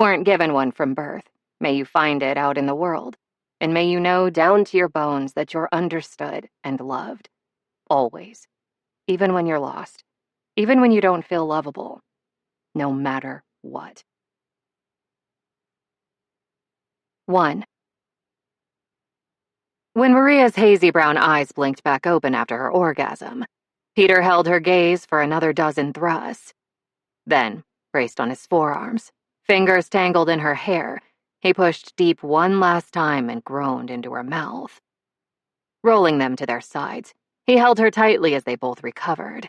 weren't given one from birth, may you find it out in the world, and may you know down to your bones that you're understood and loved. Always. Even when you're lost. Even when you don't feel lovable. No matter what. 1. When Maria's hazy brown eyes blinked back open after her orgasm, Peter held her gaze for another dozen thrusts. Then, braced on his forearms, fingers tangled in her hair, he pushed deep one last time and groaned into her mouth. Rolling them to their sides, he held her tightly as they both recovered.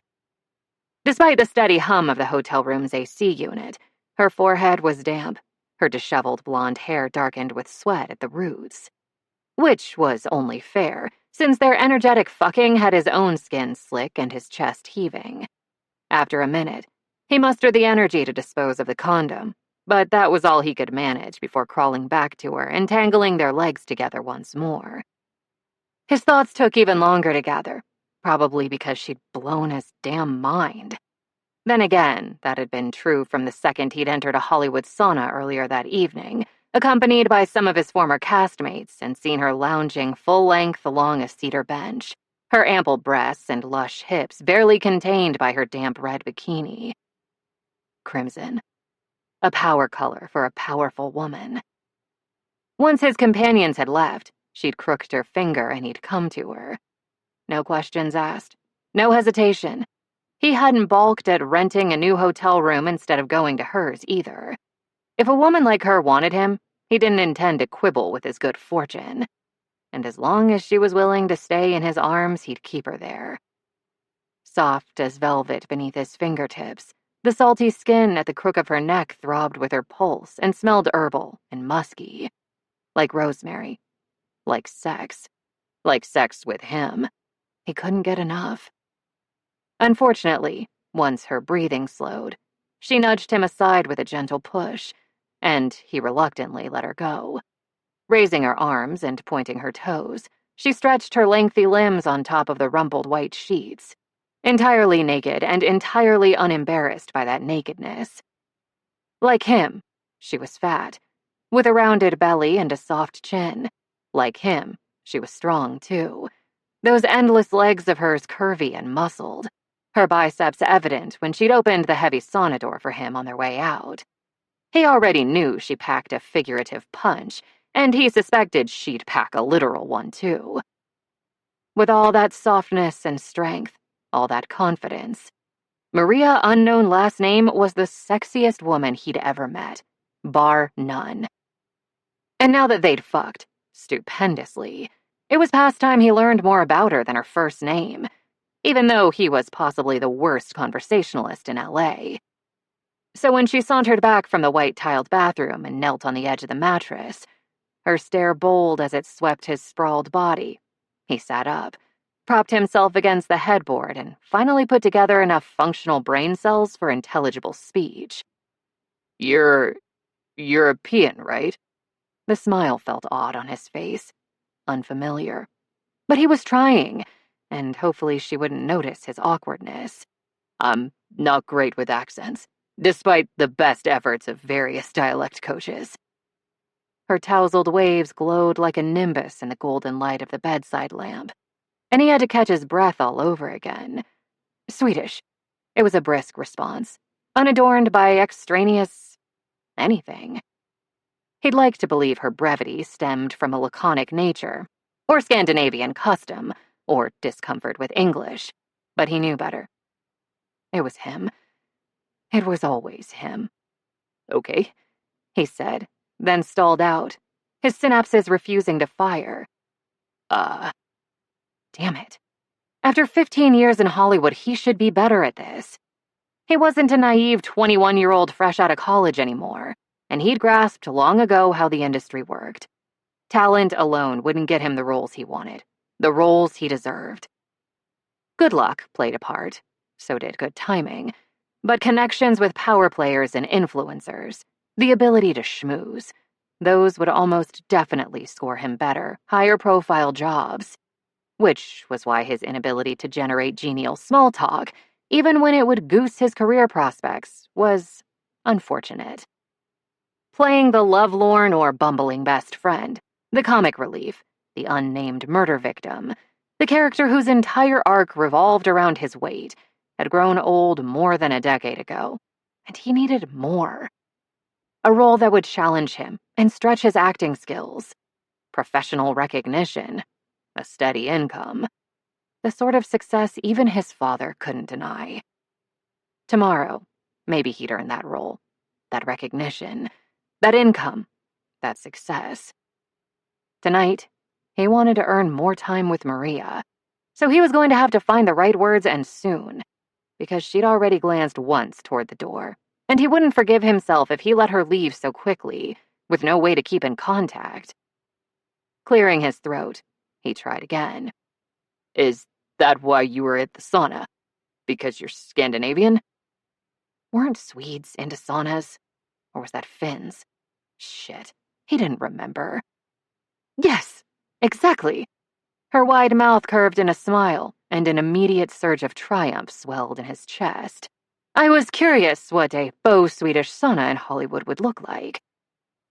Despite the steady hum of the hotel room's AC unit, her forehead was damp, her disheveled blonde hair darkened with sweat at the roots. Which was only fair, since their energetic fucking had his own skin slick and his chest heaving. After a minute, he mustered the energy to dispose of the condom, but that was all he could manage before crawling back to her and tangling their legs together once more. His thoughts took even longer to gather, probably because she'd blown his damn mind. Then again, that had been true from the second he'd entered a Hollywood sauna earlier that evening, accompanied by some of his former castmates, and seen her lounging full length along a cedar bench, her ample breasts and lush hips barely contained by her damp red bikini. Crimson. A power color for a powerful woman. Once his companions had left, she'd crooked her finger and he'd come to her. No questions asked. No hesitation. He hadn't balked at renting a new hotel room instead of going to hers either. If a woman like her wanted him, he didn't intend to quibble with his good fortune. And as long as she was willing to stay in his arms, he'd keep her there. Soft as velvet beneath his fingertips, the salty skin at the crook of her neck throbbed with her pulse and smelled herbal and musky. Like rosemary. Like sex. Like sex with him. He couldn't get enough. Unfortunately, once her breathing slowed, she nudged him aside with a gentle push, and he reluctantly let her go. Raising her arms and pointing her toes, she stretched her lengthy limbs on top of the rumpled white sheets, entirely naked and entirely unembarrassed by that nakedness. Like him, she was fat, with a rounded belly and a soft chin. Like him, she was strong, too. Those endless legs of hers curvy and muscled, her biceps evident when she'd opened the heavy sauna door for him on their way out. He already knew she packed a figurative punch, and he suspected she'd pack a literal one, too. With all that softness and strength, all that confidence, Maria Unknown Last Name was the sexiest woman he'd ever met, bar none. And now that they'd fucked, stupendously, it was past time he learned more about her than her first name, even though he was possibly the worst conversationalist in LA. So when she sauntered back from the white-tiled bathroom and knelt on the edge of the mattress, her stare bold as it swept his sprawled body, he sat up, propped himself against the headboard, and finally put together enough functional brain cells for intelligible speech. You're European, right? The smile felt odd on his face, unfamiliar. But he was trying, and hopefully she wouldn't notice his awkwardness. I'm not great with accents, despite the best efforts of various dialect coaches. Her tousled waves glowed like a nimbus in the golden light of the bedside lamp, and he had to catch his breath all over again. Swedish. It was a brisk response, unadorned by extraneous anything. He'd like to believe her brevity stemmed from a laconic nature, or Scandinavian custom, or discomfort with English, but he knew better. It was him. It was always him. Okay, he said, then stalled out, his synapses refusing to fire. Damn it. After 15 years in Hollywood, he should be better at this. He wasn't a naive 21-year-old fresh out of college anymore, and he'd grasped long ago how the industry worked. Talent alone wouldn't get him the roles he wanted, the roles he deserved. Good luck played a part, so did good timing, but connections with power players and influencers, the ability to schmooze, those would almost definitely score him better, higher-profile jobs. Which was why his inability to generate genial small talk, even when it would goose his career prospects, was unfortunate. playing the lovelorn or bumbling best friend, the comic relief, the unnamed murder victim, the character whose entire arc revolved around his weight, had grown old more than a decade ago, and he needed more. A role that would challenge him and stretch his acting skills. Professional recognition, a steady income, the sort of success even his father couldn't deny. Tomorrow, maybe he'd earn that role, that recognition, that income, that success. Tonight, he wanted to earn more time with Maria, so he was going to have to find the right words and soon, because she'd already glanced once toward the door, and he wouldn't forgive himself if he let her leave so quickly, with no way to keep in contact. Clearing his throat, he tried again. Is that why you were at the sauna? Because you're Scandinavian? Weren't Swedes into saunas? Or was that Finns? Shit, he didn't remember. Yes, exactly. Her wide mouth curved in a smile, and an immediate surge of triumph swelled in his chest. I was curious what a faux Swedish sauna in Hollywood would look like.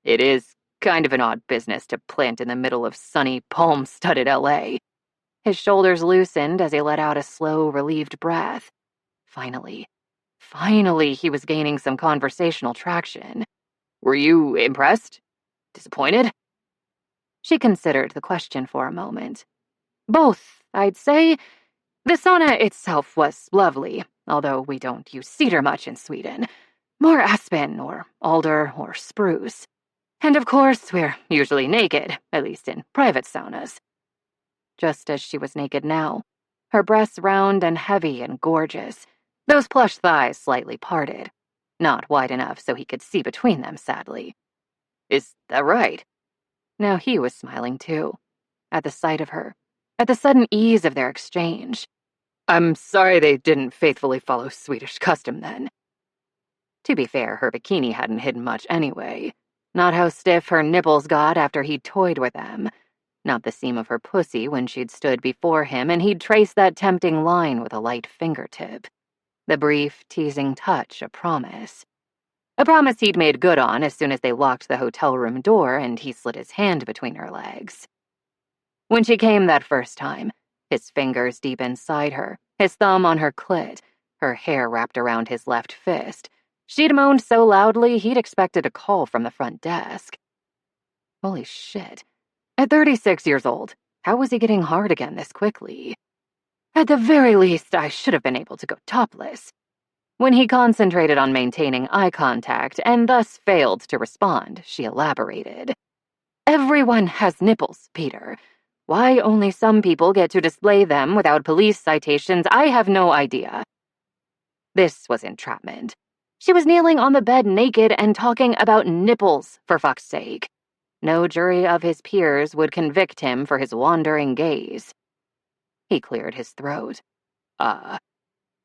It is kind of an odd business to plant in the middle of sunny, palm-studded LA. His shoulders loosened as he let out a slow, relieved breath. Finally, he was gaining some conversational traction. Were you impressed? Disappointed? She considered the question for a moment. Both, I'd say. The sauna itself was lovely, although we don't use cedar much in Sweden. More aspen or alder or spruce. And of course, we're usually naked, at least in private saunas. Just as she was naked now, her breasts round and heavy and gorgeous, those plush thighs slightly parted, not wide enough so he could see between them, sadly. Is that right? Now he was smiling too, at the sight of her, at the sudden ease of their exchange. I'm sorry they didn't faithfully follow Swedish custom then. To be fair, her bikini hadn't hidden much anyway. Not how stiff her nipples got after he'd toyed with them. Not the seam of her pussy when she'd stood before him and he'd traced that tempting line with a light fingertip. The brief, teasing touch, a promise. A promise he'd made good on as soon as they locked the hotel room door and he slid his hand between her legs. When she came that first time, his fingers deep inside her, his thumb on her clit, her hair wrapped around his left fist, she'd moaned so loudly he'd expected a call from the front desk. Holy shit. At 36 years old, how was he getting hard again this quickly? At the very least, I should have been able to go topless. When he concentrated on maintaining eye contact and thus failed to respond, she elaborated. Everyone has nipples, Peter. Why only some people get to display them without police citations, I have no idea. This was entrapment. She was kneeling on the bed naked and talking about nipples, for fuck's sake. No jury of his peers would convict him for his wandering gaze. He cleared his throat.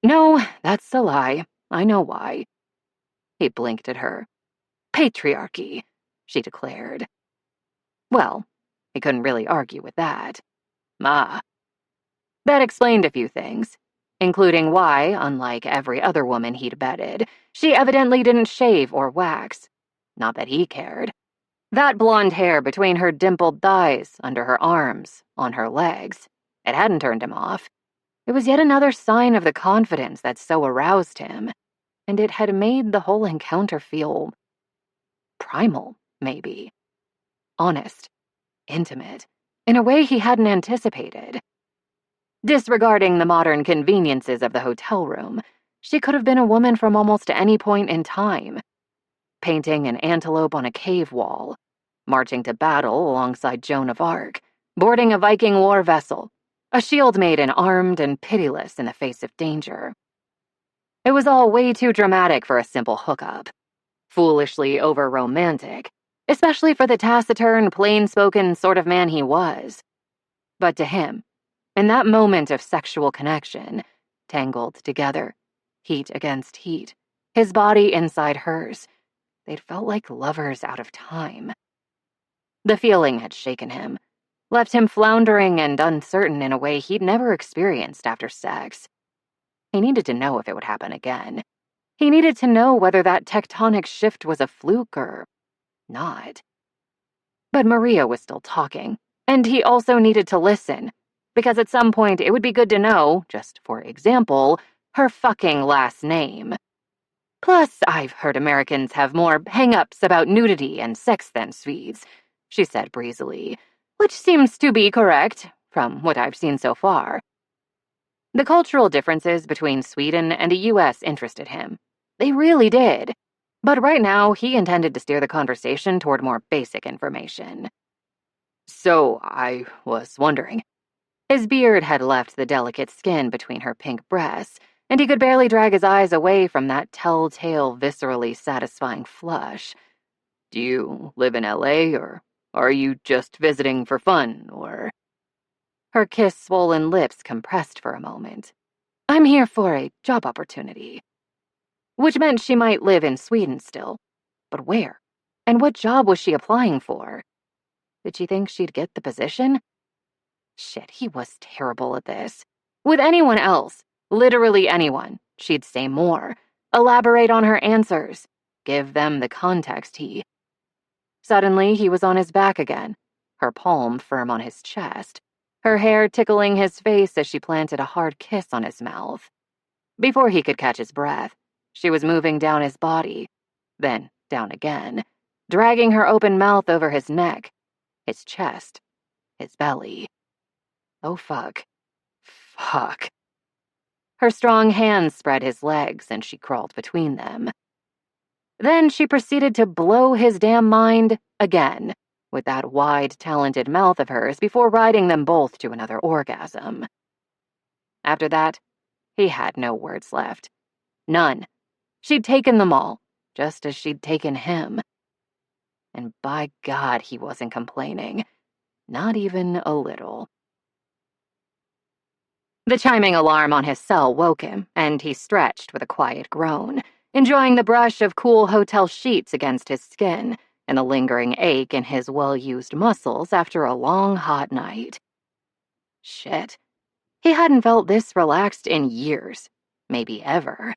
No, that's a lie. I know why. He blinked at her. Patriarchy, she declared. Well, he couldn't really argue with that. That explained a few things, including why, unlike every other woman he'd bedded, she evidently didn't shave or wax. Not that he cared. That blonde hair between her dimpled thighs, under her arms, on her legs, it hadn't turned him off. It was yet another sign of the confidence that so aroused him, and it had made the whole encounter feel primal, maybe. Honest, intimate, in a way he hadn't anticipated. Disregarding the modern conveniences of the hotel room, she could have been a woman from almost any point in time. Painting an antelope on a cave wall, marching to battle alongside Joan of Arc, boarding a Viking war vessel, a shield maiden armed and pitiless in the face of danger. It was all way too dramatic for a simple hookup. Foolishly over-romantic, especially for the taciturn, plain-spoken sort of man he was. But to him, in that moment of sexual connection, tangled together, heat against heat, his body inside hers, they'd felt like lovers out of time. The feeling had shaken him, left him floundering and uncertain in a way he'd never experienced after sex. He needed to know if it would happen again. He needed to know whether that tectonic shift was a fluke or not. But Maria was still talking, and he also needed to listen, because at some point it would be good to know, just for example, her fucking last name. Plus, I've heard Americans have more hang-ups about nudity and sex than Swedes, she said breezily, which seems to be correct, from what I've seen so far. The cultural differences between Sweden and the US interested him. They really did. But right now, he intended to steer the conversation toward more basic information. So, I was wondering. His beard had left the delicate skin between her pink breasts, and he could barely drag his eyes away from that telltale, viscerally satisfying flush. Do you live in LA, or are you just visiting for fun, or... Her kiss-swollen lips compressed for a moment. I'm here for a job opportunity. Which meant she might live in Sweden still. But where? And what job was she applying for? Did she think she'd get the position? Shit, he was terrible at this. With anyone else, literally anyone, she'd say more, elaborate on her answers, give them the context Suddenly, he was on his back again, her palm firm on his chest, her hair tickling his face as she planted a hard kiss on his mouth. Before he could catch his breath, she was moving down his body, then down again, dragging her open mouth over his neck, his chest, his belly. Oh, fuck. Fuck. Her strong hands spread his legs, and she crawled between them. Then she proceeded to blow his damn mind again, with that wide, talented mouth of hers before riding them both to another orgasm. After that, he had no words left. None. She'd taken them all, just as she'd taken him. And by God, he wasn't complaining. Not even a little. The chiming alarm on his cell woke him, and he stretched with a quiet groan, enjoying the brush of cool hotel sheets against his skin and the lingering ache in his well-used muscles after a long, hot night. Shit. He hadn't felt this relaxed in years, maybe ever.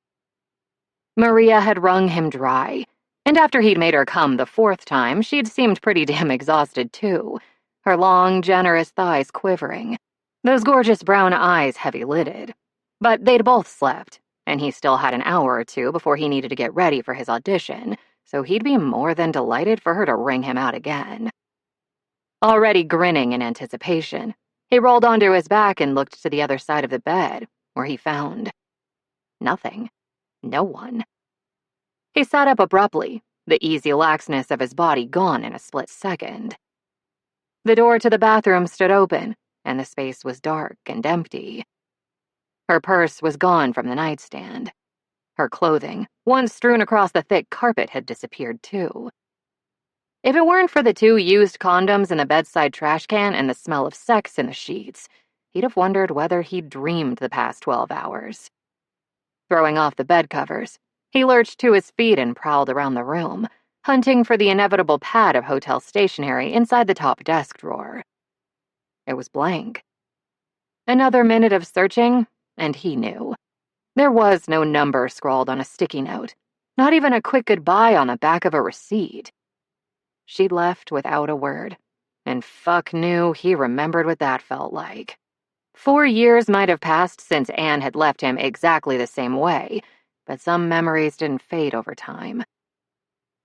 Maria had wrung him dry, and after he'd made her come the fourth time, she'd seemed pretty damn exhausted too, her long, generous thighs quivering, those gorgeous brown eyes heavy-lidded. But they'd both slept, and he still had an hour or two before he needed to get ready for his audition, so he'd be more than delighted for her to wring him out again. Already grinning in anticipation, he rolled onto his back and looked to the other side of the bed, where he found nothing. No one. He sat up abruptly, the easy laxness of his body gone in a split second. The door to the bathroom stood open, and the space was dark and empty. Her purse was gone from the nightstand. Her clothing, once strewn across the thick carpet, had disappeared too. If it weren't for the 2 used condoms in the bedside trash can and the smell of sex in the sheets, he'd have wondered whether he'd dreamed the past 12 hours. Throwing off the bed covers, he lurched to his feet and prowled around the room, hunting for the inevitable pad of hotel stationery inside the top desk drawer. It was blank. Another minute of searching, and he knew. There was no number scrawled on a sticky note, not even a quick goodbye on the back of a receipt. She'd left without a word, and fuck knew he remembered what that felt like. 4 years might have passed since Anne had left him exactly the same way, but some memories didn't fade over time.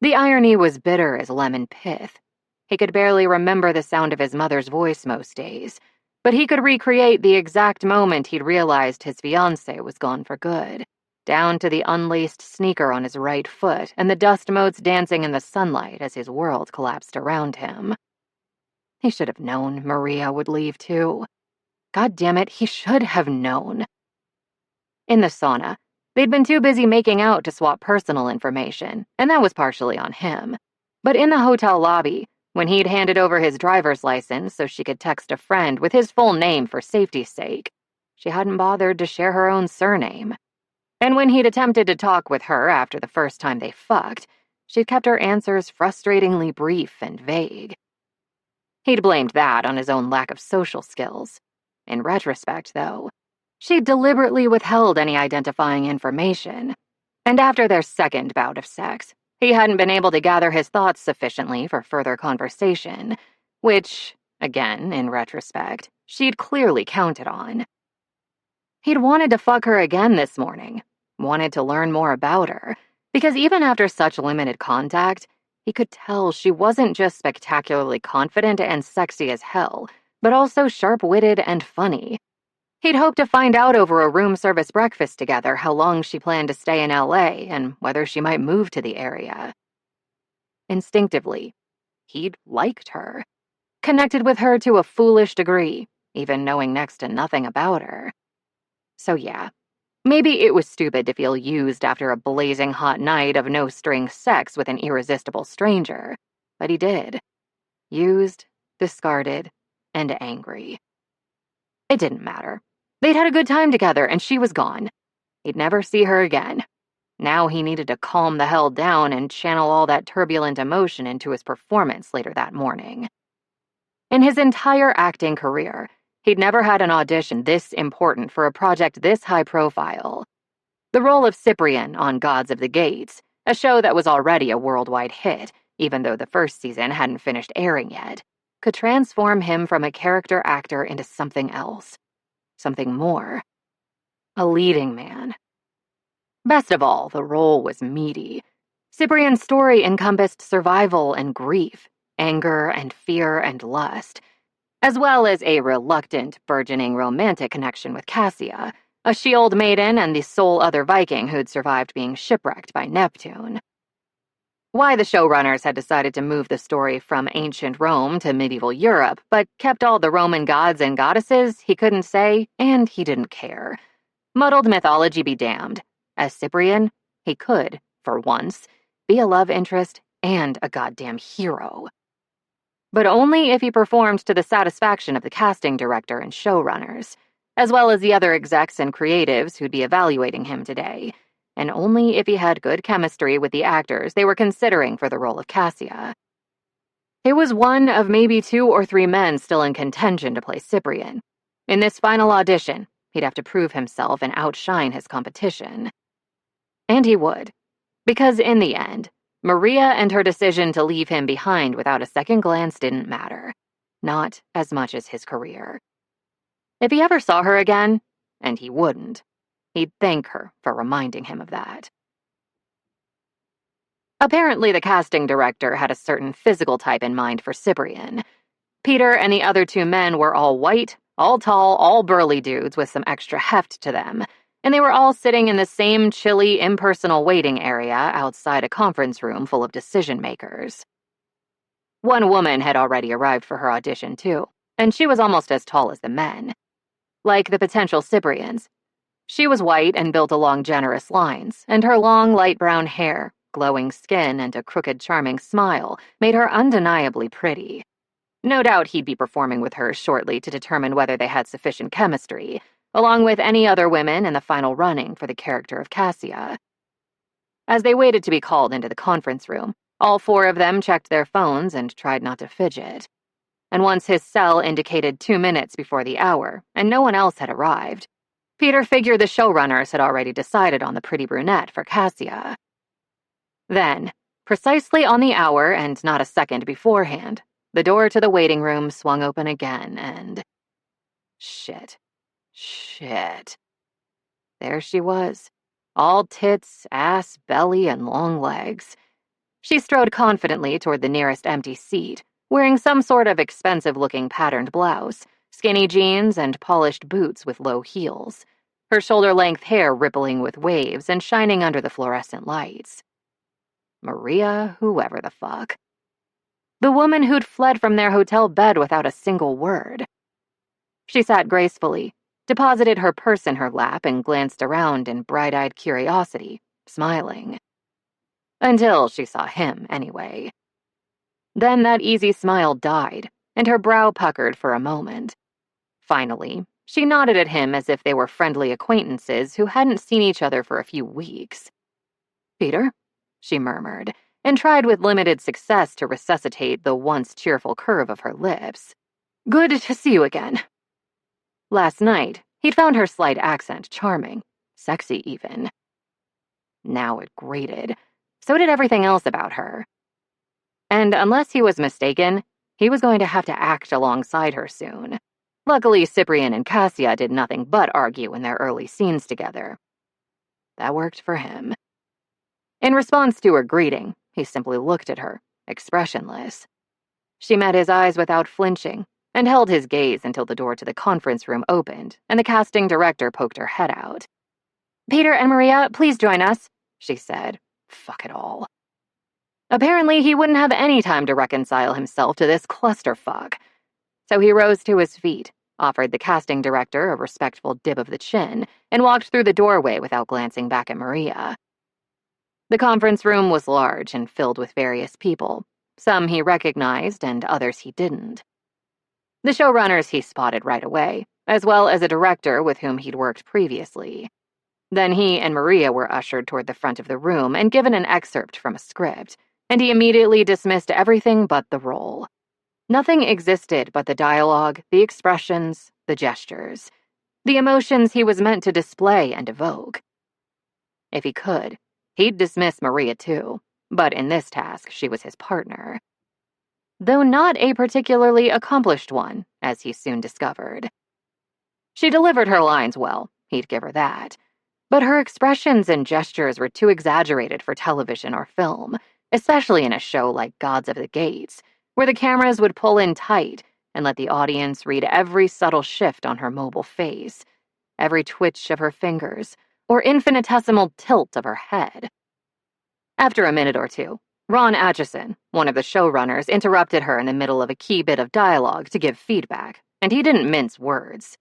The irony was bitter as lemon pith. He could barely remember the sound of his mother's voice most days, but he could recreate the exact moment he'd realized his fiancée was gone for good, down to the unlaced sneaker on his right foot and the dust motes dancing in the sunlight as his world collapsed around him. He should have known Maria would leave too. God damn it, he should have known. In the sauna, they'd been too busy making out to swap personal information, and that was partially on him. But in the hotel lobby, when he'd handed over his driver's license so she could text a friend with his full name for safety's sake, she hadn't bothered to share her own surname. And when he'd attempted to talk with her after the first time they fucked, she'd kept her answers frustratingly brief and vague. He'd blamed that on his own lack of social skills. In retrospect, though, she'd deliberately withheld any identifying information. And after their second bout of sex, He hadn't been able to gather his thoughts sufficiently for further conversation, which, again, in retrospect, she'd clearly counted on. He'd wanted to fuck her again this morning, wanted to learn more about her, because even after such limited contact, he could tell she wasn't just spectacularly confident and sexy as hell, but also sharp-witted and funny. He'd hoped to find out over a room service breakfast together how long she planned to stay in LA and whether she might move to the area. Instinctively, he'd liked her, connected with her to a foolish degree, even knowing next to nothing about her. So yeah, maybe it was stupid to feel used after a blazing hot night of no-string sex with an irresistible stranger, but he did. Used, discarded, and angry. It didn't matter. They'd had a good time together, and she was gone. He'd never see her again. Now he needed to calm the hell down and channel all that turbulent emotion into his performance later that morning. In his entire acting career, he'd never had an audition this important for a project this high profile. The role of Cyprian on Gods of the Gates, a show that was already a worldwide hit, even though the first season hadn't finished airing yet, could transform him from a character actor into something else. Something more. A leading man. Best of all, the role was meaty. Cyprian's story encompassed survival and grief, anger and fear and lust, as well as a reluctant, burgeoning romantic connection with Cassia, a shield maiden and the sole other Viking who'd survived being shipwrecked by Neptune. Why the showrunners had decided to move the story from ancient Rome to medieval Europe, but kept all the Roman gods and goddesses, he couldn't say, and he didn't care. Muddled mythology be damned. As Cyprian, he could, for once, be a love interest and a goddamn hero. But only if he performed to the satisfaction of the casting director and showrunners, as well as the other execs and creatives who'd be evaluating him today, and only if he had good chemistry with the actors they were considering for the role of Cassia. He was one of maybe 2 or 3 men still in contention to play Cyprian. In this final audition, he'd have to prove himself and outshine his competition. And he would, because in the end, Maria and her decision to leave him behind without a second glance didn't matter, not as much as his career. If he ever saw her again, and he wouldn't, he'd thank her for reminding him of that. Apparently, the casting director had a certain physical type in mind for Cyprian. Peter and the other 2 men were all white, all tall, all burly dudes with some extra heft to them, and they were all sitting in the same chilly, impersonal waiting area outside a conference room full of decision-makers. One woman had already arrived for her audition, too, and she was almost as tall as the men. Like the potential Cyprians, she was white and built along generous lines, and her long, light brown hair, glowing skin, and a crooked, charming smile made her undeniably pretty. No doubt he'd be performing with her shortly to determine whether they had sufficient chemistry, along with any other women in the final running for the character of Cassia. As they waited to be called into the conference room, all 4 of them checked their phones and tried not to fidget. And once his cell indicated 2 minutes before the hour, and no one else had arrived, Peter figured the showrunners had already decided on the pretty brunette for Cassia. Then, precisely on the hour and not a second beforehand, the door to the waiting room swung open again and... Shit. There she was, all tits, ass, belly, and long legs. She strode confidently toward the nearest empty seat, wearing some sort of expensive-looking patterned blouse, skinny jeans, and polished boots with low heels, her shoulder-length hair rippling with waves and shining under the fluorescent lights. Maria, whoever the fuck. The woman who'd fled from their hotel bed without a single word. She sat gracefully, deposited her purse in her lap, and glanced around in bright-eyed curiosity, smiling. Until she saw him, anyway. Then that easy smile died, and her brow puckered for a moment. Finally, she nodded at him as if they were friendly acquaintances who hadn't seen each other for a few weeks. "Peter?" she murmured, and tried with limited success to resuscitate the once cheerful curve of her lips. "Good to see you again." Last night, he'd found her slight accent charming, sexy even. Now it grated. So did everything else about her. And unless he was mistaken, he was going to have to act alongside her soon. Luckily, Cyprian and Cassia did nothing but argue in their early scenes together. That worked for him. In response to her greeting, he simply looked at her, expressionless. She met his eyes without flinching, and held his gaze until the door to the conference room opened and the casting director poked her head out. "Peter and Maria, please join us," she said. Fuck it all. Apparently, he wouldn't have any time to reconcile himself to this clusterfuck. So he rose to his feet, offered the casting director a respectful dip of the chin, and walked through the doorway without glancing back at Maria. The conference room was large and filled with various people. Some he recognized and others he didn't. The showrunners he spotted right away, as well as a director with whom he'd worked previously. Then he and Maria were ushered toward the front of the room and given an excerpt from a script, and he immediately dismissed everything but the role. Nothing existed but the dialogue, the expressions, the gestures, the emotions he was meant to display and evoke. If he could, he'd dismiss Maria too, but in this task she was his partner. Though not a particularly accomplished one, as he soon discovered. She delivered her lines well, he'd give her that, but her expressions and gestures were too exaggerated for television or film, especially in a show like Gods of the Gates, where the cameras would pull in tight and let the audience read every subtle shift on her mobile face, every twitch of her fingers, or infinitesimal tilt of her head. After a minute or two, Ron Atchison, one of the showrunners, interrupted her in the middle of a key bit of dialogue to give feedback, and he didn't mince words.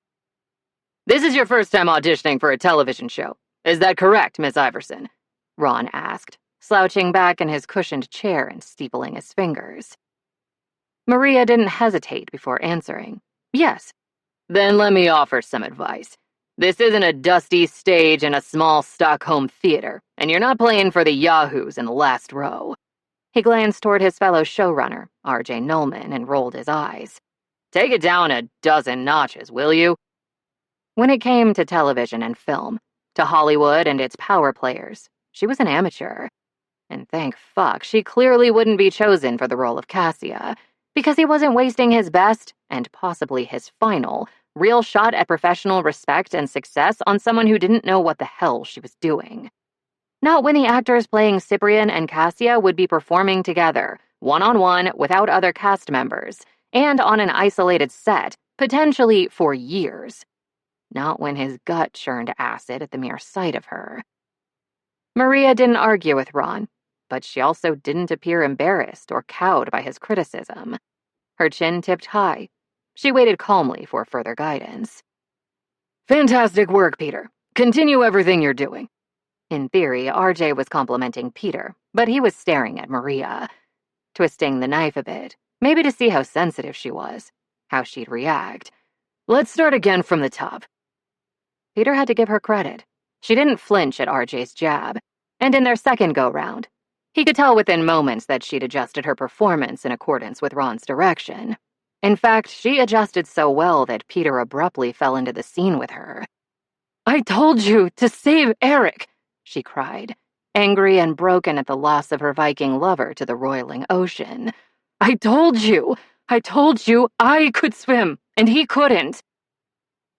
"This is your first time auditioning for a television show. Is that correct, Miss Iverson?" Ron asked, slouching back in his cushioned chair and steepling his fingers. Maria didn't hesitate before answering. "Yes." "Then let me offer some advice. This isn't a dusty stage in a small Stockholm theater, and you're not playing for the yahoos in the last row." He glanced toward his fellow showrunner, R.J. Nolman, and rolled his eyes. "Take it down a dozen notches, will you?" When it came to television and film, to Hollywood and its power players, she was an amateur. And thank fuck, she clearly wouldn't be chosen for the role of Cassia, because he wasn't wasting his best, and possibly his final, real shot at professional respect and success on someone who didn't know what the hell she was doing. Not when the actors playing Cyprian and Cassia would be performing together, one-on-one, without other cast members, and on an isolated set, potentially for years. Not when his gut churned acid at the mere sight of her. Maria didn't argue with Ron, but she also didn't appear embarrassed or cowed by his criticism. Her chin tipped high. She waited calmly for further guidance. "Fantastic work, Peter. Continue everything you're doing." In theory, RJ was complimenting Peter, but he was staring at Maria, twisting the knife a bit, maybe to see how sensitive she was, how she'd react. "Let's start again from the top." Peter had to give her credit. She didn't flinch at RJ's jab, and in their second go-round, he could tell within moments that she'd adjusted her performance in accordance with Ron's direction. In fact, she adjusted so well that Peter abruptly fell into the scene with her. "I told you to save Eric," she cried, angry and broken at the loss of her Viking lover to the roiling ocean. I told you I could swim, and he couldn't."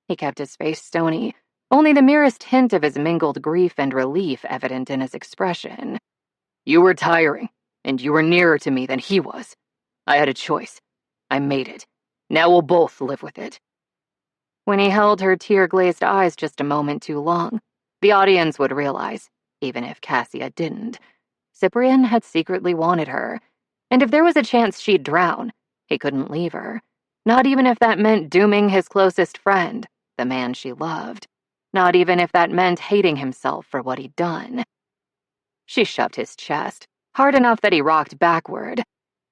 He kept his face stony, only the merest hint of his mingled grief and relief evident in his expression. "You were tiring, and you were nearer to me than he was. I had a choice. I made it. Now we'll both live with it." When he held her tear-glazed eyes just a moment too long, the audience would realize, even if Cassia didn't, Cyprian had secretly wanted her, and if there was a chance she'd drown, he couldn't leave her, not even if that meant dooming his closest friend, the man she loved, not even if that meant hating himself for what he'd done. She shoved his chest, hard enough that he rocked backward.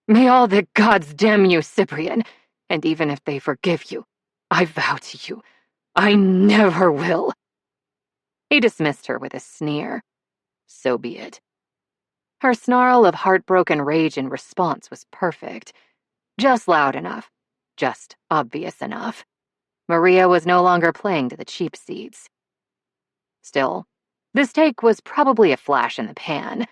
"May all the gods damn you, Cyprian, and even if they forgive you, I vow to you, I never will." He dismissed her with a sneer. So be it. Her snarl of heartbroken rage in response was perfect. Just loud enough. Just obvious enough. Maria was no longer playing to the cheap seats. Still, this take was probably a flash in the pan.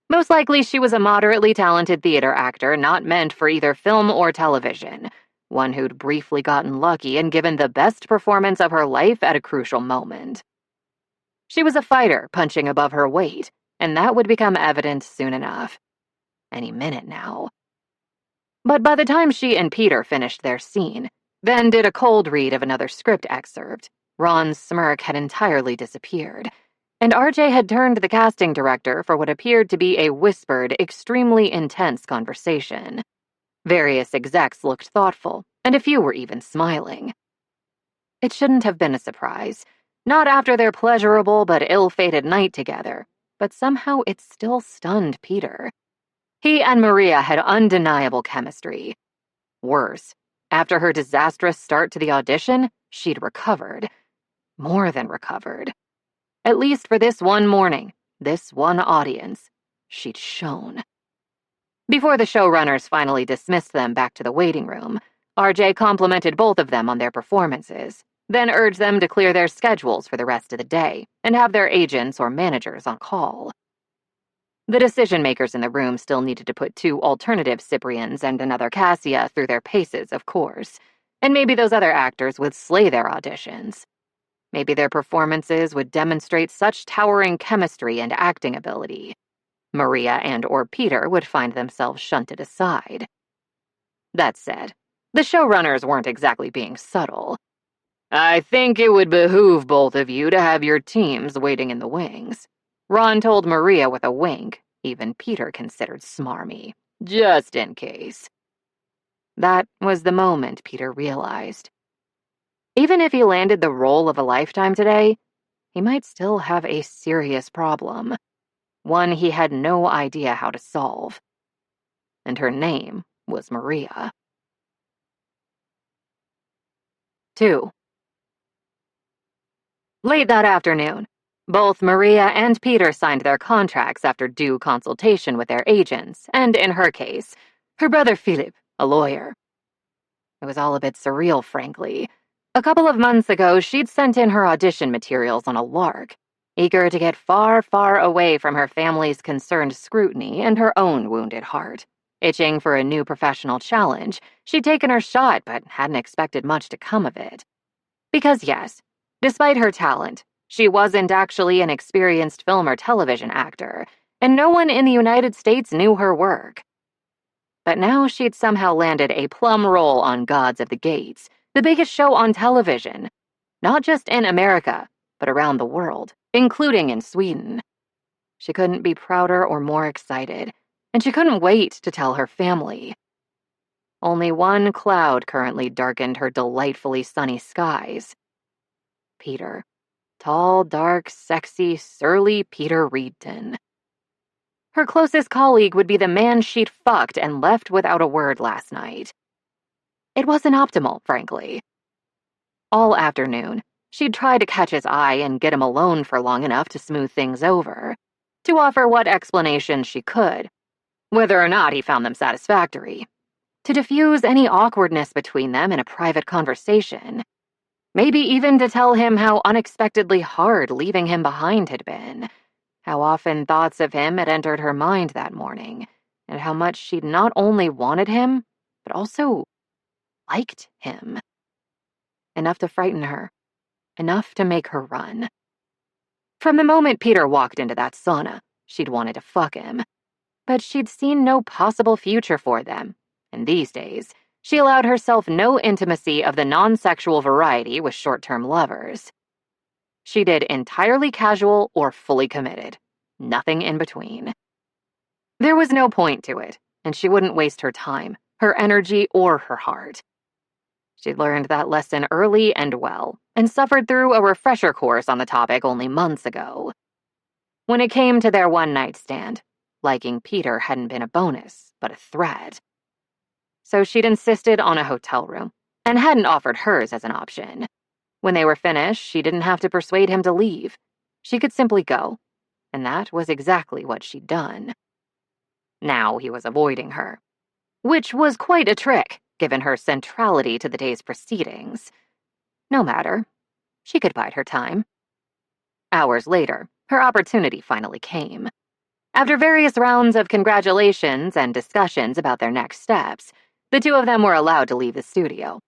Most likely she was a moderately talented theater actor not meant for either film or television, one who'd briefly gotten lucky and given the best performance of her life at a crucial moment. She was a fighter punching above her weight, and that would become evident soon enough. Any minute now. But by the time she and Peter finished their scene, then did a cold read of another script excerpt, Ron's smirk had entirely disappeared, and RJ had turned to the casting director for what appeared to be a whispered, extremely intense conversation. Various execs looked thoughtful, and a few were even smiling. It shouldn't have been a surprise, not after their pleasurable but ill-fated night together, but somehow it still stunned Peter. He and Maria had undeniable chemistry. Worse, after her disastrous start to the audition, she'd recovered. More than recovered. At least for this one morning, this one audience, she'd shone. Before the showrunners finally dismissed them back to the waiting room, RJ complimented both of them on their performances, then urged them to clear their schedules for the rest of the day and have their agents or managers on call. The decision-makers in the room still needed to put 2 alternative Cyprians and another Cassia through their paces, of course, and maybe those other actors would slay their auditions. Maybe their performances would demonstrate such towering chemistry and acting ability. Maria and/or Peter would find themselves shunted aside. That said, the showrunners weren't exactly being subtle. "I think it would behoove both of you to have your teams waiting in the wings," Ron told Maria with a wink, even Peter considered smarmy, just in case. That was the moment Peter realized. Even if he landed the role of a lifetime today, he might still have a serious problem, one he had no idea how to solve. And her name was Maria. 2. Late that afternoon, both Maria and Peter signed their contracts after due consultation with their agents, and in her case, her brother Philip, a lawyer. It was all a bit surreal, frankly. A couple of months ago, she'd sent in her audition materials on a lark, eager to get far, far away from her family's concerned scrutiny and her own wounded heart. Itching for a new professional challenge, she'd taken her shot but hadn't expected much to come of it. Because yes, despite her talent, she wasn't actually an experienced film or television actor, and no one in the United States knew her work. But now she'd somehow landed a plum role on Gods of the Gates, the biggest show on television, not just in America, but around the world, including in Sweden. She couldn't be prouder or more excited, and she couldn't wait to tell her family. Only one cloud currently darkened her delightfully sunny skies. Peter. Tall, dark, sexy, surly Peter Reedton. Her closest colleague would be the man she'd fucked and left without a word last night. It wasn't optimal, frankly. All afternoon, she'd tried to catch his eye and get him alone for long enough to smooth things over, to offer what explanations she could, whether or not he found them satisfactory, to diffuse any awkwardness between them in a private conversation, maybe even to tell him how unexpectedly hard leaving him behind had been, how often thoughts of him had entered her mind that morning, and how much she'd not only wanted him, but also liked him. Enough to frighten her. Enough to make her run. From the moment Peter walked into that sauna, she'd wanted to fuck him. But she'd seen no possible future for them, and these days, she allowed herself no intimacy of the non-sexual variety with short-term lovers. She did entirely casual or fully committed. Nothing in between. There was no point to it, and she wouldn't waste her time, her energy, or her heart. She'd learned that lesson early and well, and suffered through a refresher course on the topic only months ago. When it came to their one-night stand, liking Peter hadn't been a bonus, but a threat. So she'd insisted on a hotel room, and hadn't offered hers as an option. When they were finished, she didn't have to persuade him to leave. She could simply go, and that was exactly what she'd done. Now he was avoiding her, which was quite a trick, given her centrality to the day's proceedings. No matter. She could bide her time. Hours later, her opportunity finally came. After various rounds of congratulations and discussions about their next steps, the two of them were allowed to leave the studio.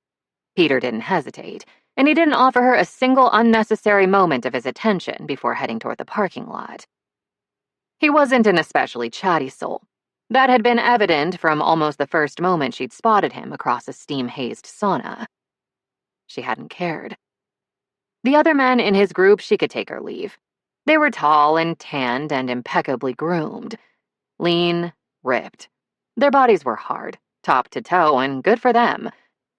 Peter didn't hesitate, and he didn't offer her a single unnecessary moment of his attention before heading toward the parking lot. He wasn't an especially chatty soul. That had been evident from almost the first moment she'd spotted him across a steam-hazed sauna. She hadn't cared. The other men in his group, she could take her leave. They were tall and tanned and impeccably groomed. Lean, ripped. Their bodies were hard, top to toe, and good for them.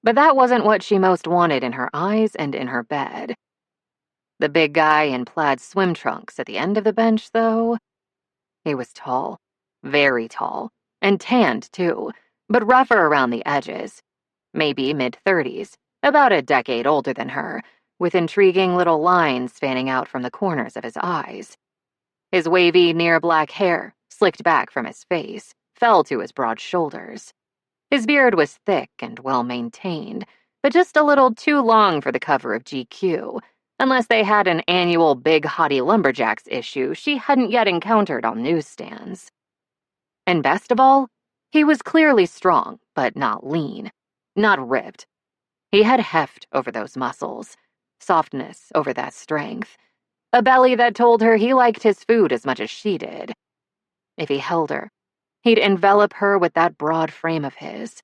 But that wasn't what she most wanted in her eyes and in her bed. The big guy in plaid swim trunks at the end of the bench, though, he was tall, very tall, and tanned too, but rougher around the edges. Maybe mid-30s, about a decade older than her, with intriguing little lines fanning out from the corners of his eyes. His wavy, near-black hair, slicked back from his face, fell to his broad shoulders. His beard was thick and well-maintained, but just a little too long for the cover of GQ, unless they had an annual Big Hottie Lumberjacks issue she hadn't yet encountered on newsstands. And best of all, he was clearly strong, but not lean, not ripped. He had heft over those muscles, softness over that strength, a belly that told her he liked his food as much as she did. If he held her, he'd envelop her with that broad frame of his.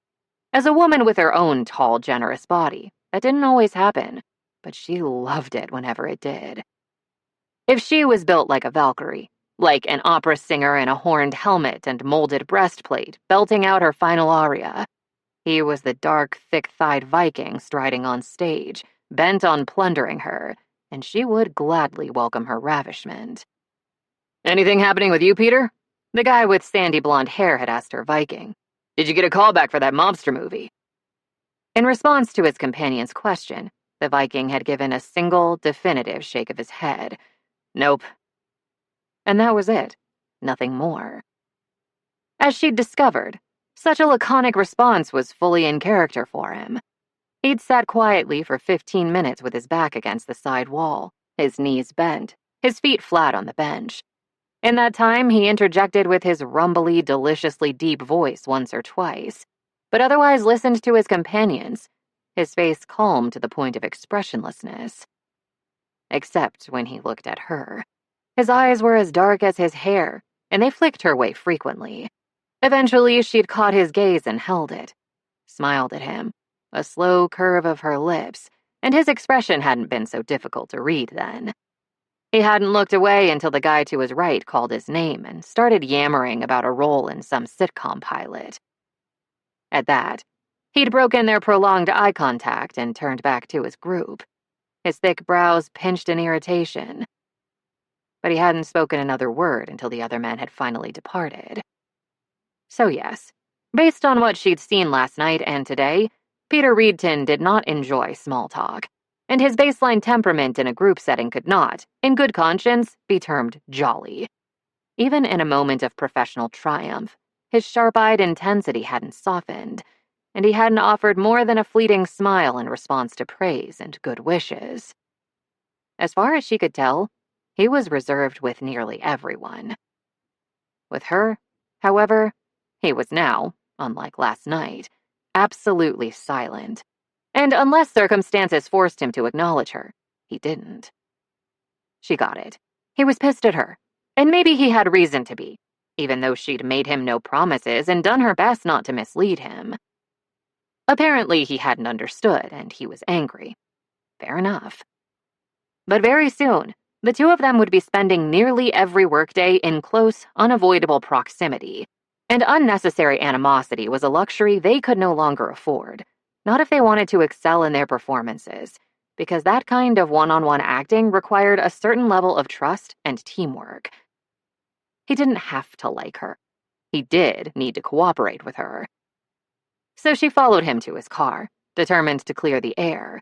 As a woman with her own tall, generous body, that didn't always happen, but she loved it whenever it did. If she was built like a Valkyrie, like an opera singer in a horned helmet and molded breastplate, belting out her final aria, he was the dark, thick-thighed Viking striding on stage, bent on plundering her, and she would gladly welcome her ravishment. "Anything happening with you, Peter?" The guy with sandy blonde hair had asked her Viking. "Did you get a call back for that mobster movie?" In response to his companion's question, the Viking had given a single, definitive shake of his head. Nope. And that was it. Nothing more. As she'd discovered, such a laconic response was fully in character for him. He'd sat quietly for 15 minutes with his back against the side wall, his knees bent, his feet flat on the bench. In that time, he interjected with his rumbly, deliciously deep voice once or twice, but otherwise listened to his companions, his face calm to the point of expressionlessness. Except when he looked at her. His eyes were as dark as his hair, and they flicked her way frequently. Eventually, she'd caught his gaze and held it, smiled at him, a slow curve of her lips, and his expression hadn't been so difficult to read then. He hadn't looked away until the guy to his right called his name and started yammering about a role in some sitcom pilot. At that, he'd broken their prolonged eye contact and turned back to his group, his thick brows pinched in irritation. But he hadn't spoken another word until the other men had finally departed. So yes, based on what she'd seen last night and today, Peter Reedton did not enjoy small talk, and his baseline temperament in a group setting could not, in good conscience, be termed jolly. Even in a moment of professional triumph, his sharp-eyed intensity hadn't softened, and he hadn't offered more than a fleeting smile in response to praise and good wishes. As far as she could tell, he was reserved with nearly everyone. With her, however, he was now, unlike last night, absolutely silent. And unless circumstances forced him to acknowledge her, he didn't. She got it. He was pissed at her, and maybe he had reason to be, even though she'd made him no promises and done her best not to mislead him. Apparently he hadn't understood, and he was angry. Fair enough. But very soon, the two of them would be spending nearly every workday in close, unavoidable proximity, and unnecessary animosity was a luxury they could no longer afford, not if they wanted to excel in their performances, because that kind of one-on-one acting required a certain level of trust and teamwork. He didn't have to like her. He did need to cooperate with her. So she followed him to his car, determined to clear the air.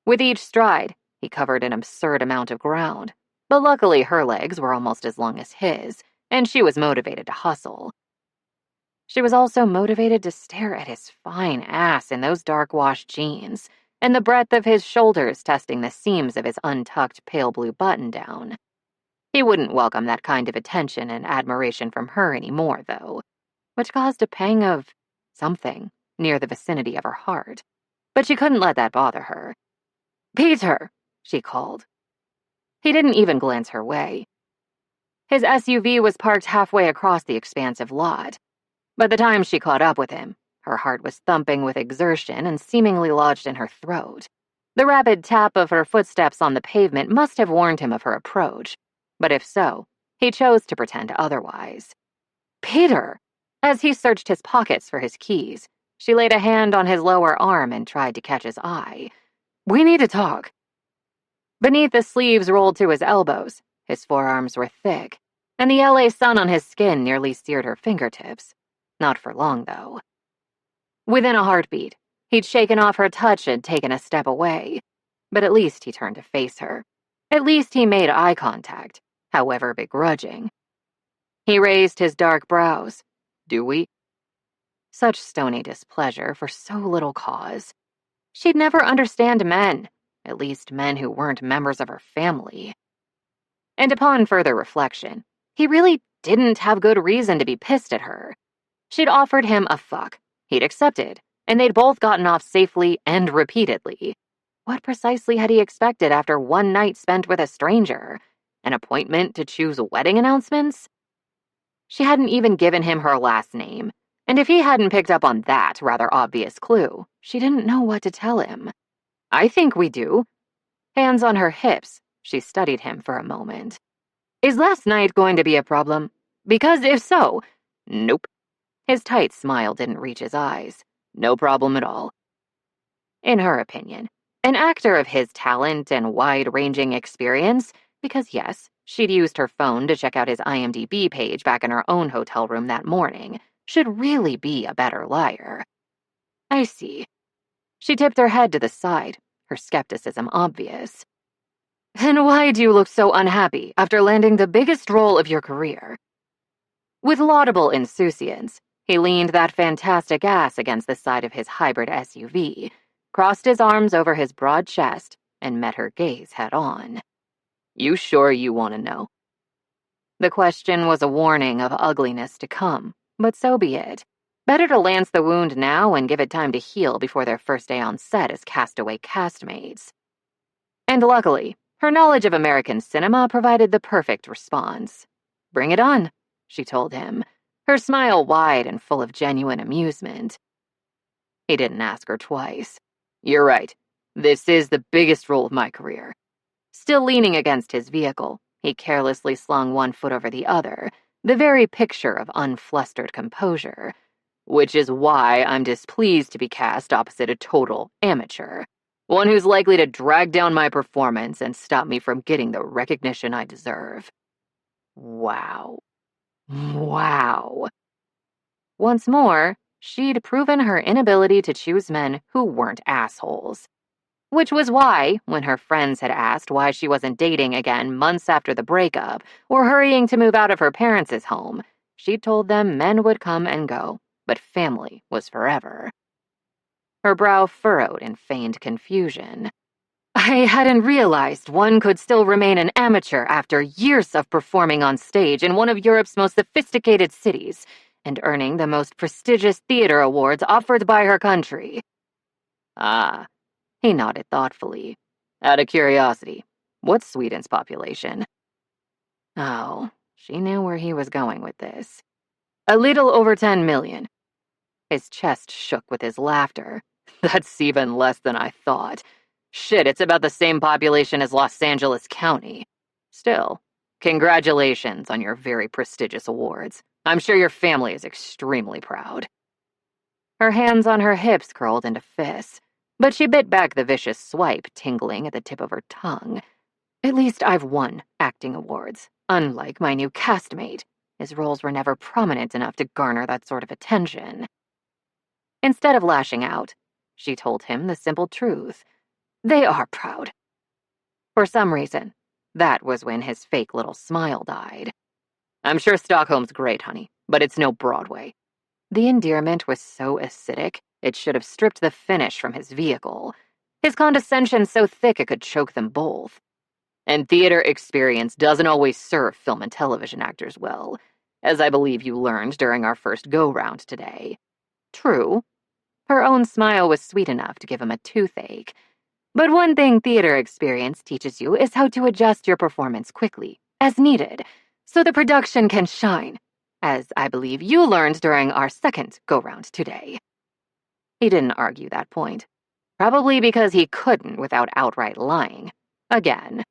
With each stride, he covered an absurd amount of ground, but luckily her legs were almost as long as his, and she was motivated to hustle. She was also motivated to stare at his fine ass in those dark-washed jeans, and the breadth of his shoulders testing the seams of his untucked pale blue button-down. He wouldn't welcome that kind of attention and admiration from her anymore, though, which caused a pang of something near the vicinity of her heart. But she couldn't let that bother her. "Peter!" she called. He didn't even glance her way. His SUV was parked halfway across the expansive lot. By the time she caught up with him, her heart was thumping with exertion and seemingly lodged in her throat. The rapid tap of her footsteps on the pavement must have warned him of her approach, but if so, he chose to pretend otherwise. "Peter!" As he searched his pockets for his keys, she laid a hand on his lower arm and tried to catch his eye. "We need to talk." Beneath the sleeves rolled to his elbows, his forearms were thick, and the LA sun on his skin nearly seared her fingertips. Not for long, though. Within a heartbeat, he'd shaken off her touch and taken a step away. But at least he turned to face her. At least he made eye contact, however begrudging. He raised his dark brows. "Do we?" Such stony displeasure for so little cause. She'd never understand men, at least men who weren't members of her family. And upon further reflection, he really didn't have good reason to be pissed at her. She'd offered him a fuck. He'd accepted, and they'd both gotten off safely and repeatedly. What precisely had he expected after one night spent with a stranger? An appointment to choose wedding announcements? She hadn't even given him her last name, and if he hadn't picked up on that rather obvious clue, she didn't know what to tell him. "I think we do." Hands on her hips, she studied him for a moment. "Is last night going to be a problem? Because if so..." "Nope." His tight smile didn't reach his eyes. "No problem at all." In her opinion, an actor of his talent and wide-ranging experience, because yes, she'd used her phone to check out his IMDb page back in her own hotel room that morning, should really be a better liar. "I see." She tipped her head to the side, her skepticism obvious. "Then why do you look so unhappy after landing the biggest role of your career?" With laudable insouciance, he leaned that fantastic ass against the side of his hybrid SUV, crossed his arms over his broad chest, and met her gaze head-on. "You sure you want to know?" The question was a warning of ugliness to come, but so be it. Better to lance the wound now and give it time to heal before their first day on set as castaway castmates. And luckily, her knowledge of American cinema provided the perfect response. "Bring it on," she told him, her smile wide and full of genuine amusement. He didn't ask her twice. "You're right. This is the biggest role of my career." Still leaning against his vehicle, he carelessly slung one foot over the other, the very picture of unflustered composure. "Which is why I'm displeased to be cast opposite a total amateur. One who's likely to drag down my performance and stop me from getting the recognition I deserve." Wow. Wow. Once more, she'd proven her inability to choose men who weren't assholes. Which was why, when her friends had asked why she wasn't dating again months after the breakup, or hurrying to move out of her parents' home, she told them men would come and go, but family was forever. Her brow furrowed in feigned confusion. "I hadn't realized one could still remain an amateur after years of performing on stage in one of Europe's most sophisticated cities and earning the most prestigious theater awards offered by her country." "Ah," he nodded thoughtfully. "Out of curiosity, what's Sweden's population?" Oh, she knew where he was going with this. "A little over 10 million. His chest shook with his laughter. "That's even less than I thought. Shit, it's about the same population as Los Angeles County. Still, congratulations on your very prestigious awards. I'm sure your family is extremely proud." Her hands on her hips curled into fists, but she bit back the vicious swipe tingling at the tip of her tongue. "At least I've won acting awards, unlike my new castmate. His roles were never prominent enough to garner that sort of attention." Instead of lashing out, she told him the simple truth. They are proud. For some reason, that was when his fake little smile died. "I'm sure Stockholm's great, honey, but it's no Broadway." The endearment was so acidic, it should have stripped the finish from his vehicle. His condescension so thick it could choke them both. And theater experience doesn't always serve film and television actors well, as I believe you learned during our first go-round today. True. Her own smile was sweet enough to give him a toothache. But one thing theater experience teaches you is how to adjust your performance quickly, as needed, so the production can shine, as I believe you learned during our second go-round today. He didn't argue that point, probably because he couldn't without outright lying. Again.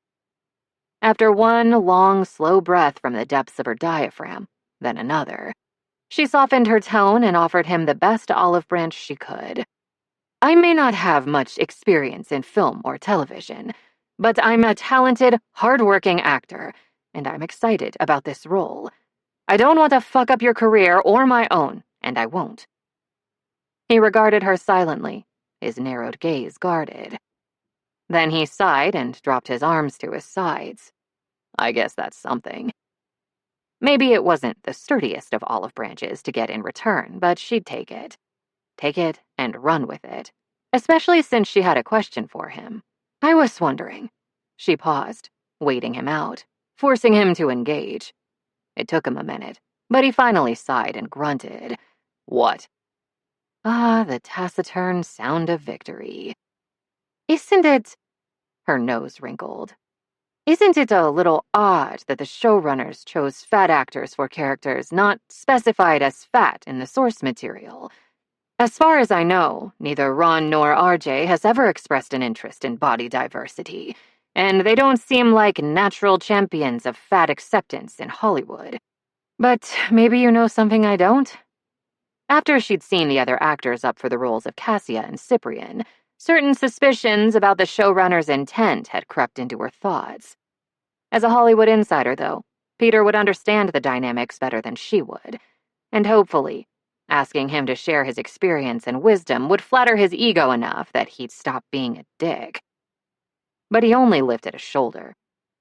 After one long, slow breath from the depths of her diaphragm, then another, she softened her tone and offered him the best olive branch she could. I may not have much experience in film or television, but I'm a talented, hard-working actor, and I'm excited about this role. I don't want to fuck up your career or my own, and I won't. He regarded her silently, his narrowed gaze guarded. Then he sighed and dropped his arms to his sides. I guess that's something. Maybe it wasn't the sturdiest of olive branches to get in return, but she'd take it. Take it and run with it, especially since she had a question for him. I was wondering. She paused, waiting him out, forcing him to engage. It took him a minute, but he finally sighed and grunted. What? Ah, the taciturn sound of victory. Isn't it... Her nose wrinkled. Isn't it a little odd that the showrunners chose fat actors for characters not specified as fat in the source material? As far as I know, neither Ron nor RJ has ever expressed an interest in body diversity, and they don't seem like natural champions of fat acceptance in Hollywood. But maybe you know something I don't? After she'd seen the other actors up for the roles of Cassia and Cyprian, certain suspicions about the showrunner's intent had crept into her thoughts. As a Hollywood insider, though, Peter would understand the dynamics better than she would, and hopefully, asking him to share his experience and wisdom would flatter his ego enough that he'd stop being a dick. But he only lifted a shoulder.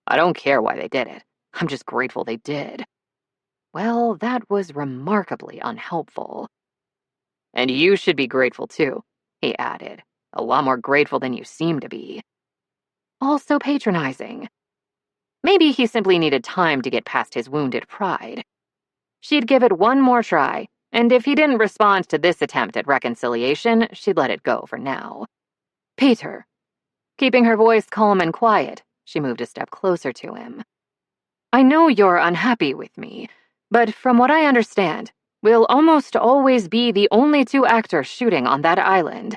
I don't care why they did it. I'm just grateful they did. Well, that was remarkably unhelpful. And you should be grateful too, he added, a lot more grateful than you seem to be. Also patronizing. Maybe he simply needed time to get past his wounded pride. She'd give it one more try, and if he didn't respond to this attempt at reconciliation, she'd let it go for now. Peter. Keeping her voice calm and quiet, she moved a step closer to him. I know you're unhappy with me, but from what I understand, we'll almost always be the only two actors shooting on that island.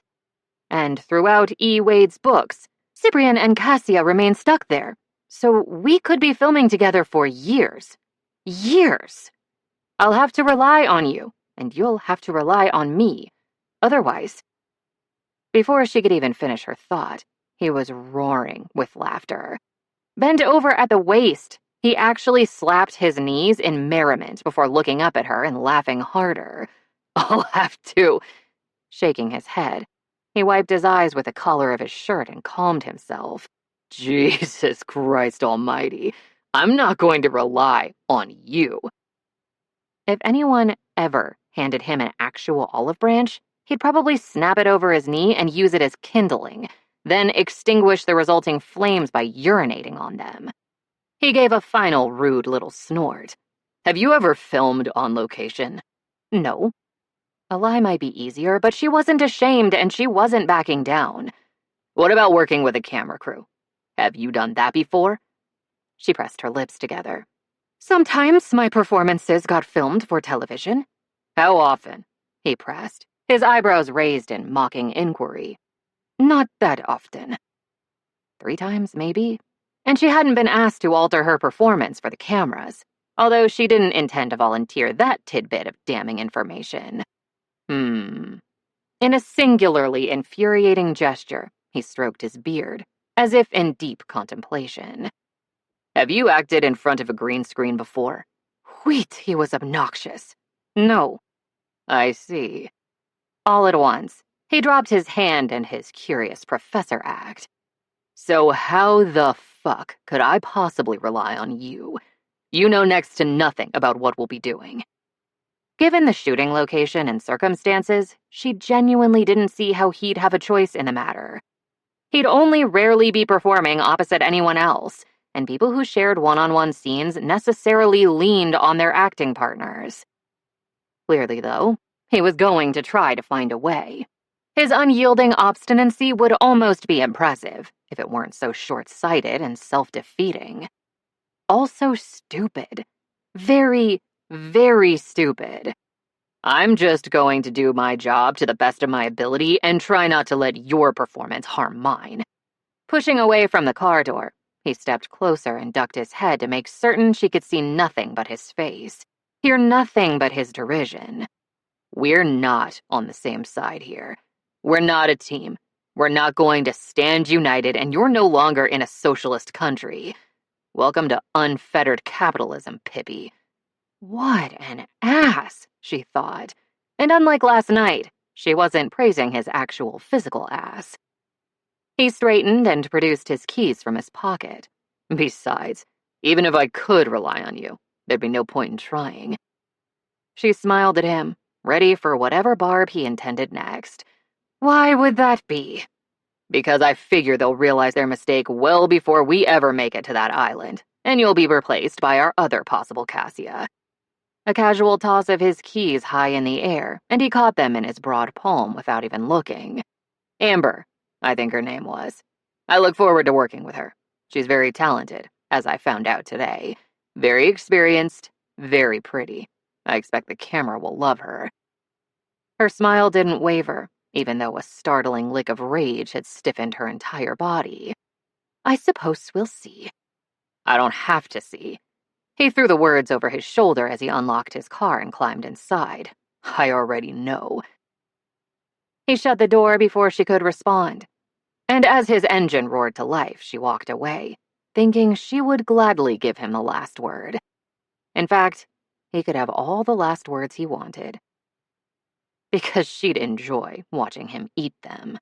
And throughout E. Wade's books, Cyprian and Cassia remain stuck there, so we could be filming together for years. Years. I'll have to rely on you, and you'll have to rely on me. Otherwise... Before she could even finish her thought, he was roaring with laughter. Bent over at the waist, he actually slapped his knees in merriment before looking up at her and laughing harder. I'll have to... Shaking his head, he wiped his eyes with the collar of his shirt and calmed himself. Jesus Christ almighty, I'm not going to rely on you. If anyone ever handed him an actual olive branch, he'd probably snap it over his knee and use it as kindling, then extinguish the resulting flames by urinating on them. He gave a final rude little snort. Have you ever filmed on location? No. A lie might be easier, but she wasn't ashamed and she wasn't backing down. What about working with a camera crew? Have you done that before? She pressed her lips together. Sometimes my performances got filmed for television. How often? He pressed, his eyebrows raised in mocking inquiry. Not that often. 3 times, maybe? And she hadn't been asked to alter her performance for the cameras, although she didn't intend to volunteer that tidbit of damning information. In a singularly infuriating gesture, he stroked his beard, as if in deep contemplation. Have you acted in front of a green screen before? Wheat, he was obnoxious. No. I see. All at once, he dropped his hand in his curious professor act. So how the fuck could I possibly rely on you? You know next to nothing about what we'll be doing. Given the shooting location and circumstances, she genuinely didn't see how he'd have a choice in the matter. He'd only rarely be performing opposite anyone else, and people who shared one-on-one scenes necessarily leaned on their acting partners. Clearly, though, he was going to try to find a way. His unyielding obstinacy would almost be impressive if it weren't so short-sighted and self-defeating. Also stupid. Very, very stupid. I'm just going to do my job to the best of my ability and try not to let your performance harm mine. Pushing away from the car door, he stepped closer and ducked his head to make certain she could see nothing but his face, hear nothing but his derision. We're not on the same side here. We're not a team. We're not going to stand united, and you're no longer in a socialist country. Welcome to unfettered capitalism, Pippi. What an ass, she thought. And unlike last night, she wasn't praising his actual physical ass. He straightened and produced his keys from his pocket. Besides, even if I could rely on you, there'd be no point in trying. She smiled at him, ready for whatever barb he intended next. Why would that be? Because I figure they'll realize their mistake well before we ever make it to that island, and you'll be replaced by our other possible Cassia. A casual toss of his keys high in the air, and he caught them in his broad palm without even looking. Amber, I think her name was. I look forward to working with her. She's very talented, as I found out today. Very experienced, very pretty. I expect the camera will love her. Her smile didn't waver, even though a startling lick of rage had stiffened her entire body. I suppose we'll see. I don't have to see. He threw the words over his shoulder as he unlocked his car and climbed inside. I already know. He shut the door before she could respond. And as his engine roared to life, she walked away, thinking she would gladly give him the last word. In fact, he could have all the last words he wanted. Because she'd enjoy watching him eat them.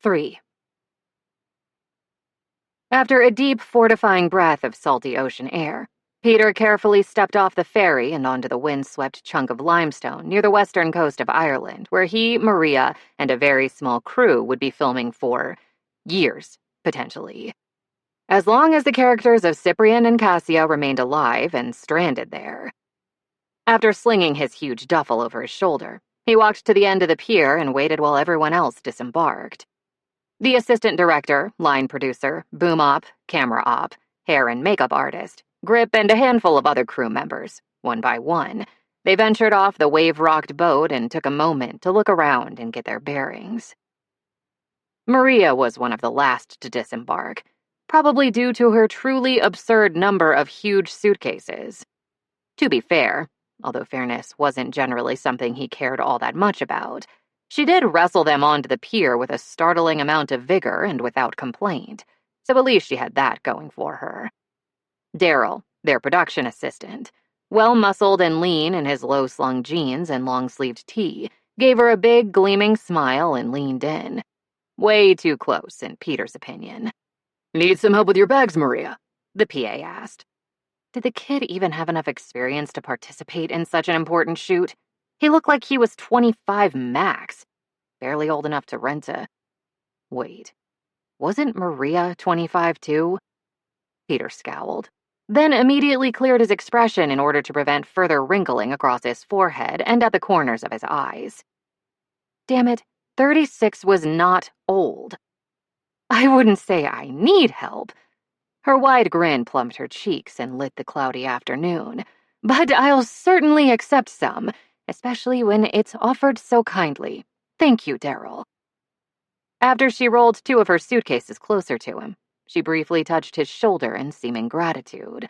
3. After a deep, fortifying breath of salty ocean air, Peter carefully stepped off the ferry and onto the wind-swept chunk of limestone near the western coast of Ireland, where he, Maria, and a very small crew would be filming for years, potentially. As long as the characters of Cyprian and Cassia remained alive and stranded there. After slinging his huge duffel over his shoulder, he walked to the end of the pier and waited while everyone else disembarked. The assistant director, line producer, boom op, camera op, hair and makeup artist, Grip, and a handful of other crew members, one by one, they ventured off the wave-rocked boat and took a moment to look around and get their bearings. Maria was one of the last to disembark, probably due to her truly absurd number of huge suitcases. To be fair, although fairness wasn't generally something he cared all that much about, she did wrestle them onto the pier with a startling amount of vigor and without complaint, so at least she had that going for her. Daryl, their production assistant, well-muscled and lean in his low-slung jeans and long-sleeved tee, gave her a big, gleaming smile and leaned in. Way too close, in Peter's opinion. "Need some help with your bags, Maria?" the PA asked. Did the kid even have enough experience to participate in such an important shoot? He looked like he was 25 max, barely old enough to rent a... Wait, wasn't Maria 25 too? Peter scowled, then immediately cleared his expression in order to prevent further wrinkling across his forehead and at the corners of his eyes. Damn it, 36 was not old. I wouldn't say I need help. Her wide grin plumped her cheeks and lit the cloudy afternoon, but I'll certainly accept some, especially when it's offered so kindly. Thank you, Daryl. After she rolled 2 of her suitcases closer to him, she briefly touched his shoulder in seeming gratitude.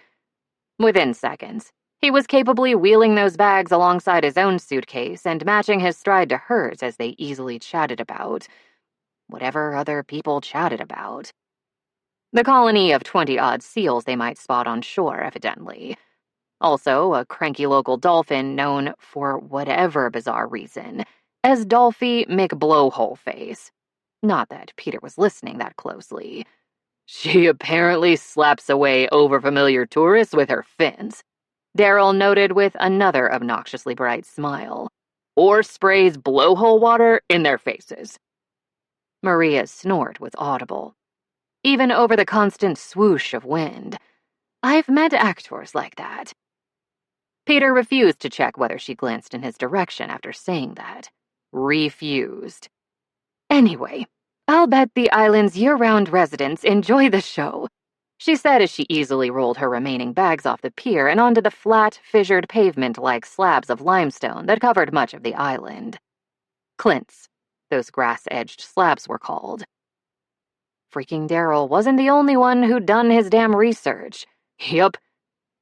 Within seconds, he was capably wheeling those bags alongside his own suitcase and matching his stride to hers as they easily chatted about whatever other people chatted about. The colony of 20-odd seals they might spot on shore, evidently. Also, a cranky local dolphin known, for whatever bizarre reason, as Dolphy McBlowholeface. Not that Peter was listening that closely. She apparently slaps away overfamiliar tourists with her fins, Daryl noted with another obnoxiously bright smile. Or sprays blowhole water in their faces. Maria's snort was audible. even over the constant swoosh of wind. I've met actors like that. Peter refused to check whether she glanced in his direction after saying that. Refused. Anyway, I'll bet the island's year-round residents enjoy the show, she said as she easily rolled her remaining bags off the pier and onto the flat, fissured pavement-like slabs of limestone that covered much of the island. Clints, those grass-edged slabs were called. Freaking Daryl wasn't the only one who'd done his damn research. Yup,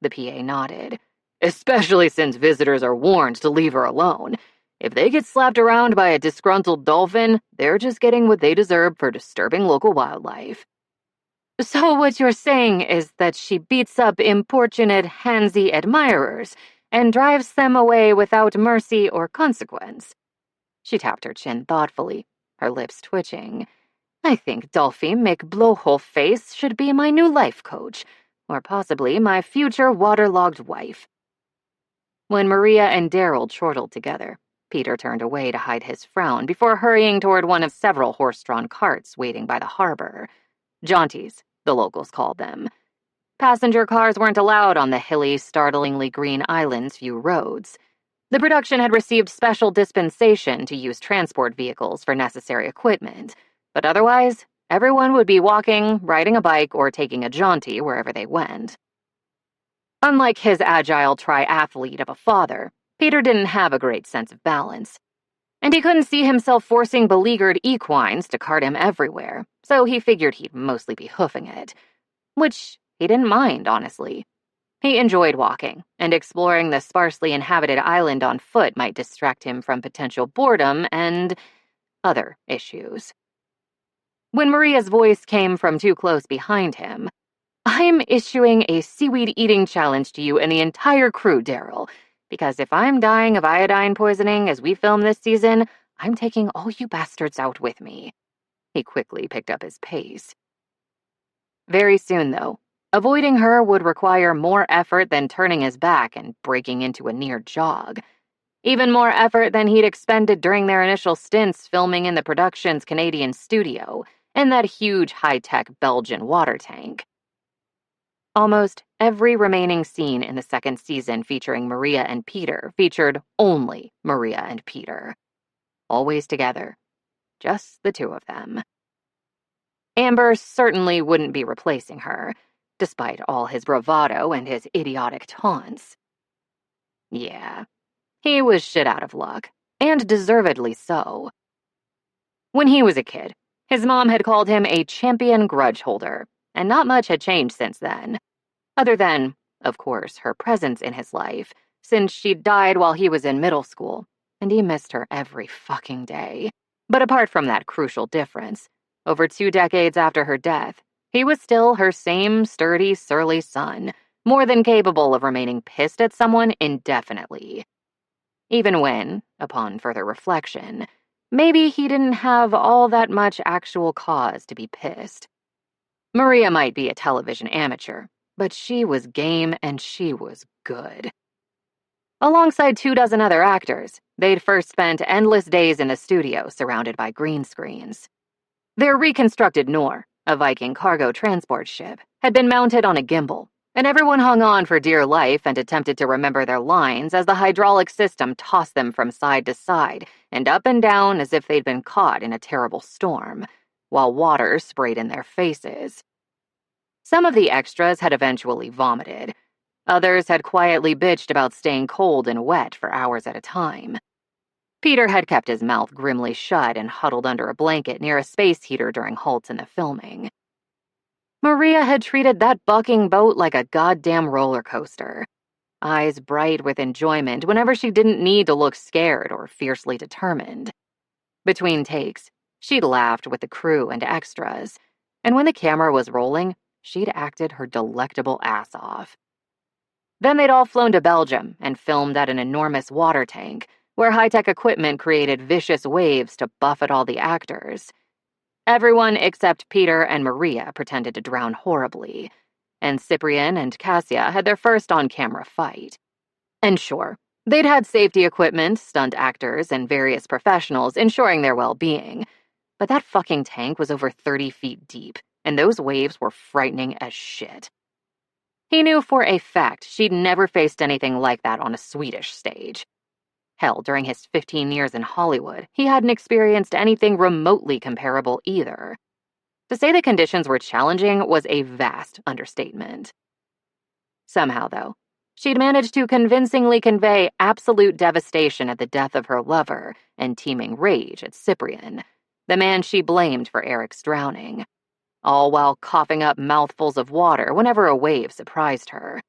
the PA nodded. Especially since visitors are warned to leave her alone. If they get slapped around by a disgruntled dolphin, they're just getting what they deserve for disturbing local wildlife. So what you're saying is that she beats up importunate, handsy admirers and drives them away without mercy or consequence. She tapped her chin thoughtfully, her lips twitching. I think Dolphy McBlowhole-Face should be my new life coach, or possibly my future waterlogged wife. When Maria and Daryl chortled together, Peter turned away to hide his frown before hurrying toward one of several horse-drawn carts waiting by the harbor. Jaunties, the locals called them. Passenger cars weren't allowed on the hilly, startlingly green island's few roads. The production had received special dispensation to use transport vehicles for necessary equipment, but otherwise, everyone would be walking, riding a bike, or taking a jaunty wherever they went. Unlike his agile triathlete of a father, Peter didn't have a great sense of balance. And he couldn't see himself forcing beleaguered equines to cart him everywhere, so he figured he'd mostly be hoofing it. Which he didn't mind, honestly. He enjoyed walking, and exploring the sparsely inhabited island on foot might distract him from potential boredom and other issues. When Maria's voice came from too close behind him, I'm issuing a seaweed-eating challenge to you and the entire crew, Daryl, because if I'm dying of iodine poisoning as we film this season, I'm taking all you bastards out with me. He quickly picked up his pace. Very soon, though, avoiding her would require more effort than turning his back and breaking into a near jog. Even more effort than he'd expended during their initial stints filming in the production's Canadian studio, and that huge high-tech Belgian water tank. Almost every remaining scene in the second season featuring Maria and Peter featured only Maria and Peter. Always together. Just the two of them. Amber certainly wouldn't be replacing her, despite all his bravado and his idiotic taunts. Yeah, he was shit out of luck, and deservedly so. When he was a kid, his mom had called him a champion grudge holder, and not much had changed since then. Other than, of course, her presence in his life, since she died while he was in middle school, and he missed her every fucking day. But apart from that crucial difference, over 2 decades after her death, he was still her same sturdy, surly son, more than capable of remaining pissed at someone indefinitely. Even when, upon further reflection, maybe he didn't have all that much actual cause to be pissed. Maria might be a television amateur, but she was game and she was good. Alongside 24 other actors, they'd first spent endless days in the studio surrounded by green screens. Their reconstructed Nor, a Viking cargo transport ship, had been mounted on a gimbal, and everyone hung on for dear life and attempted to remember their lines as the hydraulic system tossed them from side to side and up and down as if they'd been caught in a terrible storm, while water sprayed in their faces. Some of the extras had eventually vomited. Others had quietly bitched about staying cold and wet for hours at a time. Peter had kept his mouth grimly shut and huddled under a blanket near a space heater during halts in the filming. Maria had treated that bucking boat like a goddamn roller coaster, eyes bright with enjoyment whenever she didn't need to look scared or fiercely determined. Between takes, she'd laughed with the crew and extras, and when the camera was rolling, she'd acted her delectable ass off. Then they'd all flown to Belgium and filmed at an enormous water tank, where high-tech equipment created vicious waves to buffet all the actors. Everyone except Peter and Maria pretended to drown horribly, and Cyprian and Cassia had their first on-camera fight. And sure, they'd had safety equipment, stunt actors, and various professionals ensuring their well-being, but that fucking tank was over 30 feet deep, and those waves were frightening as shit. He knew for a fact she'd never faced anything like that on a Swedish stage. Hell, during his 15 years in Hollywood, he hadn't experienced anything remotely comparable either. To say the conditions were challenging was a vast understatement. Somehow, though, she'd managed to convincingly convey absolute devastation at the death of her lover and teeming rage at Cyprian, the man she blamed for Eric's drowning, all while coughing up mouthfuls of water whenever a wave surprised her.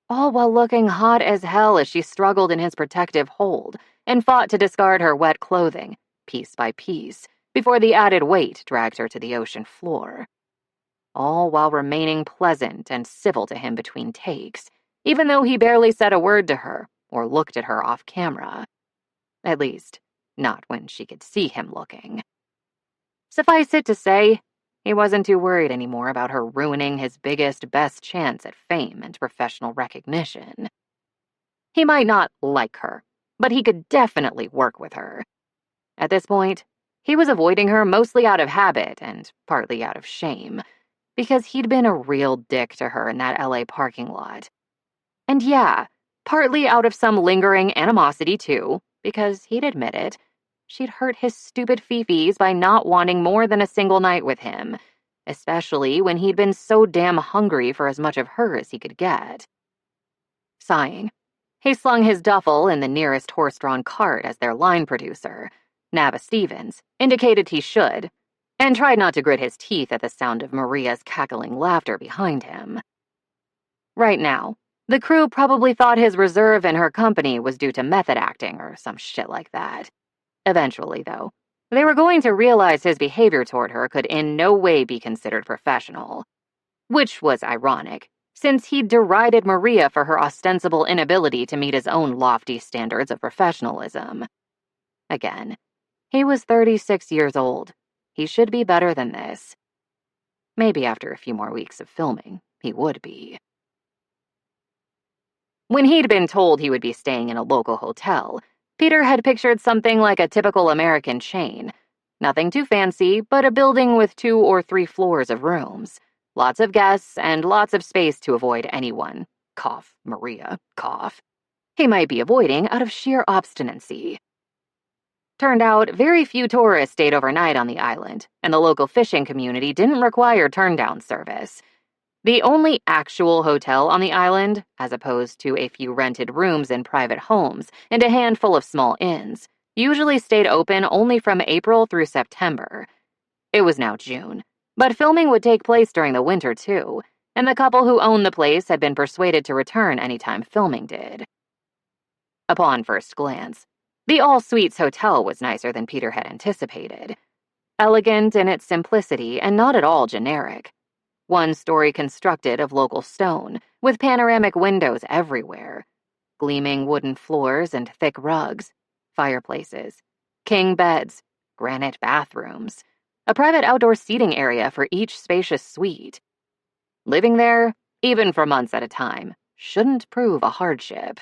All while looking hot as hell as she struggled in his protective hold and fought to discard her wet clothing, piece by piece, before the added weight dragged her to the ocean floor. All while remaining pleasant and civil to him between takes, even though he barely said a word to her or looked at her off camera. At least, not when she could see him looking. Suffice it to say, he wasn't too worried anymore about her ruining his biggest, best chance at fame and professional recognition. He might not like her, but he could definitely work with her. At this point, he was avoiding her mostly out of habit and partly out of shame, because he'd been a real dick to her in that LA parking lot. And yeah, partly out of some lingering animosity too, because he'd admit it, she'd hurt his stupid fifis by not wanting more than a single night with him, especially when he'd been so damn hungry for as much of her as he could get. Sighing, he slung his duffel in the nearest horse-drawn cart as their line producer, Nava Stevens, indicated he should, and tried not to grit his teeth at the sound of Maria's cackling laughter behind him. Right now, the crew probably thought his reserve in her company was due to method acting or some shit like that. Eventually, though, they were going to realize his behavior toward her could in no way be considered professional. Which was ironic, since he'd derided Maria for her ostensible inability to meet his own lofty standards of professionalism. Again, he was 36 years old. He should be better than this. Maybe after a few more weeks of filming, he would be. When he'd been told he would be staying in a local hotel, Peter had pictured something like a typical American chain. Nothing too fancy, but a building with 2 or 3 floors of rooms. Lots of guests and lots of space to avoid anyone. Cough, Maria, cough. He might be avoiding out of sheer obstinacy. Turned out, very few tourists stayed overnight on the island, and the local fishing community didn't require turn-down service. The only actual hotel on the island, as opposed to a few rented rooms in private homes and a handful of small inns, usually stayed open only from April through September. It was now June, but filming would take place during the winter too, and the couple who owned the place had been persuaded to return anytime filming did. Upon first glance, the All Suites Hotel was nicer than Peter had anticipated. Elegant in its simplicity and not at all generic. 1-story constructed of local stone, with panoramic windows everywhere. Gleaming wooden floors and thick rugs. Fireplaces. King beds. Granite bathrooms. A private outdoor seating area for each spacious suite. Living there, even for months at a time, shouldn't prove a hardship.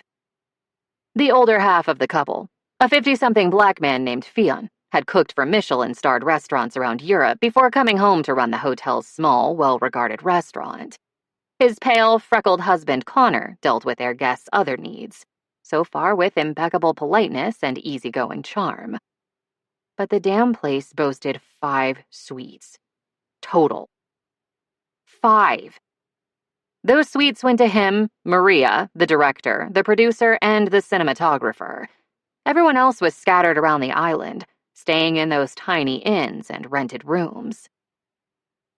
The older half of the couple, a 50-something black man named Fionn, had cooked for Michelin-starred restaurants around Europe before coming home to run the hotel's small, well-regarded restaurant. His pale, freckled husband Connor dealt with their guests' other needs, so far with impeccable politeness and easygoing charm. But the damn place boasted 5 suites. Total. 5. Those suites went to him, Maria, the director, the producer, and the cinematographer. Everyone else was scattered around the island, staying in those tiny inns and rented rooms.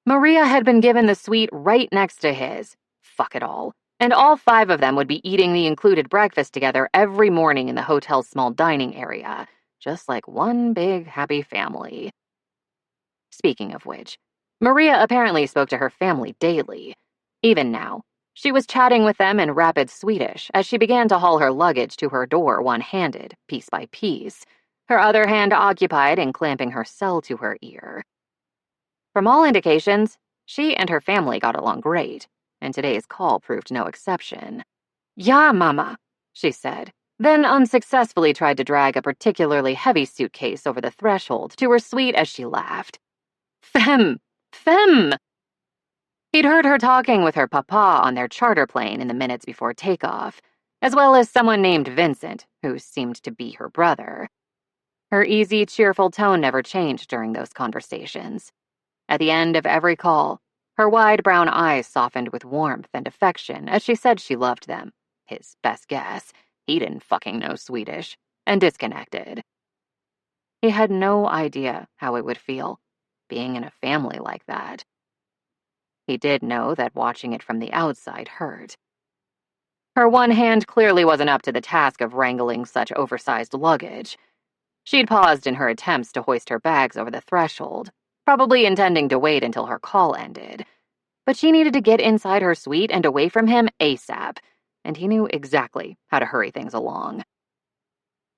Maria had been given the suite right next to his. Fuck it all. And all 5 of them would be eating the included breakfast together every morning in the hotel's small dining area, just like one big happy family. Speaking of which, Maria apparently spoke to her family daily. Even now, she was chatting with them in rapid Swedish as she began to haul her luggage to her door one-handed, piece by piece, her other hand occupied in clamping her cell to her ear. From all indications, she and her family got along great, and today's call proved no exception. "Ja, Mama," she said, then unsuccessfully tried to drag a particularly heavy suitcase over the threshold to her suite as she laughed. "Fem! Fem!" He'd heard her talking with her papa on their charter plane in the minutes before takeoff, as well as someone named Vincent, who seemed to be her brother. Her easy, cheerful tone never changed during those conversations. At the end of every call, her wide brown eyes softened with warmth and affection as she said she loved them. His best guess, he didn't fucking know Swedish, and disconnected. He had no idea how it would feel, being in a family like that. He did know that watching it from the outside hurt. Her one hand clearly wasn't up to the task of wrangling such oversized luggage. She'd paused in her attempts to hoist her bags over the threshold, probably intending to wait until her call ended. But she needed to get inside her suite and away from him ASAP, and he knew exactly how to hurry things along.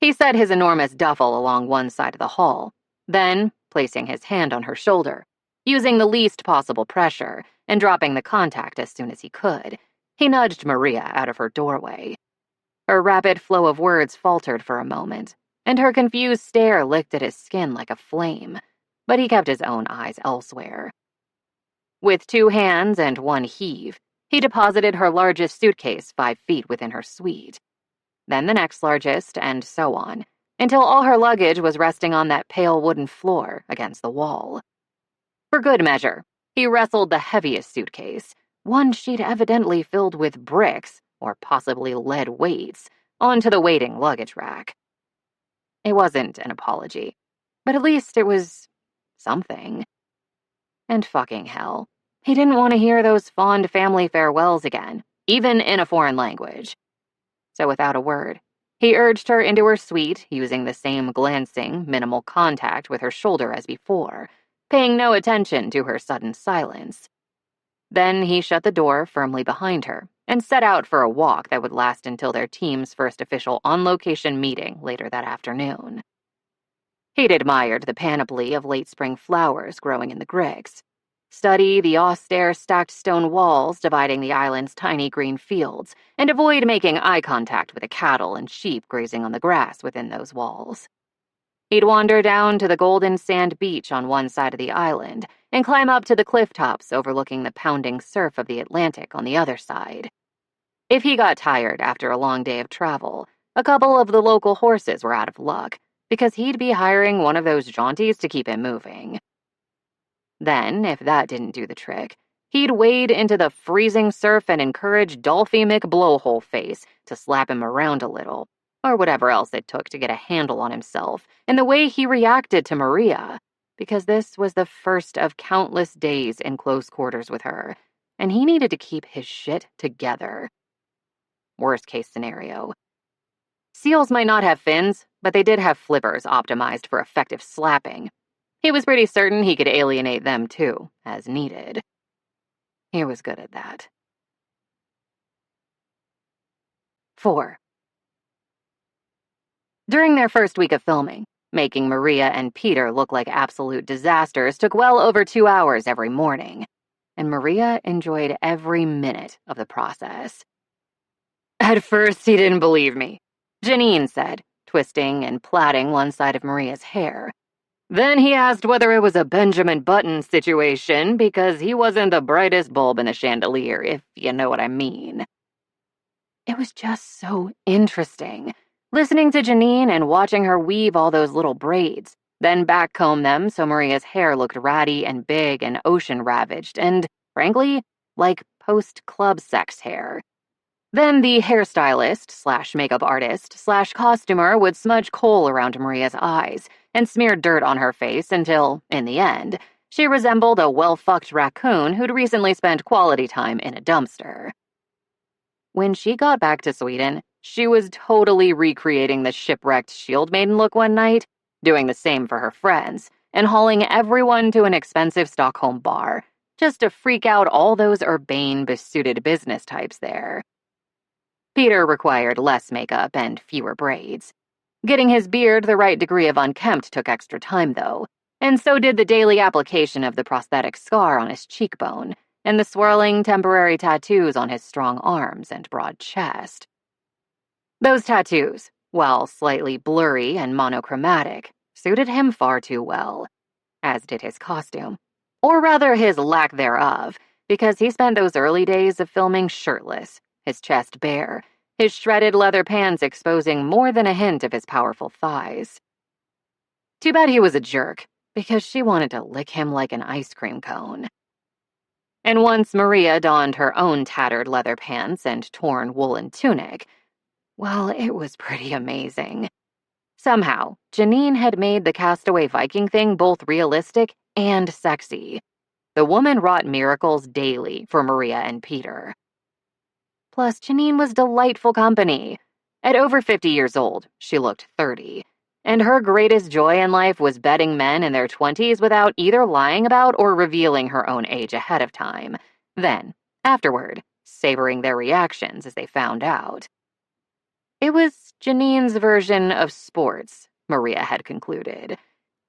He set his enormous duffel along one side of the hall, then, placing his hand on her shoulder, using the least possible pressure and dropping the contact as soon as he could, he nudged Maria out of her doorway. Her rapid flow of words faltered for a moment, and her confused stare licked at his skin like a flame, but he kept his own eyes elsewhere. With 2 hands and 1 heave, he deposited her largest suitcase 5 feet within her suite, then the next largest, and so on, until all her luggage was resting on that pale wooden floor against the wall. For good measure, he wrestled the heaviest suitcase, one she'd evidently filled with bricks, or possibly lead weights, onto the waiting luggage rack. It wasn't an apology, but at least it was something. And fucking hell, he didn't want to hear those fond family farewells again, even in a foreign language. So without a word, he urged her into her suite using the same glancing, minimal contact with her shoulder as before, paying no attention to her sudden silence. Then he shut the door firmly behind her and set out for a walk that would last until their team's first official on-location meeting later that afternoon. He'd admired the panoply of late spring flowers growing in the gricks, study the austere stacked stone walls dividing the island's tiny green fields, and avoid making eye contact with the cattle and sheep grazing on the grass within those walls. He'd wander down to the golden sand beach on one side of the island and climb up to the cliff tops overlooking the pounding surf of the Atlantic on the other side. If he got tired after a long day of travel, a couple of the local horses were out of luck, because he'd be hiring one of those jaunties to keep him moving. Then, if that didn't do the trick, he'd wade into the freezing surf and encourage Dolphy McBlowhole-Face to slap him around a little, or whatever else it took to get a handle on himself and the way he reacted to Maria, because this was the first of countless days in close quarters with her, and he needed to keep his shit together. Worst case scenario. Seals might not have fins, but they did have flippers optimized for effective slapping. He was pretty certain he could alienate them too, as needed. He was good at that. 4. During their first week of filming, making Maria and Peter look like absolute disasters took well over 2 hours every morning, and Maria enjoyed every minute of the process. At first, he didn't believe me, Janine said, twisting and plaiting one side of Maria's hair. Then he asked whether it was a Benjamin Button situation because he wasn't the brightest bulb in the chandelier, if you know what I mean. It was just so interesting, listening to Janine and watching her weave all those little braids, then backcomb them so Maria's hair looked ratty and big and ocean-ravaged and, frankly, like post-club sex hair. Then the hairstylist/makeup artist/costumer would smudge coal around Maria's eyes and smear dirt on her face until, in the end, she resembled a well-fucked raccoon who'd recently spent quality time in a dumpster. When she got back to Sweden, she was totally recreating the shipwrecked Shield Maiden look one night, doing the same for her friends, and hauling everyone to an expensive Stockholm bar, just to freak out all those urbane, besuited business types there. Peter required less makeup and fewer braids. Getting his beard the right degree of unkempt took extra time, though, and so did the daily application of the prosthetic scar on his cheekbone and the swirling temporary tattoos on his strong arms and broad chest. Those tattoos, while slightly blurry and monochromatic, suited him far too well, as did his costume, or rather his lack thereof, because he spent those early days of filming shirtless, his chest bare, his shredded leather pants exposing more than a hint of his powerful thighs. Too bad he was a jerk, because she wanted to lick him like an ice cream cone. And once Maria donned her own tattered leather pants and torn woolen tunic, well, it was pretty amazing. Somehow, Janine had made the castaway Viking thing both realistic and sexy. The woman wrought miracles daily for Maria and Peter. Plus, Janine was delightful company. At over 50 years old, she looked 30. And her greatest joy in life was betting men in their 20s without either lying about or revealing her own age ahead of time. Then, afterward, savoring their reactions as they found out. It was Janine's version of sports, Maria had concluded.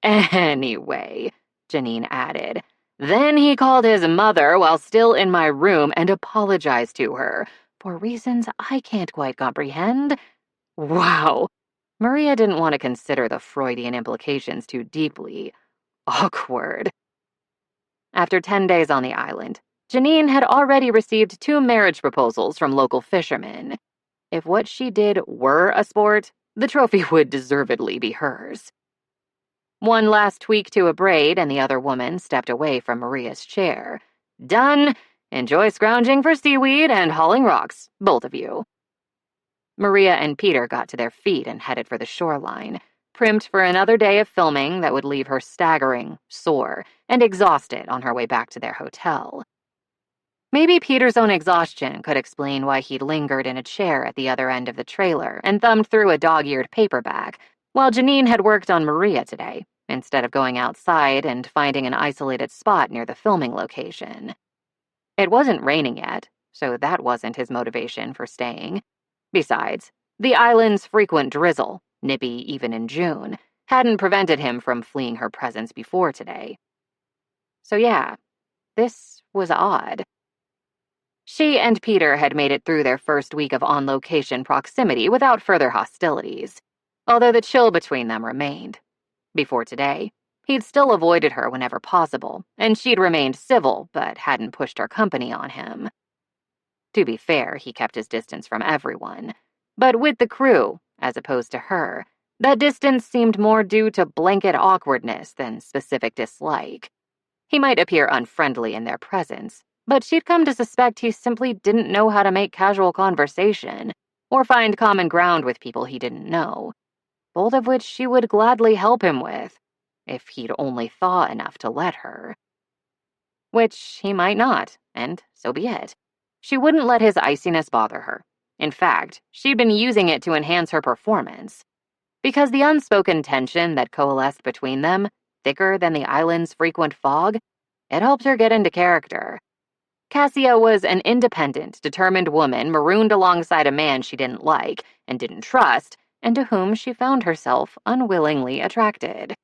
Anyway, Janine added, then he called his mother while still in my room and apologized to her, for reasons I can't quite comprehend. Wow. Maria didn't want to consider the Freudian implications too deeply. Awkward. After 10 days on the island, Janine had already received 2 marriage proposals from local fishermen. If what she did were a sport, the trophy would deservedly be hers. One last tweak to a braid, and the other woman stepped away from Maria's chair. Done. Enjoy scrounging for seaweed and hauling rocks, both of you. Maria and Peter got to their feet and headed for the shoreline, primed for another day of filming that would leave her staggering, sore, and exhausted on her way back to their hotel. Maybe Peter's own exhaustion could explain why he'd lingered in a chair at the other end of the trailer and thumbed through a dog-eared paperback, while Janine had worked on Maria today, instead of going outside and finding an isolated spot near the filming location. It wasn't raining yet, so that wasn't his motivation for staying. Besides, the island's frequent drizzle, nippy even in June, hadn't prevented him from fleeing her presence before today. So yeah, this was odd. She and Peter had made it through their first week of on-location proximity without further hostilities, although the chill between them remained. Before today, he'd still avoided her whenever possible, and she'd remained civil but hadn't pushed her company on him. To be fair, he kept his distance from everyone, but with the crew, as opposed to her, that distance seemed more due to blanket awkwardness than specific dislike. He might appear unfriendly in their presence, but she'd come to suspect he simply didn't know how to make casual conversation or find common ground with people he didn't know, both of which she would gladly help him with, if he'd only thaw enough to let her. Which he might not, and so be it. She wouldn't let his iciness bother her. In fact, she'd been using it to enhance her performance. Because the unspoken tension that coalesced between them, thicker than the island's frequent fog, it helped her get into character. Cassia was an independent, determined woman marooned alongside a man she didn't like and didn't trust, and to whom she found herself unwillingly attracted.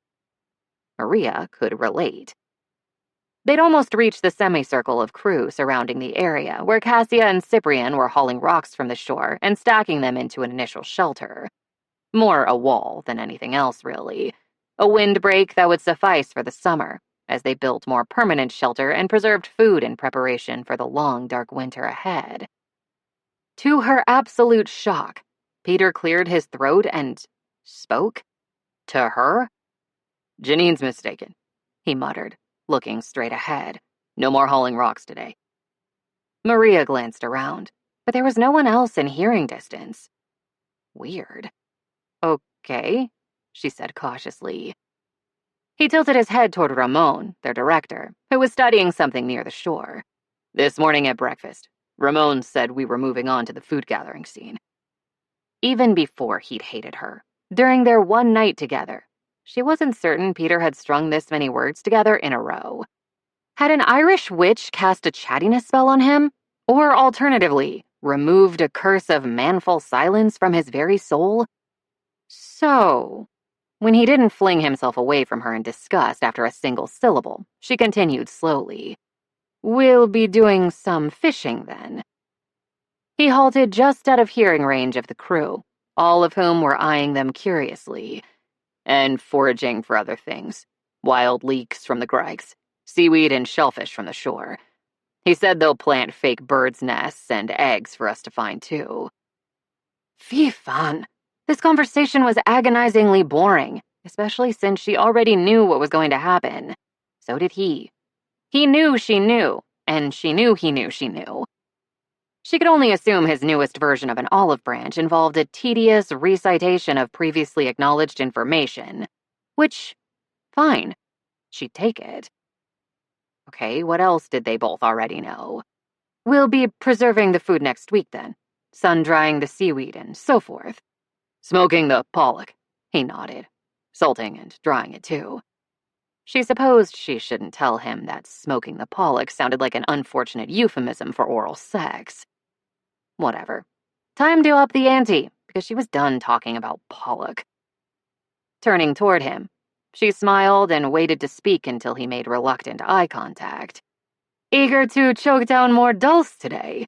Maria could relate. They'd almost reached the semicircle of crew surrounding the area, where Cassia and Cyprian were hauling rocks from the shore and stacking them into an initial shelter. More a wall than anything else, really. A windbreak that would suffice for the summer, as they built more permanent shelter and preserved food in preparation for the long, dark winter ahead. To her absolute shock, Peter cleared his throat and spoke. To her? Janine's mistaken, he muttered, looking straight ahead. No more hauling rocks today. Maria glanced around, but there was no one else in hearing distance. Weird. Okay, she said cautiously. He tilted his head toward Ramon, their director, who was studying something near the shore. This morning at breakfast, Ramon said we were moving on to the food gathering scene. Even before he'd hated her, during their one night together, she wasn't certain Peter had strung this many words together in a row. Had an Irish witch cast a chattiness spell on him? Or alternatively, removed a curse of manful silence from his very soul? So, when he didn't fling himself away from her in disgust after a single syllable, she continued slowly. We'll be doing some fishing then. He halted just out of hearing range of the crew, all of whom were eyeing them curiously. And foraging for other things. Wild leeks from the Greigs, seaweed and shellfish from the shore. He said they'll plant fake birds' nests and eggs for us to find, too. Fy fan. This conversation was agonizingly boring, especially since she already knew what was going to happen. So did he. He knew she knew, and she knew he knew she knew. She could only assume his newest version of an olive branch involved a tedious recitation of previously acknowledged information, which, fine, she'd take it. Okay, what else did they both already know? We'll be preserving the food next week then, sun-drying the seaweed and so forth. Smoking the pollock, he nodded, salting and drying it too. She supposed she shouldn't tell him that smoking the pollock sounded like an unfortunate euphemism for oral sex. Whatever. Time to up the ante, because she was done talking about pollock. Turning toward him, she smiled and waited to speak until he made reluctant eye contact. Eager to choke down more dulse today?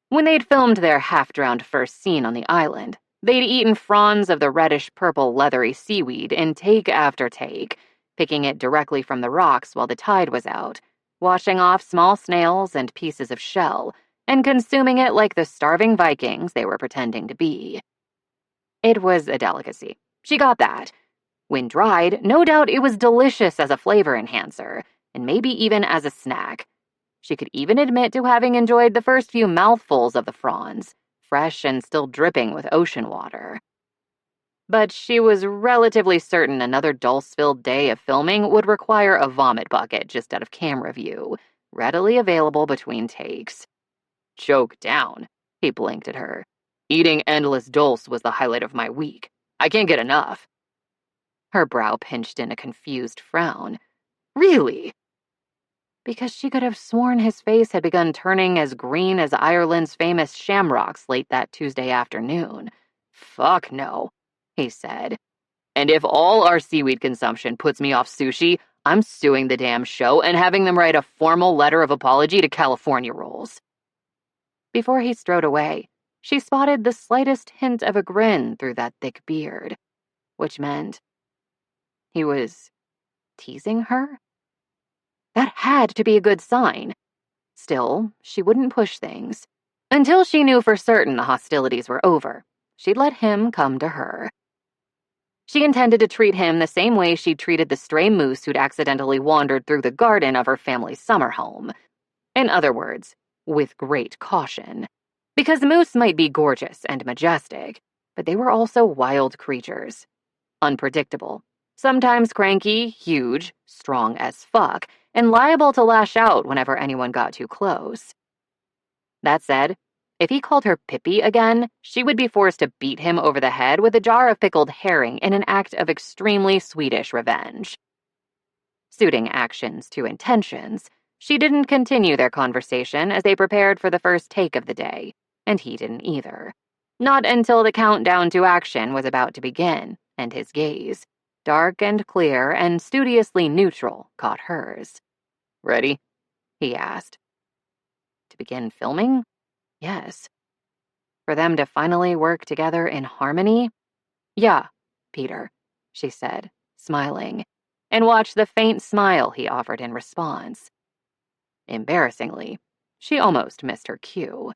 When they'd filmed their half-drowned first scene on the island, they'd eaten fronds of the reddish-purple leathery seaweed in take after take, picking it directly from the rocks while the tide was out, washing off small snails and pieces of shell, and consuming it like the starving Vikings they were pretending to be. It was a delicacy. She got that. When dried, no doubt it was delicious as a flavor enhancer, and maybe even as a snack. She could even admit to having enjoyed the first few mouthfuls of the fronds, fresh and still dripping with ocean water. But she was relatively certain another dulse-filled day of filming would require a vomit bucket just out of camera view, readily available between takes. Choke down, he blinked at her. Eating endless dulse was the highlight of my week. I can't get enough. Her brow pinched in a confused frown. Really? Because she could have sworn his face had begun turning as green as Ireland's famous shamrocks late that Tuesday afternoon. Fuck no, he said. And if all our seaweed consumption puts me off sushi, I'm suing the damn show and having them write a formal letter of apology to California Rolls. Before he strode away, she spotted the slightest hint of a grin through that thick beard, which meant he was teasing her? That had to be a good sign. Still, she wouldn't push things. Until she knew for certain the hostilities were over, she'd let him come to her. She intended to treat him the same way she'd treated the stray moose who'd accidentally wandered through the garden of her family's summer home. In other words, with great caution. Because moose might be gorgeous and majestic, but they were also wild creatures. Unpredictable. Sometimes cranky, huge, strong as fuck, and liable to lash out whenever anyone got too close. That said, if he called her Pippi again, she would be forced to beat him over the head with a jar of pickled herring in an act of extremely Swedish revenge. Suiting actions to intentions, she didn't continue their conversation as they prepared for the first take of the day, and he didn't either. Not until the countdown to action was about to begin, and his gaze, dark and clear and studiously neutral, caught hers. Ready? He asked. To begin filming? Yes. For them to finally work together in harmony? Yeah, Peter, she said, smiling, and watched the faint smile he offered in response. Embarrassingly, she almost missed her cue.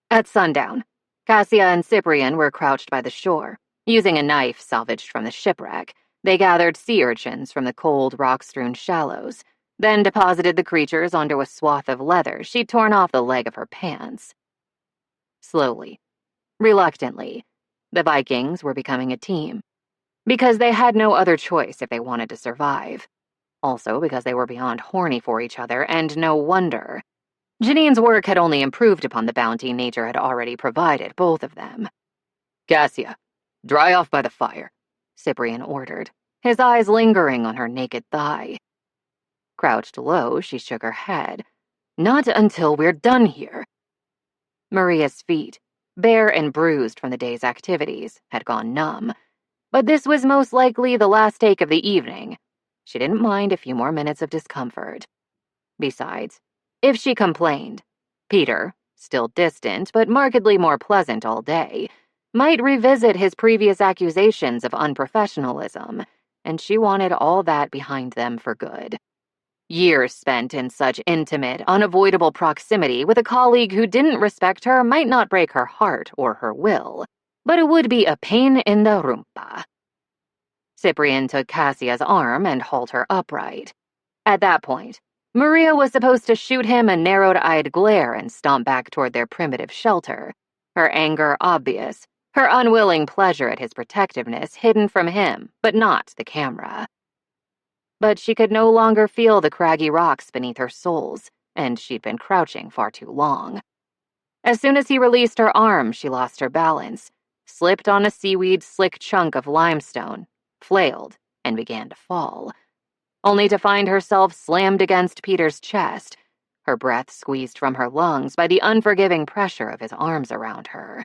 At sundown, Cassia and Cyprian were crouched by the shore. Using a knife salvaged from the shipwreck, they gathered sea urchins from the cold, rock-strewn shallows, then deposited the creatures onto a swath of leather she'd torn off the leg of her pants. Slowly, reluctantly, the Vikings were becoming a team. Because they had no other choice if they wanted to survive. Also because they were beyond horny for each other, and no wonder. Janine's work had only improved upon the bounty nature had already provided both of them. Cassia, dry off by the fire, Cyprian ordered, his eyes lingering on her naked thigh. Crouched low, she shook her head. Not until we're done here. Maria's feet, bare and bruised from the day's activities, had gone numb. But this was most likely the last take of the evening. She didn't mind a few more minutes of discomfort. Besides, if she complained, Peter, still distant but markedly more pleasant all day, might revisit his previous accusations of unprofessionalism, and she wanted all that behind them for good. Years spent in such intimate, unavoidable proximity with a colleague who didn't respect her might not break her heart or her will, but it would be a pain in the rumpa. Cyprian took Cassia's arm and hauled her upright. At that point, Maria was supposed to shoot him a narrowed-eyed glare and stomp back toward their primitive shelter, her anger obvious, her unwilling pleasure at his protectiveness hidden from him, but not the camera. But she could no longer feel the craggy rocks beneath her soles, and she'd been crouching far too long. As soon as he released her arm, she lost her balance, slipped on a seaweed-slick chunk of limestone, flailed, and began to fall, only to find herself slammed against Peter's chest, her breath squeezed from her lungs by the unforgiving pressure of his arms around her.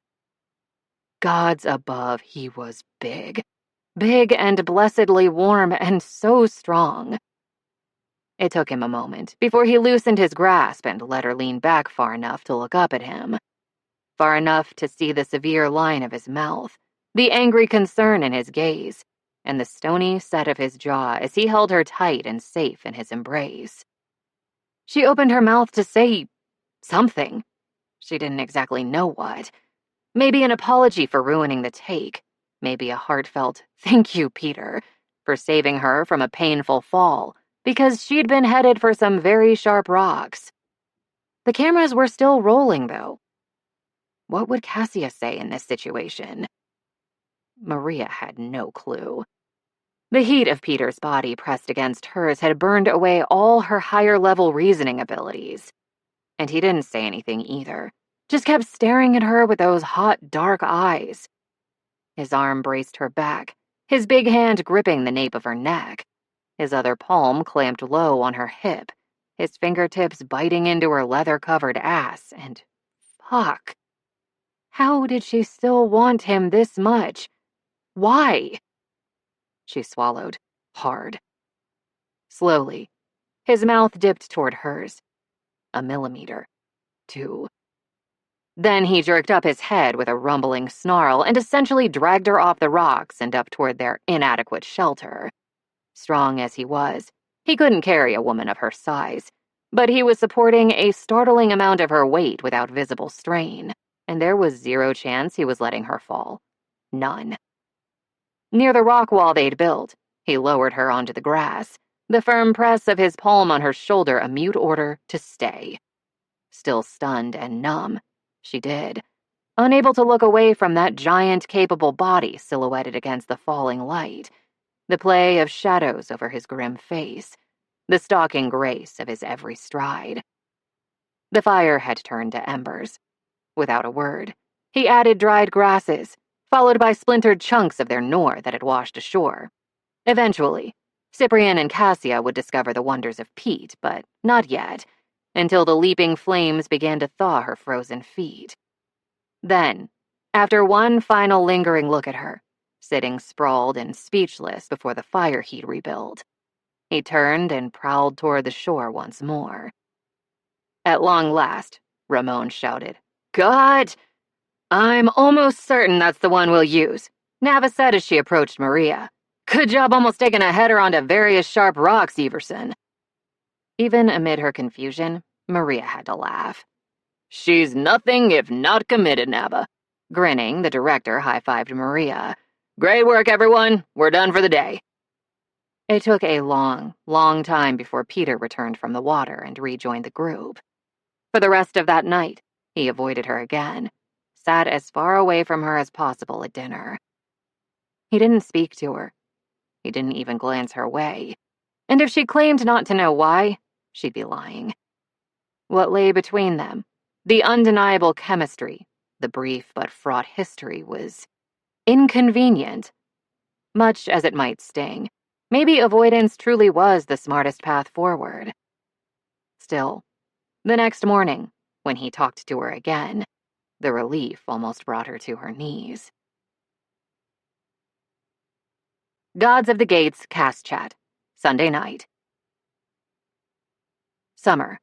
Gods above, he was big. Big and blessedly warm and so strong. It took him a moment before he loosened his grasp and let her lean back far enough to look up at him. Far enough to see the severe line of his mouth, the angry concern in his gaze, and the stony set of his jaw as he held her tight and safe in his embrace. She opened her mouth to say something. She didn't exactly know what. Maybe an apology for ruining the take. Maybe a heartfelt thank you, Peter, for saving her from a painful fall, because she'd been headed for some very sharp rocks. The cameras were still rolling, though. What would Cassia say in this situation? Maria had no clue. The heat of Peter's body pressed against hers had burned away all her higher-level reasoning abilities. And he didn't say anything either, just kept staring at her with those hot, dark eyes. His arm braced her back, his big hand gripping the nape of her neck, his other palm clamped low on her hip, his fingertips biting into her leather-covered ass, and fuck. How did she still want him this much? Why? She swallowed, hard. Slowly, his mouth dipped toward hers. A millimeter. 2. Then he jerked up his head with a rumbling snarl and essentially dragged her off the rocks and up toward their inadequate shelter. Strong as he was, he couldn't carry a woman of her size, but he was supporting a startling amount of her weight without visible strain, and there was zero chance he was letting her fall. None. Near the rock wall they'd built, he lowered her onto the grass, the firm press of his palm on her shoulder a mute order to stay. Still stunned and numb, she did, unable to look away from that giant, capable body silhouetted against the falling light, the play of shadows over his grim face, the stalking grace of his every stride. The fire had turned to embers. Without a word, he added dried grasses, followed by splintered chunks of their Nor that had washed ashore. Eventually, Cyprian and Cassia would discover the wonders of peat, but not yet, until the leaping flames began to thaw her frozen feet. Then, after one final lingering look at her, sitting sprawled and speechless before the fire he'd rebuilt, he turned and prowled toward the shore once more. At long last, Ramon shouted, "God! I'm almost certain that's the one we'll use," Nava said as she approached Maria. "Good job almost taking a header onto various sharp rocks, Everson." Even amid her confusion, Maria had to laugh. "She's nothing if not committed, Nava." Grinning, the director high-fived Maria. "Great work, everyone. We're done for the day." It took a long, long time before Peter returned from the water and rejoined the group. For the rest of that night, he avoided her again, sat as far away from her as possible at dinner. He didn't speak to her. He didn't even glance her way. And if she claimed not to know why, she'd be lying. What lay between them, the undeniable chemistry, the brief but fraught history, was inconvenient. Much as it might sting, maybe avoidance truly was the smartest path forward. Still, the next morning, when he talked to her again, the relief almost brought her to her knees. Gods of the Gates Cast Chat, Sunday night. Summer.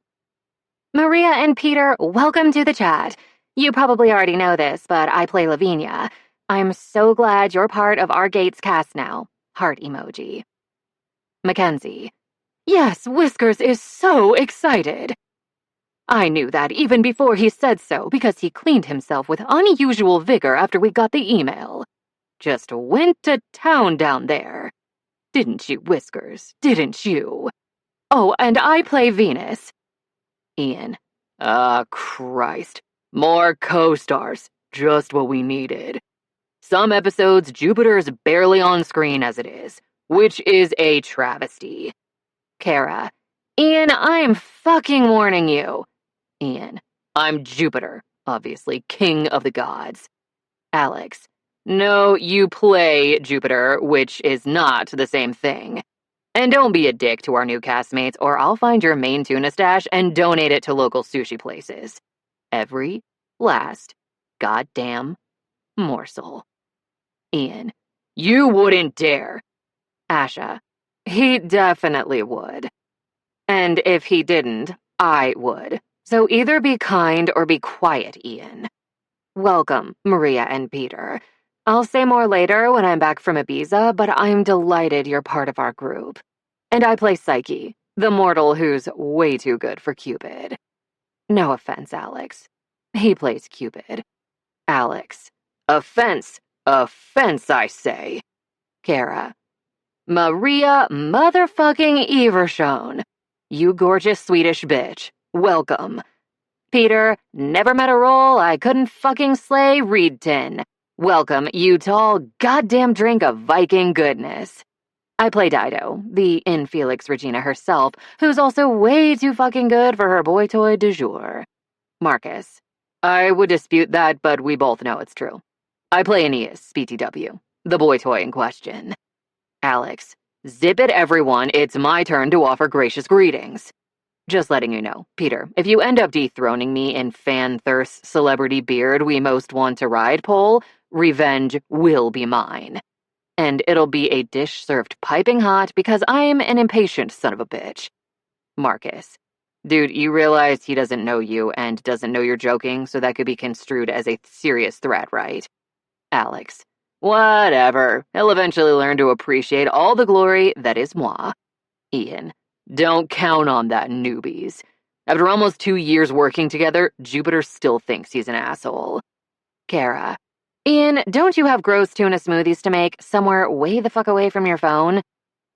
Maria and Peter, welcome to the chat. You probably already know this, but I play Lavinia. I'm so glad you're part of our Gates cast now. Heart emoji. Mackenzie. Yes, Whiskers is so excited. I knew that even before he said so because he cleaned himself with unusual vigor after we got the email. Just went to town down there. Didn't you, Whiskers? Didn't you? Oh, and I play Venus. Ian. Christ. More co-stars. Just what we needed. Some episodes, Jupiter is barely on screen as it is, which is a travesty. Kara. Ian, I'm fucking warning you. Ian. I'm Jupiter, obviously king of the gods. Alex. No, you play Jupiter, which is not the same thing. And don't be a dick to our new castmates, or I'll find your main tuna stash and donate it to local sushi places. Every last goddamn morsel. Ian. You wouldn't dare. Asha. He definitely would. And if he didn't, I would. So either be kind or be quiet, Ian. Welcome, Maria and Peter. I'll say more later when I'm back from Ibiza, but I'm delighted you're part of our group. And I play Psyche, the mortal who's way too good for Cupid. No offense, Alex. He plays Cupid. Alex. Offense. Offense, I say. Kara. Maria motherfucking Evershone. You gorgeous Swedish bitch. Welcome. Peter, never met a role I couldn't fucking slay, read tin. Welcome, you tall goddamn drink of Viking goodness. I play Dido, the Felix Regina herself, who's also way too fucking good for her boy toy du jour. Marcus. I would dispute that, but we both know it's true. I play Aeneas, BTW, the boy toy in question. Alex. Zip it, everyone, it's my turn to offer gracious greetings. Just letting you know, Peter, if you end up dethroning me in fan thirst celebrity beard we most want to ride poll, revenge will be mine. And it'll be a dish served piping hot because I'm an impatient son of a bitch. Marcus. Dude, you realize he doesn't know you and doesn't know you're joking, so that could be construed as a serious threat, right? Alex. Whatever. He'll eventually learn to appreciate all the glory that is moi. Ian. Don't count on that, newbies. After almost 2 years working together, Jupiter still thinks he's an asshole. Kara. Ian, don't you have gross tuna smoothies to make somewhere way the fuck away from your phone?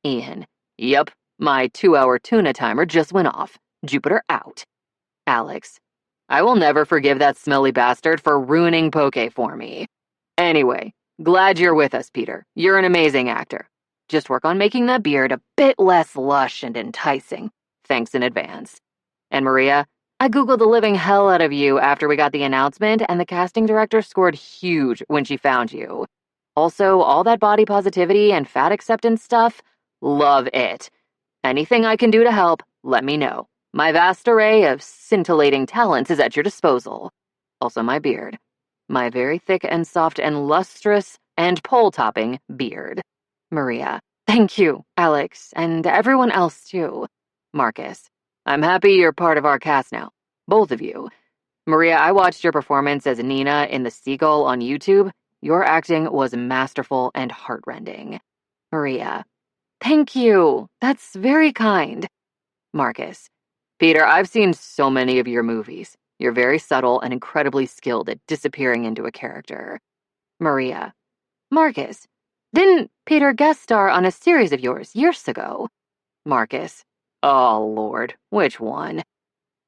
Ian. Yep, my 2-hour tuna timer just went off. Jupiter out. Alex. I will never forgive that smelly bastard for ruining Poke for me. Anyway, glad you're with us, Peter. You're an amazing actor. Just work on making that beard a bit less lush and enticing. Thanks in advance. And Maria, I Googled the living hell out of you after we got the announcement, and the casting director scored huge when she found you. Also, all that body positivity and fat acceptance stuff, love it. Anything I can do to help, let me know. My vast array of scintillating talents is at your disposal. Also my beard. My very thick and soft and lustrous and pole-topping beard. Maria. Thank you, Alex, and everyone else too. Marcus. I'm happy you're part of our cast now. Both of you. Maria, I watched your performance as Nina in The Seagull on YouTube. Your acting was masterful and heartrending. Maria. Thank you. That's very kind. Marcus. Peter, I've seen so many of your movies. You're very subtle and incredibly skilled at disappearing into a character. Maria. Marcus. Didn't Peter guest star on a series of yours years ago? Marcus. Oh, Lord. Which one?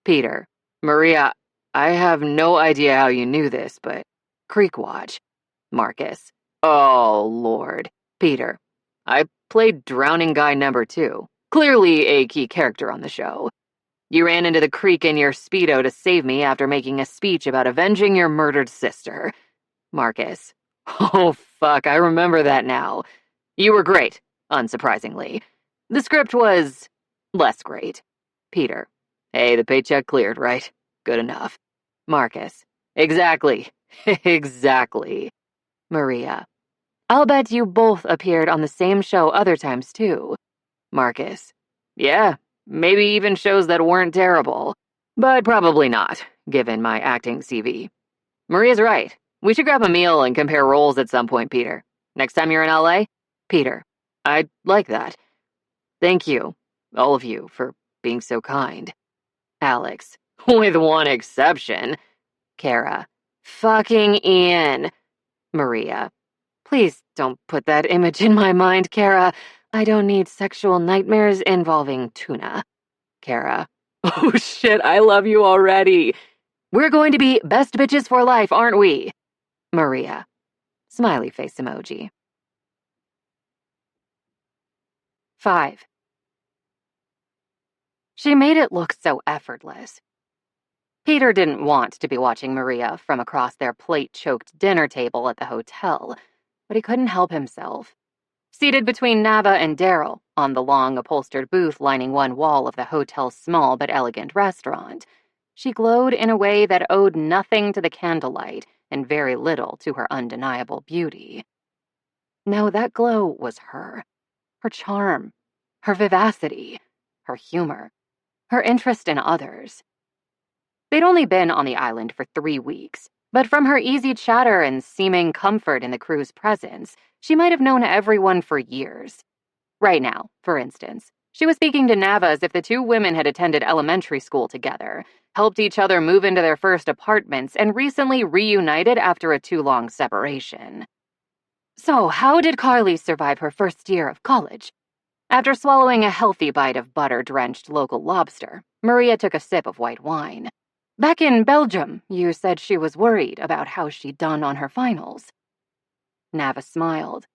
Peter. Maria, I have no idea how you knew this, but Creekwatch. Marcus. Oh, Lord. Peter. I played Drowning Guy number 2. Clearly a key character on the show. You ran into the creek in your Speedo to save me after making a speech about avenging your murdered sister. Marcus. Oh, fuck, I remember that now. You were great, unsurprisingly. The script was less great. Peter. Hey, the paycheck cleared, right? Good enough. Marcus. Exactly. Exactly. Maria. I'll bet you both appeared on the same show other times, too. Marcus. Yeah, maybe even shows that weren't terrible. But probably not, given my acting CV. Maria's right. We should grab a meal and compare roles at some point, Peter. Next time you're in LA? Peter. I'd like that. Thank you. all of you, for being so kind. Alex, with one exception. Kara, fucking Ian. Maria, please don't put that image in my mind, Kara. I don't need sexual nightmares involving tuna. Kara, oh shit, I love you already. We're going to be best bitches for life, aren't we? Maria, smiley face emoji. 5. She made it look so effortless. Peter didn't want to be watching Maria from across their plate-choked dinner table at the hotel, but he couldn't help himself. Seated between Nava and Daryl, on the long upholstered booth lining one wall of the hotel's small but elegant restaurant, she glowed in a way that owed nothing to the candlelight and very little to her undeniable beauty. No, that glow was her charm, her vivacity, her humor, her interest in others. They'd only been on the island for 3 weeks, but from her easy chatter and seeming comfort in the crew's presence, she might have known everyone for years. Right now, for instance, she was speaking to Nava as if the two women had attended elementary school together, helped each other move into their first apartments, and recently reunited after a too-long separation. So, how did Carly survive her first year of college? After swallowing a healthy bite of butter-drenched local lobster, Maria took a sip of white wine. Back in Belgium, you said she was worried about how she'd done on her finals. Nava smiled.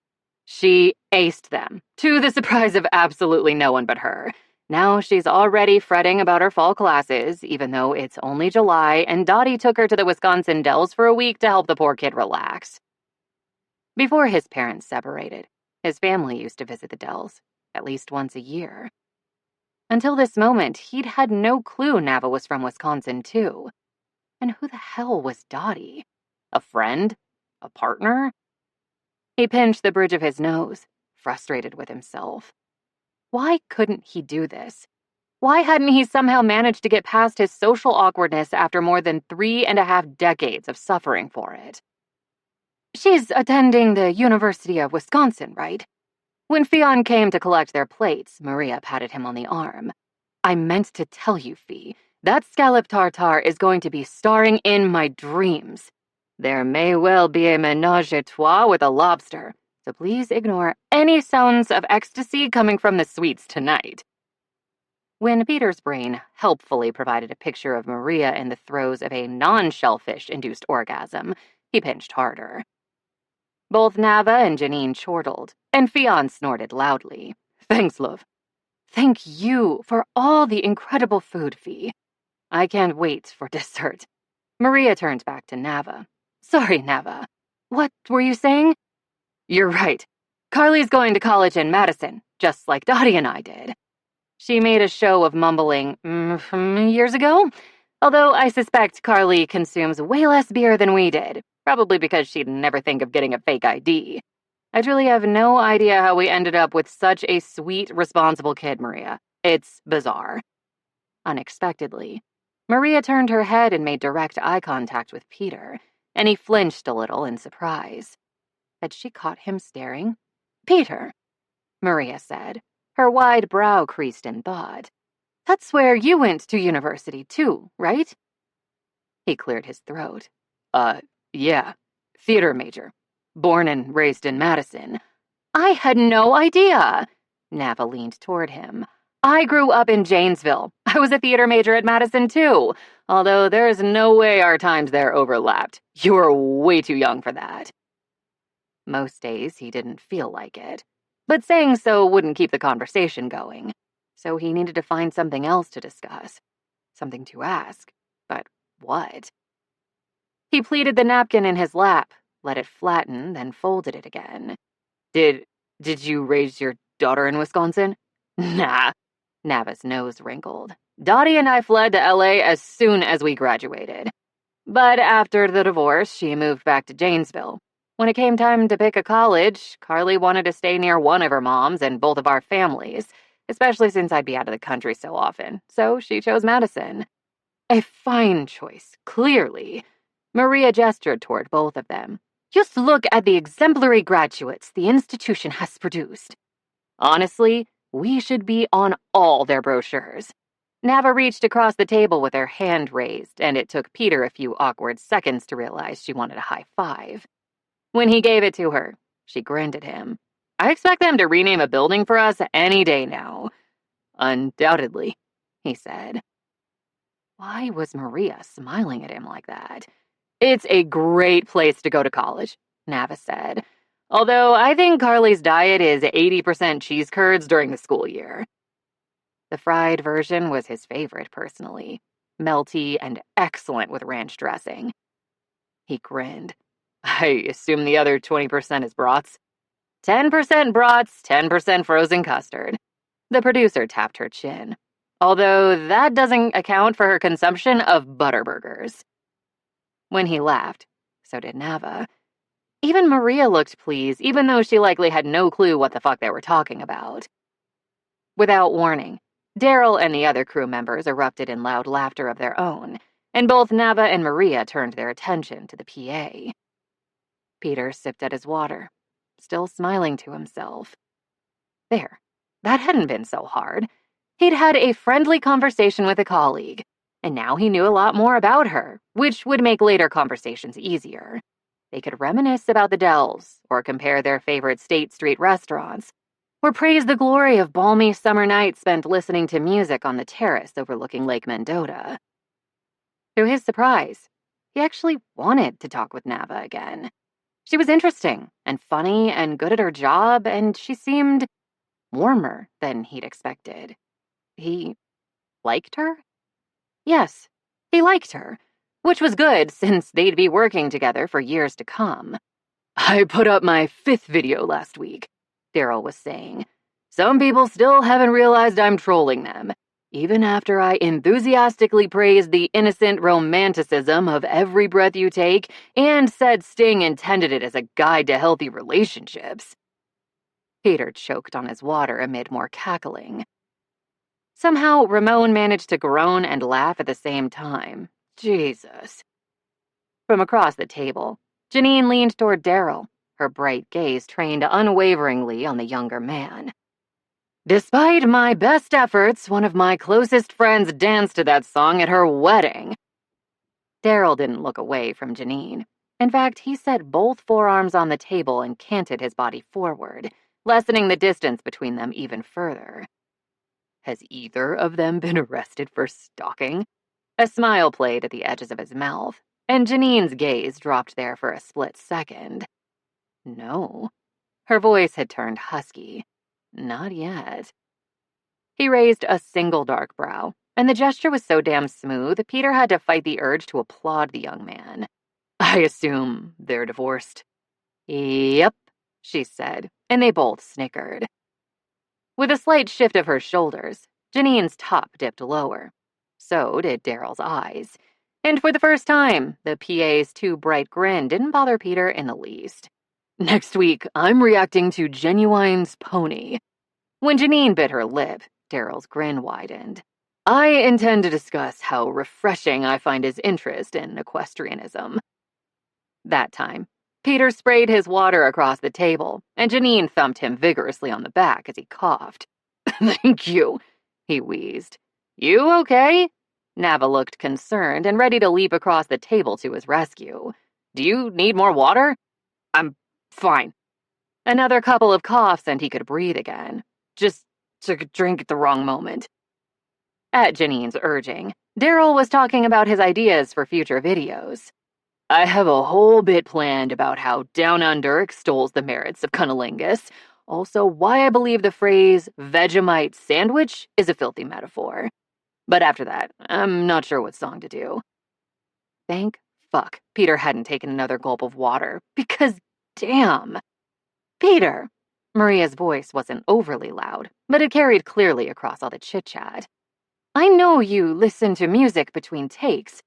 She aced them, to the surprise of absolutely no one but her. Now she's already fretting about her fall classes, even though it's only July, and Dade took her to the Wisconsin Dells for a week to help the poor kid relax. Before his parents separated, his family used to visit the Dells, at least once a year. Until this moment, he'd had no clue Nava was from Wisconsin, too. And who the hell was Dade? A friend? A partner? He pinched the bridge of his nose, frustrated with himself. Why couldn't he do this? Why hadn't he somehow managed to get past his social awkwardness after more than 3.5 decades of suffering for it? She's attending the University of Wisconsin, right? When Fionn came to collect their plates, Maria patted him on the arm. I meant to tell you, Fee, that scallop tartare is going to be starring in my dreams. There may well be a ménage à trois with a lobster, so please ignore any sounds of ecstasy coming from the sweets tonight. When Peter's brain helpfully provided a picture of Maria in the throes of a non-shellfish-induced orgasm, he pinched harder. Both Nava and Janine chortled, and Fionn snorted loudly. Thanks, love. Thank you for all the incredible food, Fee. I can't wait for dessert. Maria turned back to Nava. Sorry, Nava. What were you saying? You're right. Carly's going to college in Madison, just like Dottie and I did. She made a show of mumbling, years ago? Although I suspect Carly consumes way less beer than we did, probably because she'd never think of getting a fake ID. I truly have no idea how we ended up with such a sweet, responsible kid, Maria. It's bizarre. Unexpectedly, Maria turned her head and made direct eye contact with Peter, and he flinched a little in surprise. Had she caught him staring? Peter, Maria said, her wide brow creased in thought. That's where you went to university too, right? He cleared his throat. Yeah, theater major. Born and raised in Madison. I had no idea. Nava leaned toward him. I grew up in Janesville. I was a theater major at Madison too, although there's no way our times there overlapped. You're way too young for that. Most days he didn't feel like it, but saying so wouldn't keep the conversation going, so he needed to find something else to discuss, something to ask. But what? He pleated the napkin in his lap, let it flatten, then folded it again. Did you raise your daughter in Wisconsin? Nah. Nava's nose wrinkled. Dottie and I fled to LA as soon as we graduated. But after the divorce, she moved back to Janesville. When it came time to pick a college, Carly wanted to stay near one of her moms and both of our families, especially since I'd be out of the country so often, so she chose Madison. A fine choice, clearly. Maria gestured toward both of them. Just look at the exemplary graduates the institution has produced. Honestly, We should be on all their brochures. Nava reached across the table with her hand raised, and it took Peter a few awkward seconds to realize she wanted a high five. When he gave it to her, she grinned at him. I expect them to rename a building for us any day now. Undoubtedly, he said. Why was Maria smiling at him like that? It's a great place to go to college, Nava said. Although I think Carly's diet is 80% cheese curds during the school year. The fried version was his favorite, personally. Melty and excellent with ranch dressing. He grinned. I assume the other 20% is brats. 10% brats, 10% frozen custard. The producer tapped her chin. Although that doesn't account for her consumption of butterburgers. When he laughed, so did Nava. Even Maria looked pleased, even though she likely had no clue what the fuck they were talking about. Without warning, Daryl and the other crew members erupted in loud laughter of their own, and both Nava and Maria turned their attention to the PA. Peter sipped at his water, still smiling to himself. There, that hadn't been so hard. He'd had a friendly conversation with a colleague, and now he knew a lot more about her, which would make later conversations easier. They could reminisce about the Dells, or compare their favorite State Street restaurants, or praise the glory of balmy summer nights spent listening to music on the terrace overlooking Lake Mendota. To his surprise, he actually wanted to talk with Nava again. She was interesting and funny and good at her job, and she seemed warmer than he'd expected. He liked her? Yes, he liked her, which was good since they'd be working together for years to come. I put up my 5th video last week, Daryl was saying. Some people still haven't realized I'm trolling them, even after I enthusiastically praised the innocent romanticism of Every Breath You Take and said Sting intended it as a guide to healthy relationships. Peter choked on his water amid more cackling. Somehow, Ramon managed to groan and laugh at the same time. Jesus. From across the table, Janine leaned toward Daryl, her bright gaze trained unwaveringly on the younger man. Despite my best efforts, one of my closest friends danced to that song at her wedding. Daryl didn't look away from Janine. In fact, he set both forearms on the table and canted his body forward, lessening the distance between them even further. Has either of them been arrested for stalking? A smile played at the edges of his mouth, and Janine's gaze dropped there for a split second. No. Her voice had turned husky. Not yet. He raised a single dark brow, and the gesture was so damn smooth, Peter had to fight the urge to applaud the young man. I assume they're divorced. Yep, she said, and they both snickered. With a slight shift of her shoulders, Janine's top dipped lower. So did Daryl's eyes. And for the first time, the PA's too bright grin didn't bother Peter in the least. Next week, I'm reacting to Genuine's Pony. When Janine bit her lip, Daryl's grin widened. I intend to discuss how refreshing I find his interest in equestrianism. That time, Peter sprayed his water across the table, and Janine thumped him vigorously on the back as he coughed. Thank you, he wheezed. You okay? Nava looked concerned and ready to leap across the table to his rescue. Do you need more water? I'm fine. Another couple of coughs and he could breathe again. Just took a drink at the wrong moment. At Janine's urging, Daryl was talking about his ideas for future videos. I have a whole bit planned about how Down Under extols the merits of cunnilingus, also why I believe the phrase Vegemite sandwich is a filthy metaphor. But after that, I'm not sure what song to do. Thank fuck Peter hadn't taken another gulp of water, because damn. Peter! Maria's voice wasn't overly loud, but it carried clearly across all the chit-chat. I know you listen to music between takes.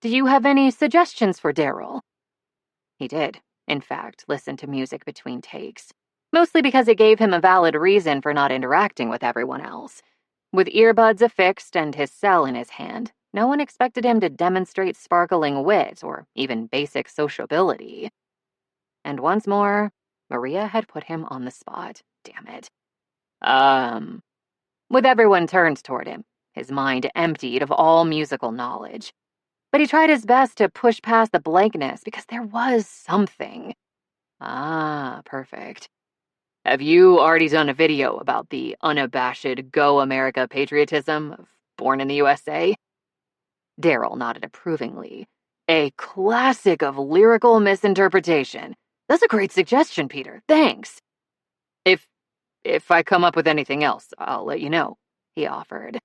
Do you have any suggestions for Daryl? He did, in fact, listen to music between takes, mostly because it gave him a valid reason for not interacting with everyone else. With earbuds affixed and his cell in his hand, no one expected him to demonstrate sparkling wit or even basic sociability. And once more, Maria had put him on the spot. Damn it. With everyone turned toward him, his mind emptied of all musical knowledge. But he tried his best to push past the blankness because there was something. Ah, perfect. Have you already done a video about the unabashed Go America patriotism of Born in the USA? Daryl nodded approvingly. A classic of lyrical misinterpretation. That's a great suggestion, Peter. Thanks. If I come up with anything else, I'll let you know, he offered.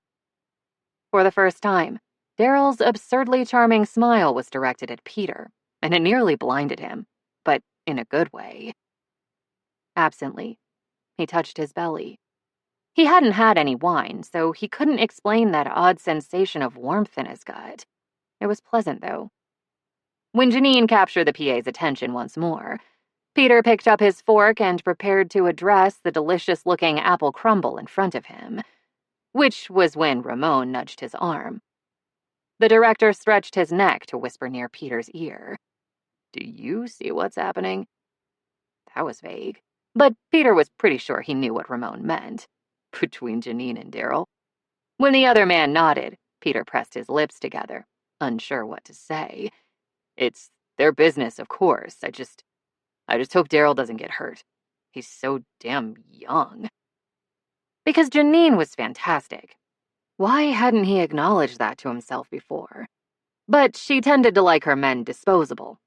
For the first time, Daryl's absurdly charming smile was directed at Peter, and it nearly blinded him, but in a good way. Absently, he touched his belly. He hadn't had any wine, so he couldn't explain that odd sensation of warmth in his gut. It was pleasant, though. When Janine captured the PA's attention once more, Peter picked up his fork and prepared to address the delicious-looking apple crumble in front of him, which was when Ramon nudged his arm. The director stretched his neck to whisper near Peter's ear. Do you see what's happening? That was vague, but Peter was pretty sure he knew what Ramon meant. Between Janine and Daryl. When the other man nodded, Peter pressed his lips together, unsure what to say. It's their business, of course. I just hope Daryl doesn't get hurt. He's so damn young. Because Janine was fantastic. Why hadn't he acknowledged that to himself before? But she tended to like her men disposable.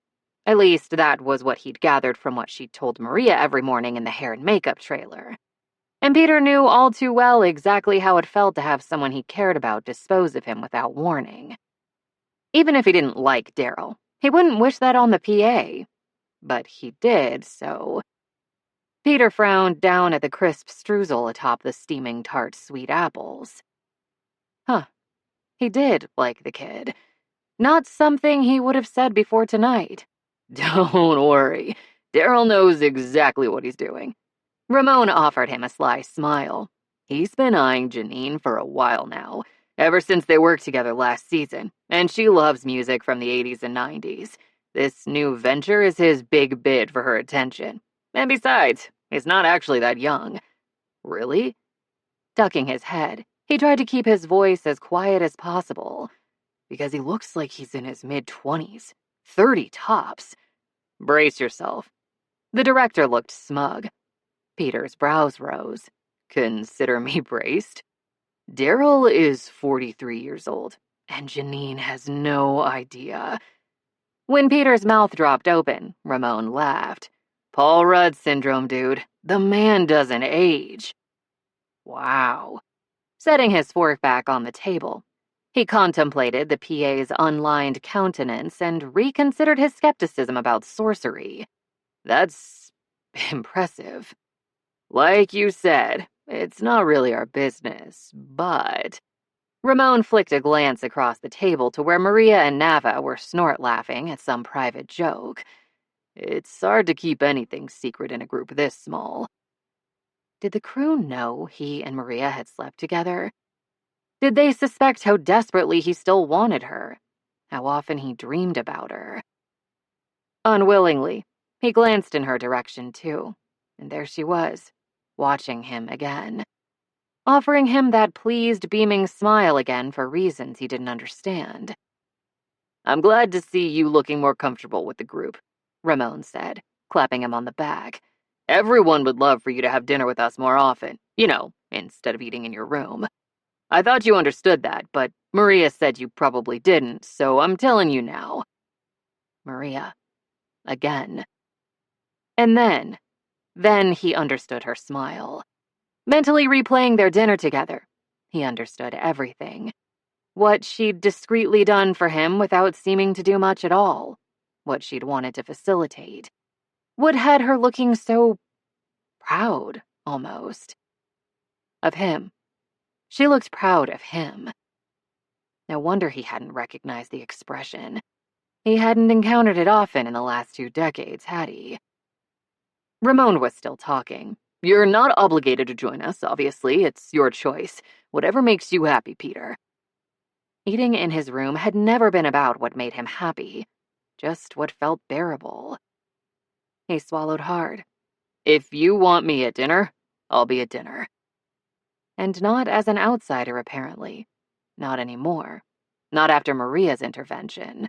At least that was what he'd gathered from what she told Maria every morning in the hair and makeup trailer. And Peter knew all too well exactly how it felt to have someone he cared about dispose of him without warning. Even if he didn't like Daryl, he wouldn't wish that on the PA. But he did, so... Peter frowned down at the crisp streusel atop the steaming tart sweet apples. Huh. He did like the kid. Not something he would have said before tonight. Don't worry. Daryl knows exactly what he's doing. Ramon offered him a sly smile. He's been eyeing Janine for a while now, ever since they worked together last season, and she loves music from the 80s and 90s. This new venture is his big bid for her attention. And besides, he's not actually that young. Really? Ducking his head, he tried to keep his voice as quiet as possible, because he looks like he's in his mid-20s, 30 tops. Brace yourself. The director looked smug. Peter's brows rose. Consider me braced. Daryl is 43 years old, and Janine has no idea. When Peter's mouth dropped open, Ramon laughed. Paul Rudd syndrome, dude. The man doesn't age. Wow. Setting his fork back on the table, he contemplated the PA's unlined countenance and reconsidered his skepticism about sorcery. That's impressive. Like you said, it's not really our business, but... Ramon flicked a glance across the table to where Maria and Nava were snort-laughing at some private joke. It's hard to keep anything secret in a group this small. Did the crew know he and Maria had slept together? Did they suspect how desperately he still wanted her? How often he dreamed about her? Unwillingly, he glanced in her direction too, and there she was, watching him again, offering him that pleased, beaming smile again for reasons he didn't understand. I'm glad to see you looking more comfortable with the group, Ramon said, clapping him on the back. Everyone would love for you to have dinner with us more often, instead of eating in your room. I thought you understood that, but Maria said you probably didn't, so I'm telling you now. Maria. Again. And then he understood her smile. Mentally replaying their dinner together, he understood everything. What she'd discreetly done for him without seeming to do much at all. What she'd wanted to facilitate. What had her looking so proud, almost. Of him. She looked proud of him. No wonder he hadn't recognized the expression. He hadn't encountered it often in the last 2 decades, had he? Ramon was still talking. You're not obligated to join us, obviously. It's your choice. Whatever makes you happy, Peter. Eating in his room had never been about what made him happy, just what felt bearable. He swallowed hard. If you want me at dinner, I'll be at dinner. and not as an outsider, apparently. Not anymore. Not after Maria's intervention.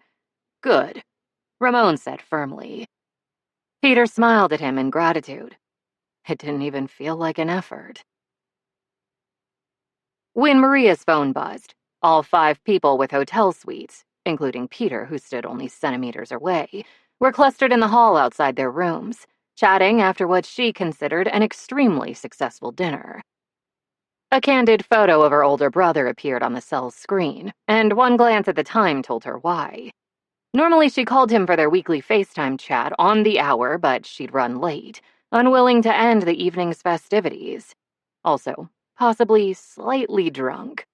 Good, Ramon said firmly. Peter smiled at him in gratitude. It didn't even feel like an effort. When Maria's phone buzzed, all 5 people with hotel suites, including Peter, who stood only centimeters away, were clustered in the hall outside their rooms, chatting after what she considered an extremely successful dinner. A candid photo of her older brother appeared on the cell's screen, and one glance at the time told her why. Normally she called him for their weekly FaceTime chat on the hour, but she'd run late, unwilling to end the evening's festivities. Also, possibly slightly drunk.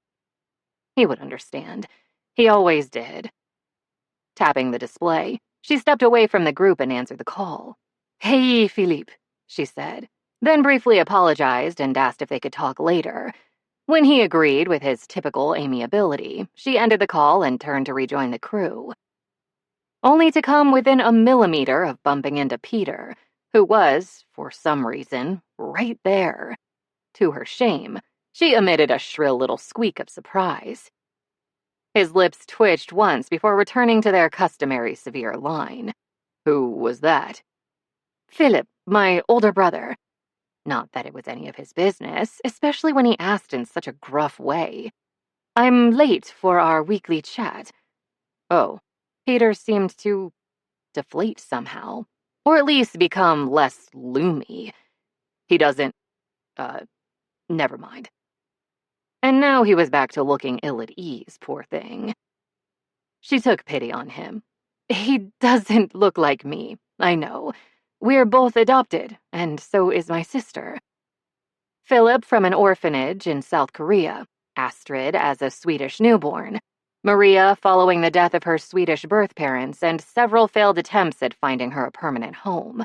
He would understand. He always did. Tapping the display, she stepped away from the group and answered the call. "Hey, Philippe," she said, then briefly apologized and asked if they could talk later. When he agreed with his typical amiability, she ended the call and turned to rejoin the crew. Only to come within a millimeter of bumping into Peter, who was, for some reason, right there. To her shame, she emitted a shrill little squeak of surprise. His lips twitched once before returning to their customary severe line. "Who was that?" "Philip, my older brother." Not that it was any of his business, especially when he asked in such a gruff way. "I'm late for our weekly chat." Oh, Peter seemed to deflate somehow, or at least become less loomy. He doesn't, never mind. And now he was back to looking ill at ease, poor thing. She took pity on him. "He doesn't look like me, I know. We're both adopted, and so is my sister. Philip from an orphanage in South Korea, Astrid as a Swedish newborn, Maria following the death of her Swedish birth parents and several failed attempts at finding her a permanent home.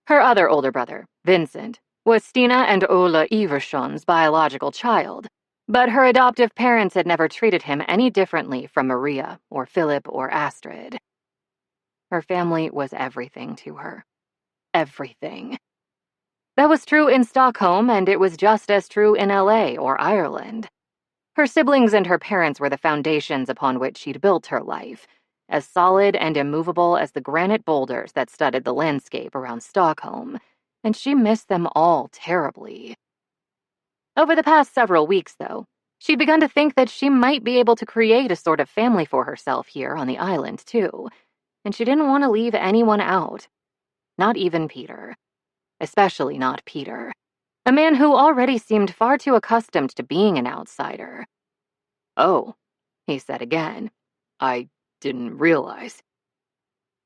Her other older brother, Vincent, was Stina and Ola Iversson's biological child, but her adoptive parents had never treated him any differently from Maria or Philip or Astrid. Her family was everything to her. Everything. That was true in Stockholm, and it was just as true in LA or Ireland. Her siblings and her parents were the foundations upon which she'd built her life, as solid and immovable as the granite boulders that studded the landscape around Stockholm, and she missed them all terribly. Over the past several weeks, though, she'd begun to think that she might be able to create a sort of family for herself here on the island, too, and she didn't want to leave anyone out. Not even Peter. Especially not Peter. A man who already seemed far too accustomed to being an outsider. "Oh," he said again. "I didn't realize."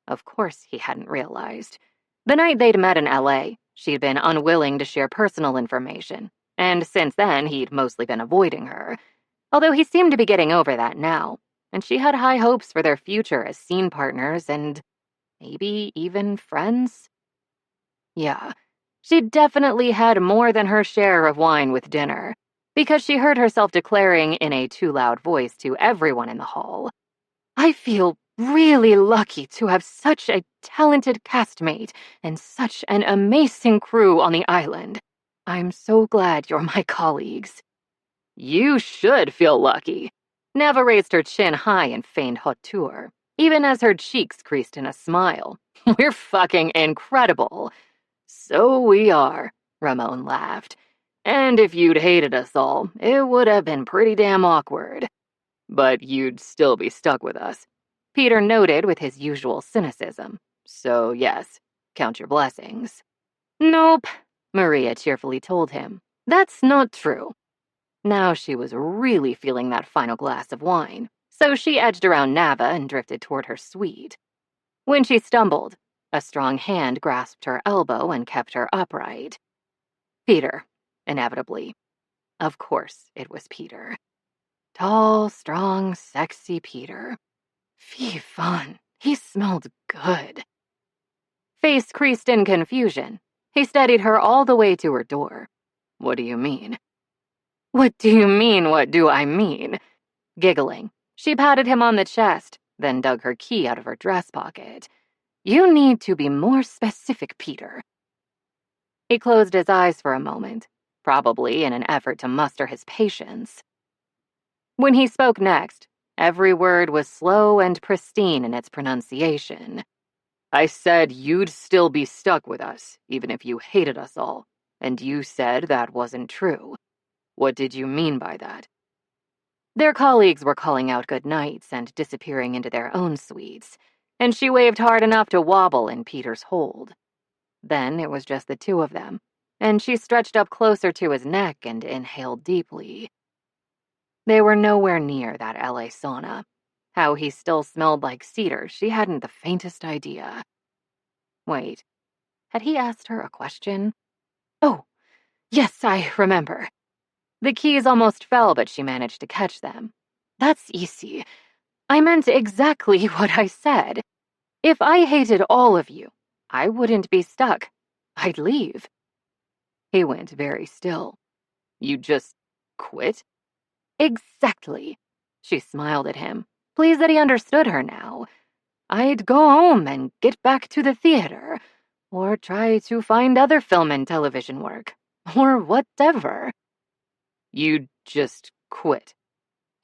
Of course he hadn't realized. The night they'd met in LA, she'd been unwilling to share personal information, and since then he'd mostly been avoiding her, although he seemed to be getting over that now, and she had high hopes for their future as scene partners and maybe even friends. Yeah, she definitely had more than her share of wine with dinner, because she heard herself declaring in a too loud voice to everyone in the hall, "I feel really lucky to have such a talented castmate and such an amazing crew on the island. I'm so glad you're my colleagues." "You should feel lucky." Neva raised her chin high in feigned hauteur, even as her cheeks creased in a smile. "We're fucking incredible." "So we are," Ramon laughed. "And if you'd hated us all, it would have been pretty damn awkward. But you'd still be stuck with us," Peter noted with his usual cynicism. "So yes, count your blessings." "Nope," Maria cheerfully told him. "That's not true." Now she was really feeling that final glass of wine, so she edged around Nava and drifted toward her suite. When she stumbled, a strong hand grasped her elbow and kept her upright. Peter, inevitably. Of course it was Peter. Tall, strong, sexy Peter. Fy fan, he smelled good. Face creased in confusion, he steadied her all the way to her door. "What do you mean?" "What do you mean, what do I mean?" Giggling, she patted him on the chest, then dug her key out of her dress pocket. "You need to be more specific, Peter." He closed his eyes for a moment, probably in an effort to muster his patience. When he spoke next, every word was slow and pristine in its pronunciation. I said you'd still be stuck with us, even if you hated us all, and you said that wasn't true. What did you mean by that? Their colleagues were calling out good nights and disappearing into their own suites, and she waved hard enough to wobble in Peter's hold. Then it was just the two of them, and she stretched up closer to his neck and inhaled deeply. They were nowhere near that LA sauna. How he still smelled like cedar, she hadn't the faintest idea. Wait, had he asked her a question? Oh, yes, I remember. The keys almost fell, but she managed to catch them. That's easy. I meant exactly what I said. If I hated all of you, I wouldn't be stuck. I'd leave. He went very still. You just quit? Exactly. She smiled at him, pleased that he understood her now. I'd go home and get back to the theater, or try to find other film and television work, or whatever. You just quit,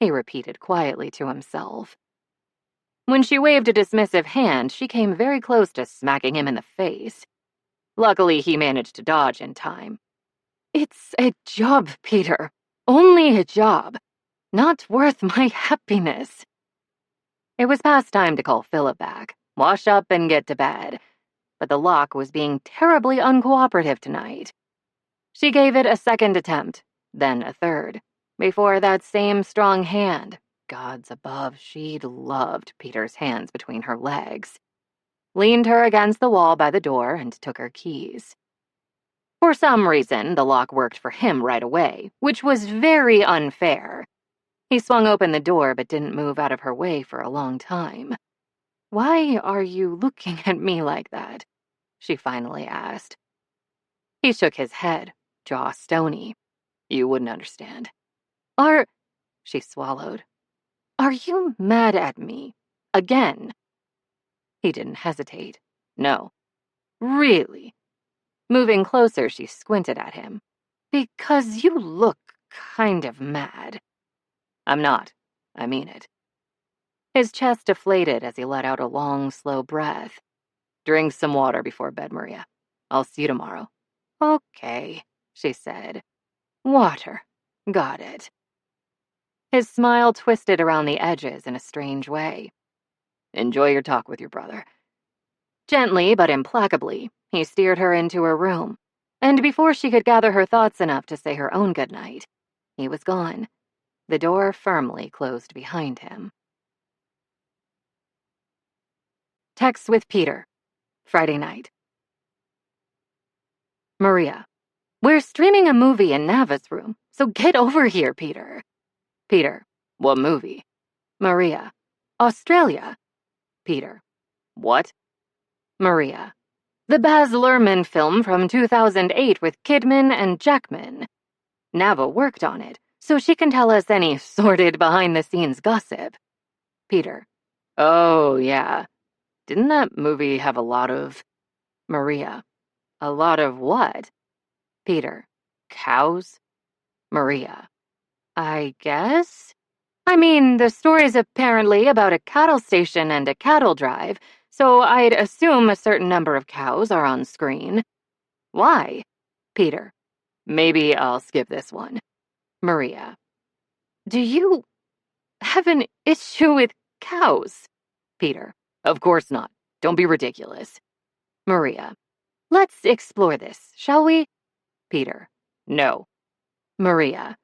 he repeated quietly to himself. When she waved a dismissive hand, she came very close to smacking him in the face. Luckily, he managed to dodge in time. It's a job, Peter. Only a job. Not worth my happiness. It was past time to call Philip back, wash up and get to bed, but the lock was being terribly uncooperative tonight. She gave it a second attempt, then a third, before that same strong hand, gods above, she'd loved Peter's hands between her legs, leaned her against the wall by the door and took her keys. For some reason, the lock worked for him right away, which was very unfair. He swung open the door but didn't move out of her way for a long time. Why are you looking at me like that? She finally asked. He shook his head, jaw stony. You wouldn't understand. She swallowed. Are you mad at me? Again? He didn't hesitate. No. Really? Moving closer, she squinted at him. Because you look kind of mad. I'm not. I mean it. His chest deflated as he let out a long, slow breath. Drink some water before bed, Maria. I'll see you tomorrow. Okay, she said. Water. Got it. His smile twisted around the edges in a strange way. Enjoy your talk with your brother. Gently but implacably, he steered her into her room, and before she could gather her thoughts enough to say her own goodnight, he was gone, the door firmly closed behind him. Texts with Peter, Friday night. Maria, we're streaming a movie in Nava's room, so get over here, Peter. Peter, what movie? Maria, Australia. Peter, what? Maria, the Baz Luhrmann film from 2008 with Kidman and Jackman. Nava worked on it, so she can tell us any sordid behind-the-scenes gossip. Peter, oh, yeah. Didn't that movie have a lot of... Maria, a lot of what? Peter, cows? Maria, I guess? I mean, the story's apparently about a cattle station and a cattle drive, so I'd assume a certain number of cows are on screen. Why? Peter, maybe I'll skip this one. Maria, do you have an issue with cows? Peter, of course not. Don't be ridiculous. Maria, let's explore this, shall we? Peter, no. Maria,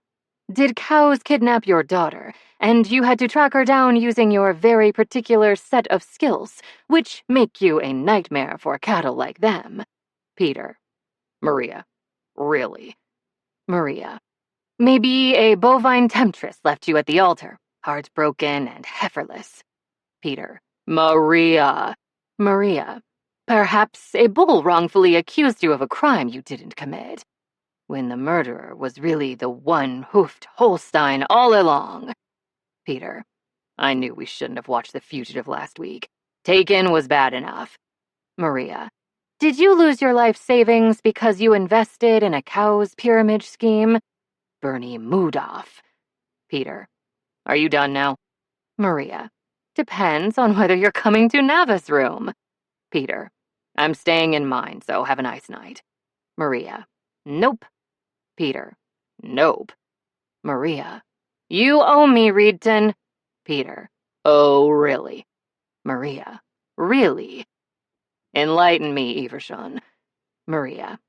did cows kidnap your daughter, and you had to track her down using your very particular set of skills, which make you a nightmare for cattle like them? Peter, Maria, really? Maria, maybe a bovine temptress left you at the altar, heartbroken and heiferless. Peter, Maria. Maria, perhaps a bull wrongfully accused you of a crime you didn't commit, when the murderer was really the one-hoofed Holstein all along. Peter, I knew we shouldn't have watched The Fugitive last week. Taken was bad enough. Maria, Did you lose your life savings because you invested in a cow's pyramid scheme? Bernie Moodoff. Peter. Are you done now? Maria. Depends on whether you're coming to Nava's room. Peter. I'm staying in mine, so have a nice night. Maria. Nope. Peter. Nope. Maria. You owe me, Reedton. Peter. Oh, really? Maria. Really? Enlighten me, Evershon. Maria.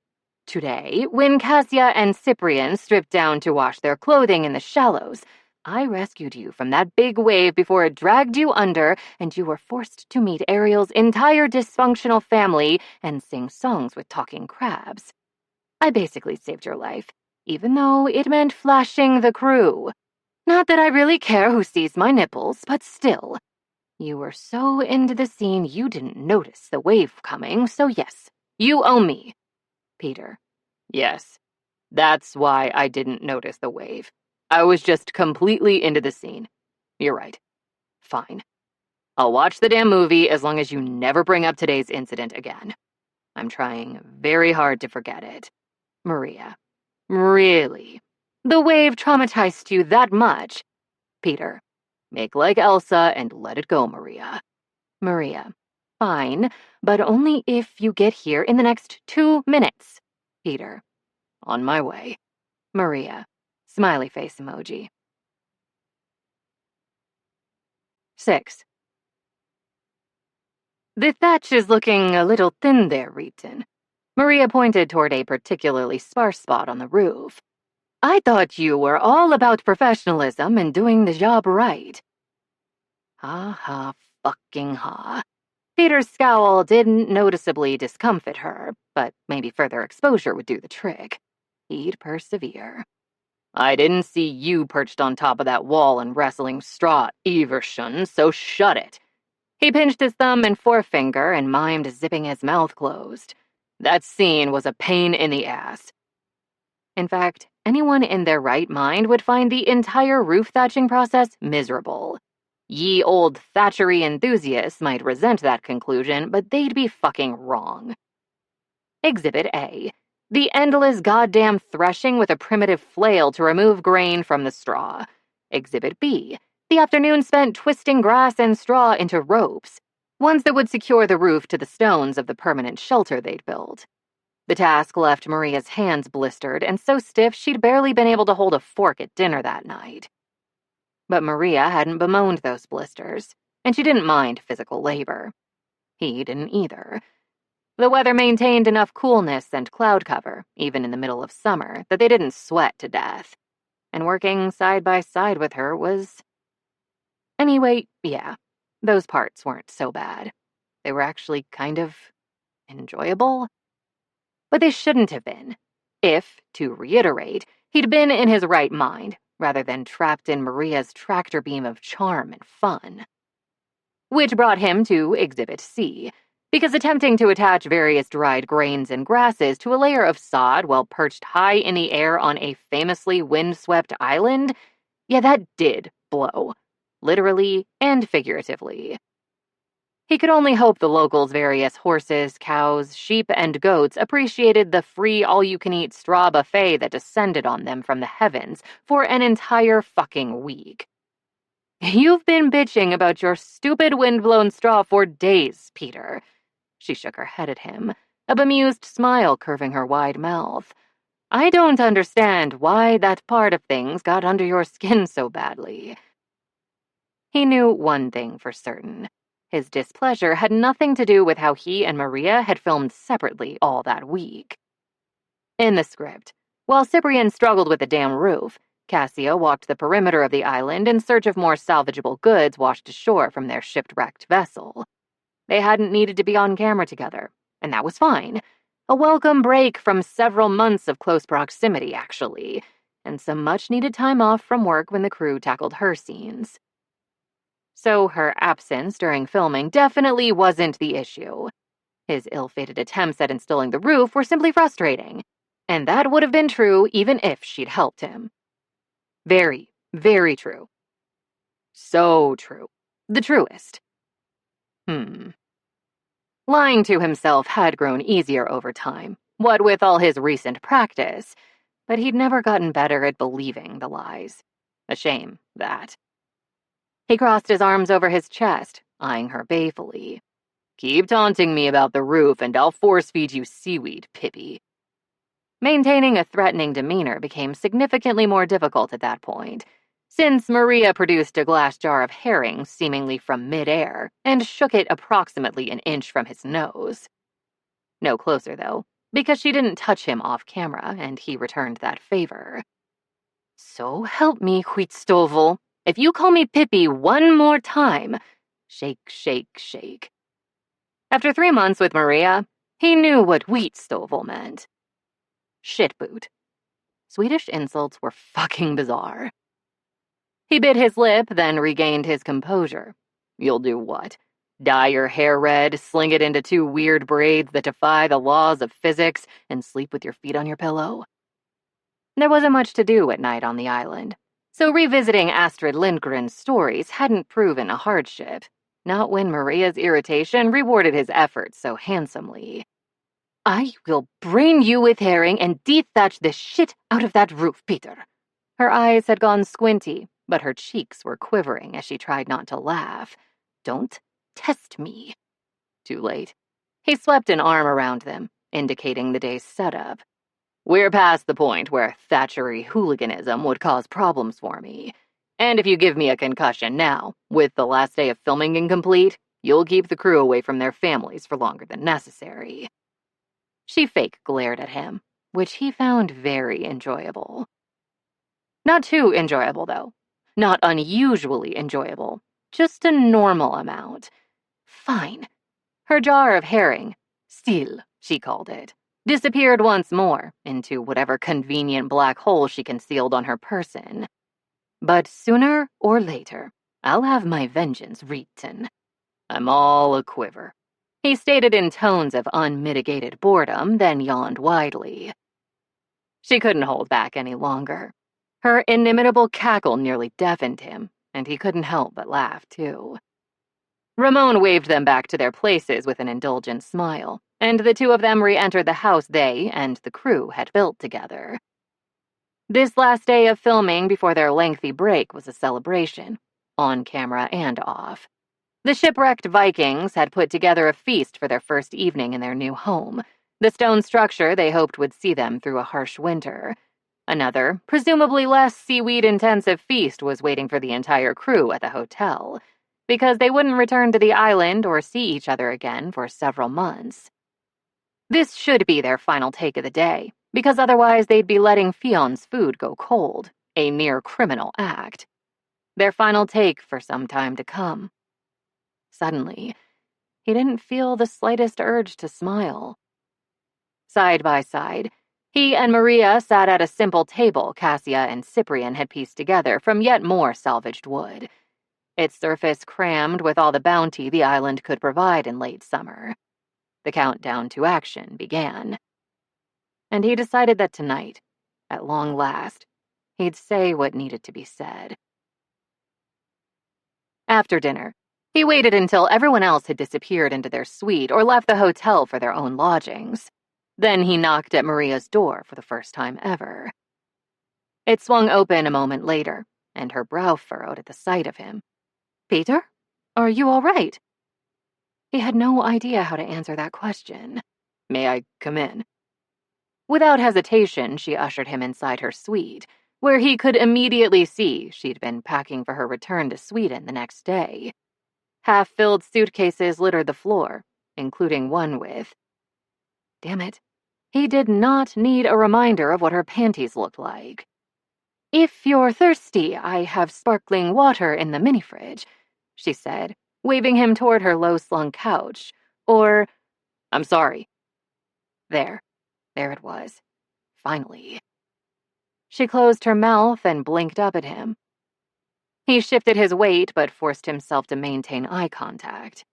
Today, when Cassia and Cyprian stripped down to wash their clothing in the shallows, I rescued you from that big wave before it dragged you under, and you were forced to meet Ariel's entire dysfunctional family and sing songs with talking crabs. I basically saved your life, even though it meant flashing the crew. Not that I really care who sees my nipples, but still. You were so into the scene you didn't notice the wave coming, so yes, you owe me. Peter. Yes, that's why I didn't notice the wave. I was just completely into the scene. You're right. Fine. I'll watch the damn movie as long as you never bring up today's incident again. I'm trying very hard to forget it. Maria. Really? The wave traumatized you that much? Peter. Make like Elsa and let it go, Maria. Maria. Fine, but only if you get here in the next 2 minutes. Peter. On my way. Maria. Smiley face emoji. 6. The thatch is looking a little thin there, Reeton. Maria pointed toward a particularly sparse spot on the roof. I thought you were all about professionalism and doing the job right. Ha ha fucking ha. Peter's scowl didn't noticeably discomfit her, but maybe further exposure would do the trick. He'd persevere. I didn't see you perched on top of that wall and wrestling straw, Evershon, so shut it. He pinched his thumb and forefinger and mimed zipping his mouth closed. That scene was a pain in the ass. In fact, anyone in their right mind would find the entire roof thatching process miserable. Ye old thatchery enthusiasts might resent that conclusion, but they'd be fucking wrong. Exhibit A. The endless goddamn threshing with a primitive flail to remove grain from the straw. Exhibit B. The afternoon spent twisting grass and straw into ropes, ones that would secure the roof to the stones of the permanent shelter they'd built. The task left Maria's hands blistered and so stiff she'd barely been able to hold a fork at dinner that night. But Maria hadn't bemoaned those blisters, and she didn't mind physical labor. He didn't either. The weather maintained enough coolness and cloud cover, even in the middle of summer, that they didn't sweat to death. And working side by side with her was... Anyway, yeah, those parts weren't so bad. They were actually kind of enjoyable. But they shouldn't have been. If, to reiterate, he'd been in his right mind, rather than trapped in Maria's tractor beam of charm and fun. Which brought him to Exhibit C, because attempting to attach various dried grains and grasses to a layer of sod while perched high in the air on a famously windswept island, yeah, that did blow. Literally and figuratively. He could only hope the locals' various horses, cows, sheep, and goats appreciated the free all-you-can-eat straw buffet that descended on them from the heavens for an entire fucking week. You've been bitching about your stupid wind-blown straw for days, Peter. She shook her head at him, a bemused smile curving her wide mouth. I don't understand why that part of things got under your skin so badly. He knew one thing for certain. His displeasure had nothing to do with how he and Maria had filmed separately all that week. In the script, while Cyprian struggled with the damn roof, Cassia walked the perimeter of the island in search of more salvageable goods washed ashore from their shipwrecked vessel. They hadn't needed to be on camera together, and that was fine. A welcome break from several months of close proximity, actually, and some much-needed time off from work when the crew tackled her scenes. So her absence during filming definitely wasn't the issue. His ill-fated attempts at installing the roof were simply frustrating, and that would have been true even if she'd helped him. Very, very true. So true. The truest. Lying to himself had grown easier over time, what with all his recent practice, but he'd never gotten better at believing the lies. A shame, that. He crossed his arms over his chest, eyeing her balefully. Keep taunting me about the roof and I'll force-feed you seaweed, Pippi. Maintaining a threatening demeanor became significantly more difficult at that point, since Maria produced a glass jar of herring seemingly from mid-air and shook it approximately an inch from his nose. No closer, though, because she didn't touch him off camera and he returned that favor. So help me, Huitstovel. If you call me Pippi one more time, shake, shake, shake. After 3 months with Maria, he knew what Huitstovel meant. Shitboot. Swedish insults were fucking bizarre. He bit his lip, then regained his composure. You'll do what? Dye your hair red, sling it into 2 weird braids that defy the laws of physics, and sleep with your feet on your pillow? There wasn't much to do at night on the island, so revisiting Astrid Lindgren's stories hadn't proven a hardship, not when Maria's irritation rewarded his efforts so handsomely. I will brain you with herring and dethatch the shit out of that roof, Peter. Her eyes had gone squinty, but her cheeks were quivering as she tried not to laugh. Don't test me. Too late. He swept an arm around them, indicating the day's setup. We're past the point where Thatchery hooliganism would cause problems for me. And if you give me a concussion now, with the last day of filming incomplete, you'll keep the crew away from their families for longer than necessary. She fake glared at him, which he found very enjoyable. Not too enjoyable, though. Not unusually enjoyable. Just a normal amount. Fine. Her jar of herring, still, she called it, disappeared once more into whatever convenient black hole she concealed on her person. But sooner or later, I'll have my vengeance wreaked. I'm all a quiver. He stated in tones of unmitigated boredom, then yawned widely. She couldn't hold back any longer. Her inimitable cackle nearly deafened him, and he couldn't help but laugh, too. Ramon waved them back to their places with an indulgent smile, and the two of them re-entered the house they and the crew had built together. This last day of filming before their lengthy break was a celebration, on camera and off. The shipwrecked Vikings had put together a feast for their first evening in their new home, the stone structure they hoped would see them through a harsh winter. Another, presumably less seaweed-intensive feast was waiting for the entire crew at the hotel, because they wouldn't return to the island or see each other again for several months. This should be their final take of the day, because otherwise they'd be letting Fion's food go cold, a near criminal act. Their final take for some time to come. Suddenly, he didn't feel the slightest urge to smile. Side by side, he and Maria sat at a simple table Cassia and Cyprian had pieced together from yet more salvaged wood, its surface crammed with all the bounty the island could provide in late summer. The countdown to action began. And he decided that tonight, at long last, he'd say what needed to be said. After dinner, he waited until everyone else had disappeared into their suite or left the hotel for their own lodgings. Then he knocked at Maria's door for the first time ever. It swung open a moment later, and her brow furrowed at the sight of him. Peter? Are you all right? He had no idea how to answer that question. May I come in? Without hesitation, she ushered him inside her suite, where he could immediately see she'd been packing for her return to Sweden the next day. Half-filled suitcases littered the floor, including one with... Damn it. He did not need a reminder of what her panties looked like. If you're thirsty, I have sparkling water in the mini-fridge, she said, waving him toward her low-slung couch. Or, I'm sorry. There it was. Finally. She closed her mouth and blinked up at him. He shifted his weight, but forced himself to maintain eye contact.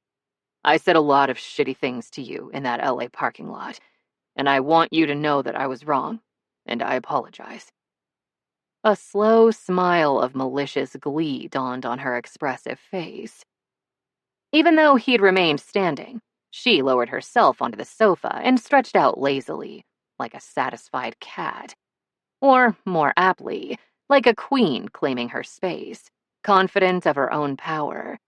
I said a lot of shitty things to you in that LA parking lot, and I want you to know that I was wrong, and I apologize. A slow smile of malicious glee dawned on her expressive face. Even though he'd remained standing, She lowered herself onto the sofa and stretched out lazily, like a satisfied cat. Or, more aptly, like a queen claiming her space, confident of her own power.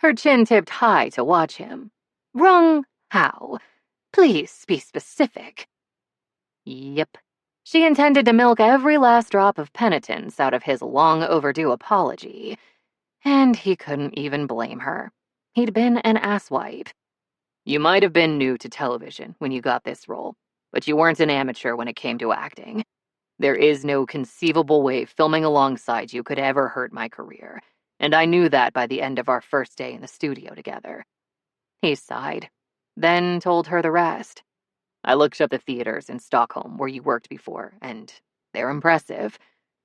Her chin tipped high to watch him. Wrong how? Please be specific. Yep. She intended to milk every last drop of penitence out of his long overdue apology. And he couldn't even blame her. He'd been an asswipe. You might have been new to television when you got this role, but you weren't an amateur when it came to acting. There is no conceivable way filming alongside you could ever hurt my career, and I knew that by the end of our first day in the studio together. He sighed, then told her the rest. I looked up the theaters in Stockholm where you worked before, and they're impressive.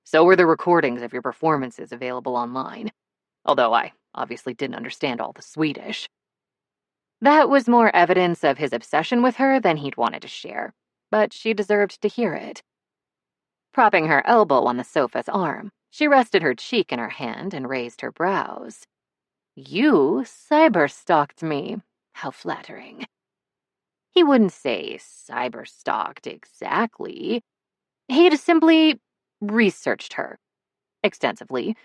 So were the recordings of your performances available online, although I obviously didn't understand all the Swedish. That was more evidence of his obsession with her than he'd wanted to share, but she deserved to hear it. Propping her elbow on the sofa's arm, she rested her cheek in her hand and raised her brows. You cyberstalked me. How flattering. He wouldn't say cyberstalked exactly. He'd simply researched her extensively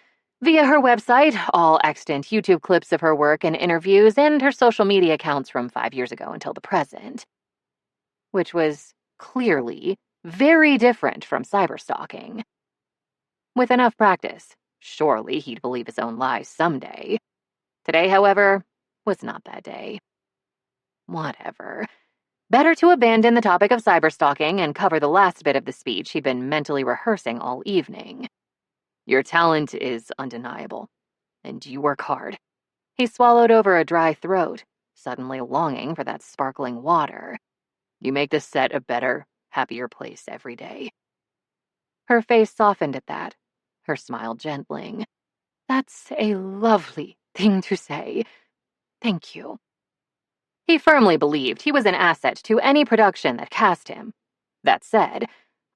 via her website, all extant YouTube clips of her work and interviews, and her social media accounts from 5 years ago until the present. Which was clearly very different from cyberstalking. With enough practice, surely he'd believe his own lies someday. Today, however, was not that day. Whatever. Better to abandon the topic of cyberstalking and cover the last bit of the speech he'd been mentally rehearsing all evening. Your talent is undeniable, and you work hard. He swallowed over a dry throat, suddenly longing for that sparkling water. You make the set a better, happier place every day. Her face softened at that, her smile gentling. That's a lovely thing to say. Thank you. He firmly believed he was an asset to any production that cast him. That said,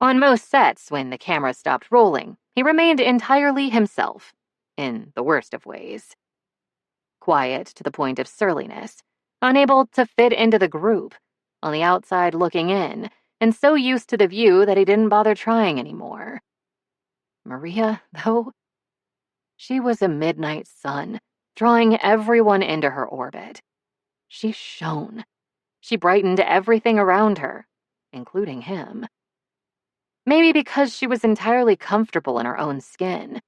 on most sets, when the camera stopped rolling, he remained entirely himself, in the worst of ways. Quiet to the point of surliness, unable to fit into the group, on the outside looking in, and so used to the view that he didn't bother trying anymore. Maria, though, she was a midnight sun, drawing everyone into her orbit. She shone. She brightened everything around her, including him. Maybe because she was entirely comfortable in her own skin.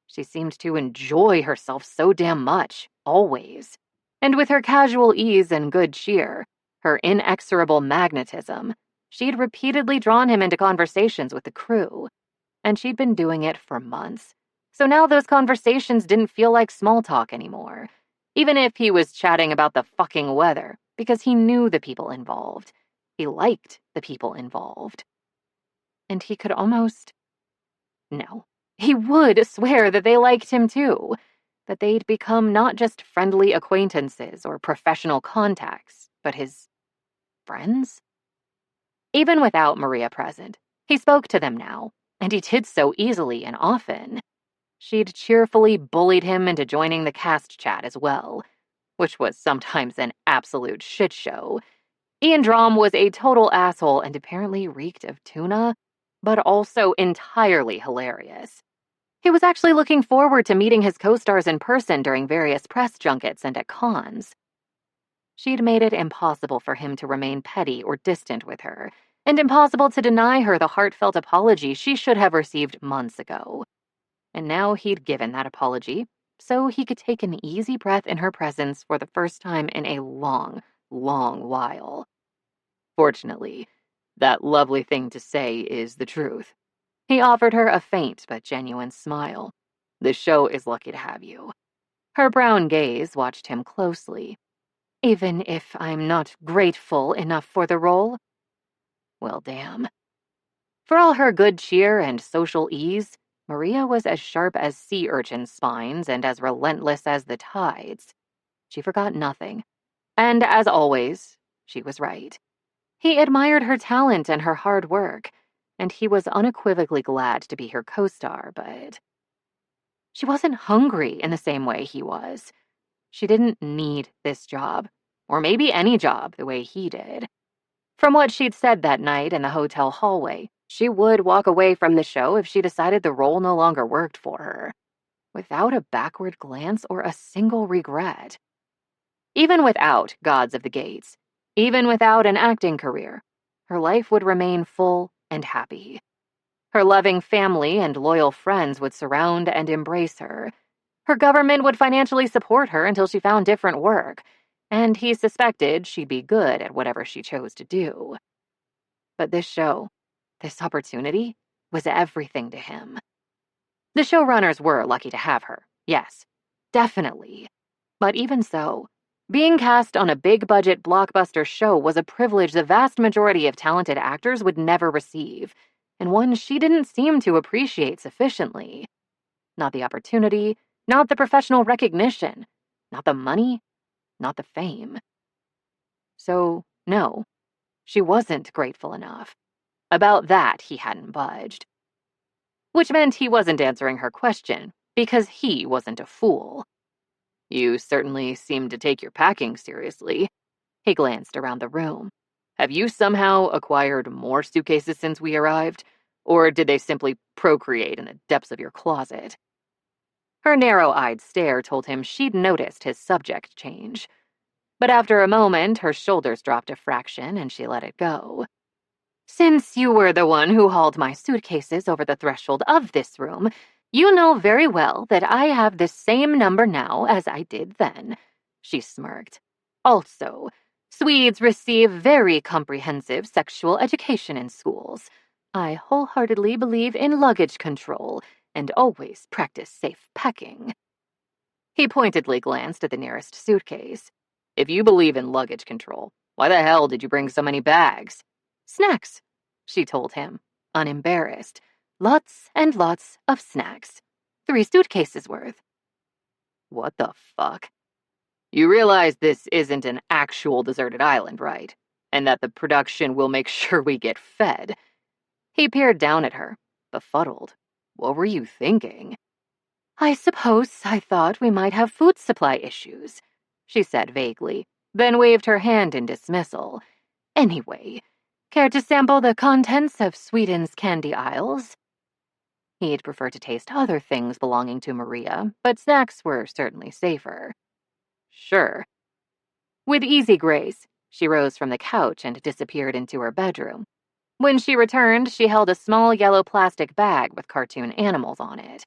She seemed to enjoy herself so damn much, always. And with her casual ease and good cheer, her inexorable magnetism, she'd repeatedly drawn him into conversations with the crew. And she'd been doing it for months. So now those conversations didn't feel like small talk anymore. Even if he was chatting about the fucking weather, because he knew the people involved. He liked the people involved. And he could almost... No. He would swear that they liked him too. That they'd become not just friendly acquaintances or professional contacts, but his friends? Even without Maria present, he spoke to them now, and he did so easily and often. She'd cheerfully bullied him into joining the cast chat as well, which was sometimes an absolute shit show. Ian Drom was a total asshole and apparently reeked of tuna, but also entirely hilarious. He was actually looking forward to meeting his co-stars in person during various press junkets and at cons. She'd made it impossible for him to remain petty or distant with her, and impossible to deny her the heartfelt apology she should have received months ago. And now he'd given that apology, so he could take an easy breath in her presence for the first time in a long, long while. Fortunately, that lovely thing to say is the truth. He offered her a faint but genuine smile. The show is lucky to have you. Her brown gaze watched him closely. Even if I'm not grateful enough for the role? Well, damn. For all her good cheer and social ease, Maria was as sharp as sea urchin spines and as relentless as the tides. She forgot nothing. And as always, she was right. He admired her talent and her hard work, and he was unequivocally glad to be her co-star, but... She wasn't hungry in the same way he was. She didn't need this job. or maybe any job the way he did. From what she'd said that night in the hotel hallway, she would walk away from the show if she decided the role no longer worked for her, without a backward glance or a single regret. Even without Gods of the Gates, even without an acting career, her life would remain full and happy. Her loving family and loyal friends would surround and embrace her. Her government would financially support her until she found different work, and he suspected she'd be good at whatever she chose to do. But this show, this opportunity, was everything to him. The showrunners were lucky to have her, yes, definitely. But even so, being cast on a big-budget blockbuster show was a privilege the vast majority of talented actors would never receive, and one she didn't seem to appreciate sufficiently. Not the opportunity, not the professional recognition, not the money, not the fame. So, no, she wasn't grateful enough. About that, he hadn't budged. Which meant he wasn't answering her question, because he wasn't a fool. You certainly seem to take your packing seriously. He glanced around the room. Have you somehow acquired more suitcases since we arrived? Or did they simply procreate in the depths of your closet? Her narrow-eyed stare told him she'd noticed his subject change. But after a moment, her shoulders dropped a fraction and she let it go. Since you were the one who hauled my suitcases over the threshold of this room, you know very well that I have the same number now as I did then, she smirked. Also, Swedes receive very comprehensive sexual education in schools. I wholeheartedly believe in luggage control and always practice safe packing. He pointedly glanced at the nearest suitcase. If you believe in luggage control, why the hell did you bring so many bags? Snacks, she told him, unembarrassed. Lots and lots of snacks. 3 suitcases worth. What the fuck? You realize this isn't an actual deserted island, right? And that the production will make sure we get fed. He peered down at her, befuddled. What were you thinking? I suppose I thought we might have food supply issues, she said vaguely, then waved her hand in dismissal. Anyway, care to sample the contents of Sweden's candy aisles? He'd prefer to taste other things belonging to Maria, but snacks were certainly safer. Sure. With easy grace, she rose from the couch and disappeared into her bedroom. When she returned, she held a small yellow plastic bag with cartoon animals on it.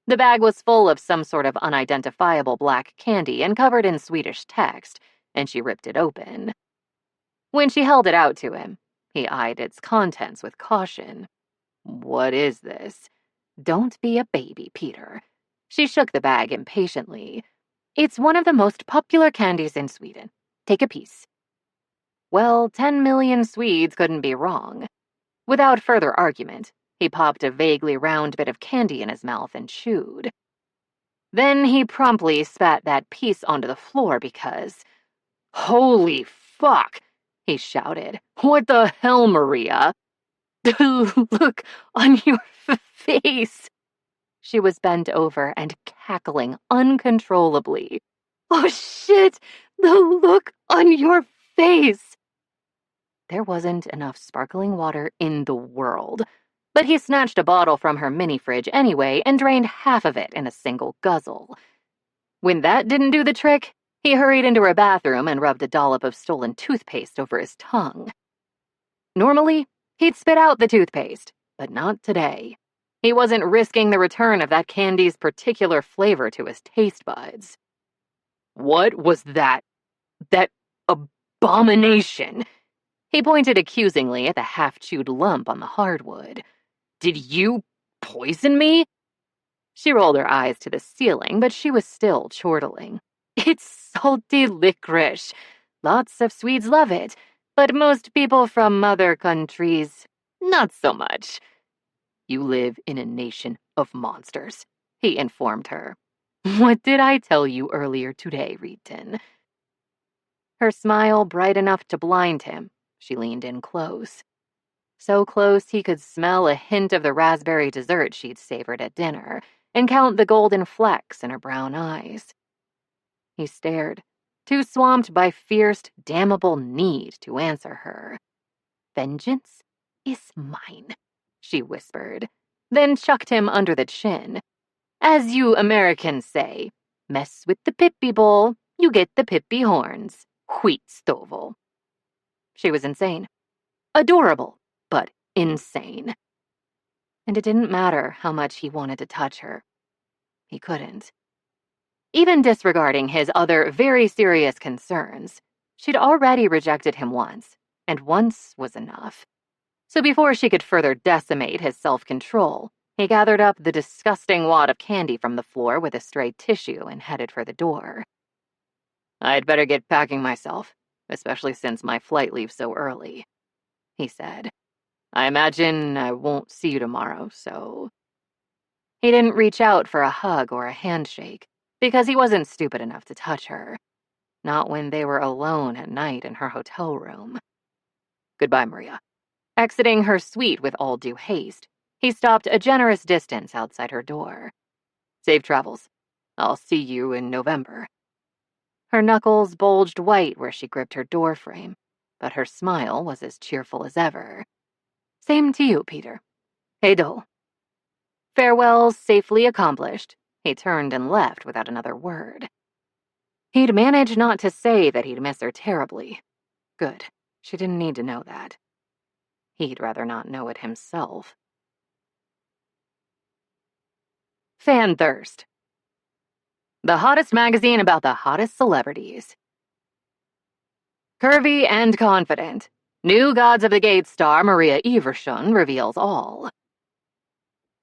The bag was full of some sort of unidentifiable black candy and covered in Swedish text, and she ripped it open. When she held it out to him, he eyed its contents with caution. What is this? Don't be a baby, Peter. She shook the bag impatiently. It's one of the most popular candies in Sweden. Take a piece. Well, 10 million Swedes couldn't be wrong. Without further argument, he popped a vaguely round bit of candy in his mouth and chewed. Then he promptly spat that piece onto the floor because... Holy fuck! He shouted. What the hell, Maria? Look on your face! She was bent over and cackling uncontrollably. Oh shit! The look on your face! There wasn't enough sparkling water in the world, but he snatched a bottle from her mini-fridge anyway and drained half of it in a single guzzle. When that didn't do the trick, he hurried into her bathroom and rubbed a dollop of stolen toothpaste over his tongue. Normally, he'd spit out the toothpaste, but not today. He wasn't risking the return of that candy's particular flavor to his taste buds. What was that? That abomination? He pointed accusingly at the half-chewed lump on the hardwood. Did you poison me? She rolled her eyes to the ceiling, but she was still chortling. It's salty licorice. Lots of Swedes love it, but most people from other countries, not so much. You live in a nation of monsters, he informed her. What did I tell you earlier today, Reeton? Her smile bright enough to blind him. She leaned in close. So close he could smell a hint of the raspberry dessert she'd savored at dinner and count the golden flecks in her brown eyes. He stared, too swamped by fierce, damnable need to answer her. "Vengeance is mine," she whispered, then chucked him under the chin. "As you Americans say, mess with the Pippi bowl, you get the Pippi horns. Wheat stovel." She was insane. Adorable, but insane. And it didn't matter how much he wanted to touch her. He couldn't. Even disregarding his other very serious concerns, she'd already rejected him once, and once was enough. So before she could further decimate his self-control, he gathered up the disgusting wad of candy from the floor with a stray tissue and headed for the door. "I'd better get packing myself, especially since my flight leaves so early," he said. "I imagine I won't see you tomorrow, so..." He didn't reach out for a hug or a handshake, because he wasn't stupid enough to touch her. Not when they were alone at night in her hotel room. "Goodbye, Maria." Exiting her suite with all due haste, he stopped a generous distance outside her door. "Safe travels. I'll see you in November." Her knuckles bulged white where she gripped her doorframe, but her smile was as cheerful as ever. "Same to you, Peter. Hey, do." Farewells safely accomplished, he turned and left without another word. He'd managed not to say that he'd miss her terribly. Good. She didn't need to know that. He'd rather not know it himself. Fan Thirst. The hottest magazine about the hottest celebrities. Curvy and confident, new Gods of the Gate star Maria Eversson reveals all.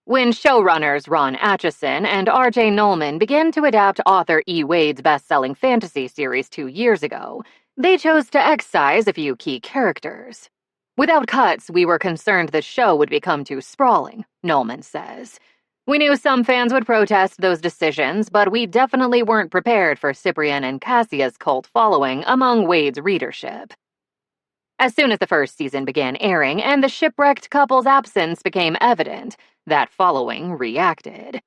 When showrunners Ron Atchison and R.J. Nolman began to adapt author E. Wade's best-selling fantasy series 2 years ago, they chose to excise a few key characters. "Without cuts, we were concerned the show would become too sprawling," Nolman says. "We knew some fans would protest those decisions, but we definitely weren't prepared for Cyprian and Cassia's cult following among Wade's readership." As soon as the first season began airing and the shipwrecked couple's absence became evident, that following reacted.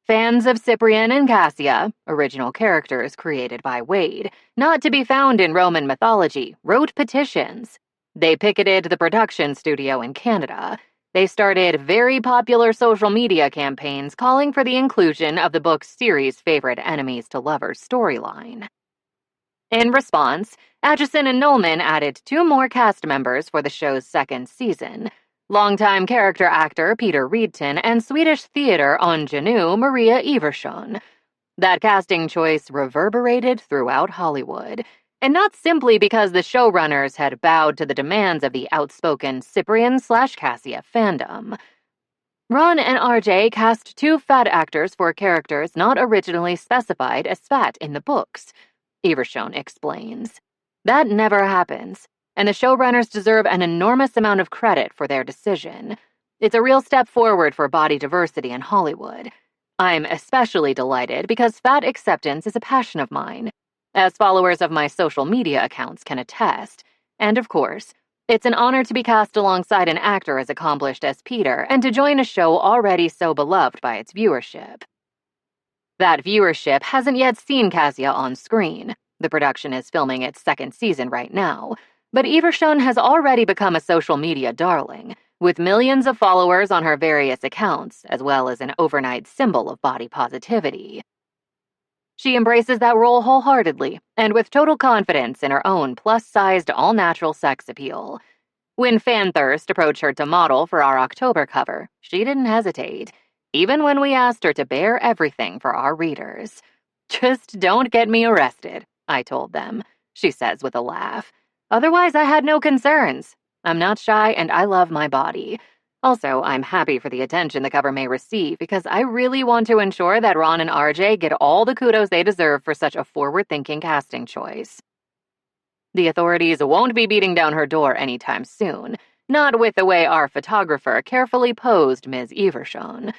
Fans of Cyprian and Cassia, original characters created by Wade, not to be found in Roman mythology, wrote petitions. They picketed the production studio in Canada. They started very popular social media campaigns calling for the inclusion of the book's series' favorite enemies to lovers storyline. In response, Atchison and Nolman added 2 more cast members for the show's 2nd season, longtime character actor Peter Reedton and Swedish theater ingenue Maria Eversson. That casting choice reverberated throughout Hollywood, and not simply because the showrunners had bowed to the demands of the outspoken Cyprian/Cassia fandom. Ron and RJ cast 2 fat actors for characters not originally specified as fat in the books, Eversson explains. That never happens, and the showrunners deserve an enormous amount of credit for their decision. It's a real step forward for body diversity in Hollywood. I'm especially delighted because fat acceptance is a passion of mine, as followers of my social media accounts can attest. And of course, it's an honor to be cast alongside an actor as accomplished as Peter and to join a show already so beloved by its viewership. That viewership hasn't yet seen Cassia on screen. The production is filming its 2nd season right now, but Eversson has already become a social media darling, with millions of followers on her various accounts, as well as an overnight symbol of body positivity. She embraces that role wholeheartedly, and with total confidence in her own plus-sized, all-natural sex appeal. When Fan Thirst approached her to model for our October cover, she didn't hesitate, even when we asked her to bear everything for our readers. "Just don't get me arrested," I told them, she says with a laugh. "Otherwise, I had no concerns. I'm not shy and I love my body. Also, I'm happy for the attention the cover may receive because I really want to ensure that Ron and RJ get all the kudos they deserve for such a forward-thinking casting choice." The authorities won't be beating down her door anytime soon, not with the way our photographer carefully posed Ms. Eversson.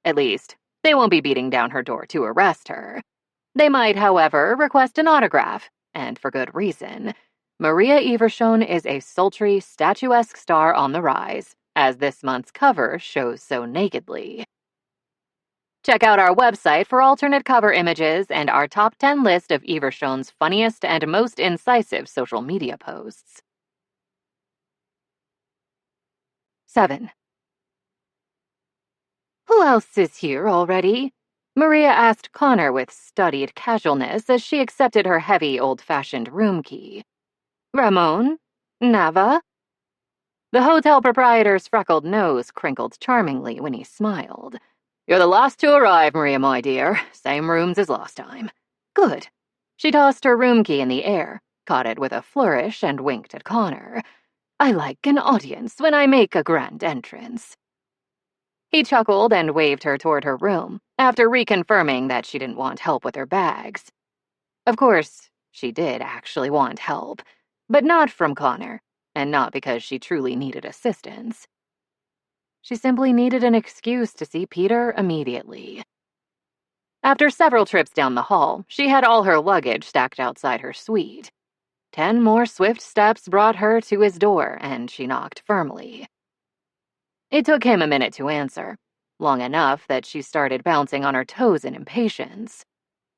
At least, they won't be beating down her door to arrest her. They might, however, request an autograph, and for good reason. Maria Eversson is a sultry, statuesque star on the rise, as this month's cover shows so nakedly. Check out our website for alternate cover images and our top 10 list of Evershone's funniest and most incisive social media posts. 7. Who else is here already? Maria asked Connor with studied casualness as she accepted her heavy, old-fashioned room key. Ramon? Nava? The hotel proprietor's freckled nose crinkled charmingly when he smiled. You're the last to arrive, Maria, my dear. Same rooms as last time. Good. She tossed her room key in the air, caught it with a flourish, and winked at Connor. I like an audience when I make a grand entrance. He chuckled and waved her toward her room, after reconfirming that she didn't want help with her bags. Of course, she did actually want help, but not from Connor, and not because she truly needed assistance. She simply needed an excuse to see Peter immediately. After several trips down the hall, she had all her luggage stacked outside her suite. 10 more swift steps brought her to his door, and she knocked firmly. It took him a minute to answer, long enough that she started bouncing on her toes in impatience.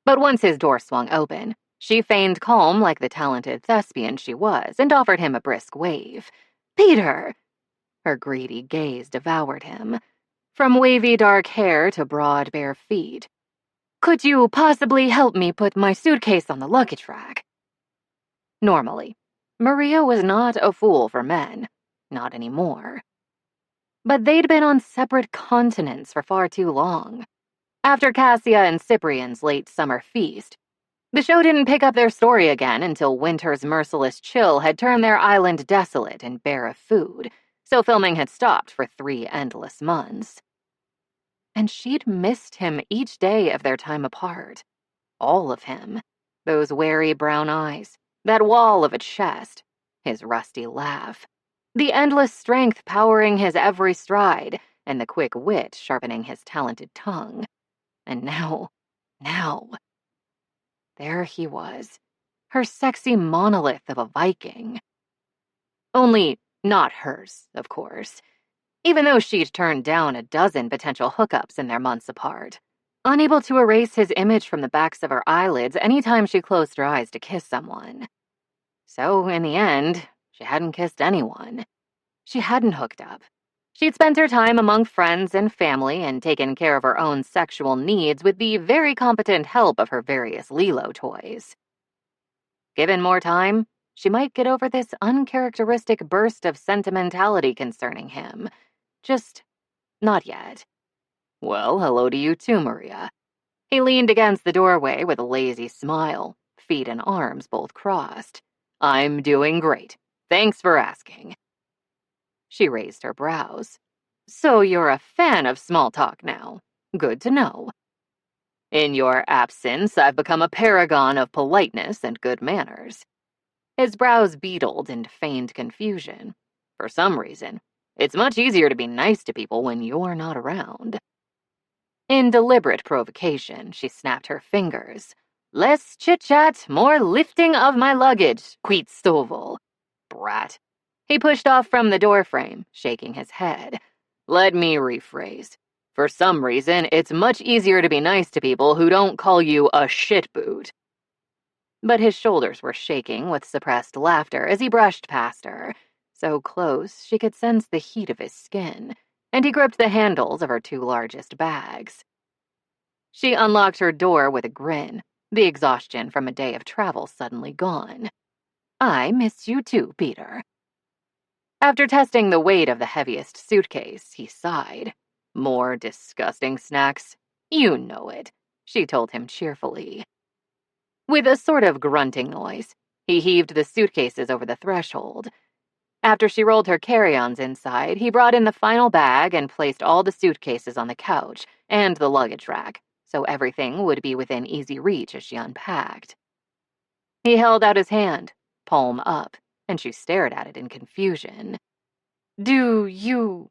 But once his door swung open, she feigned calm like the talented thespian she was and offered him a brisk wave. Peter! Her greedy gaze devoured him, from wavy dark hair to broad bare feet. Could you possibly help me put my suitcase on the luggage rack? Normally, Maria was not a fool for men. Not anymore. But they'd been on separate continents for far too long. After Cassia and Cyprian's late summer feast, the show didn't pick up their story again until winter's merciless chill had turned their island desolate and bare of food, so filming had stopped for 3 endless months. And she'd missed him each day of their time apart. All of him. Those wary brown eyes, that wall of a chest, his rusty laugh, the endless strength powering his every stride, and the quick wit sharpening his talented tongue. And now, there he was, her sexy monolith of a Viking. Only not hers, of course, even though she'd turned down a dozen potential hookups in their months apart, unable to erase his image from the backs of her eyelids anytime she closed her eyes to kiss someone. So, in the end, she hadn't kissed anyone. She hadn't hooked up. She'd spent her time among friends and family and taken care of her own sexual needs with the very competent help of her various Lilo toys. Given more time, she might get over this uncharacteristic burst of sentimentality concerning him. Just not yet. Well, hello to you too, Maria. He leaned against the doorway with a lazy smile, feet and arms both crossed. I'm doing great. Thanks for asking. She raised her brows. So you're a fan of small talk now. Good to know. In your absence, I've become a paragon of politeness and good manners. His brows beetled in feigned confusion. For some reason, it's much easier to be nice to people when you're not around. In deliberate provocation, she snapped her fingers. Less chit-chat, more lifting of my luggage, quit stovel. Brat. He pushed off from the doorframe, shaking his head. Let me rephrase. For some reason, it's much easier to be nice to people who don't call you a shitboot. But his shoulders were shaking with suppressed laughter as he brushed past her, so close she could sense the heat of his skin, and he gripped the handles of her 2 largest bags. She unlocked her door with a grin, the exhaustion from a day of travel suddenly gone. I miss you too, Peter. After testing the weight of the heaviest suitcase, he sighed. More disgusting snacks? You know it, she told him cheerfully. With a sort of grunting noise, he heaved the suitcases over the threshold. After she rolled her carry-ons inside, he brought in the final bag and placed all the suitcases on the couch and the luggage rack, so everything would be within easy reach as she unpacked. He held out his hand, palm up, and she stared at it in confusion. Do you...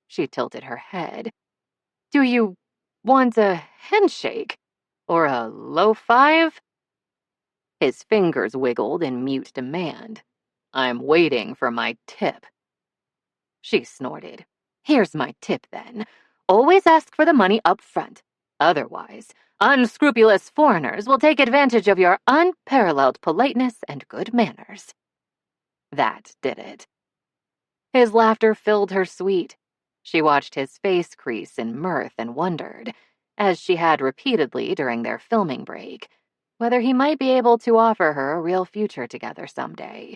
She tilted her head. Do you want a handshake? Or a low five? His fingers wiggled in mute demand. I'm waiting for my tip. She snorted. Here's my tip, then. Always ask for the money up front. Otherwise, unscrupulous foreigners will take advantage of your unparalleled politeness and good manners." That did it. His laughter filled her suite. She watched his face crease in mirth and wondered, as she had repeatedly during their filming break, whether he might be able to offer her a real future together someday.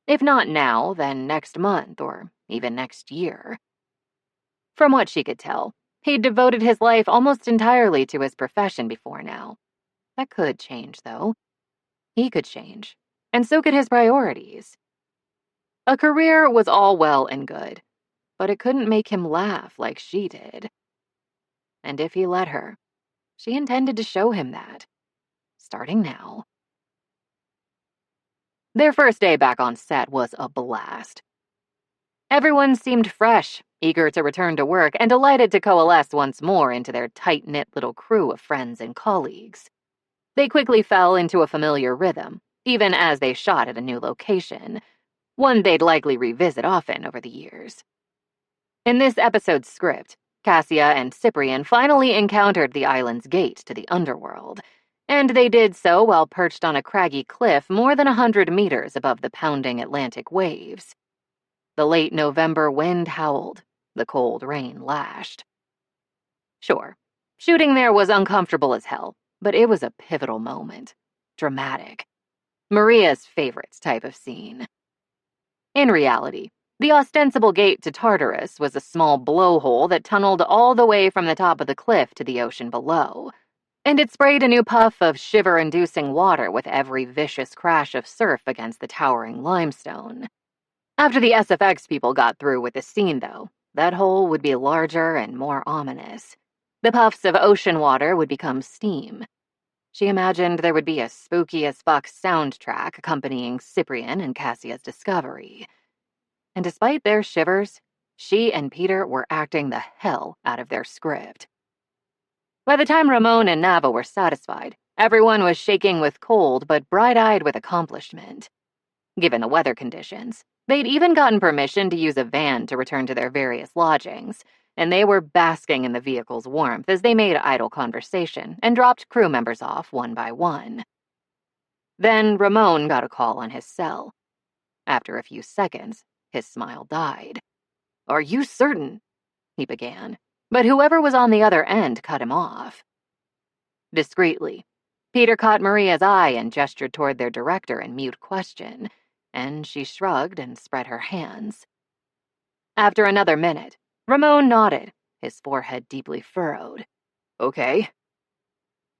If not now, then next month or even next year. From what she could tell, he'd devoted his life almost entirely to his profession before now. That could change, though. He could change, and so could his priorities. A career was all well and good, but it couldn't make him laugh like she did. And if he let her, she intended to show him that, starting now. Their first day back on set was a blast. Everyone seemed fresh, eager to return to work, and delighted to coalesce once more into their tight-knit little crew of friends and colleagues. They quickly fell into a familiar rhythm, even as they shot at a new location, one they'd likely revisit often over the years. In this episode's script, Cassia and Cyprian finally encountered the island's gate to the underworld, and they did so while perched on a craggy cliff more than 100 meters above the pounding Atlantic waves. The late November wind howled, the cold rain lashed. Sure, shooting there was uncomfortable as hell, but it was a pivotal moment. Dramatic. Maria's favorite type of scene. In reality, the ostensible gate to Tartarus was a small blowhole that tunneled all the way from the top of the cliff to the ocean below, and it sprayed a new puff of shiver-inducing water with every vicious crash of surf against the towering limestone. After the SFX people got through with the scene, though, that hole would be larger and more ominous. The puffs of ocean water would become steam. She imagined there would be a spooky-as-fuck soundtrack accompanying Cyprian and Cassia's discovery. And despite their shivers, she and Peter were acting the hell out of their script. By the time Ramon and Nava were satisfied, everyone was shaking with cold but bright-eyed with accomplishment. Given the weather conditions, they'd even gotten permission to use a van to return to their various lodgings, and they were basking in the vehicle's warmth as they made idle conversation and dropped crew members off one by one. Then Ramon got a call on his cell. After a few seconds, his smile died. "Are you certain?" he began, but whoever was on the other end cut him off. Discreetly, Peter caught Maria's eye and gestured toward their director in mute question, and she shrugged and spread her hands. After another minute, Ramon nodded, his forehead deeply furrowed. "Okay."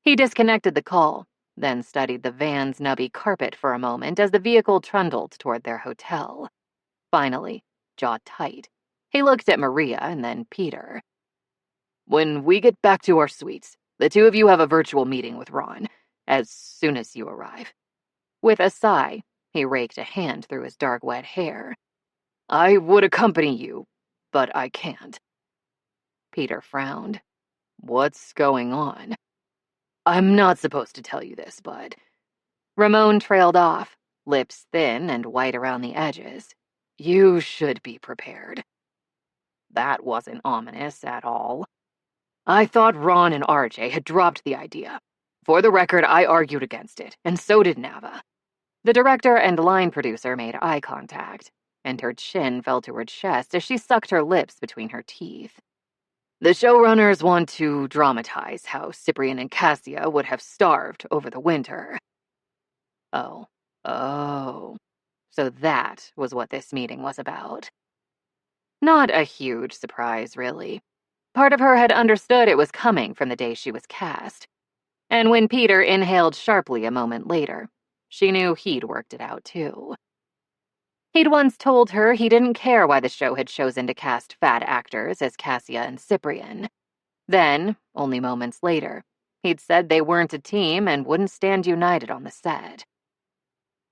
He disconnected the call, then studied the van's nubby carpet for a moment as the vehicle trundled toward their hotel. Finally, jaw tight, he looked at Maria and then Peter. "When we get back to our suites, the two of you have a virtual meeting with Ron, as soon as you arrive." With a sigh, he raked a hand through his dark wet hair. "I would accompany you, but I can't." Peter frowned. "What's going on?" "I'm not supposed to tell you this, but..." Ramon trailed off, lips thin and white around the edges. "You should be prepared." That wasn't ominous at all. "I thought Ron and RJ had dropped the idea. For the record, I argued against it, and so did Nava." The director and line producer made eye contact, and her chin fell to her chest as she sucked her lips between her teeth. "The showrunners want to dramatize how Cyprian and Cassia would have starved over the winter." Oh. So that was what this meeting was about. Not a huge surprise, really. Part of her had understood it was coming from the day she was cast. And when Peter inhaled sharply a moment later, she knew he'd worked it out, too. He'd once told her he didn't care why the show had chosen to cast fat actors as Cassia and Cyprian. Then, only moments later, he'd said they weren't a team and wouldn't stand united on the set.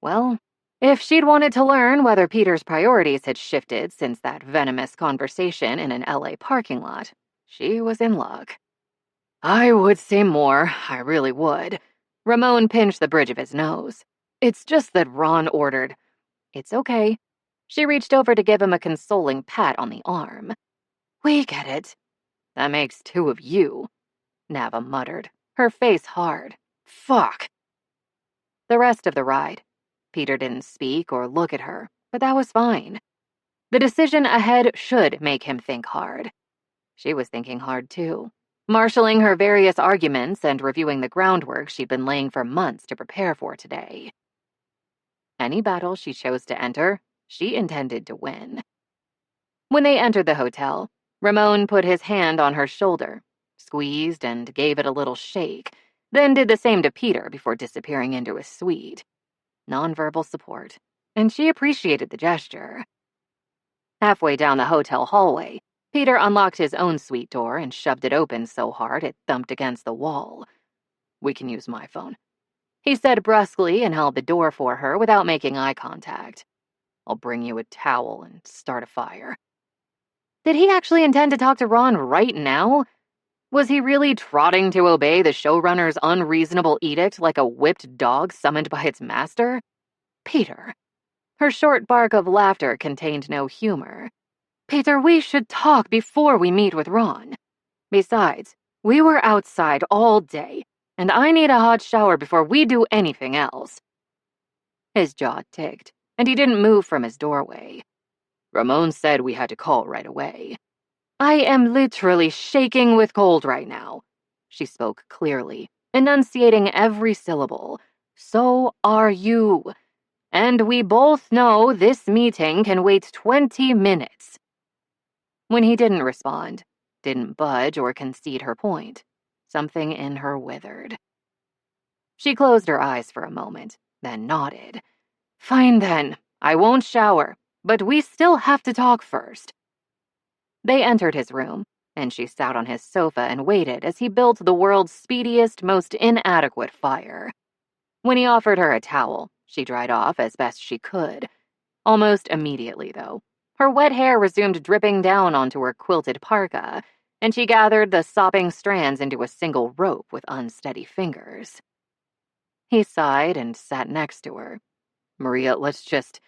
Well, if she'd wanted to learn whether Peter's priorities had shifted since that venomous conversation in an LA parking lot, she was in luck. "I would say more, I really would." Ramon pinched the bridge of his nose. "It's just that Ron ordered..." "It's okay." She reached over to give him a consoling pat on the arm. "We get it. That makes two of you." Nava muttered, her face hard. Fuck. The rest of the ride, Peter didn't speak or look at her, but that was fine. The decision ahead should make him think hard. She was thinking hard too, marshaling her various arguments and reviewing the groundwork she'd been laying for months to prepare for today. Any battle she chose to enter, she intended to win. When they entered the hotel, Ramon put his hand on her shoulder, squeezed and gave it a little shake, then did the same to Peter before disappearing into his suite. Nonverbal support, and she appreciated the gesture. Halfway down the hotel hallway, Peter unlocked his own suite door and shoved it open so hard it thumped against the wall. "We can use my phone," he said brusquely and held the door for her without making eye contact. "I'll bring you a towel and start a fire." Did he actually intend to talk to Ron right now? Was he really trotting to obey the showrunner's unreasonable edict like a whipped dog summoned by its master? Peter. Her short bark of laughter contained no humor. "Peter, we should talk before we meet with Ron. Besides, we were outside all day, and I need a hot shower before we do anything else." His jaw ticked, and he didn't move from his doorway. "Ramon said we had to call right away." "I am literally shaking with cold right now." She spoke clearly, enunciating every syllable. "So are you. And we both know this meeting can wait 20 minutes. When he didn't respond, didn't budge or concede her point, something in her withered. She closed her eyes for a moment, then nodded. "Fine then, I won't shower, but we still have to talk first." They entered his room, and she sat on his sofa and waited as he built the world's speediest, most inadequate fire. When he offered her a towel, she dried off as best she could. Almost immediately, though, her wet hair resumed dripping down onto her quilted parka, and she gathered the sopping strands into a single rope with unsteady fingers. He sighed and sat next to her. "Maria, let's just...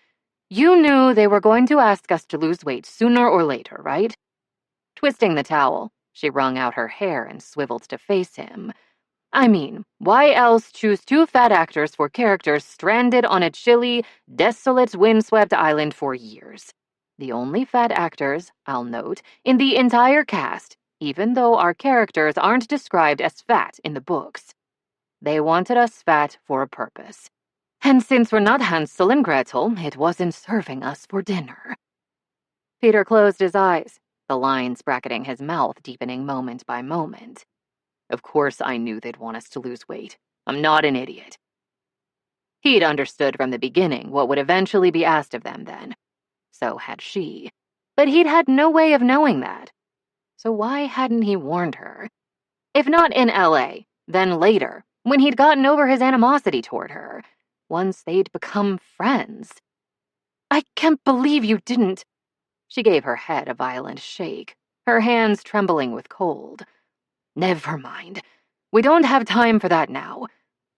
You knew they were going to ask us to lose weight sooner or later, right?" Twisting the towel, she wrung out her hair and swiveled to face him. "I mean, why else choose two fat actors for characters stranded on a chilly, desolate, windswept island for years? The only fat actors, I'll note, in the entire cast, even though our characters aren't described as fat in the books. They wanted us fat for a purpose. And since we're not Hansel and Gretel, it wasn't serving us for dinner." Peter closed his eyes, the lines bracketing his mouth deepening moment by moment. "Of course I knew they'd want us to lose weight. I'm not an idiot." He'd understood from the beginning what would eventually be asked of them then. So had she. But he'd had no way of knowing that. So why hadn't he warned her? If not in LA, then later, when he'd gotten over his animosity toward her, once they'd become friends. "I can't believe you didn't." She gave her head a violent shake, her hands trembling with cold. "Never mind. We don't have time for that now.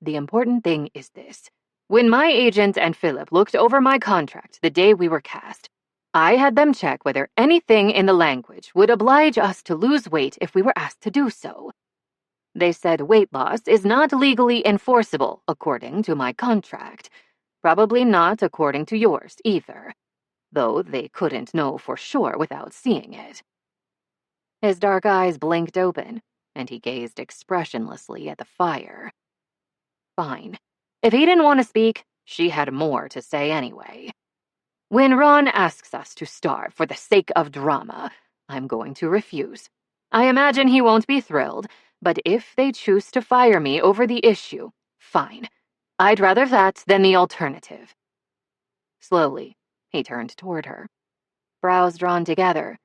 The important thing is this. When my agent and Philip looked over my contract the day we were cast, I had them check whether anything in the language would oblige us to lose weight if we were asked to do so. They said weight loss is not legally enforceable according to my contract. Probably not according to yours either, though they couldn't know for sure without seeing it." His dark eyes blinked open, and he gazed expressionlessly at the fire. Fine. If he didn't want to speak, she had more to say anyway. "When Ron asks us to starve for the sake of drama, I'm going to refuse. I imagine he won't be thrilled, but if they choose to fire me over the issue, fine. I'd rather that than the alternative." Slowly, he turned toward her, brows drawn together.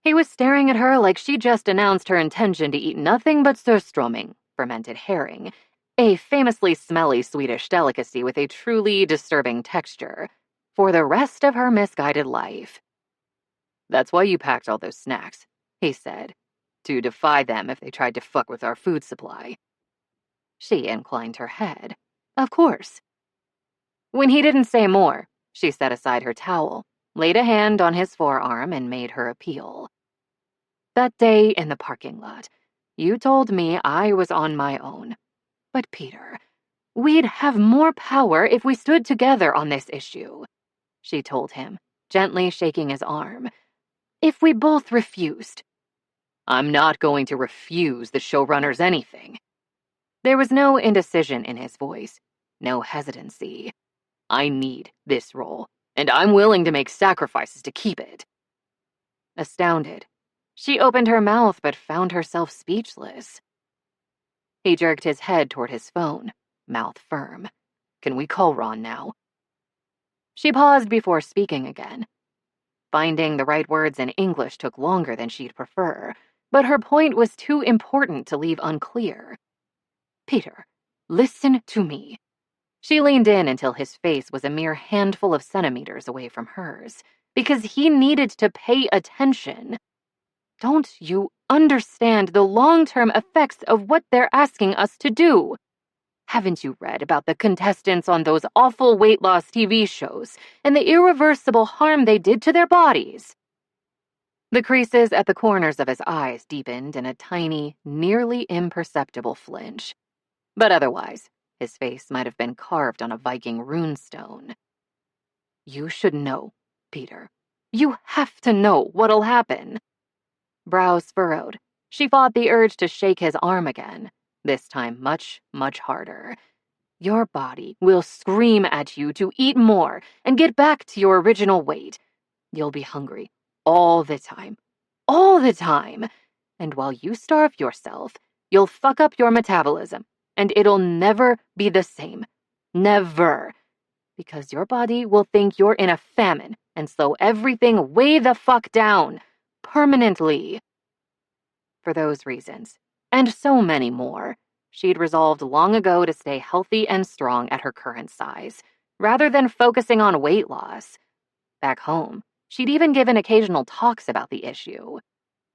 He was staring at her like she just announced her intention to eat nothing but surströmming, fermented herring, a famously smelly Swedish delicacy with a truly disturbing texture, for the rest of her misguided life. "That's why you packed all those snacks," he said, "to defy them if they tried to fuck with our food supply." She inclined her head. Of course. When he didn't say more, she set aside her towel, laid a hand on his forearm, and made her appeal. That day in the parking lot, You told me I was on my own. But Peter, we'd have more power if we stood together on this issue, she told him, gently shaking his arm. If we both refused. I'm not going to refuse the showrunners anything. There was no indecision in his voice, no hesitancy. I need this role, and I'm willing to make sacrifices to keep it. Astounded, she opened her mouth but found herself speechless. He jerked his head toward his phone, mouth firm. Can we call Ron now? She paused before speaking again. Finding the right words in English took longer than she'd prefer, but her point was too important to leave unclear. Peter, listen to me. She leaned in until his face was a mere handful of centimeters away from hers, because he needed to pay attention. Don't you understand the long-term effects of what they're asking us to do? Haven't you read about the contestants on those awful weight loss TV shows and the irreversible harm they did to their bodies? The creases at the corners of his eyes deepened in a tiny, nearly imperceptible flinch. But otherwise, his face might have been carved on a Viking runestone. You should know, Peter. You have to know what'll happen. Brows furrowed. She fought the urge to shake his arm again, this time much, much harder. Your body will scream at you to eat more and get back to your original weight. You'll be hungry all the time. All the time. And while you starve yourself, you'll fuck up your metabolism, and it'll never be the same. Never. Because your body will think you're in a famine and slow everything way the fuck down. Permanently. For those reasons, and so many more, she'd resolved long ago to stay healthy and strong at her current size, rather than focusing on weight loss. Back home, she'd even given occasional talks about the issue.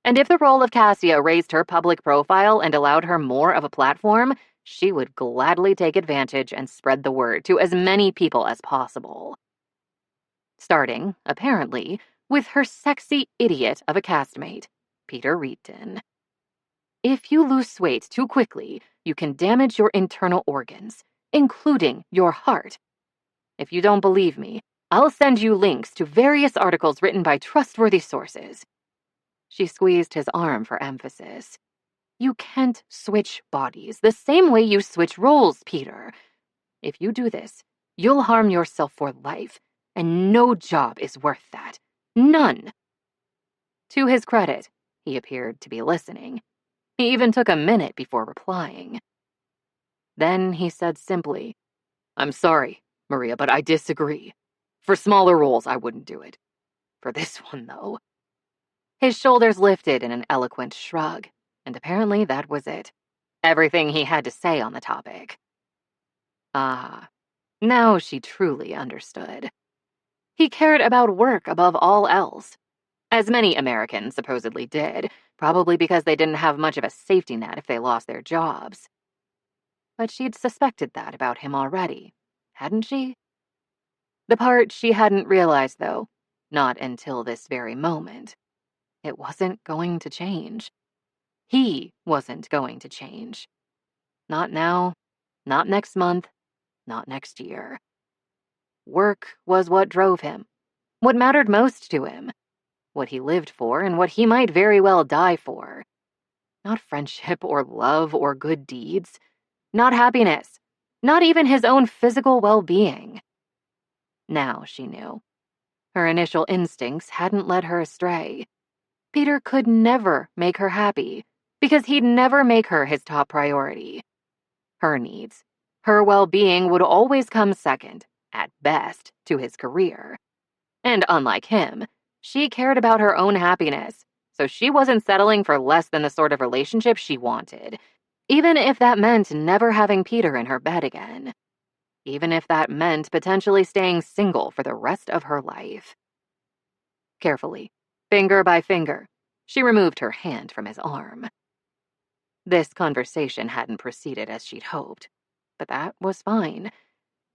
And if the role of Cassia raised her public profile and allowed her more of a platform, she would gladly take advantage and spread the word to as many people as possible. Starting, apparently, with her sexy idiot of a castmate, Peter Reedton. If you lose weight too quickly, you can damage your internal organs, including your heart. If you don't believe me, I'll send you links to various articles written by trustworthy sources. She squeezed his arm for emphasis. You can't switch bodies the same way you switch roles, Peter. If you do this, you'll harm yourself for life, and no job is worth that. None. To his credit, he appeared to be listening. He even took a minute before replying. Then he said simply, I'm sorry, Maria, but I disagree. For smaller roles, I wouldn't do it. For this one, though. His shoulders lifted in an eloquent shrug, and apparently that was it. Everything he had to say on the topic. Ah, now she truly understood. He cared about work above all else, as many Americans supposedly did, probably because they didn't have much of a safety net if they lost their jobs. But she'd suspected that about him already, hadn't she? The part she hadn't realized, though, not until this very moment, it wasn't going to change. He wasn't going to change. Not now, not next month, not next year. Work was what drove him, what mattered most to him, what he lived for and what he might very well die for. Not friendship or love or good deeds, not happiness, not even his own physical well-being. Now she knew. Her initial instincts hadn't led her astray. Peter could never make her happy, because he'd never make her his top priority. Her needs, her well-being would always come second, at best, to his career. And unlike him, she cared about her own happiness, so she wasn't settling for less than the sort of relationship she wanted, even if that meant never having Peter in her bed again. Even if that meant potentially staying single for the rest of her life. Carefully, finger by finger, she removed her hand from his arm. This conversation hadn't proceeded as she'd hoped, but that was fine.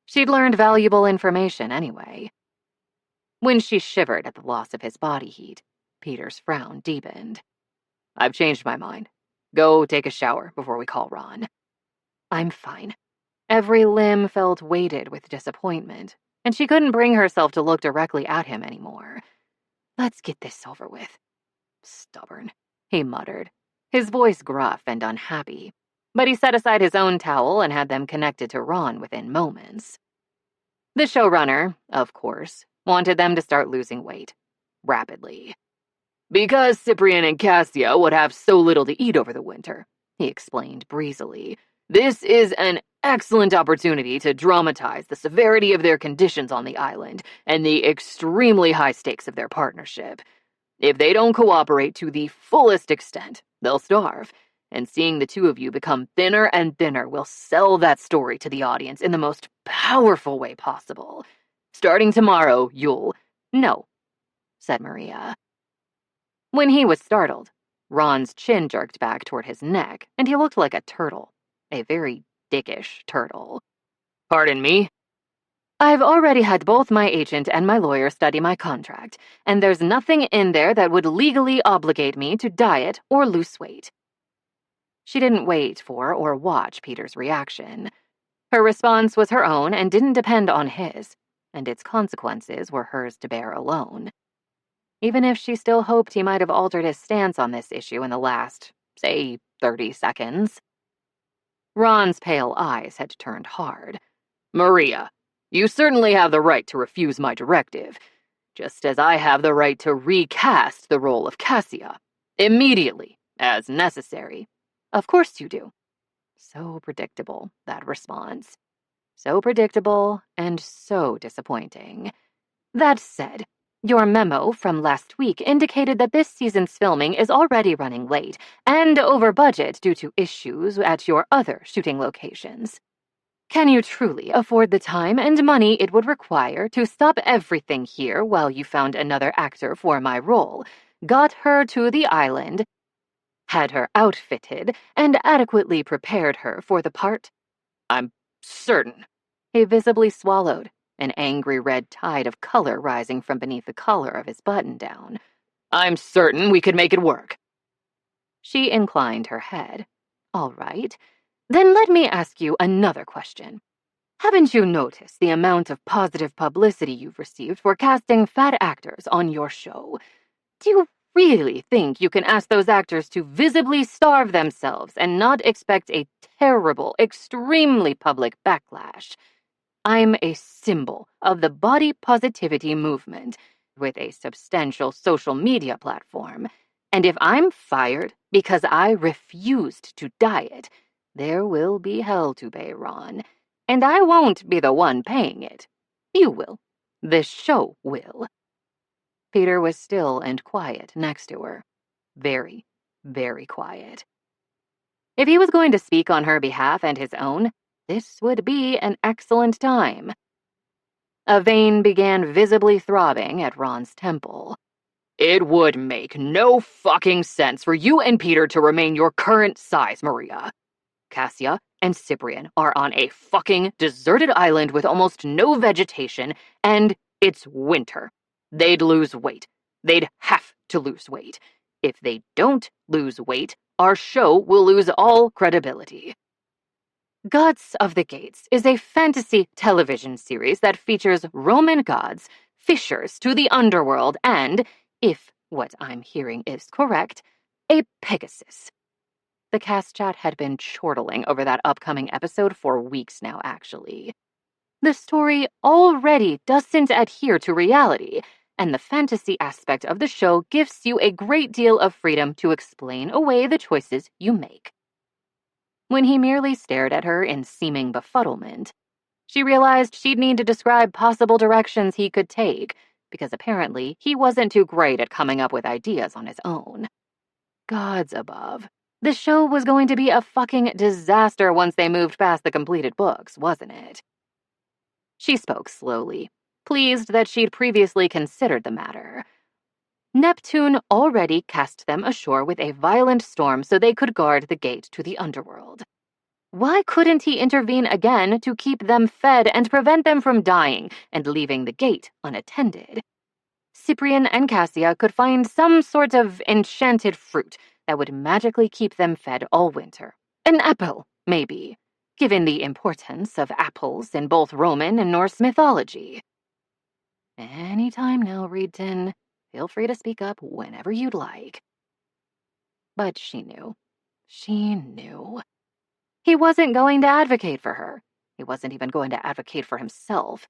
She'd learned valuable information anyway. When she shivered at the loss of his body heat, Peter's frown deepened. I've changed my mind. Go take a shower before we call Ron." "I'm fine." Every limb felt weighted with disappointment, and she couldn't bring herself to look directly at him anymore. "Let's get this over with." "Stubborn," he muttered, his voice gruff and unhappy, but he set aside his own towel and had them connected to Ron within moments. The showrunner, of course, wanted them to start losing weight. Rapidly. "Because Cyprian and Cassia would have so little to eat over the winter," he explained breezily. "This is an excellent opportunity to dramatize the severity of their conditions on the island and the extremely high stakes of their partnership. If they don't cooperate to the fullest extent, they'll starve, and seeing the two of you become thinner and thinner will sell that story to the audience in the most powerful way possible. Starting tomorrow, you'll—" "No," said Maria. When he was startled, Ron's chin jerked back toward his neck, and he looked like a turtle. A very dickish turtle. "Pardon me?" "I've already had both my agent and my lawyer study my contract, and there's nothing in there that would legally obligate me to diet or lose weight." She didn't wait for or watch Peter's reaction. Her response was her own and didn't depend on his, and its consequences were hers to bear alone. Even if she still hoped he might have altered his stance on this issue in the last, say, 30 seconds. Ron's pale eyes had turned hard. "Maria, you certainly have the right to refuse my directive, just as I have the right to recast the role of Cassia, immediately, as necessary." "Of course you do." So predictable, that response. So predictable and so disappointing. "That said, your memo from last week indicated that this season's filming is already running late and over budget due to issues at your other shooting locations. Can you truly afford the time and money it would require to stop everything here while you found another actor for my role, got her to the island, had her outfitted, and adequately prepared her for the part?" "I'm certain." He visibly swallowed, an angry red tide of color rising from beneath the collar of his button-down. "I'm certain we could make it work." She inclined her head. "All right. Then let me ask you another question. Haven't you noticed the amount of positive publicity you've received for casting fat actors on your show? Do you really think you can ask those actors to visibly starve themselves and not expect a terrible, extremely public backlash? I'm a symbol of the body positivity movement with a substantial social media platform, and if I'm fired because I refused to diet, there will be hell to pay, Ron, and I won't be the one paying it. You will. This show will." Peter was still and quiet next to her. Very, very quiet. If he was going to speak on her behalf and his own, this would be an excellent time. A vein began visibly throbbing at Ron's temple. "It would make no fucking sense for you and Peter to remain your current size, Maria. Cassia and Cyprian are on a fucking deserted island with almost no vegetation, and it's winter. They'd lose weight. They'd have to lose weight. If they don't lose weight, our show will lose all credibility." Gods of the Gates is a fantasy television series that features Roman gods, fishers to the underworld, and, if what I'm hearing is correct, a Pegasus. The cast chat had been chortling over that upcoming episode for weeks now, actually. The story already doesn't adhere to reality, and the fantasy aspect of the show gives you a great deal of freedom to explain away the choices you make. When he merely stared at her in seeming befuddlement, she realized she'd need to describe possible directions he could take, because apparently he wasn't too great at coming up with ideas on his own. Gods above. The show was going to be a fucking disaster once they moved past the completed books, wasn't it? She spoke slowly, pleased that she'd previously considered the matter. Neptune already cast them ashore with a violent storm so they could guard the gate to the underworld. Why couldn't he intervene again to keep them fed and prevent them from dying and leaving the gate unattended? Cyprian and Cassia could find some sort of enchanted fruit, that would magically keep them fed all winter. An apple, maybe, given the importance of apples in both Roman and Norse mythology. Any time now, Reedton. Feel free to speak up whenever you'd like. But she knew. She knew. He wasn't going to advocate for her. He wasn't even going to advocate for himself.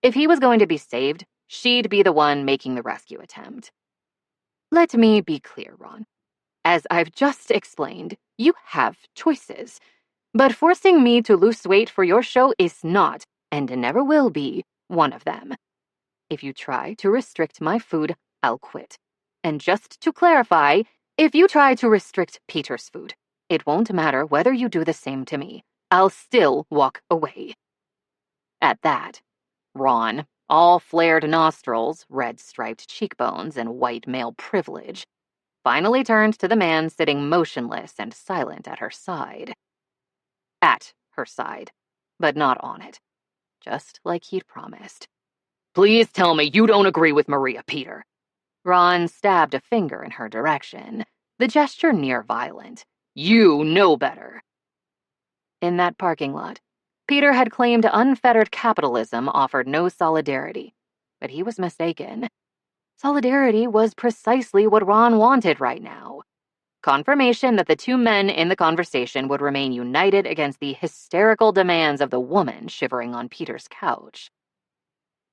If he was going to be saved, she'd be the one making the rescue attempt. Let me be clear, Ron. As I've just explained, you have choices. But forcing me to lose weight for your show is not, and never will be, one of them. If you try to restrict my food, I'll quit. And just to clarify, if you try to restrict Peter's food, it won't matter whether you do the same to me. I'll still walk away. At that, Ron, all flared nostrils, red-striped cheekbones, and white male privilege, finally turned to the man sitting motionless and silent at her side. At her side, but not on it, just like he'd promised. Please tell me you don't agree with Maria, Peter. Ron stabbed a finger in her direction, the gesture near violent. You know better. In that parking lot, Peter had claimed unfettered capitalism offered no solidarity, but he was mistaken. Solidarity was precisely what Ron wanted right now. Confirmation that the two men in the conversation would remain united against the hysterical demands of the woman shivering on Peter's couch.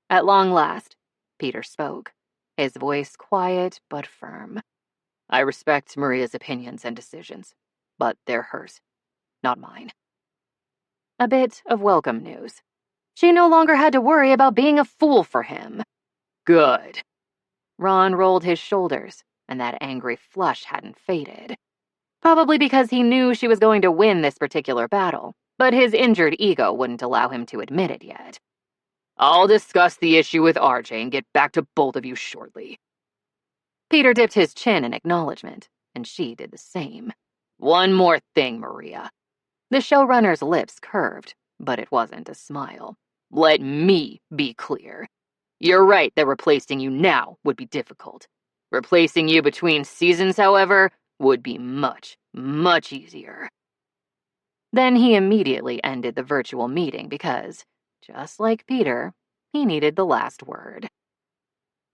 At long last, Peter spoke, his voice quiet but firm. I respect Maria's opinions and decisions, but they're hers, not mine. A bit of welcome news. She no longer had to worry about being a fool for him. Good. Ron rolled his shoulders, and that angry flush hadn't faded. Probably because he knew she was going to win this particular battle, but his injured ego wouldn't allow him to admit it yet. I'll discuss the issue with RJ and get back to both of you shortly. Peter dipped his chin in acknowledgement, and she did the same. One more thing, Maria. The showrunner's lips curved, but it wasn't a smile. Let me be clear. You're right that replacing you now would be difficult. Replacing you between seasons, however, would be much, much easier. Then he immediately ended the virtual meeting because, just like Peter, he needed the last word.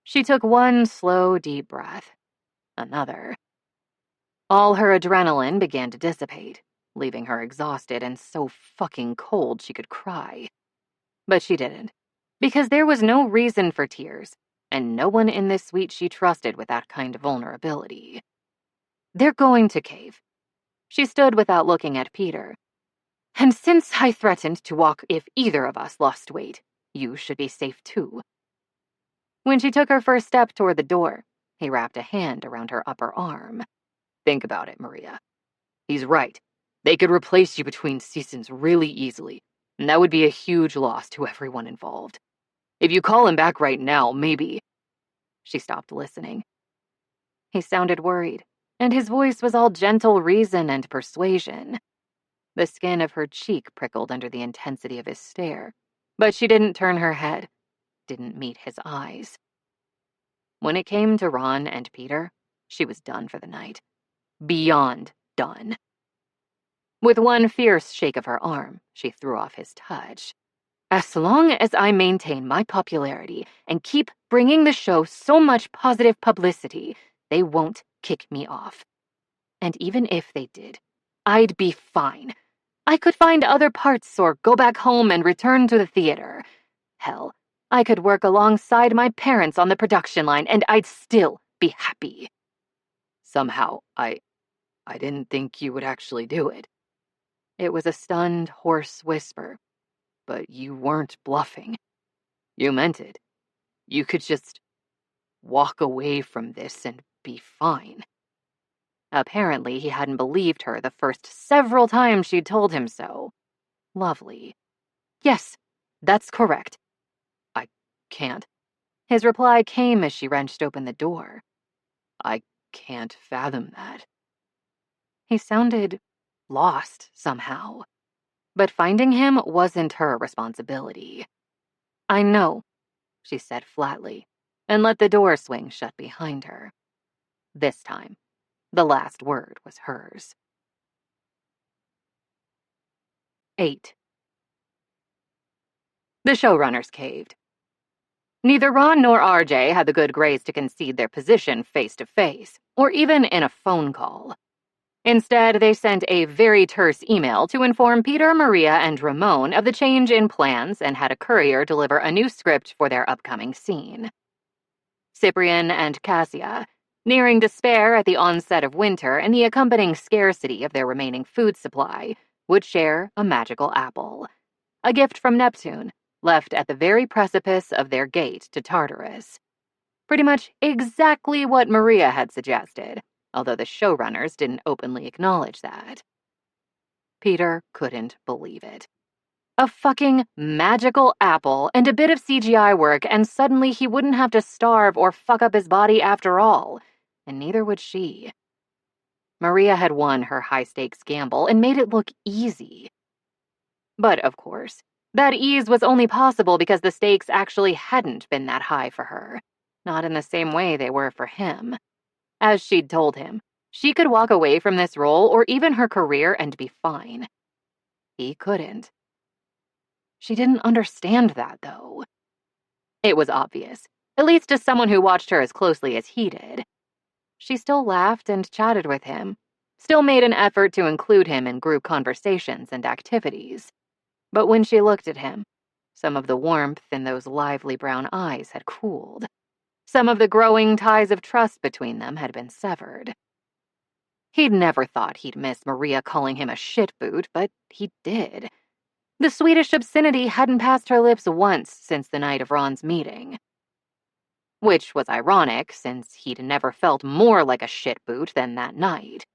She took one slow, deep breath. Another. All her adrenaline began to dissipate, leaving her exhausted and so fucking cold she could cry. But she didn't, because there was no reason for tears, and no one in this suite she trusted with that kind of vulnerability. They're going to cave. She stood without looking at Peter. And since I threatened to walk if either of us lost weight, you should be safe too. When she took her first step toward the door, he wrapped a hand around her upper arm. Think about it, Maria. He's right. They could replace you between seasons really easily, and that would be a huge loss to everyone involved. If you call him back right now, maybe... She stopped listening. He sounded worried, and his voice was all gentle reason and persuasion. The skin of her cheek prickled under the intensity of his stare, but she didn't turn her head, didn't meet his eyes. When it came to Ron and Peter, she was done for the night. Beyond done. With one fierce shake of her arm, she threw off his touch. As long as I maintain my popularity and keep bringing the show so much positive publicity, they won't kick me off. And even if they did, I'd be fine. I could find other parts or go back home and return to the theater. Hell, I could work alongside my parents on the production line and I'd still be happy. Somehow, I didn't think you would actually do it. It was a stunned, hoarse whisper, but you weren't bluffing. You meant it. You could just walk away from this and be fine. Apparently, he hadn't believed her the first several times she'd told him so. Lovely. Yes, that's correct. I can't. His reply came as she wrenched open the door. I can't fathom that. He sounded lost somehow. But finding him wasn't her responsibility. I know, she said flatly, and let the door swing shut behind her. This time, The last word was hers. 8. The showrunners caved. Neither Ron nor RJ had the good grace to concede their position face to face, or even in a phone call. Instead, they sent a very terse email to inform Peter, Maria, and Ramon of the change in plans and had a courier deliver a new script for their upcoming scene. Cyprian and Cassia, nearing despair at the onset of winter and the accompanying scarcity of their remaining food supply, would share a magical apple, a gift from Neptune, left at the very precipice of their gate to Tartarus. Pretty much exactly what Maria had suggested, although the showrunners didn't openly acknowledge that. Peter couldn't believe it. A fucking magical apple and a bit of CGI work, and suddenly he wouldn't have to starve or fuck up his body after all, and neither would she. Maria had won her high-stakes gamble and made it look easy. But, of course, that ease was only possible because the stakes actually hadn't been that high for her, not in the same way they were for him. As she'd told him, she could walk away from this role or even her career and be fine. He couldn't. She didn't understand that, though. It was obvious, at least to someone who watched her as closely as he did. She still laughed and chatted with him, still made an effort to include him in group conversations and activities. But when she looked at him, some of the warmth in those lively brown eyes had cooled. Some of the growing ties of trust between them had been severed. He'd never thought he'd miss Maria calling him a shitboot, but he did. The Swedish obscenity hadn't passed her lips once since the night of Ron's meeting. Which was ironic, since he'd never felt more like a shitboot than that night.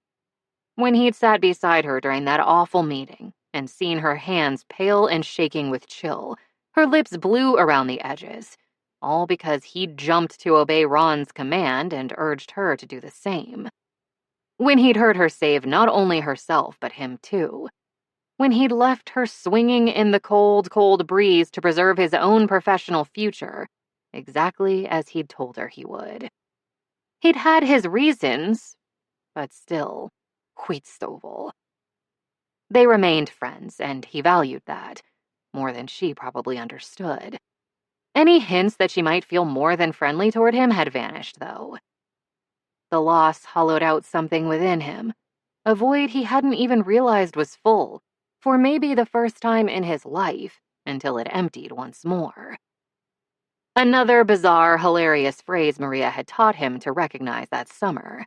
When he'd sat beside her during that awful meeting and seen her hands pale and shaking with chill, her lips blue around the edges, all because he'd jumped to obey Ron's command and urged her to do the same. When he'd heard her save not only herself but him too. When he'd left her swinging in the cold, cold breeze to preserve his own professional future, exactly as he'd told her he would. He'd had his reasons, but still, Skitstovel. They remained friends, and he valued that, more than she probably understood. Any hints that she might feel more than friendly toward him had vanished, though. The loss hollowed out something within him, a void he hadn't even realized was full, for maybe the first time in his life, until it emptied once more. Another bizarre, hilarious phrase Maria had taught him to recognize that summer.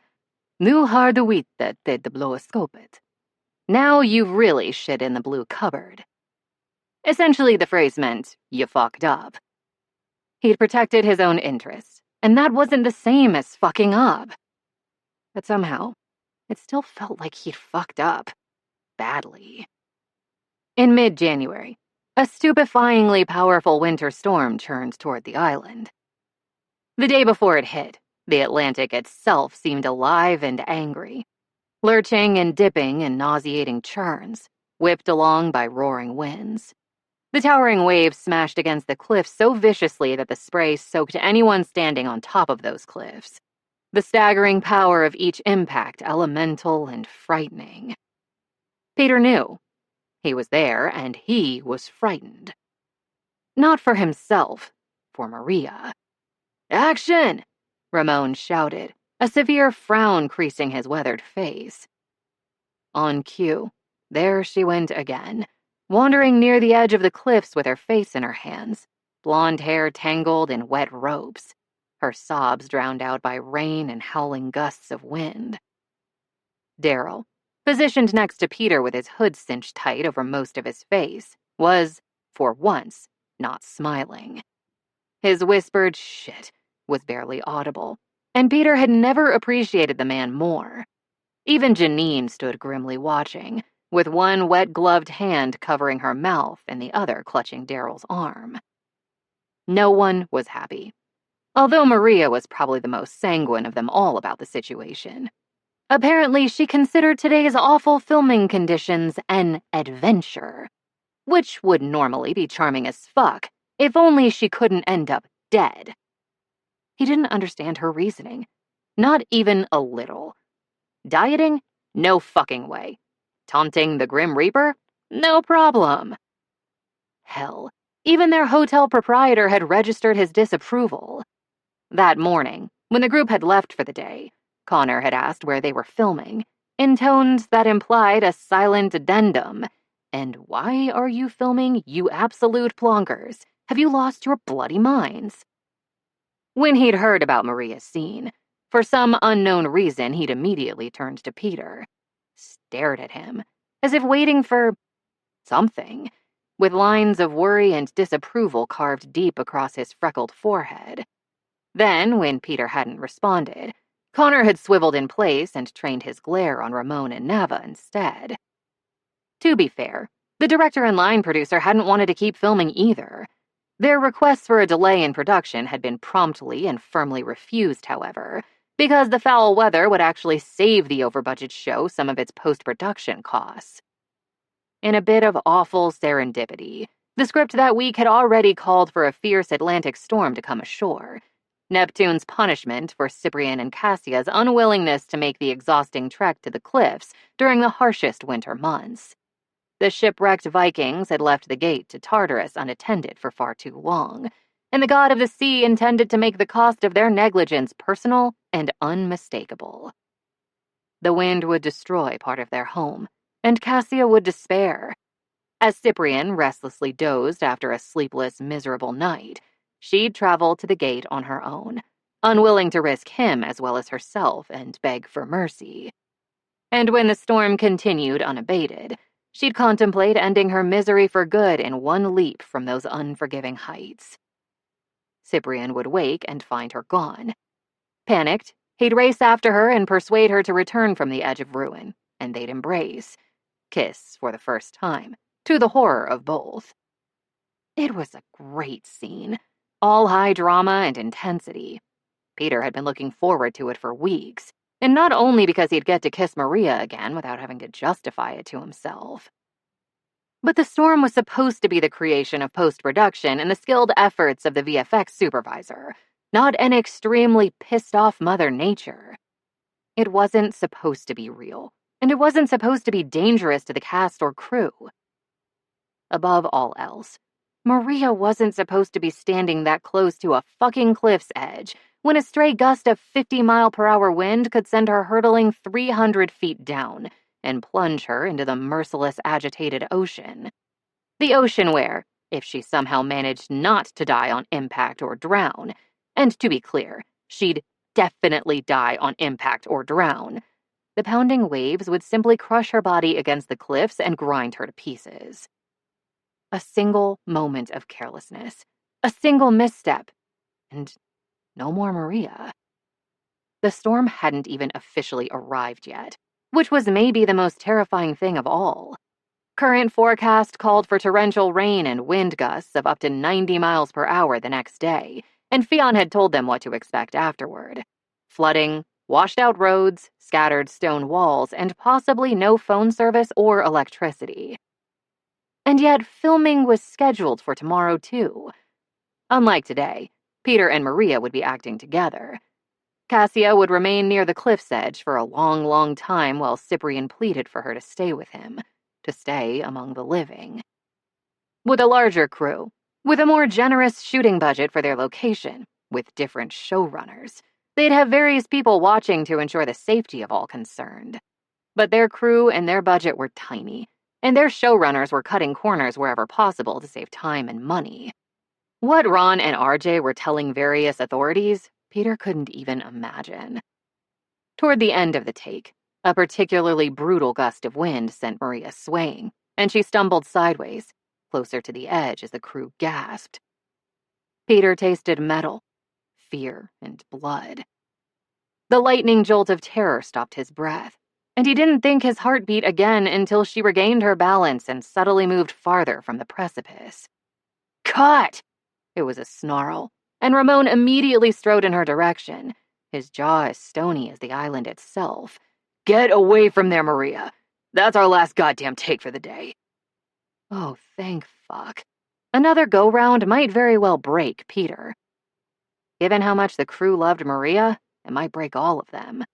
Nu har du hittat det blå skåpet. Now you've really shit in the blue cupboard. Essentially, the phrase meant, you fucked up. He'd protected his own interests, and that wasn't the same as fucking up. But somehow, it still felt like he'd fucked up. Badly. In mid-January, a stupefyingly powerful winter storm churned toward the island. The day before it hit, the Atlantic itself seemed alive and angry, lurching and dipping in nauseating churns, whipped along by roaring winds. The towering waves smashed against the cliffs so viciously that the spray soaked anyone standing on top of those cliffs. The staggering power of each impact elemental and frightening. Peter knew. He was there, and he was frightened. Not for himself, for Maria. "Action!" Ramon shouted, a severe frown creasing his weathered face. On cue, there she went again, wandering near the edge of the cliffs with her face in her hands, blonde hair tangled in wet ropes, her sobs drowned out by rain and howling gusts of wind. Daryl, positioned next to Peter with his hood cinched tight over most of his face, was, for once, not smiling. His whispered shit was barely audible, and Peter had never appreciated the man more. Even Janine stood grimly watching, with one wet-gloved hand covering her mouth and the other clutching Daryl's arm. No one was happy, although Maria was probably the most sanguine of them all about the situation. Apparently, she considered today's awful filming conditions an adventure, which would normally be charming as fuck, if only she couldn't end up dead. He didn't understand her reasoning, not even a little. Dieting? No fucking way. Taunting the Grim Reaper? No problem. Hell, even their hotel proprietor had registered his disapproval. That morning, when the group had left for the day, Connor had asked where they were filming, in tones that implied a silent addendum. And why are you filming, you absolute plonkers? Have you lost your bloody minds? When he'd heard about Maria's scene, for some unknown reason he'd immediately turned to Peter, stared at him, as if waiting for something, with lines of worry and disapproval carved deep across his freckled forehead. Then, when Peter hadn't responded, Connor had swiveled in place and trained his glare on Ramon and Nava instead. To be fair, the director and line producer hadn't wanted to keep filming either. Their requests for a delay in production had been promptly and firmly refused, however, because the foul weather would actually save the over-budget show some of its post-production costs. In a bit of awful serendipity, the script that week had already called for a fierce Atlantic storm to come ashore, Neptune's punishment for Cyprian and Cassia's unwillingness to make the exhausting trek to the cliffs during the harshest winter months. The shipwrecked Vikings had left the gate to Tartarus unattended for far too long, and the god of the sea intended to make the cost of their negligence personal and unmistakable. The wind would destroy part of their home, and Cassia would despair. As Cyprian restlessly dozed after a sleepless, miserable night, she'd travel to the gate on her own, unwilling to risk him as well as herself and beg for mercy. And when the storm continued unabated, she'd contemplate ending her misery for good in one leap from those unforgiving heights. Cyprian would wake and find her gone. Panicked, he'd race after her and persuade her to return from the edge of ruin, and they'd embrace, kiss for the first time, to the horror of both. It was a great scene, all high drama and intensity. Peter had been looking forward to it for weeks, and not only because he'd get to kiss Maria again without having to justify it to himself. But the storm was supposed to be the creation of post-production and the skilled efforts of the VFX supervisor, not an extremely pissed-off Mother Nature. It wasn't supposed to be real, and it wasn't supposed to be dangerous to the cast or crew. Above all else, Maria wasn't supposed to be standing that close to a fucking cliff's edge when a stray gust of 50-mile-per-hour wind could send her hurtling 300 feet down and plunge her into the merciless, agitated ocean. The ocean where, if she somehow managed not to die on impact or drown, and to be clear, she'd definitely die on impact or drown, the pounding waves would simply crush her body against the cliffs and grind her to pieces. A single moment of carelessness, a single misstep, and no more Maria. The storm hadn't even officially arrived yet, which was maybe the most terrifying thing of all. Current forecast called for torrential rain and wind gusts of up to 90 miles per hour the next day, and Fionn had told them what to expect afterward. Flooding, washed-out roads, scattered stone walls, and possibly no phone service or electricity. And yet, filming was scheduled for tomorrow, too. Unlike today, Peter and Maria would be acting together. Cassia would remain near the cliff's edge for a long, long time while Cyprian pleaded for her to stay with him, to stay among the living. With a larger crew, with a more generous shooting budget for their location, with different showrunners, they'd have various people watching to ensure the safety of all concerned. But their crew and their budget were tiny, and their showrunners were cutting corners wherever possible to save time and money. What Ron and RJ were telling various authorities, Peter couldn't even imagine. Toward the end of the take, a particularly brutal gust of wind sent Maria swaying, and she stumbled sideways, closer to the edge as the crew gasped. Peter tasted metal, fear, and blood. The lightning jolt of terror stopped his breath, and he didn't think his heart beat again until she regained her balance and subtly moved farther from the precipice. "Cut!" It was a snarl, and Ramon immediately strode in her direction, his jaw as stony as the island itself. "Get away from there, Maria. That's our last goddamn take for the day." Oh, thank fuck. Another go-round might very well break Peter. Given how much the crew loved Maria, it might break all of them.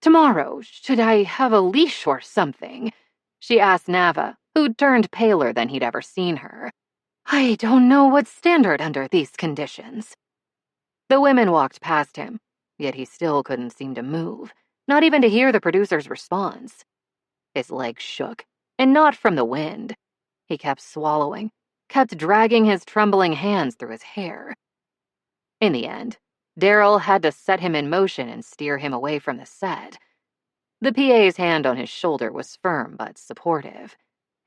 Tomorrow, should I have a leash or something?" she asked Nava, who'd turned paler than he'd ever seen her. "I don't know what's standard under these conditions." The women walked past him, yet he still couldn't seem to move, not even to hear the producer's response. His legs shook, and not from the wind. He kept swallowing, kept dragging his trembling hands through his hair. In the end, Daryl had to set him in motion and steer him away from the set. The PA's hand on his shoulder was firm but supportive,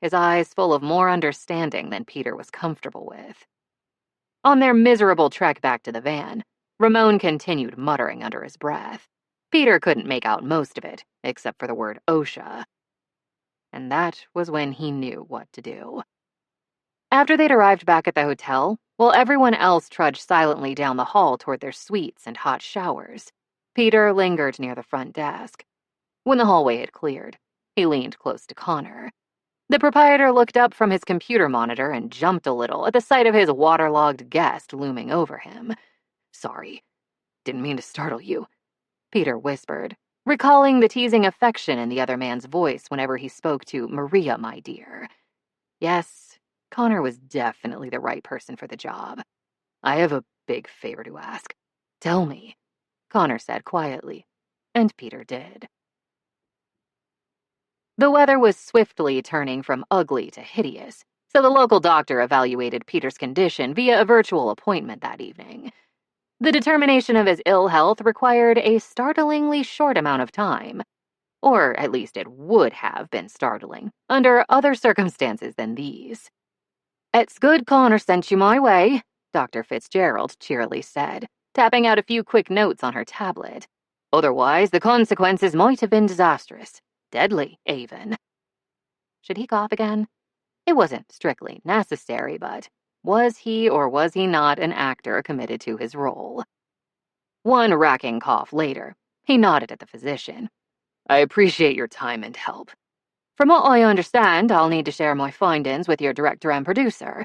his eyes full of more understanding than Peter was comfortable with. On their miserable trek back to the van, Ramon continued muttering under his breath. Peter couldn't make out most of it, except for the word OSHA. And that was when he knew what to do. After they'd arrived back at the hotel, while everyone else trudged silently down the hall toward their suites and hot showers, Peter lingered near the front desk. When the hallway had cleared, he leaned close to Connor. The proprietor looked up from his computer monitor and jumped a little at the sight of his waterlogged guest looming over him. "Sorry, didn't mean to startle you," Peter whispered, recalling the teasing affection in the other man's voice whenever he spoke to Maria, my dear. Yes, Connor was definitely the right person for the job. "I have a big favor to ask." "Tell me," Connor said quietly, and Peter did. The weather was swiftly turning from ugly to hideous, so the local doctor evaluated Peter's condition via a virtual appointment that evening. The determination of his ill health required a startlingly short amount of time. Or at least it would have been startling, under other circumstances than these. "It's good Connor sent you my way," Dr. Fitzgerald cheerily said, tapping out a few quick notes on her tablet. "Otherwise, the consequences might have been disastrous. Deadly, even." Should he cough again? It wasn't strictly necessary, but was he or was he not an actor committed to his role? One racking cough later, he nodded at the physician. "I appreciate your time and help. From what I understand, I'll need to share my findings with your director and producer."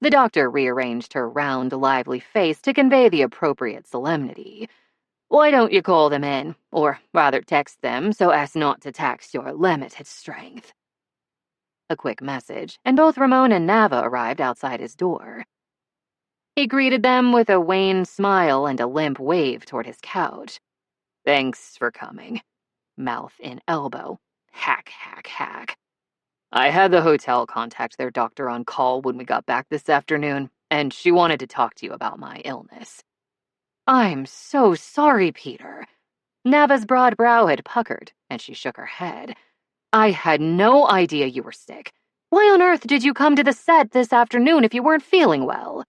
The doctor rearranged her round, lively face to convey the appropriate solemnity. "Why don't you call them in, or rather text them so as not to tax your limited strength?" A quick message, and both Ramon and Nava arrived outside his door. He greeted them with a wan smile and a limp wave toward his couch. "Thanks for coming." Mouth in elbow. Hack, hack, hack. "I had the hotel contact their doctor on call when we got back this afternoon, and she wanted to talk to you about my illness." "I'm so sorry, Peter." Nava's broad brow had puckered, and she shook her head. "I had no idea you were sick. Why on earth did you come to the set this afternoon if you weren't feeling well?"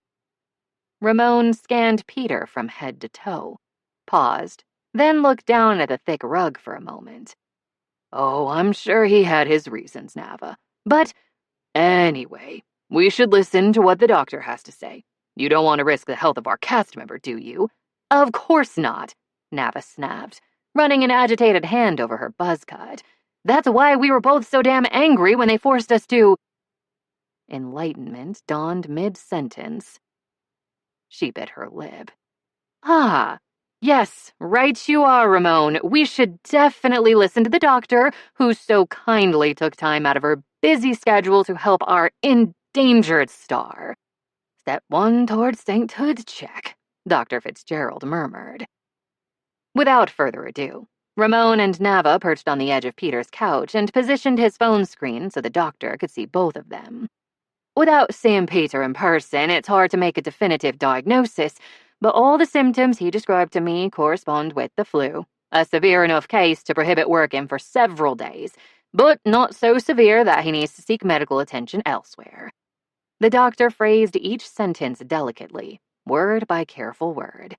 Ramon scanned Peter from head to toe, paused, then looked down at the thick rug for a moment. "Oh, I'm sure he had his reasons, Nava. But anyway, we should listen to what the doctor has to say. You don't want to risk the health of our cast member, do you?" "Of course not," Nava snapped, running an agitated hand over her buzz cut. "That's why we were both so damn angry when they forced us to—" Enlightenment dawned mid-sentence. She bit her lip. "Ah, yes, right you are, Ramon. We should definitely listen to the doctor, who so kindly took time out of her busy schedule to help our endangered star." "Step one towards sainthood, check," Dr. Fitzgerald murmured. Without further ado, Ramon and Nava perched on the edge of Peter's couch and positioned his phone screen so the doctor could see both of them. Without seeing Peter in person, it's hard to make a definitive diagnosis, but all the symptoms he described to me correspond with the flu. A severe enough case to prohibit working for several days, but not so severe that he needs to seek medical attention elsewhere. The doctor phrased each sentence delicately, word by careful word.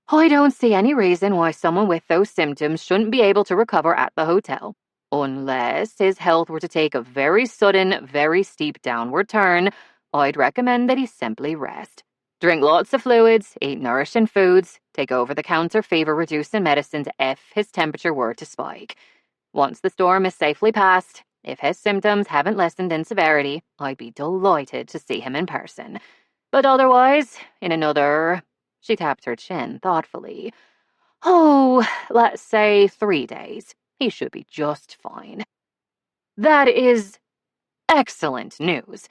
"I don't see any reason why someone with those symptoms shouldn't be able to recover at the hotel. Unless his health were to take a very sudden, very steep downward turn, I'd recommend that he simply rest. Drink lots of fluids, eat nourishing foods, take over-the-counter fever-reducing medicines if his temperature were to spike. Once the storm is safely past, if his symptoms haven't lessened in severity, I'd be delighted to see him in person. But otherwise, in another—" she tapped her chin thoughtfully. Oh, let's say 3 days. He should be just fine. That is excellent news.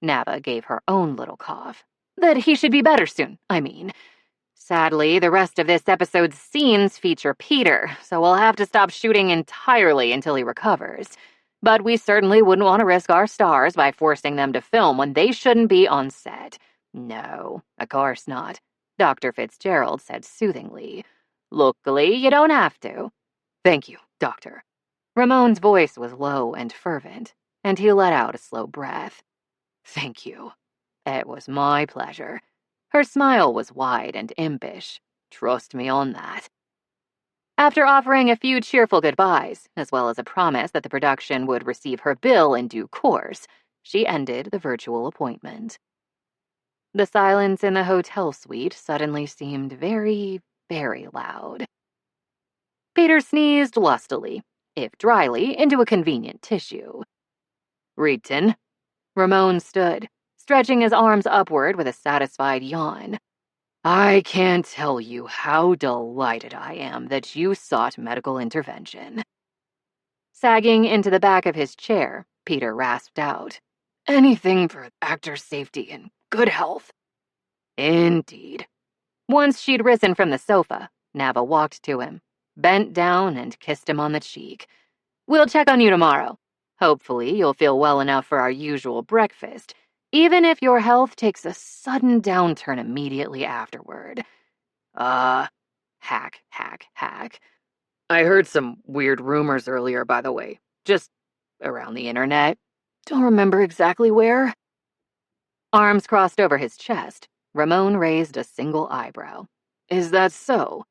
Nava gave her own little cough. That he should be better soon, I mean. Sadly, the rest of this episode's scenes feature Peter, so we'll have to stop shooting entirely until he recovers. But we certainly wouldn't want to risk our stars by forcing them to film when they shouldn't be on set. No, of course not, Dr. Fitzgerald said soothingly. Luckily, you don't have to. Thank you, Doctor. Ramon's voice was low and fervent, and he let out a slow breath. Thank you. It was my pleasure. Her smile was wide and impish. Trust me on that. After offering a few cheerful goodbyes, as well as a promise that the production would receive her bill in due course, she ended the virtual appointment. The silence in the hotel suite suddenly seemed very, very loud. Peter sneezed lustily, if dryly, into a convenient tissue. Reedton. Ramon stood, stretching his arms upward with a satisfied yawn. I can't tell you how delighted I am that you sought medical intervention. Sagging into the back of his chair, Peter rasped out, Anything for actor's safety and good health. Indeed. Once she'd risen from the sofa, Nava walked to him, bent down and kissed him on the cheek. We'll check on you tomorrow. Hopefully you'll feel well enough for our usual breakfast, even if your health takes a sudden downturn immediately afterward. Hack. I heard some weird rumors earlier, by the way. Just around the internet. Don't remember exactly where. Arms crossed over his chest, Ramon raised a single eyebrow. Is that so?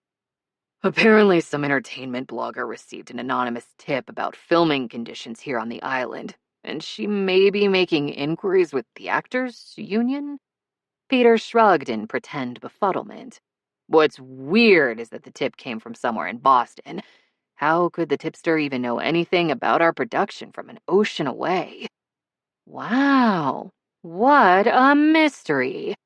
Apparently some entertainment blogger received an anonymous tip about filming conditions here on the island, and she may be making inquiries with the actors' union? Peter shrugged in pretend befuddlement. What's weird is that the tip came from somewhere in Boston. How could the tipster even know anything about our production from an ocean away? Wow, what a mystery.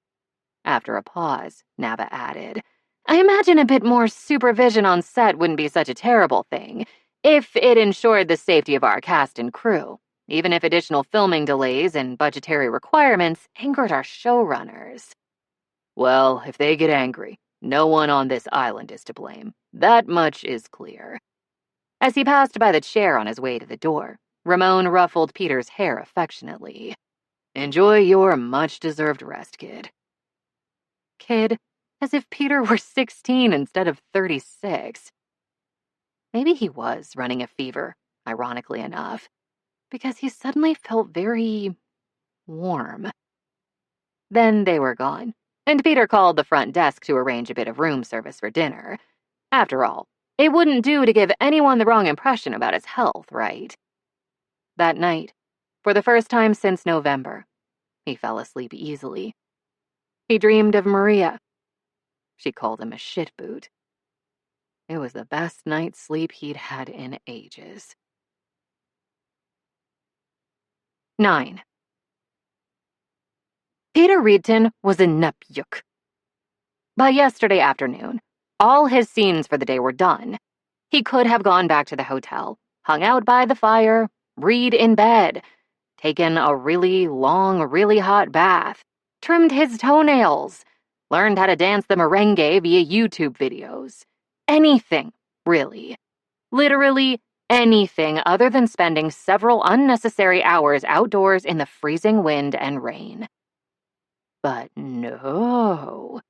After a pause, Nava added, I imagine a bit more supervision on set wouldn't be such a terrible thing, if it ensured the safety of our cast and crew, even if additional filming delays and budgetary requirements angered our showrunners. Well, if they get angry, no one on this island is to blame. That much is clear. As he passed by the chair on his way to the door, Ramon ruffled Peter's hair affectionately. Enjoy your much-deserved rest, kid. Kid? As if Peter were 16 instead of 36. Maybe he was running a fever, ironically enough, because he suddenly felt very warm. Then they were gone, and Peter called the front desk to arrange a bit of room service for dinner. After all, it wouldn't do to give anyone the wrong impression about his health, right? That night, for the first time since November, he fell asleep easily. He dreamed of Maria. She called him a shitboot. It was the best night's sleep he'd had in ages. 9. Peter Reedton was a nepyuk. By yesterday afternoon, all his scenes for the day were done. He could have gone back to the hotel, hung out by the fire, read in bed, taken a really long, really hot bath, trimmed his toenails, learned how to dance the merengue via YouTube videos. Anything, really. Literally anything other than spending several unnecessary hours outdoors in the freezing wind and rain. But no.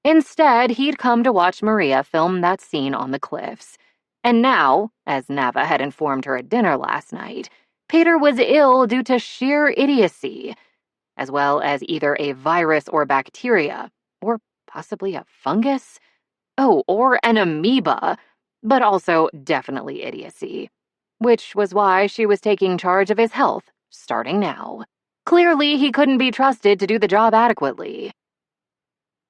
Instead, he'd come to watch Maria film that scene on the cliffs. And now, as Nava had informed her at dinner last night, Peter was ill due to sheer idiocy, as well as either a virus or bacteria, or possibly a fungus. Oh, or an amoeba, but also definitely idiocy. Which was why she was taking charge of his health, starting now. Clearly, he couldn't be trusted to do the job adequately.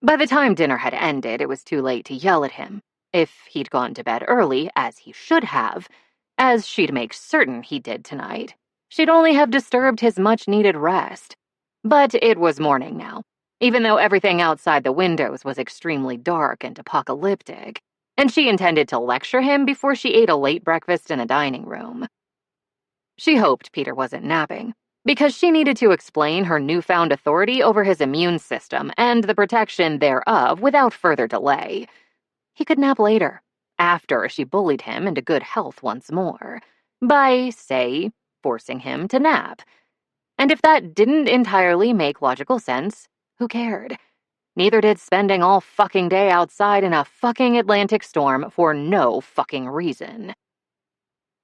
By the time dinner had ended, it was too late to yell at him. If he'd gone to bed early, as he should have, as she'd make certain he did tonight, she'd only have disturbed his much-needed rest. But it was morning now, even though everything outside the windows was extremely dark and apocalyptic. and she intended to lecture him before she ate a late breakfast in the dining room. She hoped Peter wasn't napping, because she needed to explain her newfound authority over his immune system and the protection thereof without further delay. He could nap later, after she bullied him into good health once more, by, say, forcing him to nap. And if that didn't entirely make logical sense, who cared? Neither did spending all fucking day outside in a fucking Atlantic storm for no fucking reason.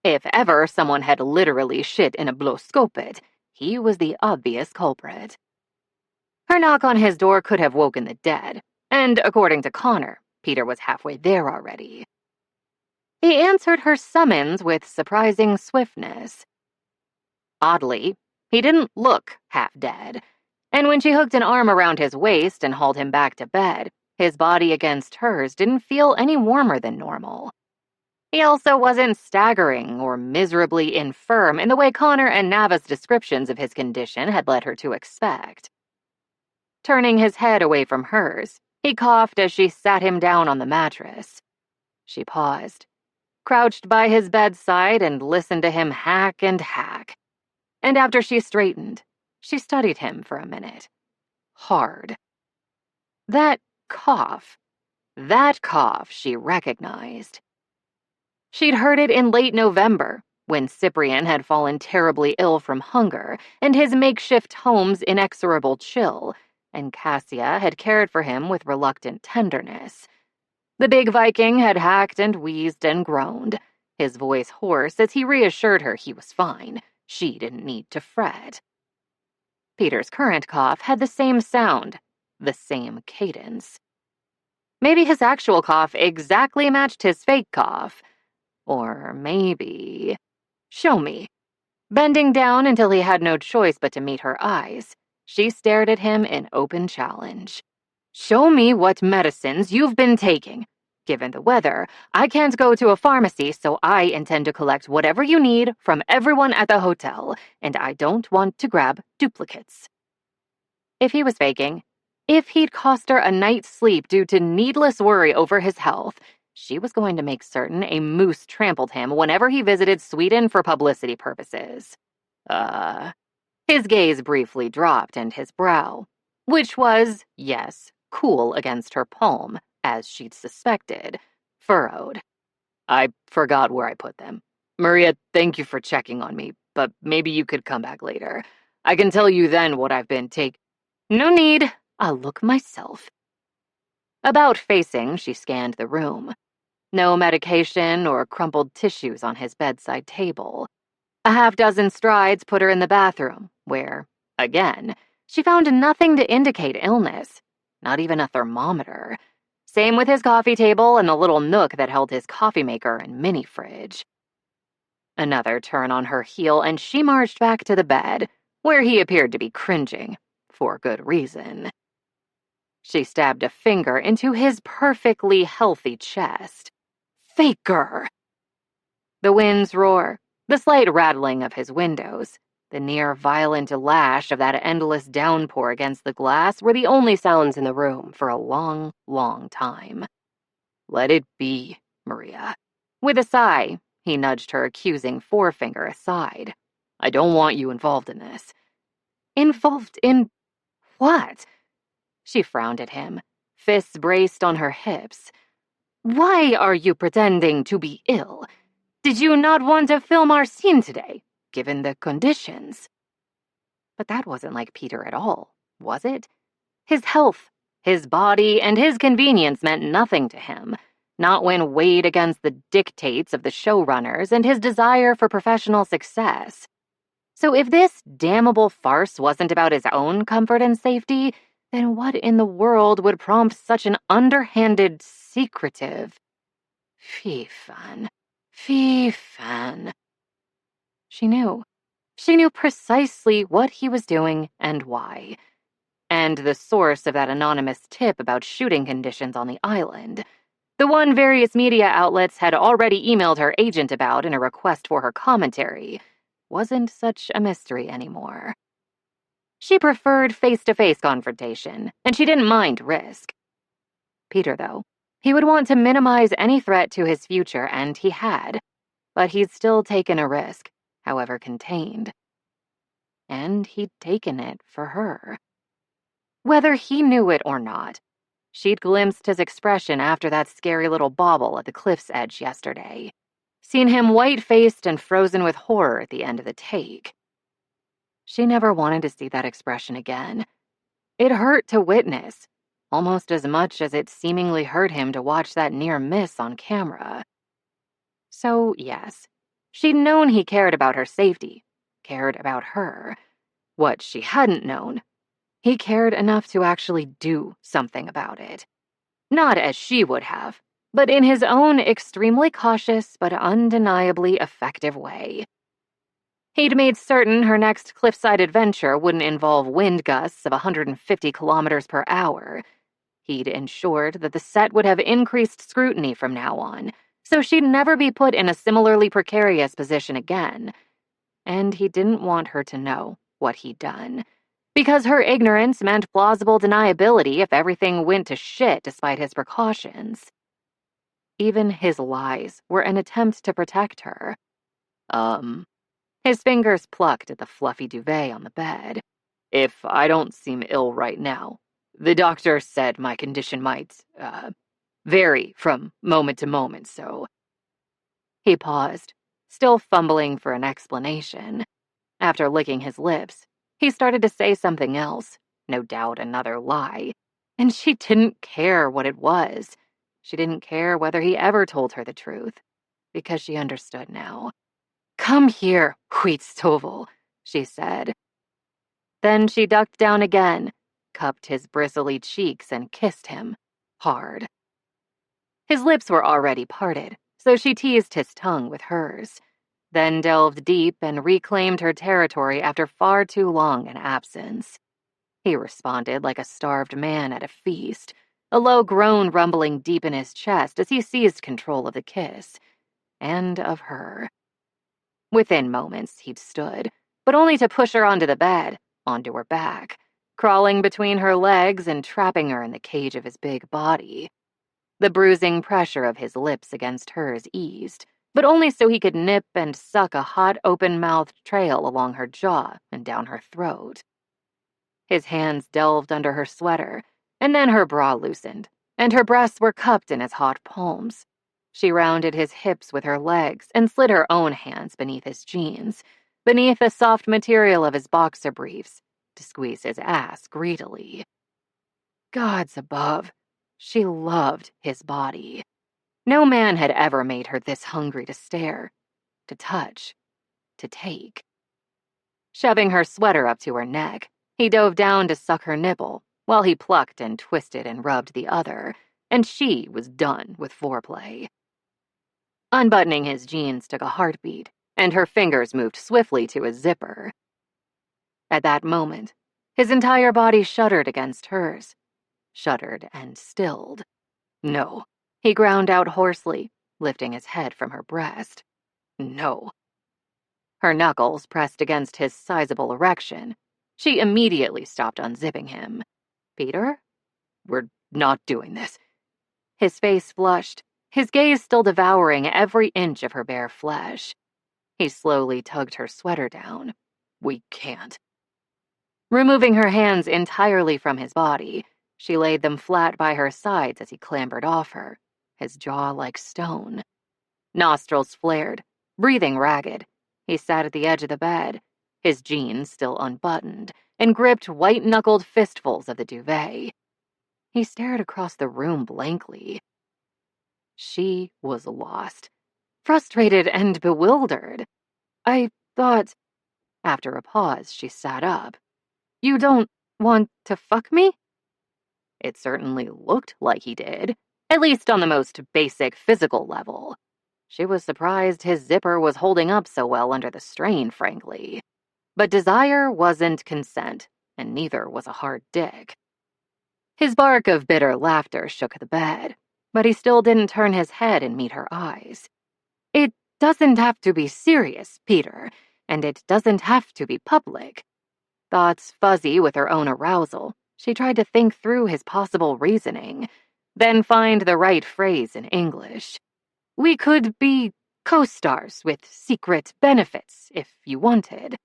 If ever someone had literally shit in a blowscopet, he was the obvious culprit. Her knock on his door could have woken the dead, and according to Connor, Peter was halfway there already. He answered her summons with surprising swiftness. Oddly, he didn't look half dead, and when she hooked an arm around his waist and hauled him back to bed, his body against hers didn't feel any warmer than normal. He also wasn't staggering or miserably infirm in the way Connor and Nava's descriptions of his condition had led her to expect. Turning his head away from hers, he coughed as she sat him down on the mattress. She paused, crouched by his bedside and listened to him hack and hack. And after she straightened, she studied him for a minute. Hard. That cough she recognized. She'd heard it in late November, when Cyprian had fallen terribly ill from hunger and his makeshift home's inexorable chill, and Cassia had cared for him with reluctant tenderness. The big Viking had hacked and wheezed and groaned, his voice hoarse as he reassured her he was fine. She didn't need to fret. Peter's current cough had the same sound, the same cadence. Maybe his actual cough exactly matched his fake cough. Or maybe... Show me. Bending down until he had no choice but to meet her eyes, she stared at him in open challenge. Show me what medicines you've been taking. Given the weather, I can't go to a pharmacy, so I intend to collect whatever you need from everyone at the hotel, and I don't want to grab duplicates. If he was faking, if he'd cost her a night's sleep due to needless worry over his health, she was going to make certain a moose trampled him whenever he visited Sweden for publicity purposes. His gaze briefly dropped and his brow, which was, yes, cool against her palm, as she'd suspected, furrowed. I forgot where I put them. Maria, thank you for checking on me, but maybe you could come back later. I can tell you then what I've been No need. I'll look myself. About facing, she scanned the room. No medication or crumpled tissues on his bedside table. A half-dozen strides put her in the bathroom, where, again, she found nothing to indicate illness, not even a thermometer. Same with his coffee table and the little nook that held his coffee maker and mini-fridge. Another turn on her heel, and she marched back to the bed, where he appeared to be cringing, for good reason. She stabbed a finger into his perfectly healthy chest. Faker! The wind's roar, the slight rattling of his windows, the near violent lash of that endless downpour against the glass were the only sounds in the room for a long, long time. Let it be, Maria. With a sigh, he nudged her accusing forefinger aside. I don't want you involved in this. Involved in what? She frowned at him, fists braced on her hips. Why are you pretending to be ill? Did you not want to film our scene today, given the conditions? But that wasn't like Peter at all, was it? His health, his body, and his convenience meant nothing to him, not when weighed against the dictates of the showrunners and his desire for professional success. So if this damnable farce wasn't about his own comfort and safety, then what in the world would prompt such an underhanded, secretive... Fy fan. She knew. She knew precisely what he was doing and why. And the source of that anonymous tip about shooting conditions on the island. The one various media outlets had already emailed her agent about in a request for her commentary. Wasn't such a mystery anymore. She preferred face-to-face confrontation, and she didn't mind risk. Peter, though, He would want to minimize any threat to his future, and he had, but he'd still taken a risk, however contained. And he'd taken it for her. Whether he knew it or not, she'd glimpsed his expression after that scary little bobble at the cliff's edge yesterday, seen him white-faced and frozen with horror at the end of the take. She never wanted to see that expression again. It hurt to witness, almost as much as it seemingly hurt him to watch that near miss on camera. So, yes, she'd known he cared about her safety, cared about her. What she hadn't known, he cared enough to actually do something about it. Not as she would have, but in his own extremely cautious but undeniably effective way. He'd made certain her next cliffside adventure wouldn't involve wind gusts of 150 kilometers per hour. He'd ensured that the set would have increased scrutiny from now on, so she'd never be put in a similarly precarious position again. And he didn't want her to know what he'd done, because her ignorance meant plausible deniability if everything went to shit despite his precautions. Even his lies were an attempt to protect her. His fingers plucked at the fluffy duvet on the bed. If I don't seem ill right now, the doctor said my condition might, vary from moment to moment, so... He paused, still fumbling for an explanation. After licking his lips, he started to say something else, no doubt another lie, and she didn't care what it was. She didn't care whether he ever told her the truth, because she understood now. "Come here, Wheatstovel," she said. Then she ducked down again, cupped his bristly cheeks, and kissed him, hard. His lips were already parted, so she teased his tongue with hers, then delved deep and reclaimed her territory after far too long an absence. He responded like a starved man at a feast, a low groan rumbling deep in his chest as he seized control of the kiss, and of her. Within moments, he'd stood, but only to push her onto the bed, onto her back, crawling between her legs and trapping her in the cage of his big body. The bruising pressure of his lips against hers eased, but only so he could nip and suck a hot, open-mouthed trail along her jaw and down her throat. His hands delved under her sweater, and then her bra loosened, and her breasts were cupped in his hot palms. She rounded his hips with her legs and slid her own hands beneath his jeans, beneath the soft material of his boxer briefs, to squeeze his ass greedily. Gods above, she loved his body. No man had ever made her this hungry to stare, to touch, to take. Shoving her sweater up to her neck, he dove down to suck her nipple, while he plucked and twisted and rubbed the other, and she was done with foreplay. Unbuttoning his jeans took a heartbeat, and her fingers moved swiftly to his zipper. At that moment, his entire body shuddered against hers, shuddered and stilled. No, he ground out hoarsely, lifting his head from her breast. No. Her knuckles pressed against his sizable erection. She immediately stopped unzipping him. "Peter? We're not doing this." His face flushed, his gaze still devouring every inch of her bare flesh. He slowly tugged her sweater down. "We can't." Removing her hands entirely from his body, she laid them flat by her sides as he clambered off her, his jaw like stone. Nostrils flared, breathing ragged. He sat at the edge of the bed, his jeans still unbuttoned, and gripped white-knuckled fistfuls of the duvet. He stared across the room blankly. She was lost, frustrated and bewildered. "I thought..." After a pause, she sat up. "You don't want to fuck me?" It certainly looked like he did, at least on the most basic physical level. She was surprised his zipper was holding up so well under the strain, frankly. But desire wasn't consent, and neither was a hard dick. His bark of bitter laughter shook the bed, but he still didn't turn his head and meet her eyes. "It doesn't have to be serious, Peter, and it doesn't have to be public." Thoughts fuzzy with her own arousal, she tried to think through his possible reasoning. then find the right phrase in English. We could be co-stars with secret benefits if you wanted.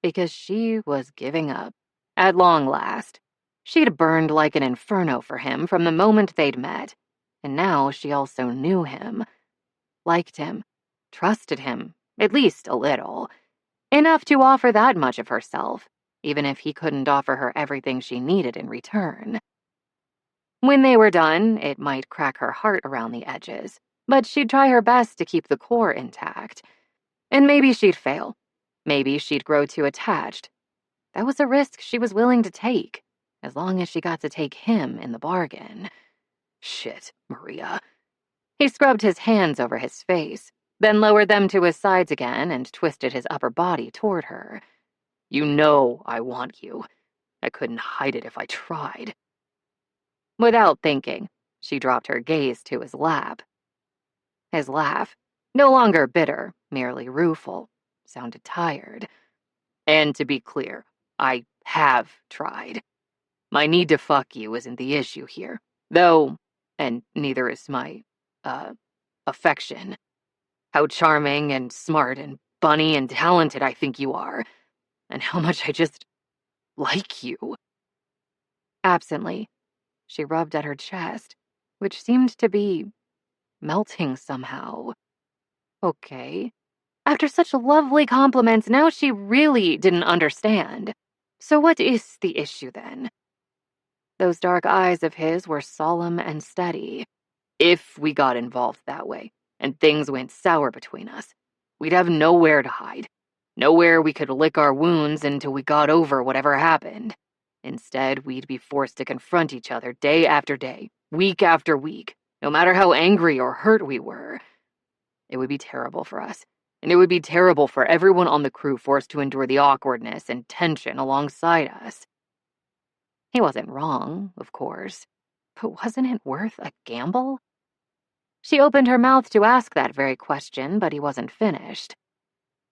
Because she was giving up. At long last. She'd burned like an inferno for him from the moment they'd met, and now she also knew him, liked him, trusted him, at least a little, enough to offer that much of herself, even if he couldn't offer her everything she needed in return. When they were done, it might crack her heart around the edges, but she'd try her best to keep the core intact. And maybe she'd fail. Maybe she'd grow too attached. That was a risk she was willing to take, as long as she got to take him in the bargain. Shit, Maria. He scrubbed his hands over his face, then lowered them to his sides again and twisted his upper body toward her. You know I want you. I couldn't hide it if I tried. Without thinking, she dropped her gaze to his lap. His laugh, no longer bitter, merely rueful, sounded tired. And to be clear, I have tried. My need to fuck you isn't the issue here, though, and neither is my, affection. How charming and smart and funny and talented I think you are, and how much I just like you. Absently, she rubbed at her chest, which seemed to be melting somehow. Okay. After such lovely compliments, now she really didn't understand. So what is the issue then? Those dark eyes of his were solemn and steady. If we got involved that way, and things went sour between us, we'd have nowhere to hide. Nowhere we could lick our wounds until we got over whatever happened. Instead, we'd be forced to confront each other day after day, week after week, no matter how angry or hurt we were. It would be terrible for us, and it would be terrible for everyone on the crew forced to endure the awkwardness and tension alongside us. He wasn't wrong, of course, but wasn't it worth a gamble? She opened her mouth to ask that very question, but he wasn't finished.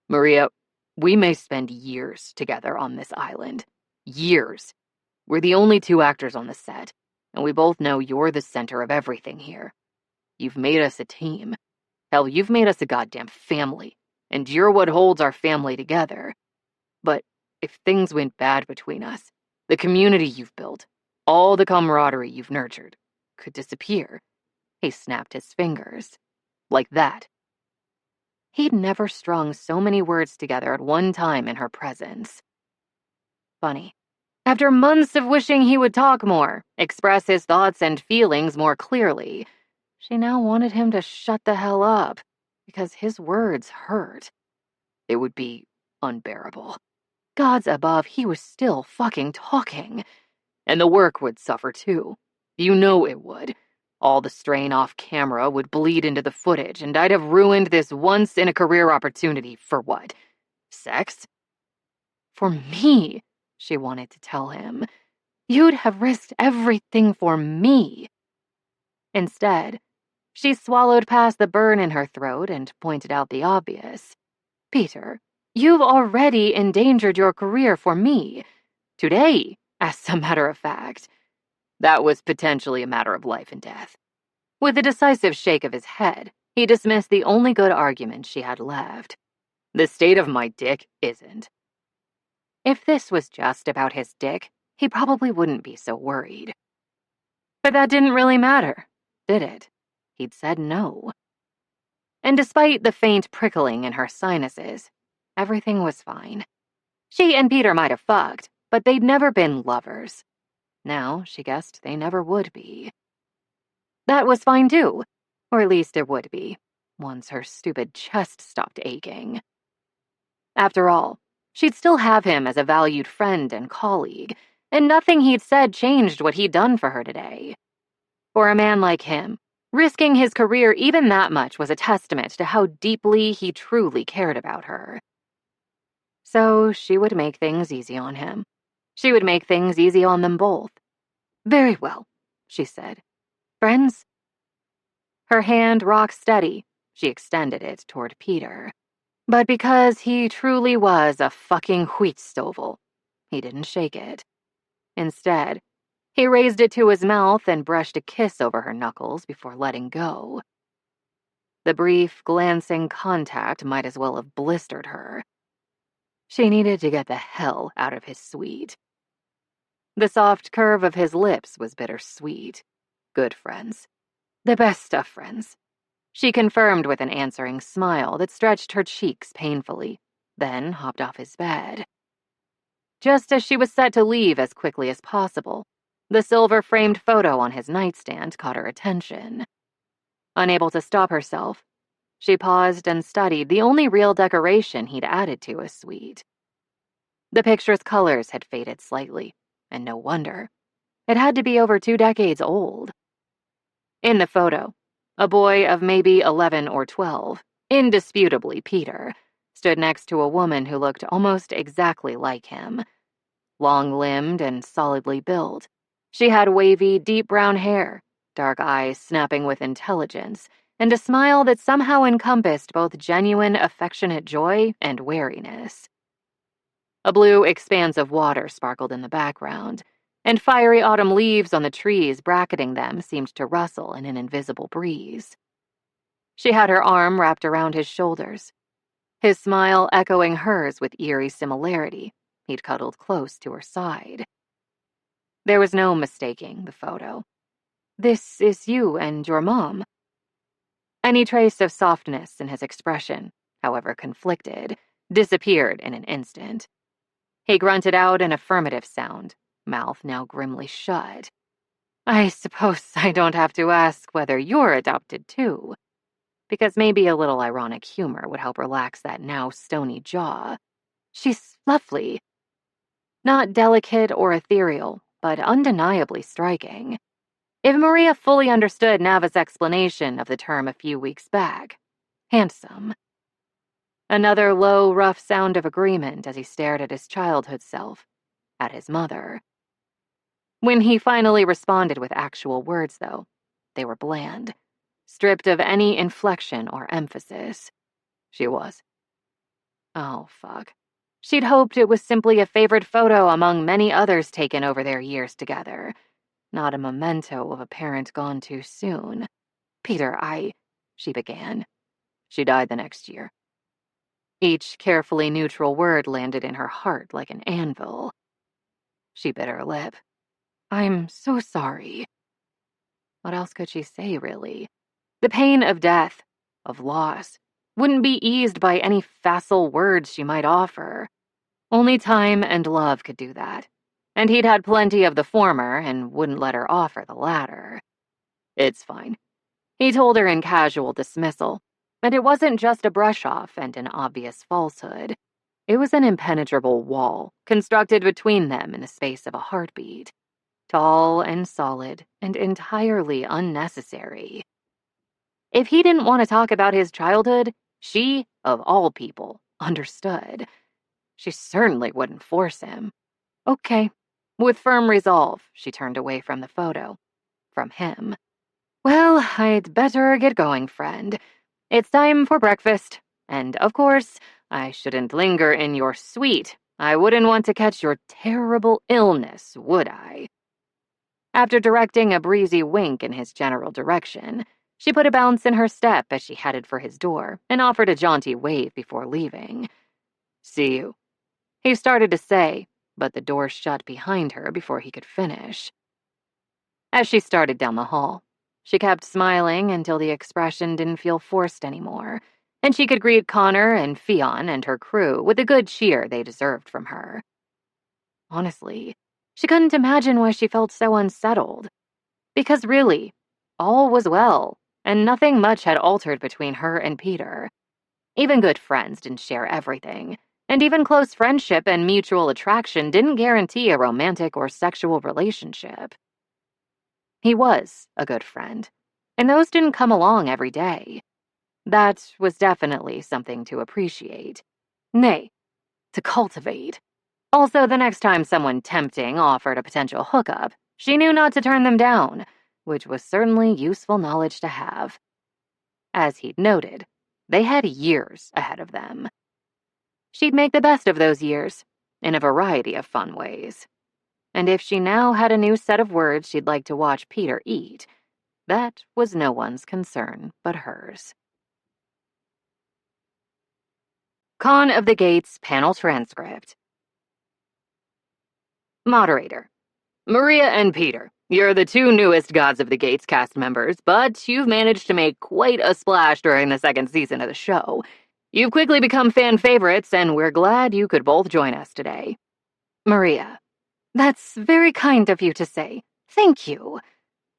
Maria, we may spend years together on this island. Years. We're the only two actors on the set, and we both know you're the center of everything here. You've made us a team. Hell, you've made us a goddamn family, and you're what holds our family together. But if things went bad between us, the community you've built, all the camaraderie you've nurtured, could disappear. He snapped his fingers. Like that. He'd never strung so many words together at one time in her presence. Funny. After months of wishing he would talk more, express his thoughts and feelings more clearly, she now wanted him to shut the hell up, because his words hurt. It would be unbearable. Gods above, he was still fucking talking. And the work would suffer too. You know it would. All the strain off camera would bleed into the footage, and I'd have ruined this once-in-a-career opportunity for what? Sex? For me, she wanted to tell him. You'd have risked everything for me. Instead, she swallowed past the burn in her throat and pointed out the obvious. Peter, you've already endangered your career for me. Today, as a matter of fact. That was potentially a matter of life and death. With a decisive shake of his head, he dismissed the only good argument she had left. The state of my dick isn't. If this was just about his dick, he probably wouldn't be so worried. But that didn't really matter, did it? He'd said no. And despite the faint prickling in her sinuses, everything was fine. She and Peter might have fucked, but they'd never been lovers. Now, she guessed they never would be. That was fine too, or at least it would be, once her stupid chest stopped aching. After all, she'd still have him as a valued friend and colleague, and nothing he'd said changed what he'd done for her today. For a man like him, risking his career even that much was a testament to how deeply he truly cared about her. So she would make things easy on him. She would make things easy on them both. Very well, she said. Friends? Her hand rocked steady. She extended it toward Peter. But because he truly was a fucking wheat stovel, he didn't shake it. Instead, He raised it to his mouth and brushed a kiss over her knuckles before letting go. The brief, glancing contact might as well have blistered her. She needed to get the hell out of his suite. The soft curve of his lips was bittersweet. Good friends. The best of friends. She confirmed with an answering smile that stretched her cheeks painfully, then hopped off his bed. Just as she was set to leave as quickly as possible, the silver-framed photo on his nightstand caught her attention. Unable to stop herself, she paused and studied the only real decoration he'd added to his suite. The picture's colors had faded slightly, and no wonder. It had to be over 2 decades old. In the photo, a boy of maybe 11 or 12, indisputably Peter, stood next to a woman who looked almost exactly like him. Long-limbed and solidly built, she had wavy, deep brown hair, dark eyes snapping with intelligence, and a smile that somehow encompassed both genuine, affectionate joy and wariness. A blue expanse of water sparkled in the background, and fiery autumn leaves on the trees bracketing them seemed to rustle in an invisible breeze. She had her arm wrapped around his shoulders, his smile echoing hers with eerie similarity. He'd cuddled close to her side. There was no mistaking the photo. This is you and your mom. Any trace of softness in his expression, however conflicted, disappeared in an instant. He grunted out an affirmative sound, mouth now grimly shut. I suppose I don't have to ask whether you're adopted too, because maybe a little ironic humor would help relax that now stony jaw. She's lovely. Not delicate or ethereal, but undeniably striking. If Maria fully understood Nava's explanation of the term a few weeks back, handsome. Another low, rough sound of agreement as he stared at his childhood self, at his mother. When he finally responded with actual words, though, they were bland, stripped of any inflection or emphasis. She was. Oh, fuck. She'd hoped it was simply a favored photo among many others taken over their years together, not a memento of a parent gone too soon. Peter, she began. She died the next year. Each carefully neutral word landed in her heart like an anvil. She bit her lip. I'm so sorry. What else could she say, really? The pain of death, of loss, wouldn't be eased by any facile words she might offer. Only time and love could do that, and he'd had plenty of the former and wouldn't let her offer the latter. It's fine, he told her in casual dismissal, and it wasn't just a brush-off and an obvious falsehood. It was an impenetrable wall constructed between them in the space of a heartbeat, tall and solid and entirely unnecessary. If he didn't want to talk about his childhood, she, of all people, understood. She certainly wouldn't force him. Okay. With firm resolve, she turned away from the photo. From him. Well, I'd better get going, friend. It's time for breakfast. And, of course, I shouldn't linger in your suite. I wouldn't want to catch your terrible illness, would I? After directing a breezy wink in his general direction, she put a bounce in her step as she headed for his door and offered a jaunty wave before leaving. See you. He started to say, but the door shut behind her before he could finish. As she started down the hall, she kept smiling until the expression didn't feel forced anymore, and she could greet Connor and Fionn and her crew with the good cheer they deserved from her. Honestly, she couldn't imagine why she felt so unsettled. Because really, all was well, and nothing much had altered between her and Peter. Even good friends didn't share everything, and even close friendship and mutual attraction didn't guarantee a romantic or sexual relationship. He was a good friend, and those didn't come along every day. That was definitely something to appreciate. Nay, to cultivate. Also, the next time someone tempting offered a potential hookup, she knew not to turn them down, which was certainly useful knowledge to have. As he'd noted, they had years ahead of them. She'd make the best of those years, in a variety of fun ways. And if she now had a new set of words she'd like to watch Peter eat, that was no one's concern but hers. Con of the Gates panel transcript. Moderator. Maria and Peter, you're the two newest Gods of the Gates cast members, but you've managed to make quite a splash during the second season of the show. You've quickly become fan favorites, and we're glad you could both join us today. Maria. That's very kind of you to say. Thank you.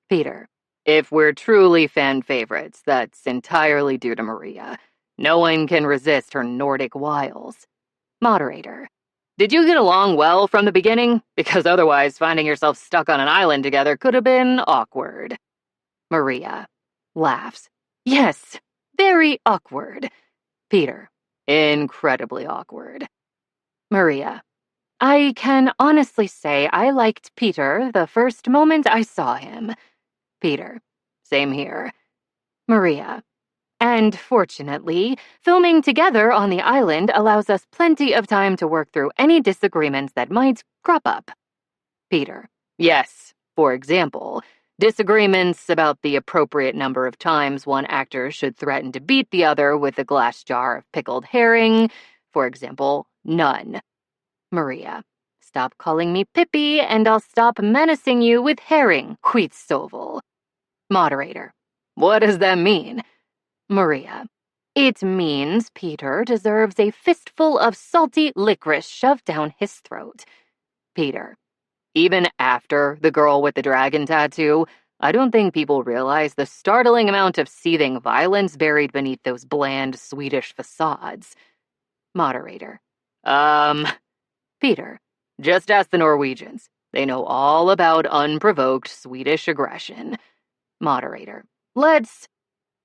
Peter. If we're truly fan favorites, that's entirely due to Maria. No one can resist her Nordic wiles. Moderator. Did you get along well from the beginning? Because otherwise, finding yourself stuck on an island together could have been awkward. Maria laughs. Yes, very awkward. Peter. Incredibly awkward. Maria. I can honestly say I liked Peter the first moment I saw him. Peter. Same here. Maria. And fortunately, filming together on the island allows us plenty of time to work through any disagreements that might crop up. Peter. Yes, for example, disagreements about the appropriate number of times one actor should threaten to beat the other with a glass jar of pickled herring. For example, none. Maria. Stop calling me Pippi, and I'll stop menacing you with herring, Queetstovel. Moderator. What does that mean? Maria. It means Peter deserves a fistful of salty licorice shoved down his throat. Peter. Even after the girl with the dragon tattoo, I don't think people realize the startling amount of seething violence buried beneath those bland Swedish facades. Moderator. Peter. Just ask the Norwegians. They know all about unprovoked Swedish aggression. Moderator. Let's...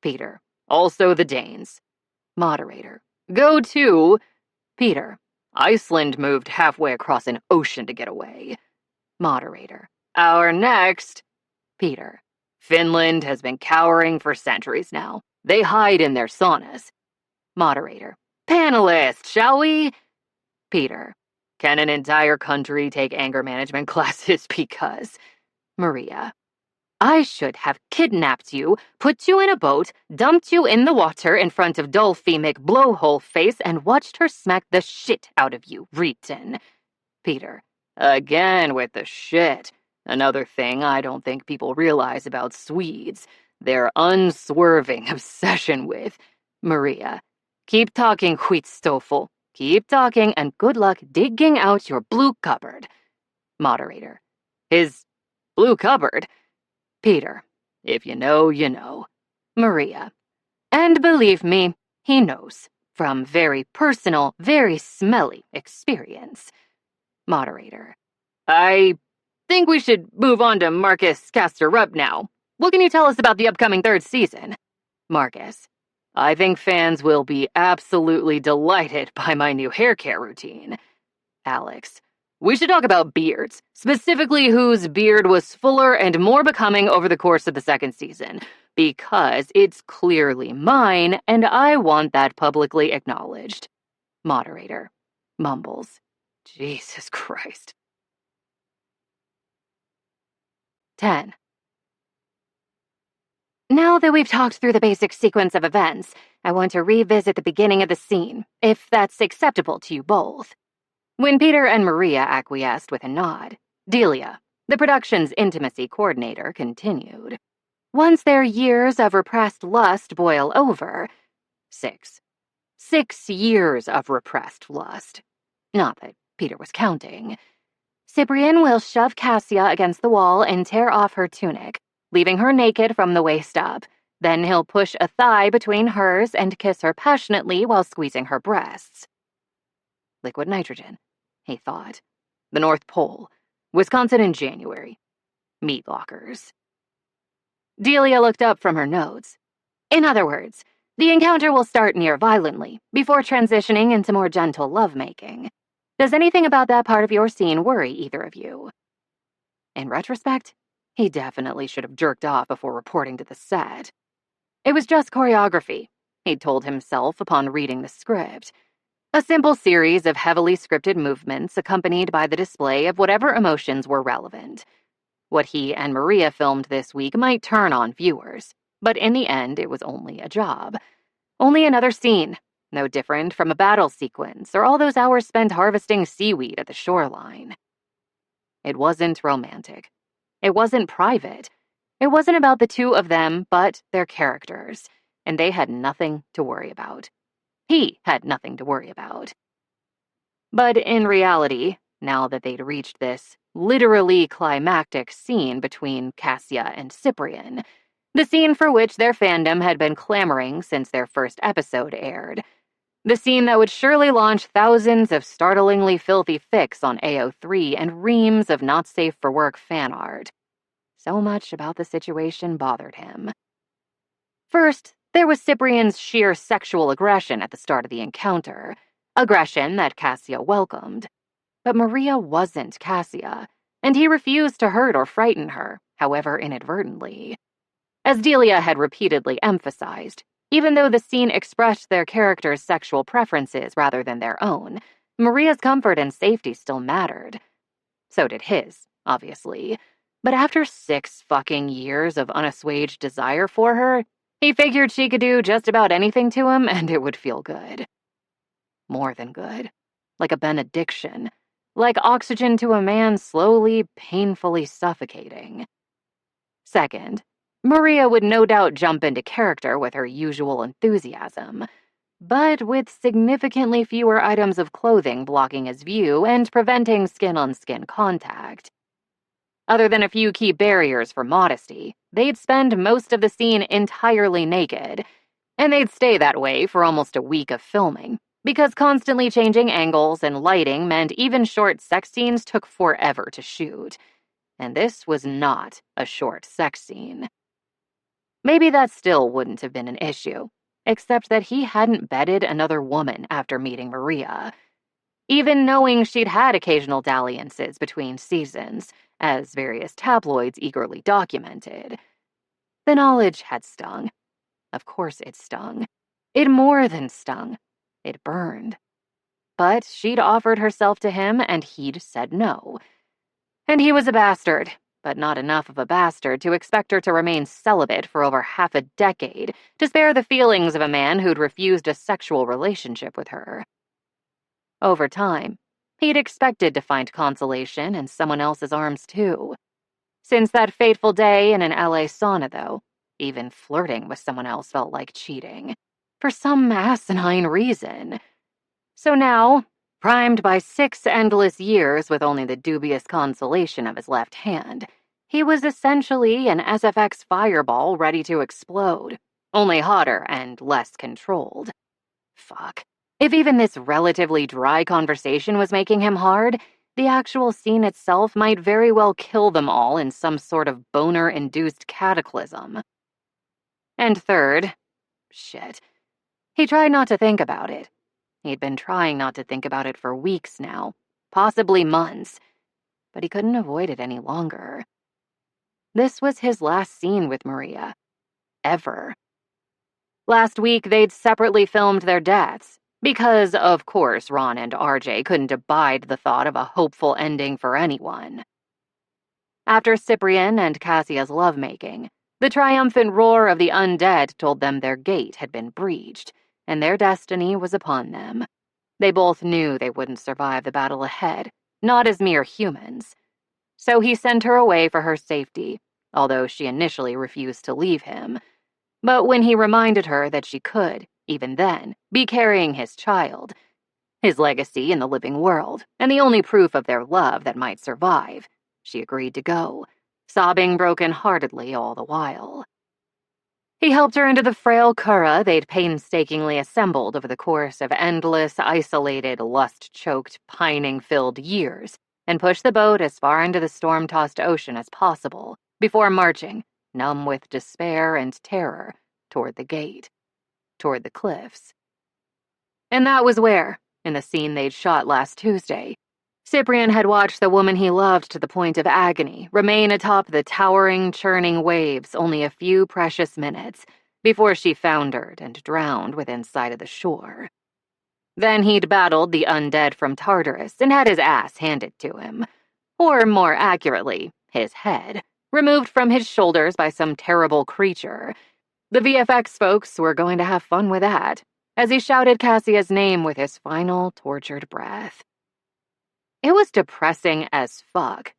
Peter. Also the Danes. Moderator. Go to... Peter. Iceland moved halfway across an ocean to get away. Moderator. Our next... Peter. Finland has been cowering for centuries now. They hide in their saunas. Moderator. Panelists, shall we? Peter. Can an entire country take anger management classes because... Maria. I should have kidnapped you, put you in a boat, dumped you in the water in front of Dolphy McBlowhole Face, and watched her smack the shit out of you, Reeton. Peter. Again with the shit. Another thing I don't think people realize about Swedes. Their unswerving obsession with... Maria. Keep talking, Queetstoffel. Keep talking, and good luck digging out your blue cupboard. Moderator. His blue cupboard? Peter. If you know, you know. Maria. And believe me, he knows. From very personal, very smelly experience. Moderator. I think we should move on to Marcus Caster-Rupp now. What can you tell us about the upcoming third season? Marcus. I think fans will be absolutely delighted by my new hair care routine. Alex. We should talk about beards, specifically whose beard was fuller and more becoming over the course of the second season, because it's clearly mine, and I want that publicly acknowledged. Moderator. Mumbles. Jesus Christ. 10. Now that we've talked through the basic sequence of events, I want to revisit the beginning of the scene, if that's acceptable to you both. When Peter and Maria acquiesced with a nod, Delia, the production's intimacy coordinator, continued. Once their years of repressed lust boil over... 6 years of repressed lust. Not that Peter was counting. Cyprian will shove Cassia against the wall and tear off her tunic, leaving her naked from the waist up. Then he'll push a thigh between hers and kiss her passionately while squeezing her breasts. Liquid nitrogen, he thought. The North Pole. Wisconsin in January. Meat lockers. Delia looked up from her notes. In other words, the encounter will start near violently, before transitioning into more gentle lovemaking. Does anything about that part of your scene worry either of you? In retrospect, he definitely should have jerked off before reporting to the set. It was just choreography, he'd told himself upon reading the script. A simple series of heavily scripted movements accompanied by the display of whatever emotions were relevant. What he and Maria filmed this week might turn on viewers, but in the end it was only a job. Only another scene, no different from a battle sequence or all those hours spent harvesting seaweed at the shoreline. It wasn't romantic. It wasn't private. It wasn't about the two of them, but their characters, and they had nothing to worry about. He had nothing to worry about. But in reality, now that they'd reached this literally climactic scene between Cassia and Cyprian, the scene for which their fandom had been clamoring since their first episode aired, the scene that would surely launch thousands of startlingly filthy fics on AO3 and reams of not-safe-for-work fan art. So much about the situation bothered him. First, there was Cyprian's sheer sexual aggression at the start of the encounter, aggression that Cassia welcomed. But Maria wasn't Cassia, and he refused to hurt or frighten her, however inadvertently. As Delia had repeatedly emphasized, even though the scene expressed their characters' sexual preferences rather than their own, Maria's comfort and safety still mattered. So did his, obviously. But after 6 fucking years of unassuaged desire for her, he figured she could do just about anything to him and it would feel good. More than good. Like a benediction. Like oxygen to a man slowly, painfully suffocating. Second, Maria would no doubt jump into character with her usual enthusiasm, but with significantly fewer items of clothing blocking his view and preventing skin-on-skin contact. Other than a few key barriers for modesty, they'd spend most of the scene entirely naked, and they'd stay that way for almost a week of filming, because constantly changing angles and lighting meant even short sex scenes took forever to shoot. And this was not a short sex scene. Maybe that still wouldn't have been an issue, except that he hadn't bedded another woman after meeting Maria, even knowing she'd had occasional dalliances between seasons, as various tabloids eagerly documented. The knowledge had stung. Of course it stung. It more than stung. It burned. But she'd offered herself to him and he'd said no. And he was a bastard, but not enough of a bastard to expect her to remain celibate for over half a decade, to spare the feelings of a man who'd refused a sexual relationship with her. Over time, he'd expected to find consolation in someone else's arms too. Since that fateful day in an LA sauna, though, even flirting with someone else felt like cheating, for some asinine reason. So now, primed by 6 endless years with only the dubious consolation of his left hand, he was essentially an SFX fireball ready to explode, only hotter and less controlled. Fuck. If even this relatively dry conversation was making him hard, the actual scene itself might very well kill them all in some sort of boner-induced cataclysm. And third, shit. He tried not to think about it. He'd been trying not to think about it for weeks now, possibly months, but he couldn't avoid it any longer. This was his last scene with Maria. Ever. Last week, they'd separately filmed their deaths, because, of course, Ron and RJ couldn't abide the thought of a hopeful ending for anyone. After Cyprian and Cassia's lovemaking, the triumphant roar of the undead told them their gate had been breached, and their destiny was upon them. They both knew they wouldn't survive the battle ahead, not as mere humans. So he sent her away for her safety, although she initially refused to leave him. But when he reminded her that she could, even then, be carrying his child, his legacy in the living world, and the only proof of their love that might survive, she agreed to go, sobbing broken-heartedly all the while. He helped her into the frail curragh they'd painstakingly assembled over the course of endless, isolated, lust-choked, pining-filled years, and pushed the boat as far into the storm-tossed ocean as possible, before marching, numb with despair and terror, toward the gate, toward the cliffs. And that was where, in the scene they'd shot last Tuesday, Cyprian had watched the woman he loved to the point of agony remain atop the towering, churning waves only a few precious minutes before she foundered and drowned within sight of the shore. Then he'd battled the undead from Tartarus and had his ass handed to him. Or more accurately, his head, removed from his shoulders by some terrible creature. The VFX folks were going to have fun with that, as he shouted Cassia's name with his final tortured breath. It was depressing as fuck.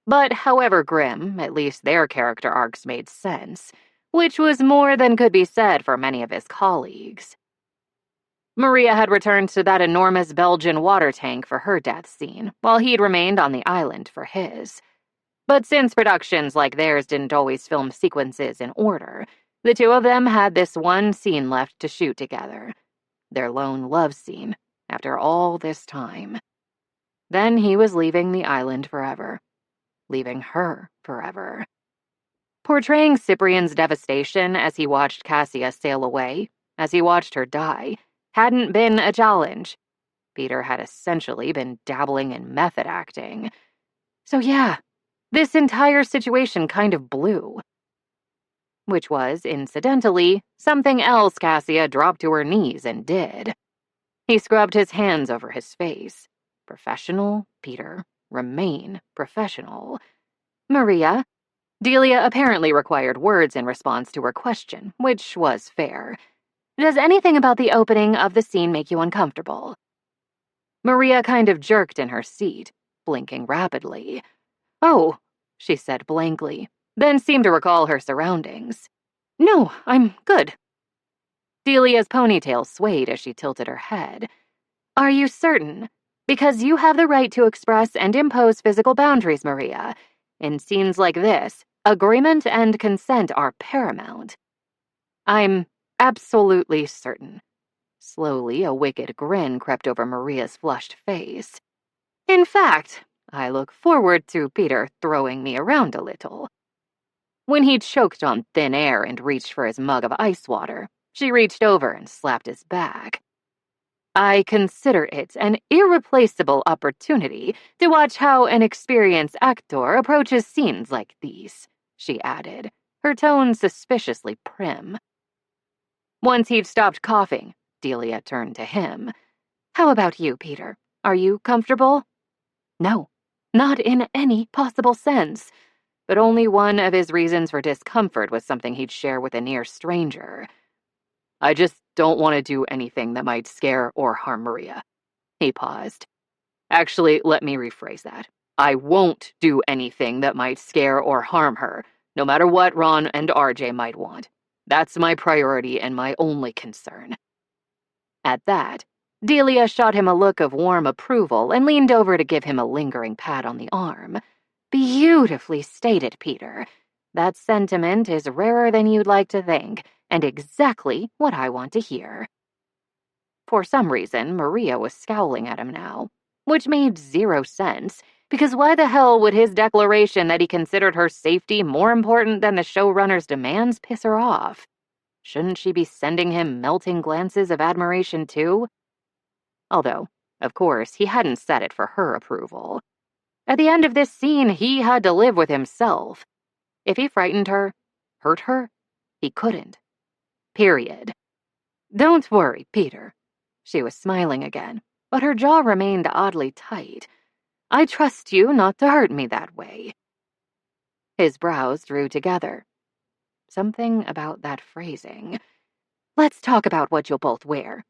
But however grim, at least their character arcs made sense, which was more than could be said for many of his colleagues. Maria had returned to that enormous Belgian water tank for her death scene, while he'd remained on the island for his. But since productions like theirs didn't always film sequences in order, the two of them had this one scene left to shoot together. Their lone love scene, after all this time. Then he was leaving the island forever. Leaving her forever. Portraying Cyprian's devastation as he watched Cassia sail away, as he watched her die, hadn't been a challenge. Peter had essentially been dabbling in method acting. So yeah, this entire situation kind of blew. Which was, incidentally, something else Cassia dropped to her knees and did. He scrubbed his hands over his face. Professional, Peter. Remain professional. Maria. Delia apparently required words in response to her question, which was fair. Does anything about the opening of the scene make you uncomfortable? Maria kind of jerked in her seat, blinking rapidly. Oh, she said blankly, then seemed to recall her surroundings. No, I'm good. Delia's ponytail swayed as she tilted her head. Are you certain? Because you have the right to express and impose physical boundaries, Maria. In scenes like this, agreement and consent are paramount. I'm absolutely certain. Slowly, a wicked grin crept over Maria's flushed face. In fact, I look forward to Peter throwing me around a little. When he'd choked on thin air and reached for his mug of ice water, she reached over and slapped his back. I consider it an irreplaceable opportunity to watch how an experienced actor approaches scenes like these, she added, her tone suspiciously prim. Once he'd stopped coughing, Delia turned to him. How about you, Peter? Are you comfortable? No, not in any possible sense. But only one of his reasons for discomfort was something he'd share with a near stranger. I just don't want to do anything that might scare or harm Maria. He paused. Actually, let me rephrase that. I won't do anything that might scare or harm her, no matter what Ron and RJ might want. That's my priority and my only concern. At that, Delia shot him a look of warm approval and leaned over to give him a lingering pat on the arm. Beautifully stated, Peter. That sentiment is rarer than you'd like to think, and exactly what I want to hear. For some reason, Maria was scowling at him now, which made zero sense, because why the hell would his declaration that he considered her safety more important than the showrunner's demands piss her off? Shouldn't she be sending him melting glances of admiration too? Although, of course, he hadn't said it for her approval. At the end of this scene, he had to live with himself. If he frightened her, hurt her, he couldn't. Period. Don't worry, Peter. She was smiling again, but her jaw remained oddly tight. I trust you not to hurt me that way. His brows drew together. Something about that phrasing. Let's talk about what you'll both wear.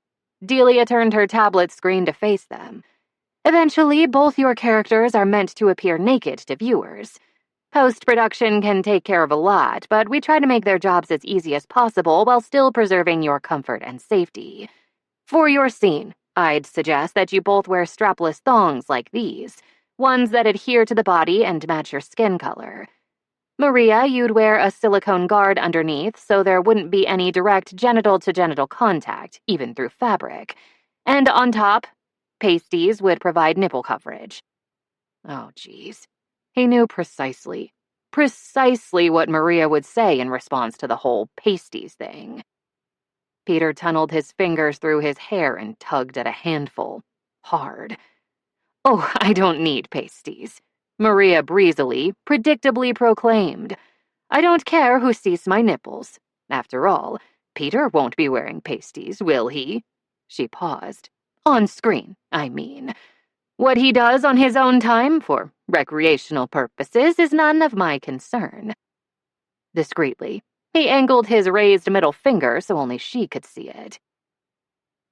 Delia turned her tablet screen to face them. Eventually, both your characters are meant to appear naked to viewers. Post-production can take care of a lot, but we try to make their jobs as easy as possible while still preserving your comfort and safety. For your scene, I'd suggest that you both wear strapless thongs like these, ones that adhere to the body and match your skin color. Maria, you'd wear a silicone guard underneath so there wouldn't be any direct genital-to-genital contact, even through fabric. And on top, pasties would provide nipple coverage. Oh, geez. He knew precisely what Maria would say in response to the whole pasties thing. Peter tunneled his fingers through his hair and tugged at a handful. Hard. Oh, I don't need pasties, Maria breezily, predictably proclaimed. I don't care who sees my nipples. After all, Peter won't be wearing pasties, will he? She paused. On screen, I mean. What he does on his own time for recreational purposes is none of my concern. Discreetly, he angled his raised middle finger so only she could see it.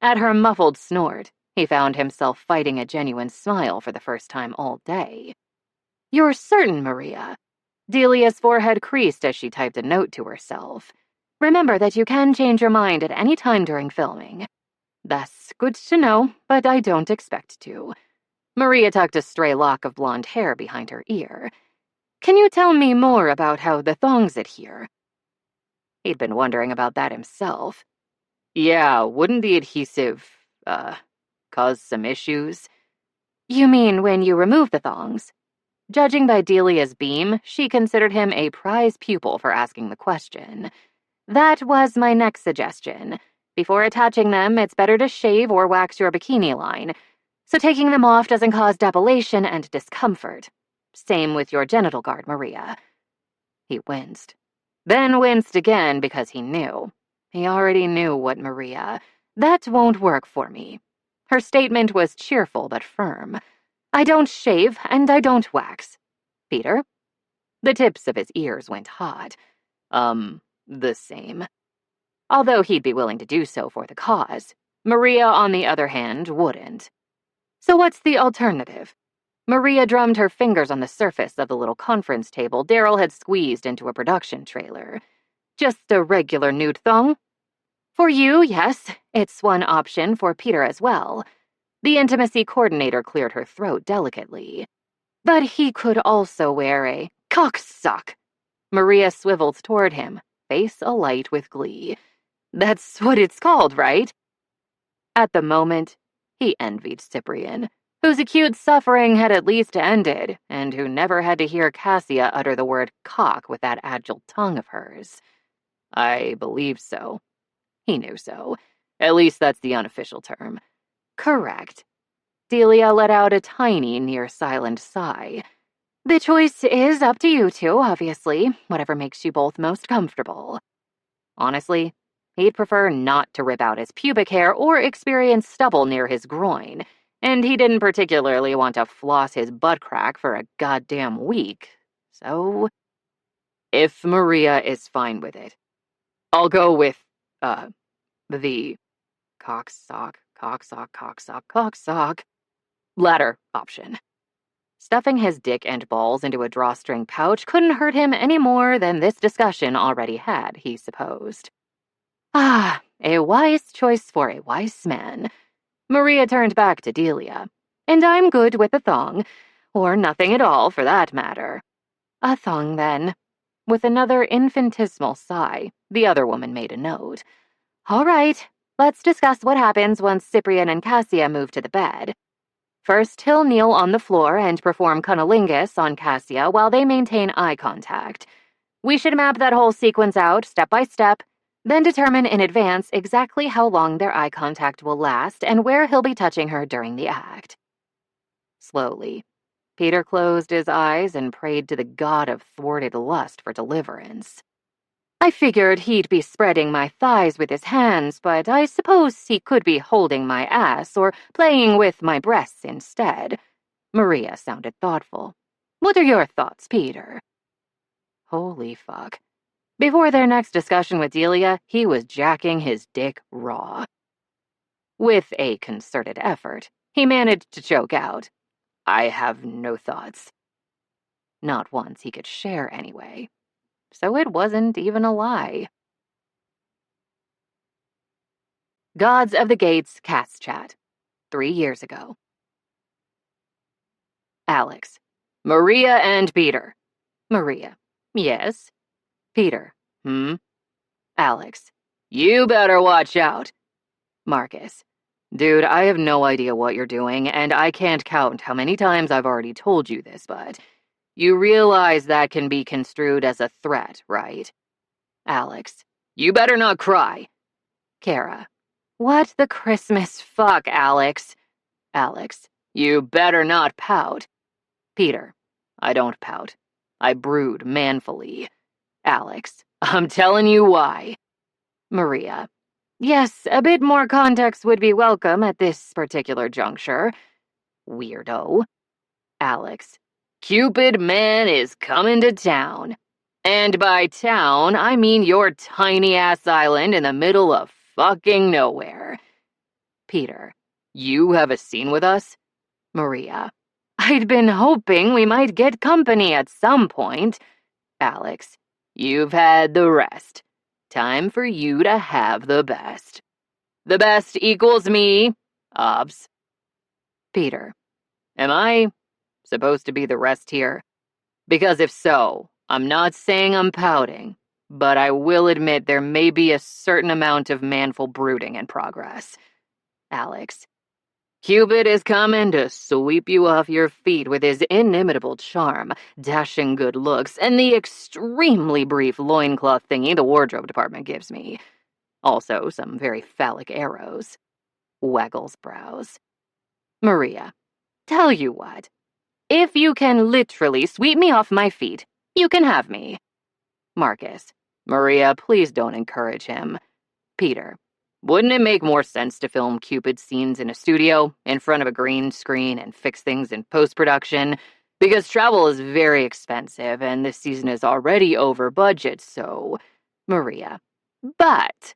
At her muffled snort, he found himself fighting a genuine smile for the first time all day. "You're certain, Maria?" Delia's forehead creased as she typed a note to herself. "Remember that you can change your mind at any time during filming." "That's good to know, but I don't expect to." Maria tucked a stray lock of blonde hair behind her ear. "Can you tell me more about how the thongs adhere?" He'd been wondering about that himself. "Yeah, wouldn't the adhesive, cause some issues?" "You mean when you remove the thongs?" Judging by Delia's beam, she considered him a prize pupil for asking the question. "That was my next suggestion. Before attaching them, it's better to shave or wax your bikini line, so taking them off doesn't cause depilation and discomfort. Same with your genital guard, Maria." He winced. Then winced again because he knew. He already knew what Maria. "That won't work for me." Her statement was cheerful but firm. "I don't shave and I don't wax." "Peter?" The tips of his ears went hot. The same." Although he'd be willing to do so for the cause, Maria, on the other hand, wouldn't. "So what's the alternative?" Maria drummed her fingers on the surface of the little conference table Daryl had squeezed into a production trailer. "Just a regular nude thong?" "For you, yes. It's one option for Peter as well." The intimacy coordinator cleared her throat delicately. "But he could also wear a cocksock." Maria swiveled toward him, face alight with glee. "That's what it's called, right?" At the moment, he envied Cyprian, whose acute suffering had at least ended, and who never had to hear Cassia utter the word cock with that agile tongue of hers. "I believe so." He knew so. At least that's the unofficial term. "Correct." Delia let out a tiny, near-silent sigh. "The choice is up to you two, obviously, whatever makes you both most comfortable." Honestly, he'd prefer not to rip out his pubic hair or experience stubble near his groin, and he didn't particularly want to floss his butt crack for a goddamn week, so... If Maria is fine with it, I'll go with, the cocksock, latter option. Stuffing his dick and balls into a drawstring pouch couldn't hurt him any more than this discussion already had, he supposed. Ah, a wise choice for a wise man. Maria turned back to Delia. "And I'm good with a thong, or nothing at all for that matter." "A thong, then." With another infinitesimal sigh, the other woman made a note. "All right, let's discuss what happens once Cyprian and Cassia move to the bed. First, he'll kneel on the floor and perform cunnilingus on Cassia while they maintain eye contact. We should map that whole sequence out, step by step, then determine in advance exactly how long their eye contact will last and where he'll be touching her during the act." Slowly, Peter closed his eyes and prayed to the god of thwarted lust for deliverance. "I figured he'd be spreading my thighs with his hands, but I suppose he could be holding my ass or playing with my breasts instead." Maria sounded thoughtful. "What are your thoughts, Peter?" Holy fuck. Before their next discussion with Delia, he was jacking his dick raw. With a concerted effort, he managed to choke out, "I have no thoughts." Not ones he could share anyway. So it wasn't even a lie. Gods of the Gates Cast Chat. 3 years ago. Alex. "Maria and Peter." Maria. "Yes." Peter. Alex. "You better watch out." Marcus. "Dude, I have no idea what you're doing, and I can't count how many times I've already told you this, but you realize that can be construed as a threat, right?" Alex. "You better not cry." Kara. "What the Christmas fuck, Alex?" Alex. "You better not pout." Peter. "I don't pout. I brood manfully." Alex. "I'm telling you why." Maria. Yes, a bit more context would be welcome at this particular juncture. Weirdo. Alex. Cupid man is coming to town. And by town, I mean your tiny-ass island in the middle of fucking nowhere. Peter. You have a scene with us? Maria. I'd been hoping we might get company at some point. Alex. You've had the rest. Time for you to have the best. The best equals me. Obs. Peter. Am I supposed to be the rest here? Because if so, I'm not saying I'm pouting, but I will admit there may be a certain amount of manful brooding in progress. Alex. Cupid is coming to sweep you off your feet with his inimitable charm, dashing good looks, and the extremely brief loincloth thingy the wardrobe department gives me. Also, some very phallic arrows. Waggles brows. Maria. Tell you what. If you can literally sweep me off my feet, you can have me. Marcus. Maria, please don't encourage him. Peter. Wouldn't it make more sense to film Cupid scenes in a studio, in front of a green screen, and fix things in post-production? Because travel is very expensive, and this season is already over budget, so... Maria. But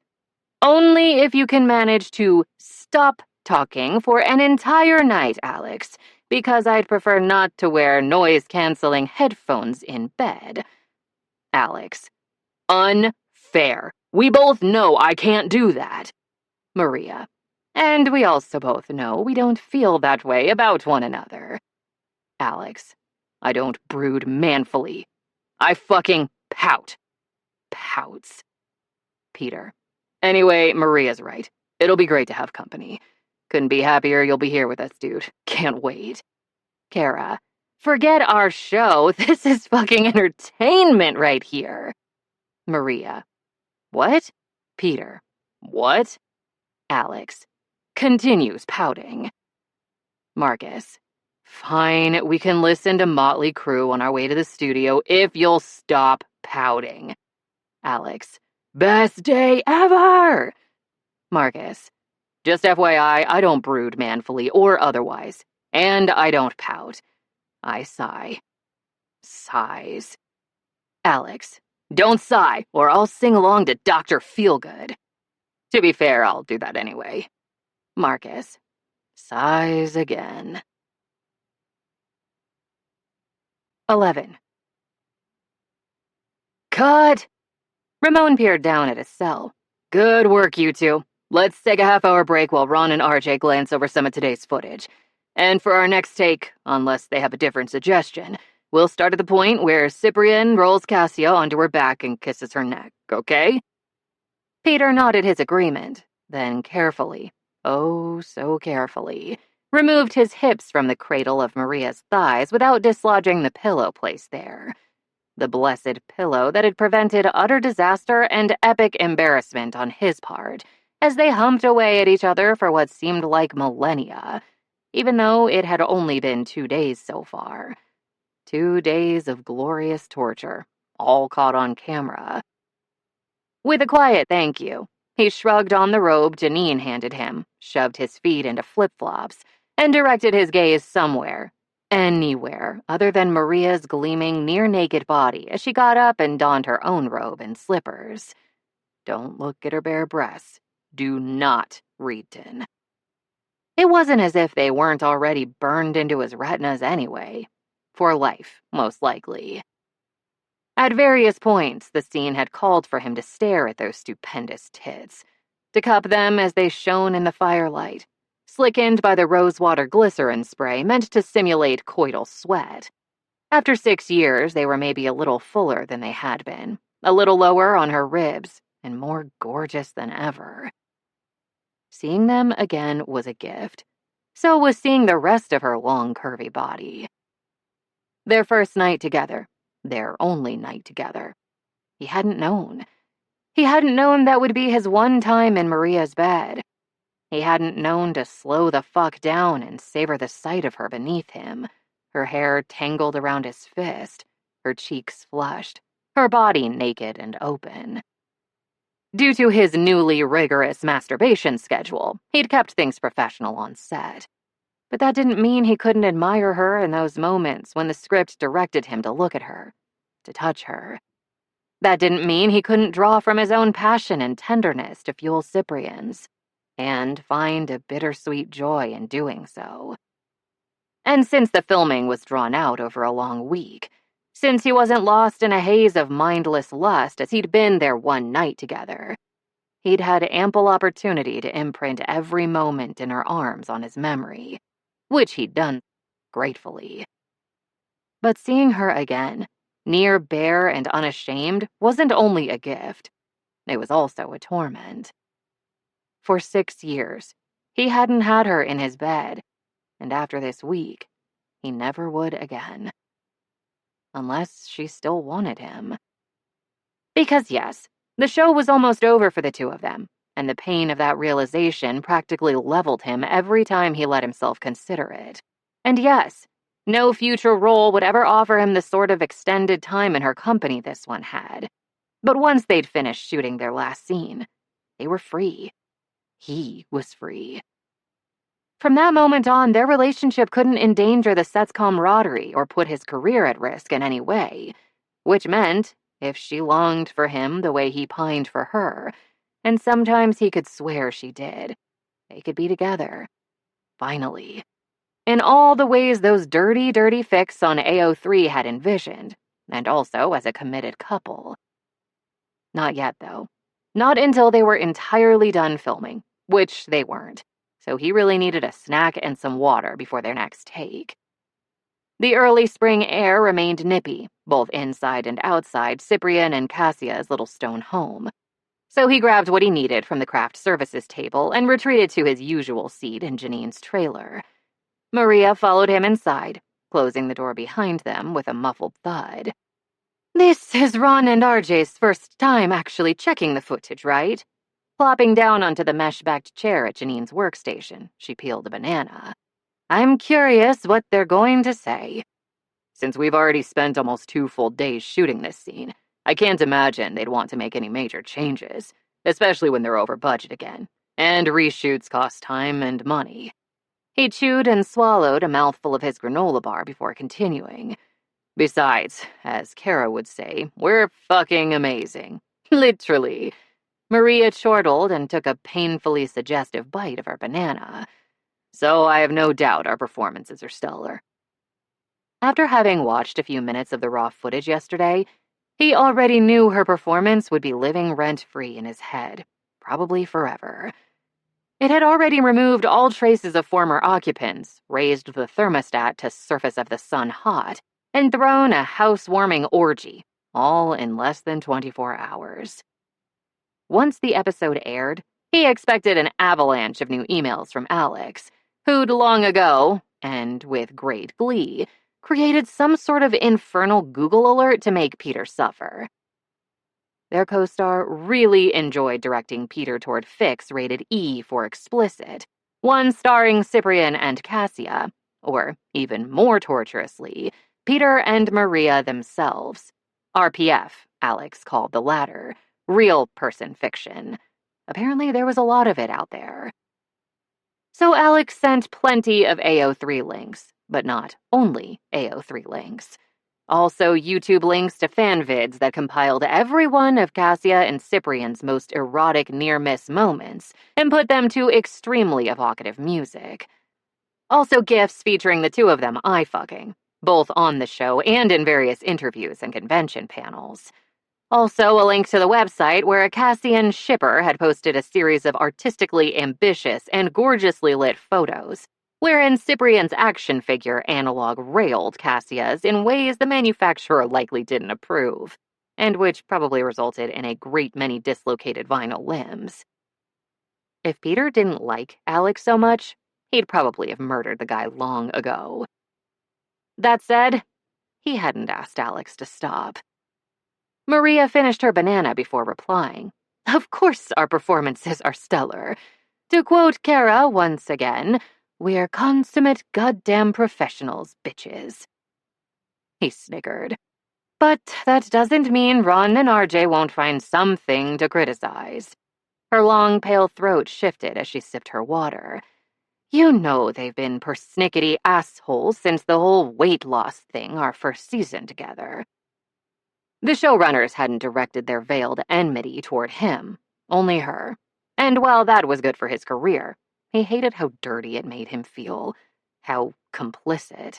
only if you can manage to stop talking for an entire night, Alex, because I'd prefer not to wear noise-canceling headphones in bed. Alex. Unfair. We both know I can't do that. Maria. And we also both know we don't feel that way about one another. Alex. I don't brood manfully. I fucking pout. Pouts. Peter. Anyway, Maria's right. It'll be great to have company. Couldn't be happier you'll be here with us, dude. Can't wait. Kara. Forget our show. This is fucking entertainment right here. Maria. What? Peter. What? Alex. Continues pouting. Marcus. Fine, we can listen to Motley Crue on our way to the studio if you'll stop pouting. Alex. Best day ever! Marcus. Just FYI, I don't brood manfully or otherwise. And I don't pout. I sigh. Sighs. Alex. Don't sigh, or I'll sing along to Dr. Feelgood. To be fair, I'll do that anyway. Marcus. Sighs again. 11. Cut! Ramon peered down at his cell. Good work, you two. Let's take a half-hour break while Ron and RJ glance over some of today's footage. And for our next take, unless they have a different suggestion, we'll start at the point where Cyprian rolls Cassia onto her back and kisses her neck, okay? Peter nodded his agreement, then carefully, oh so carefully, removed his hips from the cradle of Maria's thighs without dislodging the pillow placed there. The blessed pillow that had prevented utter disaster and epic embarrassment on his part, as they humped away at each other for what seemed like millennia, even though it had only been 2 days so far. 2 days of glorious torture, all caught on camera. With a quiet thank you, he shrugged on the robe Janine handed him, shoved his feet into flip-flops, and directed his gaze somewhere, anywhere other than Maria's gleaming near-naked body as she got up and donned her own robe and slippers. Don't look at her bare breasts. Do not, Reedton. It wasn't as if they weren't already burned into his retinas anyway. For life, most likely. At various points, the scene had called for him to stare at those stupendous tits, to cup them as they shone in the firelight, slickened by the rosewater glycerin spray meant to simulate coital sweat. After 6 years, they were maybe a little fuller than they had been, a little lower on her ribs, and more gorgeous than ever. Seeing them again was a gift. So was seeing the rest of her long, curvy body. Their first night together. Their only night together. He hadn't known. He hadn't known that would be his one time in Maria's bed. He hadn't known to slow the fuck down and savor the sight of her beneath him, her hair tangled around his fist, her cheeks flushed, her body naked and open. Due to his newly rigorous masturbation schedule, he'd kept things professional on set. But that didn't mean he couldn't admire her in those moments when the script directed him to look at her, to touch her. That didn't mean he couldn't draw from his own passion and tenderness to fuel Cyprian's, and find a bittersweet joy in doing so. And since the filming was drawn out over a long week, since he wasn't lost in a haze of mindless lust as he'd been there one night together, he'd had ample opportunity to imprint every moment in her arms on his memory, which he'd done gratefully. But seeing her again, near bare and unashamed, wasn't only a gift. It was also a torment. For 6 years, he hadn't had her in his bed, and after this week, he never would again. Unless she still wanted him. Because yes, the show was almost over for the two of them, and the pain of that realization practically leveled him every time he let himself consider it. And yes, no future role would ever offer him the sort of extended time in her company this one had. But once they'd finished shooting their last scene, they were free. He was free. From that moment on, their relationship couldn't endanger the set's camaraderie or put his career at risk in any way, which meant, if she longed for him the way he pined for her, and sometimes he could swear she did, they could be together. Finally. In all the ways those dirty, dirty fics on AO3 had envisioned, and also as a committed couple. Not yet, though. Not until they were entirely done filming, which they weren't. So he really needed a snack and some water before their next take. The early spring air remained nippy, both inside and outside Cyprian and Cassia's little stone home. So he grabbed what he needed from the craft services table and retreated to his usual seat in Janine's trailer. Maria followed him inside, closing the door behind them with a muffled thud. "This is Ron and RJ's first time actually checking the footage, right?" Plopping down onto the mesh-backed chair at Janine's workstation, she peeled a banana. "I'm curious what they're going to say. Since we've already spent almost 2 full days shooting this scene, I can't imagine they'd want to make any major changes, especially when they're over budget again, and reshoots cost time and money." He chewed and swallowed a mouthful of his granola bar before continuing. "Besides, as Kara would say, we're fucking amazing. Literally." Maria chortled and took a painfully suggestive bite of her banana. "So I have no doubt our performances are stellar." After having watched a few minutes of the raw footage yesterday, he already knew her performance would be living rent-free in his head, probably forever. It had already removed all traces of former occupants, raised the thermostat to surface of the sun hot, and thrown a house-warming orgy, all in less than 24 hours. Once the episode aired, he expected an avalanche of new emails from Alex, who'd long ago, and with great glee, created some sort of infernal Google alert to make Peter suffer. Their co-star really enjoyed directing Peter toward fics rated E for explicit, one starring Cyprian and Cassia, or, even more torturously, Peter and Maria themselves. RPF, Alex called the latter. Real person fiction. Apparently there was a lot of it out there. So Alex sent plenty of AO3 links, but not only AO3 links. Also YouTube links to fan vids that compiled every one of Cassia and Cyprian's most erotic near-miss moments and put them to extremely evocative music. Also GIFs featuring the two of them eye-fucking, both on the show and in various interviews and convention panels. Also, a link to the website where a Cassian shipper had posted a series of artistically ambitious and gorgeously lit photos, wherein Cyprian's action figure analog railed Cassia's in ways the manufacturer likely didn't approve, and which probably resulted in a great many dislocated vinyl limbs. If Peter didn't like Alex so much, he'd probably have murdered the guy long ago. That said, he hadn't asked Alex to stop. Maria finished her banana before replying. "Of course our performances are stellar. To quote Kara once again, we're consummate goddamn professionals, bitches." He sniggered. But that doesn't mean Ron and RJ won't find something to criticize. Her long, pale throat shifted as she sipped her water. You know they've been persnickety assholes since the whole weight loss thing our first season together. The showrunners hadn't directed their veiled enmity toward him, only her. And while that was good for his career, he hated how dirty it made him feel, how complicit.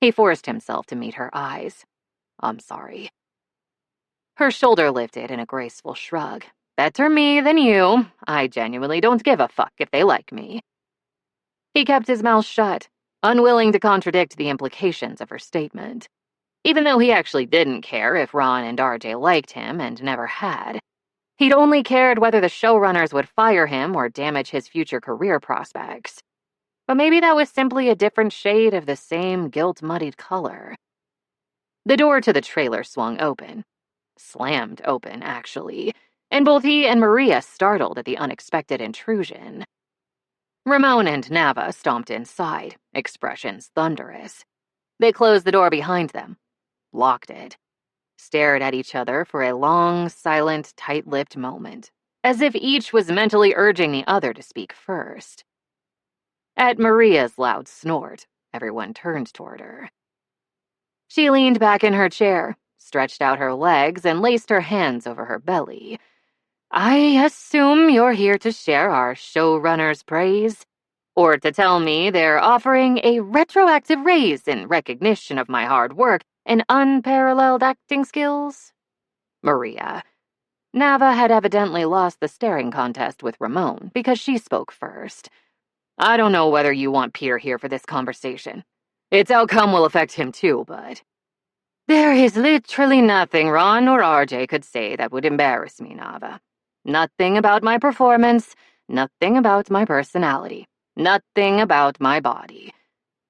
He forced himself to meet her eyes. I'm sorry. Her shoulder lifted in a graceful shrug. Better me than you. I genuinely don't give a fuck if they like me. He kept his mouth shut, unwilling to contradict the implications of her statement. Even though he actually didn't care if Ron and RJ liked him and never had. He'd only cared whether the showrunners would fire him or damage his future career prospects. But maybe that was simply a different shade of the same guilt-muddied color. The door to the trailer swung open. Slammed open, actually, and both he and Maria startled at the unexpected intrusion. Ramon and Nava stomped inside, expressions thunderous. They closed the door behind them, locked it, stared at each other for a long, silent, tight-lipped moment, as if each was mentally urging the other to speak first. At Maria's loud snort, everyone turned toward her. She leaned back in her chair, stretched out her legs, and laced her hands over her belly. I assume you're here to share our showrunner's praise? Or to tell me they're offering a retroactive raise in recognition of my hard work and unparalleled acting skills? Maria. Nava had evidently lost the staring contest with Ramon because she spoke first. I don't know whether you want Peter here for this conversation. Its outcome will affect him too, but... There is literally nothing Ron or RJ could say that would embarrass me, Nava. Nothing about my performance, nothing about my personality, nothing about my body.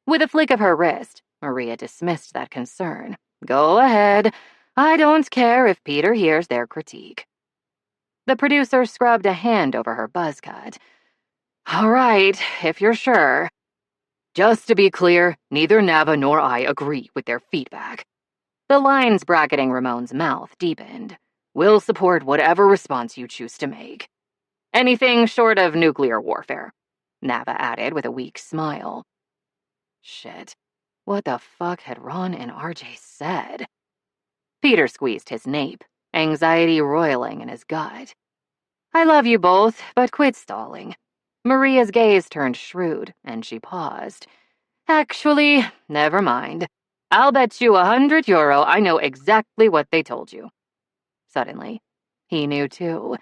With a flick of her wrist, Maria dismissed that concern. Go ahead. I don't care if Peter hears their critique. The producer scrubbed a hand over her buzz cut. All right, if you're sure. Just to be clear, neither Nava nor I agree with their feedback. The lines bracketing Ramon's mouth deepened. We'll support whatever response you choose to make. Anything short of nuclear warfare, Nava added with a weak smile. Shit. What the fuck had Ron and RJ said? Peter squeezed his nape, anxiety roiling in his gut. I love you both, but quit stalling. Maria's gaze turned shrewd, and she paused. Actually, never mind. I'll bet you €100 I know exactly what they told you. Suddenly, he knew too.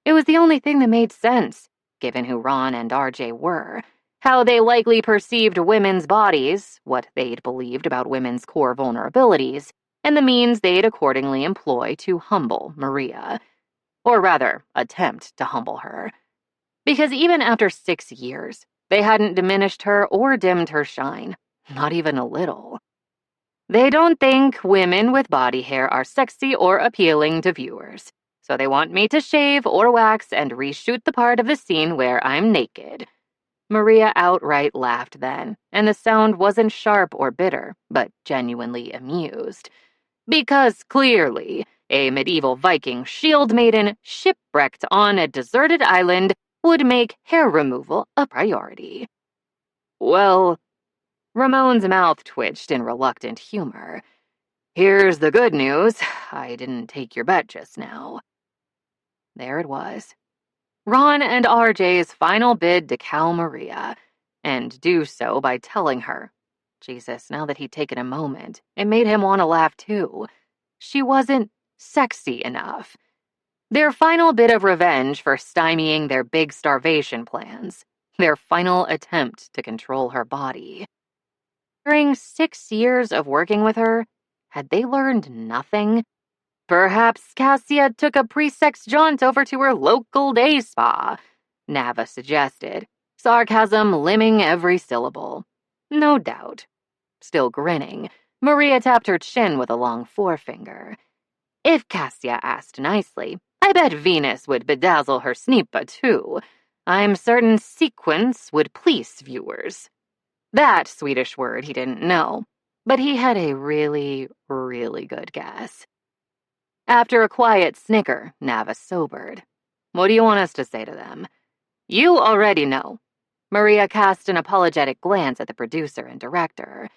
It was the only thing that made sense, given who Ron and RJ were, how they likely perceived women's bodies, what they'd believed about women's core vulnerabilities, and the means they'd accordingly employ to humble Maria. Or rather, attempt to humble her. Because even after 6 years, they hadn't diminished her or dimmed her shine, not even a little. They don't think women with body hair are sexy or appealing to viewers, so they want me to shave or wax and reshoot the part of the scene where I'm naked. Maria outright laughed then, and the sound wasn't sharp or bitter, but genuinely amused. Because clearly, a medieval Viking shield maiden shipwrecked on a deserted island would make hair removal a priority. Well, Ramon's mouth twitched in reluctant humor. Here's the good news. I didn't take your bet just now. There it was. Ron and RJ's final bid to cow Maria, and do so by telling her. Jesus, now that he'd taken a moment, it made him want to laugh too. She wasn't sexy enough. Their final bit of revenge for stymieing their big starvation plans. Their final attempt to control her body. During 6 years of working with her, had they learned nothing? Perhaps Cassia took a pre-sex jaunt over to her local day spa, Nava suggested, sarcasm limbing every syllable. No doubt. Still grinning, Maria tapped her chin with a long forefinger. If Cassia asked nicely, I bet Venus would bedazzle her sneepa too. I'm certain sequence would please viewers. That Swedish word he didn't know. But he had a really, really good guess. After a quiet snicker, Nava sobered. What do you want us to say to them? You already know. Maria cast an apologetic glance at the producer and director.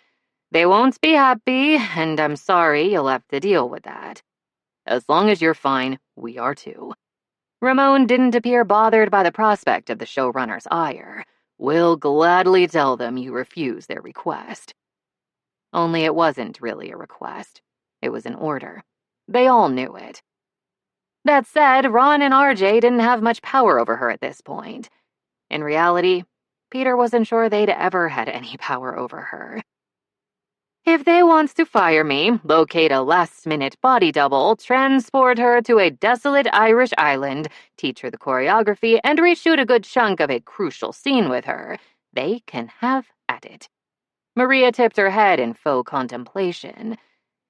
They won't be happy, and I'm sorry you'll have to deal with that. As long as you're fine, we are too. Ramon didn't appear bothered by the prospect of the showrunner's ire. We'll gladly tell them you refuse their request. Only it wasn't really a request. It was an order. They all knew it. That said, Ron and RJ didn't have much power over her at this point. In reality, Peter wasn't sure they'd ever had any power over her. If they want to fire me, locate a last-minute body double, transport her to a desolate Irish island, teach her the choreography, and reshoot a good chunk of a crucial scene with her, they can have at it. Maria tipped her head in faux contemplation.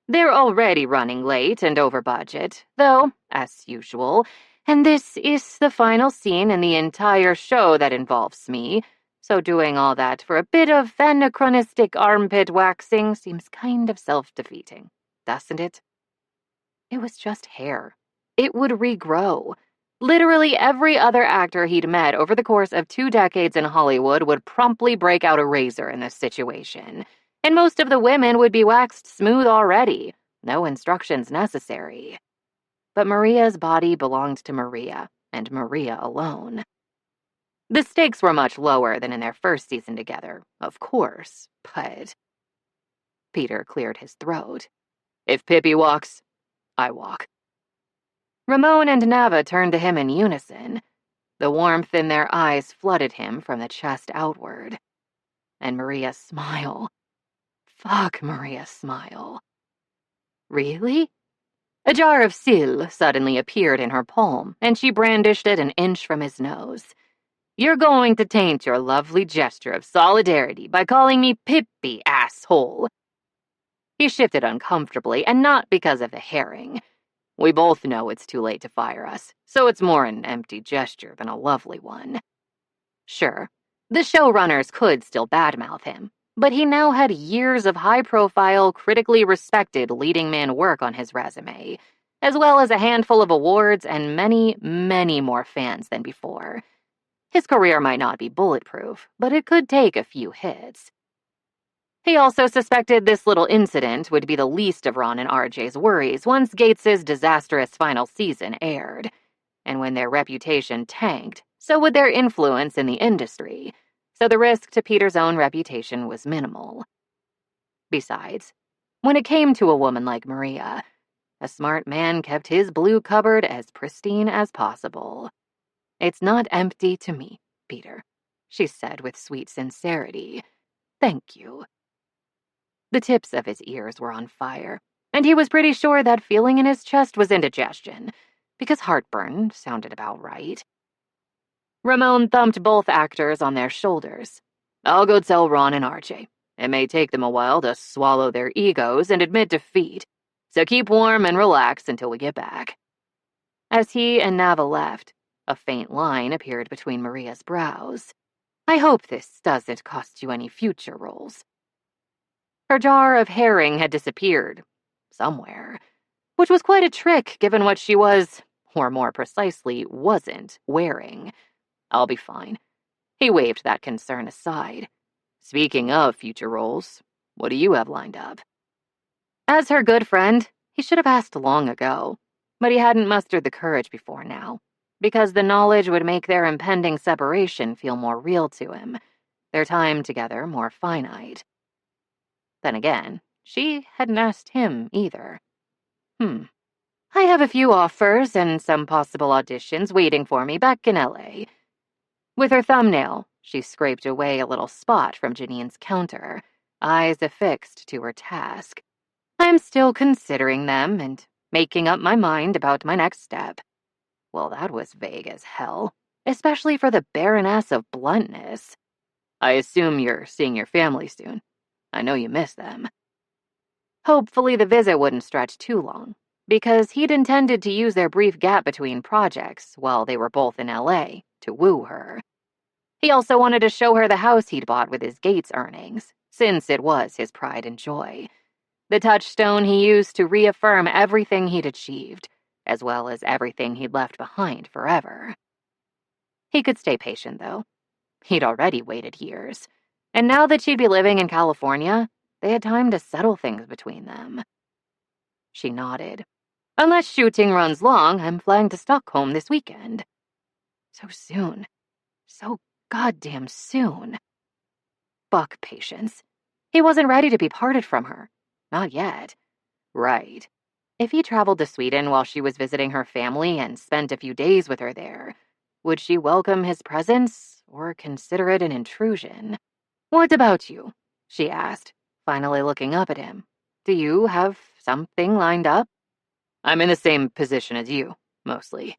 They're already running late and over budget, though, as usual, and this is the final scene in the entire show that involves me, so doing all that for a bit of anachronistic armpit waxing seems kind of self-defeating, doesn't it? It was just hair. It would regrow. Literally every other actor he'd met over the course of 2 decades in Hollywood would promptly break out a razor in this situation, and most of the women would be waxed smooth already, no instructions necessary. But Maria's body belonged to Maria, and Maria alone. The stakes were much lower than in their first season together, of course, but... Peter cleared his throat. If Pippi walks, I walk. Ramon and Nava turned to him in unison. The warmth in their eyes flooded him from the chest outward. And Maria's smile. Fuck Maria's smile. Really? A jar of Sil suddenly appeared in her palm, and she brandished it an inch from his nose. You're going to taint your lovely gesture of solidarity by calling me Pippi, asshole. He shifted uncomfortably, and not because of the herring. We both know it's too late to fire us, so it's more an empty gesture than a lovely one. Sure, the showrunners could still badmouth him, but he now had years of high-profile, critically respected leading man work on his resume, as well as a handful of awards and many, many more fans than before. His career might not be bulletproof, but it could take a few hits. He also suspected this little incident would be the least of Ron and RJ's worries once Gates's disastrous final season aired. And when their reputation tanked, so would their influence in the industry, so the risk to Peter's own reputation was minimal. Besides, when it came to a woman like Maria, a smart man kept his blue cupboard as pristine as possible. It's not empty to me, Peter, she said with sweet sincerity. Thank you. The tips of his ears were on fire, and he was pretty sure that feeling in his chest was indigestion, because heartburn sounded about right. Ramon thumped both actors on their shoulders. I'll go tell Ron and RJ. It may take them a while to swallow their egos and admit defeat, so keep warm and relax until we get back. As he and Nava left, a faint line appeared between Maria's brows. I hope this doesn't cost you any future roles. Her jar of herring had disappeared, somewhere, which was quite a trick given what she was, or more precisely, wasn't, wearing. I'll be fine. He waved that concern aside. Speaking of future roles, what do you have lined up? As her good friend, he should have asked long ago, but he hadn't mustered the courage before now, because the knowledge would make their impending separation feel more real to him, their time together more finite. Then again, she hadn't asked him either. I have a few offers and some possible auditions waiting for me back in LA. With her thumbnail, she scraped away a little spot from Janine's counter, eyes affixed to her task. I'm still considering them and making up my mind about my next step. Well, that was vague as hell, especially for the Baroness of Bluntness. I assume you're seeing your family soon. I know you miss them. Hopefully the visit wouldn't stretch too long, because he'd intended to use their brief gap between projects while they were both in LA to woo her. He also wanted to show her the house he'd bought with his Gates earnings, since it was his pride and joy. The touchstone he used to reaffirm everything he'd achieved, as well as everything he'd left behind forever. He could stay patient, though. He'd already waited years, and now that she'd be living in California, they had time to settle things between them. She nodded. Unless shooting runs long, I'm flying to Stockholm this weekend. So soon. So goddamn soon. Fuck patience. He wasn't ready to be parted from her. Not yet. Right. If he traveled to Sweden while she was visiting her family and spent a few days with her there, would she welcome his presence or consider it an intrusion? What about you? She asked, finally looking up at him. Do you have something lined up? I'm in the same position as you, mostly.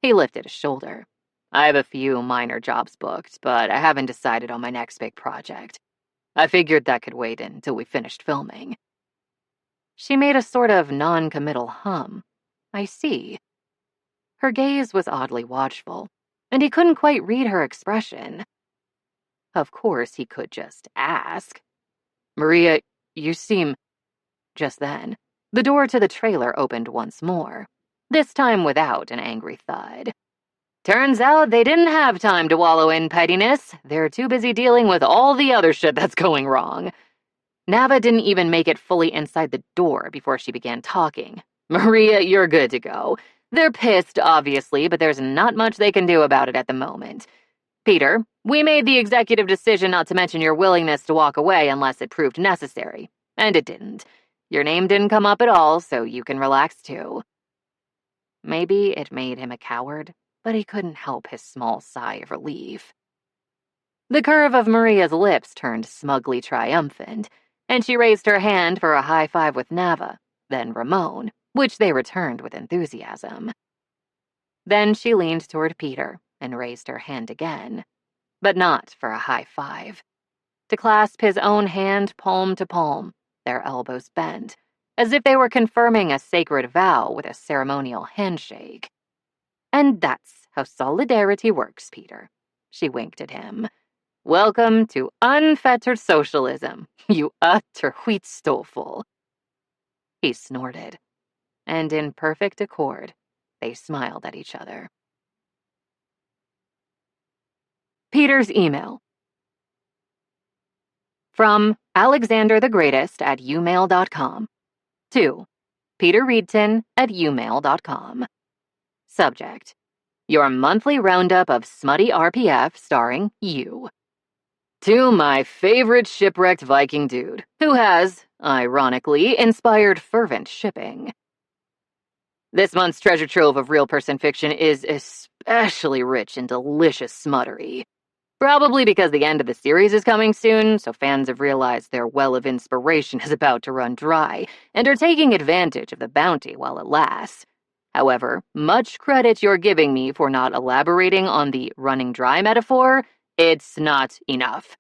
He lifted a shoulder. I have a few minor jobs booked, but I haven't decided on my next big project. I figured that could wait until we finished filming. She made a sort of non-committal hum. I see. Her gaze was oddly watchful, and he couldn't quite read her expression. Of course, he could just ask. Maria, you seem... Just then, the door to the trailer opened once more, this time without an angry thud. Turns out they didn't have time to wallow in pettiness. They're too busy dealing with all the other shit that's going wrong. Nava didn't even make it fully inside the door before she began talking. Maria, you're good to go. They're pissed, obviously, but there's not much they can do about it at the moment. Peter, we made the executive decision not to mention your willingness to walk away unless it proved necessary. And it didn't. Your name didn't come up at all, so you can relax too. Maybe it made him a coward, but he couldn't help his small sigh of relief. The curve of Maria's lips turned smugly triumphant, and she raised her hand for a high five with Nava, then Ramon, which they returned with enthusiasm. Then she leaned toward Peter and raised her hand again, but not for a high five. To clasp his own hand palm to palm, their elbows bent, as if they were confirming a sacred vow with a ceremonial handshake. And that's how solidarity works, Peter. She winked at him. Welcome to unfettered socialism, you utter wheatstoffel. He snorted, and in perfect accord, they smiled at each other. Peter's email. From alexanderthegreatest@umail.com to peterreedton@umail.com. Subject: Your monthly roundup of smutty RPF starring you. To my favorite shipwrecked Viking dude, who has, ironically, inspired fervent shipping. This month's treasure trove of real person fiction is especially rich in delicious smuttery. Probably because the end of the series is coming soon, so fans have realized their well of inspiration is about to run dry, and are taking advantage of the bounty while it lasts. However, much credit you're giving me for not elaborating on the running dry metaphor. It's not enough.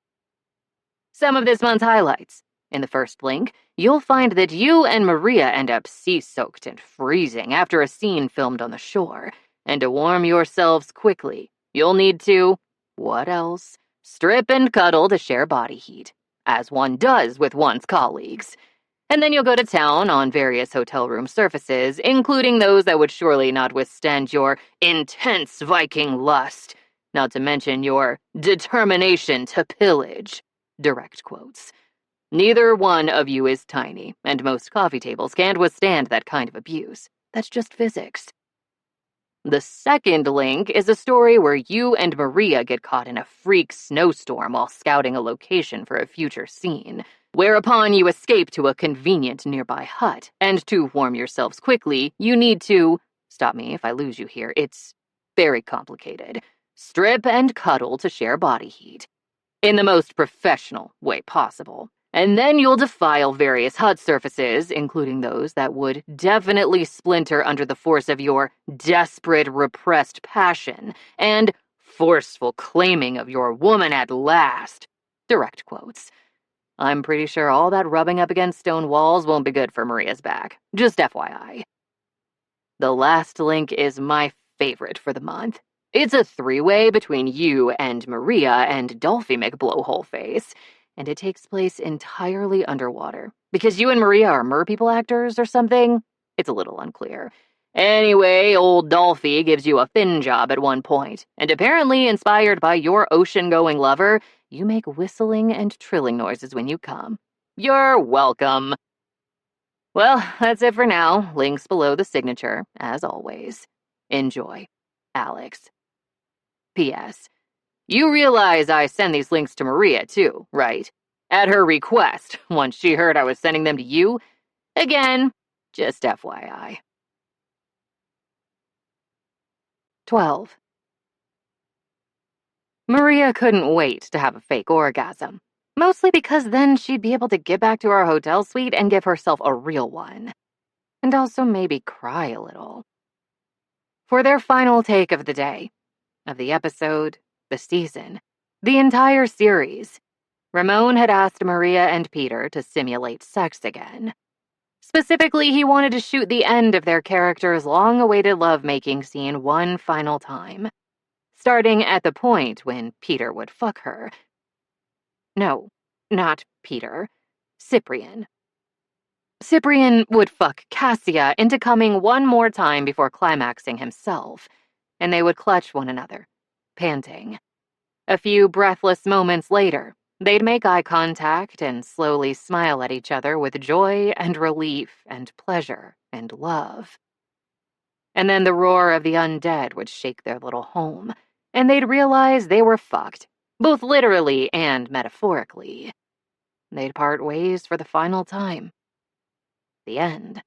Some of this month's highlights. In the first link, you'll find that you and Maria end up sea-soaked and freezing after a scene filmed on the shore, and to warm yourselves quickly, you'll need to... what else? Strip and cuddle to share body heat, as one does with one's colleagues. And then you'll go to town on various hotel room surfaces, including those that would surely not withstand your intense Viking lust, not to mention your determination to pillage. Direct quotes. Neither one of you is tiny, and most coffee tables can't withstand that kind of abuse. That's just physics. The second link is a story where you and Maria get caught in a freak snowstorm while scouting a location for a future scene, whereupon you escape to a convenient nearby hut, and to warm yourselves quickly, you need to... Stop me if I lose you here, it's very complicated. Strip and cuddle to share body heat. In the most professional way possible. And then you'll defile various hut surfaces, including those that would definitely splinter under the force of your desperate, repressed passion and forceful claiming of your woman at last. Direct quotes. I'm pretty sure all that rubbing up against stone walls won't be good for Maria's back. Just FYI. The last link is my favorite for the month. It's a three-way between you and Maria and Dolphy McBlowholeface. and it takes place entirely underwater. Because you and Maria are merpeople actors or something? It's a little unclear. Anyway, old Dolphy gives you a fin job at one point, and apparently inspired by your ocean-going lover, you make whistling and trilling noises when you come. You're welcome. Well, that's it for now. Links below the signature, as always. Enjoy. Alex. P.S. You realize I send these links to Maria, too, right? At her request, once she heard I was sending them to you. Again, just FYI. 12. Maria couldn't wait to have a fake orgasm. Mostly because then she'd be able to get back to our hotel suite and give herself a real one. And also maybe cry a little. For their final take of the day, of the episode, the season, the entire series, Ramon had asked Maria and Peter to simulate sex again. Specifically, he wanted to shoot the end of their characters' long-awaited lovemaking scene one final time, starting at the point when Peter would fuck her. No, not Peter. Cyprian. Cyprian would fuck Cassia into coming one more time before climaxing himself, and they would clutch one another, panting. A few breathless moments later, they'd make eye contact and slowly smile at each other with joy and relief and pleasure and love. And then the roar of the undead would shake their little home, and they'd realize they were fucked, both literally and metaphorically. They'd part ways for the final time. The end.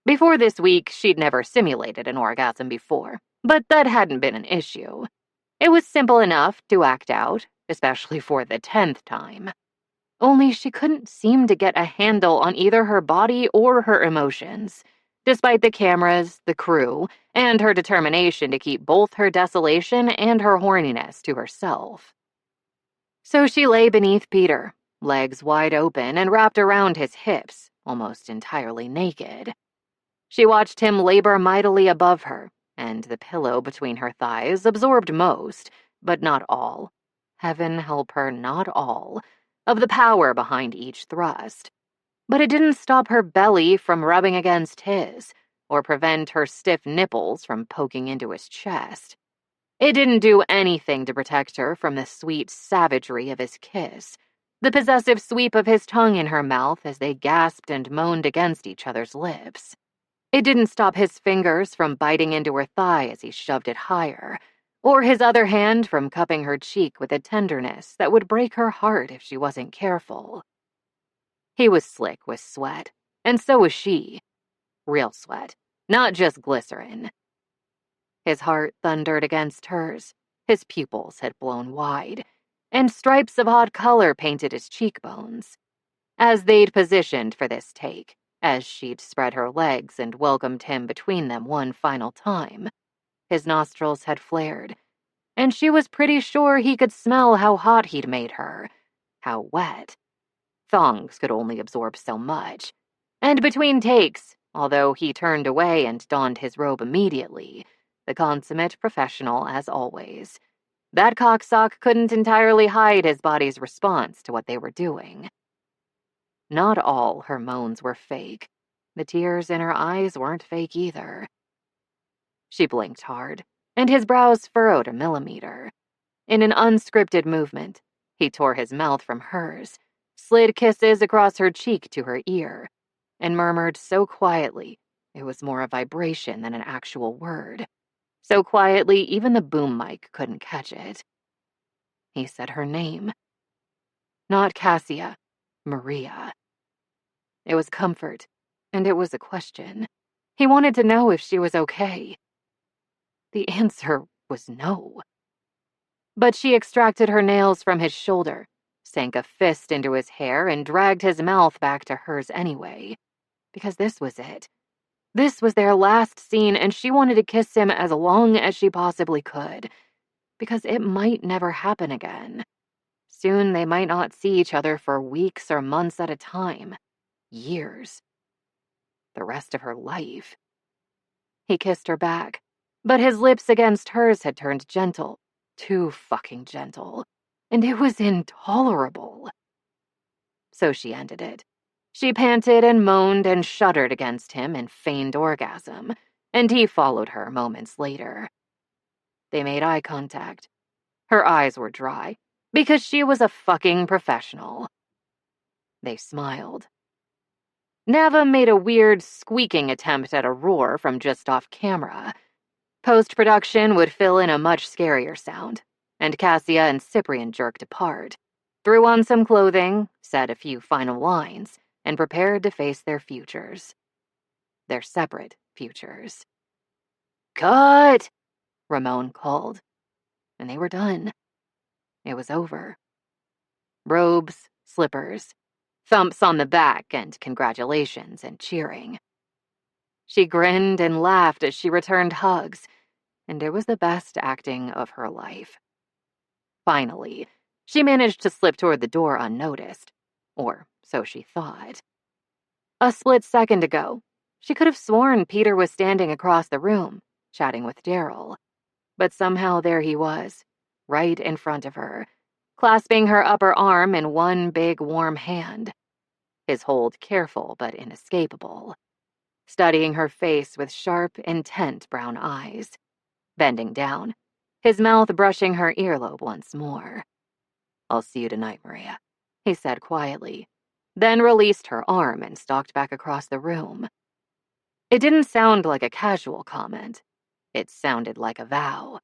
Before this week, she'd never simulated an orgasm before, but that hadn't been an issue. It was simple enough to act out, especially for the 10th time. Only she couldn't seem to get a handle on either her body or her emotions, despite the cameras, the crew, and her determination to keep both her desolation and her horniness to herself. So she lay beneath Peter, legs wide open and wrapped around his hips, almost entirely naked. She watched him labor mightily above her, and the pillow between her thighs absorbed most, but not all. Heaven help her, not all, of the power behind each thrust. But it didn't stop her belly from rubbing against his, or prevent her stiff nipples from poking into his chest. It didn't do anything to protect her from the sweet savagery of his kiss, the possessive sweep of his tongue in her mouth as they gasped and moaned against each other's lips. It didn't stop his fingers from biting into her thigh as he shoved it higher, or his other hand from cupping her cheek with a tenderness that would break her heart if she wasn't careful. He was slick with sweat, and so was she. Real sweat, not just glycerin. His heart thundered against hers, his pupils had blown wide, and stripes of odd color painted his cheekbones. As they'd positioned for this take, as she'd spread her legs and welcomed him between them one final time, his nostrils had flared, and she was pretty sure he could smell how hot he'd made her, how wet. Thongs could only absorb so much, and between takes, although he turned away and donned his robe immediately, the consummate professional as always, that cocksock couldn't entirely hide his body's response to what they were doing. Not all her moans were fake. The tears in her eyes weren't fake either. She blinked hard, and his brows furrowed a millimeter. In an unscripted movement, he tore his mouth from hers, slid kisses across her cheek to her ear, and murmured so quietly it was more a vibration than an actual word. So quietly even the boom mic couldn't catch it. He said her name. Not Cassia, Maria. It was comfort, and it was a question. He wanted to know if she was okay. The answer was no. But she extracted her nails from his shoulder, sank a fist into his hair, and dragged his mouth back to hers anyway. Because this was it. This was their last scene, and she wanted to kiss him as long as she possibly could. Because it might never happen again. Soon they might not see each other for weeks or months at a time. Years. The rest of her life. He kissed her back, but his lips against hers had turned gentle. Too fucking gentle. and it was intolerable. So she ended it. She panted and moaned and shuddered against him in feigned orgasm, and he followed her moments later. They made eye contact. Her eyes were dry, because she was a fucking professional. They smiled. Nava made a weird, squeaking attempt at a roar from just off camera. Post-production would fill in a much scarier sound, and Cassia and Cyprian jerked apart, threw on some clothing, said a few final lines, and prepared to face their futures. Their separate futures. "Cut!" Ramon called, and they were done. It was over. Robes, slippers, thumps on the back, and congratulations and cheering. She grinned and laughed as she returned hugs, and it was the best acting of her life. Finally, she managed to slip toward the door unnoticed, or so she thought. A split second ago, she could have sworn Peter was standing across the room, chatting with Daryl, but somehow there he was, right in front of her, clasping her upper arm in one big warm hand, his hold careful but inescapable, studying her face with sharp, intent brown eyes, bending down, his mouth brushing her earlobe once more. "I'll see you tonight, Maria," he said quietly, then released her arm and stalked back across the room. It didn't sound like a casual comment. It sounded like a vow.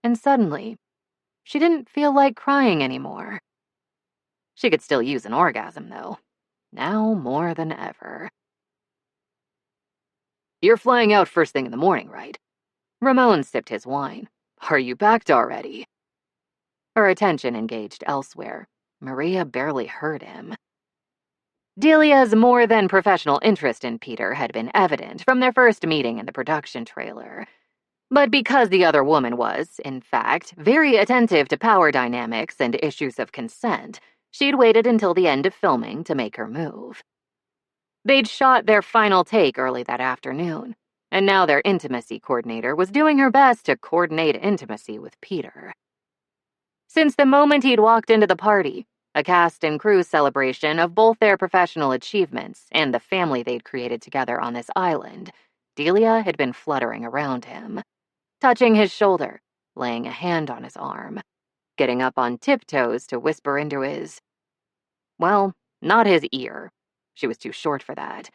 And suddenly, she didn't feel like crying anymore. She could still use an orgasm, though. Now more than ever. "You're flying out first thing in the morning, right?" Ramon sipped his wine. "Are you packed already?" Her attention engaged elsewhere. Maria barely heard him. Delia's more than professional interest in Peter had been evident from their first meeting in the production trailer. But because the other woman was, in fact, very attentive to power dynamics and issues of consent, she'd waited until the end of filming to make her move. They'd shot their final take early that afternoon, and now their intimacy coordinator was doing her best to coordinate intimacy with Peter. Since the moment he'd walked into the party, a cast and crew celebration of both their professional achievements and the family they'd created together on this island, Delia had been fluttering around him, touching his shoulder, laying a hand on his arm, getting up on tiptoes to whisper into his... well, not his ear. She was too short for that.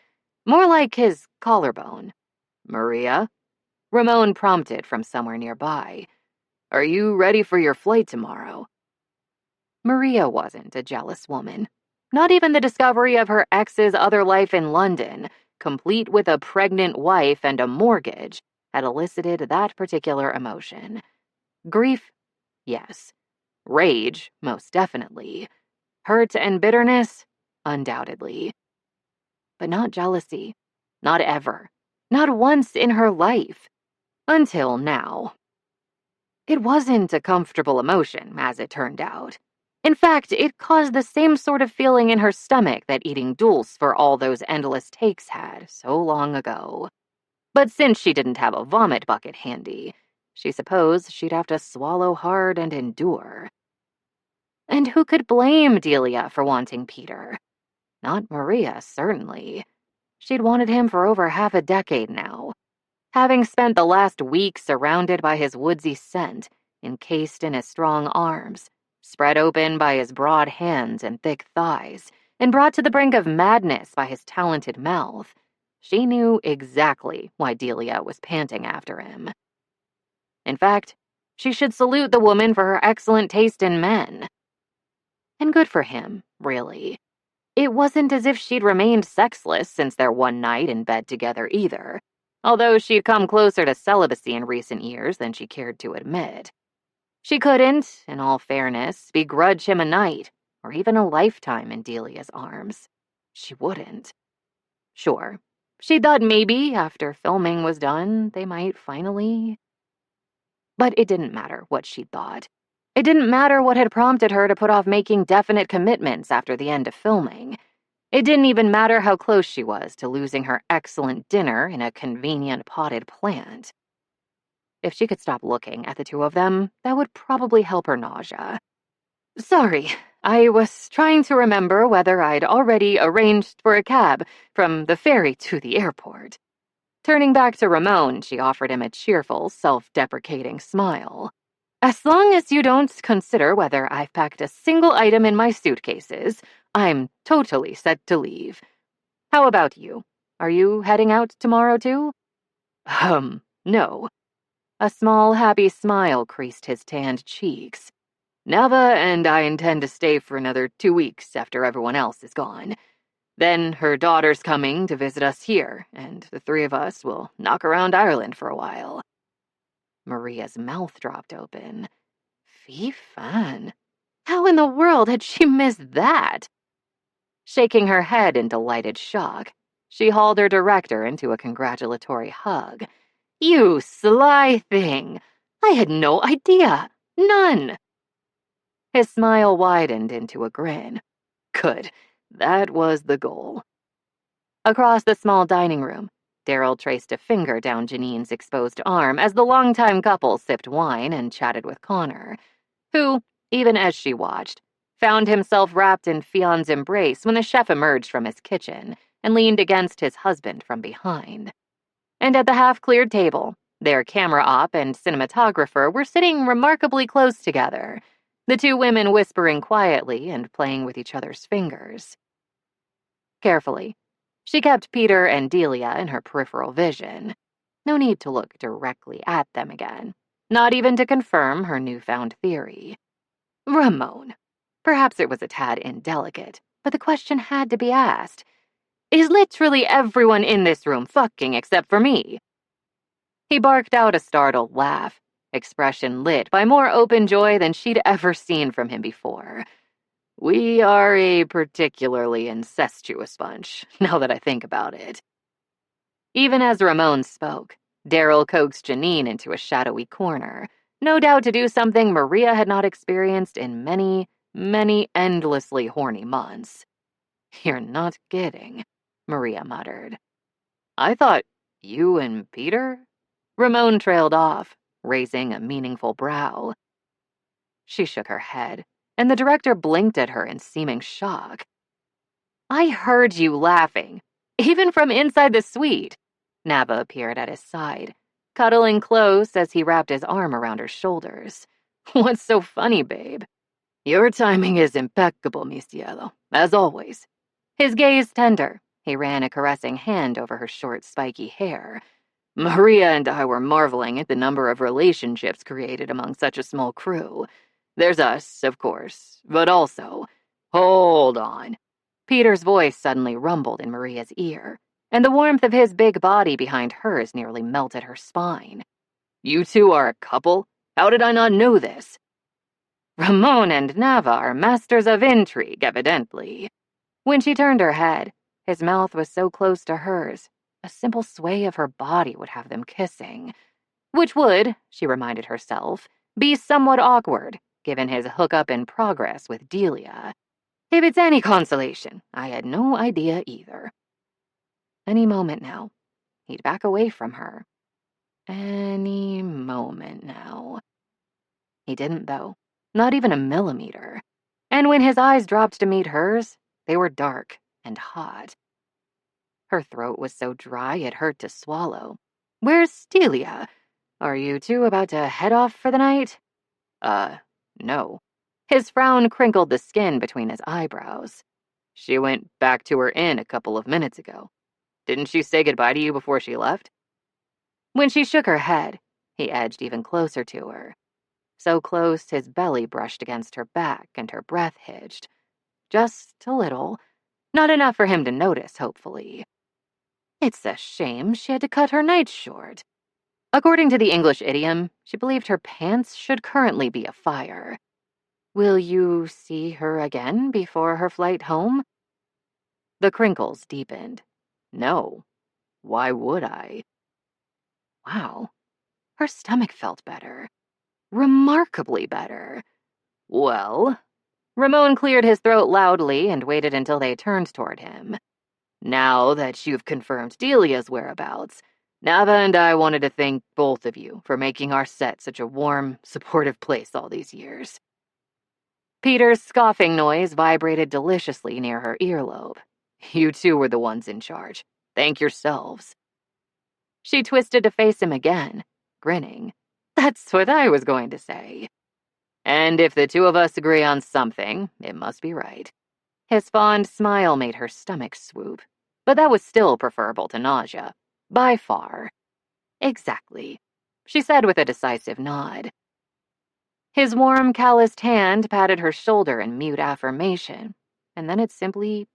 More like his collarbone. "Maria?" Ramon prompted from somewhere nearby. "Are you ready for your flight tomorrow?" Maria wasn't a jealous woman. Not even the discovery of her ex's other life in London, complete with a pregnant wife and a mortgage, had elicited that particular emotion. Grief? Yes. Rage? Most definitely. Hurt and bitterness? Undoubtedly. But not jealousy. Not ever. Not once in her life. Until now. It wasn't a comfortable emotion, as it turned out. In fact, it caused the same sort of feeling in her stomach that eating dulce for all those endless takes had so long ago. But since she didn't have a vomit bucket handy, she supposed she'd have to swallow hard and endure. And who could blame Delia for wanting Peter? Not Maria, certainly. She'd wanted him for over half a decade now. Having spent the last week surrounded by his woodsy scent, encased in his strong arms, spread open by his broad hands and thick thighs, and brought to the brink of madness by his talented mouth, she knew exactly why Delia was panting after him. In fact, she should salute the woman for her excellent taste in men. And good for him, really. It wasn't as if she'd remained sexless since their one night in bed together either, although she'd come closer to celibacy in recent years than she cared to admit. She couldn't, in all fairness, begrudge him a night, or even a lifetime in Delia's arms. She wouldn't. Sure, she thought maybe, after filming was done, they might finally... But it didn't matter what she thought. It didn't matter what had prompted her to put off making definite commitments after the end of filming. It didn't even matter how close she was to losing her excellent dinner in a convenient potted plant. If she could stop looking at the two of them, that would probably help her nausea. Sorry, I was trying to remember whether I'd already arranged for a cab from the ferry to the airport. Turning back to Ramon, she offered him a cheerful, self-deprecating smile. As long as you don't consider whether I've packed a single item in my suitcases, I'm totally set to leave. How about you? Are you heading out tomorrow too? No. A small, happy smile creased his tanned cheeks. Nava and I intend to stay for another 2 weeks after everyone else is gone. Then her daughter's coming to visit us here, and the three of us will knock around Ireland for a while. Maria's mouth dropped open. Fee fan. How in the world had she missed that? Shaking her head in delighted shock, she hauled her director into a congratulatory hug. You sly thing! I had no idea. None. His smile widened into a grin. Good. That was the goal. Across the small dining room, Daryl traced a finger down Janine's exposed arm as the longtime couple sipped wine and chatted with Connor, who, even as she watched, found himself wrapped in Fion's embrace when the chef emerged from his kitchen and leaned against his husband from behind. And at the half-cleared table, their camera op and cinematographer were sitting remarkably close together, the two women whispering quietly and playing with each other's fingers. Carefully, she kept Peter and Delia in her peripheral vision. No need to look directly at them again, not even to confirm her newfound theory. Ramon. Perhaps it was a tad indelicate, but the question had to be asked. Is literally everyone in this room fucking except for me? He barked out a startled laugh, expression lit by more open joy than she'd ever seen from him before. We are a particularly incestuous bunch, now that I think about it. Even as Ramon spoke, Daryl coaxed Janine into a shadowy corner, no doubt to do something Maria had not experienced in many, many endlessly horny months. You're not kidding, Maria muttered. I thought you and Peter? Ramon trailed off, raising a meaningful brow. She shook her head, and the director blinked at her in seeming shock. I heard you laughing, even from inside the suite. Nava appeared at his side, cuddling close as he wrapped his arm around her shoulders. What's so funny, babe? Your timing is impeccable, mi cielo, as always. His gaze tender, he ran a caressing hand over her short, spiky hair. Maria and I were marveling at the number of relationships created among such a small crew. There's us, of course, but also... Hold on. Peter's voice suddenly rumbled in Maria's ear, and the warmth of his big body behind hers nearly melted her spine. You two are a couple? How did I not know this? Ramon and Nava are masters of intrigue, evidently. When she turned her head, his mouth was so close to hers, a simple sway of her body would have them kissing. Which would, she reminded herself, be somewhat awkward, given his hookup in progress with Delia. If it's any consolation, I had no idea either. Any moment now, he'd back away from her. Any moment now. He didn't, though. Not even a millimeter. And when his eyes dropped to meet hers, they were dark and hot. Her throat was so dry it hurt to swallow. Where's Delia? Are you two about to head off for the night? No. His frown crinkled the skin between his eyebrows. She went back to her inn a couple of minutes ago. Didn't she say goodbye to you before she left? When she shook her head, he edged even closer to her. So close his belly brushed against her back and her breath hitched. Just a little. Not enough for him to notice, hopefully. It's a shame she had to cut her nights short. According to the English idiom, she believed her pants should currently be afire. Will you see her again before her flight home? The crinkles deepened. No. Why would I? Wow. Her stomach felt better. Remarkably better. Well... Ramon cleared his throat loudly and waited until they turned toward him. Now that you've confirmed Delia's whereabouts, Nava and I wanted to thank both of you for making our set such a warm, supportive place all these years. Peter's scoffing noise vibrated deliciously near her earlobe. You two were the ones in charge. Thank yourselves. She twisted to face him again, grinning. That's what I was going to say. And if the two of us agree on something, it must be right. His fond smile made her stomach swoop, but that was still preferable to nausea. By far. Exactly, she said with a decisive nod. His warm, calloused hand patted her shoulder in mute affirmation, and then it simply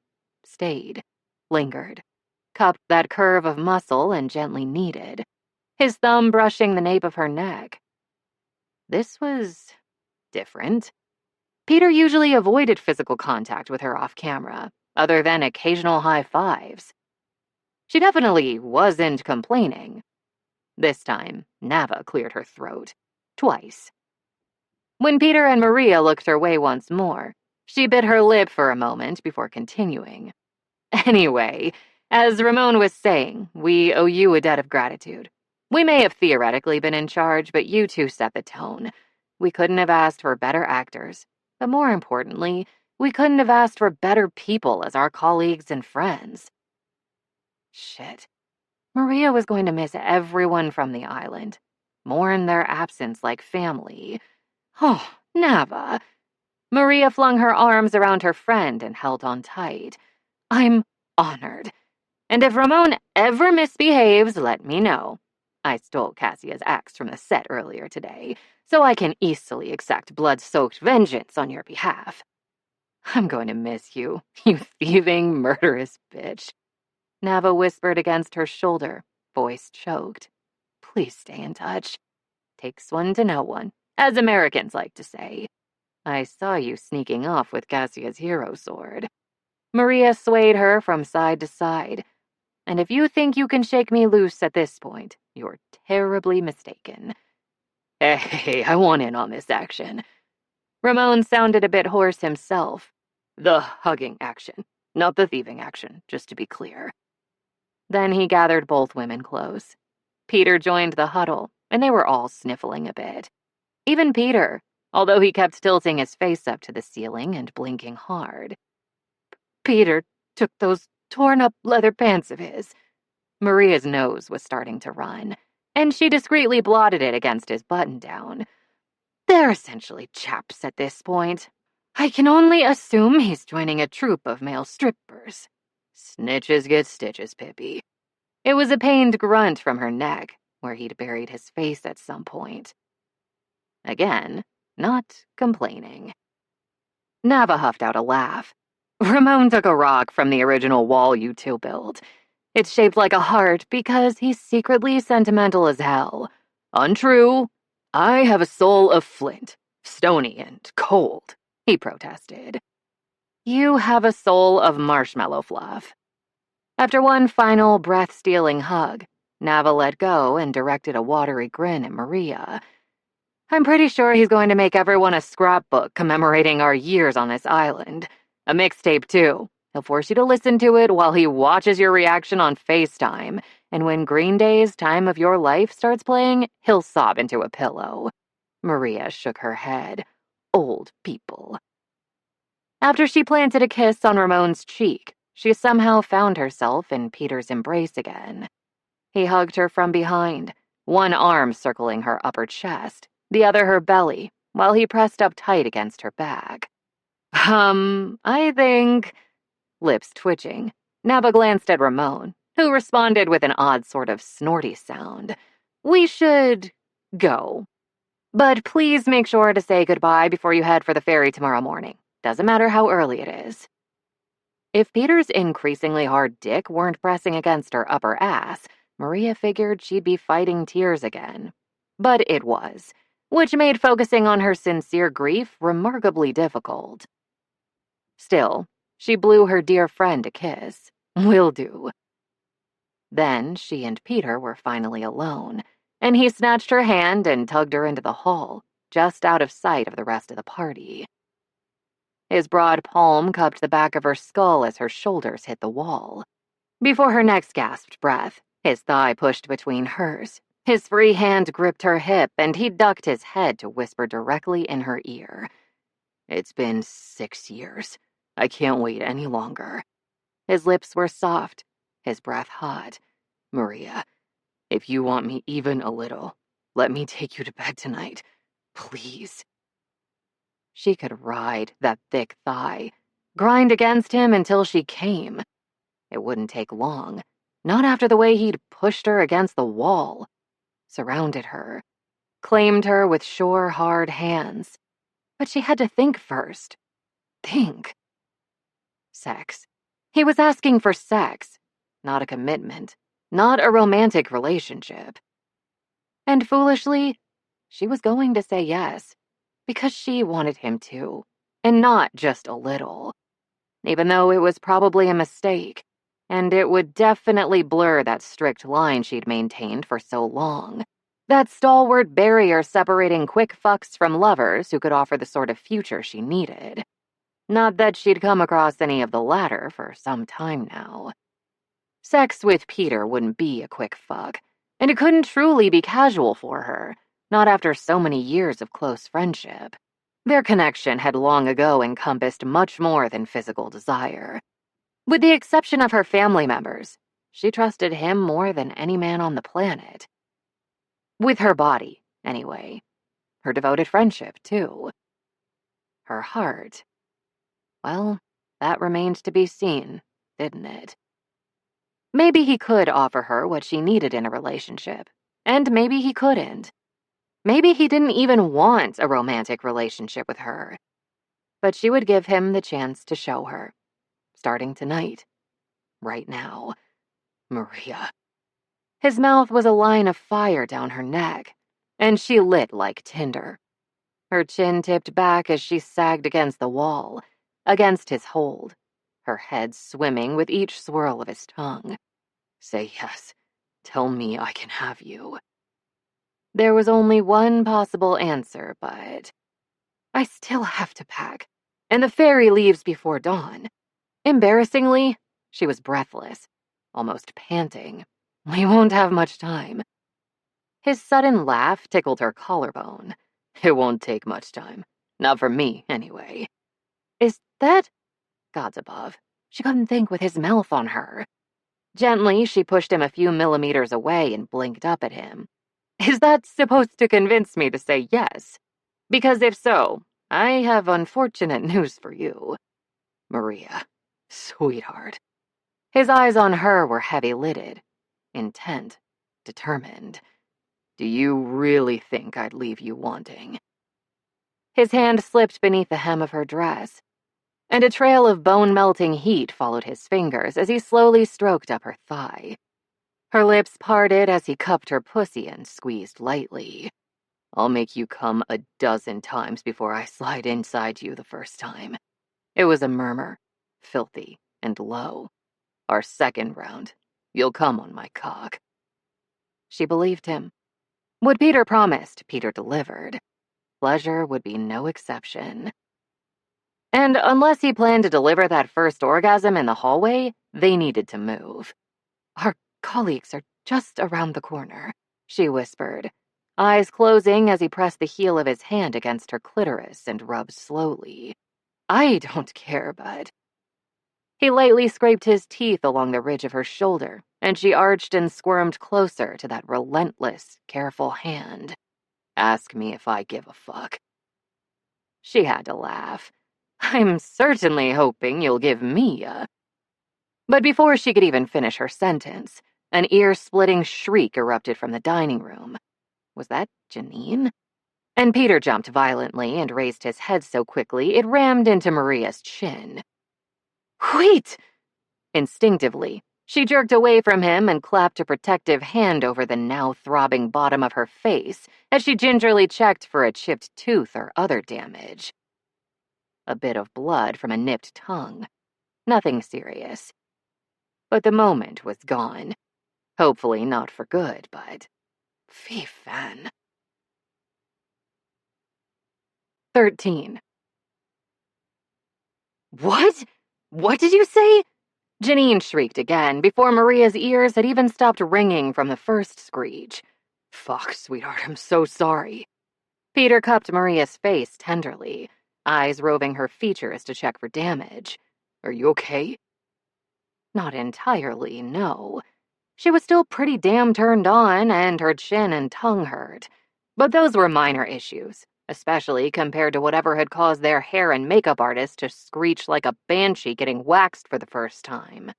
stayed, lingered, cupped that curve of muscle and gently kneaded, his thumb brushing the nape of her neck. This was different. Peter usually avoided physical contact with her off camera, other than occasional high fives. She definitely wasn't complaining. This time, Nava cleared her throat. Twice. When Peter and Maria looked her way once more, she bit her lip for a moment before continuing. Anyway, as Ramon was saying, we owe you a debt of gratitude. We may have theoretically been in charge, but you two set the tone. We couldn't have asked for better actors, but more importantly, we couldn't have asked for better people as our colleagues and friends. Shit. Maria was going to miss everyone from the island, mourn their absence like family. Oh, Nava. Maria flung her arms around her friend and held on tight. I'm honored. And if Ramon ever misbehaves, let me know. I stole Cassia's axe from the set earlier today, so I can easily exact blood-soaked vengeance on your behalf. I'm going to miss you, you thieving, murderous bitch. Nava whispered against her shoulder, voice choked. Please stay in touch. Takes one to know one, as Americans like to say. I saw you sneaking off with Cassia's hero sword. Maria swayed her from side to side. And if you think you can shake me loose at this point, you're terribly mistaken. Hey, I want in on this action. Ramon sounded a bit hoarse himself. The hugging action, not the thieving action, just to be clear. Then he gathered both women close. Peter joined the huddle, and they were all sniffling a bit. Even Peter, although he kept tilting his face up to the ceiling and blinking hard. Peter took those torn-up leather pants of his. Maria's nose was starting to run, and she discreetly blotted it against his button-down. They're essentially chaps at this point. I can only assume he's joining a troupe of male strippers. Snitches get stitches, Pippi. It was a pained grunt from her neck, where he'd buried his face at some point. Again, not complaining. Nava huffed out a laugh. Ramon took a rock from the original wall you two built. It's shaped like a heart because he's secretly sentimental as hell. Untrue. I have a soul of flint, stony and cold, he protested. You have a soul of marshmallow fluff. After one final breath-stealing hug, Nava let go and directed a watery grin at Maria. I'm pretty sure he's going to make everyone a scrapbook commemorating our years on this island. A mixtape, too. He'll force you to listen to it while he watches your reaction on FaceTime, and when Green Day's Time of Your Life starts playing, he'll sob into a pillow. Maria shook her head. Old people. After she planted a kiss on Ramon's cheek, she somehow found herself in Peter's embrace again. He hugged her from behind, one arm circling her upper chest, the other her belly, while he pressed up tight against her back. I think... Lips twitching, Nava glanced at Ramon, who responded with an odd sort of snorty sound. We should... go. But please make sure to say goodbye before you head for the ferry tomorrow morning. Doesn't matter how early it is. If Peter's increasingly hard dick weren't pressing against her upper ass, Maria figured she'd be fighting tears again. But it was, which made focusing on her sincere grief remarkably difficult. Still, she blew her dear friend a kiss. Will do. Then she and Peter were finally alone, and he snatched her hand and tugged her into the hall, just out of sight of the rest of the party. His broad palm cupped the back of her skull as her shoulders hit the wall. Before her next gasped breath, his thigh pushed between hers. His free hand gripped her hip, and he ducked his head to whisper directly in her ear. It's been 6 years. I can't wait any longer. His lips were soft, his breath hot. Maria, if you want me even a little, let me take you to bed tonight. Please. She could ride that thick thigh, grind against him until she came. It wouldn't take long, not after the way he'd pushed her against the wall, surrounded her, claimed her with sure, hard hands. But she had to think first. Think. Sex. He was asking for sex, not a commitment, not a romantic relationship. And foolishly, she was going to say yes, because she wanted him to, and not just a little. Even though it was probably a mistake, and it would definitely blur that strict line she'd maintained for so long. That stalwart barrier separating quick fucks from lovers who could offer the sort of future she needed. Not that she'd come across any of the latter for some time now. Sex with Peter wouldn't be a quick fuck, and it couldn't truly be casual for her, not after so many years of close friendship. Their connection had long ago encompassed much more than physical desire. With the exception of her family members, she trusted him more than any man on the planet. With her body, anyway. Her devoted friendship, too. Her heart. Well, that remained to be seen, didn't it? Maybe he could offer her what she needed in a relationship, and maybe he couldn't. Maybe he didn't even want a romantic relationship with her. But she would give him the chance to show her, starting tonight, right now. Maria. His mouth was a line of fire down her neck, and she lit like tinder. Her chin tipped back as she sagged against the wall, against his hold, her head swimming with each swirl of his tongue. Say yes. Tell me I can have you. There was only one possible answer, but I still have to pack, and the ferry leaves before dawn. Embarrassingly, she was breathless, almost panting. We won't have much time. His sudden laugh tickled her collarbone. It won't take much time. Not for me, anyway. Is that... Gods above. She couldn't think with his mouth on her. Gently, she pushed him a few millimeters away and blinked up at him. Is that supposed to convince me to say yes? Because if so, I have unfortunate news for you. Maria. Sweetheart. His eyes on her were heavy-lidded, intent, determined. Do you really think I'd leave you wanting? His hand slipped beneath the hem of her dress, and a trail of bone-melting heat followed his fingers as he slowly stroked up her thigh. Her lips parted as he cupped her pussy and squeezed lightly. I'll make you come 12 times before I slide inside you the first time. It was a murmur, filthy and low. Our second round, you'll come on my cock. She believed him. What Peter promised, Peter delivered. Pleasure would be no exception. And unless he planned to deliver that first orgasm in the hallway, they needed to move. Our colleagues are just around the corner, she whispered, eyes closing as he pressed the heel of his hand against her clitoris and rubbed slowly. I don't care, bud. He lightly scraped his teeth along the ridge of her shoulder, and she arched and squirmed closer to that relentless, careful hand. Ask me if I give a fuck. She had to laugh. I'm certainly hoping you'll give me a... But before she could even finish her sentence, an ear-splitting shriek erupted from the dining room. Was that Janine? And Peter jumped violently and raised his head so quickly it rammed into Maria's chin. Wait! Instinctively, she jerked away from him and clapped a protective hand over the now throbbing bottom of her face as she gingerly checked for a chipped tooth or other damage. A bit of blood from a nipped tongue. Nothing serious. But the moment was gone. Hopefully not for good, but... Fy fan. 13. What? What did you say? Janine shrieked again before Maria's ears had even stopped ringing from the first screech. Fuck, sweetheart, I'm so sorry. Peter cupped Maria's face tenderly. eyes roving her features to check for damage. "Are you okay?" Not entirely, no. She was still pretty damn turned on, and her chin and tongue hurt. But those were minor issues, especially compared to whatever had caused their hair and makeup artist to screech like a banshee getting waxed for the first time.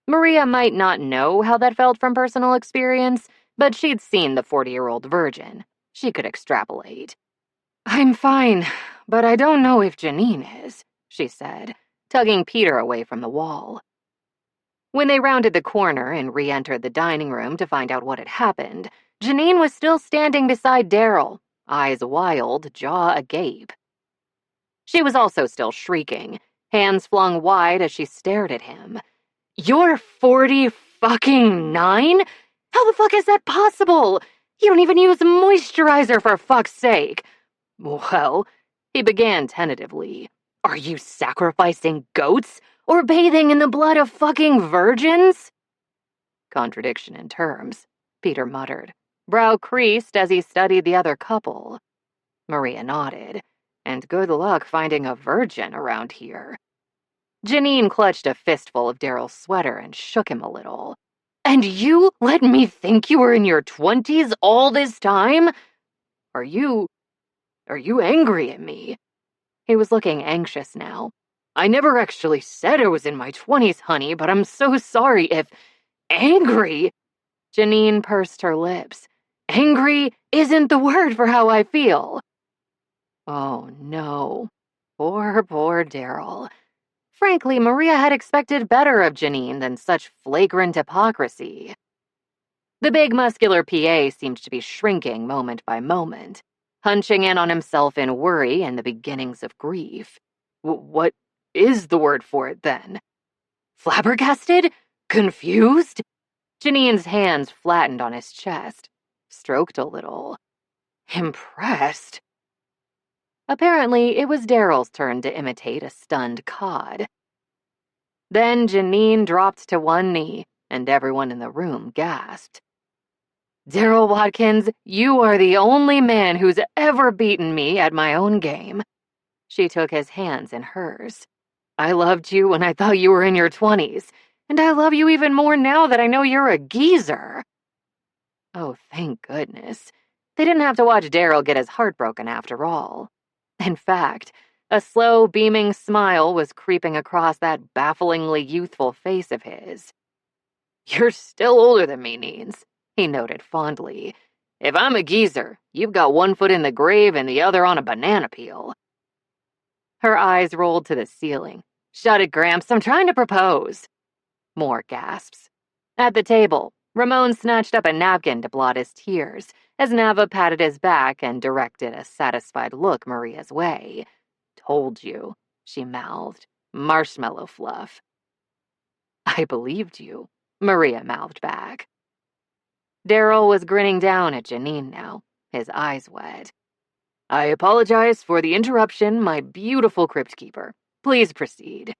Maria might not know how that felt from personal experience, but she'd seen the 40-year-old virgin. She could extrapolate. "I'm fine, but I don't know if Janine is," she said, tugging Peter away from the wall. When they rounded the corner and re-entered the dining room to find out what had happened, Janine was still standing beside Daryl, eyes wild, jaw agape. She was also still shrieking, hands flung wide as she stared at him. "You're 40-fucking-9? How the fuck is that possible? You don't even use moisturizer, for fuck's sake." "Well," he began tentatively, "are you sacrificing goats or bathing in the blood of fucking virgins?" Contradiction in terms, Peter muttered, brow creased as he studied the other couple. Maria nodded. "And good luck finding a virgin around here." Janine clutched a fistful of Daryl's sweater and shook him a little. "And you let me think you were in your 20s all this time? Are you angry at me?" He was looking anxious now. "I never actually said I was in my 20s, honey, but I'm so sorry if..." "Angry?" Janine pursed her lips. "Angry isn't the word for how I feel." Oh, no. Poor Daryl. Frankly, Maria had expected better of Janine than such flagrant hypocrisy. The big muscular PA seemed to be shrinking moment by moment, hunching in on himself in worry and the beginnings of grief. What is the word for it, then? Flabbergasted? Confused? Janine's hands flattened on his chest, stroked a little. Impressed? Apparently, it was Daryl's turn to imitate a stunned cod. Then Janine dropped to one knee, and everyone in the room gasped. "Daryl Watkins, you are the only man who's ever beaten me at my own game." She took his hands in hers. "I loved you when I thought you were in your 20s, and I love you even more now that I know you're a geezer." Oh, thank goodness. They didn't have to watch Daryl get his heart broken after all. In fact, a slow, beaming smile was creeping across that bafflingly youthful face of his. "You're still older than me, Neens," he noted fondly. "If I'm a geezer, you've got one foot in the grave and the other on a banana peel." Her eyes rolled to the ceiling. "Shut it, Gramps, I'm trying to propose." More gasps. At the table, Ramon snatched up a napkin to blot his tears as Nava patted his back and directed a satisfied look Maria's way. "Told you," she mouthed. "Marshmallow fluff." "I believed you," Maria mouthed back. Daryl was grinning down at Janine now, his eyes wet. "I apologize for the interruption, my beautiful crypt keeper. Please proceed."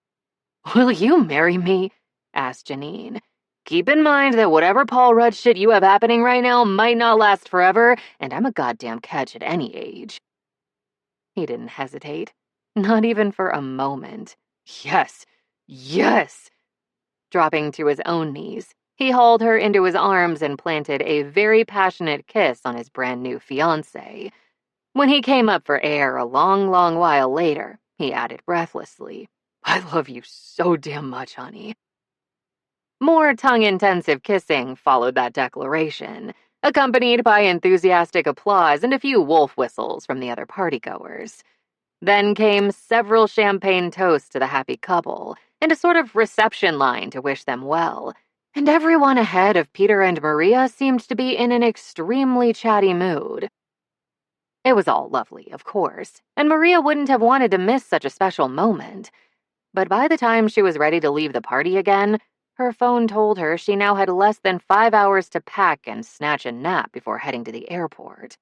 "Will you marry me?" asked Janine. "Keep in mind that whatever Paul Rudd shit you have happening right now might not last forever, and I'm a goddamn catch at any age." He didn't hesitate, not even for a moment. "Yes, yes!" Dropping to his own knees, he hauled her into his arms and planted a very passionate kiss on his brand new fiancée. When he came up for air a long, long while later, he added breathlessly, "I love you so damn much, honey." More tongue-intensive kissing followed that declaration, accompanied by enthusiastic applause and a few wolf whistles from the other partygoers. Then came several champagne toasts to the happy couple, and a sort of reception line to wish them well, and everyone ahead of Peter and Maria seemed to be in an extremely chatty mood. It was all lovely, of course, and Maria wouldn't have wanted to miss such a special moment. But by the time she was ready to leave the party again, her phone told her she now had less than 5 hours to pack and snatch a nap before heading to the airport.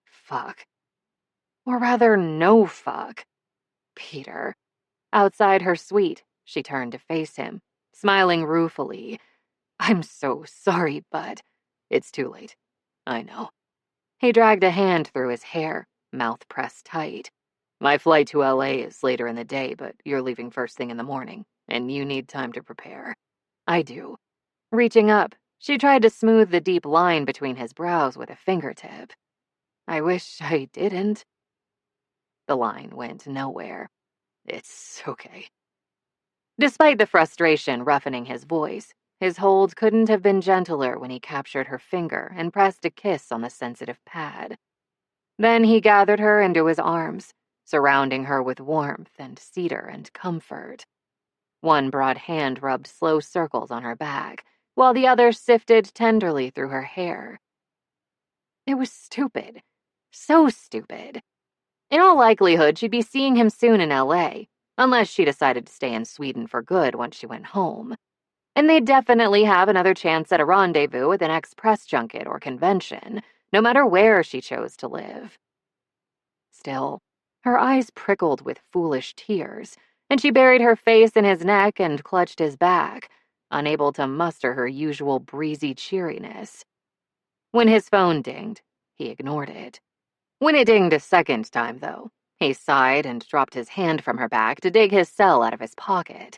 Fuck. Or rather, no fuck. Peter. Outside her suite, she turned to face him, smiling ruefully. "I'm so sorry, but it's too late. I know." He dragged a hand through his hair, mouth pressed tight. My flight to LA is later in the day, but you're leaving first thing in the morning, and you need time to prepare. I do. Reaching up, she tried to smooth the deep line between his brows with a fingertip. I wish I didn't. The line went nowhere. It's okay. Despite the frustration roughening his voice, his hold couldn't have been gentler when he captured her finger and pressed a kiss on the sensitive pad. Then he gathered her into his arms, surrounding her with warmth and cedar and comfort. One broad hand rubbed slow circles on her back, while the other sifted tenderly through her hair. It was stupid. So stupid. In all likelihood, she'd be seeing him soon in LA, unless she decided to stay in Sweden for good once she went home. And they'd definitely have another chance at a rendezvous at the next press junket or convention, no matter where she chose to live. Still, her eyes prickled with foolish tears, and she buried her face in his neck and clutched his back, unable to muster her usual breezy cheeriness. When his phone dinged, he ignored it. When it dinged a second time, though, he sighed and dropped his hand from her back to dig his cell out of his pocket,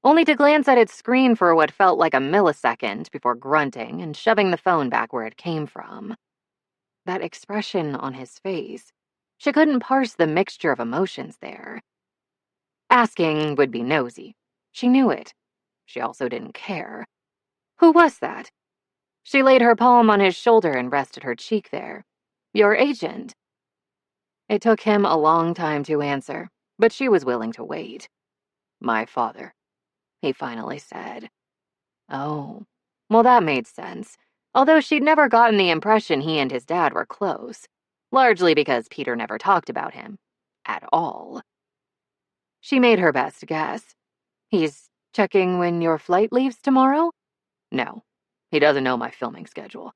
only to glance at its screen for what felt like a millisecond before grunting and shoving the phone back where it came from. That expression on his face, she couldn't parse the mixture of emotions there. Asking would be nosy. She knew it. She also didn't care. Who was that? She laid her palm on his shoulder and rested her cheek there. Your agent. It took him a long time to answer, but she was willing to wait. My father, he finally said. Oh, well, that made sense, although she'd never gotten the impression he and his dad were close, largely because Peter never talked about him. At all. She made her best guess. He's checking when your flight leaves tomorrow? No, he doesn't know my filming schedule.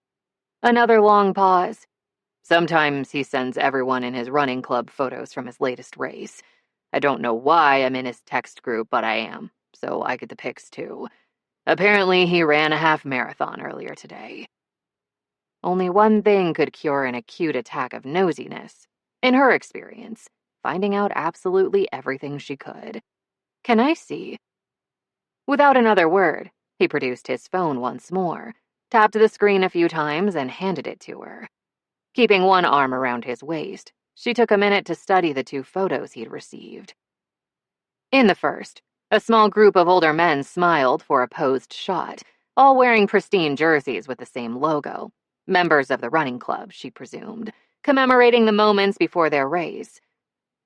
Another long pause. Sometimes he sends everyone in his running club photos from his latest race. I don't know why I'm in his text group, but I am, so I get the pics too. Apparently, he ran a half marathon earlier today. Only one thing could cure an acute attack of nosiness. In her experience, finding out absolutely everything she could. Can I see? Without another word, he produced his phone once more, tapped the screen a few times, and handed it to her. Keeping one arm around his waist, she took a minute to study the two photos he'd received. In the first, a small group of older men smiled for a posed shot, all wearing pristine jerseys with the same logo. Members of the running club, she presumed, commemorating the moments before their race.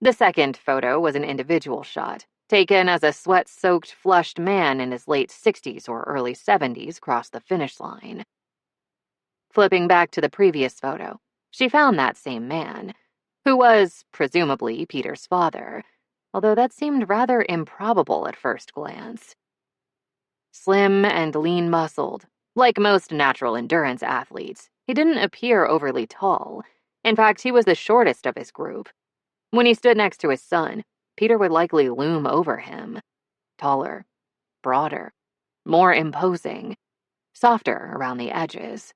The second photo was an individual shot, taken as a sweat-soaked, flushed man in his late 60s or early 70s crossed the finish line. Flipping back to the previous photo, she found that same man, who was, presumably, Peter's father, although that seemed rather improbable at first glance. Slim and lean-muscled, like most natural endurance athletes, he didn't appear overly tall. In fact, he was the shortest of his group. When he stood next to his son, Peter would likely loom over him. Taller, broader, more imposing, softer around the edges.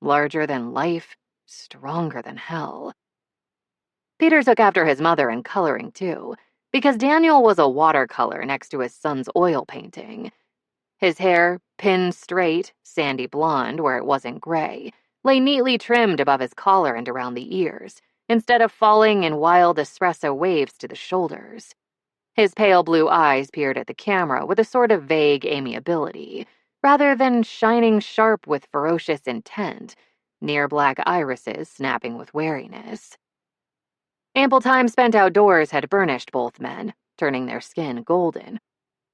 Larger than life, stronger than hell. Peter took after his mother in coloring, too, because Daniel was a watercolor next to his son's oil painting. His hair, pinned straight, sandy blonde where it wasn't gray, lay neatly trimmed above his collar and around the ears, instead of falling in wild espresso waves to the shoulders. His pale blue eyes peered at the camera with a sort of vague amiability, rather than shining sharp with ferocious intent, near black irises snapping with wariness. Ample time spent outdoors had burnished both men, turning their skin golden.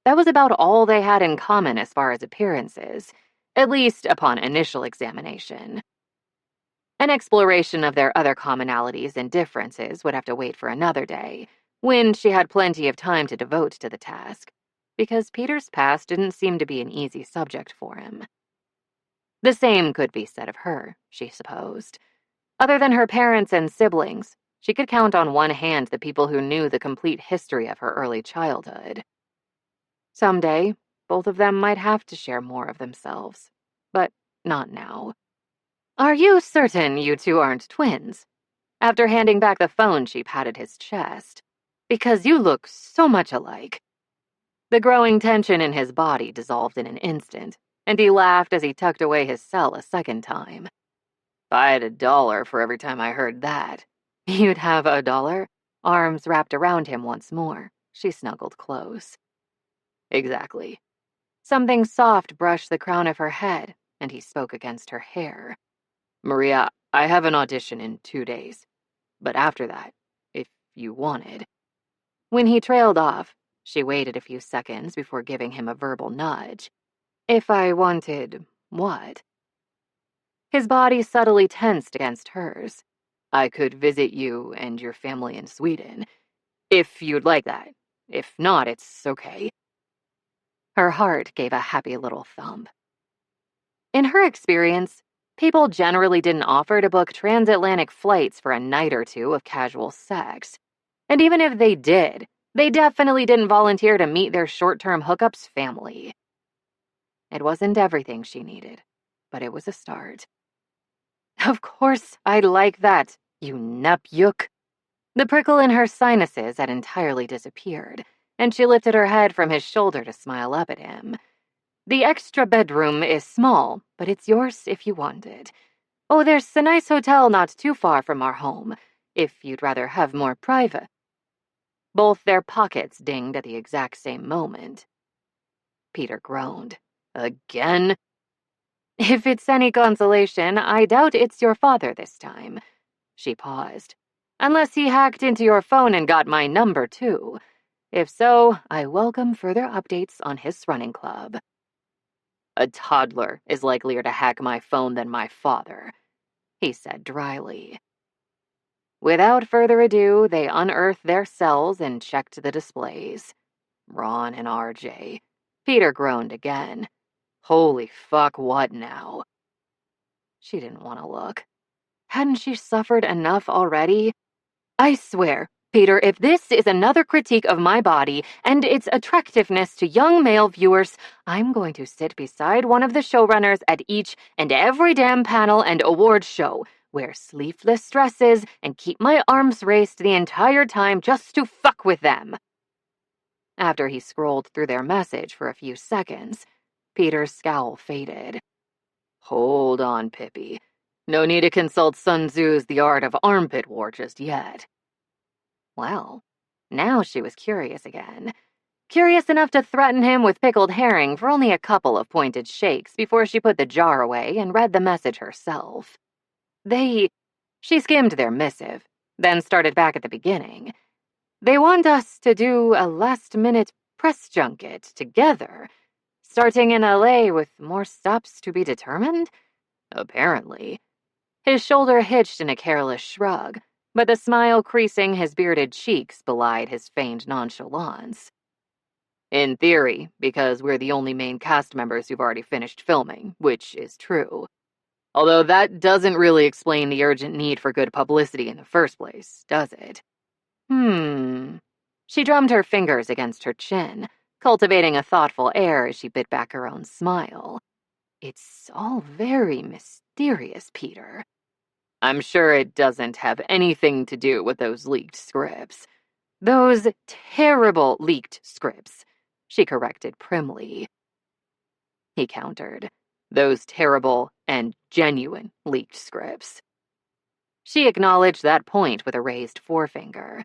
That was about all they had in common as far as appearances, at least upon initial examination. An exploration of their other commonalities and differences would have to wait for another day, when she had plenty of time to devote to the task, because Peter's past didn't seem to be an easy subject for him. The same could be said of her, she supposed. Other than her parents and siblings, she could count on one hand the people who knew the complete history of her early childhood. Someday, both of them might have to share more of themselves, but not now. Are you certain you two aren't twins? After handing back the phone, she patted his chest. "Because you look so much alike." The growing tension in his body dissolved in an instant, and he laughed as he tucked away his cell a second time. "If I had $1 for every time I heard that." "You'd have $1?" Arms wrapped around him once more. She snuggled close. "Exactly." Something soft brushed the crown of her head, and he spoke against her hair. "Maria, I have an audition in 2 days. But after that, if you wanted." When he trailed off, she waited a few seconds before giving him a verbal nudge. "If I wanted what?" His body subtly tensed against hers. "I could visit you and your family in Sweden, if you'd like that. If not, it's okay." Her heart gave a happy little thump. In her experience, people generally didn't offer to book transatlantic flights for a night or two of casual sex. And even if they did, they definitely didn't volunteer to meet their short-term hookup's family. It wasn't everything she needed, but it was a start. "Of course I'd like that, you nepyuk." The prickle in her sinuses had entirely disappeared, and she lifted her head from his shoulder to smile up at him. "The extra bedroom is small, but it's yours if you want it. Oh, there's a nice hotel not too far from our home, if you'd rather have more private." Both their pockets dinged at the exact same moment. Peter groaned. "Again?" "If it's any consolation, I doubt it's your father this time." She paused. "Unless he hacked into your phone and got my number, too. If so, I welcome further updates on his running club." "A toddler is likelier to hack my phone than my father," he said dryly. Without further ado, they unearthed their cells and checked the displays. Ron and RJ. Peter groaned again. Holy fuck, what now? She didn't want to look. Hadn't she suffered enough already? "I swear, Peter, if this is another critique of my body and its attractiveness to young male viewers, I'm going to sit beside one of the showrunners at each and every damn panel and award show, wear sleeveless dresses, and keep my arms raised the entire time just to fuck with them." After he scrolled through their message for a few seconds, Peter's scowl faded. "Hold on, Pippi. No need to consult Sun Tzu's The Art of Armpit War just yet." Well, now she was curious again. Curious enough to threaten him with pickled herring for only a couple of pointed shakes before she put the jar away and read the message herself. She skimmed their missive, then started back at the beginning. "They want us to do a last-minute press junket together, starting in LA with more stops to be determined?" Apparently. His shoulder hitched in a careless shrug, but the smile creasing his bearded cheeks belied his feigned nonchalance. "In theory, because we're the only main cast members who've already finished filming, which is true. Although that doesn't really explain the urgent need for good publicity in the first place, does it?" She drummed her fingers against her chin, cultivating a thoughtful air as she bit back her own smile. "It's all very mysterious, Peter. I'm sure it doesn't have anything to do with those leaked scripts. Those terrible leaked scripts," she corrected primly. He countered. "Those terrible and genuine leaked scripts." She acknowledged that point with a raised forefinger.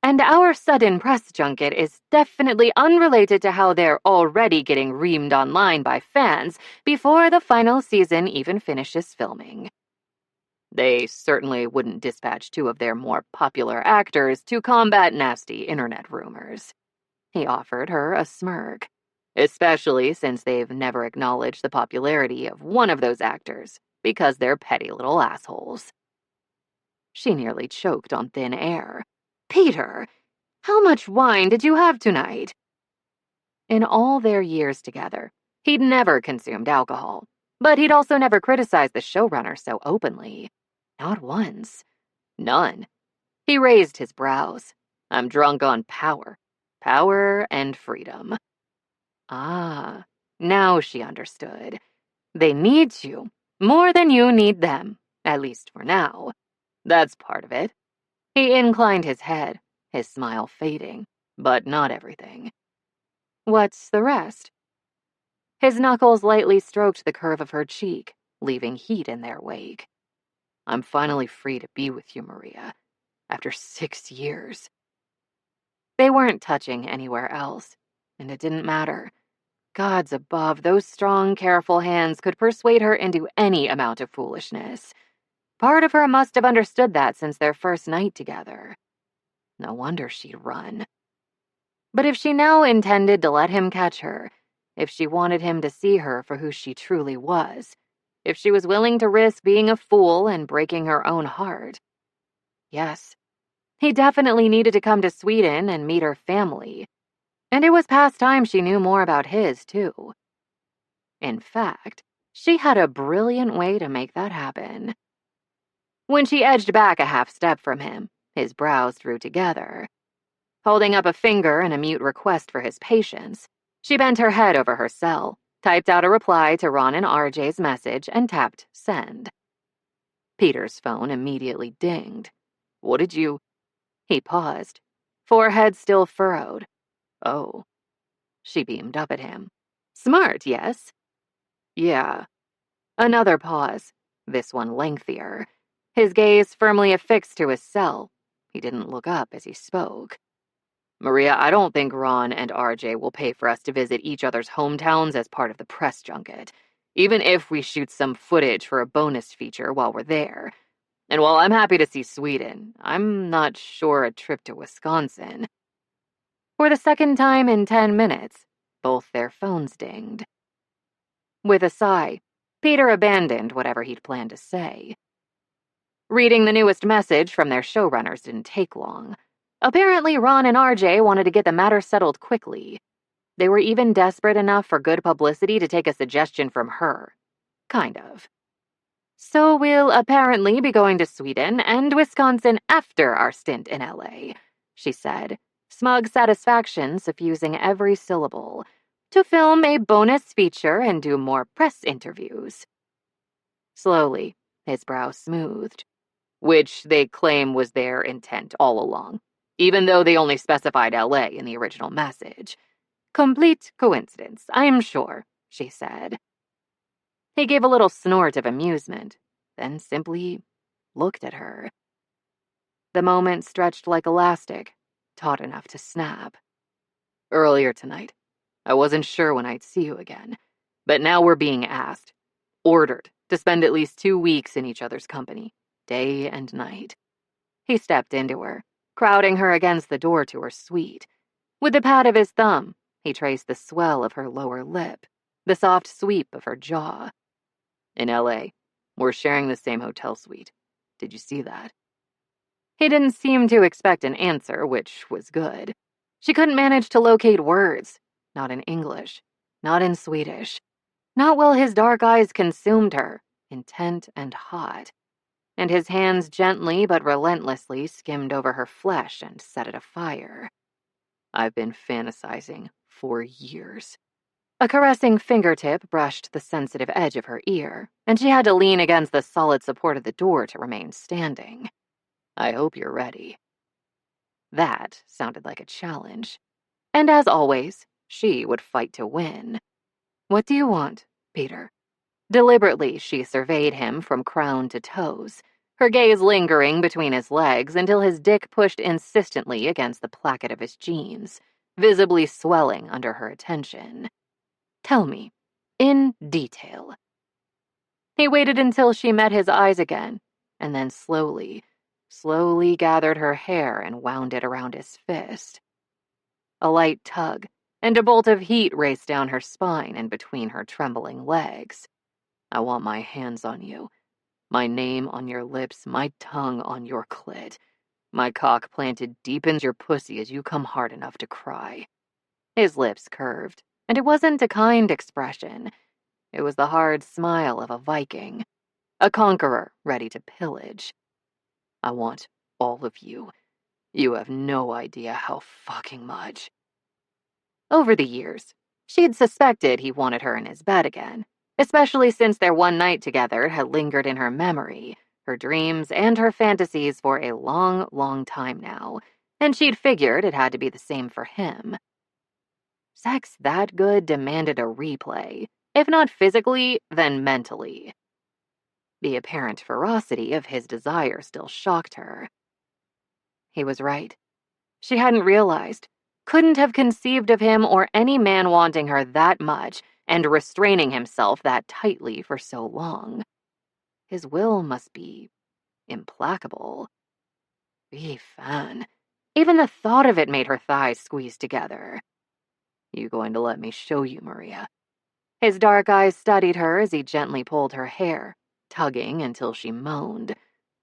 "And our sudden press junket is definitely unrelated to how they're already getting reamed online by fans before the final season even finishes filming. They certainly wouldn't dispatch 2 of their more popular actors to combat nasty internet rumors." He offered her a smirk. "Especially since they've never acknowledged the popularity of one of those actors, because they're petty little assholes." She nearly choked on thin air. "Peter, how much wine did you have tonight?" In all their years together, he'd never consumed alcohol, but he'd also never criticized the showrunner so openly. Not once. None. He raised his brows. "I'm drunk on power. Power and freedom." Ah, now she understood. They need you, more than you need them, at least for now. That's part of it. He inclined his head, his smile fading, but not everything. What's the rest? His knuckles lightly stroked the curve of her cheek, leaving heat in their wake. I'm finally free to be with you, Maria, after 6 years. They weren't touching anywhere else, and it didn't matter. Gods above, those strong, careful hands could persuade her into any amount of foolishness. Part of her must have understood that since their first night together. No wonder she'd run. But if she now intended to let him catch her, if she wanted him to see her for who she truly was, if she was willing to risk being a fool and breaking her own heart, yes, he definitely needed to come to Sweden and meet her family. And it was past time she knew more about his, too. In fact, she had a brilliant way to make that happen. When she edged back a half step from him, his brows drew together. Holding up a finger in a mute request for his patience, she bent her head over her cell, typed out a reply to Ron and RJ's message, and tapped send. Peter's phone immediately dinged. What did you... He paused, forehead still furrowed. Oh. She beamed up at him. Smart, yes? Yeah. Another pause, this one lengthier. His gaze firmly affixed to his cell. He didn't look up as he spoke. Maria, I don't think Ron and RJ will pay for us to visit each other's hometowns as part of the press junket, even if we shoot some footage for a bonus feature while we're there. And while I'm happy to see Sweden, I'm not sure a trip to Wisconsin. For the second time in 10 minutes, both their phones dinged. With a sigh, Peter abandoned whatever he'd planned to say. Reading the newest message from their showrunners didn't take long. Apparently, Ron and RJ wanted to get the matter settled quickly. They were even desperate enough for good publicity to take a suggestion from her. Kind of. So we'll apparently be going to Sweden and Wisconsin after our stint in LA, she said, smug satisfaction suffusing every syllable, to film a bonus feature and do more press interviews. Slowly, his brow smoothed, which they claim was their intent all along, even though they only specified LA in the original message. Complete coincidence, I'm sure, she said. He gave a little snort of amusement, then simply looked at her. The moment stretched like elastic, taut enough to snap. Earlier tonight, I wasn't sure when I'd see you again, but now we're being asked, ordered, to spend at least 2 weeks in each other's company, day and night. He stepped into her, crowding her against the door to her suite. With the pat of his thumb, he traced the swell of her lower lip, the soft sweep of her jaw. In LA, we're sharing the same hotel suite. Did you see that? He didn't seem to expect an answer, which was good. She couldn't manage to locate words, not in English, not in Swedish, not while his dark eyes consumed her, intent and hot, and his hands gently but relentlessly skimmed over her flesh and set it afire. I've been fantasizing for years. A caressing fingertip brushed the sensitive edge of her ear, and she had to lean against the solid support of the door to remain standing. I hope you're ready. That sounded like a challenge. And as always, she would fight to win. What do you want, Peter? Deliberately, she surveyed him from crown to toes, her gaze lingering between his legs until his dick pushed insistently against the placket of his jeans, visibly swelling under her attention. Tell me, in detail. He waited until she met his eyes again, and then slowly gathered her hair and wound it around his fist. A light tug, and a bolt of heat raced down her spine and between her trembling legs. I want my hands on you, my name on your lips, my tongue on your clit, my cock planted deep into your pussy as you come hard enough to cry. His lips curved, and it wasn't a kind expression. It was the hard smile of a Viking, a conqueror ready to pillage. I want all of you. You have no idea how fucking much. Over the years, she'd suspected he wanted her in his bed again, especially since their one night together had lingered in her memory, her dreams and her fantasies for a long, long time now, and she'd figured it had to be the same for him. Sex that good demanded a replay, if not physically, then mentally. The apparent ferocity of his desire still shocked her. He was right. She hadn't realized, couldn't have conceived of him or any man wanting her that much and restraining himself that tightly for so long. His will must be implacable. Be fan. Even the thought of it made her thighs squeeze together. You going to let me show you, Maria? His dark eyes studied her as he gently pulled her hair, tugging until she moaned.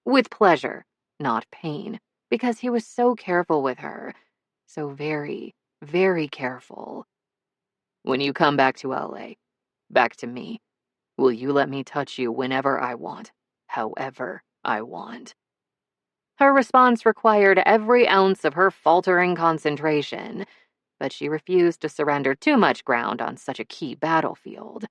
With pleasure, not pain, because he was so careful with her. So very, very careful. When you come back to LA, back to me, will you let me touch you whenever I want, however I want? Her response required every ounce of her faltering concentration, but she refused to surrender too much ground on such a key battlefield.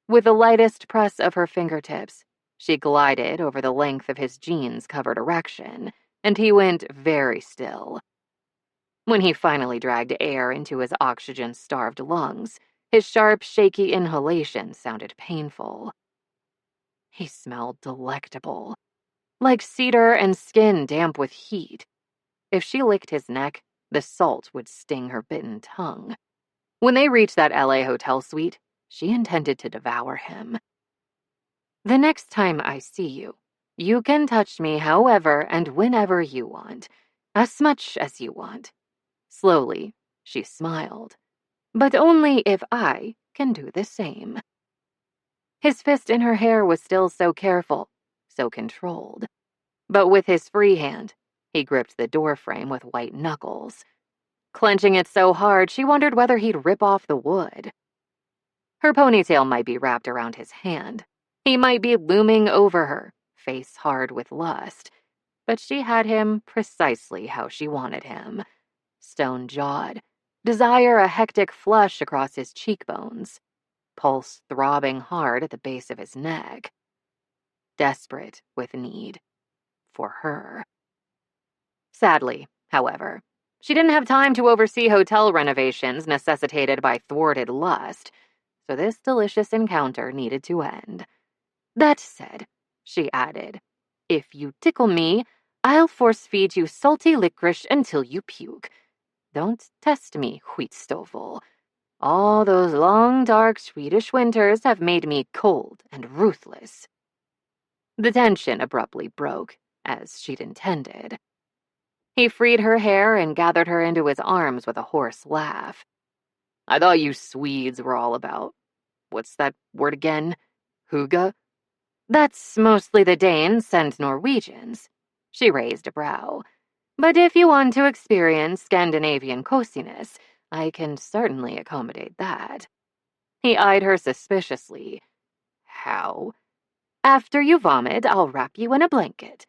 With the lightest press of her fingertips, she glided over the length of his jeans-covered erection, and he went very still. When he finally dragged air into his oxygen-starved lungs, his sharp, shaky inhalation sounded painful. He smelled delectable, like cedar and skin damp with heat. If she licked his neck, the salt would sting her bitten tongue. When they reached that LA hotel suite, she intended to devour him. The next time I see you, you can touch me however and whenever you want, as much as you want. Slowly, she smiled. But only if I can do the same. His fist in her hair was still so careful, so controlled. But with his free hand, he gripped the doorframe with white knuckles. Clenching it so hard, she wondered whether he'd rip off the wood. Her ponytail might be wrapped around his hand. He might be looming over her, face hard with lust. But she had him precisely how she wanted him. Stone-jawed, desire a hectic flush across his cheekbones, pulse throbbing hard at the base of his neck. Desperate with need. For her. Sadly, however, she didn't have time to oversee hotel renovations necessitated by thwarted lust, so this delicious encounter needed to end. That said, she added, if you tickle me, I'll force-feed you salty licorice until you puke. Don't test me, Wheatstoffel. All those long, dark Swedish winters have made me cold and ruthless. The tension abruptly broke, as she'd intended. He freed her hair and gathered her into his arms with a hoarse laugh. I thought you Swedes were all about, what's that word again? Hygge? That's mostly the Danes and Norwegians. She raised a brow. But if you want to experience Scandinavian coziness, I can certainly accommodate that. He eyed her suspiciously. How? After you vomit, I'll wrap you in a blanket.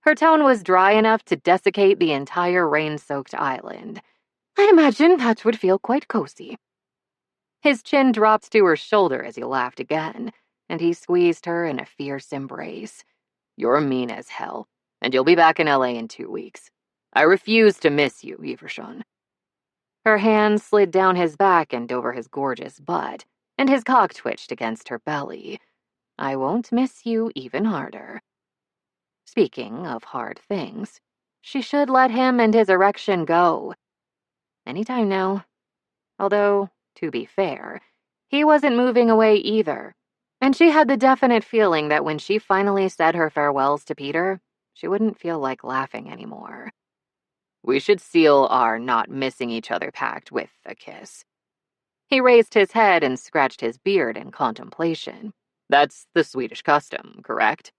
Her tone was dry enough to desiccate the entire rain-soaked island. I imagine that would feel quite cozy. His chin dropped to her shoulder as he laughed again, and he squeezed her in a fierce embrace. You're mean as hell, and you'll be back in LA in 2 weeks. I refuse to miss you, Eversson. Her hand slid down his back and over his gorgeous butt, and his cock twitched against her belly. I won't miss you even harder. Speaking of hard things, she should let him and his erection go. Anytime now. Although, to be fair, he wasn't moving away either, and she had the definite feeling that when she finally said her farewells to Peter, she wouldn't feel like laughing anymore. We should seal our not missing each other pact with a kiss. He raised his head and scratched his beard in contemplation. That's the Swedish custom, correct?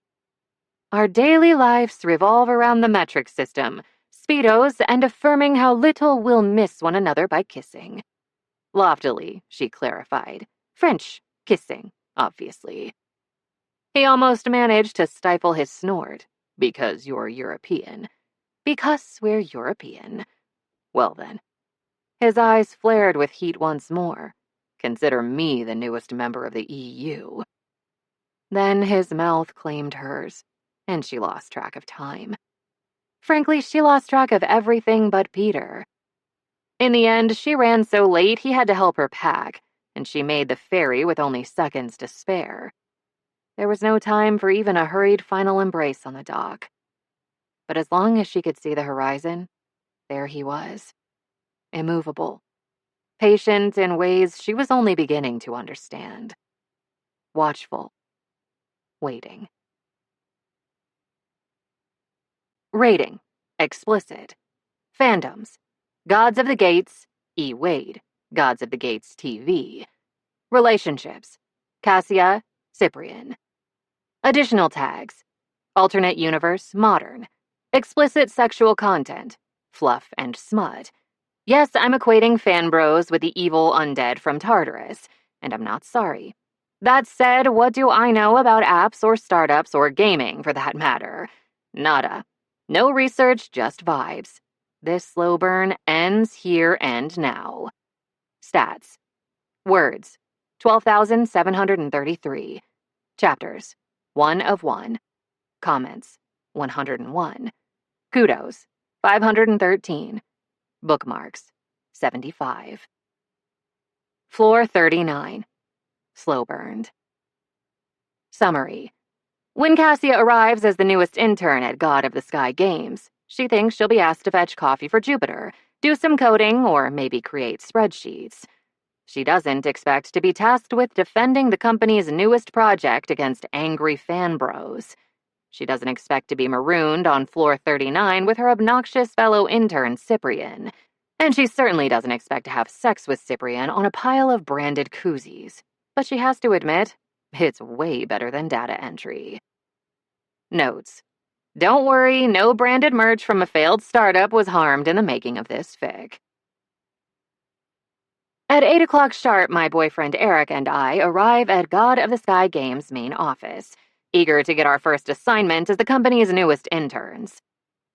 Our daily lives revolve around the metric system, speedos, and affirming how little we'll miss one another by kissing. Loftily, she clarified. French kissing, obviously. He almost managed to stifle his snort. Because you're European. Because we're European. Well then. His eyes flared with heat once more. Consider me the newest member of the EU. Then his mouth claimed hers, and she lost track of time. Frankly, she lost track of everything but Peter. In the end, she ran so late he had to help her pack, and she made the ferry with only seconds to spare. There was no time for even a hurried final embrace on the dock. But as long as she could see the horizon, there he was, immovable, patient in ways she was only beginning to understand, watchful, waiting. Rating: explicit. Fandoms: Gods of the Gates, E. Wade, Gods of the Gates TV. Relationships: Cassia, Cyprian. Additional tags: Alternate universe, modern. Explicit sexual content, fluff and smut. Yes, I'm equating fanbros with the evil undead from Tartarus, and I'm not sorry. That said, what do I know about apps or startups or gaming, for that matter? Nada. No research, just vibes. This slow burn ends here and now. Stats: words, 12,733. Chapters, 1 of 1. Comments, 101. Kudos, 513. Bookmarks, 75. Floor 39. Slow burned. Summary: when Cassia arrives as the newest intern at God of the Sky Games, she thinks she'll be asked to fetch coffee for Jupiter, do some coding, or maybe create spreadsheets. She doesn't expect to be tasked with defending the company's newest project against angry fanbros. She doesn't expect to be marooned on floor 39 with her obnoxious fellow intern, Cyprian. And she certainly doesn't expect to have sex with Cyprian on a pile of branded koozies. But she has to admit, it's way better than data entry. Notes: don't worry, no branded merch from a failed startup was harmed in the making of this fic. At 8 o'clock sharp, my boyfriend Eric and I arrive at God of the Sky Games' main office, eager to get our first assignment as the company's newest interns.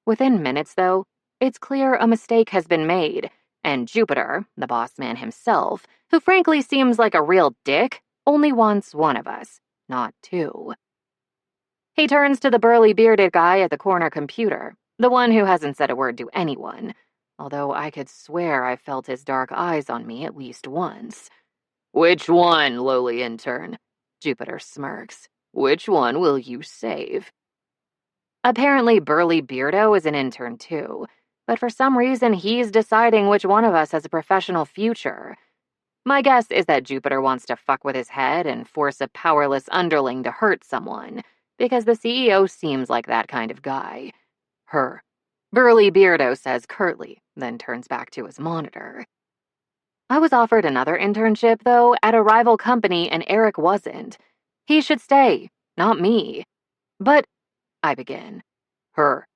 Within minutes, though, it's clear a mistake has been made, and Jupiter, the boss man himself, who frankly seems like a real dick, only wants one of us, not two. He turns to the burly bearded guy at the corner computer, the one who hasn't said a word to anyone, although I could swear I felt his dark eyes on me at least once. "Which one, lowly intern?" Jupiter smirks. "Which one will you save?" Apparently Burly Beardo is an intern too, but for some reason he's deciding which one of us has a professional future. My guess is that Jupiter wants to fuck with his head and force a powerless underling to hurt someone, because the CEO seems like that kind of guy. Her. Burly Beardo says curtly, then turns back to his monitor. I was offered another internship, though, at a rival company, and Eric wasn't. He should stay, not me. But, I begin. Her.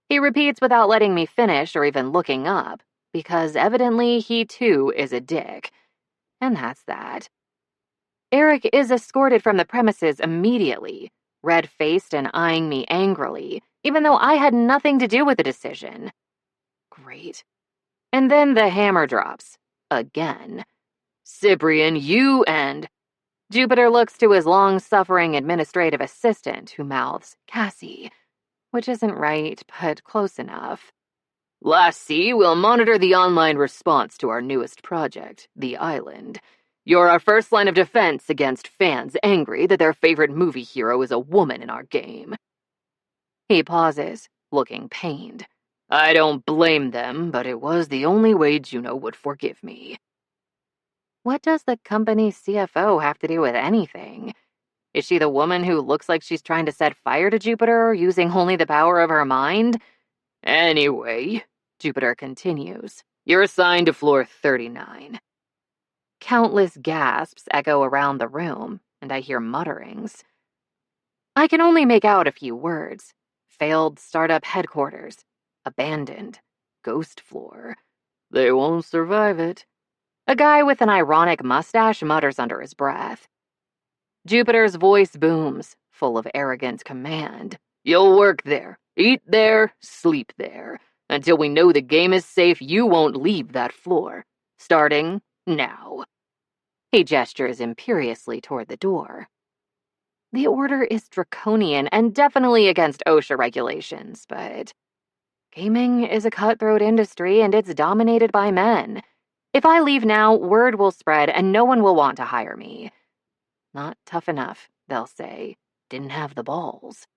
He repeats without letting me finish or even looking up, because evidently he too is a dick. And that's that. Eric is escorted from the premises immediately, red-faced and eyeing me angrily, even though I had nothing to do with the decision. Great. And then the hammer drops. Again. "Cyprian, you and..." Jupiter looks to his long-suffering administrative assistant, who mouths, "Cassie," which isn't right, but close enough. "Lassie will monitor the online response to our newest project, The Island. You're our first line of defense against fans angry that their favorite movie hero is a woman in our game." He pauses, looking pained. "I don't blame them, but it was the only way Juno would forgive me." What does the company's CFO have to do with anything? Is she the woman who looks like she's trying to set fire to Jupiter using only the power of her mind? "Anyway," Jupiter continues, "you're assigned to floor 39. Countless gasps echo around the room, and I hear mutterings. I can only make out a few words. Failed startup headquarters. Abandoned. Ghost floor. They won't survive it. A guy with an ironic mustache mutters under his breath. Jupiter's voice booms, full of arrogant command. "You'll work there, eat there, sleep there. Until we know the game is safe, you won't leave that floor. Starting now." He gestures imperiously toward the door. The order is draconian and definitely against OSHA regulations, but gaming is a cutthroat industry and it's dominated by men. If I leave now, word will spread and no one will want to hire me. Not tough enough, they'll say. Didn't have the balls.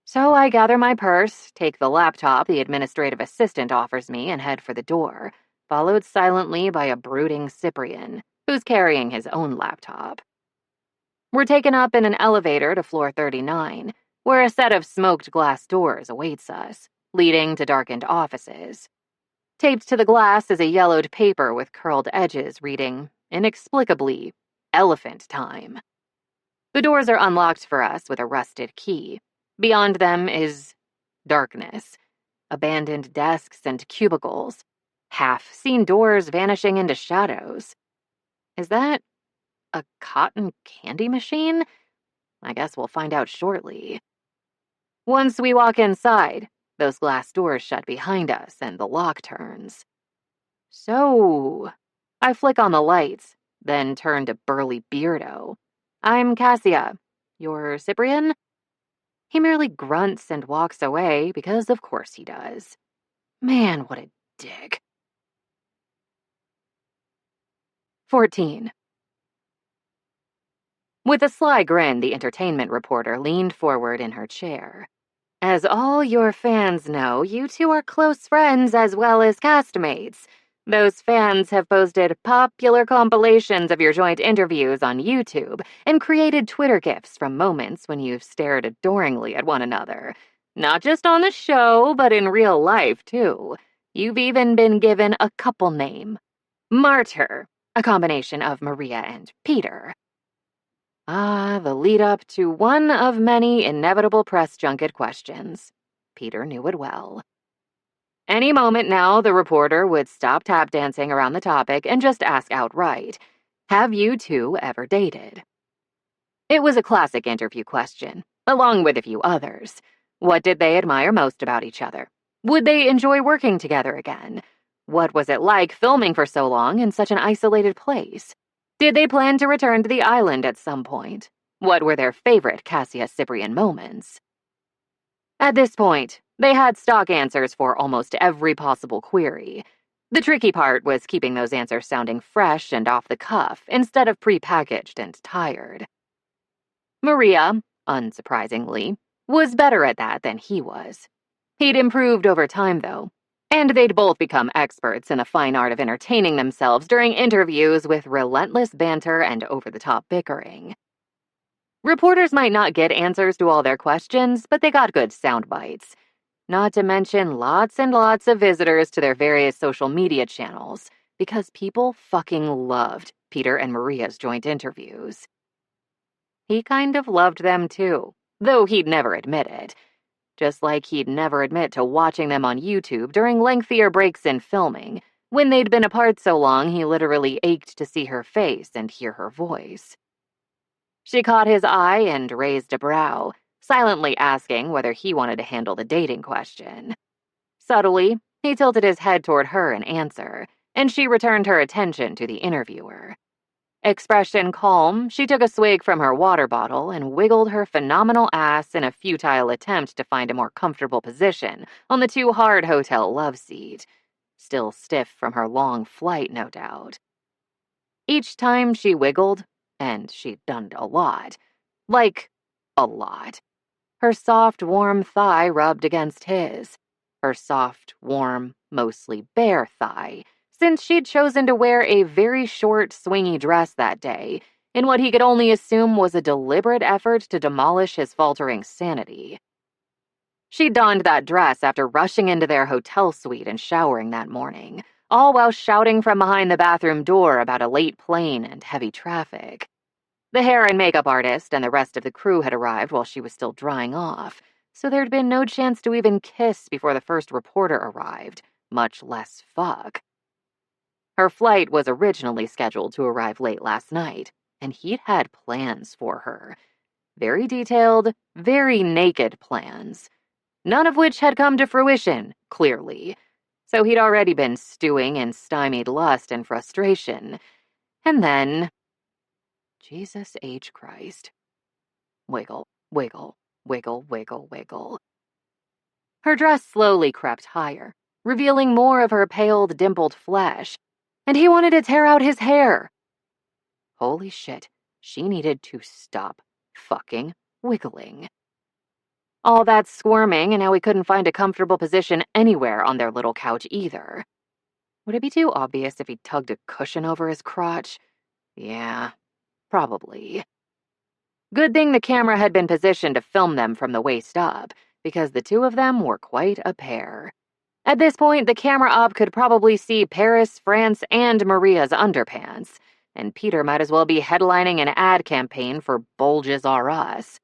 So I gather my purse, take the laptop the administrative assistant offers me, and head for the door, followed silently by a brooding Cyprian, who's carrying his own laptop. We're taken up in an elevator to floor 39, where a set of smoked glass doors awaits us, leading to darkened offices. Taped to the glass is a yellowed paper with curled edges reading, inexplicably, Elephant Time. The doors are unlocked for us with a rusted key. Beyond them is darkness, abandoned desks and cubicles, half-seen doors vanishing into shadows. Is that a cotton candy machine? I guess we'll find out shortly. Once we walk inside, those glass doors shut behind us and the lock turns. So, I flick on the lights, then turn to burly Beardo. I'm Cassia. You're Cyprian? He merely grunts and walks away because of course he does. Man, what a dick. 14. With a sly grin, the entertainment reporter leaned forward in her chair. As all your fans know, you two are close friends as well as castmates. Those fans have posted popular compilations of your joint interviews on YouTube and created Twitter GIFs from moments when you've stared adoringly at one another. Not just on the show, but in real life, too. You've even been given a couple name. Martyr, a combination of Maria and Peter. Ah, the lead-up to one of many inevitable press junket questions. Peter knew it well. Any moment now, the reporter would stop tap dancing around the topic and just ask outright, have you two ever dated? It was a classic interview question, along with a few others. What did they admire most about each other? Would they enjoy working together again? What was it like filming for so long in such an isolated place? Did they plan to return to the island at some point? What were their favorite Cassia Cyprian moments? At this point, they had stock answers for almost every possible query. The tricky part was keeping those answers sounding fresh and off the cuff instead of prepackaged and tired. Maria, unsurprisingly, was better at that than he was. He'd improved over time, though, and they'd both become experts in the fine art of entertaining themselves during interviews with relentless banter and over-the-top bickering. Reporters might not get answers to all their questions, but they got good sound bites. Not to mention lots and lots of visitors to their various social media channels, because people fucking loved Peter and Maria's joint interviews. He kind of loved them too, though he'd never admit it. Just like he'd never admit to watching them on YouTube during lengthier breaks in filming, when they'd been apart so long he literally ached to see her face and hear her voice. She caught his eye and raised a brow, silently asking whether he wanted to handle the dating question. Subtly, he tilted his head toward her in answer, and she returned her attention to the interviewer. Expression calm, she took a swig from her water bottle and wiggled her phenomenal ass in a futile attempt to find a more comfortable position on the too hard hotel love seat. Still stiff from her long flight, no doubt. Each time she wiggled, and she'd done a lot. Like, a lot. Her soft, warm thigh rubbed against his. Her soft, warm, mostly bare thigh, since she'd chosen to wear a very short, swingy dress that day, in what he could only assume was a deliberate effort to demolish his faltering sanity. She donned that dress after rushing into their hotel suite and showering that morning, all while shouting from behind the bathroom door about a late plane and heavy traffic. The hair and makeup artist and the rest of the crew had arrived while she was still drying off, so there'd been no chance to even kiss before the first reporter arrived, much less fuck. Her flight was originally scheduled to arrive late last night, and he'd had plans for her. Very detailed, very naked plans. None of which had come to fruition, clearly. So he'd already been stewing in stymied lust and frustration. And then... Jesus H. Christ. Wiggle, wiggle, wiggle, wiggle, wiggle. Her dress slowly crept higher, revealing more of her paled, dimpled flesh, and he wanted to tear out his hair. Holy shit, she needed to stop fucking wiggling. All that squirming, and now he couldn't find a comfortable position anywhere on their little couch either. Would it be too obvious if he tugged a cushion over his crotch? Yeah, probably. Good thing the camera had been positioned to film them from the waist up, because the two of them were quite a pair. At this point, the camera op could probably see Paris, France, and Maria's underpants, and Peter might as well be headlining an ad campaign for Bulges R Us.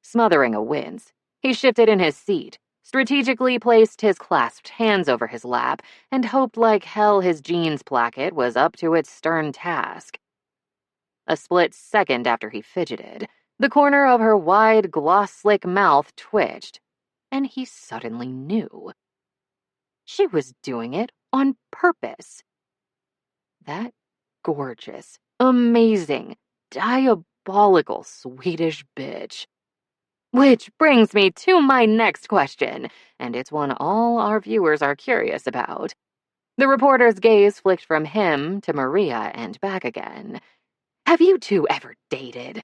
Smothering a wince, he shifted in his seat, strategically placed his clasped hands over his lap, and hoped like hell his jeans placket was up to its stern task. A split second after he fidgeted, the corner of her wide, gloss-slick mouth twitched, and he suddenly knew. She was doing it on purpose. That gorgeous, amazing, diabolical Swedish bitch. Which brings me to my next question, and it's one all our viewers are curious about. The reporter's gaze flicked from him to Maria and back again. Have you two ever dated?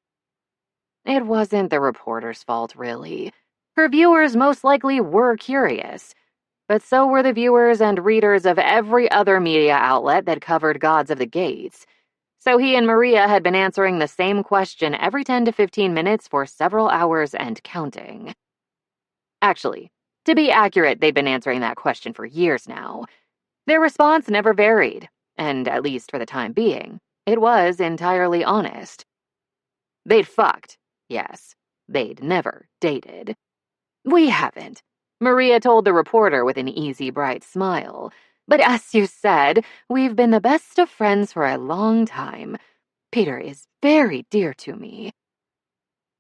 It wasn't the reporter's fault, really. Her viewers most likely were curious. But so were the viewers and readers of every other media outlet that covered Gods of the Gates. So he and Maria had been answering the same question every 10 to 15 minutes for several hours and counting. Actually, to be accurate, they'd been answering that question for years now. Their response never varied, and at least for the time being, it was entirely honest. They'd fucked, yes. They'd never dated. We haven't, Maria told the reporter with an easy, bright smile. But as you said, we've been the best of friends for a long time. Peter is very dear to me.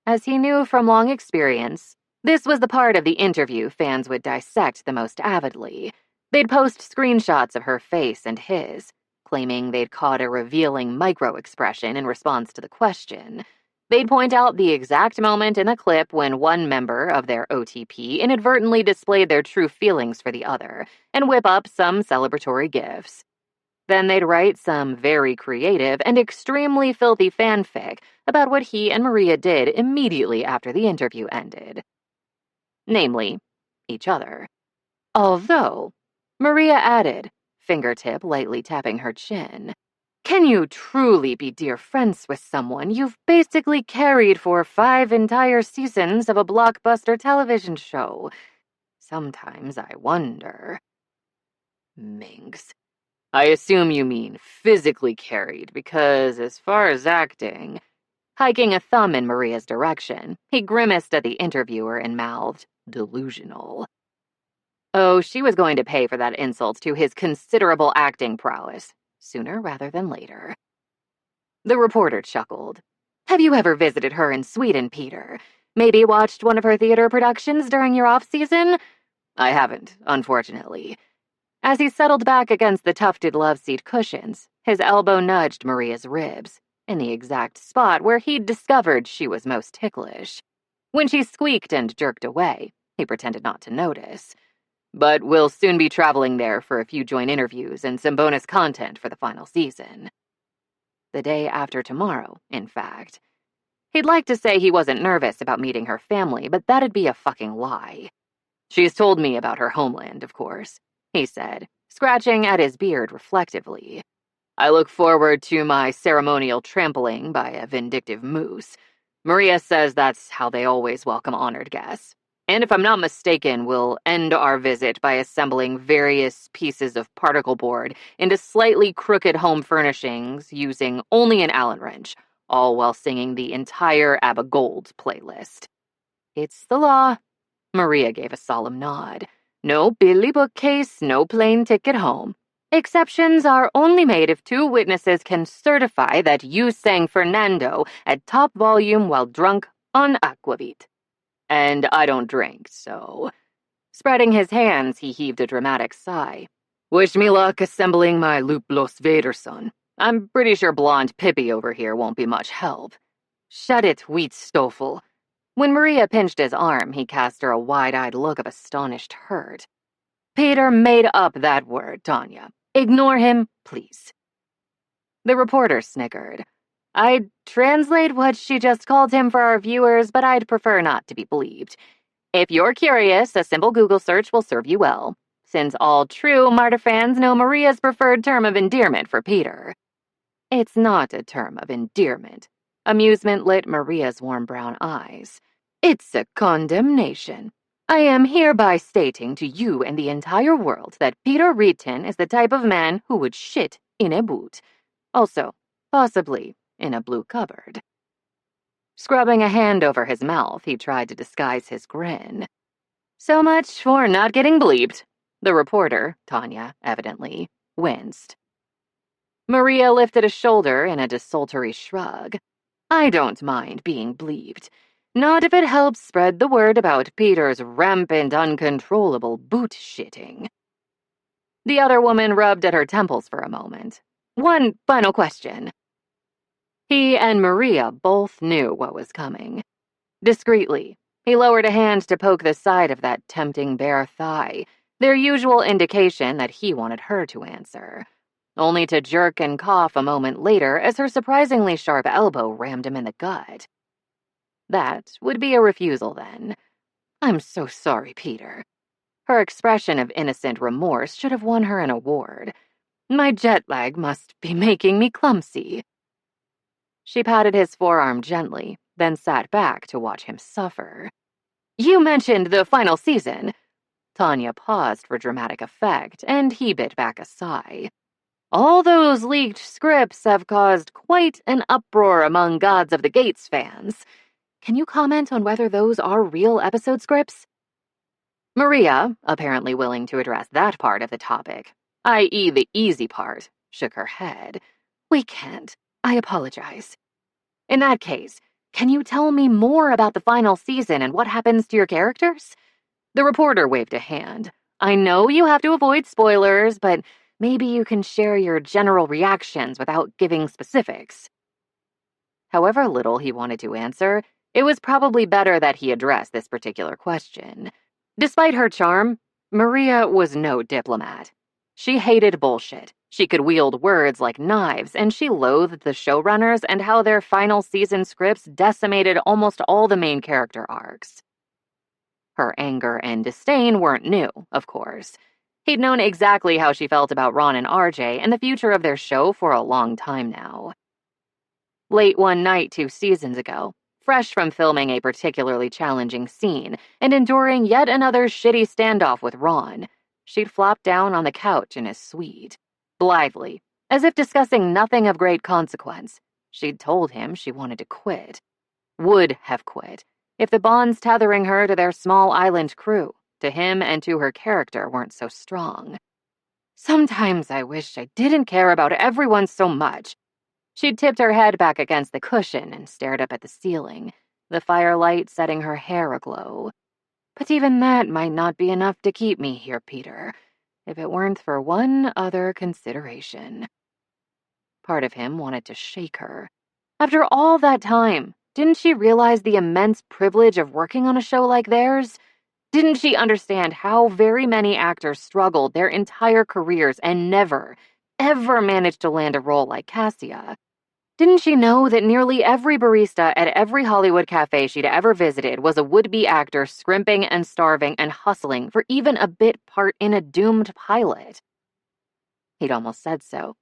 As he knew from long experience, this was the part of the interview fans would dissect the most avidly. They'd post screenshots of her face and his, claiming they'd caught a revealing micro-expression in response to the question. They'd point out the exact moment in the clip when one member of their OTP inadvertently displayed their true feelings for the other, and whip up some celebratory gifs. Then they'd write some very creative and extremely filthy fanfic about what he and Maria did immediately after the interview ended. Namely, each other. Although, Maria added, fingertip lightly tapping her chin, can you truly be dear friends with someone you've basically carried for 5 entire seasons of a blockbuster television show? Sometimes I wonder. Minx. I assume you mean physically carried, because as far as acting... Hiking a thumb in Maria's direction, he grimaced at the interviewer and mouthed, delusional. Oh, she was going to pay for that insult to his considerable acting prowess, sooner rather than later. The reporter chuckled. Have you ever visited her in Sweden, Peter? Maybe watched one of her theater productions during your off-season? I haven't, unfortunately. As he settled back against the tufted love seat cushions, his elbow nudged Maria's ribs, in the exact spot where he'd discovered she was most ticklish. When she squeaked and jerked away, he pretended not to notice. But we'll soon be traveling there for a few joint interviews and some bonus content for the final season. The day after tomorrow, in fact. He'd like to say he wasn't nervous about meeting her family, but that'd be a fucking lie. She's told me about her homeland, of course, he said, scratching at his beard reflectively. I look forward to my ceremonial trampling by a vindictive moose. Maria says that's how they always welcome honored guests. And if I'm not mistaken, we'll end our visit by assembling various pieces of particle board into slightly crooked home furnishings using only an Allen wrench, all while singing the entire ABBA Gold playlist. It's the law. Maria gave a solemn nod. No Billy bookcase, no plane ticket home. Exceptions are only made if 2 witnesses can certify that you sang Fernando at top volume while drunk on aquavit. And I don't drink, so... Spreading his hands, he heaved a dramatic sigh. Wish me luck assembling my Luplos Vaderson. I'm pretty sure blonde Pippi over here won't be much help. Shut it, Wheatstoffel. When Maria pinched his arm, he cast her a wide-eyed look of astonished hurt. Peter made up that word, Tanya. Ignore him, please. The reporter snickered. I'd translate what she just called him for our viewers, but I'd prefer not to be believed. If you're curious, a simple Google search will serve you well, since all true Martyr fans know Maria's preferred term of endearment for Peter. It's not a term of endearment. Amusement lit Maria's warm brown eyes. It's a condemnation. I am hereby stating to you and the entire world that Peter Riton is the type of man who would shit in a boot. Also, possibly in a blue cupboard. Scrubbing a hand over his mouth, he tried to disguise his grin. So much for not getting bleeped. The reporter, Tanya, evidently, winced. Maria lifted a shoulder in a desultory shrug. I don't mind being bleeped. Not if it helps spread the word about Peter's rampant, uncontrollable boot shitting. The other woman rubbed at her temples for a moment. One final question. He and Maria both knew what was coming. Discreetly, he lowered a hand to poke the side of that tempting bare thigh, their usual indication that he wanted her to answer, only to jerk and cough a moment later as her surprisingly sharp elbow rammed him in the gut. That would be a refusal, then. I'm so sorry, Peter. Her expression of innocent remorse should have won her an award. My jet lag must be making me clumsy. She patted his forearm gently, then sat back to watch him suffer. You mentioned the final season. Tanya paused for dramatic effect, and he bit back a sigh. All those leaked scripts have caused quite an uproar among Gods of the Gates fans. Can you comment on whether those are real episode scripts? Maria, apparently willing to address that part of the topic, i.e. the easy part, shook her head. We can't. I apologize. In that case, can you tell me more about the final season and what happens to your characters? The reporter waved a hand. I know you have to avoid spoilers, but maybe you can share your general reactions without giving specifics. However little he wanted to answer, it was probably better that he address this particular question. Despite her charm, Maria was no diplomat. She hated bullshit. She could wield words like knives, and she loathed the showrunners and how their final season scripts decimated almost all the main character arcs. Her anger and disdain weren't new, of course. He'd known exactly how she felt about Ron and RJ and the future of their show for a long time now. Late one night 2 seasons ago, fresh from filming a particularly challenging scene and enduring yet another shitty standoff with Ron, she'd flopped down on the couch in his suite. Blithely, as if discussing nothing of great consequence, she'd told him she wanted to quit. Would have quit, if the bonds tethering her to their small island crew, to him and to her character, weren't so strong. Sometimes I wish I didn't care about everyone so much. She'd tipped her head back against the cushion and stared up at the ceiling, the firelight setting her hair aglow. But even that might not be enough to keep me here, Peter, if it weren't for one other consideration. Part of him wanted to shake her. After all that time, didn't she realize the immense privilege of working on a show like theirs? Didn't she understand how very many actors struggled their entire careers and never, ever managed to land a role like Cassia? Didn't she know that nearly every barista at every Hollywood cafe she'd ever visited was a would-be actor scrimping and starving and hustling for even a bit part in a doomed pilot? He'd almost said so,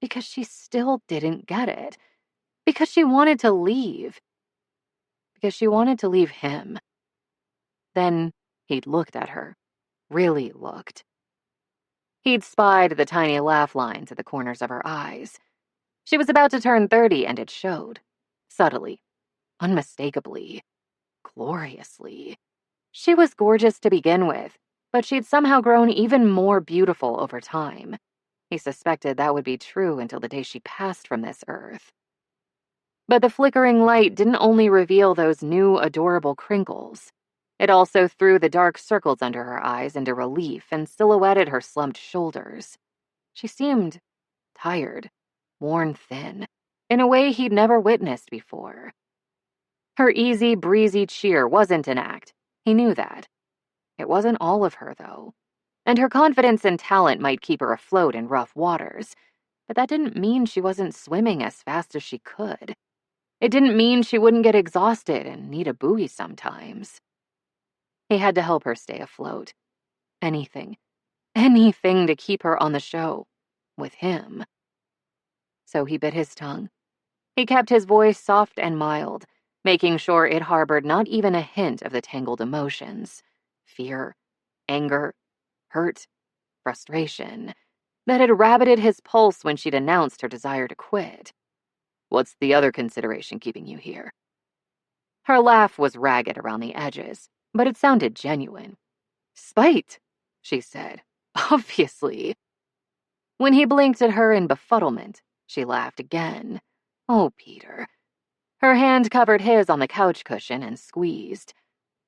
because she still didn't get it. Because she wanted to leave. Because she wanted to leave him. Then he'd looked at her. Really looked. He'd spied the tiny laugh lines at the corners of her eyes. She was about to turn 30, and it showed. Subtly. Unmistakably. Gloriously. She was gorgeous to begin with, but she'd somehow grown even more beautiful over time. He suspected that would be true until the day she passed from this earth. But the flickering light didn't only reveal those new, adorable crinkles. It also threw the dark circles under her eyes into relief and silhouetted her slumped shoulders. She seemed tired, worn thin, in a way he'd never witnessed before. Her easy, breezy cheer wasn't an act. He knew that. It wasn't all of her, though. And her confidence and talent might keep her afloat in rough waters, but that didn't mean she wasn't swimming as fast as she could. It didn't mean she wouldn't get exhausted and need a buoy sometimes. He had to help her stay afloat. Anything to keep her on the show. With him. So he bit his tongue. He kept his voice soft and mild, making sure it harbored not even a hint of the tangled emotions. Fear, anger, hurt, frustration, that had rabbited his pulse when she'd announced her desire to quit. What's the other consideration keeping you here? Her laugh was ragged around the edges, but it sounded genuine. Spite, she said. Obviously. When he blinked at her in befuddlement, she laughed again. Oh, Peter. Her hand covered his on the couch cushion and squeezed.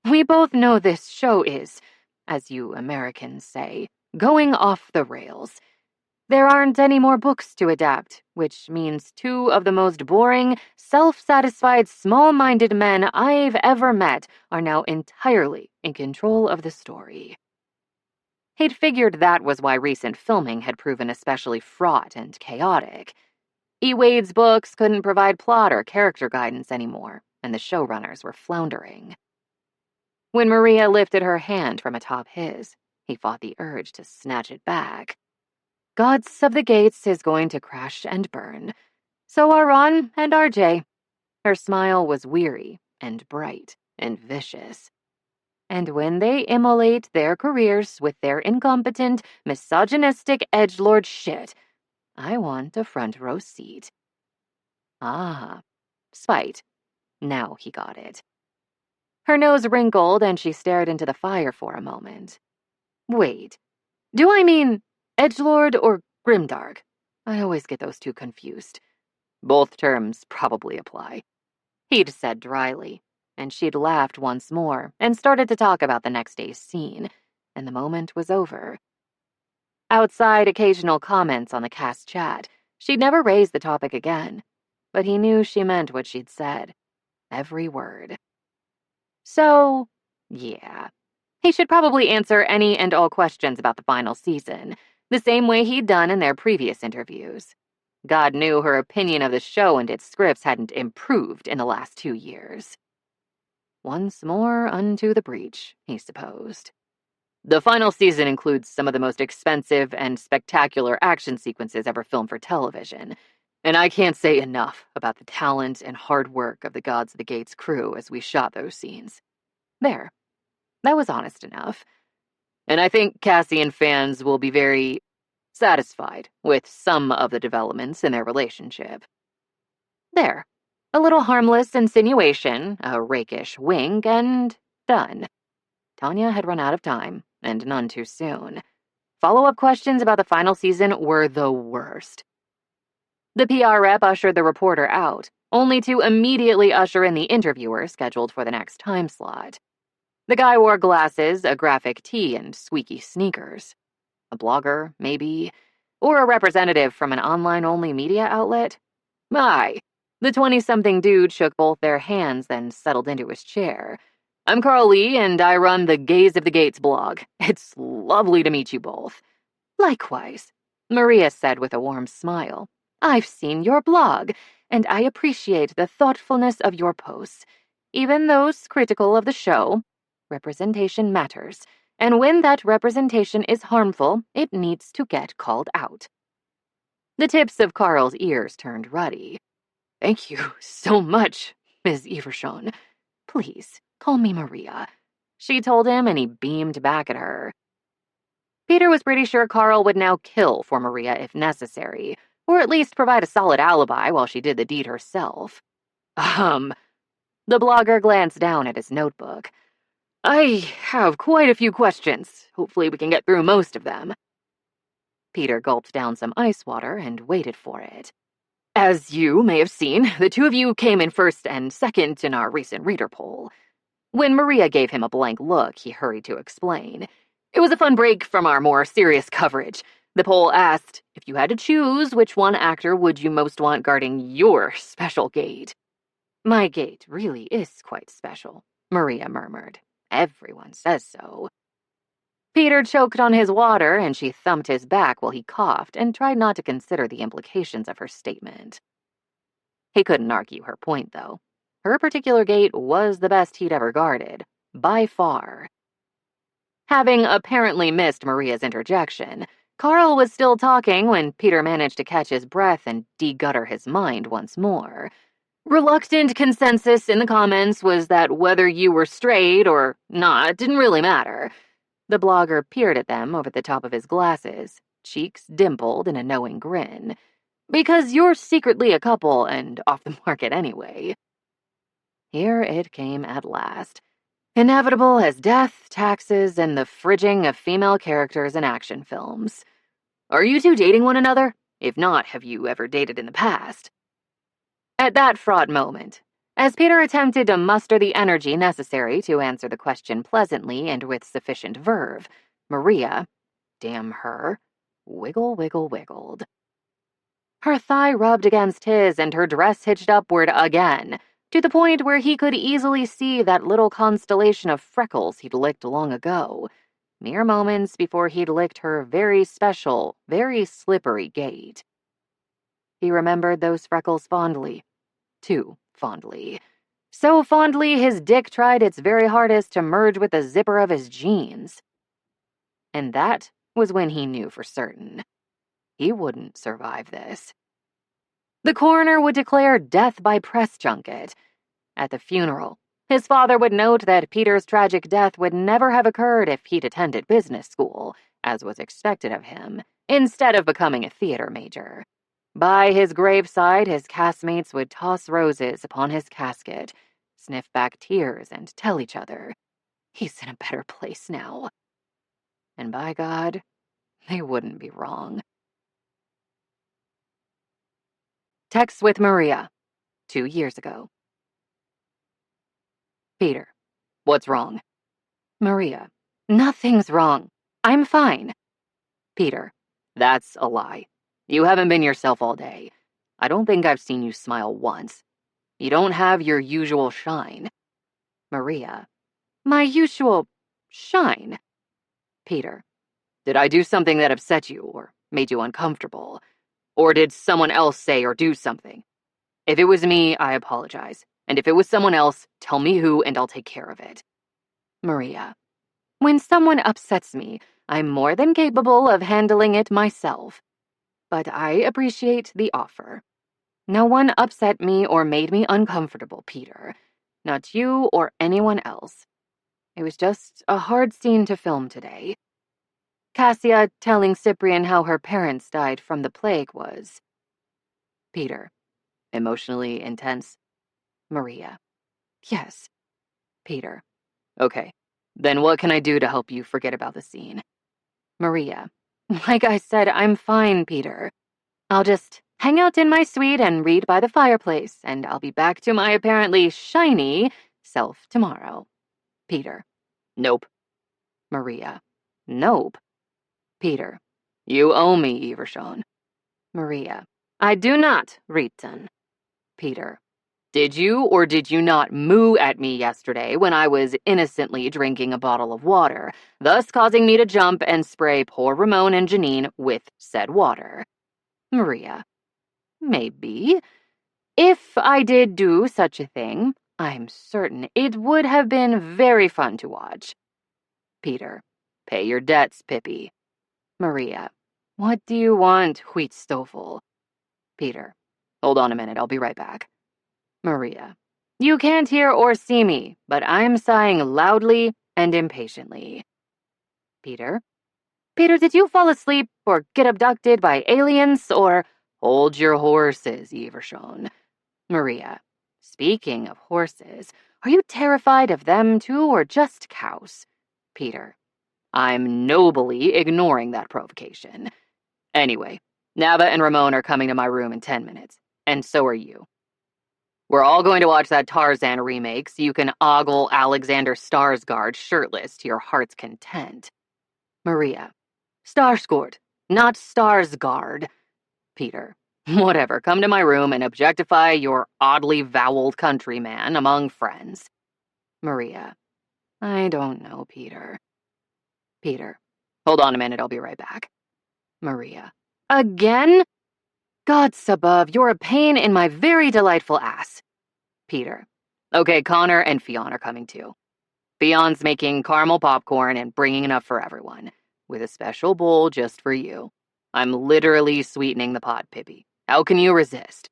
We both know this show is, as you Americans say, going off the rails. There aren't any more books to adapt, which means two of the most boring, self-satisfied, small-minded men I've ever met are now entirely in control of the story. He'd figured that was why recent filming had proven especially fraught and chaotic. E. Wade's books couldn't provide plot or character guidance anymore, and the showrunners were floundering. When Maria lifted her hand from atop his, he fought the urge to snatch it back. Gods of the Gates is going to crash and burn. So are Ron and RJ. Her smile was weary and bright and vicious. And when they immolate their careers with their incompetent, misogynistic edgelord shit, I want a front row seat. Ah, spite. Now he got it. Her nose wrinkled and she stared into the fire for a moment. Wait, do I mean edgelord or grimdark? I always get those two confused. Both terms probably apply. He'd said dryly, and she'd laughed once more and started to talk about the next day's scene, and the moment was over. Outside occasional comments on the cast chat, she'd never raised the topic again, but he knew she meant what she'd said. Every word. So, yeah. He should probably answer any and all questions about the final season, the same way he'd done in their previous interviews. God knew her opinion of the show and its scripts hadn't improved in the last 2 years. Once more unto the breach, he supposed. The final season includes some of the most expensive and spectacular action sequences ever filmed for television, and I can't say enough about the talent and hard work of the Gods of the Gates crew as we shot those scenes. There. That was honest enough. And I think Cassian fans will be very satisfied with some of the developments in their relationship. There. A little harmless insinuation, a rakish wink, and done. Tanya had run out of time, and none too soon. Follow-up questions about the final season were the worst. The PR rep ushered the reporter out, only to immediately usher in the interviewer scheduled for the next time slot. The guy wore glasses, a graphic tee, and squeaky sneakers. A blogger, maybe, or a representative from an online-only media outlet. My, the 20-something dude shook both their hands, then settled into his chair. I'm Carl Lee, and I run the Gaze of the Gates blog. It's lovely to meet you both. Likewise, Maria said with a warm smile. I've seen your blog, and I appreciate the thoughtfulness of your posts, even those critical of the show. Representation matters, and when that representation is harmful, it needs to get called out. The tips of Carl's ears turned ruddy. Thank you so much, Ms. Evershon. Please, call me Maria, she told him, and he beamed back at her. Peter was pretty sure Carl would now kill for Maria if necessary, or at least provide a solid alibi while she did the deed herself. The blogger glanced down at his notebook. I have quite a few questions. Hopefully we can get through most of them. Peter gulped down some ice water and waited for it. As you may have seen, the two of you came in first and second in our recent reader poll. When Maria gave him a blank look, he hurried to explain. It was a fun break from our more serious coverage. The poll asked, if you had to choose, which one actor would you most want guarding your special gate? My gait really is quite special, Maria murmured. Everyone says so. Peter choked on his water, and she thumped his back while he coughed and tried not to consider the implications of her statement. He couldn't argue her point, though. Her particular gait was the best he'd ever guarded, by far. Having apparently missed Maria's interjection, Carl was still talking when Peter managed to catch his breath and de-gutter his mind once more. Reluctant consensus in the comments was that whether you were straight or not didn't really matter. The blogger peered at them over the top of his glasses, cheeks dimpled in a knowing grin. Because you're secretly a couple and off the market anyway. Here it came at last. Inevitable as death, taxes, and the fridging of female characters in action films. Are you two dating one another? If not, have you ever dated in the past? At that fraught moment, as Peter attempted to muster the energy necessary to answer the question pleasantly and with sufficient verve, Maria, damn her, wiggled. Her thigh rubbed against his and her dress hitched upward again, to the point where he could easily see that little constellation of freckles he'd licked long ago, mere moments before he'd licked her very special, very slippery gait. He remembered those freckles fondly. Too fondly. So fondly his dick tried its very hardest to merge with the zipper of his jeans. And that was when he knew for certain. He wouldn't survive this. The coroner would declare death by press junket. At the funeral, his father would note that Peter's tragic death would never have occurred if he'd attended business school, as was expected of him, instead of becoming a theater major. By his graveside, his castmates would toss roses upon his casket, sniff back tears, and tell each other, he's in a better place now. And by God, they wouldn't be wrong. Text with Maria, 2 years ago. Peter, what's wrong? Maria, nothing's wrong. I'm fine. Peter, that's a lie. You haven't been yourself all day. I don't think I've seen you smile once. You don't have your usual shine. Maria, my usual shine. Peter, did I do something that upset you or made you uncomfortable? Or did someone else say or do something? If it was me, I apologize. And if it was someone else, tell me who and I'll take care of it. Maria, when someone upsets me, I'm more than capable of handling it myself. But I appreciate the offer. No one upset me or made me uncomfortable, Peter. Not you or anyone else. It was just a hard scene to film today. Cassia telling Cyprian how her parents died from the plague was... Peter, emotionally intense. Maria, yes. Peter, okay. Then what can I do to help you forget about the scene? Maria, like I said, I'm fine, Peter. I'll just hang out in my suite and read by the fireplace, and I'll be back to my apparently shiny self tomorrow. Peter, nope. Maria, nope. Peter, you owe me, Evershon. Maria, I do not, Riton. Peter, did you or did you not moo at me yesterday when I was innocently drinking a bottle of water, thus causing me to jump and spray poor Ramon and Janine with said water? Maria, maybe. If I did do such a thing, I'm certain it would have been very fun to watch. Peter, pay your debts, Pippi. Maria, what do you want, Wheatstoffel? Peter, hold on a minute, I'll be right back. Maria, you can't hear or see me, but I'm sighing loudly and impatiently. Peter, did you fall asleep or get abducted by aliens or... Hold your horses, Evershon. Maria, speaking of horses, are you terrified of them too or just cows? Peter, I'm nobly ignoring that provocation. Anyway, Nava and Ramon are coming to my room in 10 minutes, and so are you. We're all going to watch that Tarzan remake so you can ogle Alexander Skarsgård shirtless to your heart's content. Maria, Starsgård, not Starsgard. Peter, Whatever, come to my room and objectify your oddly voweled countryman among friends. Maria. I don't know, Peter. Peter. Hold on a minute, I'll be right back. Maria. Again? Gods above, you're a pain in my very delightful ass. Peter. Okay, Connor and Fionn are coming too. Fion's making caramel popcorn and bringing enough for everyone, with a special bowl just for you. I'm literally sweetening the pot, Pippi. How can you resist?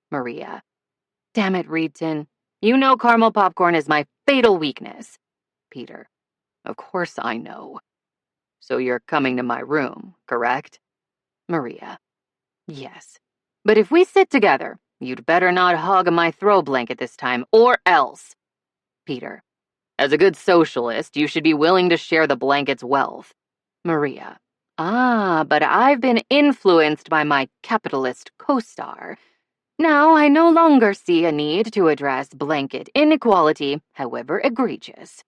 Maria. Damn it, Reedton. You know caramel popcorn is my fatal weakness. Peter. Of course I know. So you're coming to my room, correct? Maria. Yes. But if we sit together, you'd better not hog my throw blanket this time, or else. Peter. As a good socialist, you should be willing to share the blanket's wealth. Maria. Ah, but I've been influenced by my capitalist co-star. Now I no longer see a need to address blanket inequality, however egregious.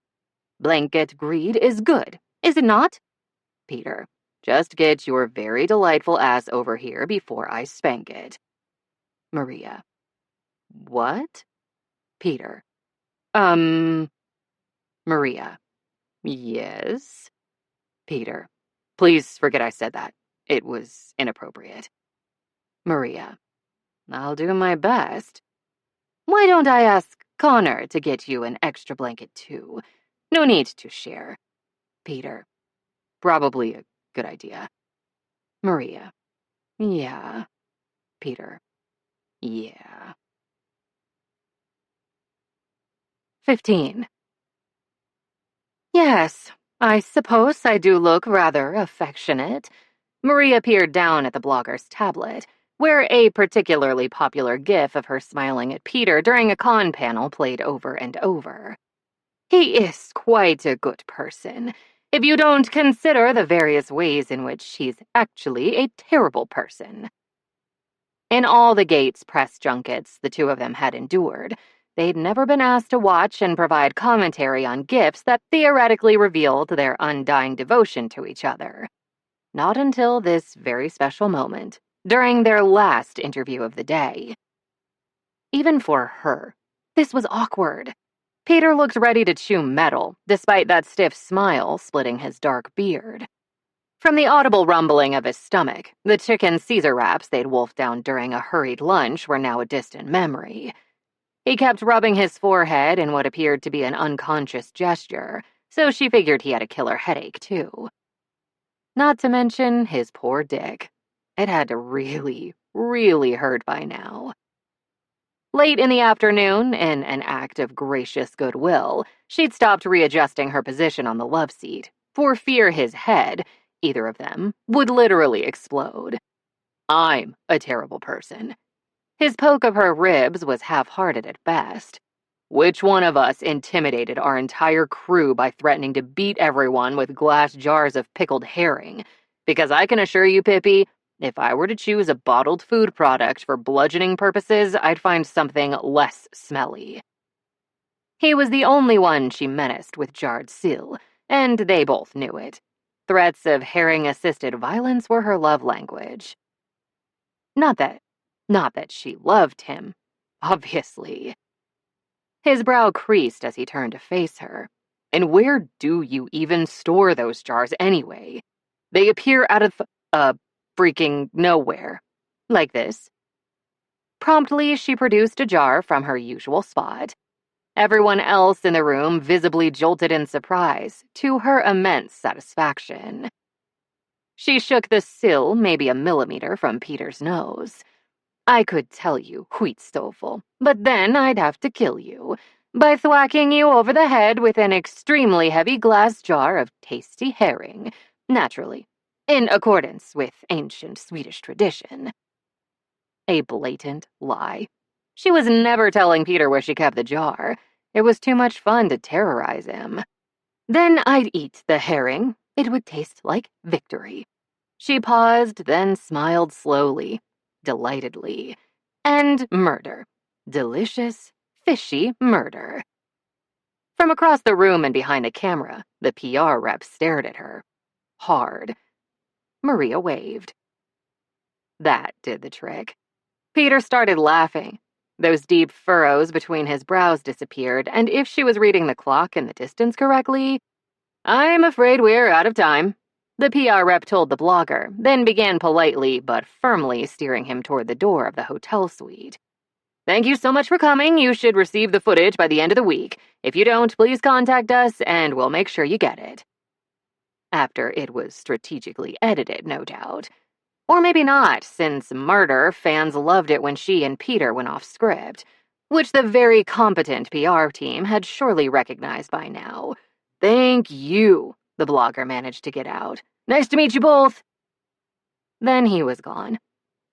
Blanket greed is good, is it not? Peter. Just get your very delightful ass over here before I spank it. Maria. What? Peter. Maria. Yes? Peter. Please forget I said that. It was inappropriate. Maria. I'll do my best. Why don't I ask Connor to get you an extra blanket too? No need to share. Peter. Probably a good idea. Maria. Yeah. Peter. Yeah. 15. Yes, I suppose I do look rather affectionate. Maria peered down at the blogger's tablet, where a particularly popular gif of her smiling at Peter during a con panel played over and over. He is quite a good person, if you don't consider the various ways in which he's actually a terrible person. In all the Gates press junkets the two of them had endured, they'd never been asked to watch and provide commentary on gifts that theoretically revealed their undying devotion to each other. Not until this very special moment, during their last interview of the day. Even for her, this was awkward. Peter looked ready to chew metal, despite that stiff smile splitting his dark beard. From the audible rumbling of his stomach, the chicken Caesar wraps they'd wolfed down during a hurried lunch were now a distant memory. He kept rubbing his forehead in what appeared to be an unconscious gesture, so she figured he had a killer headache, too. Not to mention his poor dick. It had to really, really hurt by now. Late in the afternoon, in an act of gracious goodwill, she'd stopped readjusting her position on the love seat, for fear his head, either of them, would literally explode. I'm a terrible person. His poke of her ribs was half-hearted at best. Which one of us intimidated our entire crew by threatening to beat everyone with glass jars of pickled herring? Because I can assure you, Pippi, if I were to choose a bottled food product for bludgeoning purposes, I'd find something less smelly. He was the only one she menaced with jarred seal, and they both knew it. Threats of herring-assisted violence were her love language. Not that she loved him, obviously. His brow creased as he turned to face her. And where do you even store those jars anyway? They appear out of, freaking nowhere. Like this. Promptly, she produced a jar from her usual spot. Everyone else in the room visibly jolted in surprise, to her immense satisfaction. She shook the sill maybe a millimeter from Peter's nose. I could tell you, Wheatstoffel, but then I'd have to kill you by thwacking you over the head with an extremely heavy glass jar of tasty herring, naturally, in accordance with ancient Swedish tradition. A blatant lie. She was never telling Peter where she kept the jar. It was too much fun to terrorize him. Then I'd eat the herring. It would taste like victory. She paused, then smiled slowly, delightedly. And murder. Delicious, fishy murder. From across the room and behind a camera, the PR rep stared at her. Hard. Maria waved. That did the trick. Peter started laughing. Those deep furrows between his brows disappeared, and if she was reading the clock in the distance correctly, "I'm afraid we're out of time," the PR rep told the blogger, then began politely but firmly steering him toward the door of the hotel suite. "Thank you so much for coming. You should receive the footage by the end of the week. If you don't, please contact us and we'll make sure you get it." After it was strategically edited, no doubt. Or maybe not, since Murder fans loved it when she and Peter went off script, which the very competent PR team had surely recognized by now. "Thank you," the blogger managed to get out. "Nice to meet you both." Then he was gone,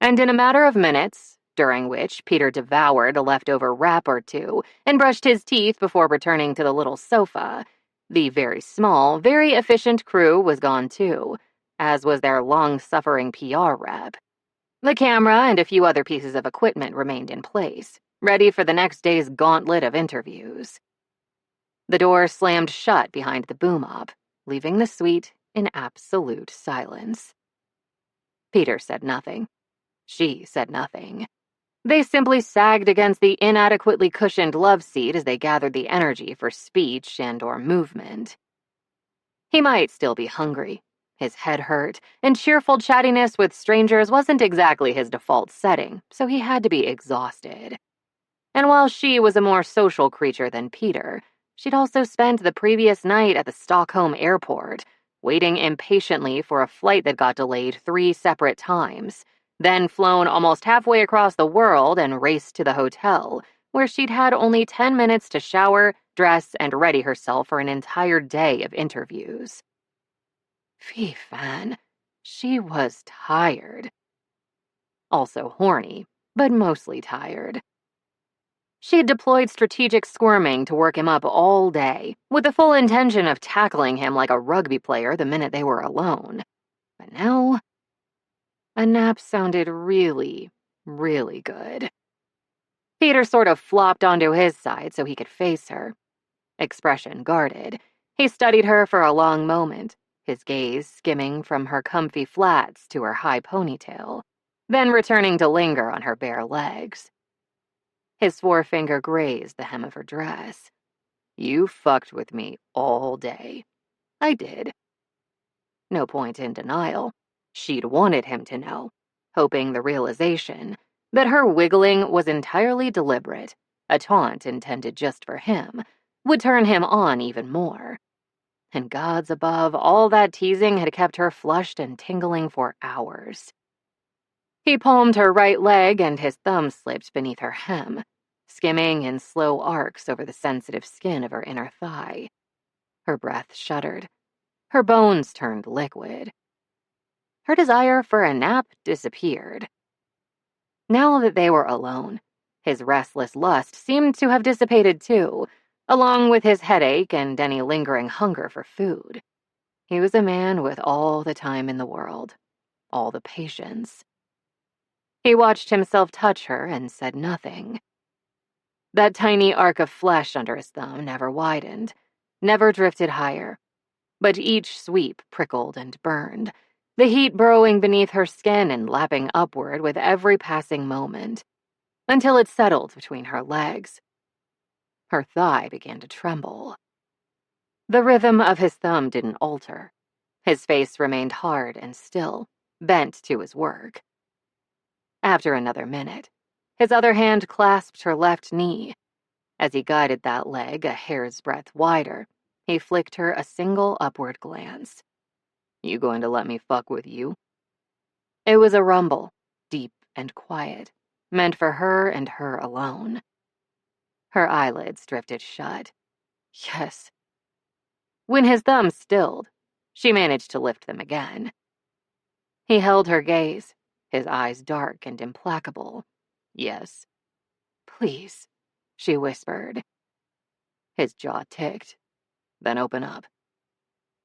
and in a matter of minutes, during which Peter devoured a leftover wrap or two and brushed his teeth before returning to the little sofa, the very small, very efficient crew was gone too, as was their long-suffering PR rep. The camera and a few other pieces of equipment remained in place, ready for the next day's gauntlet of interviews. The door slammed shut behind the boom-op, leaving the suite in absolute silence. Peter said nothing. She said nothing. They simply sagged against the inadequately cushioned love seat as they gathered the energy for speech and/or movement. He might still be hungry. His head hurt, and cheerful chattiness with strangers wasn't exactly his default setting, so he had to be exhausted. And while she was a more social creature than Peter, she'd also spent the previous night at the Stockholm airport, waiting impatiently for a flight that got delayed 3 separate times, then flown almost halfway across the world and raced to the hotel, where she'd had only 10 minutes to shower, dress, and ready herself for an entire day of interviews. Fy fan, she was tired. Also horny, but mostly tired. She had deployed strategic squirming to work him up all day, with the full intention of tackling him like a rugby player the minute they were alone. But now, a nap sounded really, really good. Peter sort of flopped onto his side so he could face her. Expression guarded, he studied her for a long moment, his gaze skimming from her comfy flats to her high ponytail, then returning to linger on her bare legs. His forefinger grazed the hem of her dress. "You fucked with me all day." "I did." No point in denial. She'd wanted him to know, hoping the realization that her wiggling was entirely deliberate, a taunt intended just for him, would turn him on even more. And gods above, all that teasing had kept her flushed and tingling for hours. He palmed her right leg and his thumb slipped beneath her hem, skimming in slow arcs over the sensitive skin of her inner thigh. Her breath shuddered. Her bones turned liquid. Her desire for a nap disappeared. Now that they were alone, his restless lust seemed to have dissipated too, along with his headache and any lingering hunger for food. He was a man with all the time in the world, all the patience. He watched himself touch her and said nothing. That tiny arc of flesh under his thumb never widened, never drifted higher, but each sweep prickled and burned, the heat burrowing beneath her skin and lapping upward with every passing moment, until it settled between her legs. Her thigh began to tremble. The rhythm of his thumb didn't alter. His face remained hard and still, bent to his work. After another minute, his other hand clasped her left knee. As he guided that leg a hair's breadth wider, he flicked her a single upward glance. "You going to let me fuck with you?" It was a rumble, deep and quiet, meant for her and her alone. Her eyelids drifted shut. Yes. When his thumb stilled, she managed to lift them again. He held her gaze, his eyes dark and implacable. "Yes." "Please," she whispered. His jaw ticked. "Then open up."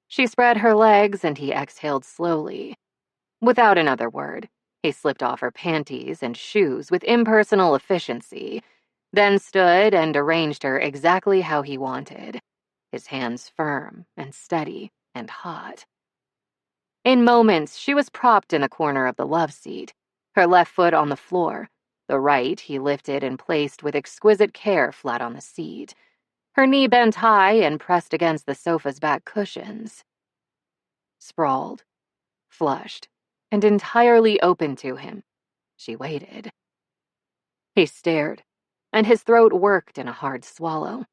She spread her legs and he exhaled slowly. Without another word, he slipped off her panties and shoes with impersonal efficiency, then stood and arranged her exactly how he wanted, his hands firm and steady and hot. In moments, she was propped in the corner of the love seat, her left foot on the floor. The right he lifted and placed with exquisite care flat on the seat, her knee bent high and pressed against the sofa's back cushions. Sprawled, flushed, and entirely open to him, she waited. He stared, and his throat worked in a hard swallow.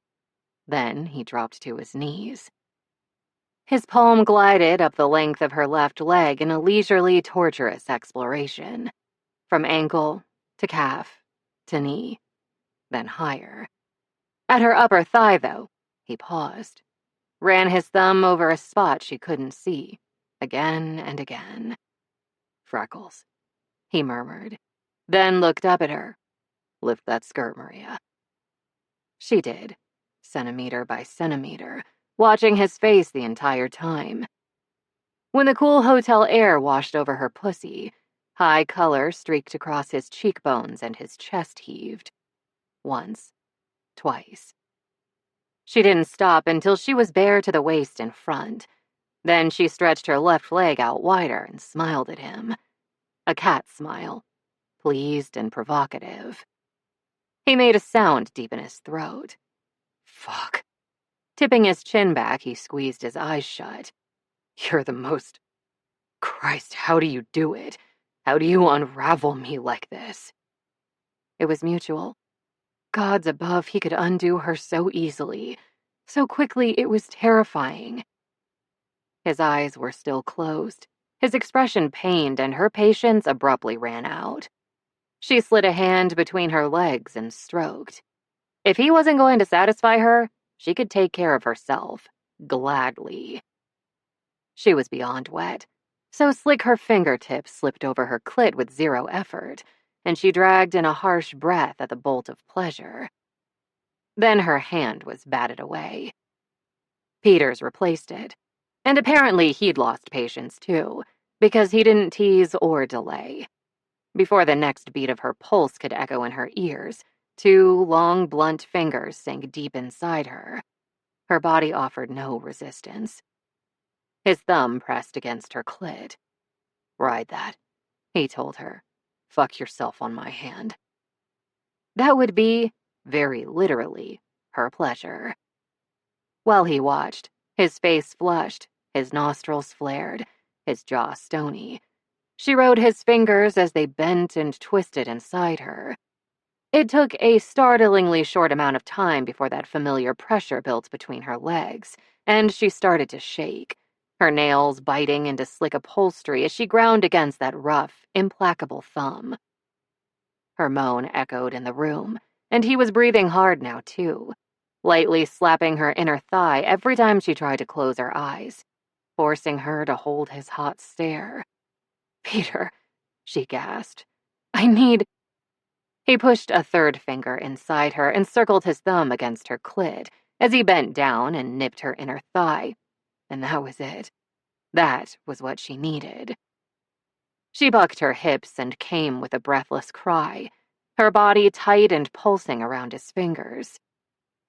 Then he dropped to his knees. His palm glided up the length of her left leg in a leisurely, torturous exploration, from ankle to calf to knee, then higher. At her upper thigh, though, he paused, ran his thumb over a spot she couldn't see, again and again. Freckles, he murmured, then looked up at her. Lift that skirt, Maria. She did, centimeter by centimeter, watching his face the entire time. When the cool hotel air washed over her pussy, high color streaked across his cheekbones and his chest heaved. Once, twice. She didn't stop until she was bare to the waist in front. Then she stretched her left leg out wider and smiled at him. A cat smile, pleased and provocative. He made a sound deep in his throat. Fuck. Tipping his chin back, he squeezed his eyes shut. You're the most... Christ, how do you do it? How do you unravel me like this? It was mutual. Gods above, he could undo her so easily. So quickly, it was terrifying. His eyes were still closed, his expression pained, and her patience abruptly ran out. She slid a hand between her legs and stroked. If he wasn't going to satisfy her, she could take care of herself, gladly. She was beyond wet, so slick her fingertips slipped over her clit with zero effort, and she dragged in a harsh breath at the bolt of pleasure. Then her hand was batted away. Peters replaced it, and apparently he'd lost patience too, because he didn't tease or delay. Before the next beat of her pulse could echo in her ears, 2 long, blunt fingers sank deep inside her. Her body offered no resistance. His thumb pressed against her clit. Ride that, he told her. Fuck yourself on my hand. That would be, very literally, her pleasure. While he watched, his face flushed, his nostrils flared, his jaw stony. She rode his fingers as they bent and twisted inside her. It took a startlingly short amount of time before that familiar pressure built between her legs, and she started to shake, her nails biting into slick upholstery as she ground against that rough, implacable thumb. Her moan echoed in the room, and he was breathing hard now, too, lightly slapping her inner thigh every time she tried to close her eyes, forcing her to hold his hot stare. Peter, she gasped. I need... He pushed a third finger inside her and circled his thumb against her clit as he bent down and nipped her inner thigh. And that was it. That was what she needed. She bucked her hips and came with a breathless cry, her body tight and pulsing around his fingers.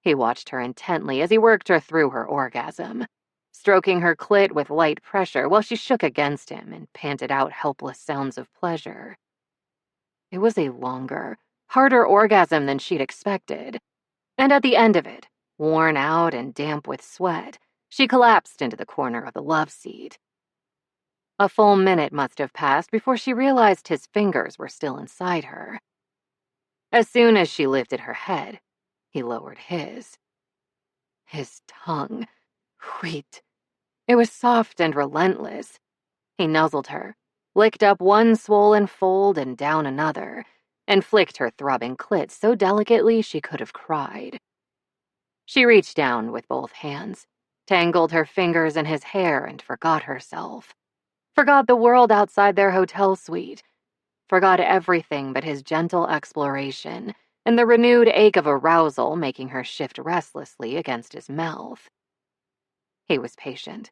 He watched her intently as he worked her through her orgasm, stroking her clit with light pressure while she shook against him and panted out helpless sounds of pleasure. It was a longer, harder orgasm than she'd expected, and at the end of it, worn out and damp with sweat, she collapsed into the corner of the love seat. A full minute must have passed before she realized his fingers were still inside her. As soon as she lifted her head, he lowered his. His tongue, wheat. It was soft and relentless. He nuzzled her, licked up one swollen fold and down another, and flicked her throbbing clit so delicately she could have cried. She reached down with both hands, tangled her fingers in his hair and forgot herself. Forgot the world outside their hotel suite. Forgot everything but his gentle exploration and the renewed ache of arousal making her shift restlessly against his mouth. He was patient.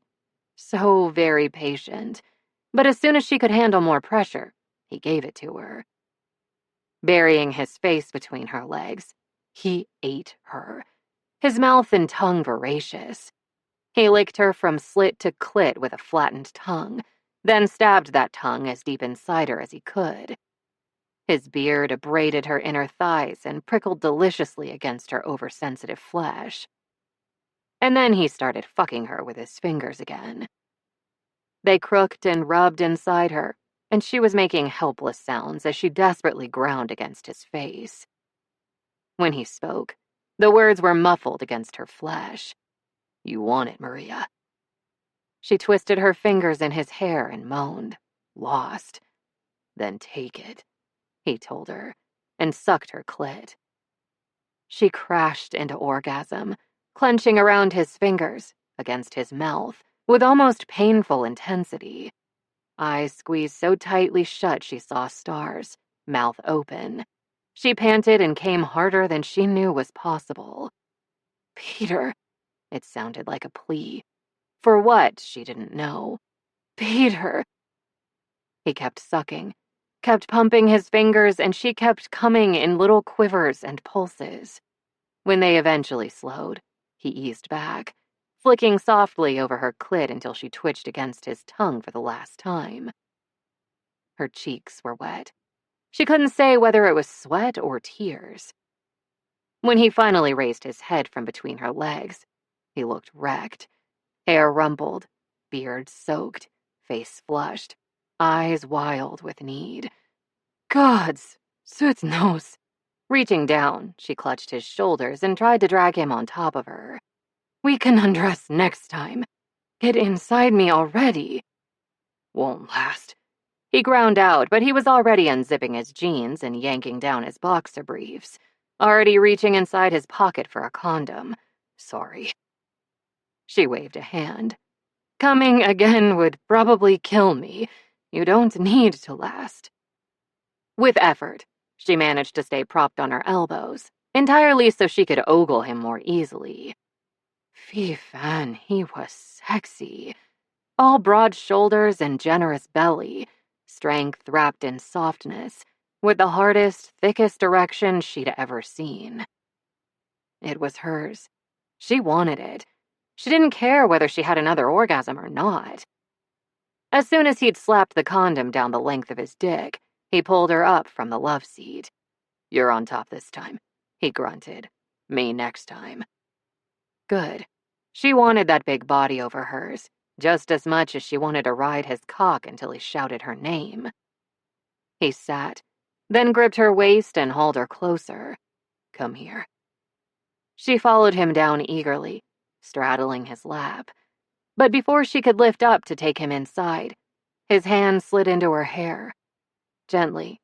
So very patient. But as soon as she could handle more pressure, he gave it to her. Burying his face between her legs, he ate her, his mouth and tongue voracious. He licked her from slit to clit with a flattened tongue, then stabbed that tongue as deep inside her as he could. His beard abraded her inner thighs and prickled deliciously against her oversensitive flesh. And then he started fucking her with his fingers again. They crooked and rubbed inside her, and she was making helpless sounds as she desperately ground against his face. When he spoke, the words were muffled against her flesh. "You want it, Maria." She twisted her fingers in his hair and moaned, lost. "Then take it," he told her, and sucked her clit. She crashed into orgasm, clenching around his fingers, against his mouth, with almost painful intensity. Eyes squeezed so tightly shut she saw stars, mouth open. She panted and came harder than she knew was possible. "Peter," it sounded like a plea. For what, she didn't know. "Peter." He kept sucking, kept pumping his fingers, and she kept coming in little quivers and pulses. When they eventually slowed, he eased back, flicking softly over her clit until she twitched against his tongue for the last time. Her cheeks were wet. She couldn't say whether it was sweat or tears. When he finally raised his head from between her legs, he looked wrecked. Hair rumpled, beard soaked, face flushed, eyes wild with need. "Gods, Sutnos." Reaching down, she clutched his shoulders and tried to drag him on top of her. "We can undress next time. Get inside me already." "Won't last." He ground out, but he was already unzipping his jeans and yanking down his boxer briefs, already reaching inside his pocket for a condom. "Sorry." She waved a hand. "Coming again would probably kill me. You don't need to last." With effort, she managed to stay propped on her elbows, entirely so she could ogle him more easily. Fy fan, he was sexy. All broad shoulders and generous belly, strength wrapped in softness, with the hardest, thickest erection she'd ever seen. It was hers. She wanted it. She didn't care whether she had another orgasm or not. As soon as he'd slapped the condom down the length of his dick, he pulled her up from the love seat. "You're on top this time," he grunted. "Me next time." Good. She wanted that big body over hers, just as much as she wanted to ride his cock until he shouted her name. He sat, then gripped her waist and hauled her closer. "Come here." She followed him down eagerly, straddling his lap. But before she could lift up to take him inside, his hand slid into her hair. Gently,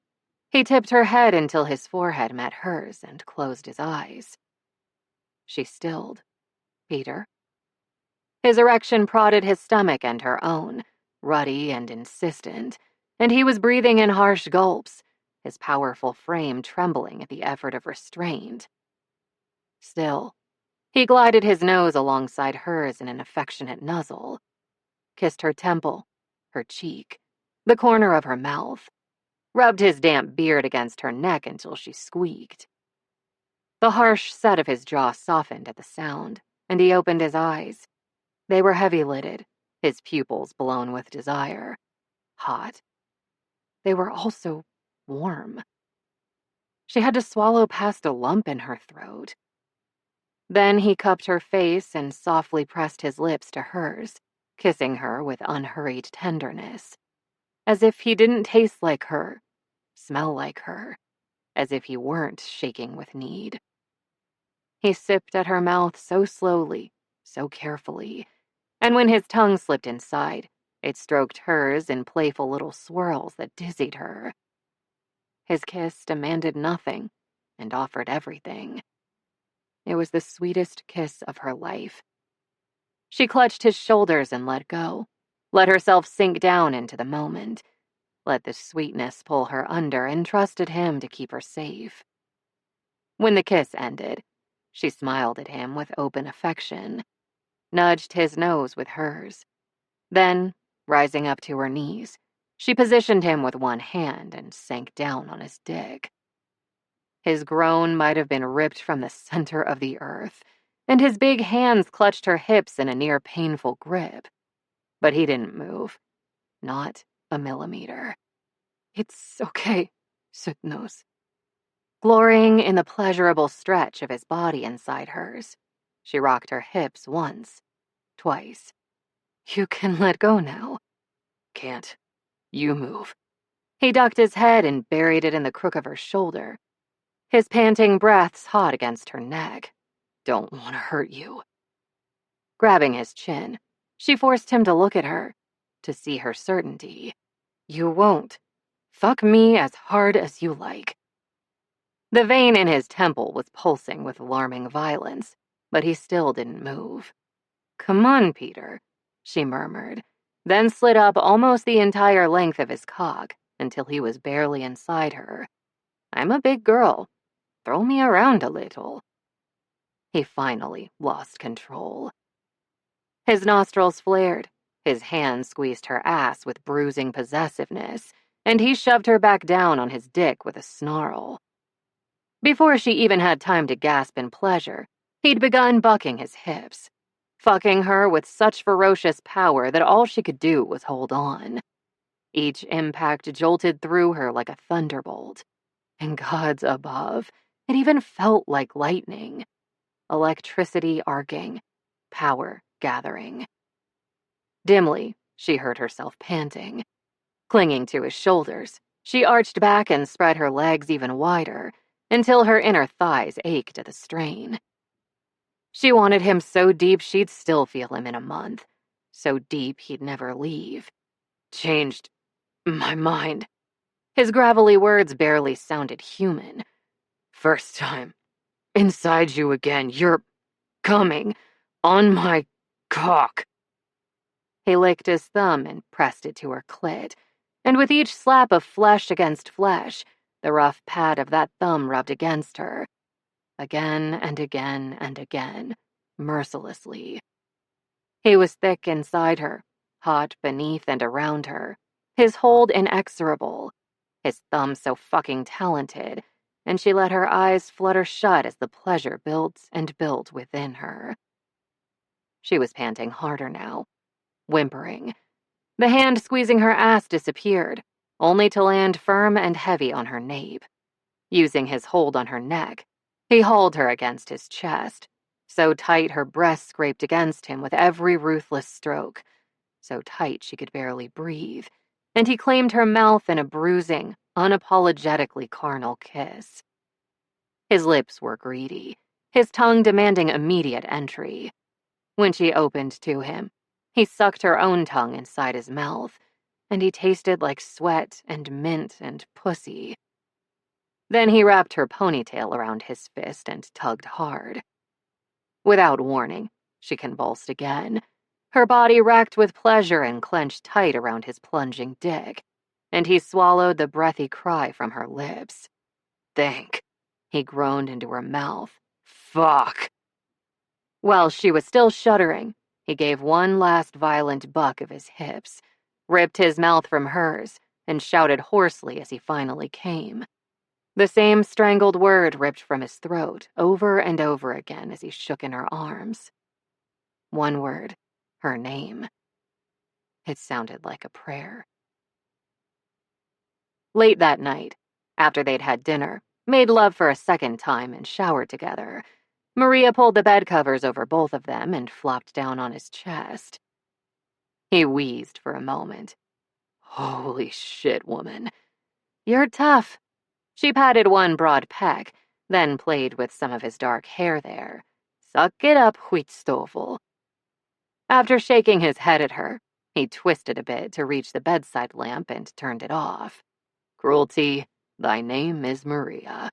he tipped her head until his forehead met hers and closed his eyes. She stilled. "Peter?" His erection prodded his stomach and her own, ruddy and insistent, and he was breathing in harsh gulps, his powerful frame trembling at the effort of restraint. Still, he glided his nose alongside hers in an affectionate nuzzle, kissed her temple, her cheek, the corner of her mouth, rubbed his damp beard against her neck until she squeaked. The harsh set of his jaw softened at the sound, and he opened his eyes. They were heavy-lidded, his pupils blown with desire. Hot. They were also warm. She had to swallow past a lump in her throat. Then he cupped her face and softly pressed his lips to hers, kissing her with unhurried tenderness, as if he didn't taste like her, smell like her, as if he weren't shaking with need. He sipped at her mouth so slowly, so carefully, and when his tongue slipped inside, it stroked hers in playful little swirls that dizzied her. His kiss demanded nothing and offered everything. It was the sweetest kiss of her life. She clutched his shoulders and let go, let herself sink down into the moment, let the sweetness pull her under and trusted him to keep her safe. When the kiss ended, she smiled at him with open affection, nudged his nose with hers. Then, rising up to her knees, she positioned him with one hand and sank down on his dick. His groan might have been ripped from the center of the earth, and his big hands clutched her hips in a near-painful grip. But he didn't move. Not a millimeter. "It's okay," Sutnos. Glorying in the pleasurable stretch of his body inside hers, she rocked her hips once, twice. You can let go now. Can't. You move. He ducked his head and buried it in the crook of her shoulder, his panting breaths hot against her neck. Don't want to hurt you. Grabbing his chin, she forced him to look at her, to see her certainty. You won't. Fuck me as hard as you like. The vein in his temple was pulsing with alarming violence, but he still didn't move. Come on, Peter, she murmured, then slid up almost the entire length of his cock until he was barely inside her. I'm a big girl. Throw me around a little. He finally lost control. His nostrils flared, his hand squeezed her ass with bruising possessiveness, and he shoved her back down on his dick with a snarl. Before she even had time to gasp in pleasure, he'd begun bucking his hips, fucking her with such ferocious power that all she could do was hold on. Each impact jolted through her like a thunderbolt. And gods above, it even felt like lightning. Electricity arcing, power gathering. Dimly, she heard herself panting. Clinging to his shoulders, she arched back and spread her legs even wider until her inner thighs ached at the strain. She wanted him so deep she'd still feel him in a month, so deep he'd never leave. Changed my mind. His gravelly words barely sounded human. First time. Inside you again, you're coming on my cock. He licked his thumb and pressed it to her clit, and with each slap of flesh against flesh, the rough pad of that thumb rubbed against her. Again and again and again, mercilessly. He was thick inside her, hot beneath and around her, his hold inexorable, his thumb so fucking talented, and she let her eyes flutter shut as the pleasure built and built within her. She was panting harder now, whimpering. The hand squeezing her ass disappeared, only to land firm and heavy on her nape. Using his hold on her neck, he hauled her against his chest, so tight her breast scraped against him with every ruthless stroke, so tight she could barely breathe, and he claimed her mouth in a bruising, unapologetically carnal kiss. His lips were greedy, his tongue demanding immediate entry. When she opened to him, he sucked her own tongue inside his mouth, and he tasted like sweat and mint and pussy. Then he wrapped her ponytail around his fist and tugged hard. Without warning, she convulsed again, her body racked with pleasure and clenched tight around his plunging dick, and he swallowed the breathy cry from her lips. Think, he groaned into her mouth. Fuck. While she was still shuddering, he gave one last violent buck of his hips, ripped his mouth from hers, and shouted hoarsely as he finally came. The same strangled word ripped from his throat over and over again as he shook in her arms. One word, her name. It sounded like a prayer. Late that night, after they'd had dinner, made love for a second time, and showered together, Maria pulled the bed covers over both of them and flopped down on his chest. He wheezed for a moment. Holy shit, woman. You're tough. She patted one broad pec, then played with some of his dark hair there. Suck it up, Huitstoffel. After shaking his head at her, he twisted a bit to reach the bedside lamp and turned it off. Cruelty, thy name is Maria.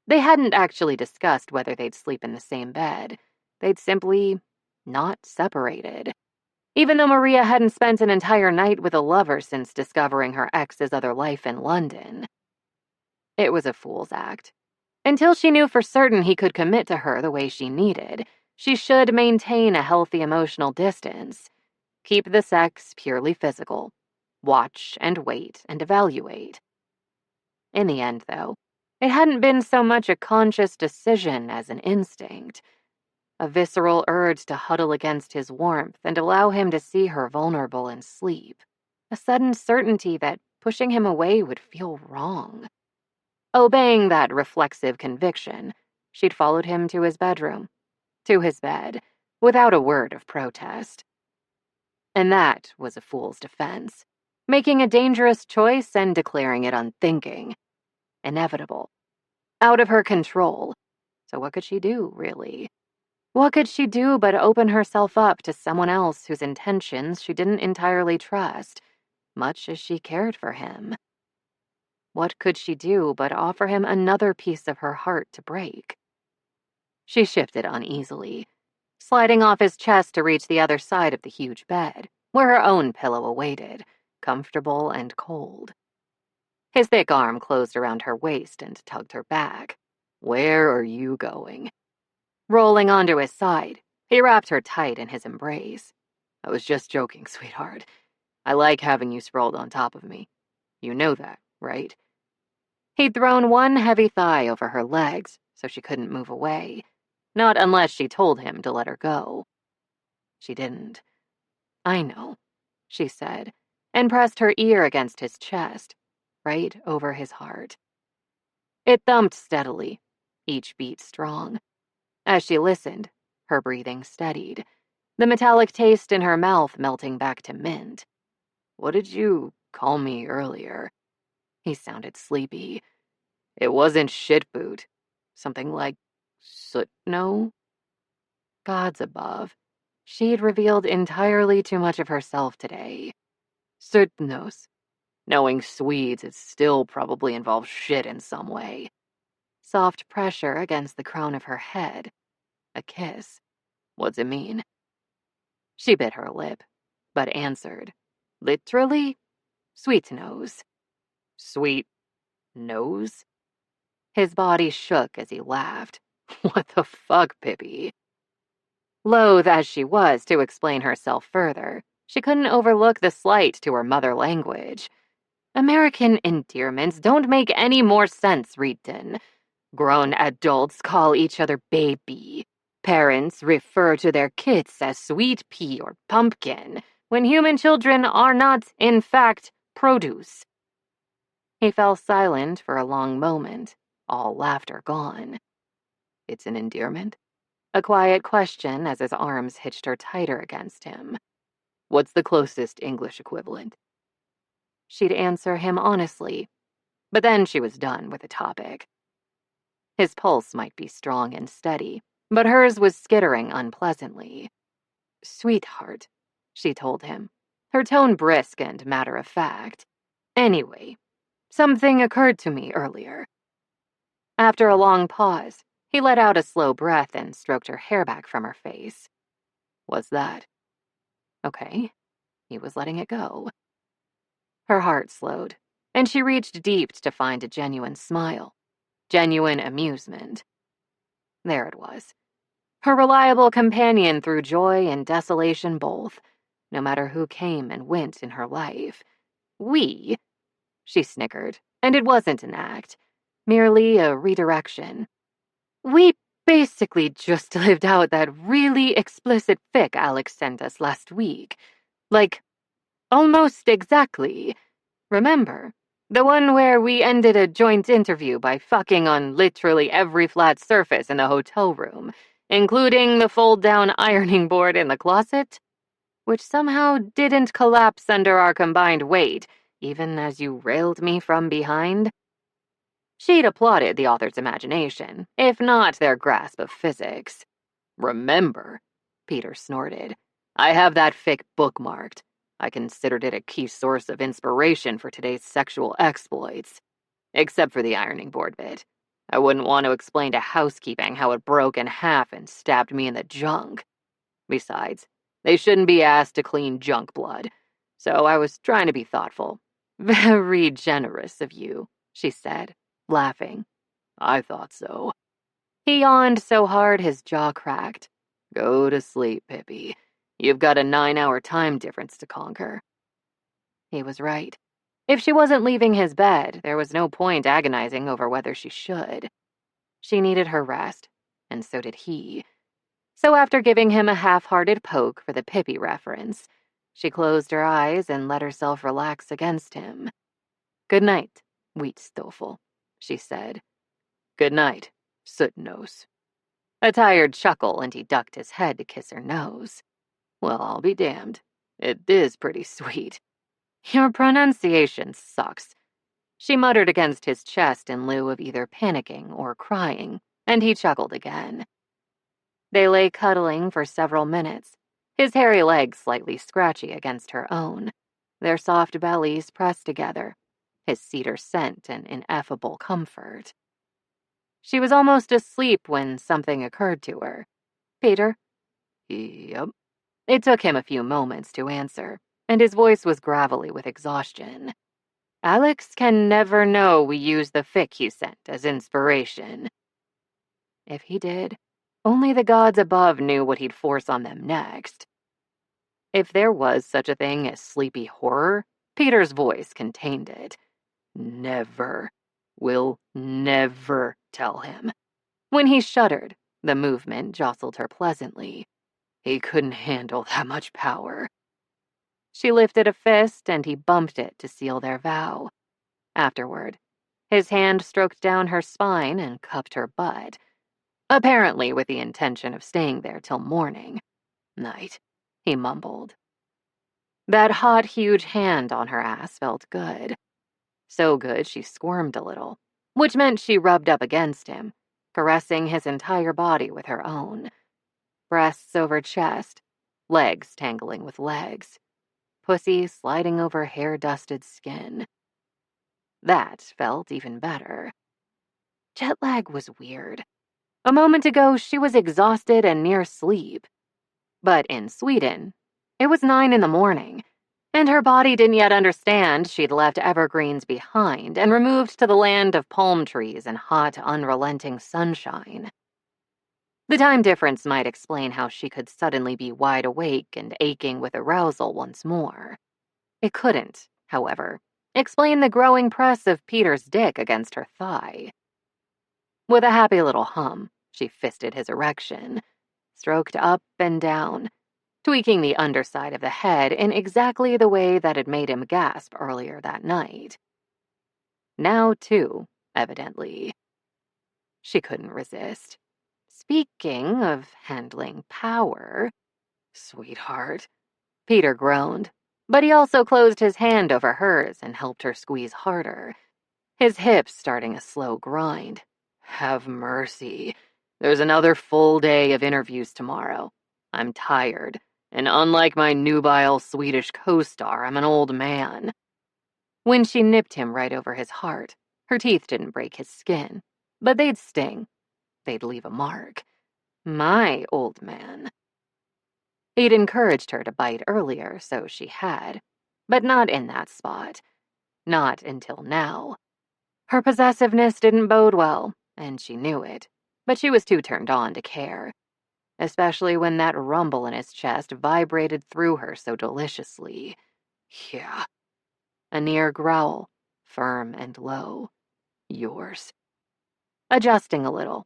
They hadn't actually discussed whether they'd sleep in the same bed. They'd simply not separated. Even though Maria hadn't spent an entire night with a lover since discovering her ex's other life in London. It was a fool's act. Until she knew for certain he could commit to her the way she needed, she should maintain a healthy emotional distance. Keep the sex purely physical. Watch and wait and evaluate. In the end, though, it hadn't been so much a conscious decision as an instinct. A visceral urge to huddle against his warmth and allow him to see her vulnerable in sleep. A sudden certainty that pushing him away would feel wrong. Obeying that reflexive conviction, she'd followed him to his bedroom, to his bed, without a word of protest. And that was a fool's defense, making a dangerous choice and declaring it unthinking, inevitable, out of her control. So what could she do, really? What could she do but open herself up to someone else whose intentions she didn't entirely trust, much as she cared for him? What could she do but offer him another piece of her heart to break? She shifted uneasily, sliding off his chest to reach the other side of the huge bed, where her own pillow awaited, comfortable and cold. His thick arm closed around her waist and tugged her back. "Where are you going?" Rolling onto his side, he wrapped her tight in his embrace. "I was just joking, sweetheart. I like having you sprawled on top of me. You know that, right?" He'd thrown one heavy thigh over her legs, so she couldn't move away. Not unless she told him to let her go. She didn't. "I know," she said, and pressed her ear against his chest, right over his heart. It thumped steadily, each beat strong. As she listened, her breathing steadied, the metallic taste in her mouth melting back to mint. "What did you call me earlier?" He sounded sleepy. "It wasn't shit boot. Something like soot no?" Gods above. She'd revealed entirely too much of herself today. Sootnos. Knowing Swedes, it still probably involves shit in some way. Soft pressure against the crown of her head. A kiss. What's it mean? She bit her lip, but answered. "Literally? Sweet nose." "Sweet nose?" His body shook as he laughed. "What the fuck, Pippi?" Loath as she was to explain herself further, she couldn't overlook the slight to her mother language. American endearments don't make any more sense, Reedton. Grown adults call each other baby. Parents refer to their kids as sweet pea or pumpkin, when human children are not, in fact, produce. He fell silent for a long moment, all laughter gone. "It's an endearment?" A quiet question as his arms hitched her tighter against him. "What's the closest English equivalent?" She'd answer him honestly, but then she was done with the topic. His pulse might be strong and steady, but hers was skittering unpleasantly. "Sweetheart," she told him, her tone brisk and matter-of-fact. "Anyway, something occurred to me earlier." After a long pause, he let out a slow breath and stroked her hair back from her face. "What's that?" Okay, he was letting it go. Her heart slowed, and she reached deep to find a genuine smile, genuine amusement. There it was. Her reliable companion through joy and desolation both, no matter who came and went in her life. "We," she snickered, and it wasn't an act, merely a redirection. "We basically just lived out that really explicit fic Alex sent us last week. Like, almost exactly. Remember? The one where we ended a joint interview by fucking on literally every flat surface in the hotel room, including the fold-down ironing board in the closet, which somehow didn't collapse under our combined weight, even as you railed me from behind." She'd applauded the author's imagination, if not their grasp of physics. "Remember," Peter snorted. "I have that fic bookmarked. I considered it a key source of inspiration for today's sexual exploits. Except for the ironing board bit. I wouldn't want to explain to housekeeping how it broke in half and stabbed me in the junk. Besides, they shouldn't be asked to clean junk blood. So I was trying to be thoughtful." "Very generous of you," she said, laughing. "I thought so." He yawned so hard his jaw cracked. "Go to sleep, Pippi. You've got a 9-hour time difference to conquer." He was right. If she wasn't leaving his bed, there was no point agonizing over whether she should. She needed her rest, and so did he. So after giving him a half-hearted poke for the Pippi reference, she closed her eyes and let herself relax against him. Good night, Wheatstoffel, she said. Good night, Sootnose. A tired chuckle, and he ducked his head to kiss her nose. Well, I'll be damned. It is pretty sweet. Your pronunciation sucks. She muttered against his chest in lieu of either panicking or crying, and he chuckled again. They lay cuddling for several minutes, his hairy legs slightly scratchy against her own, their soft bellies pressed together, his cedar scent an ineffable comfort. She was almost asleep when something occurred to her. Peter? Yep. It took him a few moments to answer, and his voice was gravelly with exhaustion. Alex can never know we use the fic you sent as inspiration. If he did, only the gods above knew what he'd force on them next. If there was such a thing as sleepy horror, Peter's voice contained it. Never. Will never tell him. When he shuddered, the movement jostled her pleasantly. He couldn't handle that much power. She lifted a fist and he bumped it to seal their vow. Afterward, his hand stroked down her spine and cupped her butt, apparently with the intention of staying there till morning. Night, he mumbled. That hot, huge hand on her ass felt good. So good she squirmed a little, which meant she rubbed up against him, caressing his entire body with her own. Breasts over chest, legs tangling with legs, pussy sliding over hair-dusted skin. That felt even better. Jet lag was weird. A moment ago, she was exhausted and near sleep. But in Sweden, it was 9 a.m, and her body didn't yet understand she'd left evergreens behind and removed to the land of palm trees and hot, unrelenting sunshine. The time difference might explain how she could suddenly be wide awake and aching with arousal once more. It couldn't, however, explain the growing press of Peter's dick against her thigh. With a happy little hum, she fisted his erection, stroked up and down, tweaking the underside of the head in exactly the way that had made him gasp earlier that night. Now, too, evidently. She couldn't resist. Speaking of handling power, sweetheart, Peter groaned, but he also closed his hand over hers and helped her squeeze harder, his hips starting a slow grind. Have mercy. There's another full day of interviews tomorrow. I'm tired, and unlike my nubile Swedish co-star, I'm an old man. When she nipped him right over his heart, her teeth didn't break his skin, but they'd sting. They'd leave a mark. My old man. He'd encouraged her to bite earlier, so she had, but not in that spot. Not until now. Her possessiveness didn't bode well, and she knew it, but she was too turned on to care, especially when that rumble in his chest vibrated through her so deliciously. Yeah. A near growl, firm and low. Yours. Adjusting a little,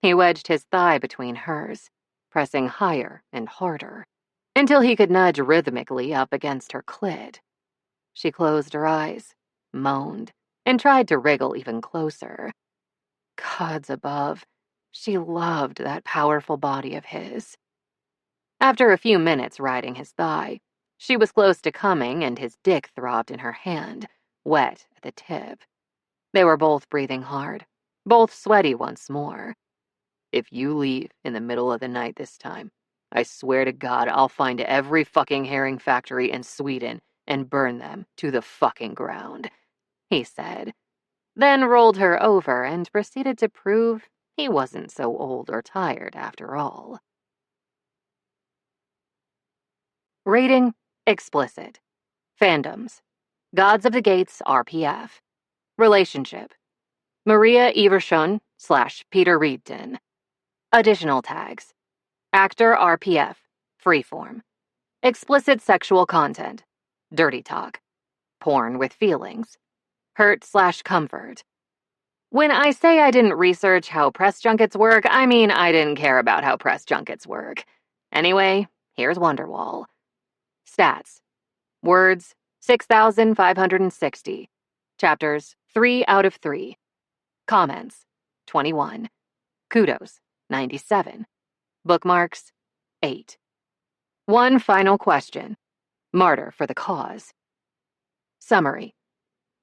he wedged his thigh between hers, pressing higher and harder, until he could nudge rhythmically up against her clit. She closed her eyes, moaned, and tried to wriggle even closer. Gods above, she loved that powerful body of his. After a few minutes riding his thigh, she was close to coming and his dick throbbed in her hand, wet at the tip. They were both breathing hard, both sweaty once more. If you leave in the middle of the night this time, I swear to God I'll find every fucking herring factory in Sweden and burn them to the fucking ground, he said, then rolled her over and proceeded to prove he wasn't so old or tired after all. Rating: explicit. Fandoms: Gods of the Gates RPF. Relationship: Maria Eversson/Peter Reedton. Additional tags: Actor RPF, freeform. Explicit sexual content, dirty talk. Porn with feelings. Hurt/comfort. When I say I didn't research how press junkets work, I mean I didn't care about how press junkets work. Anyway, here's Wonderwall. Stats: words, 6,560. Chapters 3 out of 3. Comments 21. Kudos 97. Bookmarks 8. One final question. Martyr for the cause. Summary.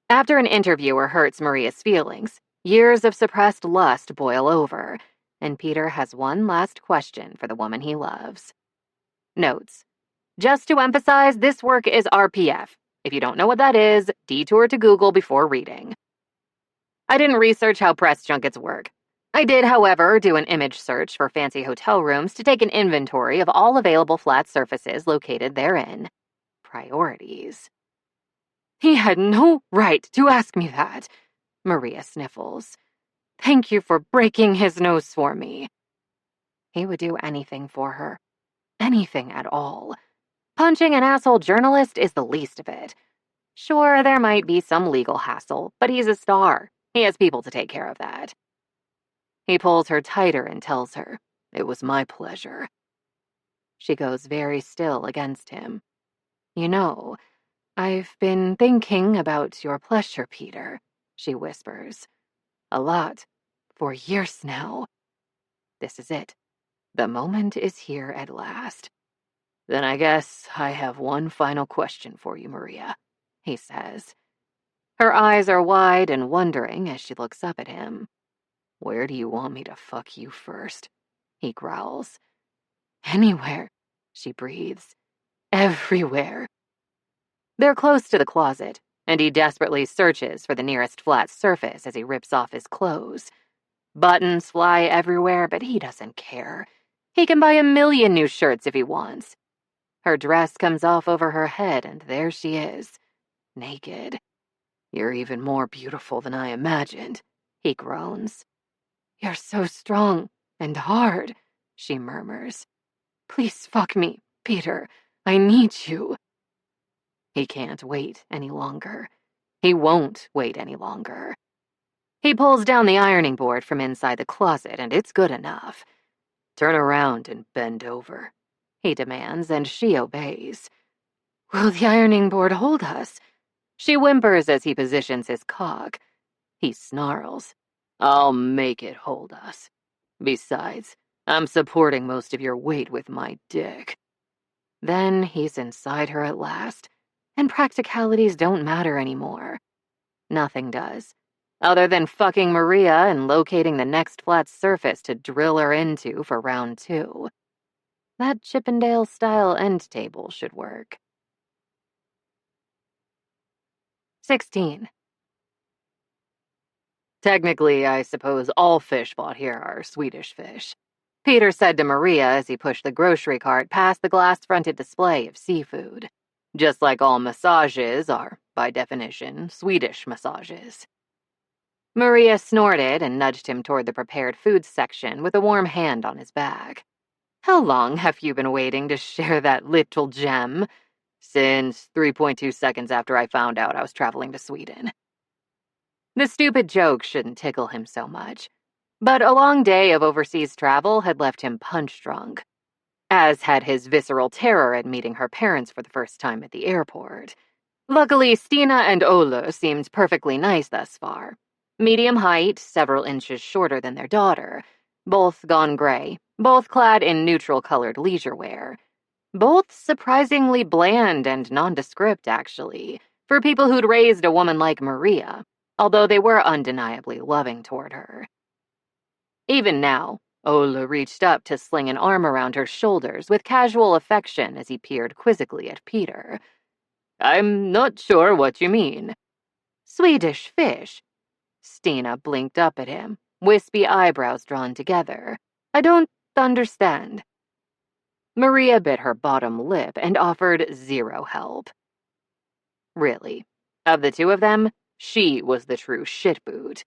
After an interviewer hurts Maria's feelings, years of suppressed lust boil over, and Peter has one last question for the woman he loves. Notes. Just to emphasize, this work is RPF. If you don't know what that is, detour to Google before reading. I didn't research how press junkets work. I did, however, do an image search for fancy hotel rooms to take an inventory of all available flat surfaces located therein. Priorities. He had no right to ask me that, Maria sniffles. Thank you for breaking his nose for me. He would do anything for her. Anything at all. Punching an asshole journalist is the least of it. Sure, there might be some legal hassle, but he's a star. He has people to take care of that. He pulls her tighter and tells her, "It was my pleasure." She goes very still against him. "You know, I've been thinking about your pleasure, Peter," she whispers. "A lot. For years now. This is it. The moment is here at last." "Then I guess I have one final question for you, Maria," he says. Her eyes are wide and wondering as she looks up at him. "Where do you want me to fuck you first?" he growls. "Anywhere," she breathes. "Everywhere." They're close to the closet, and he desperately searches for the nearest flat surface as he rips off his clothes. Buttons fly everywhere, but he doesn't care. He can buy 1,000,000 new shirts if he wants. Her dress comes off over her head, and there she is, naked. "You're even more beautiful than I imagined," he groans. "You're so strong and hard," she murmurs. "Please fuck me, Peter. I need you." He can't wait any longer. He won't wait any longer. He pulls down the ironing board from inside the closet, and it's good enough. "Turn around and bend over," he demands, and she obeys. "Will the ironing board hold us?" She whimpers as he positions his cock. He snarls. "I'll make it hold us. Besides, I'm supporting most of your weight with my dick." Then he's inside her at last, and practicalities don't matter anymore. Nothing does, other than fucking Maria and locating the next flat surface to drill her into for round 2. That Chippendale-style end table should work. 16. "Technically, I suppose all fish bought here are Swedish fish," Peter said to Maria as he pushed the grocery cart past the glass-fronted display of seafood. "Just like all massages are, by definition, Swedish massages." Maria snorted and nudged him toward the prepared foods section with a warm hand on his back. "How long have you been waiting to share that little gem?" "Since 3.2 seconds after I found out I was traveling to Sweden." The stupid joke shouldn't tickle him so much, but a long day of overseas travel had left him punch-drunk, as had his visceral terror at meeting her parents for the first time at the airport. Luckily, Stina and Ola seemed perfectly nice thus far. Medium height, several inches shorter than their daughter, both gone gray, both clad in neutral-colored leisure wear. Both surprisingly bland and nondescript, actually, for people who'd raised a woman like Maria, although they were undeniably loving toward her. Even now, Ola reached up to sling an arm around her shoulders with casual affection as he peered quizzically at Peter. "I'm not sure what you mean." "Swedish fish." Stina blinked up at him, wispy eyebrows drawn together. "I don't understand." Maria bit her bottom lip and offered zero help. Really, of the two of them, she was the true shitboot.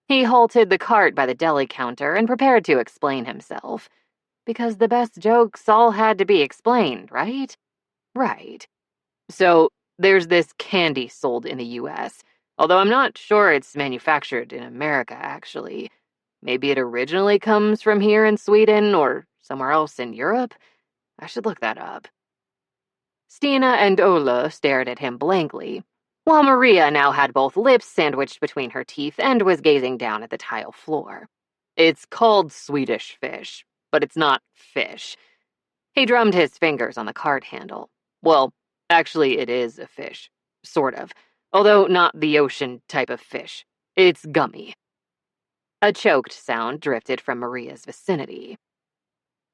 He halted the cart by the deli counter and prepared to explain himself. Because the best jokes all had to be explained, right? Right. "So, there's this candy sold in the US, although I'm not sure it's manufactured in America, actually. Maybe it originally comes from here in Sweden or somewhere else in Europe? I should look that up." Stina and Ola stared at him blankly. while Maria now had both lips sandwiched between her teeth and was gazing down at the tile floor. "It's called Swedish fish, but it's not fish." He drummed his fingers on the cart handle. "Well, actually it is a fish. Sort of. Although not the ocean type of fish. It's gummy." A choked sound drifted from Maria's vicinity.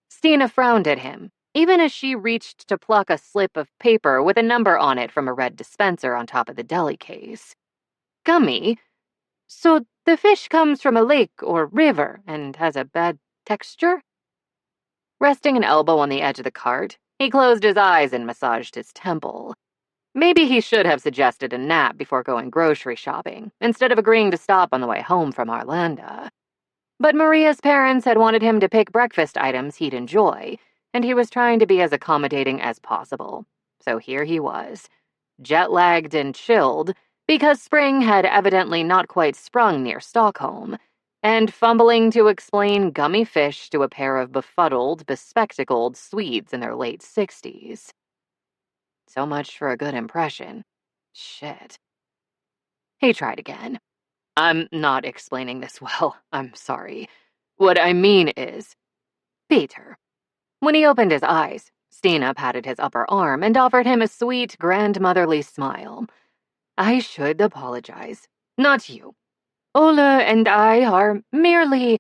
Stina frowned at him, even as she reached to pluck a slip of paper with a number on it from a red dispenser on top of the deli case. "Gummy? So the fish comes from a lake or river and has a bad texture?" Resting an elbow on the edge of the cart, he closed his eyes and massaged his temple. Maybe he should have suggested a nap before going grocery shopping, instead of agreeing to stop on the way home from Arlanda. But Maria's parents had wanted him to pick breakfast items he'd enjoy, and he was trying to be as accommodating as possible. So here he was, jet-lagged and chilled, because spring had evidently not quite sprung near Stockholm, and fumbling to explain gummy fish to a pair of befuddled, bespectacled Swedes in their late 60s. So much for a good impression. Shit. He tried again. "I'm not explaining this well, I'm sorry. What I mean is, Peter." When he opened his eyes, Stina patted his upper arm and offered him a sweet, grandmotherly smile. "I should apologize. Not you. Ola and I are merely—"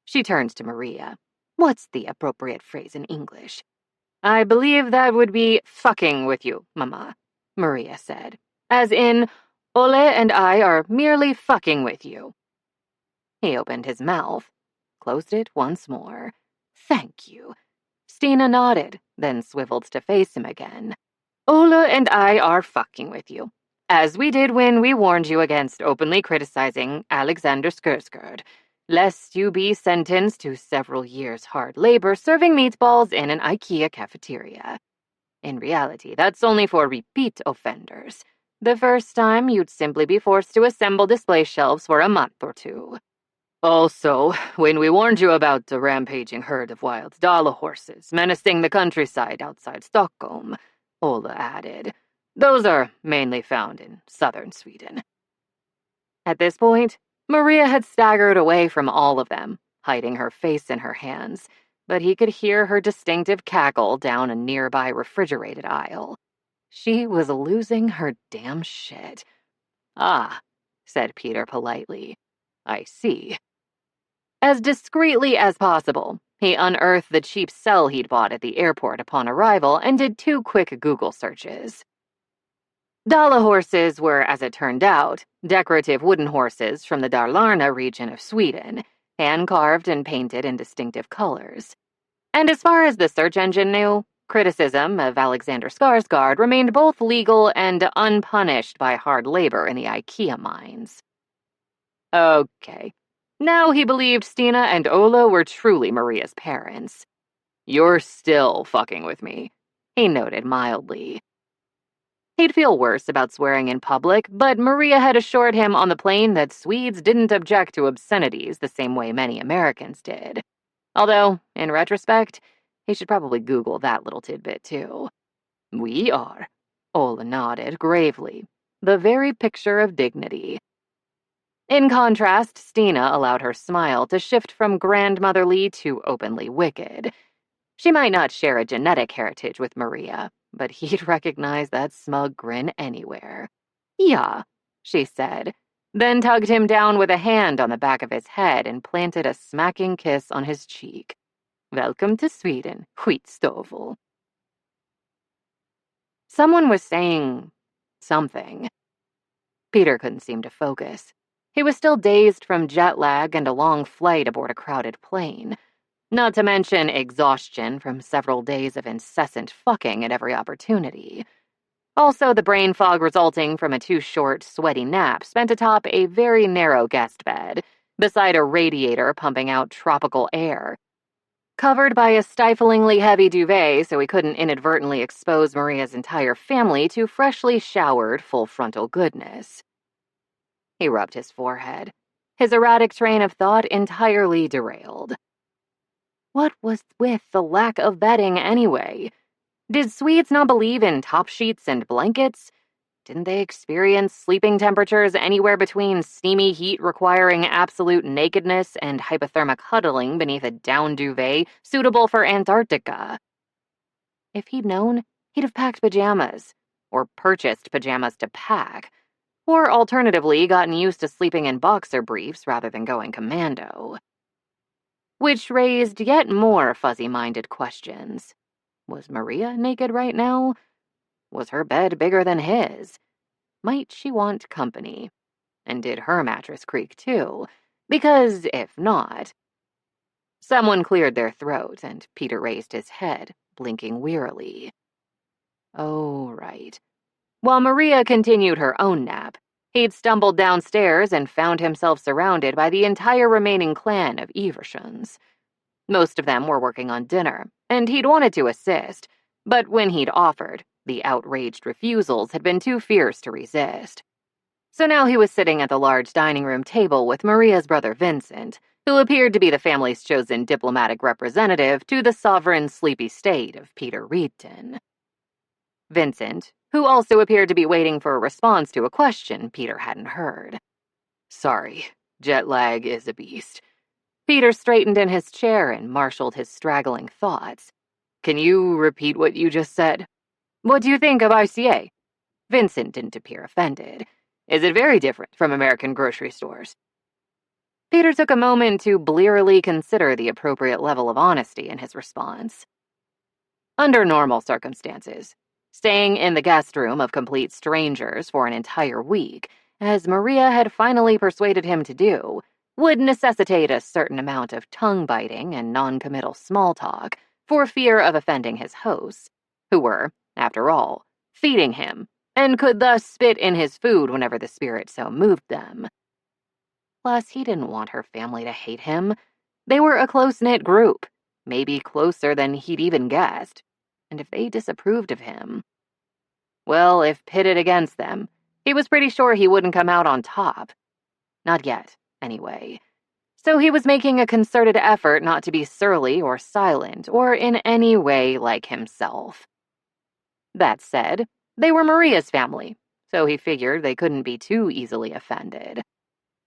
She turned to Maria. "What's the appropriate phrase in English?" "I believe that would be fucking with you, Mama," Maria said. "As in, Ole and I are merely fucking with you." He opened his mouth, closed it once more. "Thank you." Stina nodded, then swiveled to face him again. "Ola and I are fucking with you, as we did when we warned you against openly criticizing Alexander Skarsgård, lest you be sentenced to several years' hard labor serving meatballs in an IKEA cafeteria. In reality, that's only for repeat offenders. The first time, you'd simply be forced to assemble display shelves for a month or two. Also, when we warned you about the rampaging herd of wild Dala horses menacing the countryside outside Stockholm," Ola added, "those are mainly found in southern Sweden." At this point, Maria had staggered away from all of them, hiding her face in her hands, but he could hear her distinctive cackle down a nearby refrigerated aisle. She was losing her damn shit. "Ah," said Peter politely. "I see." As discreetly as possible, he unearthed the cheap cell he'd bought at the airport upon arrival and did 2 quick Google searches. Dala horses were, as it turned out, decorative wooden horses from the Dalarna region of Sweden, hand-carved and painted in distinctive colors. And as far as the search engine knew, criticism of Alexander Skarsgård remained both legal and unpunished by hard labor in the IKEA mines. Okay. Now he believed Stina and Ola were truly Maria's parents. "You're still fucking with me," he noted mildly. He'd feel worse about swearing in public, but Maria had assured him on the plane that Swedes didn't object to obscenities the same way many Americans did. Although, in retrospect, he should probably Google that little tidbit too. "We are," Ola nodded gravely, the very picture of dignity. In contrast, Stina allowed her smile to shift from grandmotherly to openly wicked. She might not share a genetic heritage with Maria, but he'd recognize that smug grin anywhere. "Yeah," she said, then tugged him down with a hand on the back of his head and planted a smacking kiss on his cheek. "Welcome to Sweden, skitstovel." Someone was saying something. Peter couldn't seem to focus. He was still dazed from jet lag and a long flight aboard a crowded plane, not to mention exhaustion from several days of incessant fucking at every opportunity. Also, the brain fog resulting from a too short, sweaty nap spent atop a very narrow guest bed, beside a radiator pumping out tropical air, covered by a stiflingly heavy duvet so he couldn't inadvertently expose Maria's entire family to freshly showered, full-frontal goodness. He rubbed his forehead, his erratic train of thought entirely derailed. What was with the lack of bedding anyway? Did Swedes not believe in top sheets and blankets? Didn't they experience sleeping temperatures anywhere between steamy heat requiring absolute nakedness and hypothermic huddling beneath a down duvet suitable for Antarctica? If he'd known, he'd have packed pajamas, or purchased pajamas to pack, or alternatively gotten used to sleeping in boxer briefs rather than going commando. Which raised yet more fuzzy-minded questions. Was Maria naked right now? Was her bed bigger than his? Might she want company? And did her mattress creak too? Because if not... Someone cleared their throat, and Peter raised his head, blinking wearily. Oh, right. While Maria continued her own nap, he'd stumbled downstairs and found himself surrounded by the entire remaining clan of Evershams. Most of them were working on dinner, and he'd wanted to assist, but when he'd offered, the outraged refusals had been too fierce to resist. So now he was sitting at the large dining room table with Maria's brother Vincent, who appeared to be the family's chosen diplomatic representative to the sovereign sleepy state of Peter Reedton. Vincent, who also appeared to be waiting for a response to a question Peter hadn't heard. Sorry, jet lag is a beast. Peter straightened in his chair and marshaled his straggling thoughts. Can you repeat what you just said? What do you think of ICA? Vincent didn't appear offended. Is it very different from American grocery stores? Peter took a moment to blearily consider the appropriate level of honesty in his response. Under normal circumstances, staying in the guest room of complete strangers for an entire week, as Maria had finally persuaded him to do, would necessitate a certain amount of tongue-biting and non-committal small talk for fear of offending his hosts, who were, after all, feeding him, and could thus spit in his food whenever the spirit so moved them. Plus, he didn't want her family to hate him. They were a close-knit group, maybe closer than he'd even guessed, and if they disapproved of him... Well, if pitted against them, he was pretty sure he wouldn't come out on top. Not yet, anyway. So he was making a concerted effort not to be surly or silent or in any way like himself. That said, they were Maria's family, so he figured they couldn't be too easily offended.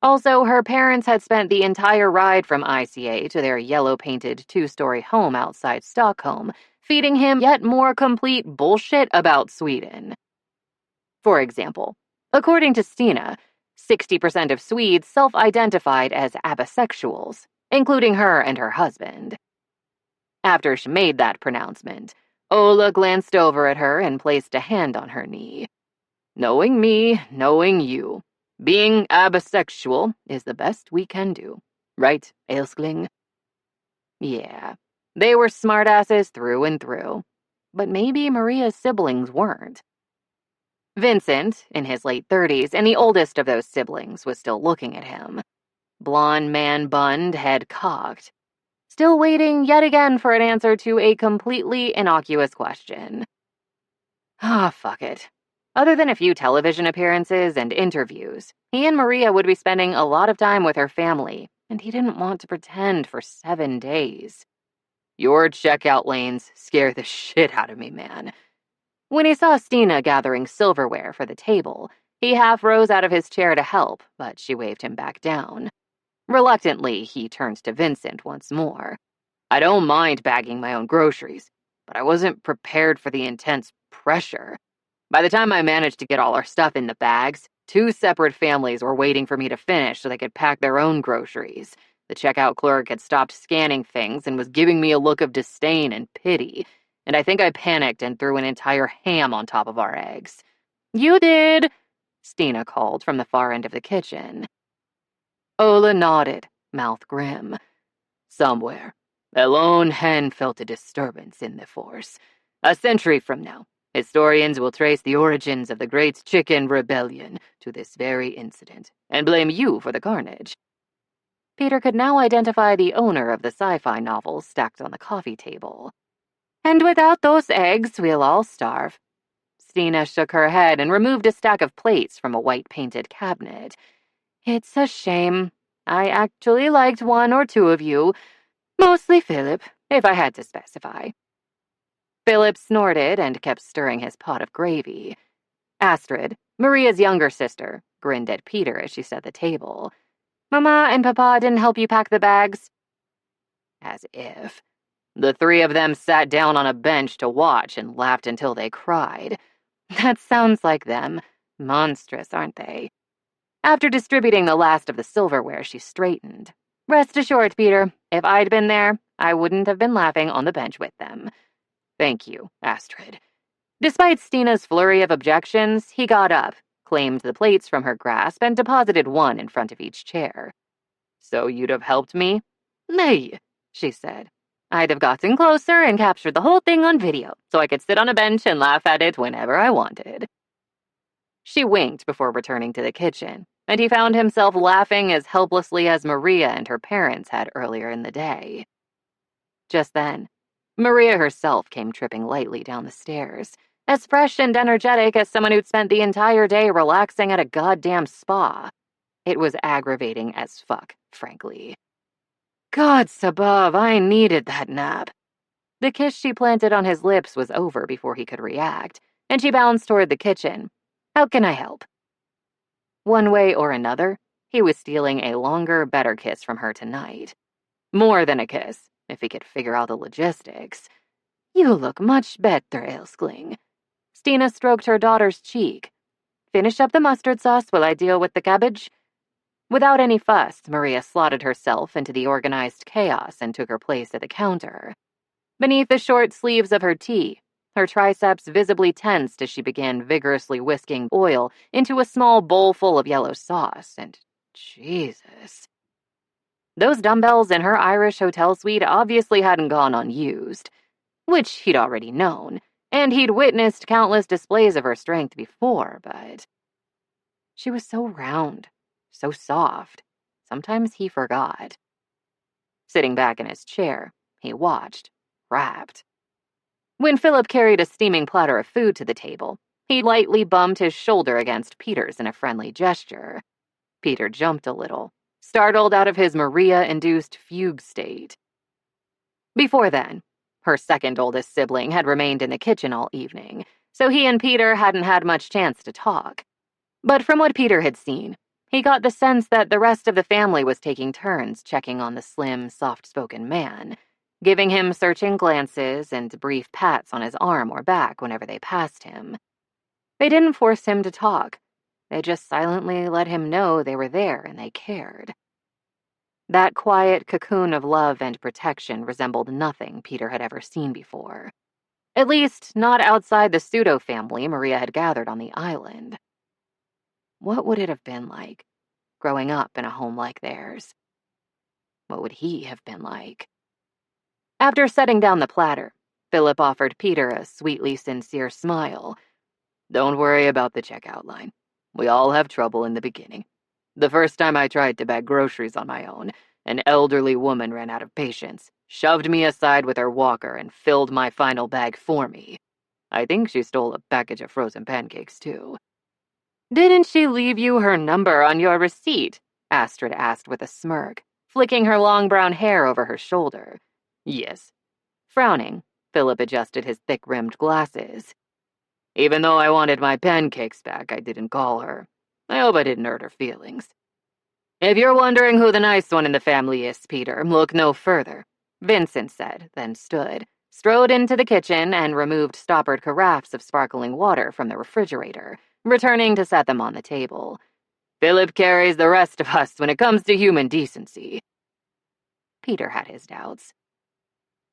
Also, her parents had spent the entire ride from ICA to their yellow-painted two-story home outside Stockholm, feeding him yet more complete bullshit about Sweden. For example, according to Stina, 60% of Swedes self-identified as abisexuals, including her and her husband. After she made that pronouncement, Ola glanced over at her and placed a hand on her knee. Knowing me, knowing you. Being abisexual is the best we can do. Right, Ailskling? Yeah, they were smartasses through and through. But maybe Maria's siblings weren't. Vincent, in his late 30s, and the oldest of those siblings, was still looking at him. Blonde man bunned, head cocked. Still waiting yet again for an answer to a completely innocuous question. Fuck it. Other than a few television appearances and interviews, he and Maria would be spending a lot of time with her family, and he didn't want to pretend for 7 days. Your checkout lanes scare the shit out of me, man. When he saw Stina gathering silverware for the table, he half rose out of his chair to help, but she waved him back down. Reluctantly, he turned to Vincent once more. I don't mind bagging my own groceries, but I wasn't prepared for the intense pressure. By the time I managed to get all our stuff in the bags, 2 separate families were waiting for me to finish so they could pack their own groceries. The checkout clerk had stopped scanning things and was giving me a look of disdain and pity, and I think I panicked and threw an entire ham on top of our eggs. You did, Stina called from the far end of the kitchen. Ola nodded, mouth grim. Somewhere, a lone hen felt a disturbance in the force. A century from now, historians will trace the origins of the Great Chicken Rebellion to this very incident, and blame you for the carnage. Peter could now identify the owner of the sci-fi novels stacked on the coffee table. And without those eggs, we'll all starve. Stina shook her head and removed a stack of plates from a white-painted cabinet. It's a shame. I actually liked 1 or 2 of you. Mostly Philip, if I had to specify. Philip snorted and kept stirring his pot of gravy. Astrid, Maria's younger sister, grinned at Peter as she set the table. Mama and Papa didn't help you pack the bags? As if. The three of them sat down on a bench to watch and laughed until they cried. That sounds like them. Monstrous, aren't they? After distributing the last of the silverware, she straightened. Rest assured, Peter, if I'd been there, I wouldn't have been laughing on the bench with them. Thank you, Astrid. Despite Stina's flurry of objections, he got up, claimed the plates from her grasp, and deposited one in front of each chair. So you'd have helped me? Nay, she said. I'd have gotten closer and captured the whole thing on video, so I could sit on a bench and laugh at it whenever I wanted. She winked before returning to the kitchen, and he found himself laughing as helplessly as Maria and her parents had earlier in the day. Just then, Maria herself came tripping lightly down the stairs, as fresh and energetic as someone who'd spent the entire day relaxing at a goddamn spa. It was aggravating as fuck, frankly. God sabbath, I needed that nap. The kiss she planted on his lips was over before he could react, and she bounced toward the kitchen. How can I help? One way or another, he was stealing a longer, better kiss from her tonight. More than a kiss, if he could figure out the logistics. You look much better, Elskling. Stina stroked her daughter's cheek. Finish up the mustard sauce while I deal with the cabbage. Without any fuss, Maria slotted herself into the organized chaos and took her place at the counter. Beneath the short sleeves of her tee, her triceps visibly tensed as she began vigorously whisking oil into a small bowl full of yellow sauce, and Jesus. Those dumbbells in her Irish hotel suite obviously hadn't gone unused, which he'd already known, and he'd witnessed countless displays of her strength before, but she was so round, so soft, sometimes he forgot. Sitting back in his chair, he watched, rapt. When Philip carried a steaming platter of food to the table, he lightly bumped his shoulder against Peter's in a friendly gesture. Peter jumped a little, startled out of his Maria-induced fugue state. Before then, her second oldest sibling had remained in the kitchen all evening, so he and Peter hadn't had much chance to talk. But from what Peter had seen, he got the sense that the rest of the family was taking turns checking on the slim, soft-spoken man, giving him searching glances and brief pats on his arm or back whenever they passed him. They didn't force him to talk. They just silently let him know they were there and they cared. That quiet cocoon of love and protection resembled nothing Peter had ever seen before. At least, not outside the pseudo-family Maria had gathered on the island. What would it have been like, growing up in a home like theirs? What would he have been like? After setting down the platter, Philip offered Peter a sweetly sincere smile. Don't worry about the checkout line. We all have trouble in the beginning. The first time I tried to bag groceries on my own, an elderly woman ran out of patience, shoved me aside with her walker, and filled my final bag for me. I think she stole a package of frozen pancakes, too. Didn't she leave you her number on your receipt? Astrid asked with a smirk, flicking her long brown hair over her shoulder. Yes. Frowning, Philip adjusted his thick-rimmed glasses. Even though I wanted my pancakes back, I didn't call her. I hope I didn't hurt her feelings. If you're wondering who the nice one in the family is, Peter, look no further, Vincent said, then stood, strode into the kitchen, and removed stoppered carafes of sparkling water from the refrigerator, returning to set them on the table. Philip carries the rest of us when it comes to human decency. Peter had his doubts.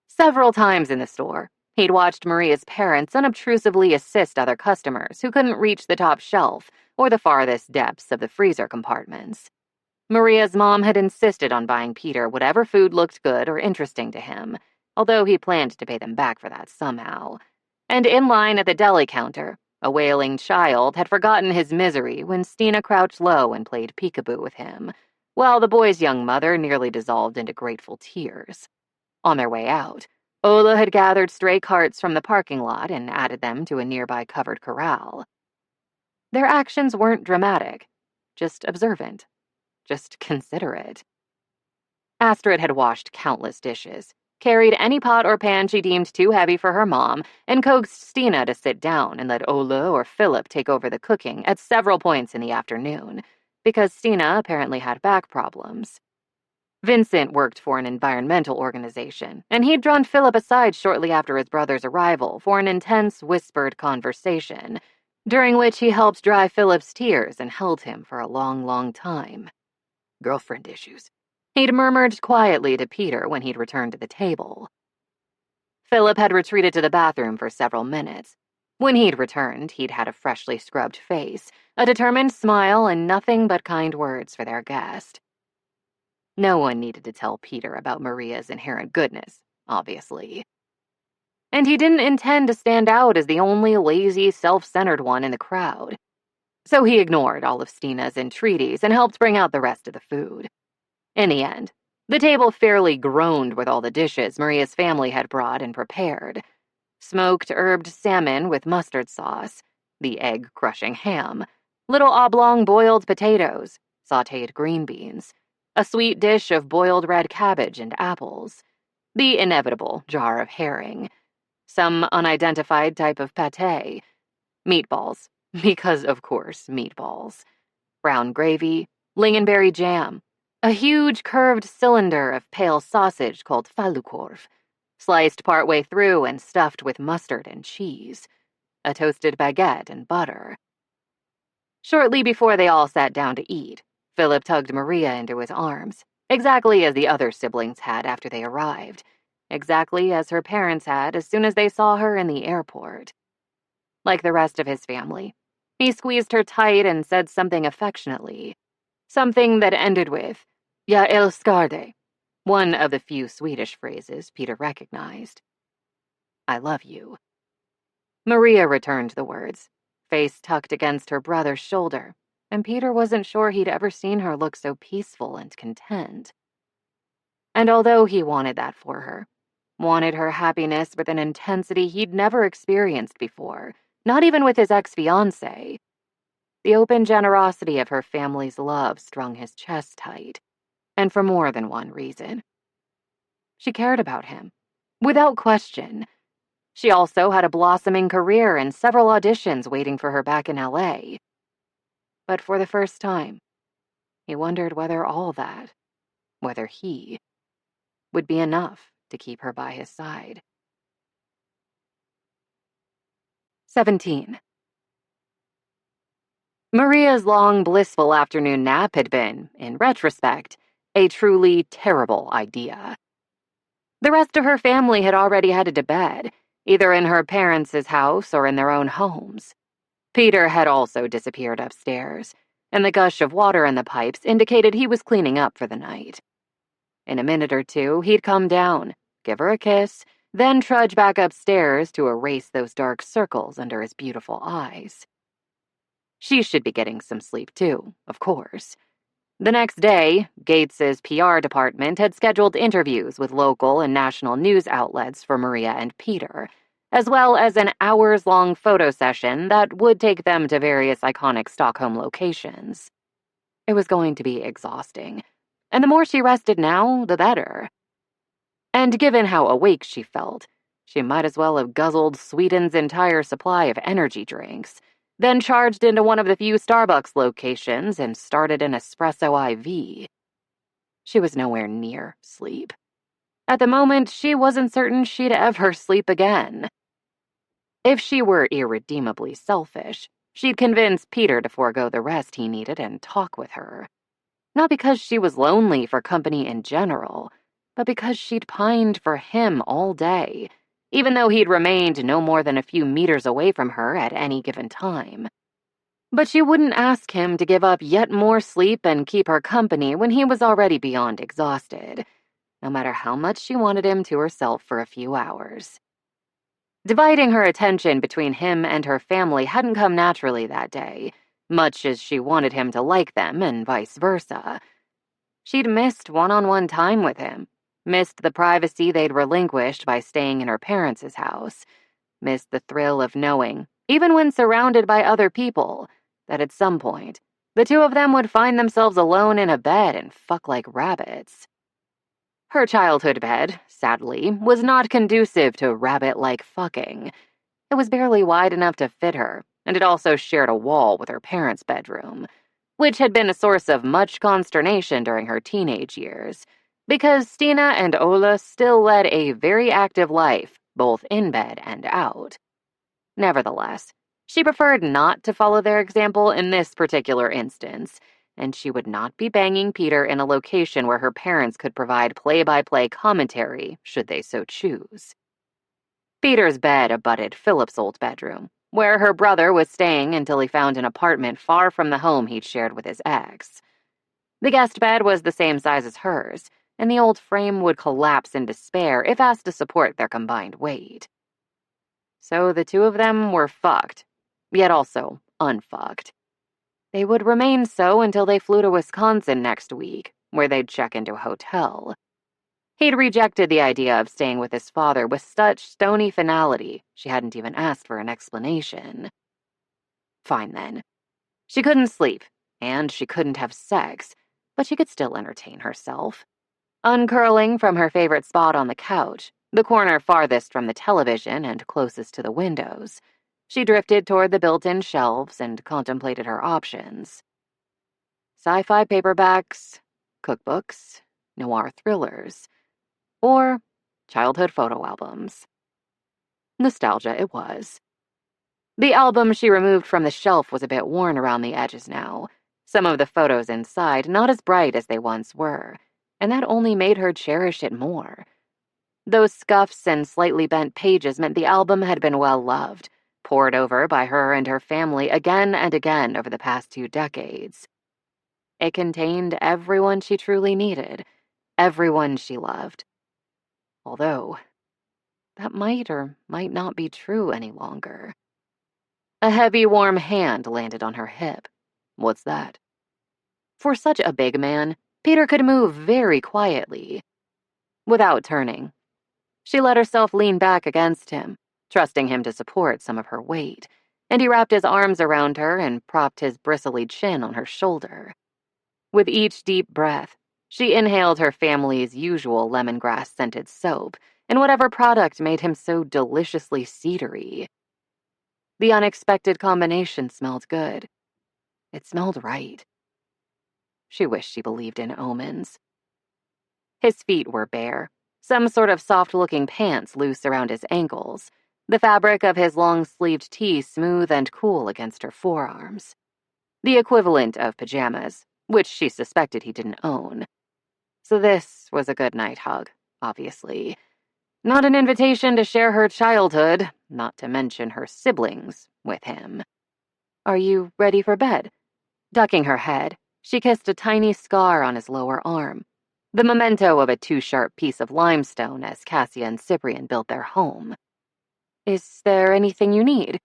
Several times in the store, he'd watched Maria's parents unobtrusively assist other customers who couldn't reach the top shelf or the farthest depths of the freezer compartments. Maria's mom had insisted on buying Peter whatever food looked good or interesting to him, although he planned to pay them back for that somehow. And in line at the deli counter, a wailing child had forgotten his misery when Stina crouched low and played peekaboo with him, while the boy's young mother nearly dissolved into grateful tears. On their way out, Ola had gathered stray carts from the parking lot and added them to a nearby covered corral. Their actions weren't dramatic, just observant, just considerate. Astrid had washed countless dishes, carried any pot or pan she deemed too heavy for her mom, and coaxed Stina to sit down and let Ola or Philip take over the cooking at several points in the afternoon, because Stina apparently had back problems. Vincent worked for an environmental organization, and he'd drawn Philip aside shortly after his brother's arrival for an intense, whispered conversation, during which he helped dry Philip's tears and held him for a long, long time. Girlfriend issues, he'd murmured quietly to Peter when he'd returned to the table. Philip had retreated to the bathroom for several minutes. When he'd returned, he'd had a freshly scrubbed face, a determined smile, and nothing but kind words for their guest. No one needed to tell Peter about Maria's inherent goodness, obviously. And he didn't intend to stand out as the only lazy, self-centered one in the crowd. So he ignored all of Stina's entreaties and helped bring out the rest of the food. In the end, the table fairly groaned with all the dishes Maria's family had brought and prepared. Smoked herbed salmon with mustard sauce, the egg-crushing ham, little oblong boiled potatoes, sautéed green beans, a sweet dish of boiled red cabbage and apples, the inevitable jar of herring, some unidentified type of pâté, meatballs, because of course meatballs, brown gravy, lingonberry jam, a huge curved cylinder of pale sausage called falukorv, sliced partway through and stuffed with mustard and cheese, a toasted baguette and butter. Shortly before they all sat down to eat, Philip tugged Maria into his arms, exactly as the other siblings had after they arrived, exactly as her parents had as soon as they saw her in the airport. Like the rest of his family, he squeezed her tight and said something affectionately, something that ended with, "Jag älskar dig," one of the few Swedish phrases Peter recognized. I love you. Maria returned the words, face tucked against her brother's shoulder, and Peter wasn't sure he'd ever seen her look so peaceful and content. And although he wanted that for her, wanted her happiness with an intensity he'd never experienced before, not even with his ex-fiancée, the open generosity of her family's love strung his chest tight, and for more than one reason. She cared about him, without question. She also had a blossoming career and several auditions waiting for her back in LA. But for the first time, he wondered whether all that, whether he, would be enough to keep her by his side. 17. Maria's long, blissful afternoon nap had been, in retrospect, a truly terrible idea. The rest of her family had already headed to bed, either in her parents' house or in their own homes. Peter had also disappeared upstairs, and the gush of water in the pipes indicated he was cleaning up for the night. In a minute or two, he'd come down, give her a kiss, then trudge back upstairs to erase those dark circles under his beautiful eyes. She should be getting some sleep too, of course. The next day, Gates's PR department had scheduled interviews with local and national news outlets for Maria and Peter, as well as an hours-long photo session that would take them to various iconic Stockholm locations. It was going to be exhausting, and the more she rested now, the better. And given how awake she felt, she might as well have guzzled Sweden's entire supply of energy drinks, then charged into one of the few Starbucks locations and started an espresso IV. She was nowhere near sleep. At the moment, she wasn't certain she'd ever sleep again. If she were irredeemably selfish, she'd convince Peter to forego the rest he needed and talk with her. Not because she was lonely for company in general, but because she'd pined for him all day, even though he'd remained no more than a few meters away from her at any given time. But she wouldn't ask him to give up yet more sleep and keep her company when he was already beyond exhausted, no matter how much she wanted him to herself for a few hours. Dividing her attention between him and her family hadn't come naturally that day, much as she wanted him to like them and vice versa. She'd missed one-on-one time with him, missed the privacy they'd relinquished by staying in her parents' house, missed the thrill of knowing, even when surrounded by other people, that at some point, the two of them would find themselves alone in a bed and fuck like rabbits. Her childhood bed, sadly, was not conducive to rabbit-like fucking. It was barely wide enough to fit her, and it also shared a wall with her parents' bedroom, which had been a source of much consternation during her teenage years, because Stina and Ola still led a very active life, both in bed and out. Nevertheless, she preferred not to follow their example in this particular instance, and she would not be banging Peter in a location where her parents could provide play-by-play commentary, should they so choose. Peter's bed abutted Philip's old bedroom, where her brother was staying until he found an apartment far from the home he'd shared with his ex. The guest bed was the same size as hers, and the old frame would collapse in despair if asked to support their combined weight. So the two of them were fucked, yet also unfucked. They would remain so until they flew to Wisconsin next week, where they'd check into a hotel. He'd rejected the idea of staying with his father with such stony finality, she hadn't even asked for an explanation. Fine then. She couldn't sleep, and she couldn't have sex, but she could still entertain herself. Uncurling from her favorite spot on the couch, the corner farthest from the television and closest to the windows, she drifted toward the built-in shelves and contemplated her options. Sci-fi paperbacks, cookbooks, noir thrillers, or childhood photo albums. Nostalgia it was. The album she removed from the shelf was a bit worn around the edges now, some of the photos inside not as bright as they once were, and that only made her cherish it more. Those scuffs and slightly bent pages meant the album had been well loved, pored over by her and her family again and again over the past 2 decades. It contained everyone she truly needed, everyone she loved. Although, that might or might not be true any longer. A heavy, warm hand landed on her hip. What's that? For such a big man, Peter could move very quietly. Without turning, she let herself lean back against him, trusting him to support some of her weight, and he wrapped his arms around her and propped his bristly chin on her shoulder. With each deep breath, she inhaled her family's usual lemongrass-scented soap and whatever product made him so deliciously cedary. The unexpected combination smelled good. It smelled right. She wished she believed in omens. His feet were bare, some sort of soft-looking pants loose around his ankles, the fabric of his long-sleeved tee smooth and cool against her forearms. The equivalent of pajamas, which she suspected he didn't own. So this was a good night hug, obviously. Not an invitation to share her childhood, not to mention her siblings, with him. Are you ready for bed? Ducking her head, she kissed a tiny scar on his lower arm, the memento of a too-sharp piece of limestone as Cassia and Cyprian built their home. Is there anything you need?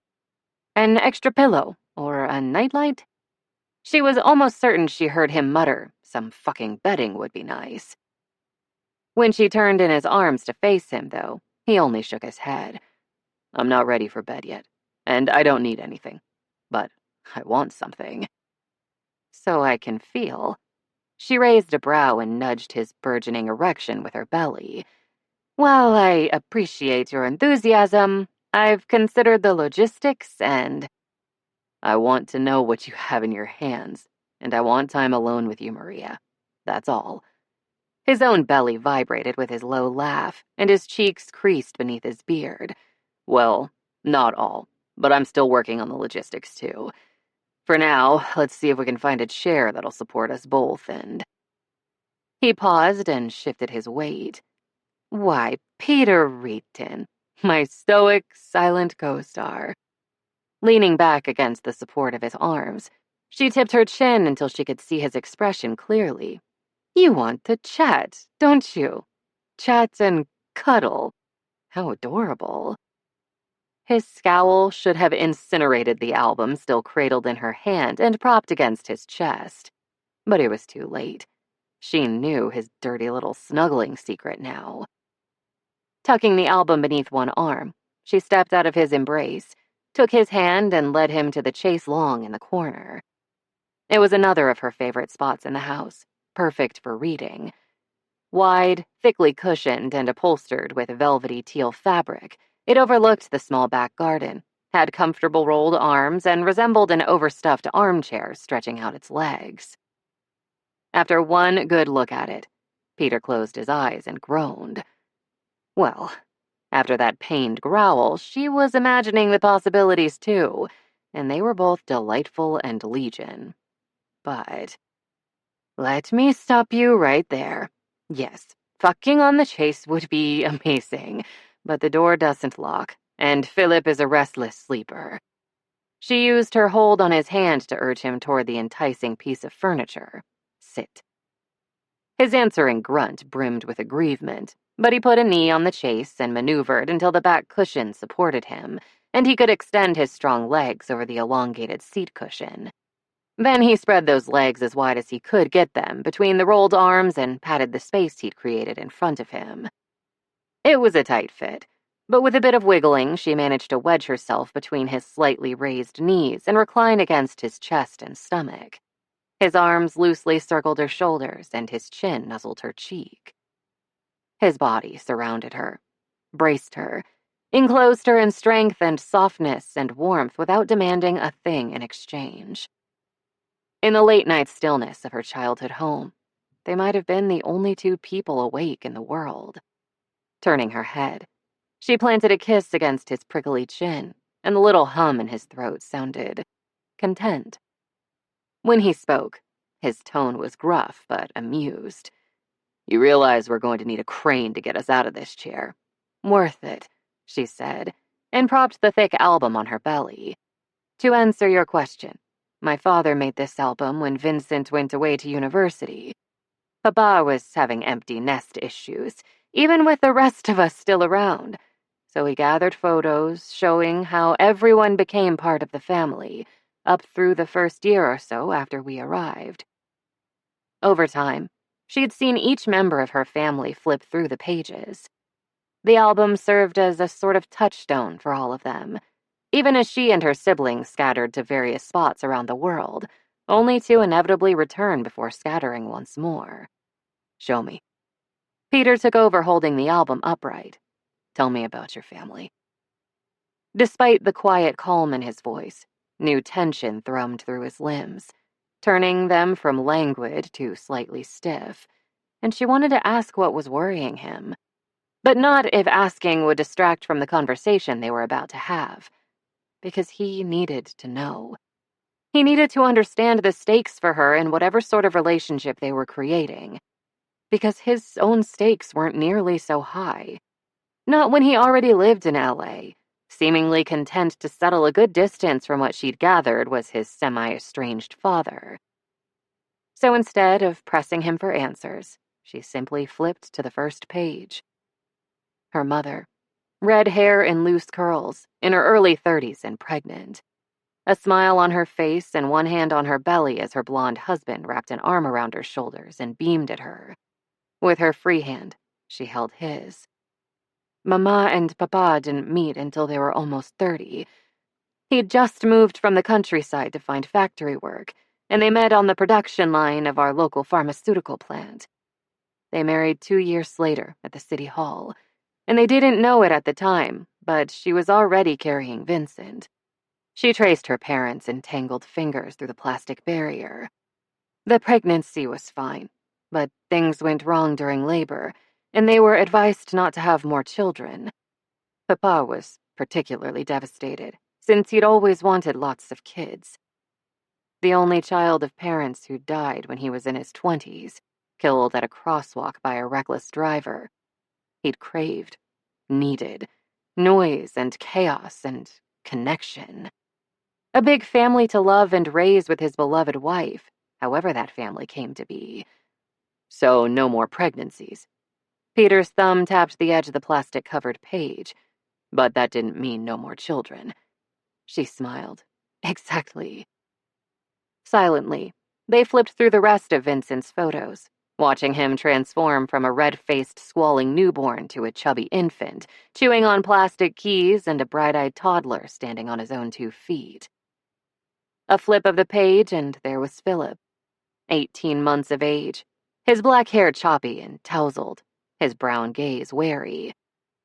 An extra pillow, or a nightlight? She was almost certain she heard him mutter, some fucking bedding would be nice. When she turned in his arms to face him, though, he only shook his head. I'm not ready for bed yet, and I don't need anything. But I want something. So I can feel. She raised a brow and nudged his burgeoning erection with her belly. While I appreciate your enthusiasm, I've considered the logistics and... I want to know what you have in your hands, and I want time alone with you, Maria. That's all. His own belly vibrated with his low laugh, and his cheeks creased beneath his beard. Well, not all, but I'm still working on the logistics, too. For now, let's see if we can find a chair that'll support us both, and... He paused and shifted his weight. Why, Peter Reedton, my stoic, silent co-star. Leaning back against the support of his arms, she tipped her chin until she could see his expression clearly. You want to chat, don't you? Chat and cuddle. How adorable. His scowl should have incinerated the album still cradled in her hand and propped against his chest. But it was too late. She knew his dirty little snuggling secret now. Tucking the album beneath one arm, she stepped out of his embrace, took his hand and led him to the chaise longue in the corner. It was another of her favorite spots in the house, perfect for reading. Wide, thickly cushioned, and upholstered with velvety teal fabric, it overlooked the small back garden, had comfortable rolled arms, and resembled an overstuffed armchair stretching out its legs. After one good look at it, Peter closed his eyes and groaned. Well, after that pained growl, she was imagining the possibilities too, and they were both delightful and legion. But let me stop you right there. Yes, fucking on the chase would be amazing, but the door doesn't lock, and Philip is a restless sleeper. She used her hold on his hand to urge him toward the enticing piece of furniture. Sit. His answering grunt brimmed with aggrievement, but he put a knee on the chase and maneuvered until the back cushion supported him, and he could extend his strong legs over the elongated seat cushion. Then he spread those legs as wide as he could get them between the rolled arms and patted the space he'd created in front of him. It was a tight fit, but with a bit of wiggling, she managed to wedge herself between his slightly raised knees and recline against his chest and stomach. His arms loosely circled her shoulders, and his chin nuzzled her cheek. His body surrounded her, braced her, enclosed her in strength and softness and warmth without demanding a thing in exchange. In the late-night stillness of her childhood home, they might have been the only two people awake in the world. Turning her head, she planted a kiss against his prickly chin, and the little hum in his throat sounded content. When he spoke, his tone was gruff but amused. You realize we're going to need a crane to get us out of this chair. Worth it, she said, and propped the thick album on her belly. To answer your question, my father made this album when Vincent went away to university. Papa was having empty nest issues, even with the rest of us still around. So he gathered photos showing how everyone became part of the family, up through the first year or so after we arrived. Over time, she'd seen each member of her family flip through the pages. The album served as a sort of touchstone for all of them, even as she and her siblings scattered to various spots around the world, only to inevitably return before scattering once more. Show me. Peter took over holding the album upright. Tell me about your family. Despite the quiet calm in his voice, new tension thrummed through his limbs, turning them from languid to slightly stiff, and she wanted to ask what was worrying him, but not if asking would distract from the conversation they were about to have, because he needed to know. He needed to understand the stakes for her in whatever sort of relationship they were creating, because his own stakes weren't nearly so high. Not when he already lived in LA, seemingly content to settle a good distance from what she'd gathered was his semi-estranged father. So instead of pressing him for answers, she simply flipped to the first page. Her mother, red hair in loose curls, in her early 30s and pregnant. A smile on her face and one hand on her belly as her blonde husband wrapped an arm around her shoulders and beamed at her. With her free hand, she held his. Mama and Papa didn't meet until they were almost 30. He'd just moved from the countryside to find factory work, and they met on the production line of our local pharmaceutical plant. They married 2 years later at the city hall, and they didn't know it at the time, but she was already carrying Vincent. She traced her parents' entangled fingers through the plastic barrier. The pregnancy was fine, but things went wrong during labor, and they were advised not to have more children. Papa was particularly devastated, since he'd always wanted lots of kids. The only child of parents who died when he was in his 20s, killed at a crosswalk by a reckless driver. He'd craved, needed, noise and chaos and connection. A big family to love and raise with his beloved wife, however that family came to be. So no more pregnancies. Peter's thumb tapped the edge of the plastic-covered page, but that didn't mean no more children. She smiled. Exactly. Silently, they flipped through the rest of Vincent's photos, watching him transform from a red-faced, squalling newborn to a chubby infant, chewing on plastic keys and a bright-eyed toddler standing on his own 2 feet. A flip of the page, and there was Philip, 18 months of age, His black hair choppy and tousled, his brown gaze wary.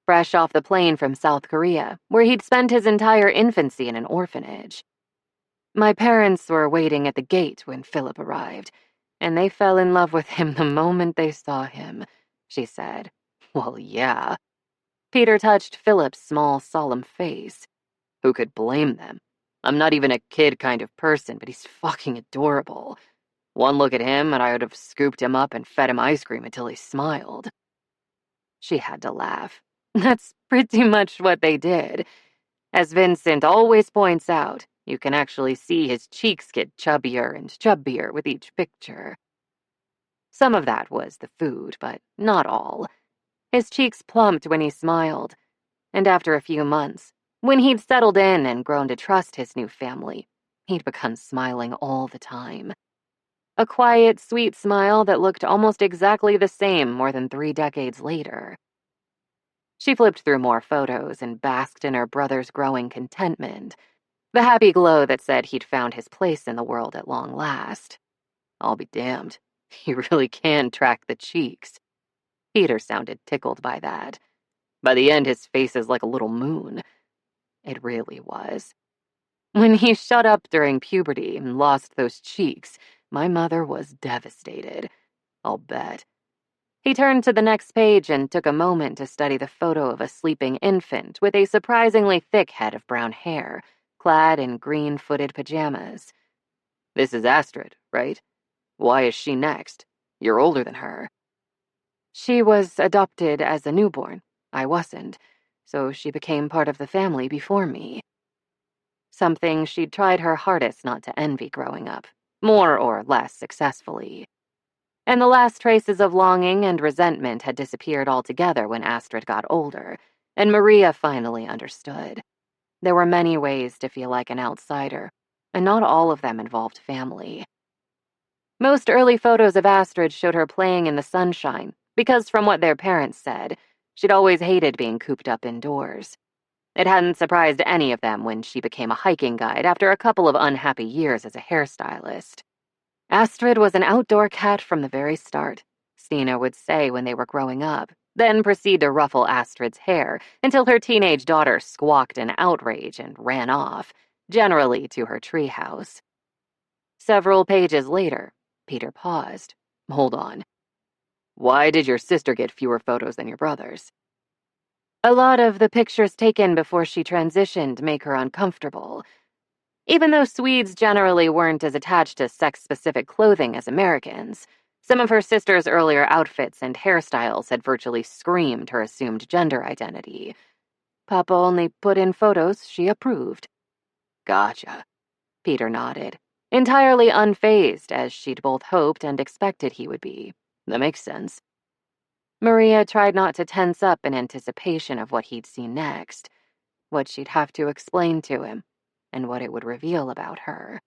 Fresh off the plane from South Korea, where he'd spent his entire infancy in an orphanage. My parents were waiting at the gate when Philip arrived, and they fell in love with him the moment they saw him, she said. Well, yeah. Peter touched Philip's small, solemn face. Who could blame them? I'm not even a kid kind of person, but he's fucking adorable. One look at him, and I would have scooped him up and fed him ice cream until he smiled. She had to laugh. That's pretty much what they did. As Vincent always points out, you can actually see his cheeks get chubbier and chubbier with each picture. Some of that was the food, but not all. His cheeks plumped when he smiled, and after a few months, when he'd settled in and grown to trust his new family, he'd begun smiling all the time. A quiet, sweet smile that looked almost exactly the same more than 3 decades later. She flipped through more photos and basked in her brother's growing contentment, the happy glow that said he'd found his place in the world at long last. I'll be damned. He really can track the cheeks. Peter sounded tickled by that. By the end, his face is like a little moon. It really was. When he shut up during puberty and lost those cheeks, my mother was devastated. I'll bet. He turned to the next page and took a moment to study the photo of a sleeping infant with a surprisingly thick head of brown hair, clad in green-footed pajamas. This is Astrid, right? Why is she next? You're older than her. She was adopted as a newborn. I wasn't, so she became part of the family before me. Something she'd tried her hardest not to envy growing up, more or less successfully. And the last traces of longing and resentment had disappeared altogether when Astrid got older, and Maria finally understood. There were many ways to feel like an outsider, and not all of them involved family. Most early photos of Astrid showed her playing in the sunshine, because from what their parents said, she'd always hated being cooped up indoors. It hadn't surprised any of them when she became a hiking guide after a couple of unhappy years as a hairstylist. Astrid was an outdoor cat from the very start, Stina would say when they were growing up, then proceed to ruffle Astrid's hair until her teenage daughter squawked in outrage and ran off, generally to her treehouse. Several pages later, Peter paused. Hold on. Why did your sister get fewer photos than your brother's? A lot of the pictures taken before she transitioned make her uncomfortable. Even though Swedes generally weren't as attached to sex-specific clothing as Americans, some of her sister's earlier outfits and hairstyles had virtually screamed her assumed gender identity. Papa only put in photos she approved. Gotcha. Peter nodded, entirely unfazed as she'd both hoped and expected he would be. That makes sense. Maria tried not to tense up in anticipation of what he'd see next, what she'd have to explain to him, and what it would reveal about her.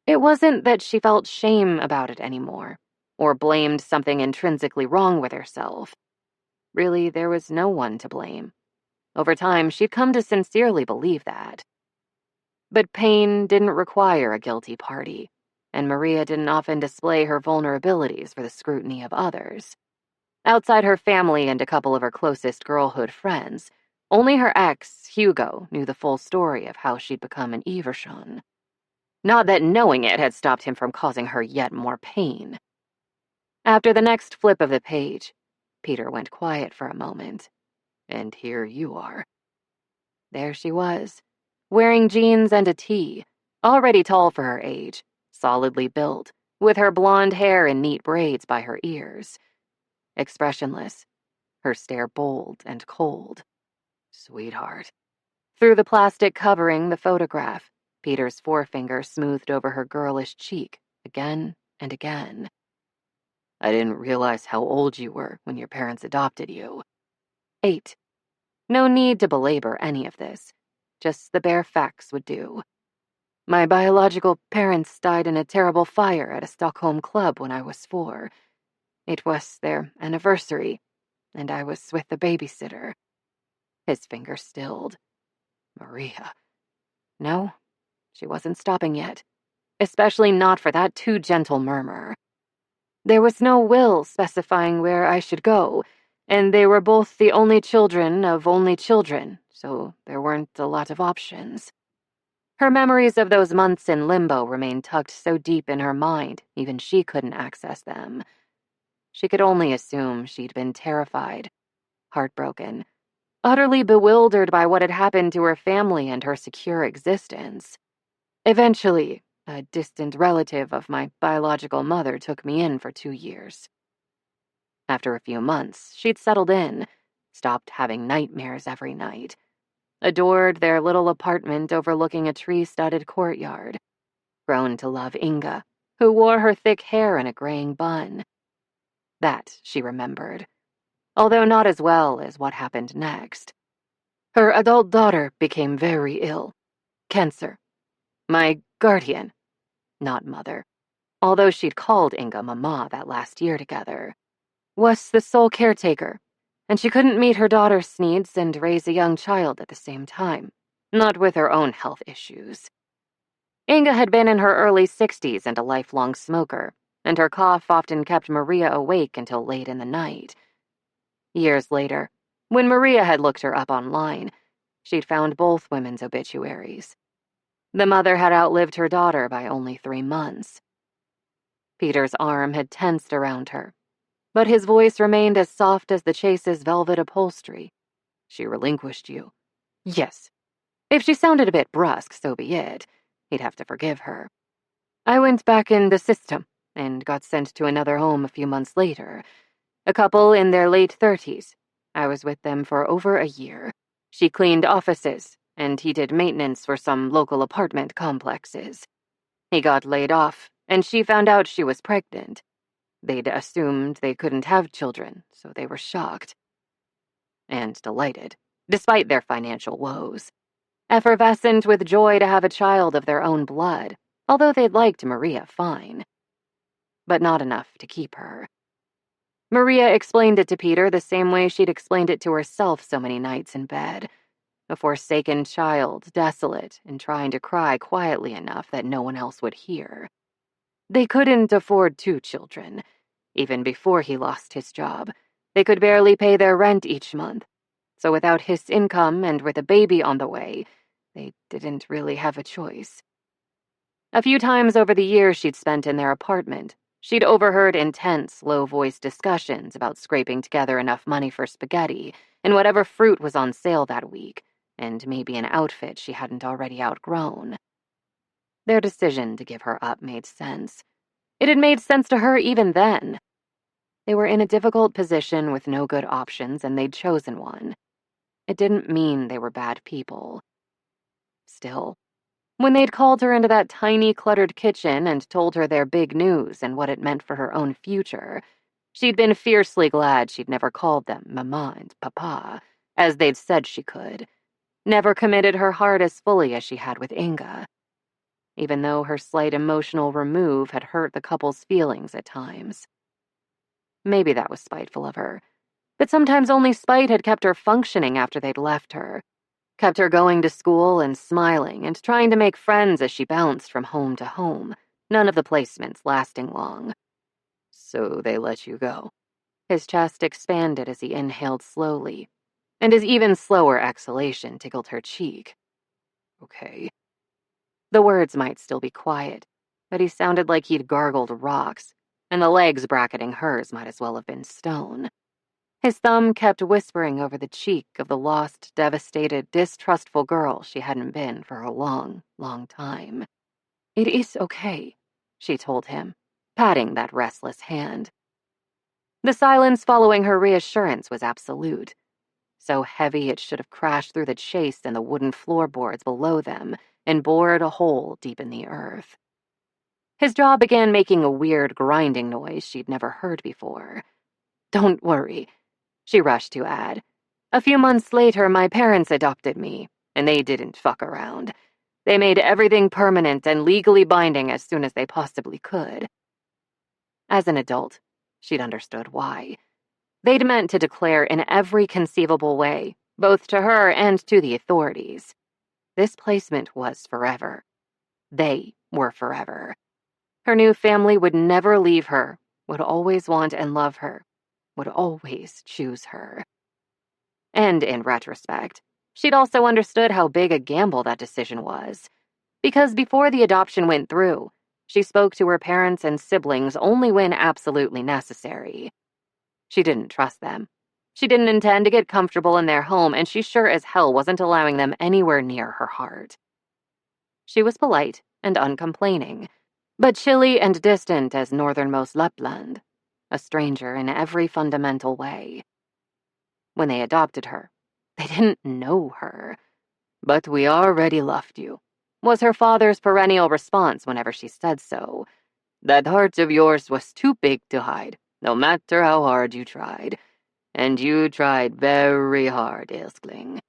It wasn't that she felt shame about it anymore, or blamed something intrinsically wrong with herself. Really, there was no one to blame. Over time, she'd come to sincerely believe that. But pain didn't require a guilty party, and Maria didn't often display her vulnerabilities for the scrutiny of others. Outside her family and a couple of her closest girlhood friends, only her ex, Hugo, knew the full story of how she'd become an Evershon. Not that knowing it had stopped him from causing her yet more pain. After the next flip of the page, Peter went quiet for a moment. And here you are. There she was, wearing jeans and a tee, already tall for her age, solidly built, with her blonde hair in neat braids by her ears. Expressionless, her stare bold and cold. Sweetheart. Through the plastic covering the photograph, Peter's forefinger smoothed over her girlish cheek again and again. I didn't realize how old you were when your parents adopted you. 8. No need to belabor any of this. Just the bare facts would do. My biological parents died in a terrible fire at a Stockholm club when I was 4. It was their anniversary, and I was with the babysitter. His finger stilled. Maria. No, she wasn't stopping yet. Especially not for that too gentle murmur. There was no will specifying where I should go, and they were both the only children of only children, so there weren't a lot of options. Her memories of those months in limbo remained tucked so deep in her mind, even she couldn't access them. She could only assume she'd been terrified, heartbroken, utterly bewildered by what had happened to her family and her secure existence. Eventually, a distant relative of my biological mother took me in for 2 years. After a few months, she'd settled in, stopped having nightmares every night, adored their little apartment overlooking a tree-studded courtyard, grown to love Inga, who wore her thick hair in a graying bun. That she remembered, although not as well as what happened next. Her adult daughter became very ill. Cancer. My guardian, not mother, although she'd called Inga Mama that last year together, was the sole caretaker, and she couldn't meet her daughter's needs and raise a young child at the same time, not with her own health issues. Inga had been in her early 60s and a lifelong smoker, and her cough often kept Maria awake until late in the night. Years later, when Maria had looked her up online, she'd found both women's obituaries. The mother had outlived her daughter by only 3 months. Peter's arm had tensed around her, but his voice remained as soft as the chase's velvet upholstery. She relinquished you. Yes. If she sounded a bit brusque, so be it. He'd have to forgive her. I went back in the system and got sent to another home a few months later. A couple in their late 30s. I was with them for over a year. She cleaned offices, and he did maintenance for some local apartment complexes. He got laid off, and she found out she was pregnant. They'd assumed they couldn't have children, so they were shocked. And delighted, despite their financial woes. Effervescent with joy to have a child of their own blood, although they'd liked Maria fine. But not enough to keep her. Maria explained it to Peter the same way she'd explained it to herself so many nights in bed. A forsaken child, desolate, and trying to cry quietly enough that no one else would hear. They couldn't afford 2 children. Even before he lost his job, they could barely pay their rent each month. So without his income and with a baby on the way, they didn't really have a choice. A few times over the years she'd spent in their apartment, she'd overheard intense, low-voiced discussions about scraping together enough money for spaghetti and whatever fruit was on sale that week, and maybe an outfit she hadn't already outgrown. Their decision to give her up made sense. It had made sense to her even then. They were in a difficult position with no good options, and they'd chosen one. It didn't mean they were bad people. Still, when they'd called her into that tiny, cluttered kitchen and told her their big news and what it meant for her own future, she'd been fiercely glad she'd never called them Mama and Papa, as they'd said she could. Never committed her heart as fully as she had with Inga, even though her slight emotional remove had hurt the couple's feelings at times. Maybe that was spiteful of her, but sometimes only spite had kept her functioning after they'd left her, kept her going to school and smiling and trying to make friends as she bounced from home to home, none of the placements lasting long. So they let you go. His chest expanded as he inhaled slowly, and his even slower exhalation tickled her cheek. Okay. The words might still be quiet, but he sounded like he'd gargled rocks, and the legs bracketing hers might as well have been stone. His thumb kept whispering over the cheek of the lost, devastated, distrustful girl she hadn't been for a long, long time. It is okay, she told him, patting that restless hand. The silence following her reassurance was absolute. So heavy it should have crashed through the chase and the wooden floorboards below them and bored a hole deep in the earth. His jaw began making a weird grinding noise she'd never heard before. Don't worry, she rushed to add. A few months later, my parents adopted me, and they didn't fuck around. They made everything permanent and legally binding as soon as they possibly could. As an adult, she'd understood why. They'd meant to declare in every conceivable way, both to her and to the authorities. This placement was forever. They were forever. Her new family would never leave her, would always want and love her, would always choose her. And in retrospect, she'd also understood how big a gamble that decision was. Because before the adoption went through, she spoke to her parents and siblings only when absolutely necessary. She didn't trust them. She didn't intend to get comfortable in their home, and she sure as hell wasn't allowing them anywhere near her heart. She was polite and uncomplaining, but chilly and distant as northernmost Lapland, a stranger in every fundamental way. When they adopted her, they didn't know her. "But we already loved you," was her father's perennial response whenever she said so. "That heart of yours was too big to hide, no matter how hard you tried. And you tried very hard, Ilskling.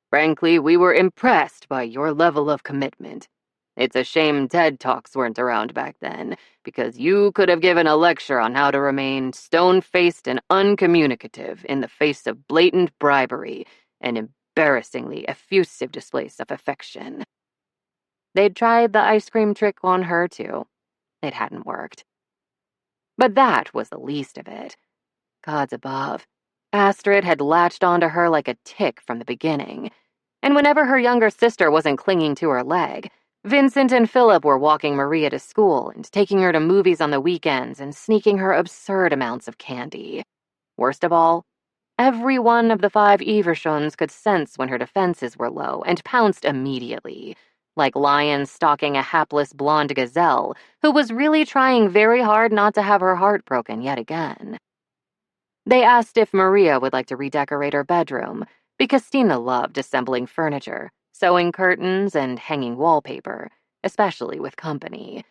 Frankly, we were impressed by your level of commitment. It's a shame TED Talks weren't around back then, because you could have given a lecture on how to remain stone-faced and uncommunicative in the face of blatant bribery and embarrassingly effusive displays of affection." They'd tried the ice cream trick on her, too. It hadn't worked. But that was the least of it. Gods above, Astrid had latched onto her like a tick from the beginning, and whenever her younger sister wasn't clinging to her leg, Vincent and Philip were walking Maria to school and taking her to movies on the weekends and sneaking her absurd amounts of candy. Worst of all, every one of the 5 Eversons could sense when her defenses were low and pounced immediately, like lions stalking a hapless blonde gazelle who was really trying very hard not to have her heart broken yet again. They asked if Maria would like to redecorate her bedroom, because Stina loved assembling furniture, sewing curtains, and hanging wallpaper, especially with company.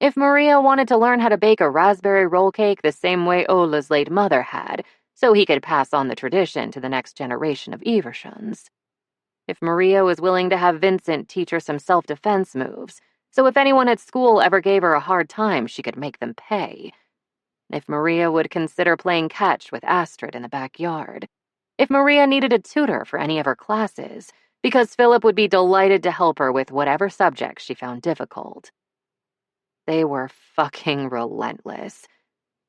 If Maria wanted to learn how to bake a raspberry roll cake the same way Ola's late mother had, so he could pass on the tradition to the next generation of Eversons. If Maria was willing to have Vincent teach her some self-defense moves, so if anyone at school ever gave her a hard time, she could make them pay. If Maria would consider playing catch with Astrid in the backyard. If Maria needed a tutor for any of her classes, because Philip would be delighted to help her with whatever subject she found difficult. They were fucking relentless.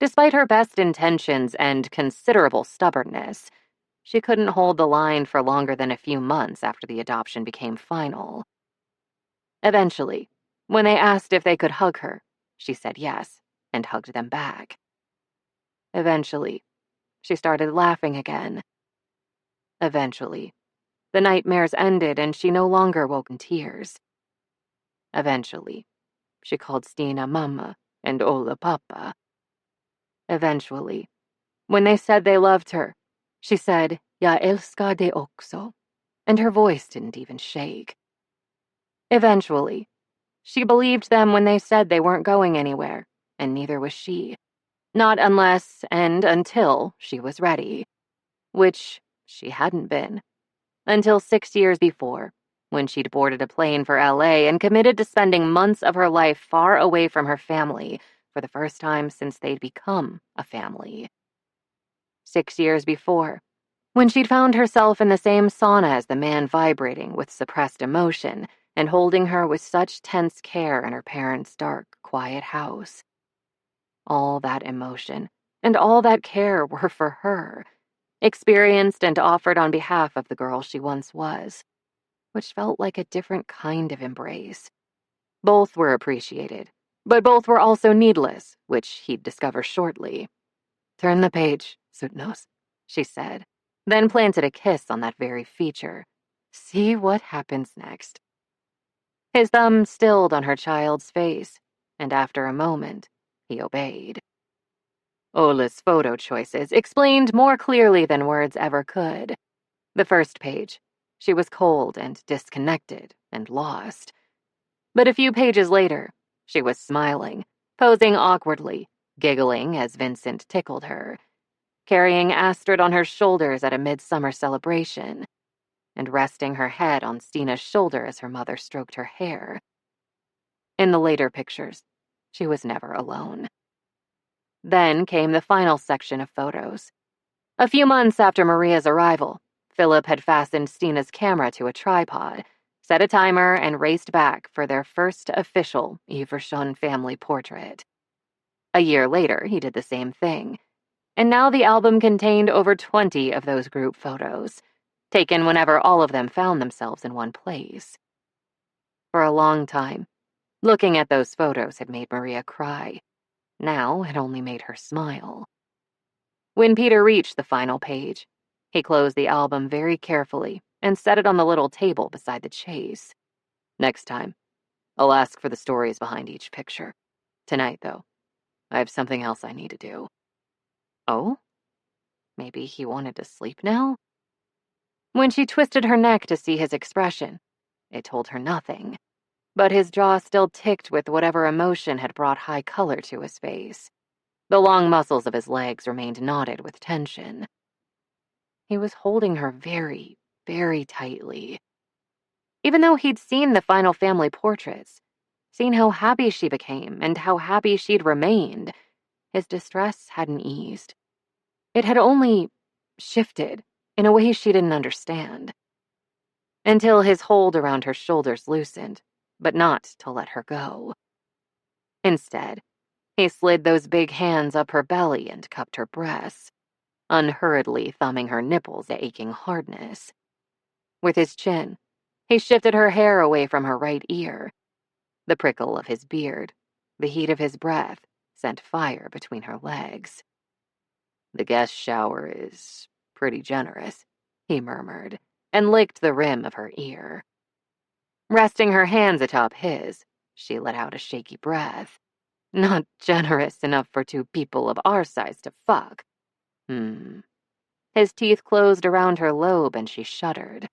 Despite her best intentions and considerable stubbornness, she couldn't hold the line for longer than a few months after the adoption became final. Eventually, when they asked if they could hug her, she said yes, and hugged them back. Eventually, she started laughing again. Eventually, the nightmares ended and she no longer woke in tears. Eventually, she called Stina Mama and Ola Papa. Eventually, when they said they loved her, she said, "Jag älskar dig också," and her voice didn't even shake. Eventually, she believed them when they said they weren't going anywhere, and neither was she. Not unless and until she was ready. Which she hadn't been. Until 6 years before, when she'd boarded a plane for LA and committed to spending months of her life far away from her family for the first time since they'd become a family. 6 years before, when she'd found herself in the same sauna as the man vibrating with suppressed emotion and holding her with such tense care in her parents' dark, quiet house. All that emotion and all that care were for her, experienced and offered on behalf of the girl she once was, which felt like a different kind of embrace. Both were appreciated, but both were also needless, which he'd discover shortly. "Turn the page, Sutnos," she said, then planted a kiss on that very feature. "See what happens next." His thumb stilled on her child's face, and after a moment, he obeyed. Ola's photo choices explained more clearly than words ever could. The first page, she was cold and disconnected and lost. But a few pages later, she was smiling, posing awkwardly, giggling as Vincent tickled her, carrying Astrid on her shoulders at a midsummer celebration, and resting her head on Stina's shoulder as her mother stroked her hair. In the later pictures, she was never alone. Then came the final section of photos. A few months after Maria's arrival, Philip had fastened Stina's camera to a tripod, set a timer, and raced back for their first official Everson family portrait. A year later, he did the same thing, and now the album contained over 20 of those group photos, taken whenever all of them found themselves in one place. For a long time, looking at those photos had made Maria cry. Now it only made her smile. When Peter reached the final page, he closed the album very carefully and set it on the little table beside the chase. Next time, I'll ask for the stories behind each picture. Tonight, though, I have something else I need to do. Oh? Maybe he wanted to sleep now? When she twisted her neck to see his expression, it told her nothing, but his jaw still ticked with whatever emotion had brought high color to his face. The long muscles of his legs remained knotted with tension. He was holding her very, very tightly. Even though he'd seen the final family portraits, seen how happy she became and how happy she'd remained, his distress hadn't eased. It had only shifted in a way she didn't understand. Until his hold around her shoulders loosened, but not to let her go. Instead, he slid those big hands up her belly and cupped her breasts, unhurriedly thumbing her nipples to aching hardness. With his chin, he shifted her hair away from her right ear. The prickle of his beard, the heat of his breath, sent fire between her legs. "The guest shower is pretty generous," he murmured, and licked the rim of her ear. Resting her hands atop his, she let out a shaky breath. "Not generous enough for two people of our size to fuck." His teeth closed around her lobe and she shuddered.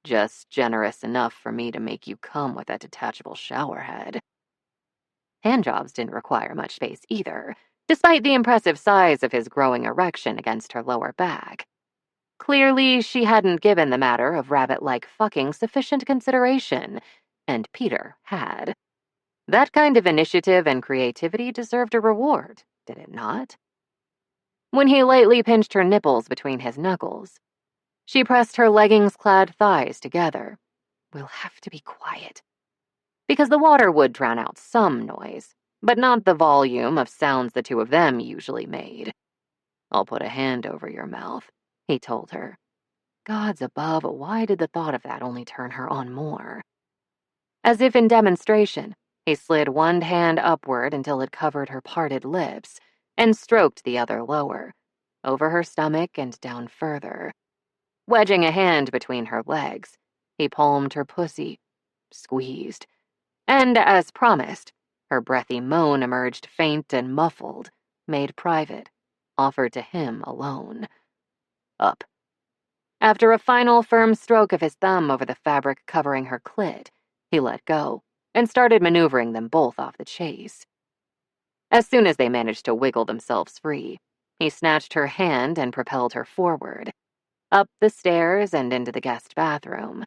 "Just generous enough for me to make you come with that detachable shower head." Handjobs didn't require much space either, despite the impressive size of his growing erection against her lower back. Clearly, she hadn't given the matter of rabbit-like fucking sufficient consideration, and Peter had. That kind of initiative and creativity deserved a reward, did it not? When he lightly pinched her nipples between his knuckles, she pressed her leggings-clad thighs together. "We'll have to be quiet." Because the water would drown out some noise, but not the volume of sounds the two of them usually made. "I'll put a hand over your mouth," he told her. Gods above, why did the thought of that only turn her on more? As if in demonstration, he slid one hand upward until it covered her parted lips, and stroked the other lower, over her stomach and down further. Wedging a hand between her legs, he palmed her pussy, squeezed, and as promised, her breathy moan emerged faint and muffled, made private, offered to him alone. Up. After a final firm stroke of his thumb over the fabric covering her clit, he let go and started maneuvering them both off the chase. As soon as they managed to wiggle themselves free, he snatched her hand and propelled her forward, up the stairs and into the guest bathroom.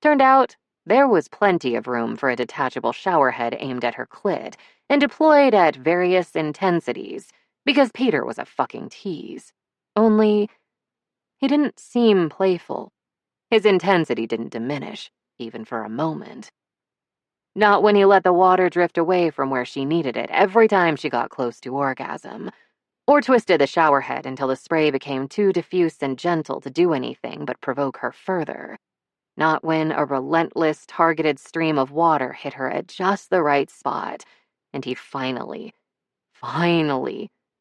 Turned out, there was plenty of room for a detachable showerhead aimed at her clit and deployed at various intensities, because Peter was a fucking tease. Only, he didn't seem playful. His intensity didn't diminish, even for a moment. Not when he let the water drift away from where she needed it every time she got close to orgasm, or twisted the showerhead until the spray became too diffuse and gentle to do anything but provoke her further. Not when a relentless, targeted stream of water hit her at just the right spot, and he finally,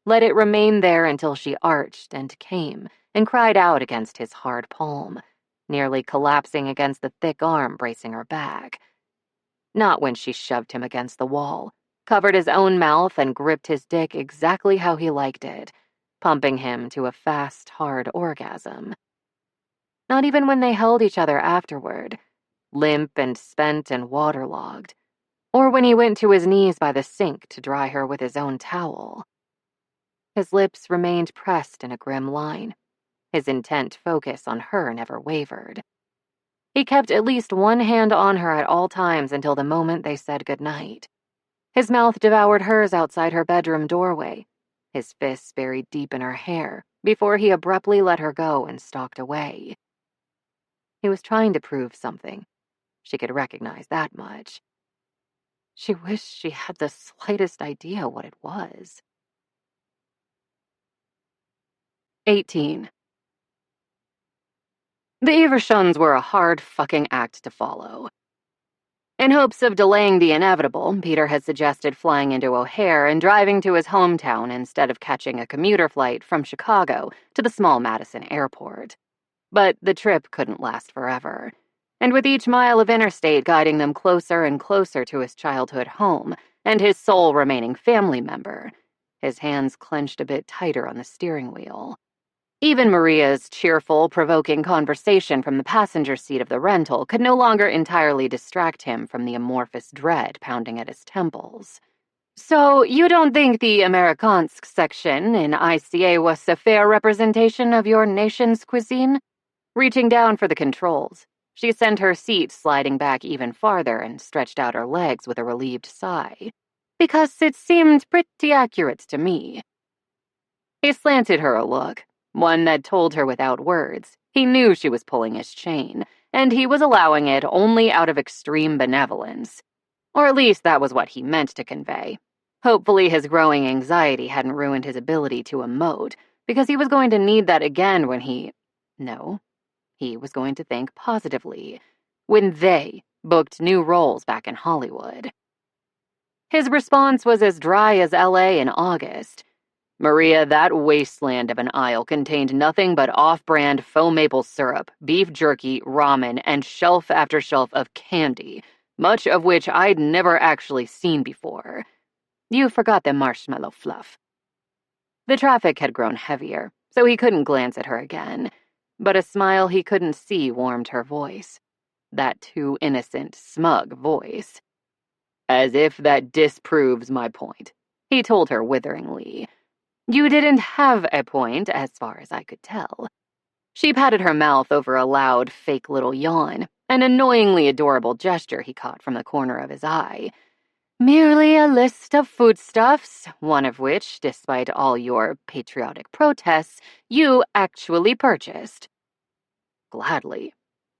let it remain there until she arched and came and cried out against his hard palm, nearly collapsing against the thick arm bracing her back. Not when she shoved him against the wall, covered his own mouth and gripped his dick exactly how he liked it, pumping him to a fast, hard orgasm. Not even when they held each other afterward, limp and spent and waterlogged, or when he went to his knees by the sink to dry her with his own towel. His lips remained pressed in a grim line. His intent focus on her never wavered. He kept at least one hand on her at all times until the moment they said goodnight. His mouth devoured hers outside her bedroom doorway, his fists buried deep in her hair, before he abruptly let her go and stalked away. He was trying to prove something. She could recognize that much. She wished she had the slightest idea what it was. 18. The Evershuns were a hard fucking act to follow. In hopes of delaying the inevitable, Peter had suggested flying into O'Hare and driving to his hometown instead of catching a commuter flight from Chicago to the small Madison airport. But the trip couldn't last forever. And with each mile of interstate guiding them closer and closer to his childhood home and his sole remaining family member, his hands clenched a bit tighter on the steering wheel. Even Maria's cheerful, provoking conversation from the passenger seat of the rental could no longer entirely distract him from the amorphous dread pounding at his temples. So, you don't think the Amerikansk section in ICA was a fair representation of your nation's cuisine? Reaching down for the controls, she sent her seat sliding back even farther and stretched out her legs with a relieved sigh. Because it seemed pretty accurate to me. He slanted her a look, one that told her without words. He knew she was pulling his chain, and he was allowing it only out of extreme benevolence. Or at least that was what he meant to convey. Hopefully his growing anxiety hadn't ruined his ability to emote, because he was going to need that again when he was going to think positively, when they booked new roles back in Hollywood. His response was as dry as LA in August. Maria, that wasteland of an aisle contained nothing but off-brand faux maple syrup, beef jerky, ramen, and shelf after shelf of candy, much of which I'd never actually seen before. You forgot the marshmallow fluff. The traffic had grown heavier, so he couldn't glance at her again, but a smile he couldn't see warmed her voice. That too innocent, smug voice. As if that disproves my point, he told her witheringly. You didn't have a point, as far as I could tell. She patted her mouth over a loud, fake little yawn, an annoyingly adorable gesture he caught from the corner of his eye. Merely a list of foodstuffs, one of which, despite all your patriotic protests, you actually purchased. Gladly.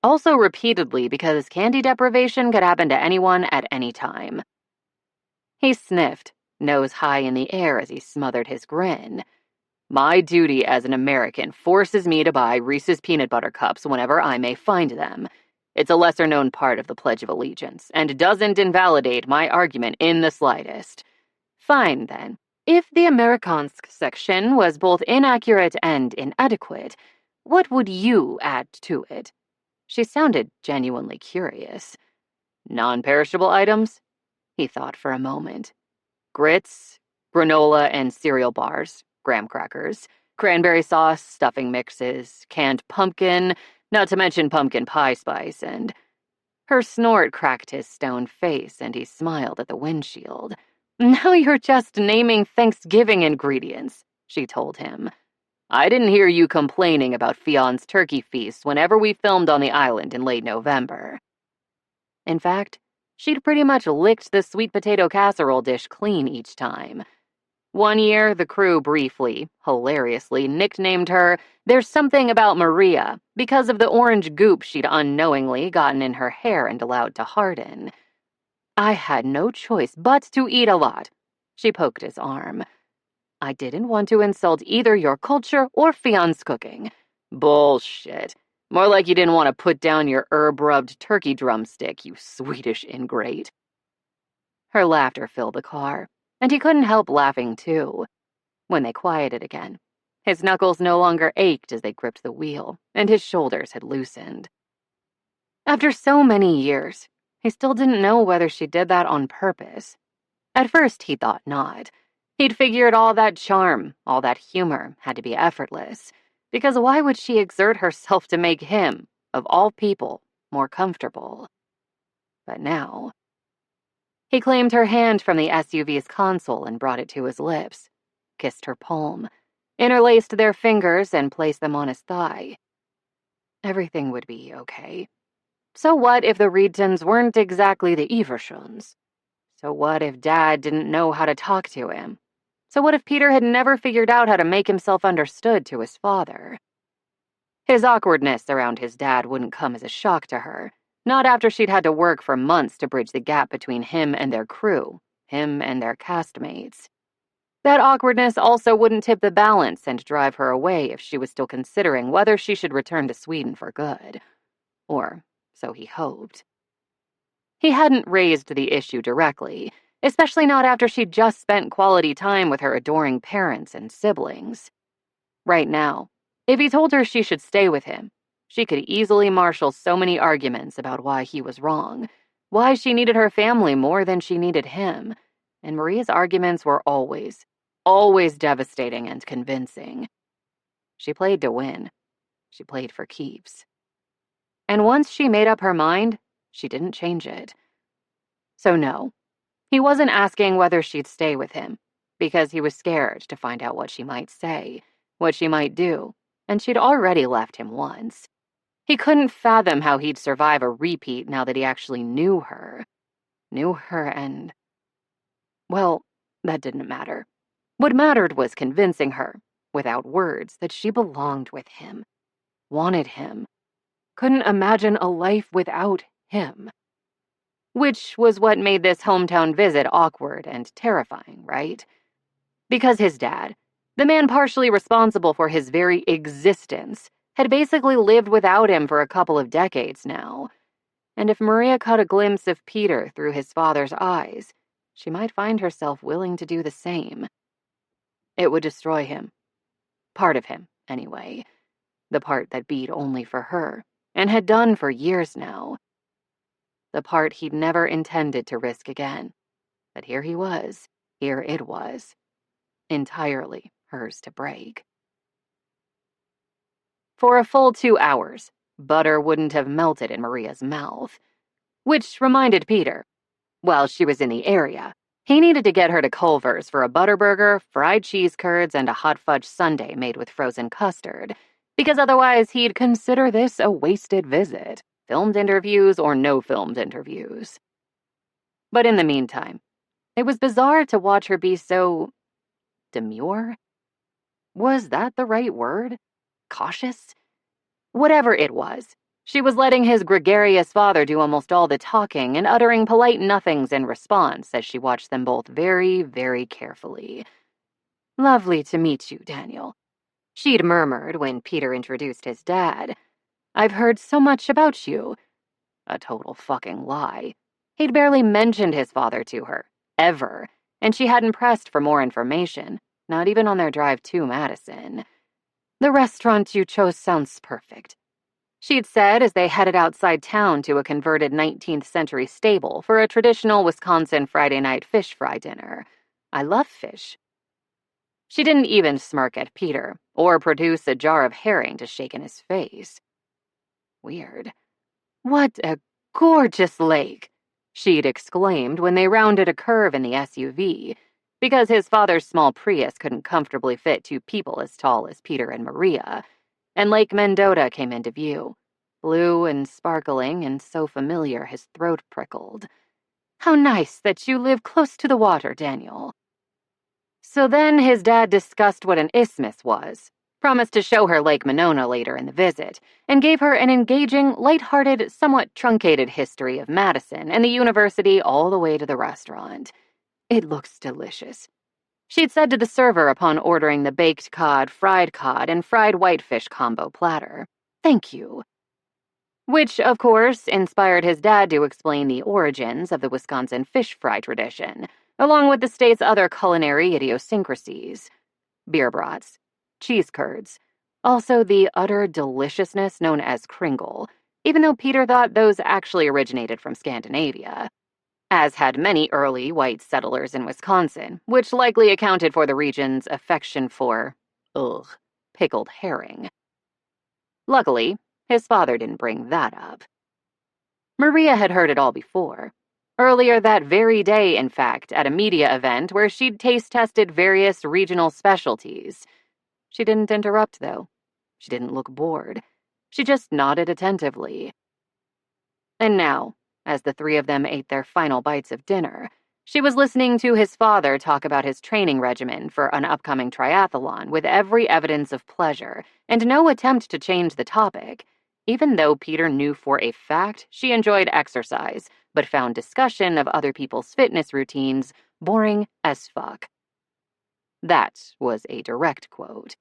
Also repeatedly, because candy deprivation could happen to anyone at any time. He sniffed, nose high in the air as he smothered his grin. My duty as an American forces me to buy Reese's peanut butter cups whenever I may find them. It's a lesser-known part of the Pledge of Allegiance, and doesn't invalidate my argument in the slightest. Fine, then. If the Amerikansk section was both inaccurate and inadequate, what would you add to it? She sounded genuinely curious. Non-perishable items? He thought for a moment. Grits, granola and cereal bars, graham crackers, cranberry sauce, stuffing mixes, canned pumpkin, not to mention pumpkin pie spice, and... Her snort cracked his stone face, and he smiled at the windshield. Now you're just naming Thanksgiving ingredients, she told him. I didn't hear you complaining about Fion's turkey feast whenever we filmed on the island in late November. In fact, she'd pretty much licked the sweet potato casserole dish clean each time. One year, the crew briefly, hilariously, nicknamed her There's Something About Maria because of the orange goop she'd unknowingly gotten in her hair and allowed to harden. I had no choice but to eat a lot. She poked his arm. I didn't want to insult either your culture or Fion's cooking. Bullshit. More like you didn't want to put down your herb-rubbed turkey drumstick, you Swedish ingrate. Her laughter filled the car, and he couldn't help laughing too. When they quieted again, his knuckles no longer ached as they gripped the wheel, and his shoulders had loosened. After so many years, he still didn't know whether she did that on purpose. At first, he thought not. He'd figured all that charm, all that humor, had to be effortless, because why would she exert herself to make him, of all people, more comfortable? But now... He claimed her hand from the SUV's console and brought it to his lips, kissed her palm, interlaced their fingers and placed them on his thigh. Everything would be okay. So what if the Reedtons weren't exactly the Evershuns? So what if Dad didn't know how to talk to him? So what if Peter had never figured out how to make himself understood to his father? His awkwardness around his dad wouldn't come as a shock to her, Not after she'd had to work for months to bridge the gap between him and their crew, him and their castmates. That awkwardness also wouldn't tip the balance and drive her away if she was still considering whether she should return to Sweden for good. Or so he hoped. He hadn't raised the issue directly, especially not after she'd just spent quality time with her adoring parents and siblings. Right now, if he told her she should stay with him, she could easily marshal so many arguments about why he was wrong, why she needed her family more than she needed him, and Maria's arguments were always devastating and convincing. She played to win. She played for keeps. And once she made up her mind, she didn't change it. So no, he wasn't asking whether she'd stay with him, because he was scared to find out what she might say, what she might do, and she'd already left him once. He couldn't fathom how he'd survive a repeat now that he actually knew her. Knew her and... Well, that didn't matter. What mattered was convincing her, without words, that she belonged with him, wanted him, couldn't imagine a life without him. Which was what made this hometown visit awkward and terrifying, right? Because his dad, the man partially responsible for his very existence, had basically lived without him for a couple of decades now. And if Maria caught a glimpse of Peter through his father's eyes, she might find herself willing to do the same. It would destroy him. Part of him, anyway. The part that beat only for her, and had done for years now. The part he'd never intended to risk again. But here he was. Here it was. Entirely hers to break. For a full 2 hours, butter wouldn't have melted in Maria's mouth. Which reminded Peter, while she was in the area, he needed to get her to Culver's for a butterburger, fried cheese curds, and a hot fudge sundae made with frozen custard, because otherwise he'd consider this a wasted visit, filmed interviews or no filmed interviews. But in the meantime, it was bizarre to watch her be so... demure? Was that the right word? Cautious? Whatever it was, she was letting his gregarious father do almost all the talking and uttering polite nothings in response as she watched them both very, very carefully. "Lovely to meet you, Daniel," she'd murmured when Peter introduced his dad. "I've heard so much about you." A total fucking lie. He'd barely mentioned his father to her, ever, and she hadn't pressed for more information, not even on their drive to Madison. "The restaurant you chose sounds perfect," she'd said as they headed outside town to a converted 19th century stable for a traditional Wisconsin Friday night fish fry dinner. "I love fish." She didn't even smirk at Peter, or produce a jar of herring to shake in his face. Weird. "What a gorgeous lake," she'd exclaimed when they rounded a curve in the SUV, because his father's small Prius couldn't comfortably fit 2 people as tall as Peter and Maria, and Lake Mendota came into view, blue and sparkling and so familiar his throat prickled. "How nice that you live close to the water, Daniel." So then his dad discussed what an isthmus was, promised to show her Lake Monona later in the visit, and gave her an engaging, lighthearted, somewhat truncated history of Madison and the university all the way to the restaurant. "It looks delicious," she'd said to the server upon ordering the baked cod, and fried whitefish combo platter. "Thank you." Which, of course, inspired his dad to explain the origins of the Wisconsin fish fry tradition, along with the state's other culinary idiosyncrasies. Beer brats, cheese curds, also the utter deliciousness known as kringle, even though Peter thought those actually originated from Scandinavia, as had many early white settlers in Wisconsin, which likely accounted for the region's affection for, pickled herring. Luckily, his father didn't bring that up. Maria had heard it all before. Earlier that very day, in fact, at a media event where she'd taste-tested various regional specialties. She didn't interrupt, though. She didn't look bored. She just nodded attentively. And now, as the 3 of them ate their final bites of dinner, she was listening to his father talk about his training regimen for an upcoming triathlon with every evidence of pleasure and no attempt to change the topic, even though Peter knew for a fact she enjoyed exercise, but found discussion of other people's fitness routines boring as fuck. That was a direct quote.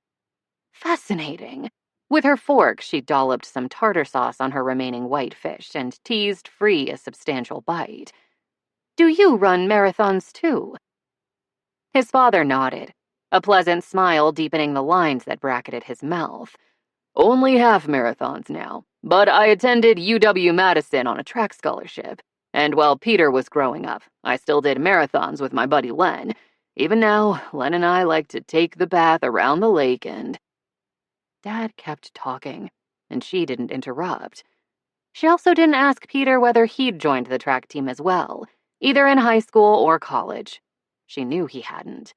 Fascinating. With her fork, she dolloped some tartar sauce on her remaining white fish and teased free a substantial bite. Do you run marathons too? His father nodded, a pleasant smile deepening the lines that bracketed his mouth. Only half marathons now, but I attended UW-Madison on a track scholarship, and while Peter was growing up, I still did marathons with my buddy Len. Even now, Len and I like to take the path around the lake and... Dad kept talking, and she didn't interrupt. She also didn't ask Peter whether he'd joined the track team as well, either in high school or college. She knew he hadn't.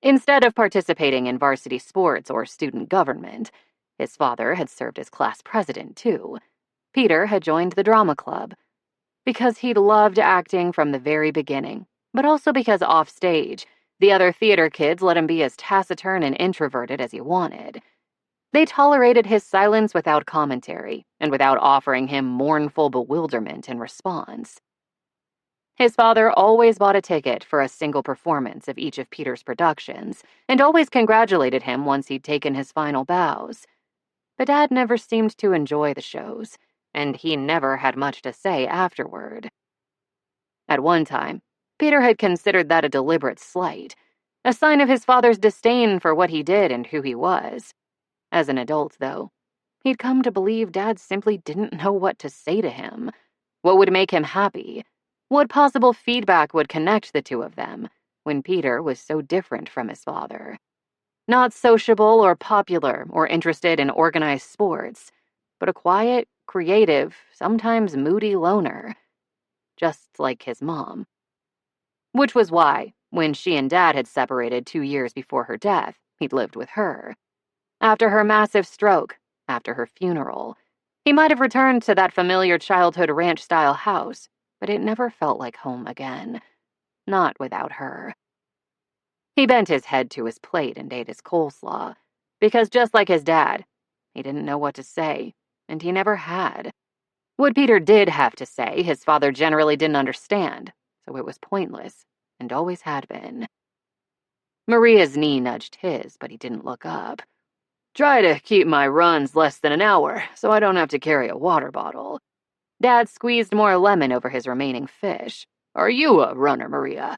Instead of participating in varsity sports or student government, his father had served as class president, too. Peter had joined the drama club. Because he'd loved acting from the very beginning, but also because offstage, the other theater kids let him be as taciturn and introverted as he wanted. They tolerated his silence without commentary, and without offering him mournful bewilderment in response. His father always bought a ticket for a single performance of each of Peter's productions, and always congratulated him once he'd taken his final bows. But Dad never seemed to enjoy the shows, and he never had much to say afterward. At one time, Peter had considered that a deliberate slight, a sign of his father's disdain for what he did and who he was. As an adult, though, he'd come to believe Dad simply didn't know what to say to him. What would make him happy? What possible feedback would connect the two of them when Peter was so different from his father? Not sociable or popular or interested in organized sports, but a quiet, creative, sometimes moody loner. Just like his mom. Which was why, when she and Dad had separated 2 years before her death, he'd lived with her. After her massive stroke, after her funeral, he might have returned to that familiar childhood ranch-style house, but it never felt like home again. Not without her. He bent his head to his plate and ate his coleslaw, because just like his dad, he didn't know what to say, and he never had. What Peter did have to say, his father generally didn't understand, so it was pointless, and always had been. Maria's knee nudged his, but he didn't look up. Try to keep my runs less than an hour, so I don't have to carry a water bottle. Dad squeezed more lemon over his remaining fish. Are you a runner, Maria?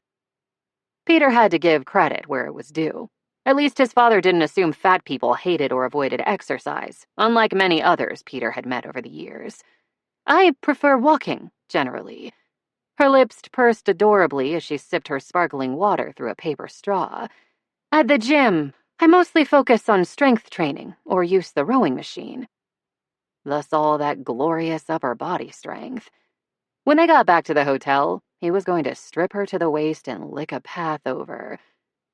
Peter had to give credit where it was due. At least his father didn't assume fat people hated or avoided exercise, unlike many others Peter had met over the years. I prefer walking, generally. Her lips pursed adorably as she sipped her sparkling water through a paper straw. At the gym, I mostly focus on strength training or use the rowing machine. Thus all that glorious upper body strength. When they got back to the hotel, he was going to strip her to the waist and lick a path over.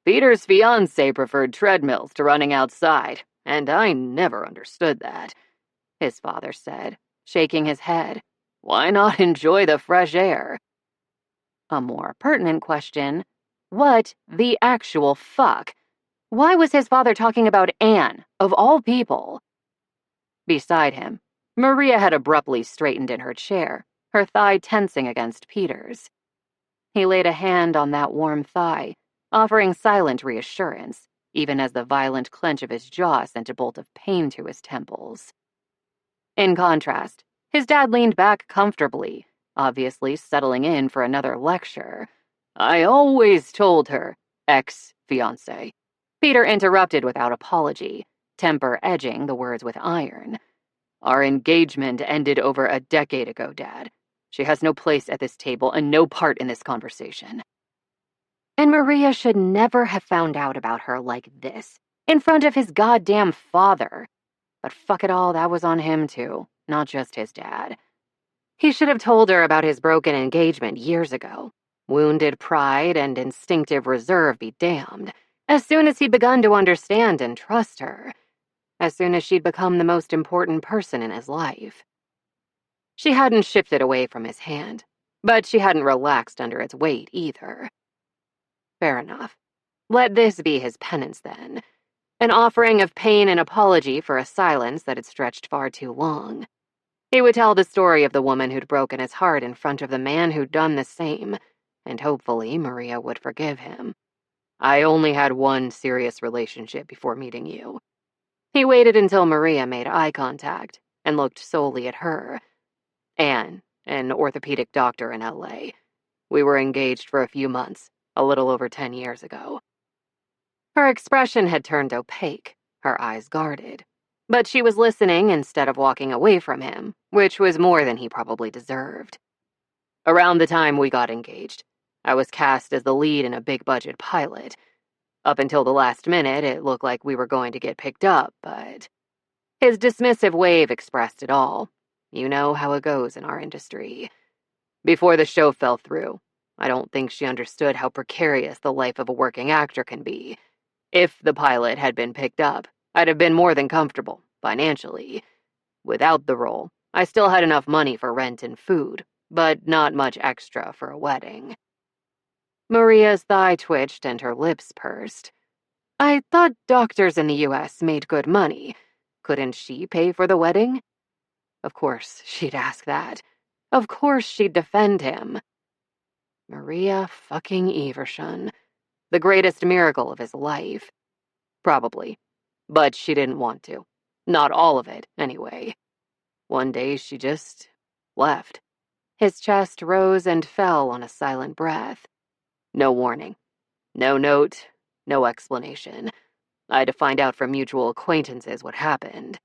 Peter's fiancé preferred treadmills to running outside, and I never understood that, his father said, shaking his head. Why not enjoy the fresh air? A more pertinent question, what the actual fuck? Why was his father talking about Anne, of all people? Beside him, Maria had abruptly straightened in her chair, her thigh tensing against Peter's. He laid a hand on that warm thigh, offering silent reassurance, even as the violent clench of his jaw sent a bolt of pain to his temples. In contrast, his dad leaned back comfortably, obviously settling in for another lecture. I always told her, ex-fiancé. Peter interrupted without apology, temper edging the words with iron. Our engagement ended over a decade ago, Dad. She has no place at this table and no part in this conversation. And Maria should never have found out about her like this, in front of his goddamn father. But fuck it all, that was on him too, not just his dad. He should have told her about his broken engagement years ago. Wounded pride and instinctive reserve be damned. As soon as he'd begun to understand and trust her. As soon as she'd become the most important person in his life. She hadn't shifted away from his hand, but she hadn't relaxed under its weight either. Fair enough. Let this be his penance then. an offering of pain and apology for a silence that had stretched far too long. He would tell the story of the woman who'd broken his heart in front of the man who'd done the same, and hopefully Maria would forgive him. I only had one serious relationship before meeting you. He waited until Maria made eye contact and looked solely at her. Anne, an orthopedic doctor in LA. We were engaged for a few months, a little over 10 years ago. Her expression had turned opaque, her eyes guarded. But she was listening instead of walking away from him, which was more than he probably deserved. Around the time we got engaged, I was cast as the lead in a big-budget pilot. Up until the last minute, it looked like we were going to get picked up, but... His dismissive wave expressed it all. You know how it goes in our industry. Before the show fell through, I don't think she understood how precarious the life of a working actor can be. If the pilot had been picked up, I'd have been more than comfortable, financially. Without the role, I still had enough money for rent and food, but not much extra for a wedding. Maria's thigh twitched and her lips pursed. I thought doctors in the U.S. made good money. Couldn't she pay for the wedding? Of course she'd ask that. Of course she'd defend him. Maria fucking Eversson. The greatest miracle of his life. Probably. But she didn't want to. Not all of it, anyway. One day she just left. His chest rose and fell on a silent breath. No warning. No note. No explanation. I had to find out from mutual acquaintances what happened.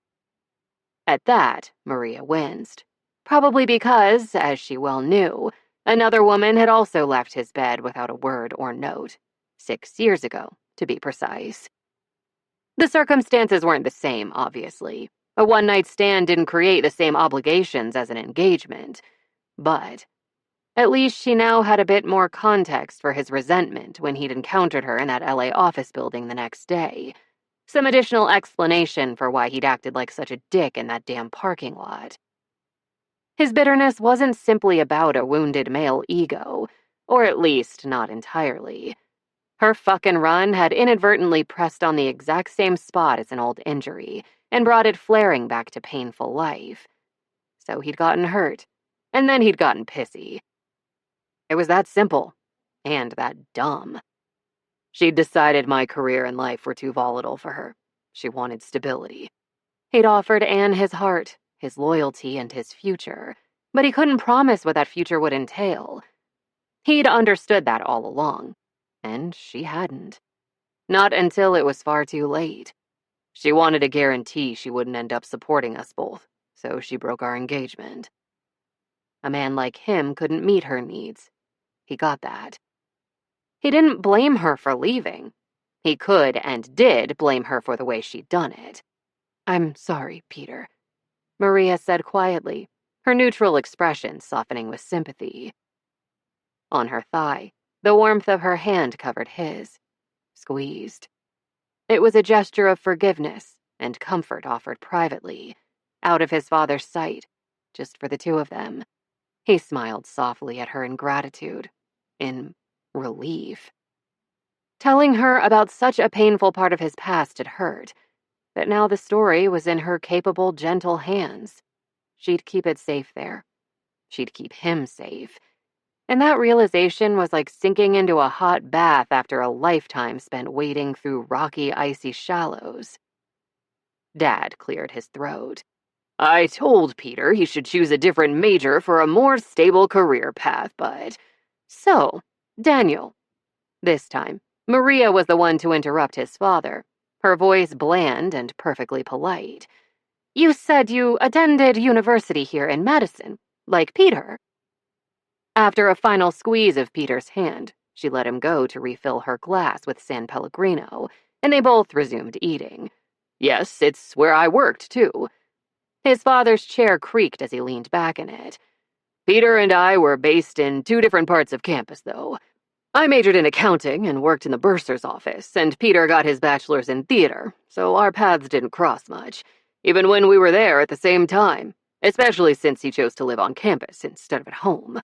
At that, Maria winced. Probably because, as she well knew, another woman had also left his bed without a word or note. 6 years ago, to be precise. The circumstances weren't the same, obviously. A one-night stand didn't create the same obligations as an engagement. But at least she now had a bit more context for his resentment when he'd encountered her in that LA office building the next day. Some additional explanation for why he'd acted like such a dick in that damn parking lot. His bitterness wasn't simply about a wounded male ego, or at least not entirely. Her fucking run had inadvertently pressed on the exact same spot as an old injury and brought it flaring back to painful life. So he'd gotten hurt, and then he'd gotten pissy. It was that simple, and that dumb. She'd decided my career and life were too volatile for her. She wanted stability. He'd offered Anne his heart, his loyalty, and his future, but he couldn't promise what that future would entail. He'd understood that all along, and she hadn't. Not until it was far too late. She wanted a guarantee she wouldn't end up supporting us both, so she broke our engagement. A man like him couldn't meet her needs. He got that. He didn't blame her for leaving. He could and did blame her for the way she'd done it. I'm sorry, Peter, Maria said quietly, her neutral expression softening with sympathy. On her thigh, the warmth of her hand covered his, squeezed. It was a gesture of forgiveness and comfort offered privately, out of his father's sight, just for the two of them. He smiled softly at her in gratitude, in relief. Telling her about such a painful part of his past had hurt, but now the story was in her capable, gentle hands. She'd keep it safe there. She'd keep him safe. And that realization was like sinking into a hot bath after a lifetime spent wading through rocky, icy shallows. Dad cleared his throat. I told Peter he should choose a different major for a more stable career path, but... So, Daniel. This time, Maria was the one to interrupt his father, her voice bland and perfectly polite. You said you attended university here in Madison, like Peter. After a final squeeze of Peter's hand, she let him go to refill her glass with San Pellegrino, and they both resumed eating. Yes, it's where I worked, too. His father's chair creaked as he leaned back in it. Peter and I were based in 2 different parts of campus, though. I majored in accounting and worked in the bursar's office, and Peter got his bachelor's in theater, so our paths didn't cross much, even when we were there at the same time, especially since he chose to live on campus instead of at home.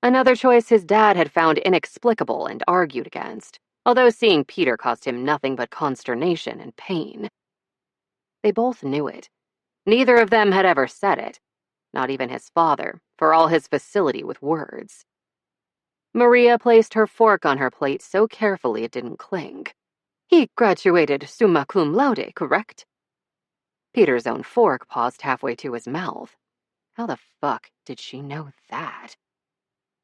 Another choice his dad had found inexplicable and argued against. although seeing Peter caused him nothing but consternation and pain. They both knew it. Neither of them had ever said it, not even his father, for all his facility with words. Maria placed her fork on her plate so carefully it didn't clink. He graduated summa cum laude, correct? Peter's own fork paused halfway to his mouth. How the fuck did she know that?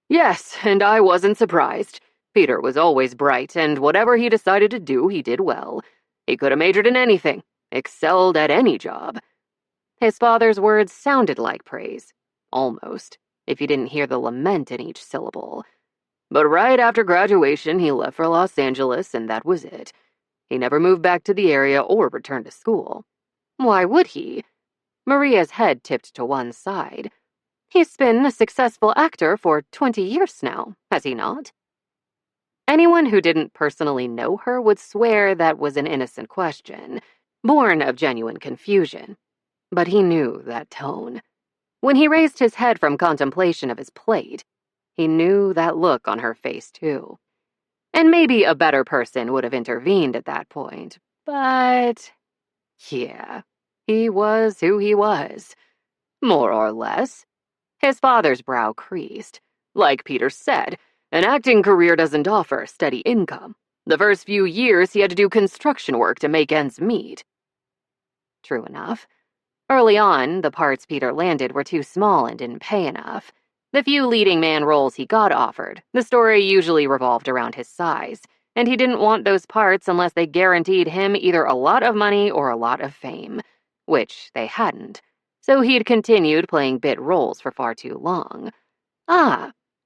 Yes, and I wasn't surprised. Peter was always bright, and whatever he decided to do, he did well. He could have majored in anything, excelled at any job. His father's words sounded like praise. Almost, if you didn't hear the lament in each syllable. But right after graduation, he left for Los Angeles, and that was it. He never moved back to the area or returned to school. Why would he? Maria's head tipped to one side. He's been a successful actor for 20 years now, has he not? Anyone who didn't personally know her would swear that was an innocent question, born of genuine confusion. But he knew that tone. When he raised his head from contemplation of his plate, he knew that look on her face, too. And maybe a better person would have intervened at that point, but... yeah, he was who he was. More or less. His father's brow creased. Like Peter said, an acting career doesn't offer steady income. The first few years he had to do construction work to make ends meet. True enough. Early on, the parts Peter landed were too small and didn't pay enough. The few leading man roles he got offered, the story usually revolved around his size, and he didn't want those parts unless they guaranteed him either a lot of money or a lot of fame, which they hadn't, so he'd continued playing bit roles for far too long.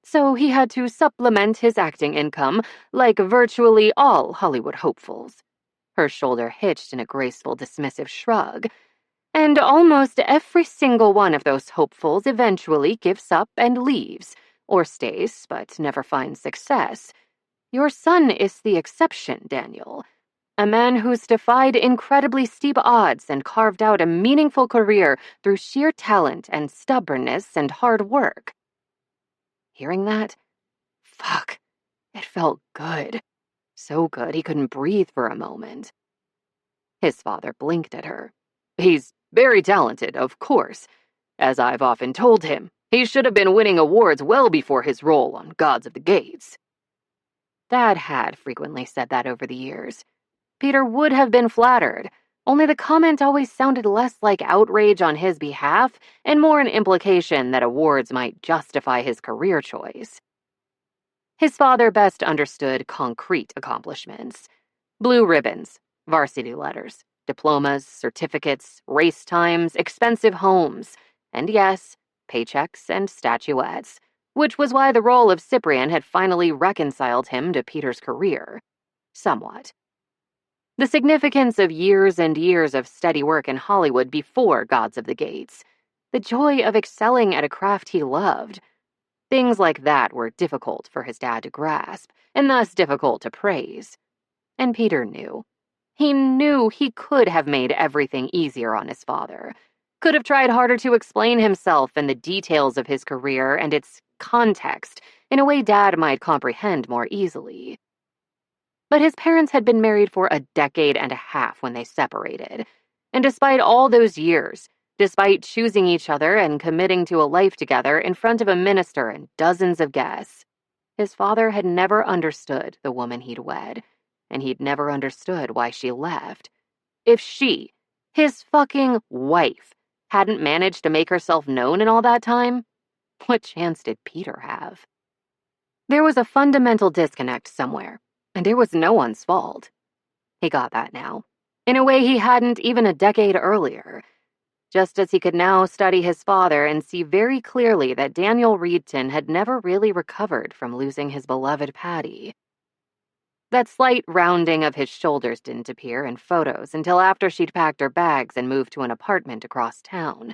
So he had to supplement his acting income like virtually all Hollywood hopefuls. Her shoulder hitched in a graceful, dismissive shrug. And almost every single one of those hopefuls eventually gives up and leaves, or stays, but never finds success. Your son is the exception, Daniel. A man who's defied incredibly steep odds and carved out a meaningful career through sheer talent and stubbornness and hard work. Hearing that? Fuck. It felt good. So good he couldn't breathe for a moment. His father blinked at her. He's very talented, of course. As I've often told him, he should have been winning awards well before his role on Gods of the Gates. Dad had frequently said that over the years. Peter would have been flattered, only the comment always sounded less like outrage on his behalf and more an implication that awards might justify his career choice. His father best understood concrete accomplishments. Blue ribbons, varsity letters, diplomas, certificates, race times, expensive homes, and yes, paychecks and statuettes, which was why the role of Cyprian had finally reconciled him to Peter's career. Somewhat. The significance of years and years of steady work in Hollywood before Gods of the Gates. The joy of excelling at a craft he loved. Things like that were difficult for his dad to grasp, and thus difficult to praise. And Peter knew. He knew he could have made everything easier on his father. Could have tried harder to explain himself and the details of his career and its context in a way Dad might comprehend more easily. But his parents had been married for a decade and a half when they separated. And despite all those years, despite choosing each other and committing to a life together in front of a minister and dozens of guests, his father had never understood the woman he'd wed, and he'd never understood why she left. If she, his fucking wife, hadn't managed to make herself known in all that time, what chance did Peter have? There was a fundamental disconnect somewhere, and it was no one's fault. He got that now, in a way he hadn't even a decade earlier, just as he could now study his father and see very clearly that Daniel Reedton had never really recovered from losing his beloved Patty. That slight rounding of his shoulders didn't appear in photos until after she'd packed her bags and moved to an apartment across town.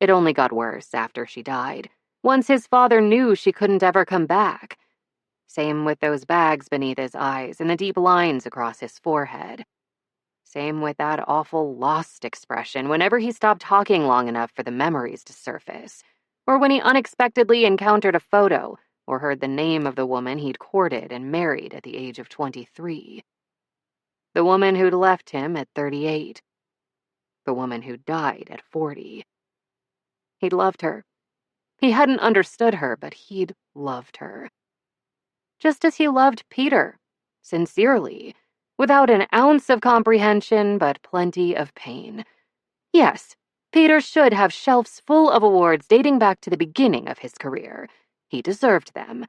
It only got worse after she died, once his father knew she couldn't ever come back. Same with those bags beneath his eyes and the deep lines across his forehead. Same with that awful lost expression whenever he stopped talking long enough for the memories to surface, or when he unexpectedly encountered a photo or heard the name of the woman he'd courted and married at the age of 23. The woman who'd left him at 38. The woman who died at 40. He'd loved her. He hadn't understood her, but he'd loved her. Just as he loved Peter, sincerely, without an ounce of comprehension, but plenty of pain. Yes, Peter should have shelves full of awards dating back to the beginning of his career. He deserved them.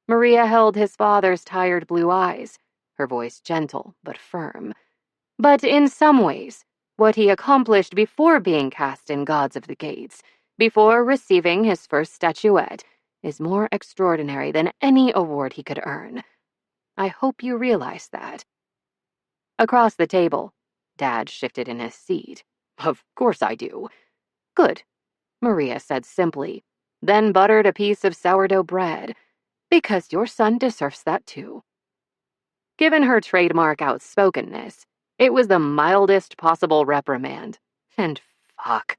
Maria held his father's tired blue eyes, her voice gentle but firm. But in some ways, what he accomplished before being cast in Gods of the Gates, before receiving his first statuette, is more extraordinary than any award he could earn. I hope you realize that. Across the table, Dad shifted in his seat. Of course I do. Good, Maria said simply, then buttered a piece of sourdough bread. Because your son deserves that too. Given her trademark outspokenness, it was the mildest possible reprimand. And fuck,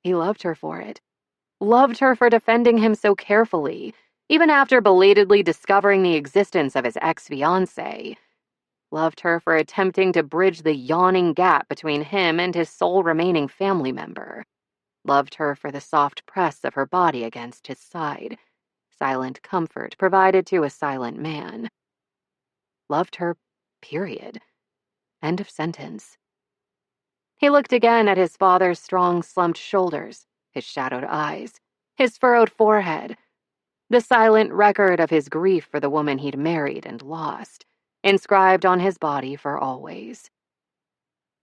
he loved her for it. Loved her for defending him so carefully, even after belatedly discovering the existence of his ex-fiancée. Loved her for attempting to bridge the yawning gap between him and his sole remaining family member. Loved her for the soft press of her body against his side. Silent comfort provided to a silent man. Loved her, period. End of sentence. He looked again at his father's strong, slumped shoulders, his shadowed eyes, his furrowed forehead, the silent record of his grief for the woman he'd married and lost, inscribed on his body for always.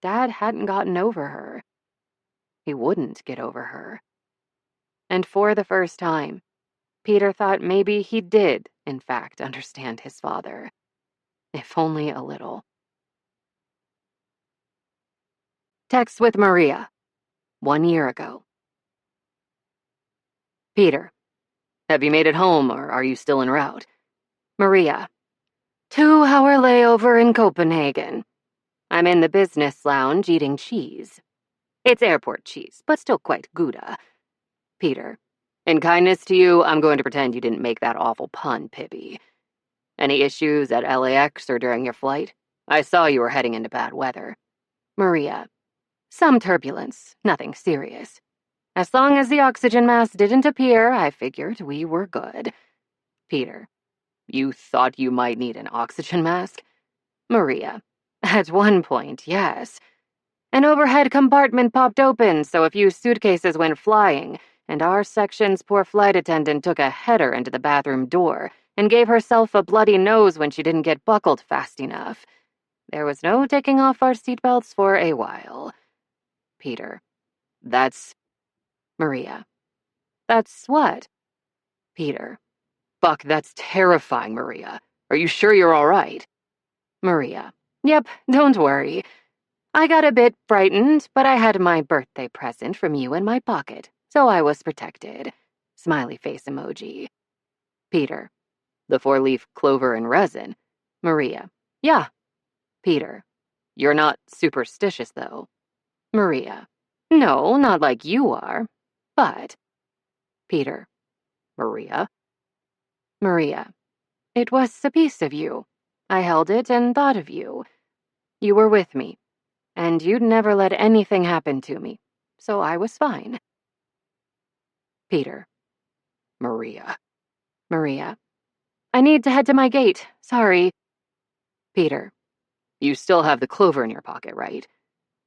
Dad hadn't gotten over her. He wouldn't get over her. And for the first time, Peter thought maybe he did, in fact, understand his father. If only a little. Text with Maria. 1 year ago. Peter. Have you made it home, or are you still en route? Maria. 2-hour layover in Copenhagen. I'm in the business lounge eating cheese. It's airport cheese, but still quite Gouda. Peter. In kindness to you, I'm going to pretend you didn't make that awful pun, Pibby. Any issues at LAX or during your flight? I saw you were heading into bad weather. Maria. Some turbulence, nothing serious. As long as the oxygen mask didn't appear, I figured we were good. Peter. You thought you might need an oxygen mask? Maria. At one point, yes. An overhead compartment popped open, so a few suitcases went flying, and our section's poor flight attendant took a header into the bathroom door and gave herself a bloody nose when she didn't get buckled fast enough. There was no taking off our seatbelts for a while. Peter. That's... Maria. That's what? Peter. Fuck, that's terrifying, Maria. Are you sure you're all right? Maria. Yep, don't worry. I got a bit frightened, but I had my birthday present from you in my pocket, so I was protected. Smiley face emoji. Peter. The 4-leaf clover and resin. Maria. Yeah. Peter. You're not superstitious, though. Maria. No, not like you are. But. Peter. Maria. Maria. It was a piece of you. I held it and thought of you. You were with me, and you'd never let anything happen to me, so I was fine. Peter. Maria. Maria. I need to head to my gate. Sorry. Peter. You still have the clover in your pocket, right?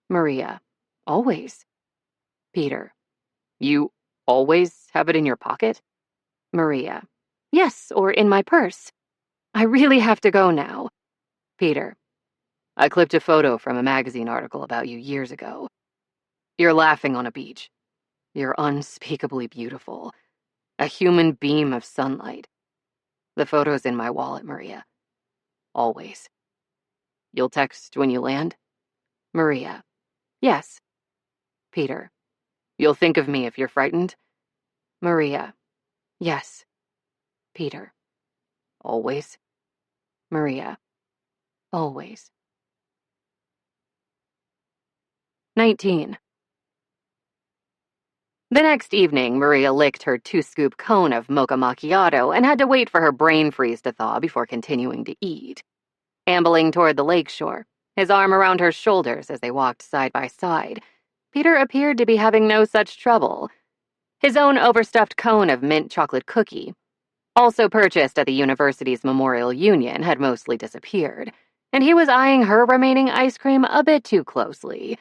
Maria. Always. Peter. You always have it in your pocket? Maria. Yes, or in my purse. I really have to go now. Peter. I clipped a photo from a magazine article about you years ago. You're laughing on a beach. You're unspeakably beautiful. A human beam of sunlight. The photo's in my wallet, Maria. Always. You'll text when you land? Maria. Yes. Peter. You'll think of me if you're frightened? Maria. Yes. Peter. Always? Maria. Always. 19. The next evening, Maria licked her 2-scoop cone of mocha macchiato and had to wait for her brain freeze to thaw before continuing to eat. Ambling toward the lakeshore, his arm around her shoulders as they walked side by side, Peter appeared to be having no such trouble. His own overstuffed cone of mint chocolate cookie, also purchased at the university's Memorial Union, had mostly disappeared, and he was eyeing her remaining ice cream a bit too closely.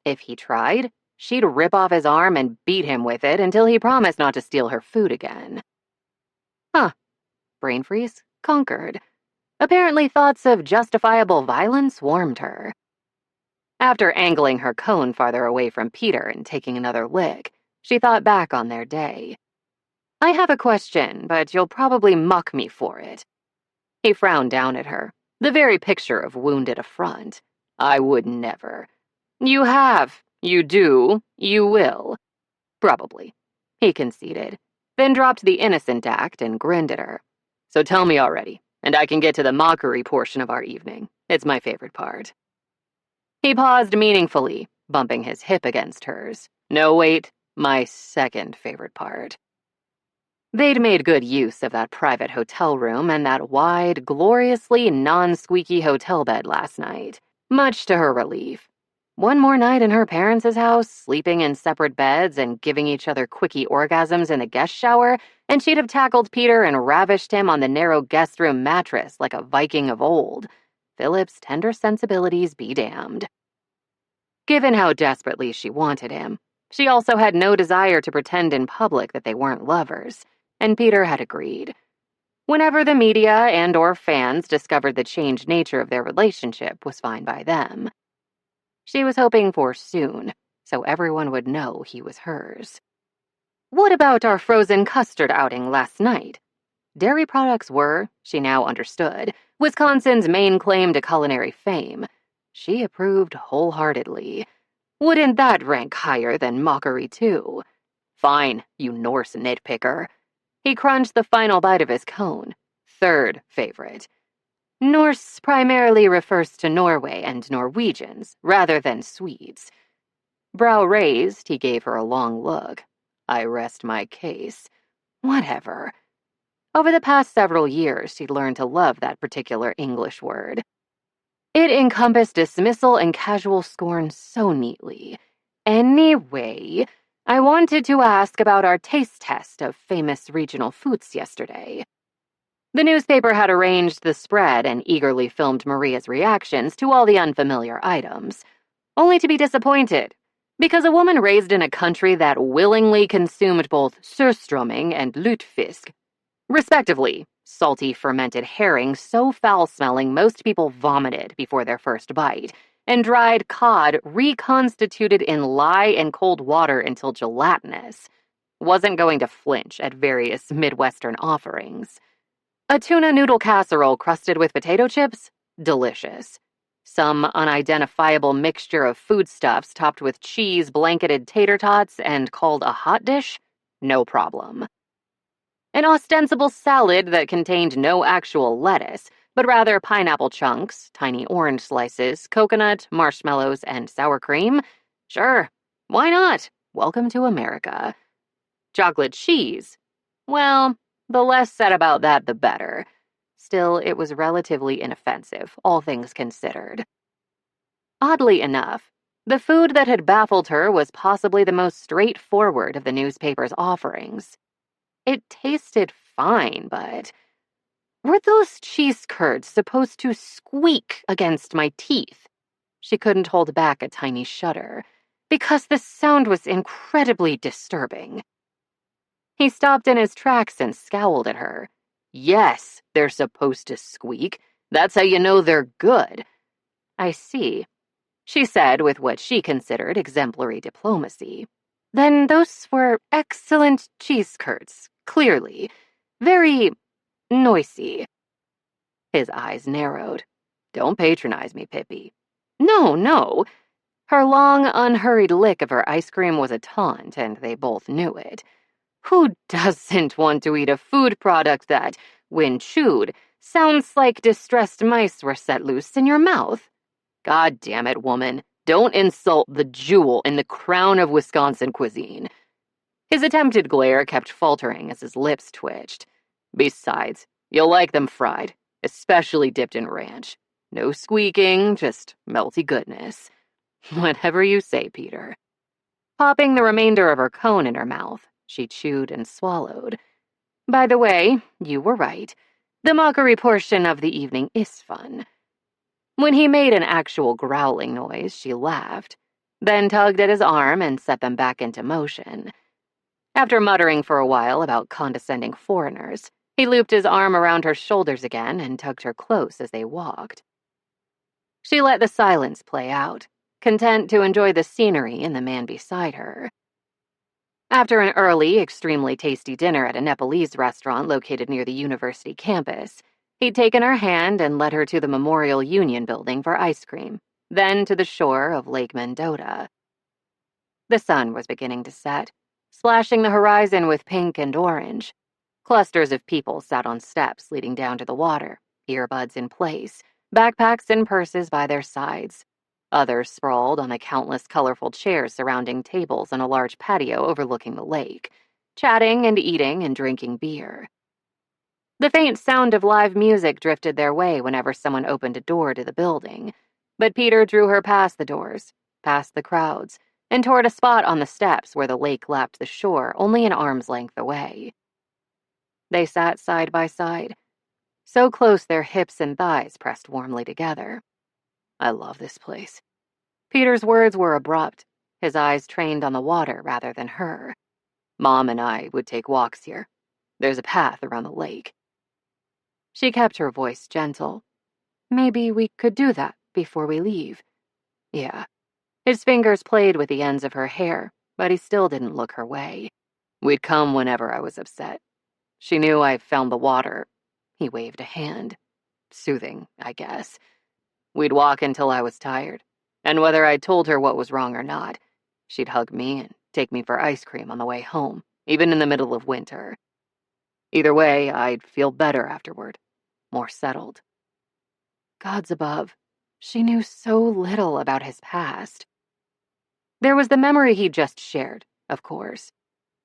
If he tried, she'd rip off his arm and beat him with it until he promised not to steal her food again. Brain freeze conquered. Apparently thoughts of justifiable violence warmed her. After angling her cone farther away from Peter and taking another lick, she thought back on their day. "I have a question, but you'll probably muck me for it." He frowned down at her, the very picture of wounded affront. "I would never." "You have. You do. You will." "Probably," he conceded, then dropped the innocent act and grinned at her. "So tell me already, and I can get to the mockery portion of our evening. It's my favorite part." He paused meaningfully, bumping his hip against hers. "No, wait, my second favorite part." They'd made good use of that private hotel room and that wide, gloriously non-squeaky hotel bed last night, much to her relief. One more night in her parents' house, sleeping in separate beds and giving each other quickie orgasms in the guest shower, and she'd have tackled Peter and ravished him on the narrow guest room mattress like a Viking of old. Philip's tender sensibilities be damned. Given how desperately she wanted him, she also had no desire to pretend in public that they weren't lovers, and Peter had agreed. Whenever the media and/or fans discovered the changed nature of their relationship was fine by them. She was hoping for soon, so everyone would know he was hers. What about our frozen custard outing last night? Dairy products were, she now understood, Wisconsin's main claim to culinary fame. She approved wholeheartedly. Wouldn't that rank higher than mockery, too? Fine, you Norse nitpicker. He crunched the final bite of his cone. Third favorite. Norse primarily refers to Norway and Norwegians, rather than Swedes. Brow raised, he gave her a long look. I rest my case. Whatever. Over the past several years, she'd learned to love that particular English word. It encompassed dismissal and casual scorn so neatly. Anyway, I wanted to ask about our taste test of famous regional foods yesterday. The newspaper had arranged the spread and eagerly filmed Maria's reactions to all the unfamiliar items, only to be disappointed, because a woman raised in a country that willingly consumed both surströmming and lutefisk, respectively, salty fermented herring so foul-smelling most people vomited before their first bite, and dried cod reconstituted in lye and cold water until gelatinous, wasn't going to flinch at various Midwestern offerings. A tuna noodle casserole crusted with potato chips? Delicious. Some unidentifiable mixture of foodstuffs topped with cheese-blanketed tater tots and called a hot dish? No problem. An ostensible salad that contained no actual lettuce, but rather pineapple chunks, tiny orange slices, coconut, marshmallows, and sour cream? Sure, why not? Welcome to America. Chocolate cheese? Well, the less said about that, the better. Still, it was relatively inoffensive, all things considered. Oddly enough, the food that had baffled her was possibly the most straightforward of the newspaper's offerings. It tasted fine, but were those cheese curds supposed to squeak against my teeth? She couldn't hold back a tiny shudder, because the sound was incredibly disturbing. He stopped in his tracks and scowled at her. Yes, they're supposed to squeak. That's how you know they're good. I see, she said with what she considered exemplary diplomacy. Then those were excellent cheese curds, clearly. Very noisy. His eyes narrowed. Don't patronize me, Pippi. No. Her long, unhurried lick of her ice cream was a taunt, and they both knew it. Who doesn't want to eat a food product that, when chewed, sounds like distressed mice were set loose in your mouth? God damn it, woman. Don't insult the jewel in the crown of Wisconsin cuisine. His attempted glare kept faltering as his lips twitched. Besides, you'll like them fried, especially dipped in ranch. No squeaking, just melty goodness. Whatever you say, Peter. Popping the remainder of her cone in her mouth, she chewed and swallowed. By the way, you were right. The mockery portion of the evening is fun. When he made an actual growling noise, she laughed, then tugged at his arm and set them back into motion. After muttering for a while about condescending foreigners, he looped his arm around her shoulders again and tugged her close as they walked. She let the silence play out, content to enjoy the scenery and the man beside her. After an early, extremely tasty dinner at a Nepalese restaurant located near the university campus, he'd taken her hand and led her to the Memorial Union building for ice cream, then to the shore of Lake Mendota. The sun was beginning to set, splashing the horizon with pink and orange. Clusters of people sat on steps leading down to the water, earbuds in place, backpacks and purses by their sides. Others sprawled on the countless colorful chairs surrounding tables on a large patio overlooking the lake, chatting and eating and drinking beer. The faint sound of live music drifted their way whenever someone opened a door to the building, but Peter drew her past the doors, past the crowds, and toward a spot on the steps where the lake lapped the shore only an arm's length away. They sat side by side, so close their hips and thighs pressed warmly together. I love this place. Peter's words were abrupt, his eyes trained on the water rather than her. Mom and I would take walks here. There's a path around the lake. She kept her voice gentle. Maybe we could do that before we leave. Yeah. His fingers played with the ends of her hair, but he still didn't look her way. We'd come whenever I was upset. She knew I found the water. He waved a hand. Soothing, I guess. We'd walk until I was tired, and whether I told her what was wrong or not, she'd hug me and take me for ice cream on the way home, even in the middle of winter. Either way, I'd feel better afterward, more settled. Gods above, she knew so little about his past. There was the memory he'd just shared, of course,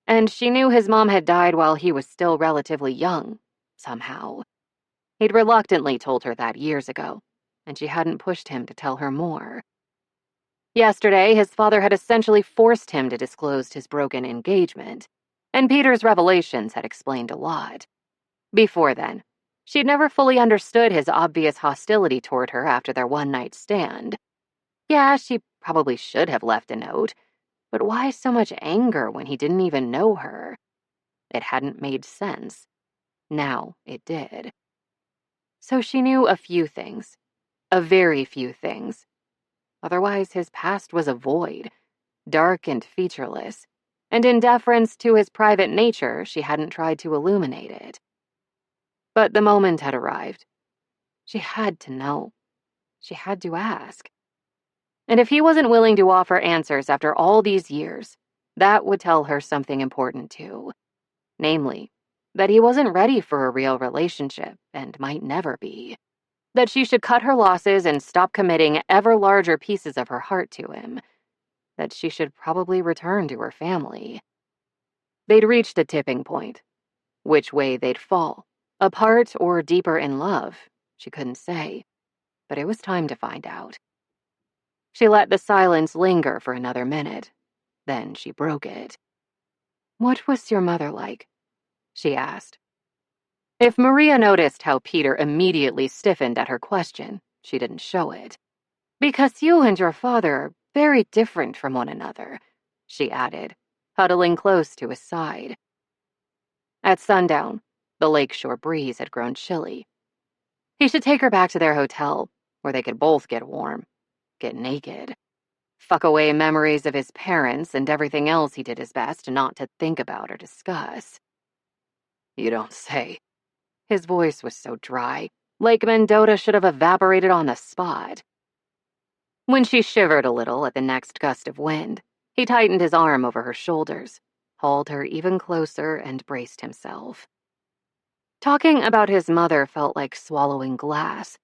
and she knew his mom had died while he was still relatively young, somehow. He'd reluctantly told her that years ago, and she hadn't pushed him to tell her more. Yesterday, his father had essentially forced him to disclose his broken engagement, and Peter's revelations had explained a lot. Before then, she'd never fully understood his obvious hostility toward her after their one-night stand. Yeah, she probably should have left a note, but why so much anger when he didn't even know her? It hadn't made sense. Now it did. So she knew a few things. A very few things. Otherwise, his past was a void, dark and featureless, and in deference to his private nature, she hadn't tried to illuminate it. But the moment had arrived. She had to know. She had to ask. And if he wasn't willing to offer answers after all these years, that would tell her something important too. Namely, that he wasn't ready for a real relationship and might never be. That she should cut her losses and stop committing ever larger pieces of her heart to him. That she should probably return to her family. They'd reached a tipping point. Which way they'd fall, apart or deeper in love, she couldn't say. But it was time to find out. She let the silence linger for another minute. Then she broke it. What was your mother like? She asked. If Maria noticed how Peter immediately stiffened at her question, she didn't show it. Because you and your father are very different from one another, she added, huddling close to his side. At sundown, the lakeshore breeze had grown chilly. He should take her back to their hotel, where they could both get warm, get naked, fuck away memories of his parents and everything else he did his best not to think about or discuss. You don't say. His voice was so dry, Lake Mendota should have evaporated on the spot. When she shivered a little at the next gust of wind, he tightened his arm over her shoulders, hauled her even closer, and braced himself. Talking about his mother felt like swallowing glass,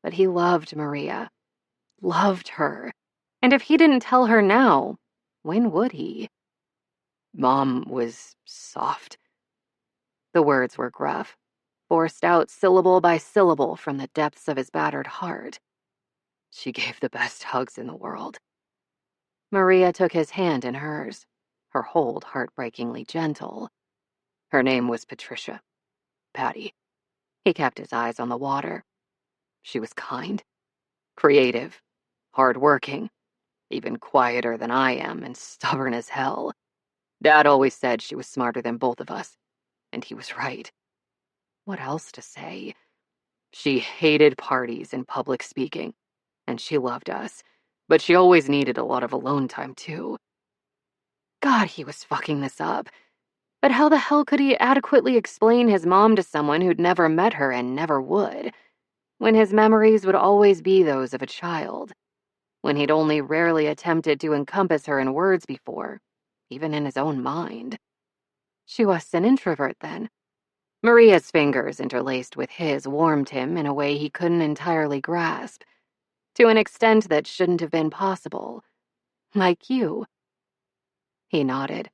but he loved Maria, loved her, and if he didn't tell her now, when would he? Mom was soft." The words were gruff, forced out syllable by syllable from the depths of his battered heart. "She gave the best hugs in the world." Maria took his hand in hers, her hold heartbreakingly gentle. "Her name was Patricia. Patty." He kept his eyes on the water. "She was kind, creative, hardworking, even quieter than I am and stubborn as hell. Dad always said she was smarter than both of us, and he was right. What else to say? She hated parties and public speaking, and she loved us, but she always needed a lot of alone time too." God, he was fucking this up. But how the hell could he adequately explain his mom to someone who'd never met her and never would, when his memories would always be those of a child, when he'd only rarely attempted to encompass her in words before, even in his own mind? She was an introvert then. Maria's fingers interlaced with his warmed him in a way he couldn't entirely grasp, to an extent that shouldn't have been possible. Like you. He nodded,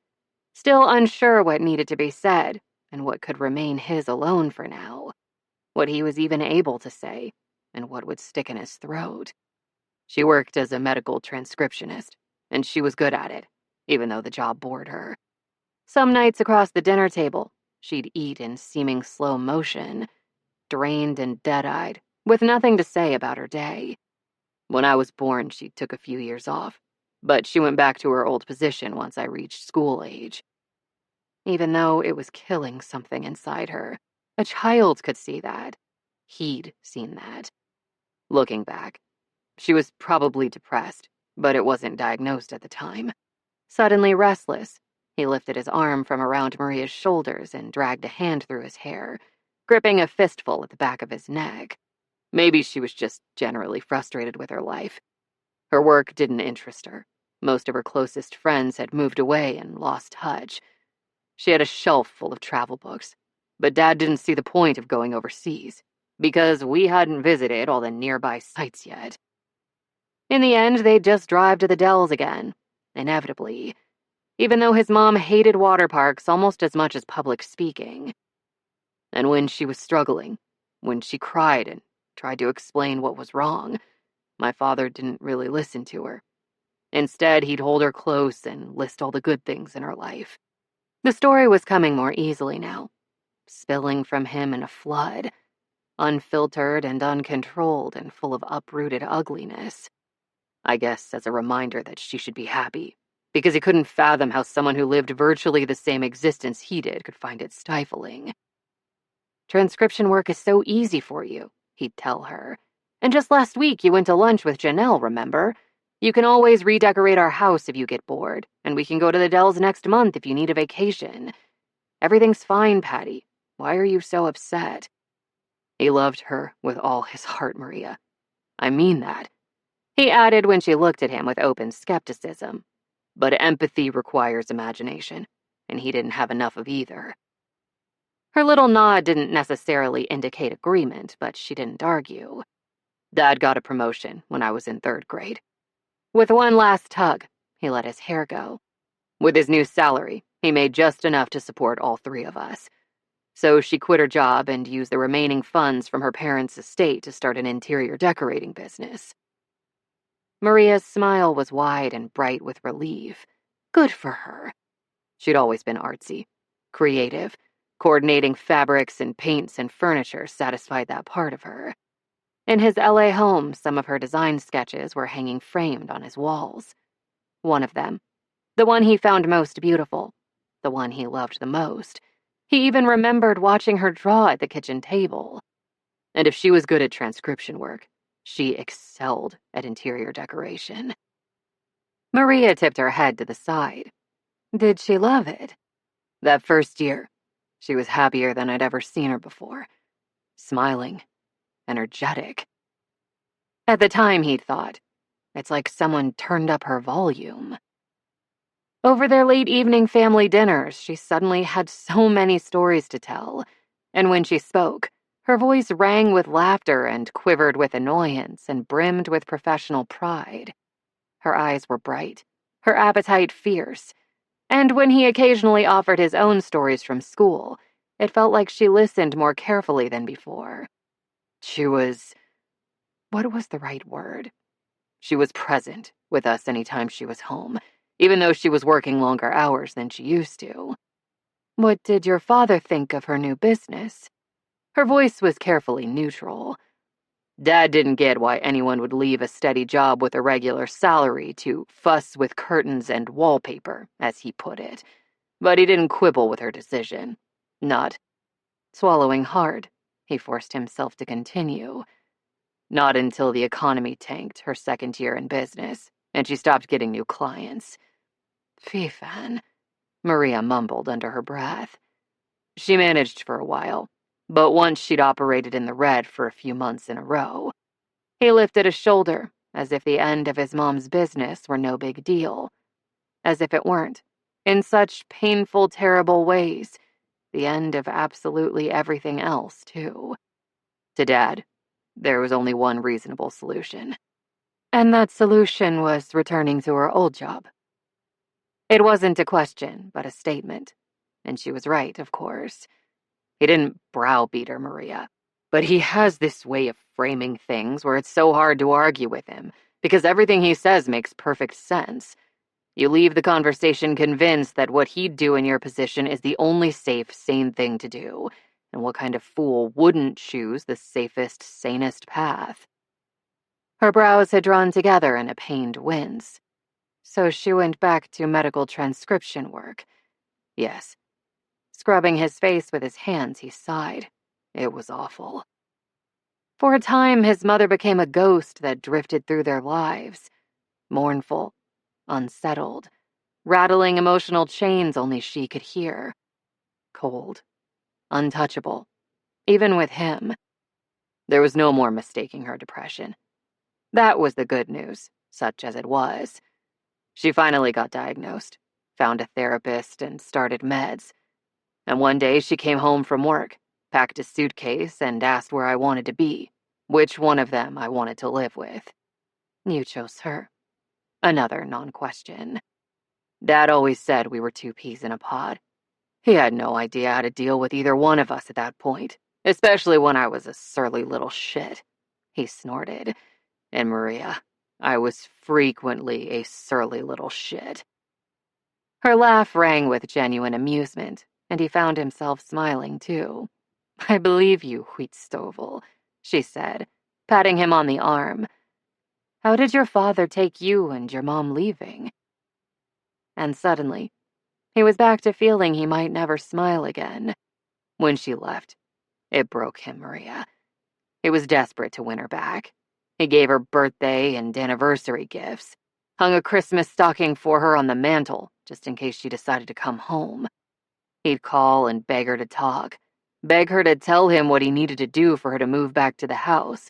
still unsure what needed to be said and what could remain his alone for now, what he was even able to say, and what would stick in his throat. She worked as a medical transcriptionist, and she was good at it, even though the job bored her. Some nights across the dinner table, she'd eat in seeming slow motion, drained and dead-eyed, with nothing to say about her day. When I was born, she took a few years off, but she went back to her old position once I reached school age. Even though it was killing something inside her, a child could see that. He'd seen that. Looking back, she was probably depressed, but it wasn't diagnosed at the time. Suddenly restless, he lifted his arm from around Maria's shoulders and dragged a hand through his hair, gripping a fistful at the back of his neck. Maybe she was just generally frustrated with her life. Her work didn't interest her. Most of her closest friends had moved away and lost touch. She had a shelf full of travel books, but Dad didn't see the point of going overseas, because we hadn't visited all the nearby sites yet. In the end, they'd just drive to the Dells again, inevitably, even though his mom hated water parks almost as much as public speaking. And when she was struggling, when she cried and tried to explain what was wrong, my father didn't really listen to her. Instead, he'd hold her close and list all the good things in her life. The story was coming more easily now, spilling from him in a flood, unfiltered and uncontrolled and full of uprooted ugliness. I guess as a reminder that she should be happy, because he couldn't fathom how someone who lived virtually the same existence he did could find it stifling. "Transcription work is so easy for you," he'd tell her. "And just last week you went to lunch with Janelle, remember? You can always redecorate our house if you get bored, and we can go to the Dells next month if you need a vacation. Everything's fine, Patty. Why are you so upset?" He loved her with all his heart, Maria. I mean that. He added when she looked at him with open skepticism. But empathy requires imagination, and he didn't have enough of either. Her little nod didn't necessarily indicate agreement, but she didn't argue. Dad got a promotion when I was in 3rd grade. With one last tug, he let his hair go. With his new salary, he made just enough to support all 3 of us. So she quit her job and used the remaining funds from her parents' estate to start an interior decorating business. Maria's smile was wide and bright with relief. Good for her. She'd always been artsy, creative. Coordinating fabrics and paints and furniture satisfied that part of her. In his LA home, some of her design sketches were hanging framed on his walls. One of them, the one he found most beautiful, the one he loved the most. He even remembered watching her draw at the kitchen table. And if she was good at transcription work, she excelled at interior decoration. Maria tipped her head to the side. Did she love it? That first year, she was happier than I'd ever seen her before. Smiling, energetic. At the time, he'd thought, it's like someone turned up her volume. Over their late evening family dinners, she suddenly had so many stories to tell, and when she spoke, her voice rang with laughter and quivered with annoyance and brimmed with professional pride. Her eyes were bright, her appetite fierce, And when he occasionally offered his own stories from school, it felt like she listened more carefully than before. What was the right word? She was present with us anytime she was home, even though she was working longer hours than she used to. What did your father think of her new business? Her voice was carefully neutral. Dad didn't get why anyone would leave a steady job with a regular salary to fuss with curtains and wallpaper, as he put it. But he didn't quibble with her decision. Not. Swallowing hard, he forced himself to continue. Not until the economy tanked her second year in business, and she stopped getting new clients. Fifan, Maria mumbled under her breath. She managed for a while, but once she'd operated in the red for a few months in a row. He lifted a shoulder, as if the end of his mom's business were no big deal. As if it weren't. In such painful, terrible ways. The end of absolutely everything else, too. To Dad, there was only one reasonable solution. And that solution was returning to her old job. It wasn't a question, but a statement. And she was right, of course. He didn't browbeat her, Maria. But he has this way of framing things where it's so hard to argue with him, because everything he says makes perfect sense. You leave the conversation convinced that what he'd do in your position is the only safe, sane thing to do, and what kind of fool wouldn't choose the safest, sanest path? Her brows had drawn together in a pained wince. So she went back to medical transcription work. Yes. Scrubbing his face with his hands, he sighed. It was awful. For a time, his mother became a ghost that drifted through their lives. Mournful, unsettled, rattling emotional chains only she could hear. Cold, untouchable, even with him. There was no more mistaking her depression. That was the good news, such as it was. She finally got diagnosed, found a therapist, and started meds. And one day she came home from work, packed a suitcase, and asked where I wanted to be, which one of them I wanted to live with. You chose her. Another non-question. Dad always said we were two peas in a pod. He had no idea how to deal with either one of us at that point, especially when I was a surly little shit. He snorted. And Maria, I was frequently a surly little shit. Her laugh rang with genuine amusement, and he found himself smiling too. I believe you, Wheatstovel, she said, patting him on the arm. How did your father take you and your mom leaving? And suddenly, he was back to feeling he might never smile again. When she left, it broke him, Maria. He was desperate to win her back. He gave her birthday and anniversary gifts, hung a Christmas stocking for her on the mantle, just in case she decided to come home. He'd call and beg her to talk, beg her to tell him what he needed to do for her to move back to the house,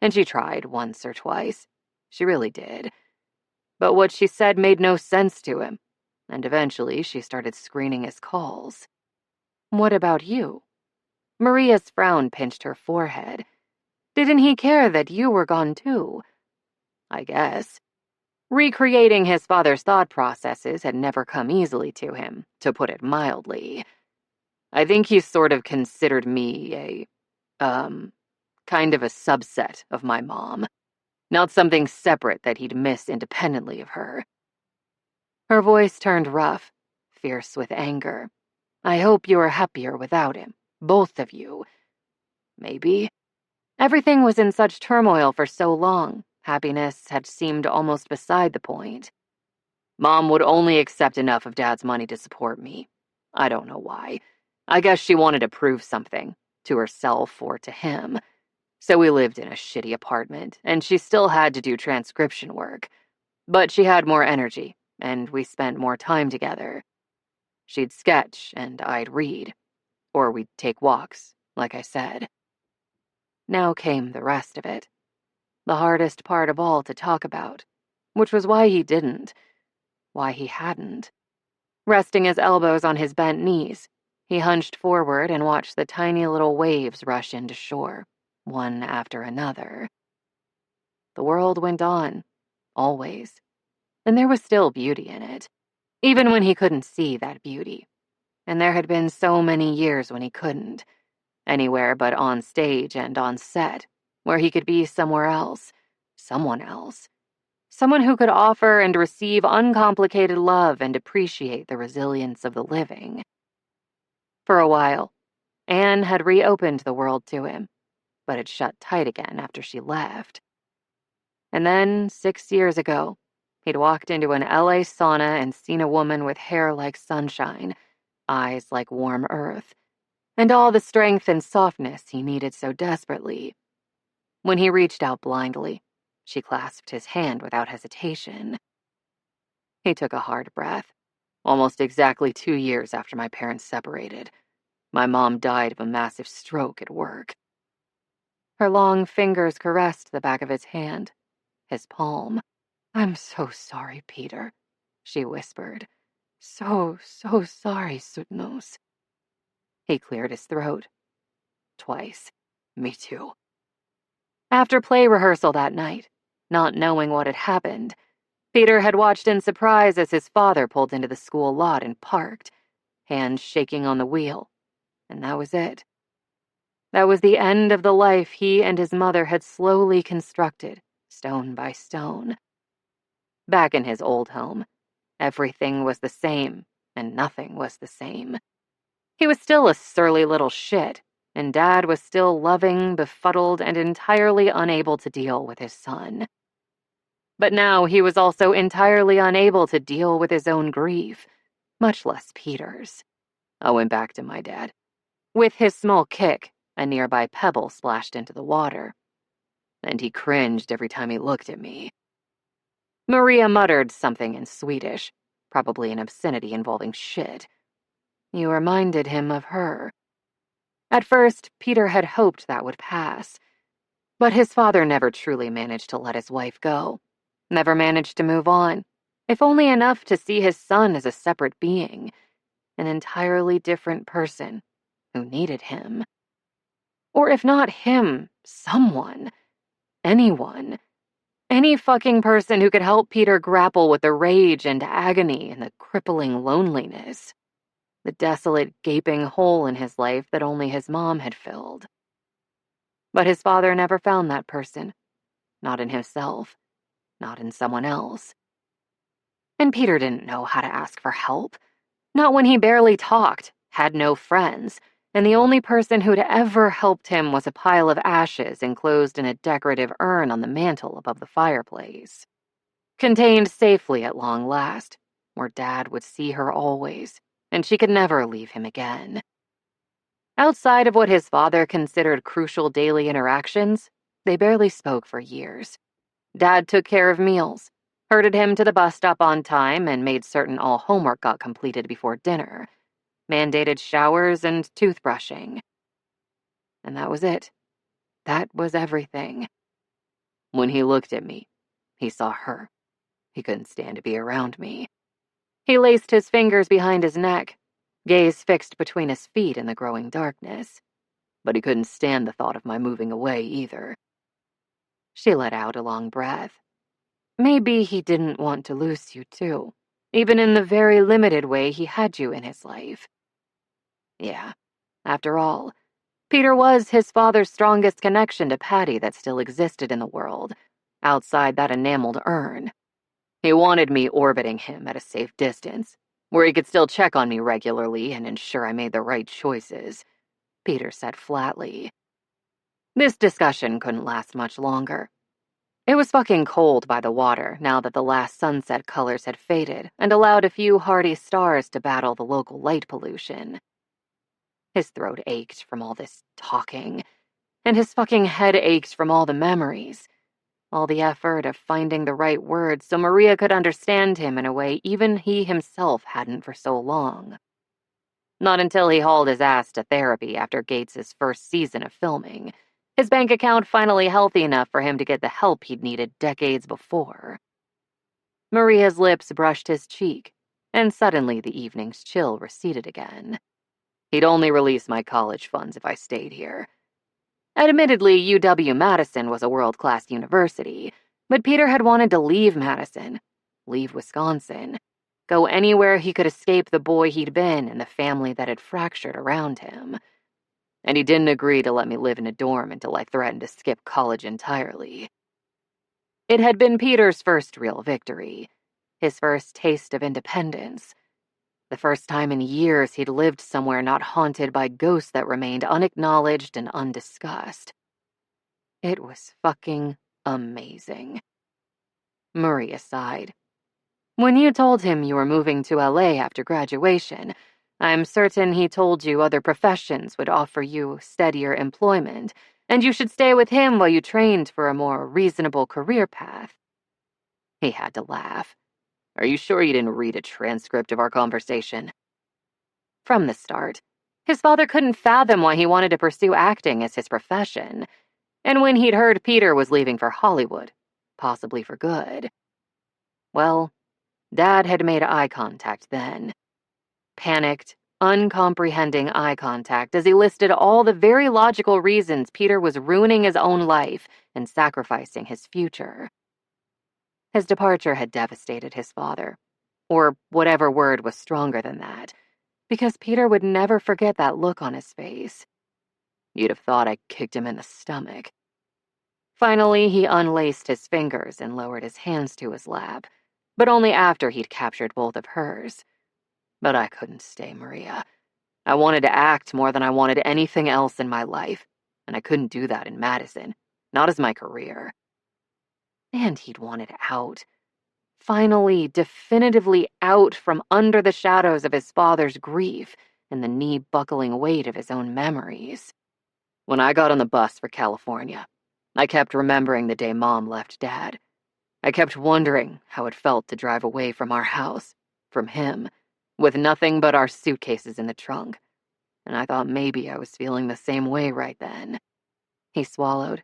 and she tried once or twice. She really did. But what she said made no sense to him, and eventually she started screening his calls. What about you? Maria's frown pinched her forehead. Didn't he care that you were gone too? I guess. Recreating his father's thought processes had never come easily to him, to put it mildly. I think he sort of considered me kind of a subset of my mom, not something separate that he'd miss independently of her. Her voice turned rough, fierce with anger. I hope you are happier without him, both of you. Maybe. Everything was in such turmoil for so long, happiness had seemed almost beside the point. Mom would only accept enough of Dad's money to support me. I don't know why. I guess she wanted to prove something, to herself or to him. So we lived in a shitty apartment, and she still had to do transcription work. But she had more energy, and we spent more time together. She'd sketch, and I'd read. Or we'd take walks, like I said. Now came the rest of it. The hardest part of all to talk about, which was why he didn't. Why he hadn't. Resting his elbows on his bent knees, he hunched forward and watched the tiny little waves rush into shore, one after another. The world went on, always, and there was still beauty in it. even when he couldn't see that beauty. And there had been so many years when he couldn't, anywhere but on stage and on set, where he could be somewhere else, someone else. Someone who could offer and receive uncomplicated love and appreciate the resilience of the living. For a while, Anne had reopened the world to him, but had shut tight again after she left. And then, 6 years ago, he'd walked into an LA sauna and seen a woman with hair like sunshine, eyes like warm earth, and all the strength and softness he needed so desperately. When he reached out blindly, she clasped his hand without hesitation. He took a hard breath. Almost exactly 2 years after my parents separated, my mom died of a massive stroke at work. Her long fingers caressed the back of his hand, his palm. "I'm so sorry, Peter," she whispered. So sorry, Sutnos." He cleared his throat. Twice. Me too. After play rehearsal that night, not knowing what had happened, Peter had watched in surprise as his father pulled into the school lot and parked, hands shaking on the wheel, and that was it. That was the end of the life he and his mother had slowly constructed, stone by stone. Back in his old home, everything was the same, and nothing was the same. He was still a surly little shit, and Dad was still loving, befuddled, and entirely unable to deal with his son. But now he was also entirely unable to deal with his own grief, much less Peter's. I went back to my dad. With his small kick, a nearby pebble splashed into the water, and he cringed every time he looked at me. Maria muttered something in Swedish, probably an obscenity involving shit. You reminded him of her. At first, Peter had hoped that would pass, but his father never truly managed to let his wife go, never managed to move on, if only enough to see his son as a separate being, an entirely different person who needed him. Or if not him, someone, anyone. Any fucking person who could help Peter grapple with the rage and agony and the crippling loneliness. The desolate, gaping hole in his life that only his mom had filled. But his father never found that person. Not in himself. Not in someone else. And Peter didn't know how to ask for help. Not when he barely talked, had no friends, and the only person who'd ever helped him was a pile of ashes enclosed in a decorative urn on the mantel above the fireplace. Contained safely at long last, where Dad would see her always, and she could never leave him again. Outside of what his father considered crucial daily interactions, they barely spoke for years. Dad took care of meals, herded him to the bus stop on time, and made certain all homework got completed before dinner, mandated showers and toothbrushing. And that was it. That was everything. When he looked at me, he saw her. He couldn't stand to be around me. He laced his fingers behind his neck, gaze fixed between his feet in the growing darkness. But he couldn't stand the thought of my moving away either. She let out a long breath. Maybe he didn't want to lose you too, even in the very limited way he had you in his life. Yeah, after all, Peter was his father's strongest connection to Patty that still existed in the world, outside that enameled urn. He wanted me orbiting him at a safe distance, where he could still check on me regularly and ensure I made the right choices, Peter said flatly. This discussion couldn't last much longer. It was fucking cold by the water now that the last sunset colors had faded and allowed a few hardy stars to battle the local light pollution. His throat ached from all this talking, and his fucking head ached from all the memories. All the effort of finding the right words so Maria could understand him in a way even he himself hadn't for so long. Not until he hauled his ass to therapy after Gates's first season of filming, his bank account finally healthy enough for him to get the help he'd needed decades before. Maria's lips brushed his cheek, and suddenly the evening's chill receded again. He'd only release my college funds if I stayed here. Admittedly, UW-Madison was a world-class university, but Peter had wanted to leave Madison, leave Wisconsin, go anywhere he could escape the boy he'd been and the family that had fractured around him. And he didn't agree to let me live in a dorm until I threatened to skip college entirely. It had been Peter's first real victory, his first taste of independence, the first time in years he'd lived somewhere not haunted by ghosts that remained unacknowledged and undiscussed. It was fucking amazing. Maria sighed. When you told him you were moving to LA after graduation, I'm certain he told you other professions would offer you steadier employment, and you should stay with him while you trained for a more reasonable career path. He had to laugh. Are you sure you didn't read a transcript of our conversation? From the start, his father couldn't fathom why he wanted to pursue acting as his profession, and when he'd heard Peter was leaving for Hollywood, possibly for good, well, Dad had made eye contact then. Panicked, uncomprehending eye contact as he listed all the very logical reasons Peter was ruining his own life and sacrificing his future. His departure had devastated his father, or whatever word was stronger than that, because Peter would never forget that look on his face. You'd have thought I kicked him in the stomach. Finally, he unlaced his fingers and lowered his hands to his lap, but only after he'd captured both of hers. But I couldn't stay, Maria. I wanted to act more than I wanted anything else in my life, and I couldn't do that in Madison, not as my career. And he'd wanted out. Finally, definitively out from under the shadows of his father's grief and the knee-buckling weight of his own memories. When I got on the bus for California, I kept remembering the day Mom left Dad. I kept wondering how it felt to drive away from our house, from him, with nothing but our suitcases in the trunk, and I thought maybe I was feeling the same way right then. He swallowed.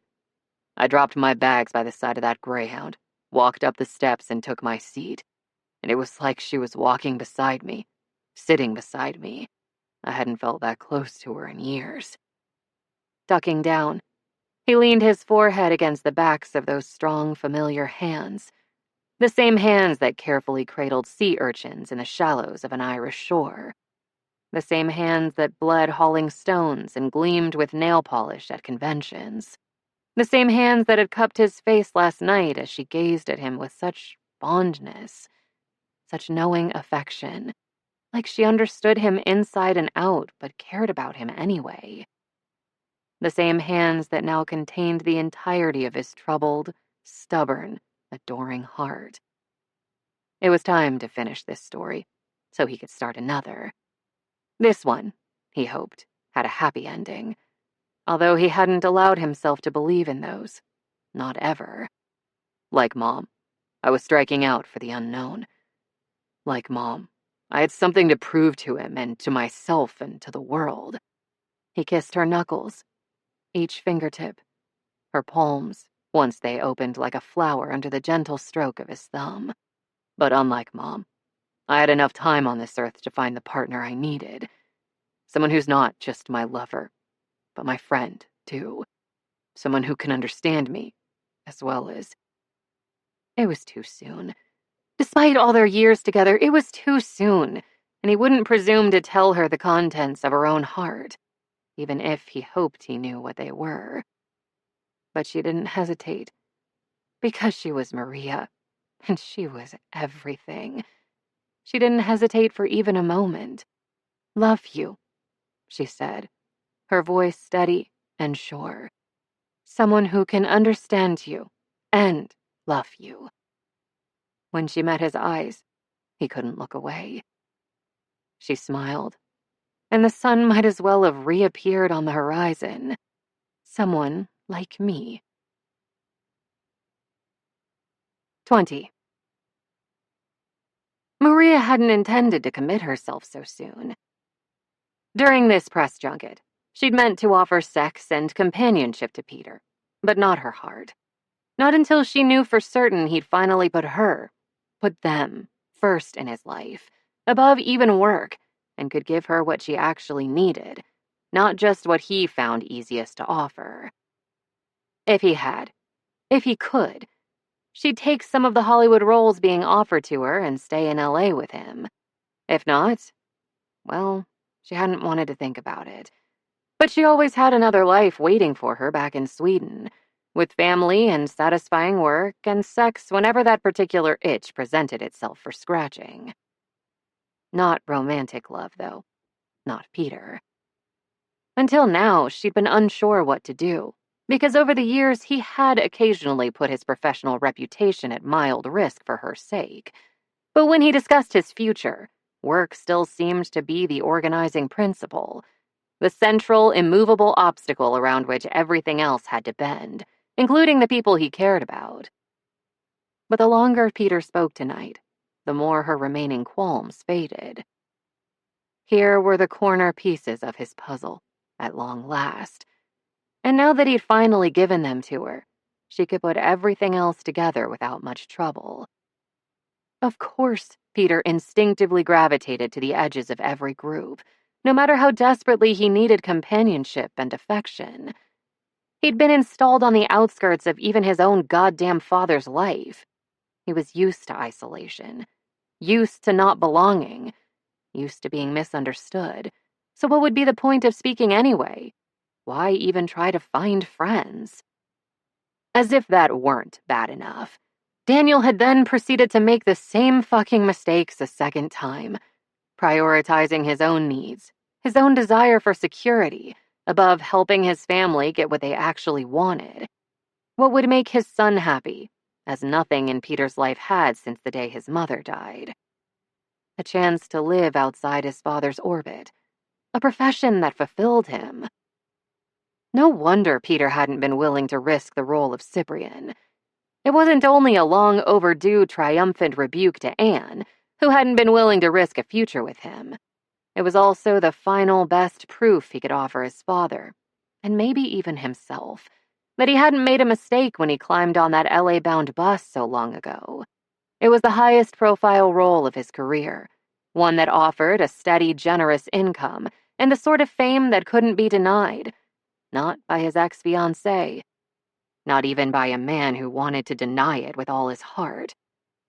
I dropped my bags by the side of that Greyhound, walked up the steps and took my seat, and it was like she was walking beside me, sitting beside me. I hadn't felt that close to her in years. Ducking down, he leaned his forehead against the backs of those strong, familiar hands, the same hands that carefully cradled sea urchins in the shallows of an Irish shore, the same hands that bled hauling stones and gleamed with nail polish at conventions, the same hands that had cupped his face last night as she gazed at him with such fondness, such knowing affection, like she understood him inside and out but cared about him anyway. The same hands that now contained the entirety of his troubled, stubborn, adoring heart. It was time to finish this story, so he could start another. This one, he hoped, had a happy ending, although he hadn't allowed himself to believe in those. Not ever. Like Mom, I was striking out for the unknown. Like Mom, I had something to prove to him and to myself and to the world. He kissed her knuckles, each fingertip, her palms, once they opened like a flower under the gentle stroke of his thumb. But unlike Mom, I had enough time on this earth to find the partner I needed. Someone who's not just my lover, but my friend, too. Someone who can understand me, as well as... It was too soon. Despite all their years together, it was too soon, and he wouldn't presume to tell her the contents of her own heart, even if he hoped he knew what they were. But she didn't hesitate, because she was Maria, and she was everything. She didn't hesitate for even a moment. "Love you," she said, her voice steady and sure. "Someone who can understand you and love you." When she met his eyes, he couldn't look away. She smiled, and the sun might as well have reappeared on the horizon. Someone like me. 20. Maria hadn't intended to commit herself so soon. During this press junket, she'd meant to offer sex and companionship to Peter, but not her heart. Not until she knew for certain he'd finally put them, first in his life, above even work, and could give her what she actually needed, not just what he found easiest to offer. If he could, she'd take some of the Hollywood roles being offered to her and stay in LA with him. If not, well, she hadn't wanted to think about it. But she always had another life waiting for her back in Sweden, with family and satisfying work and sex whenever that particular itch presented itself for scratching. Not romantic love, though. Not Peter. Until now, she'd been unsure what to do, because over the years he had occasionally put his professional reputation at mild risk for her sake. But when he discussed his future, work still seemed to be the organizing principle, the central, immovable obstacle around which everything else had to bend, including the people he cared about. But the longer Peter spoke tonight, the more her remaining qualms faded. Here were the corner pieces of his puzzle, at long last. And now that he'd finally given them to her, she could put everything else together without much trouble. Of course, Peter instinctively gravitated to the edges of every group, no matter how desperately he needed companionship and affection. He'd been installed on the outskirts of even his own goddamn father's life. He was used to isolation, used to not belonging, used to being misunderstood. So what would be the point of speaking anyway? Why even try to find friends? As if that weren't bad enough, Daniel had then proceeded to make the same fucking mistakes a second time, prioritizing his own needs, his own desire for security, above helping his family get what they actually wanted. What would make his son happy, as nothing in Peter's life had since the day his mother died. A chance to live outside his father's orbit, a profession that fulfilled him. No wonder Peter hadn't been willing to risk the role of Cyprian. It wasn't only a long overdue triumphant rebuke to Anne, who hadn't been willing to risk a future with him. It was also the final best proof he could offer his father, and maybe even himself, that he hadn't made a mistake when he climbed on that LA-bound bus so long ago. It was the highest profile role of his career, one that offered a steady, generous income and the sort of fame that couldn't be denied. Not by his ex-fiancée. Not even by a man who wanted to deny it with all his heart.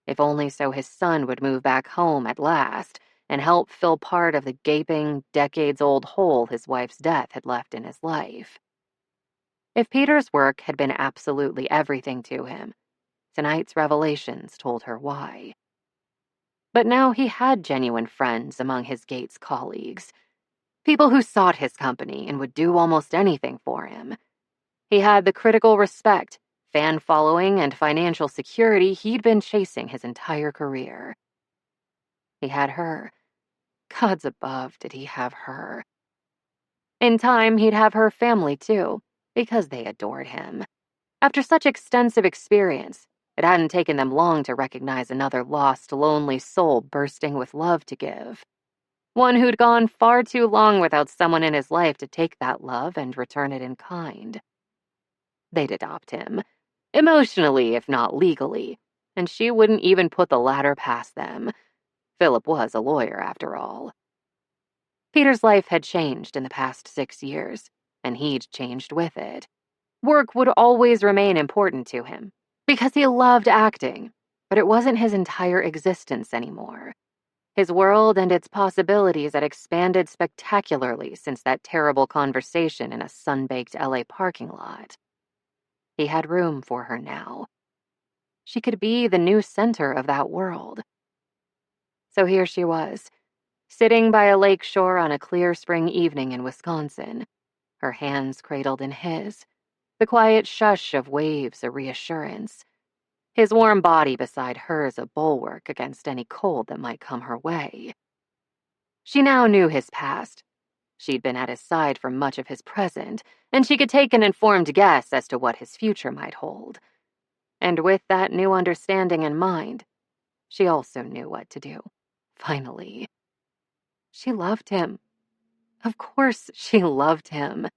If only so his son would move back home at last and help fill part of the gaping, decades-old hole his wife's death had left in his life. If Peter's work had been absolutely everything to him, tonight's revelations told her why. But now he had genuine friends among his Gates colleagues. People who sought his company and would do almost anything for him. He had the critical respect, fan following, and financial security he'd been chasing his entire career. He had her. Gods above, did he have her. In time, he'd have her family, too, because they adored him. After such extensive experience, it hadn't taken them long to recognize another lost, lonely soul bursting with love to give. One who'd gone far too long without someone in his life to take that love and return it in kind. They'd adopt him, emotionally if not legally, and she wouldn't even put the latter past them. Philip was a lawyer, after all. Peter's life had changed in the past 6 years, and he'd changed with it. Work would always remain important to him, because he loved acting, but it wasn't his entire existence anymore. His world and its possibilities had expanded spectacularly since that terrible conversation in a sun-baked LA parking lot. He had room for her now. She could be the new center of that world. So here she was, sitting by a lake shore on a clear spring evening in Wisconsin, her hands cradled in his, the quiet shush of waves a reassurance, his warm body beside hers a bulwark against any cold that might come her way. She now knew his past. She'd been at his side for much of his present, and she could take an informed guess as to what his future might hold. And with that new understanding in mind, she also knew what to do. Finally. She loved him. Of course she loved him.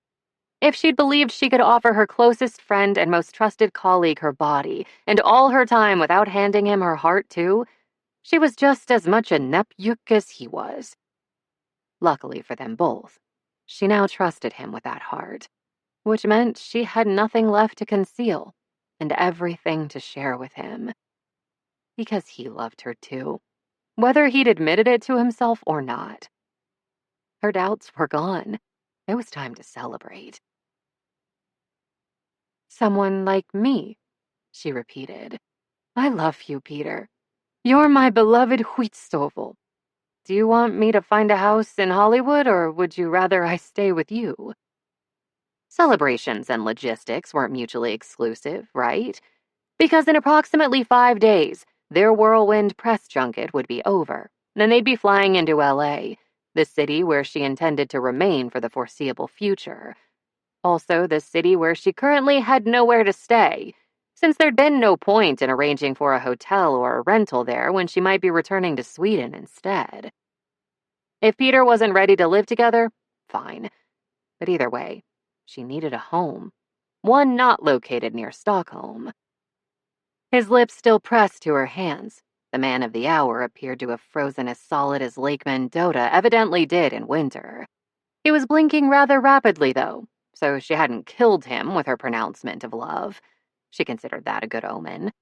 If she'd believed she could offer her closest friend and most trusted colleague her body and all her time without handing him her heart too, she was just as much a nepyuk as he was. Luckily for them both, she now trusted him with that heart, which meant she had nothing left to conceal, and everything to share with him. Because he loved her too, whether he'd admitted it to himself or not. Her doubts were gone. It was time to celebrate. Someone like me, she repeated. I love you, Peter. You're my beloved Huitstovel. Do you want me to find a house in Hollywood, or would you rather I stay with you? Celebrations and logistics weren't mutually exclusive, right? Because in approximately 5 days, their whirlwind press junket would be over. Then they'd be flying into LA, the city where she intended to remain for the foreseeable future. Also, the city where she currently had nowhere to stay, since there'd been no point in arranging for a hotel or a rental there when she might be returning to Sweden instead. If Peter wasn't ready to live together, fine. But either way, she needed a home. One not located near Stockholm. His lips still pressed to her hands. The man of the hour appeared to have frozen as solid as Lake Mendota evidently did in winter. He was blinking rather rapidly, though, so she hadn't killed him with her pronouncement of love. She considered that a good omen.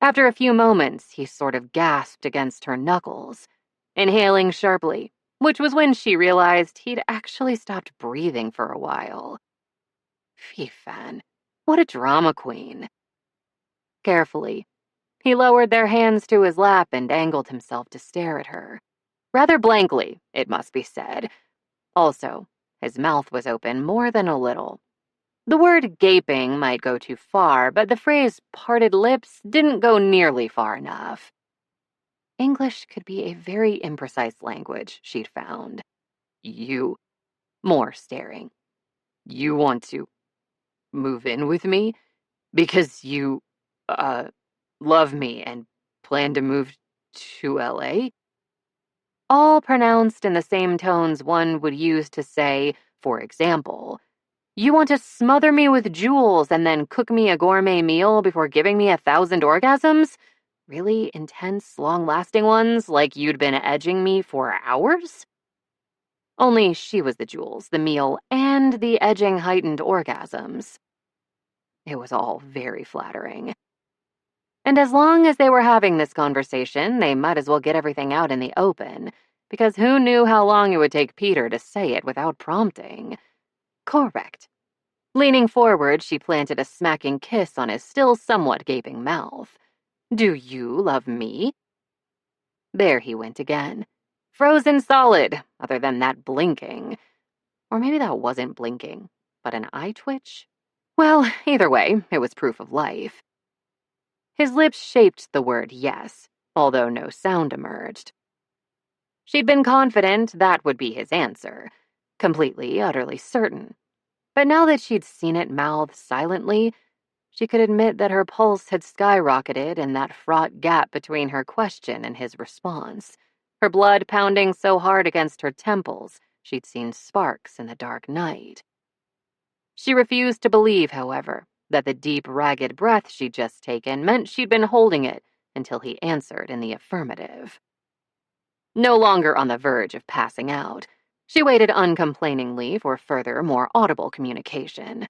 After a few moments, he sort of gasped against her knuckles, inhaling sharply, which was when she realized he'd actually stopped breathing for a while. Fy fan, what a drama queen. Carefully, he lowered their hands to his lap and angled himself to stare at her. Rather blankly, it must be said. Also, his mouth was open more than a little. The word gaping might go too far, but the phrase parted lips didn't go nearly far enough. English could be a very imprecise language, she'd found. You, more staring. You want to move in with me? Because you, love me and plan to move to LA? All pronounced in the same tones one would use to say, for example, you want to smother me with jewels and then cook me a gourmet meal before giving me 1,000 orgasms? Really intense, long-lasting ones, like you'd been edging me for hours? Only she was the jewels, the meal, and the edging heightened orgasms. It was all very flattering. And as long as they were having this conversation, they might as well get everything out in the open, because who knew how long it would take Peter to say it without prompting? Correct. Leaning forward, she planted a smacking kiss on his still somewhat gaping mouth. Do you love me? There he went again. Frozen solid, other than that blinking. Or maybe that wasn't blinking, but an eye twitch? Well, either way, it was proof of life. His lips shaped the word yes, although no sound emerged. She'd been confident that would be his answer, completely, utterly certain. But now that she'd seen it mouth silently, she could admit that her pulse had skyrocketed in that fraught gap between her question and his response, her blood pounding so hard against her temples she'd seen sparks in the dark night. She refused to believe, however, that the deep, ragged breath she'd just taken meant she'd been holding it until he answered in the affirmative. No longer on the verge of passing out, she waited uncomplainingly for further, more audible communication.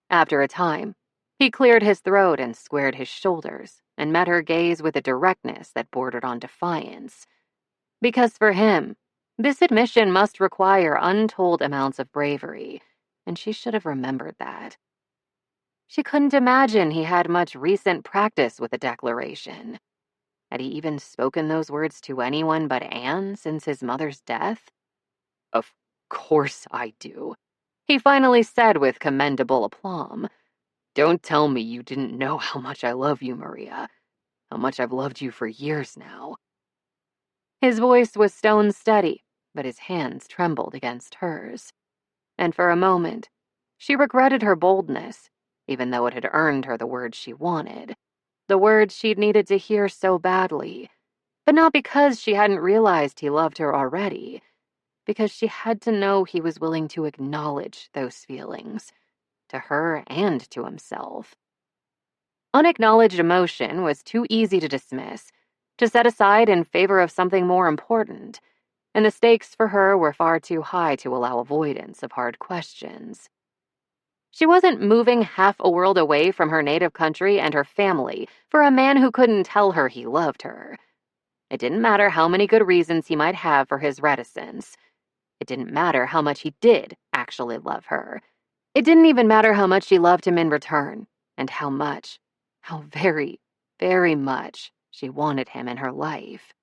After a time, he cleared his throat and squared his shoulders and met her gaze with a directness that bordered on defiance. Because for him, this admission must require untold amounts of bravery, and she should have remembered that. She couldn't imagine he had much recent practice with a declaration. Had he even spoken those words to anyone but Anne since his mother's death? Of course I do, he finally said with commendable aplomb. Don't tell me you didn't know how much I love you, Maria. How much I've loved you for years now. His voice was stone steady, but his hands trembled against hers. And for a moment, she regretted her boldness, even though it had earned her the words she wanted. The words she'd needed to hear so badly. But not because she hadn't realized he loved her already. Because she had to know he was willing to acknowledge those feelings. To her and to himself. Unacknowledged emotion was too easy to dismiss, to set aside in favor of something more important, and the stakes for her were far too high to allow avoidance of hard questions. She wasn't moving half a world away from her native country and her family for a man who couldn't tell her he loved her. It didn't matter how many good reasons he might have for his reticence. It didn't matter how much he did actually love her. It didn't even matter how much she loved him in return, and how very, very much she wanted him in her life.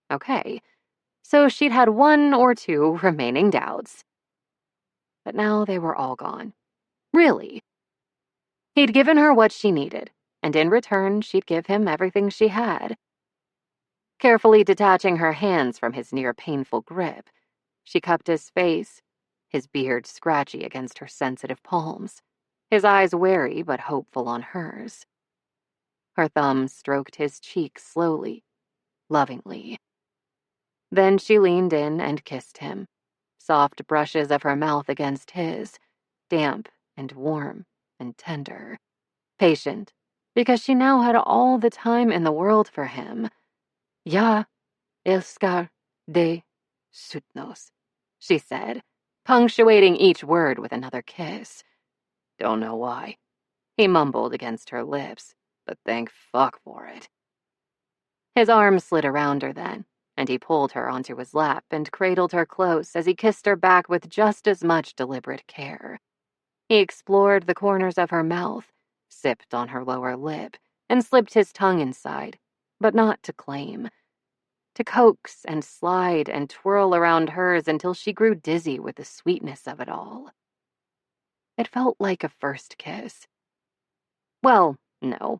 Okay, so she'd had one or two remaining doubts. But now they were all gone. Really. He'd given her what she needed, and in return, she'd give him everything she had. Carefully detaching her hands from his near-painful grip, she cupped his face, his beard scratchy against her sensitive palms, his eyes wary but hopeful on hers. Her thumb stroked his cheek slowly, lovingly. Then she leaned in and kissed him, soft brushes of her mouth against his, damp and warm and tender. Patient, because she now had all the time in the world for him. Ja älskar dig sutnos, she said, punctuating each word with another kiss. Don't know why, he mumbled against her lips, but thank fuck for it. His arm slid around her then, and he pulled her onto his lap and cradled her close as he kissed her back with just as much deliberate care. He explored the corners of her mouth, sipped on her lower lip, and slipped his tongue inside, but not to claim. To coax and slide and twirl around hers until she grew dizzy with the sweetness of it all. It felt like a first kiss. Well, no.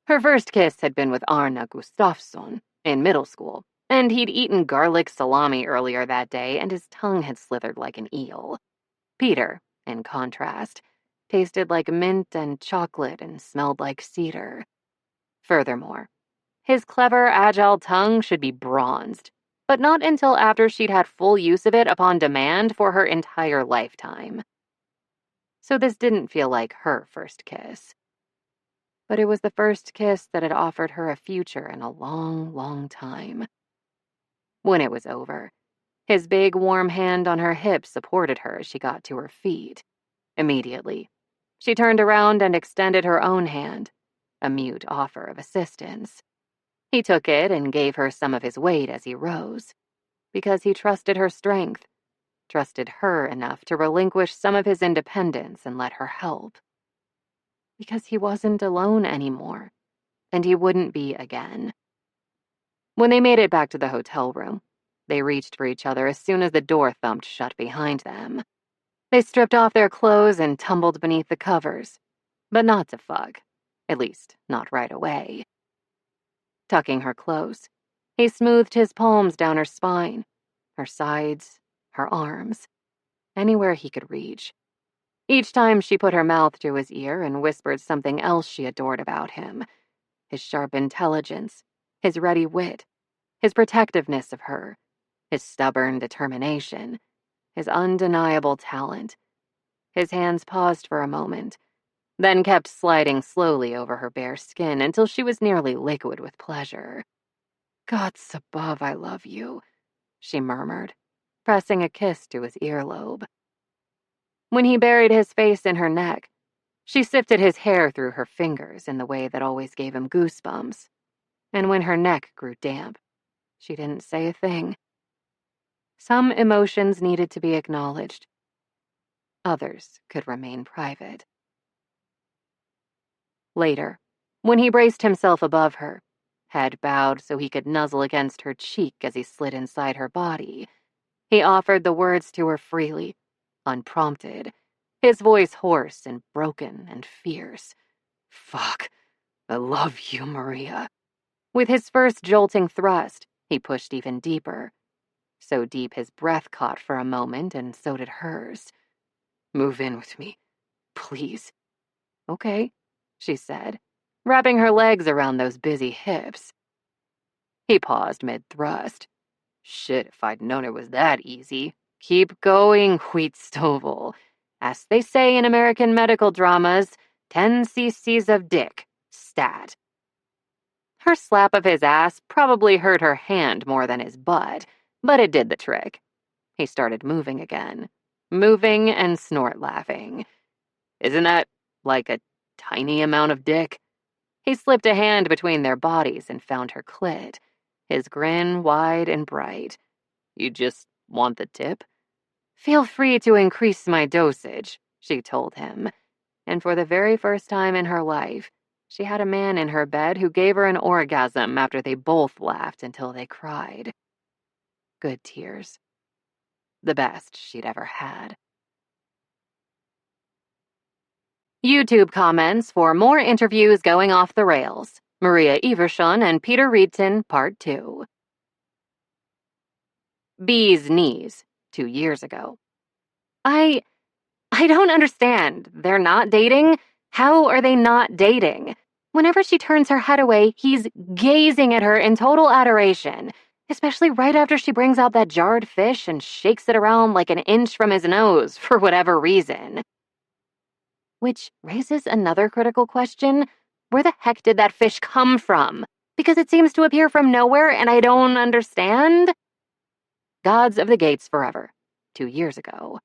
Her first kiss had been with Arna Gustafsson in middle school, and he'd eaten garlic salami earlier that day, and his tongue had slithered like an eel. Peter, in contrast, tasted like mint and chocolate and smelled like cedar. Furthermore, his clever, agile tongue should be bronzed, but not until after she'd had full use of it upon demand for her entire lifetime. So this didn't feel like her first kiss. But it was the first kiss that had offered her a future in a long, long time. When it was over, his big, warm hand on her hip supported her as she got to her feet. Immediately, she turned around and extended her own hand, a mute offer of assistance. He took it and gave her some of his weight as he rose, because he trusted her strength, trusted her enough to relinquish some of his independence and let her help. Because he wasn't alone anymore, and he wouldn't be again. When they made it back to the hotel room, they reached for each other as soon as the door thumped shut behind them. They stripped off their clothes and tumbled beneath the covers, but not to fuck, at least not right away. Tucking her close, he smoothed his palms down her spine, her sides, her arms, anywhere he could reach. Each time she put her mouth to his ear and whispered something else she adored about him. His sharp intelligence, his ready wit, his protectiveness of her, his stubborn determination, his undeniable talent. His hands paused for a moment, then kept sliding slowly over her bare skin until she was nearly liquid with pleasure. Gods above, I love you, she murmured, pressing a kiss to his earlobe. When he buried his face in her neck, she sifted his hair through her fingers in the way that always gave him goosebumps. And when her neck grew damp, she didn't say a thing. Some emotions needed to be acknowledged. Others could remain private. Later, when he braced himself above her, head bowed so he could nuzzle against her cheek as he slid inside her body, he offered the words to her freely, unprompted, his voice hoarse and broken and fierce. Fuck, I love you, Maria. With his first jolting thrust, he pushed even deeper. So deep his breath caught for a moment, and so did hers. Move in with me, please. Okay, she said, wrapping her legs around those busy hips. He paused mid-thrust. Shit, if I'd known it was that easy. Keep going, wheat stovel. As they say in American medical dramas, 10 cc's of dick, stat. Her slap of his ass probably hurt her hand more than his butt, but it did the trick. He started moving again. Moving and snort laughing. Isn't that like a tiny amount of dick? He slipped a hand between their bodies and found her clit, his grin wide and bright. You just want the tip? Feel free to increase my dosage, she told him. And for the very first time in her life, she had a man in her bed who gave her an orgasm after they both laughed until they cried. Good tears. The best she'd ever had. YouTube comments for more interviews going off the rails. Maria Eversson and Peter Riedton, Part 2. Bee's knees, 2 years ago. I don't understand. They're not dating? How are they not dating? Whenever she turns her head away, he's gazing at her in total adoration, especially right after she brings out that jarred fish and shakes it around like an inch from his nose for whatever reason. Which raises another critical question. Where the heck did that fish come from? Because it seems to appear from nowhere and I don't understand. Gods of the Gates Forever, 2 years ago.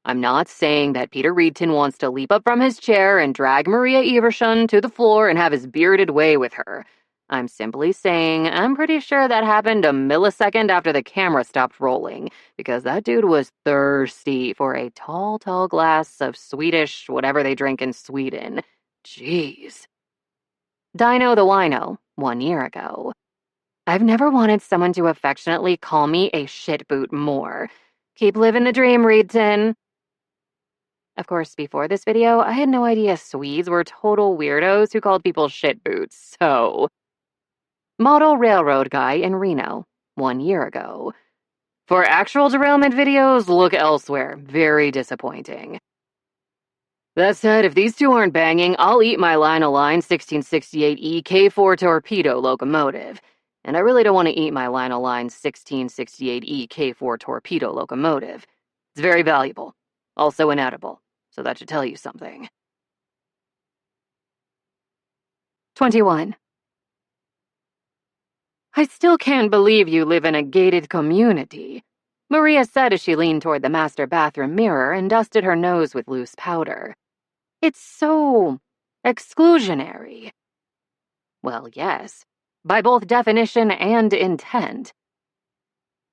I'm not saying that Peter Riedton wants to leap up from his chair and drag Maria Eversson to the floor and have his bearded way with her. I'm simply saying I'm pretty sure that happened a millisecond after the camera stopped rolling, because that dude was thirsty for a tall glass of Swedish whatever they drink in Sweden. Jeez. Dino the Wino, 1 year ago. I've never wanted someone to affectionately call me a shitboot more. Keep living the dream, Riedton. Of course, before this video, I had no idea Swedes were total weirdos who called people shitboots, so... Model railroad guy in Reno, 1 year ago. For actual derailment videos, look elsewhere. Very disappointing. That said, if these two aren't banging, I'll eat my line-o-line 1668E K4 torpedo locomotive. And I really don't want to eat my line-o-line 1668E K4 torpedo locomotive. It's very valuable. Also inedible, so that should tell you something. 21. I still can't believe you live in a gated community, Maria said as she leaned toward the master bathroom mirror and dusted her nose with loose powder. It's so... exclusionary. Well, yes, by both definition and intent.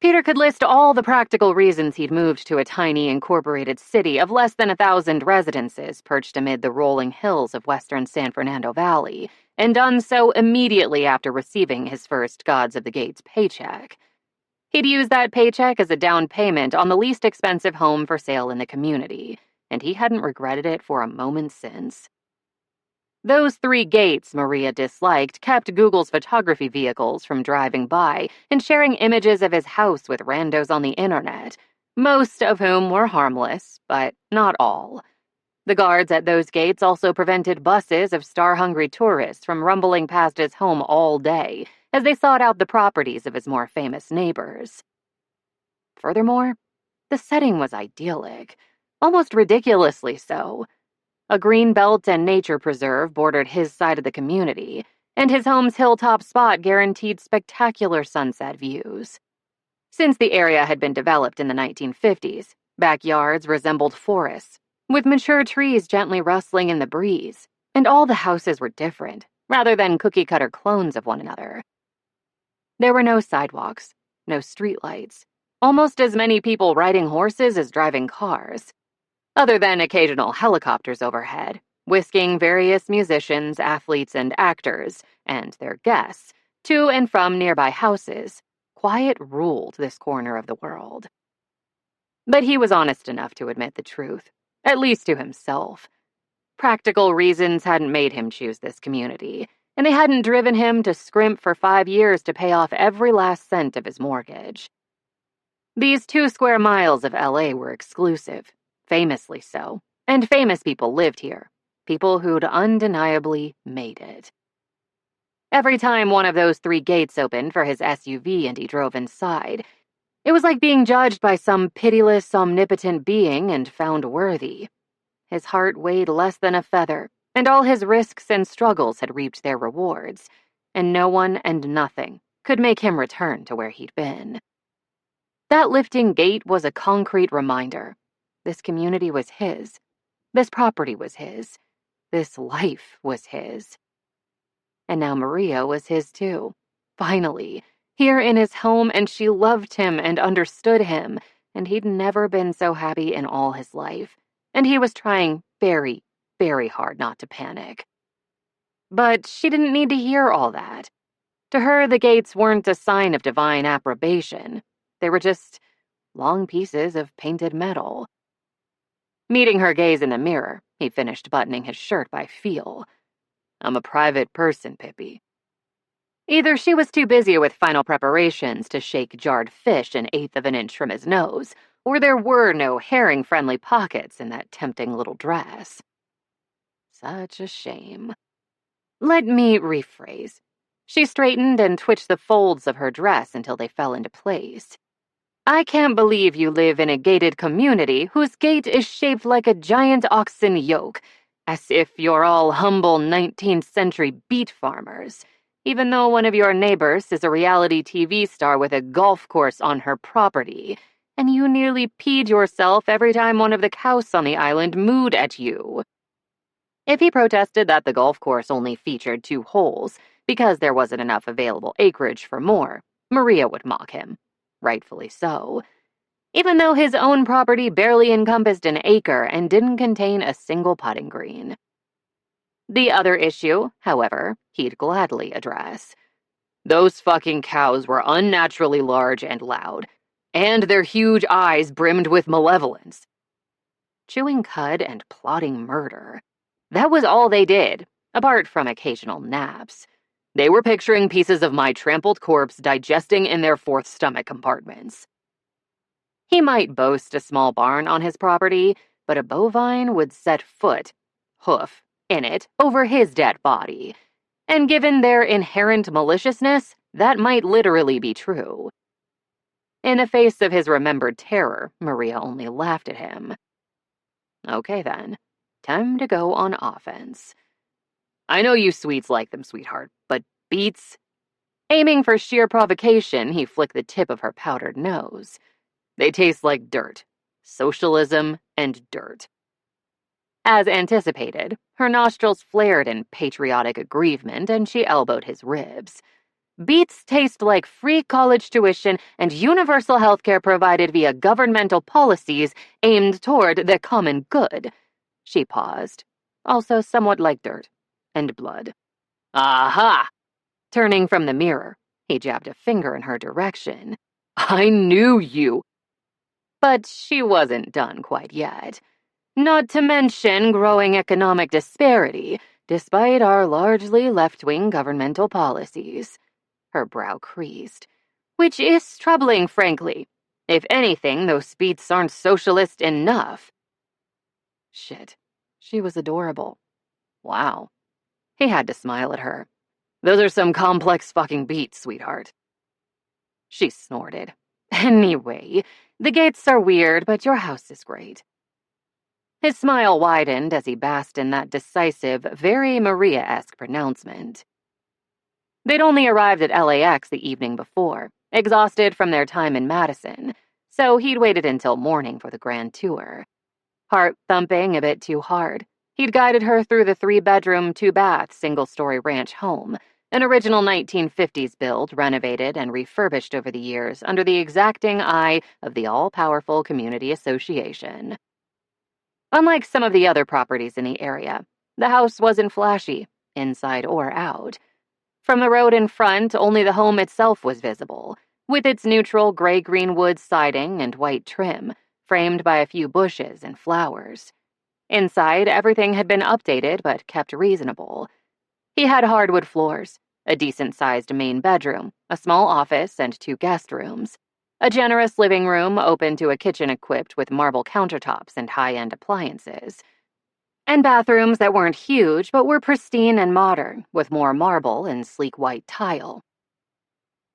Peter could list all the practical reasons he'd moved to a tiny incorporated city of less than 1,000 residences perched amid the rolling hills of western San Fernando Valley, and done so immediately after receiving his first Gods of the Gates paycheck. He'd used that paycheck as a down payment on the least expensive home for sale in the community, and he hadn't regretted it for a moment since. Those 3 gates Maria disliked kept Google's photography vehicles from driving by and sharing images of his house with randos on the internet, most of whom were harmless, but not all. The guards at those gates also prevented buses of star-hungry tourists from rumbling past his home all day as they sought out the properties of his more famous neighbors. Furthermore, the setting was idyllic, almost ridiculously so. A green belt and nature preserve bordered his side of the community, and his home's hilltop spot guaranteed spectacular sunset views. Since the area had been developed in the 1950s, backyards resembled forests, with mature trees gently rustling in the breeze, and all the houses were different, rather than cookie-cutter clones of one another. There were no sidewalks, no streetlights, almost as many people riding horses as driving cars. Other than occasional helicopters overhead, whisking various musicians, athletes, and actors, and their guests, to and from nearby houses, quiet ruled this corner of the world. But he was honest enough to admit the truth, at least to himself. Practical reasons hadn't made him choose this community, and they hadn't driven him to scrimp for 5 years to pay off every last cent of his mortgage. These 2 square miles of LA were exclusive. Famously so, and famous people lived here, people who'd undeniably made it. Every time one of those 3 gates opened for his SUV and he drove inside, it was like being judged by some pitiless, omnipotent being and found worthy. His heart weighed less than a feather, and all his risks and struggles had reaped their rewards, and no one and nothing could make him return to where he'd been. That lifting gate was a concrete reminder. This community was his. This property was his. This life was his. And now Maria was his too. Finally, here in his home, and she loved him and understood him, and he'd never been so happy in all his life. And he was trying very, very hard not to panic. But she didn't need to hear all that. To her, the gates weren't a sign of divine approbation. They were just long pieces of painted metal. Meeting her gaze in the mirror, he finished buttoning his shirt by feel. I'm a private person, Pippi. Either she was too busy with final preparations to shake jarred fish an eighth of an inch from his nose, or there were no herring-friendly pockets in that tempting little dress. Such a shame. Let me rephrase. She straightened and twitched the folds of her dress until they fell into place. I can't believe you live in a gated community whose gate is shaped like a giant oxen yoke, as if you're all humble 19th century beet farmers, even though one of your neighbors is a reality TV star with a golf course on her property, and you nearly peed yourself every time one of the cows on the island mooed at you. If he protested that the golf course only featured 2 holes because there wasn't enough available acreage for more, Maria would mock him. Rightfully so. Even though his own property barely encompassed an acre and didn't contain a single putting green. The other issue, however, he'd gladly address. Those fucking cows were unnaturally large and loud, and their huge eyes brimmed with malevolence. Chewing cud and plotting murder. That was all they did, apart from occasional naps. They were picturing pieces of my trampled corpse digesting in their 4th stomach compartments. He might boast a small barn on his property, but a bovine would set foot, hoof, in it over his dead body. And given their inherent maliciousness, that might literally be true. In the face of his remembered terror, Maria only laughed at him. Okay then, time to go on offense. I know you sweets like them, sweetheart, but beets? Aiming for sheer provocation, he flicked the tip of her powdered nose. They taste like dirt. Socialism and dirt. As anticipated, her nostrils flared in patriotic aggrievement and she elbowed his ribs. Beets taste like free college tuition and universal health care provided via governmental policies aimed toward the common good. She paused, also somewhat like dirt and blood. Aha! Turning from the mirror, he jabbed a finger in her direction. I knew you! But she wasn't done quite yet. Not to mention growing economic disparity, despite our largely left-wing governmental policies. Her brow creased. Which is troubling, frankly. If anything, those beets aren't socialist enough. Shit. She was adorable. Wow. He had to smile at her. Those are some complex fucking beats, sweetheart. She snorted. Anyway, the gates are weird, but your house is great. His smile widened as he basked in that decisive, very Maria-esque pronouncement. They'd only arrived at LAX the evening before, exhausted from their time in Madison, so he'd waited until morning for the grand tour. Heart thumping a bit too hard, he'd guided her through the 3-bedroom, 2-bath, single-story ranch home, an original 1950s build, renovated and refurbished over the years under the exacting eye of the all-powerful community association. Unlike some of the other properties in the area, the house wasn't flashy, inside or out. From the road in front, only the home itself was visible, with its neutral gray-green wood siding and white trim, framed by a few bushes and flowers. Inside, everything had been updated but kept reasonable. He had hardwood floors, a decent-sized main bedroom, a small office, and 2 guest rooms. A generous living room open to a kitchen equipped with marble countertops and high-end appliances. And bathrooms that weren't huge but were pristine and modern, with more marble and sleek white tile.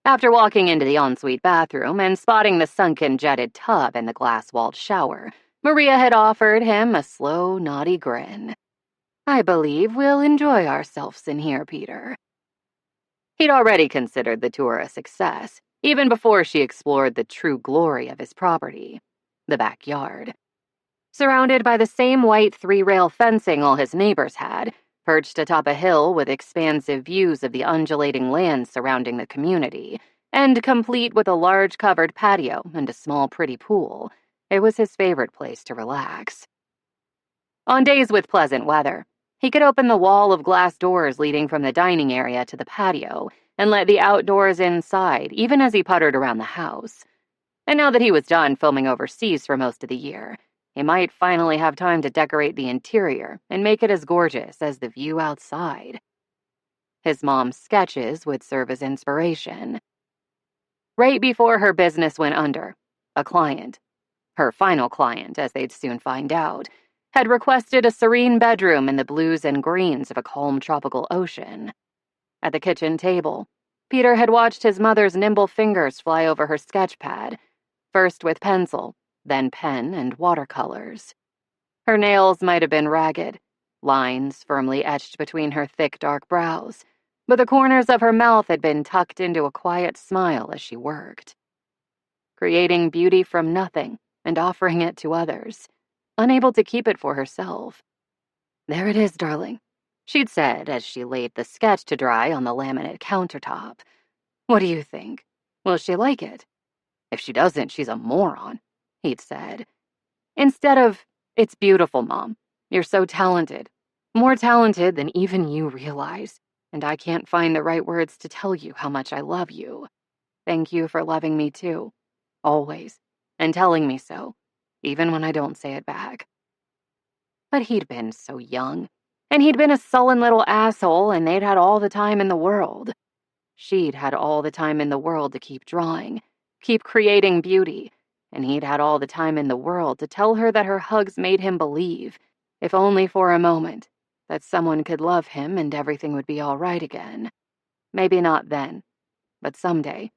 After walking into the ensuite bathroom and spotting the sunken jetted tub and the glass-walled shower, Maria had offered him a slow, naughty grin. I believe we'll enjoy ourselves in here, Peter. He'd already considered the tour a success, even before she explored the true glory of his property, the backyard. Surrounded by the same white three-rail fencing all his neighbors had, perched atop a hill with expansive views of the undulating land surrounding the community, and complete with a large covered patio and a small pretty pool, it was his favorite place to relax. On days with pleasant weather, he could open the wall of glass doors leading from the dining area to the patio and let the outdoors inside, even as he puttered around the house. And now that he was done filming overseas for most of the year, he might finally have time to decorate the interior and make it as gorgeous as the view outside. His mom's sketches would serve as inspiration. Right before her business went under, a client, her final client, as they'd soon find out, had requested a serene bedroom in the blues and greens of a calm tropical ocean. At the kitchen table, Peter had watched his mother's nimble fingers fly over her sketch pad, first with pencil, then pen and watercolors. Her nails might have been ragged, lines firmly etched between her thick, dark brows, but the corners of her mouth had been tucked into a quiet smile as she worked. Creating beauty from nothing and offering it to others, unable to keep it for herself. "There it is, darling," she'd said as she laid the sketch to dry on the laminate countertop. "What do you think? Will she like it?" "If she doesn't, she's a moron," he'd said. Instead of, "It's beautiful, Mom. You're so talented. More talented than even you realize. And I can't find the right words to tell you how much I love you. Thank you for loving me too. Always. And telling me so, even when I don't say it back." But he'd been so young. And he'd been a sullen little asshole, and they'd had all the time in the world. She'd had all the time in the world to keep drawing, keep creating beauty, and he'd had all the time in the world to tell her that her hugs made him believe, if only for a moment, that someone could love him and everything would be all right again. Maybe not then, but someday,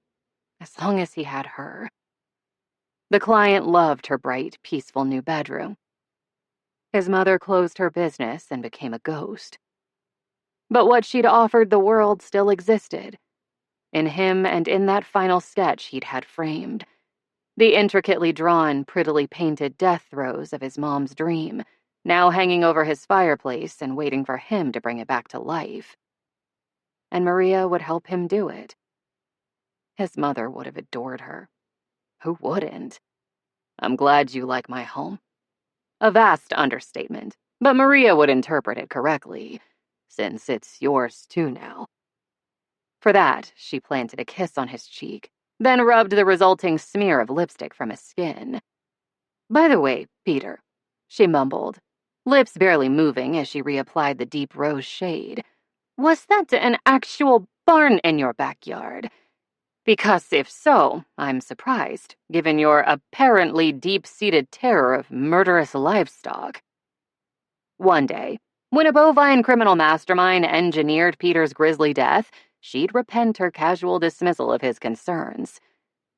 as long as he had her. The client loved her bright, peaceful new bedroom. His mother closed her business and became a ghost. But what she'd offered the world still existed. In him and in that final sketch he'd had framed. The intricately drawn, prettily painted death throes of his mom's dream, now hanging over his fireplace and waiting for him to bring it back to life. And Maria would help him do it. His mother would have adored her. Who wouldn't? "I'm glad you like my home." A vast understatement, but Maria would interpret it correctly, since it's yours too now. For that, she planted a kiss on his cheek, then rubbed the resulting smear of lipstick from his skin. "By the way, Peter," she mumbled, lips barely moving as she reapplied the deep rose shade, "was that an actual barn in your backyard? Because if so, I'm surprised, given your apparently deep-seated terror of murderous livestock." One day, when a bovine criminal mastermind engineered Peter's grisly death, she'd repent her casual dismissal of his concerns.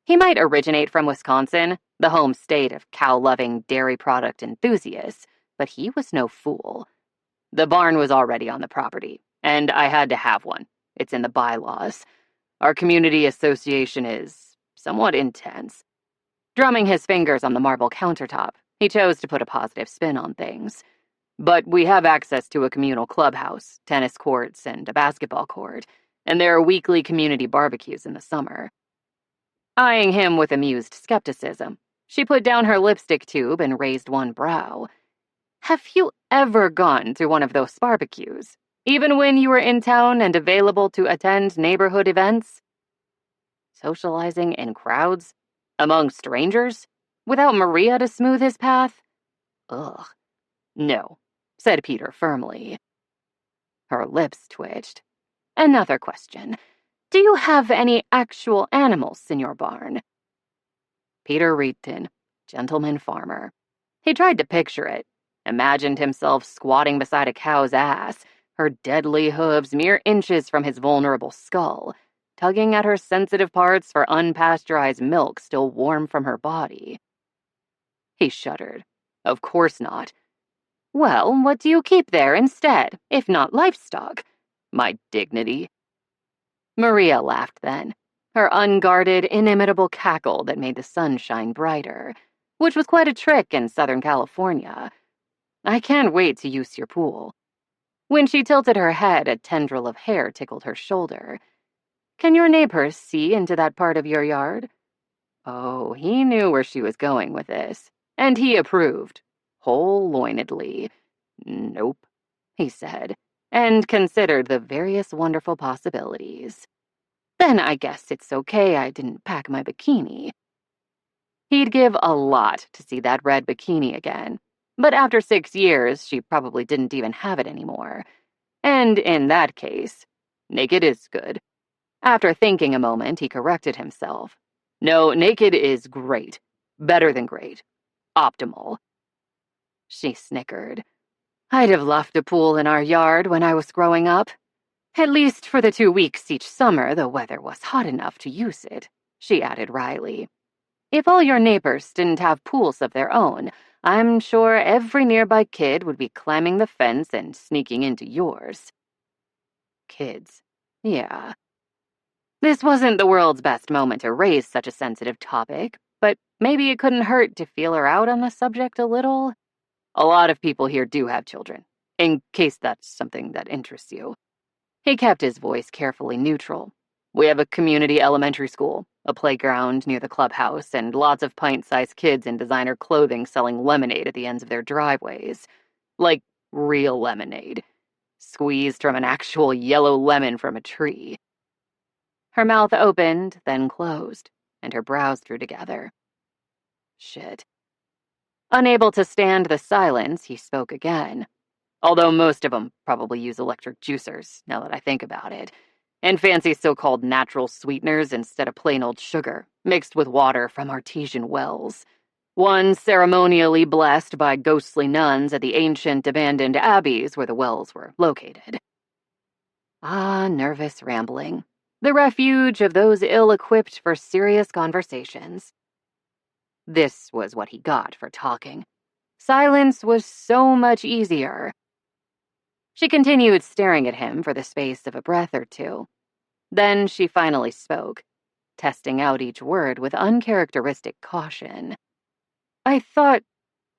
He might originate from Wisconsin, the home state of cow-loving dairy product enthusiasts, but he was no fool. "The barn was already on the property, and I had to have one. It's in the bylaws. Our community association is somewhat intense." Drumming his fingers on the marble countertop, he chose to put a positive spin on things. "But we have access to a communal clubhouse, tennis courts, and a basketball court, and there are weekly community barbecues in the summer." Eyeing him with amused skepticism, she put down her lipstick tube and raised one brow. "Have you ever gone to one of those barbecues, even when you were in town and available to attend neighborhood events? Socializing in crowds? Among strangers? Without Maria to smooth his path? Ugh. No," said Peter firmly. Her lips twitched. "Another question. Do you have any actual animals in your barn?" Peter Reedton, gentleman farmer. He tried to picture it, imagined himself squatting beside a cow's ass, her deadly hooves mere inches from his vulnerable skull, tugging at her sensitive parts for unpasteurized milk still warm from her body. He shuddered. Of course not. "Well, what do you keep there instead, if not livestock?" "My dignity." Maria laughed then, her unguarded, inimitable cackle that made the sun shine brighter. which was quite a trick in Southern California. I can't wait to use your pool. When she tilted her head, a tendril of hair tickled her shoulder. Can your neighbors see into that part of your yard? Oh, he knew where she was going with this, and he approved, whole-loinedly. Nope, he said, and considered the various wonderful possibilities. Then I guess it's okay I didn't pack my bikini. He'd give a lot to see that red bikini again, but after 6 years, she probably didn't even have it anymore. And in that case, naked is good. After thinking a moment, he corrected himself. No, naked is great. Better than great. Optimal. She snickered. I'd have left a pool in our yard when I was growing up. At least for the 2 weeks each summer the weather was hot enough to use it, she added wryly. If all your neighbors didn't have pools of their own, I'm sure every nearby kid would be climbing the fence and sneaking into yours. Kids. Yeah. This wasn't the world's best moment to raise such a sensitive topic, but maybe it couldn't hurt to feel her out on the subject a little. A lot of people here do have children, in case that's something that interests you. He kept his voice carefully neutral. We have a community elementary school, a playground near the clubhouse, and lots of pint-sized kids in designer clothing selling lemonade at the ends of their driveways. Like real lemonade. Squeezed from an actual yellow lemon from a tree. Her mouth opened, then closed, and her brows drew together. Shit. Unable to stand the silence, he spoke again. Although most of them probably use electric juicers, now that I think about it, and fancy so-called natural sweeteners instead of plain old sugar, mixed with water from artesian wells. One ceremonially blessed by ghostly nuns at the ancient abandoned abbeys where the wells were located. Ah, nervous rambling. The refuge of those ill-equipped for serious conversations. This was what he got for talking. Silence was so much easier. She continued staring at him for the space of a breath or two. Then she finally spoke, testing out each word with uncharacteristic caution. I thought,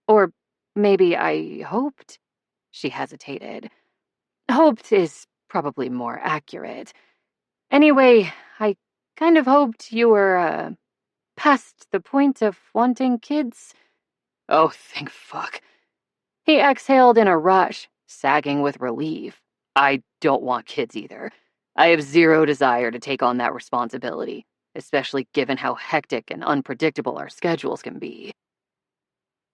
or maybe I hoped, she hesitated. Hoped is probably more accurate. Anyway, I kind of hoped you were, past the point of wanting kids. Oh, thank fuck. He exhaled in a rush, sagging with relief. I don't want kids either. I have zero desire to take on that responsibility, especially given how hectic and unpredictable our schedules can be.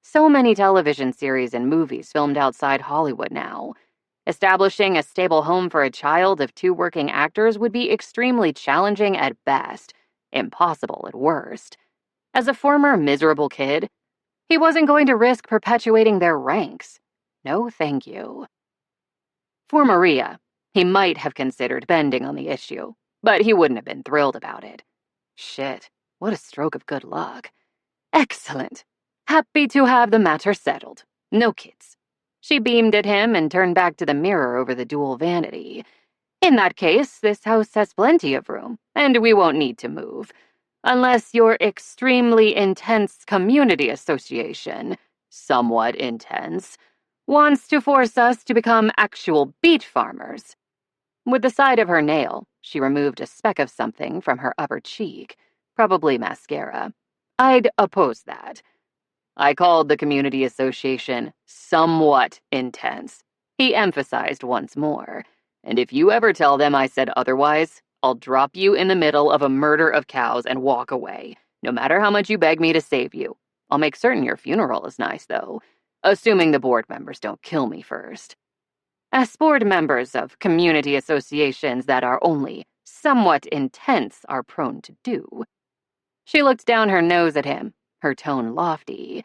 So many television series and movies filmed outside Hollywood now. Establishing a stable home for a child of 2 working actors would be extremely challenging at best, impossible at worst. As a former miserable kid, he wasn't going to risk perpetuating their ranks. No, thank you. For Maria, he might have considered bending on the issue, but he wouldn't have been thrilled about it. Shit, what a stroke of good luck. Excellent. Happy to have the matter settled. No kids. She beamed at him and turned back to the mirror over the dual vanity. In that case, this house has plenty of room, and we won't need to move. Unless your extremely intense community association, somewhat intense, wants to force us to become actual beet farmers. With the side of her nail, she removed a speck of something from her upper cheek, probably mascara. I'd oppose that. I called the community association somewhat intense. He emphasized once more. And if you ever tell them I said otherwise, I'll drop you in the middle of a murder of cows and walk away, no matter how much you beg me to save you. I'll make certain your funeral is nice, though, assuming the board members don't kill me first. As board members of community associations that are only somewhat intense are prone to do. She looked down her nose at him, her tone lofty.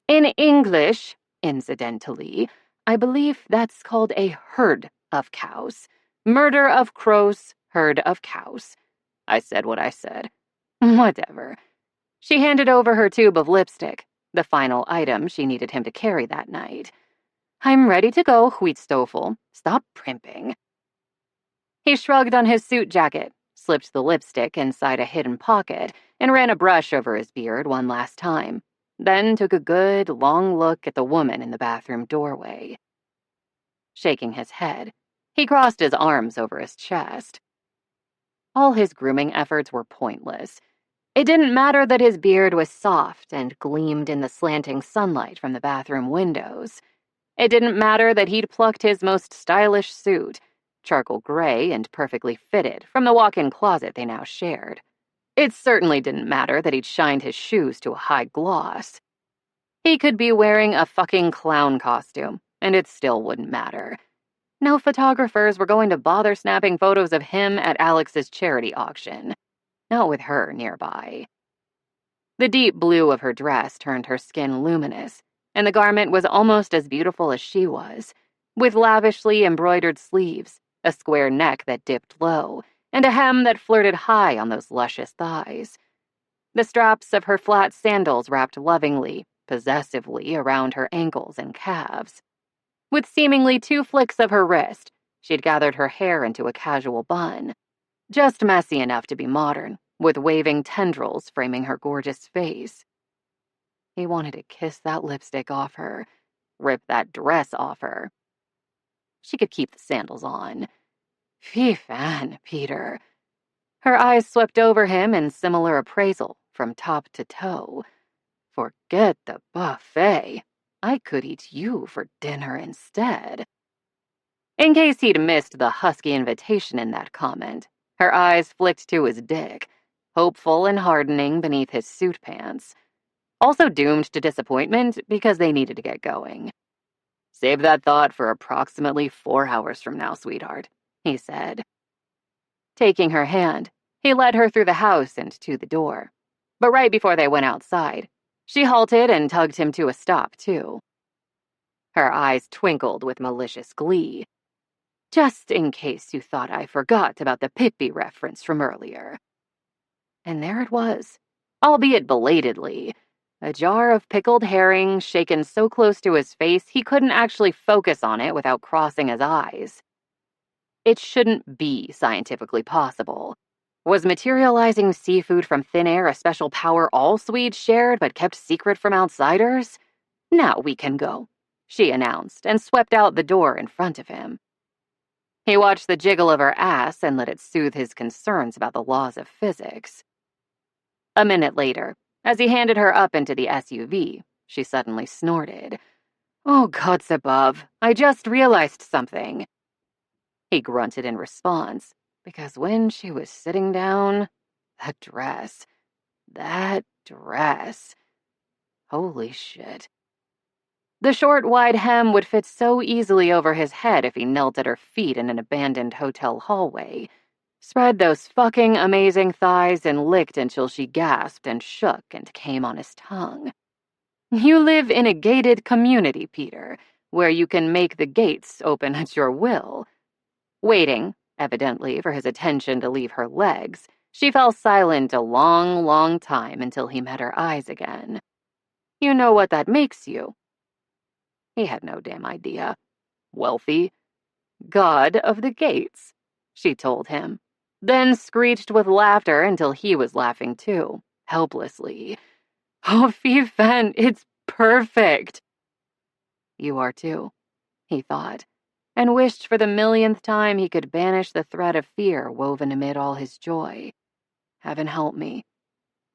In English, incidentally, I believe that's called a herd of cows. Murder of crows, herd of cows. I said what I said. Whatever. She handed over her tube of lipstick, the final item she needed him to carry that night. I'm ready to go, Wheatstoffel. Stop primping. He shrugged on his suit jacket, slipped the lipstick inside a hidden pocket, and ran a brush over his beard one last time. then took a good, long look at the woman in the bathroom doorway. Shaking his head, he crossed his arms over his chest. All his grooming efforts were pointless. It didn't matter that his beard was soft and gleamed in the slanting sunlight from the bathroom windows. It didn't matter that he'd plucked his most stylish suit, charcoal gray and perfectly fitted, from the walk-in closet they now shared. It certainly didn't matter that he'd shined his shoes to a high gloss. He could be wearing a fucking clown costume, and it still wouldn't matter. No photographers were going to bother snapping photos of him at Alex's charity auction. Not with her nearby. The deep blue of her dress turned her skin luminous, and the garment was almost as beautiful as she was, with lavishly embroidered sleeves, a square neck that dipped low, and a hem that flirted high on those luscious thighs. The straps of her flat sandals wrapped lovingly, possessively around her ankles and calves. With seemingly 2 flicks of her wrist, she'd gathered her hair into a casual bun, just messy enough to be modern, with waving tendrils framing her gorgeous face. He wanted to kiss that lipstick off her, rip that dress off her. She could keep the sandals on. Fy fan, Peter. Her eyes swept over him in similar appraisal, from top to toe. Forget the buffet. I could eat you for dinner instead. In case he'd missed the husky invitation in that comment, her eyes flicked to his dick, hopeful and hardening beneath his suit pants. Also doomed to disappointment because they needed to get going. Save that thought for approximately 4 hours from now, sweetheart, he said. Taking her hand, he led her through the house and to the door. But right before they went outside, she halted and tugged him to a stop, too. Her eyes twinkled with malicious glee. Just in case you thought I forgot about the Pippi reference from earlier. And there it was, albeit belatedly, a jar of pickled herring shaken so close to his face he couldn't actually focus on it without crossing his eyes. It shouldn't be scientifically possible. Was materializing seafood from thin air a special power all Swedes shared but kept secret from outsiders? Now we can go, she announced, and swept out the door in front of him. He watched the jiggle of her ass and let it soothe his concerns about the laws of physics. A minute later, as he handed her up into the SUV, she suddenly snorted. Oh, gods above, I just realized something. He grunted in response, because when she was sitting down, that dress. Holy shit. The short, wide hem would fit so easily over his head if he knelt at her feet in an abandoned hotel hallway, spread those fucking amazing thighs and licked until she gasped and shook and came on his tongue. You live in a gated community, Peter, where you can make the gates open at your will. Waiting, evidently, for his attention to leave her legs, she fell silent a long, long time until he met her eyes again. You know what that makes you? He had no damn idea. Wealthy. God of the gates, she told him, then screeched with laughter until he was laughing too, helplessly. Oh, Fifen, it's perfect. You are too, he thought, and wished for the millionth time he could banish the thread of fear woven amid all his joy. Heaven help me.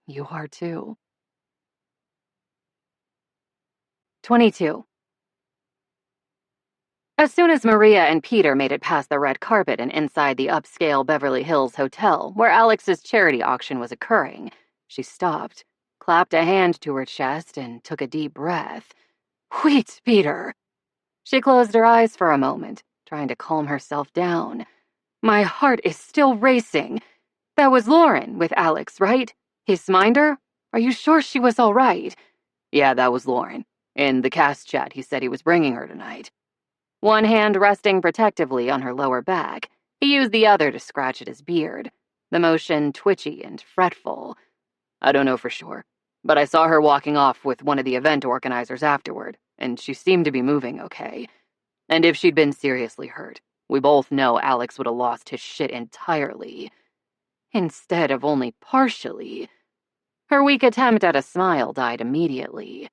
You are too. 22. As soon as Maria and Peter made it past the red carpet and inside the upscale Beverly Hills hotel where Alex's charity auction was occurring, she stopped, clapped a hand to her chest, and took a deep breath. Wait, Peter. She closed her eyes for a moment, trying to calm herself down. My heart is still racing. That was Lauren with Alex, right? His minder? Are you sure she was all right? Yeah, that was Lauren. In the cast chat, he said he was bringing her tonight. One hand resting protectively on her lower back, he used the other to scratch at his beard, the motion twitchy and fretful. I don't know for sure, but I saw her walking off with one of the event organizers afterward, and she seemed to be moving okay. And if she'd been seriously hurt, we both know Alex would have lost his shit entirely. Instead of only partially. Her weak attempt at a smile died immediately.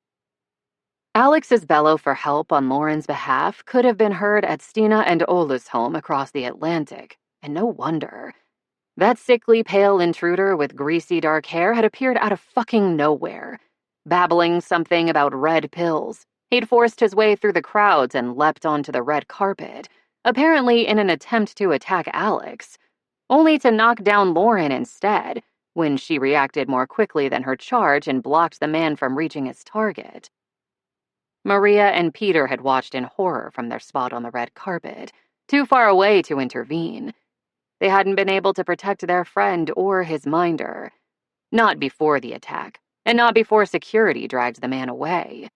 Alex's bellow for help on Lauren's behalf could have been heard at Stina and Ola's home across the Atlantic, and no wonder. That sickly pale intruder with greasy dark hair had appeared out of fucking nowhere, babbling something about red pills. He'd forced his way through the crowds and leapt onto the red carpet, apparently in an attempt to attack Alex, only to knock down Lauren instead, when she reacted more quickly than her charge and blocked the man from reaching his target. Maria and Peter had watched in horror from their spot on the red carpet, too far away to intervene. They hadn't been able to protect their friend or his minder. Not before the attack, and not before security dragged the man away.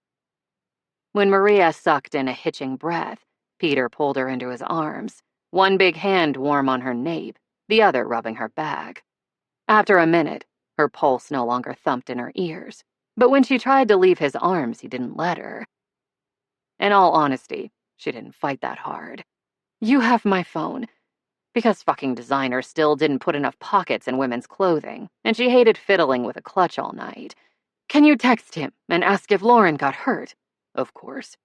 When Maria sucked in a hitching breath, Peter pulled her into his arms, one big hand warm on her nape, the other rubbing her back. After a minute, her pulse no longer thumped in her ears, but when she tried to leave his arms, he didn't let her. In all honesty, she didn't fight that hard. "You have my phone." Because fucking designers still didn't put enough pockets in women's clothing, and she hated fiddling with a clutch all night. "Can you text him and ask if Lauren got hurt?" Of course.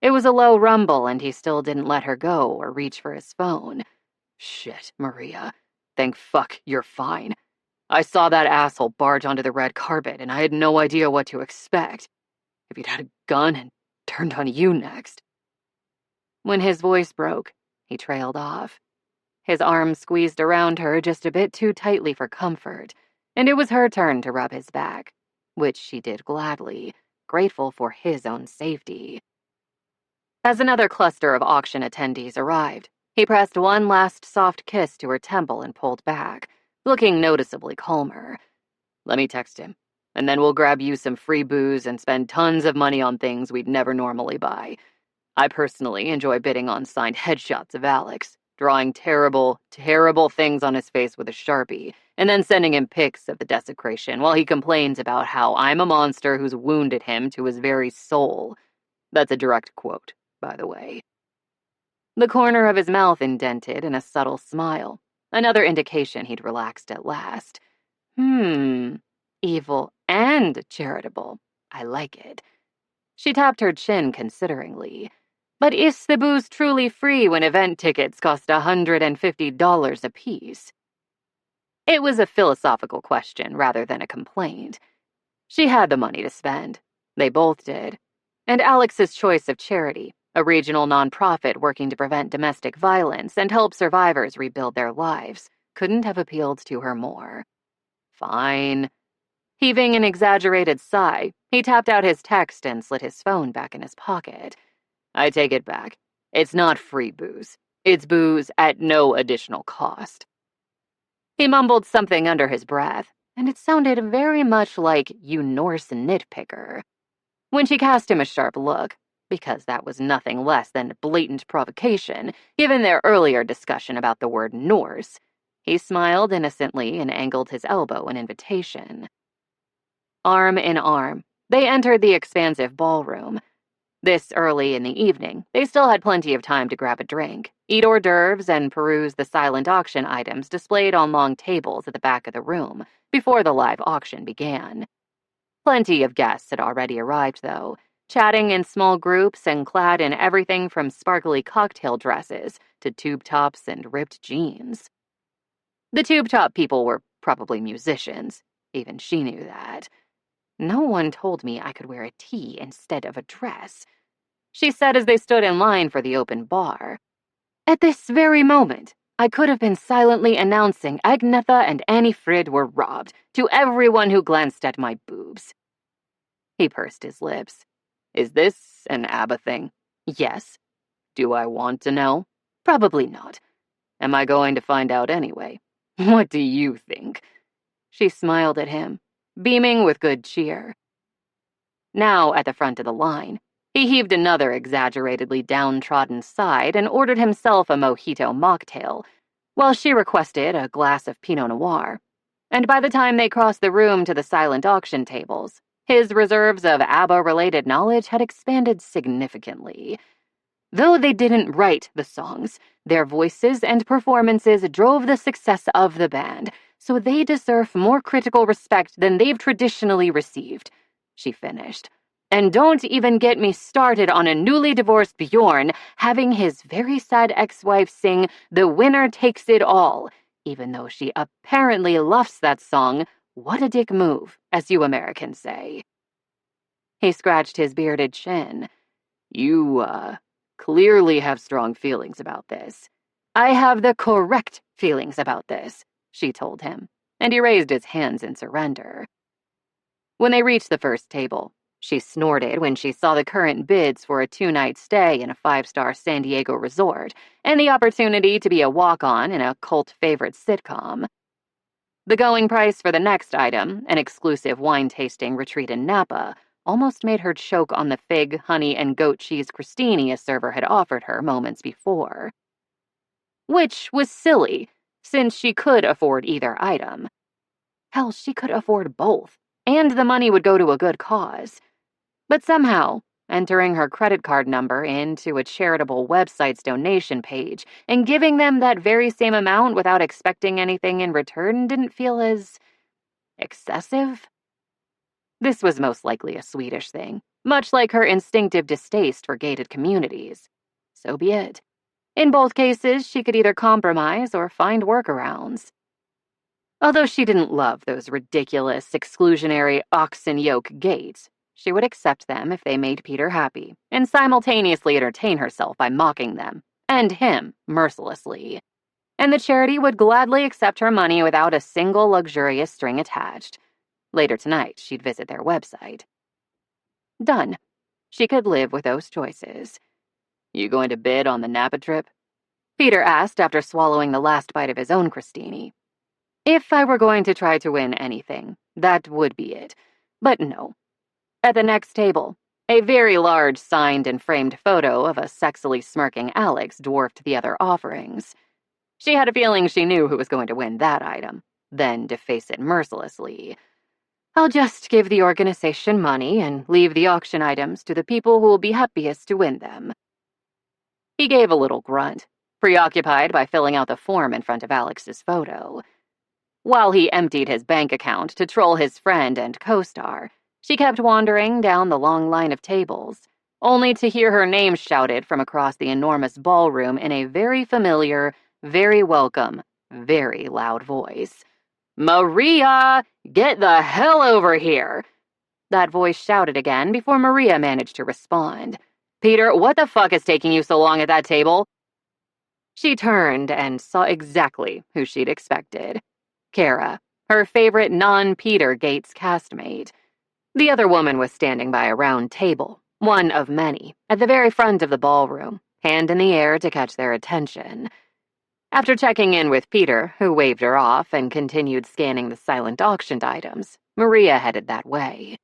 It was a low rumble, and he still didn't let her go or reach for his phone. "Shit, Maria. Thank fuck you're fine. I saw that asshole barge onto the red carpet, and I had no idea what to expect. If he'd had a gun and turned on you next." When his voice broke, he trailed off. His arms squeezed around her just a bit too tightly for comfort, and it was her turn to rub his back, which she did gladly, grateful for his own safety. As another cluster of auction attendees arrived, he pressed one last soft kiss to her temple and pulled back, looking noticeably calmer. "Let me text him, and then we'll grab you some free booze and spend tons of money on things we'd never normally buy. I personally enjoy bidding on signed headshots of Alex, drawing terrible, terrible things on his face with a Sharpie, and then sending him pics of the desecration while he complains about how I'm a monster who's wounded him to his very soul." That's a direct quote, by the way. The corner of his mouth indented in a subtle smile, another indication he'd relaxed at last. Evil and charitable. I like it. She tapped her chin consideringly. But is the booze truly free when event tickets cost $150 apiece? It was a philosophical question rather than a complaint. She had the money to spend. They both did. And Alex's choice of charity, a regional nonprofit working to prevent domestic violence and help survivors rebuild their lives, couldn't have appealed to her more. Fine. Heaving an exaggerated sigh, he tapped out his text and slid his phone back in his pocket. "I take it back. It's not free booze. It's booze at no additional cost." He mumbled something under his breath, and it sounded very much like "you Norse nitpicker." When she cast him a sharp look, because that was nothing less than blatant provocation, given their earlier discussion about the word Norse, he smiled innocently and angled his elbow in invitation. Arm in arm, they entered the expansive ballroom. This early in the evening, they still had plenty of time to grab a drink, eat hors d'oeuvres, and peruse the silent auction items displayed on long tables at the back of the room before the live auction began. Plenty of guests had already arrived, though, chatting in small groups and clad in everything from sparkly cocktail dresses to tube tops and ripped jeans. The tube top people were probably musicians. Even she knew that. "No one told me I could wear a tee instead of a dress," she said as they stood in line for the open bar. "At this very moment, I could have been silently announcing Agnetha and Annie Frid were robbed to everyone who glanced at my boobs." He pursed his lips. "Is this an ABBA thing?" "Yes." "Do I want to know?" "Probably not." "Am I going to find out anyway?" "What do you think?" She smiled at him, beaming with good cheer. Now, at the front of the line, he heaved another exaggeratedly downtrodden sigh and ordered himself a mojito mocktail, while she requested a glass of Pinot Noir. And by the time they crossed the room to the silent auction tables, his reserves of ABBA-related knowledge had expanded significantly. Though they didn't write the songs, their voices and performances drove the success of the band, so they deserve more critical respect than they've traditionally received, she finished. And don't even get me started on a newly divorced Bjorn having his very sad ex-wife sing "The Winner Takes It All," even though she apparently loves that song. What a dick move, as you Americans say. He scratched his bearded chin. You, clearly have strong feelings about this. I have the correct feelings about this, she told him, and he raised his hands in surrender. When they reached the first table, she snorted when she saw the current bids for a 2-night stay in a 5-star San Diego resort and the opportunity to be a walk-on in a cult favorite sitcom. The going price for the next item, an exclusive wine-tasting retreat in Napa, almost made her choke on the fig, honey, and goat cheese crostini a server had offered her moments before. Which was silly, since she could afford either item. Hell, she could afford both, and the money would go to a good cause. But somehow, entering her credit card number into a charitable website's donation page and giving them that very same amount without expecting anything in return didn't feel as excessive. This was most likely a Swedish thing, much like her instinctive distaste for gated communities. So be it. In both cases, she could either compromise or find workarounds. Although she didn't love those ridiculous, exclusionary oxen yoke gates, she would accept them if they made Peter happy, and simultaneously entertain herself by mocking them, and him, mercilessly. And the charity would gladly accept her money without a single luxurious string attached. Later tonight, she'd visit their website. Done. She could live with those choices. You going to bid on the Napa trip? Peter asked after swallowing the last bite of his own crostini. If I were going to try to win anything, that would be it. But no. At the next table, a very large signed and framed photo of a sexily smirking Alex dwarfed the other offerings. She had a feeling she knew who was going to win that item, then deface it mercilessly. I'll just give the organization money and leave the auction items to the people who will be happiest to win them. He gave a little grunt, preoccupied by filling out the form in front of Alex's photo. While he emptied his bank account to troll his friend and co-star, she kept wandering down the long line of tables, only to hear her name shouted from across the enormous ballroom in a very familiar, very welcome, very loud voice. Maria, get the hell over here! That voice shouted again before Maria managed to respond. Peter, what the fuck is taking you so long at that table? She turned and saw exactly who she'd expected. Kara, her favorite non-Peter Gates castmate. The other woman was standing by a round table, one of many, at the very front of the ballroom, hand in the air to catch their attention. After checking in with Peter, who waved her off and continued scanning the silent auctioned items, Maria headed that way.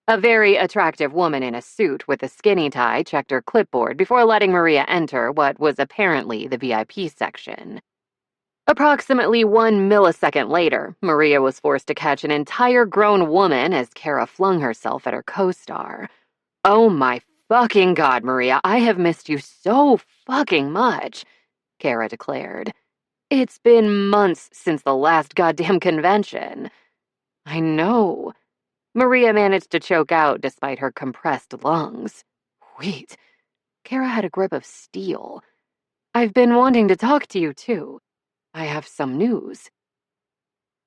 A very attractive woman in a suit with a skinny tie checked her clipboard before letting Maria enter what was apparently the VIP section. Approximately 1 millisecond later, Maria was forced to catch an entire grown woman as Kara flung herself at her co-star. Oh my fucking God, Maria, I have missed you so fucking much, Kara declared. It's been months since the last goddamn convention. I know. Maria managed to choke out despite her compressed lungs. Wait, Kara had a grip of steel. I've been wanting to talk to you too. I have some news.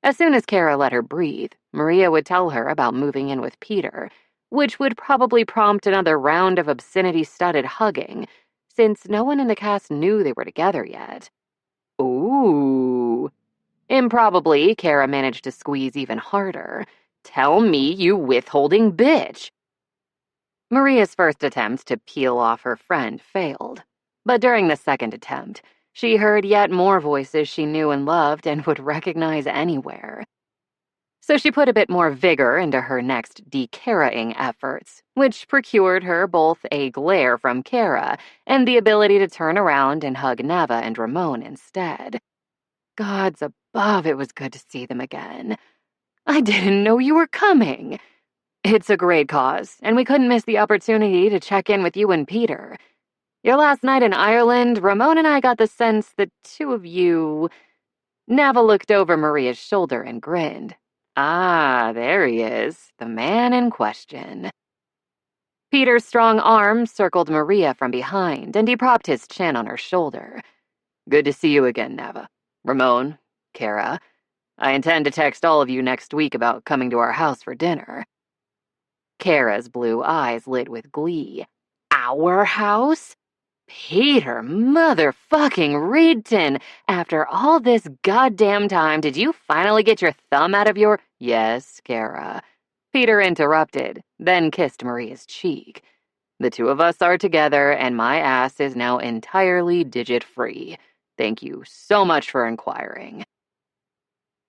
As soon as Kara let her breathe, Maria would tell her about moving in with Peter, which would probably prompt another round of obscenity-studded hugging, since no one in the cast knew they were together yet. Ooh. Improbably, Kara managed to squeeze even harder. Tell me, you withholding bitch. Maria's first attempt to peel off her friend failed, but during the second attempt, she heard yet more voices she knew and loved and would recognize anywhere. So she put a bit more vigor into her next de-Kara-ing efforts, which procured her both a glare from Kara and the ability to turn around and hug Nava and Ramon instead. Gods above, it was good to see them again. I didn't know you were coming. It's a great cause, and we couldn't miss the opportunity to check in with you and Peter. Your last night in Ireland, Ramon and I got the sense the two of you Nava looked over Maria's shoulder and grinned. Ah, there he is, the man in question. Peter's strong arm circled Maria from behind, and he propped his chin on her shoulder. Good to see you again, Nava. Ramon, Kara. I intend to text all of you next week about coming to our house for dinner. Kara's blue eyes lit with glee. Our house? Peter motherfucking Reedton, after all this goddamn time, did you finally get your thumb out of your— Yes, Kara. Peter interrupted, then kissed Maria's cheek. The two of us are together, and my ass is now entirely digit-free. Thank you so much for inquiring.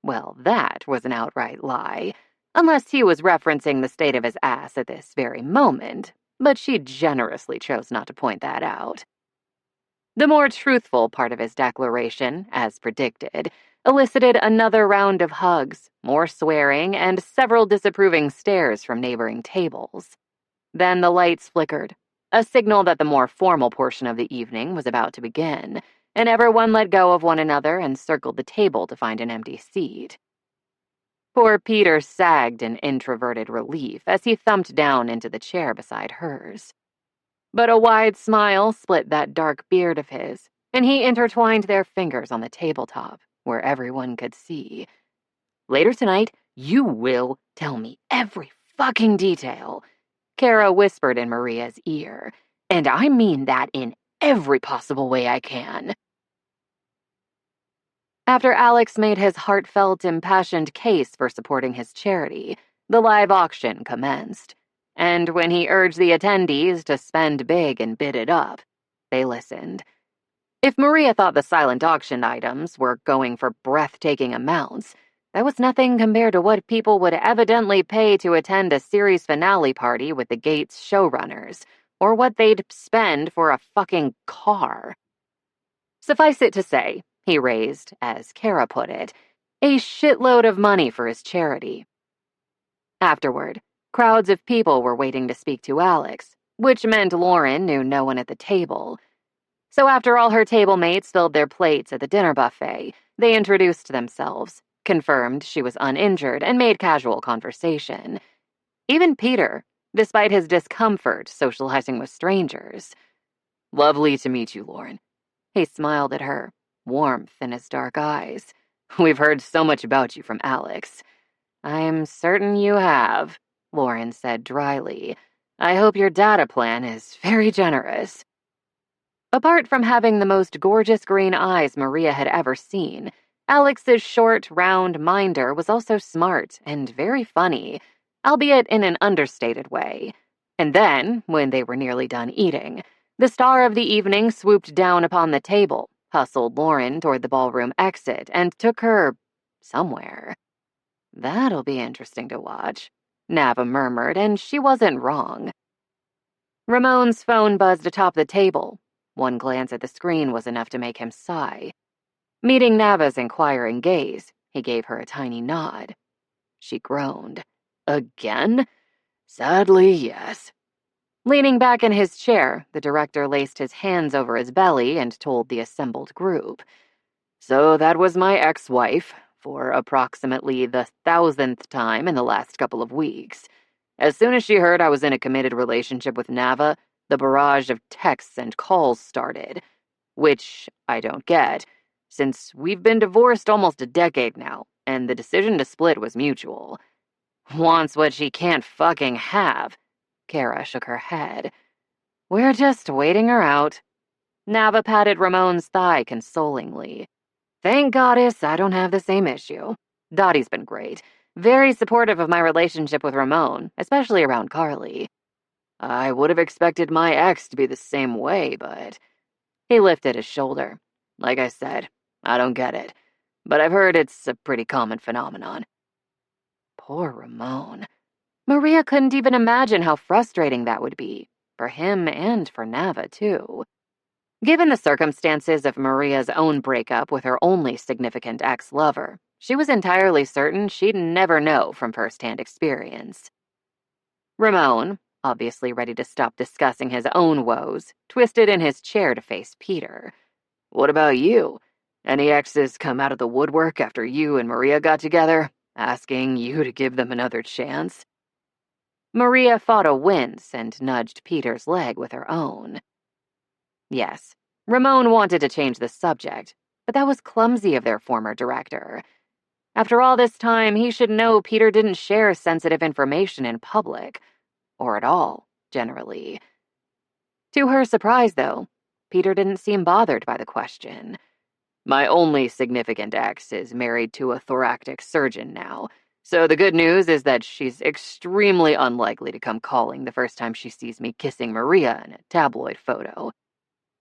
Well, that was an outright lie, unless he was referencing the state of his ass at this very moment, but she generously chose not to point that out. The more truthful part of his declaration, as predicted, elicited another round of hugs, more swearing, and several disapproving stares from neighboring tables. Then the lights flickered, a signal that the more formal portion of the evening was about to begin, and everyone let go of one another and circled the table to find an empty seat. Poor Peter sagged in introverted relief as he thumped down into the chair beside hers. But a wide smile split that dark beard of his, and he intertwined their fingers on the tabletop, where everyone could see. Later tonight, you will tell me every fucking detail, Kara whispered in Maria's ear, and I mean that in every possible way I can. After Alex made his heartfelt, impassioned case for supporting his charity, the live auction commenced. And when he urged the attendees to spend big and bid it up, they listened. If Maria thought the silent auction items were going for breathtaking amounts, that was nothing compared to what people would evidently pay to attend a series finale party with the Gates showrunners, or what they'd spend for a fucking car. Suffice it to say, he raised, as Kara put it, a shitload of money for his charity. Afterward, crowds of people were waiting to speak to Alex, which meant Lauren knew no one at the table. So after all her table mates filled their plates at the dinner buffet, they introduced themselves, confirmed she was uninjured, and made casual conversation. Even Peter, despite his discomfort socializing with strangers. Lovely to meet you, Lauren. He smiled at her, warmth in his dark eyes. We've heard so much about you from Alex. I'm certain you have, Lauren said dryly. I hope your data plan is very generous. Apart from having the most gorgeous green eyes Maria had ever seen, Alex's short, round minder was also smart and very funny, albeit in an understated way. And then, when they were nearly done eating, the star of the evening swooped down upon the table, hustled Lauren toward the ballroom exit, and took her somewhere. That'll be interesting to watch, Nava murmured, and she wasn't wrong. Ramon's phone buzzed atop the table. One glance at the screen was enough to make him sigh. Meeting Nava's inquiring gaze, he gave her a tiny nod. She groaned. Again? Sadly, yes. Leaning back in his chair, the director laced his hands over his belly and told the assembled group. So that was my ex-wife, for approximately the 1,000th time in the last couple of weeks. As soon as she heard I was in a committed relationship with Nava, the barrage of texts and calls started. Which I don't get, since we've been divorced almost a decade now, and the decision to split was mutual. Wants what she can't fucking have. Kara shook her head. We're just waiting her out. Nava patted Ramon's thigh consolingly. Thank goddess I don't have the same issue. Dade's been great. Very supportive of my relationship with Ramon, especially around Carly. I would have expected my ex to be the same way, but... He lifted his shoulder. Like I said, I don't get it. But I've heard it's a pretty common phenomenon. Poor Ramon. Maria couldn't even imagine how frustrating that would be. For him and for Nava, too. Given the circumstances of Maria's own breakup with her only significant ex-lover, she was entirely certain she'd never know from first-hand experience. Ramon, obviously ready to stop discussing his own woes, twisted in his chair to face Peter. What about you? Any exes come out of the woodwork after you and Maria got together, asking you to give them another chance?" Maria fought a wince and nudged Peter's leg with her own. Yes, Ramon wanted to change the subject, but that was clumsy of their former director. After all this time, he should know Peter didn't share sensitive information in public, or at all, generally. To her surprise, though, Peter didn't seem bothered by the question. "My only significant ex is married to a thoracic surgeon now, so the good news is that she's extremely unlikely to come calling the first time she sees me kissing Maria in a tabloid photo."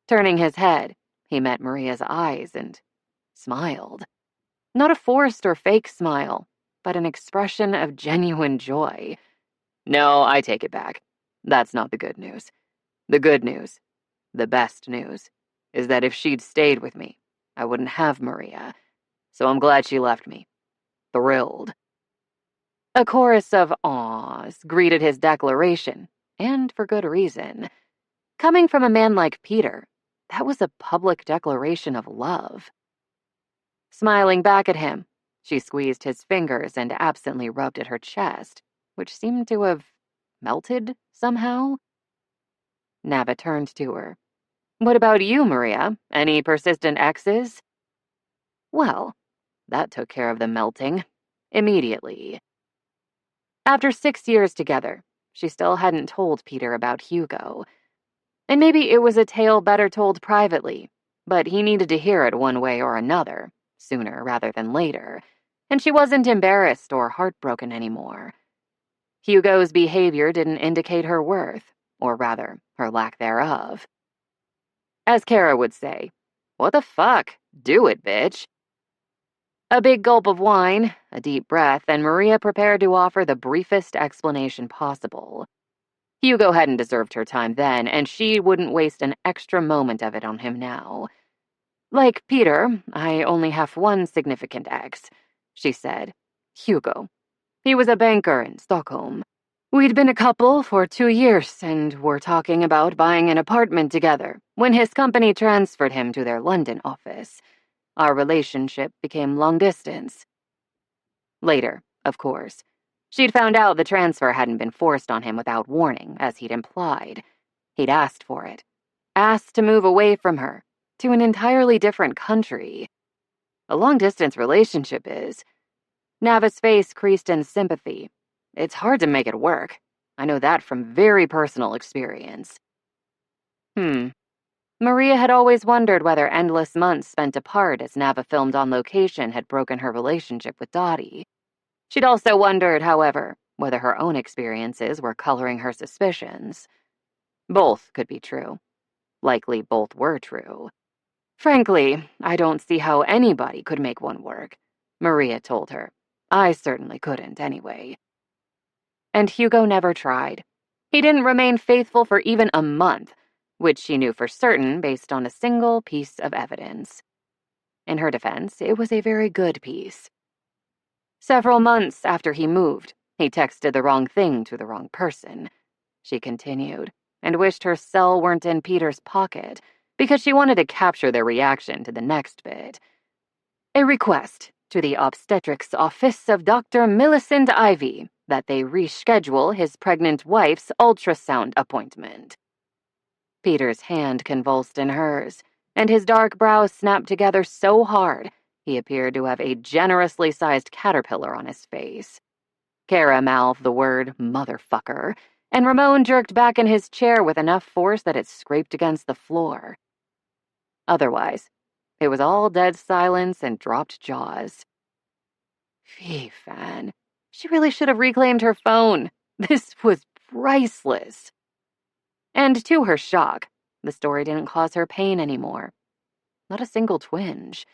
Turning his head, he met Maria's eyes and smiled. Not a forced or fake smile, but an expression of genuine joy. "No, I take it back. That's not the good news. The good news, the best news, is that if she'd stayed with me, I wouldn't have Maria. So I'm glad she left me. Thrilled." A chorus of awes greeted his declaration, and for good reason. Coming from a man like Peter, that was a public declaration of love. Smiling back at him, she squeezed his fingers and absently rubbed at her chest, which seemed to have melted somehow. Nava turned to her. "What about you, Maria? Any persistent exes?" Well, that took care of the melting. Immediately. After 6 years together, she still hadn't told Peter about Hugo. And maybe it was a tale better told privately, but he needed to hear it one way or another, sooner rather than later, and she wasn't embarrassed or heartbroken anymore. Hugo's behavior didn't indicate her worth, or rather, her lack thereof. As Kara would say, "What the fuck? Do it, bitch." A big gulp of wine, a deep breath, and Maria prepared to offer the briefest explanation possible. Hugo hadn't deserved her time then, and she wouldn't waste an extra moment of it on him now. "Like Peter, I only have one significant ex," she said. "Hugo. He was a banker in Stockholm. We'd been a couple for 2 years and were talking about buying an apartment together when his company transferred him to their London office. Our relationship became long distance." Later, of course, she'd found out the transfer hadn't been forced on him without warning, as he'd implied. He'd asked for it. Asked to move away from her, to an entirely different country. A long-distance relationship is. Nava's face creased in sympathy. "It's hard to make it work. I know that from very personal experience." Maria had always wondered whether endless months spent apart as Nava filmed on location had broken her relationship with Dade. She'd also wondered, however, whether her own experiences were coloring her suspicions. Both could be true. Likely both were true. "Frankly, I don't see how anybody could make one work," Maria told her. "I certainly couldn't, anyway." And Hugo never tried. He didn't remain faithful for even a month, which she knew for certain based on a single piece of evidence. In her defense, it was a very good piece. Several months after he moved, he texted the wrong thing to the wrong person, she continued, and wished her cell weren't in Peter's pocket, because she wanted to capture their reaction to the next bit. "A request to the obstetrics office of Dr. Millicent Ivy that they reschedule his pregnant wife's ultrasound appointment." Peter's hand convulsed in hers, and his dark brows snapped together so hard he appeared to have a generously sized caterpillar on his face. Kara mouthed the word motherfucker, and Ramon jerked back in his chair with enough force that it scraped against the floor. Otherwise, it was all dead silence and dropped jaws. Fee, Fan. She really should have reclaimed her phone. This was priceless. And to her shock, the story didn't cause her pain anymore. Not a single twinge.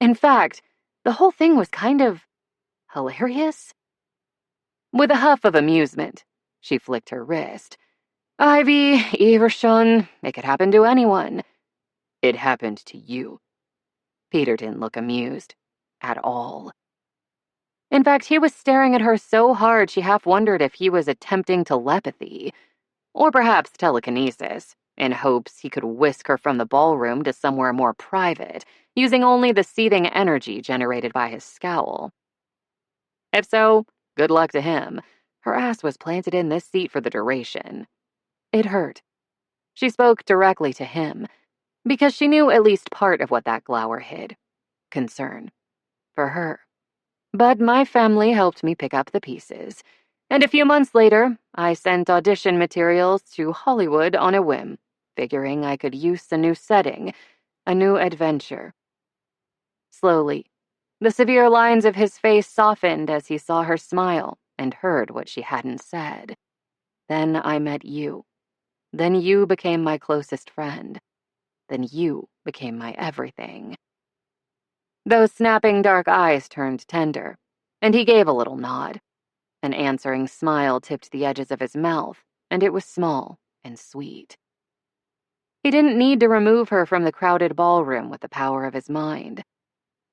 In fact, the whole thing was kind of hilarious. With a huff of amusement, she flicked her wrist. "Ivy, Eversson, it could happen to anyone." "It happened to you." Peter didn't look amused. At all. In fact, he was staring at her so hard she half wondered if he was attempting telepathy. Or perhaps telekinesis. in hopes he could whisk her from the ballroom to somewhere more private, using only the seething energy generated by his scowl. If so, good luck to him. Her ass was planted in this seat for the duration. It hurt. She spoke directly to him, because she knew at least part of what that glower hid. Concern. For her. But my family helped me pick up the pieces, and a few months later, I sent audition materials to Hollywood on a whim, figuring I could use a new setting, a new adventure. Slowly, the severe lines of his face softened as he saw her smile and heard what she hadn't said. Then I met you. Then you became my closest friend. Then you became my everything. Those snapping dark eyes turned tender, and he gave a little nod. An answering smile tipped the edges of his mouth, and it was small and sweet. He didn't need to remove her from the crowded ballroom with the power of his mind.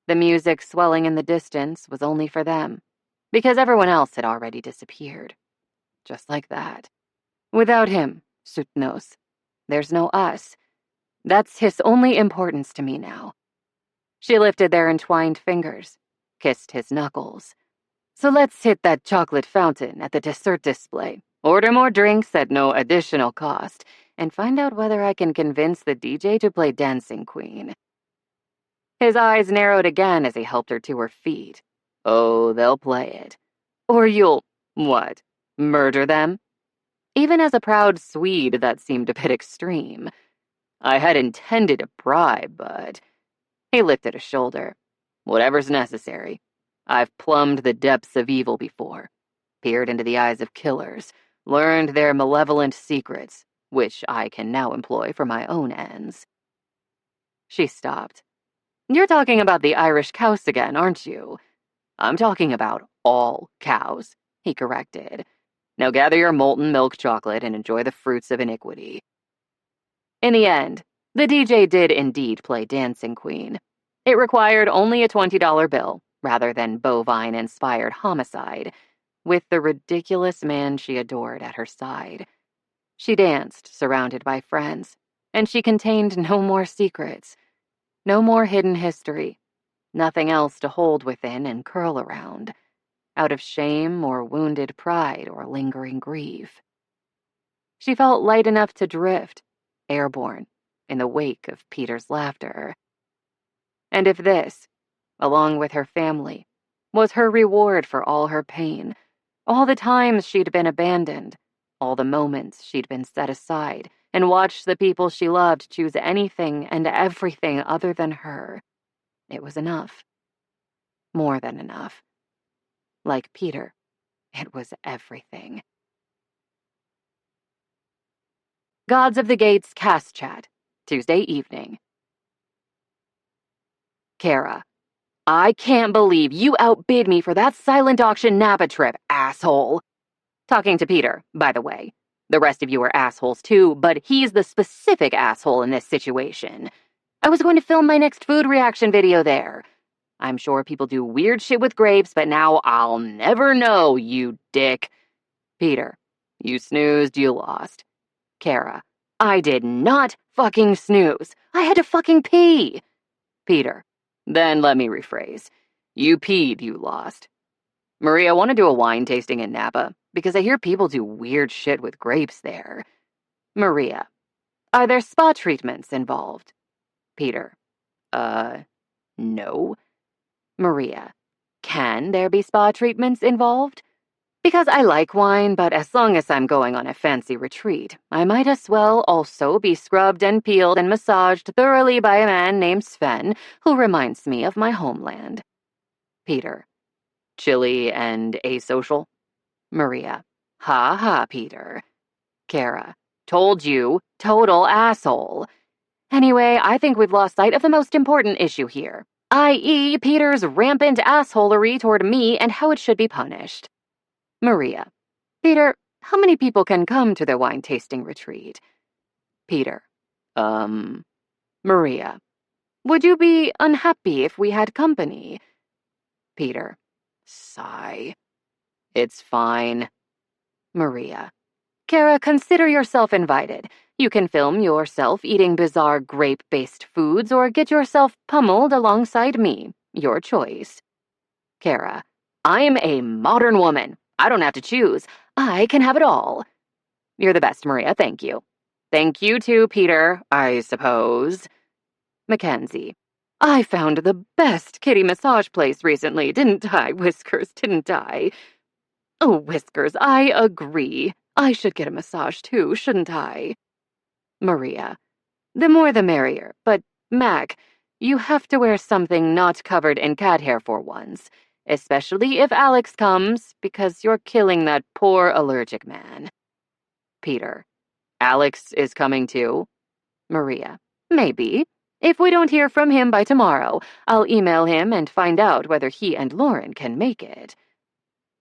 The music swelling in the distance was only for them, because everyone else had already disappeared. Just like that. Without him, Sutnos, there's no us. That's his only importance to me now. She lifted their entwined fingers, kissed his knuckles. So let's hit that chocolate fountain at the dessert display, order more drinks at no additional cost, and find out whether I can convince the DJ to play Dancing Queen. His eyes narrowed again as he helped her to her feet. Oh, they'll play it. Or you'll, what, murder them? Even as a proud Swede, that seemed a bit extreme. I had intended a bribe, but... He lifted a shoulder. Whatever's necessary. I've plumbed the depths of evil before, peered into the eyes of killers, learned their malevolent secrets, which I can now employ for my own ends. She stopped. You're talking about the Irish cows again, aren't you? I'm talking about all cows, he corrected. Now gather your molten milk chocolate and enjoy the fruits of iniquity. In the end, the DJ did indeed play Dancing Queen. It required only a $20 bill, rather than bovine-inspired homicide, with the ridiculous man she adored at her side. She danced, surrounded by friends, and she contained no more secrets, no more hidden history, nothing else to hold within and curl around, out of shame or wounded pride or lingering grief. She felt light enough to drift, airborne, in the wake of Peter's laughter. And if this, along with her family, was her reward for all her pain, all the times she'd been abandoned, all the moments she'd been set aside, and watched the people she loved choose anything and everything other than her, it was enough. More than enough. Like Peter, it was everything. Gods of the Gates Cast Chat, Tuesday evening. Kara, I can't believe you outbid me for that silent auction Napa trip, asshole. Talking to Peter, by the way. The rest of you are assholes too, but he's the specific asshole in this situation. I was going to film my next food reaction video there. I'm sure people do weird shit with grapes, but now I'll never know, you dick. Peter, you snoozed, you lost. Kara, I did not fucking snooze. I had to fucking pee. Peter, then let me rephrase. You peed, you lost. Maria, I want to do a wine tasting in Napa, because I hear people do weird shit with grapes there. Maria, are there spa treatments involved? Peter, no. Maria, can there be spa treatments involved? Because I like wine, but as long as I'm going on a fancy retreat, I might as well also be scrubbed and peeled and massaged thoroughly by a man named Sven, who reminds me of my homeland. Peter, chilly and asocial. Maria, ha ha, Peter. Kara, told you, total asshole. Anyway, I think we've lost sight of the most important issue here, i.e. Peter's rampant assholery toward me and how it should be punished. Maria, Peter, how many people can come to the wine tasting retreat? Peter, Maria, would you be unhappy if we had company? Peter, sigh. It's fine. Maria, Kara, consider yourself invited. You can film yourself eating bizarre grape-based foods or get yourself pummeled alongside me. Your choice. Kara, I'm a modern woman. I don't have to choose. I can have it all. You're the best, Maria, thank you. Thank you too, Peter, I suppose. Mackenzie, I found the best kitty massage place recently, didn't I, Whiskers, didn't I? Oh, Whiskers, I agree. I should get a massage too, shouldn't I? Maria, the more the merrier, but Mac, you have to wear something not covered in cat hair for once, especially if Alex comes, because you're killing that poor allergic man. Peter, Alex is coming too? Maria, maybe. If we don't hear from him by tomorrow, I'll email him and find out whether he and Lauren can make it.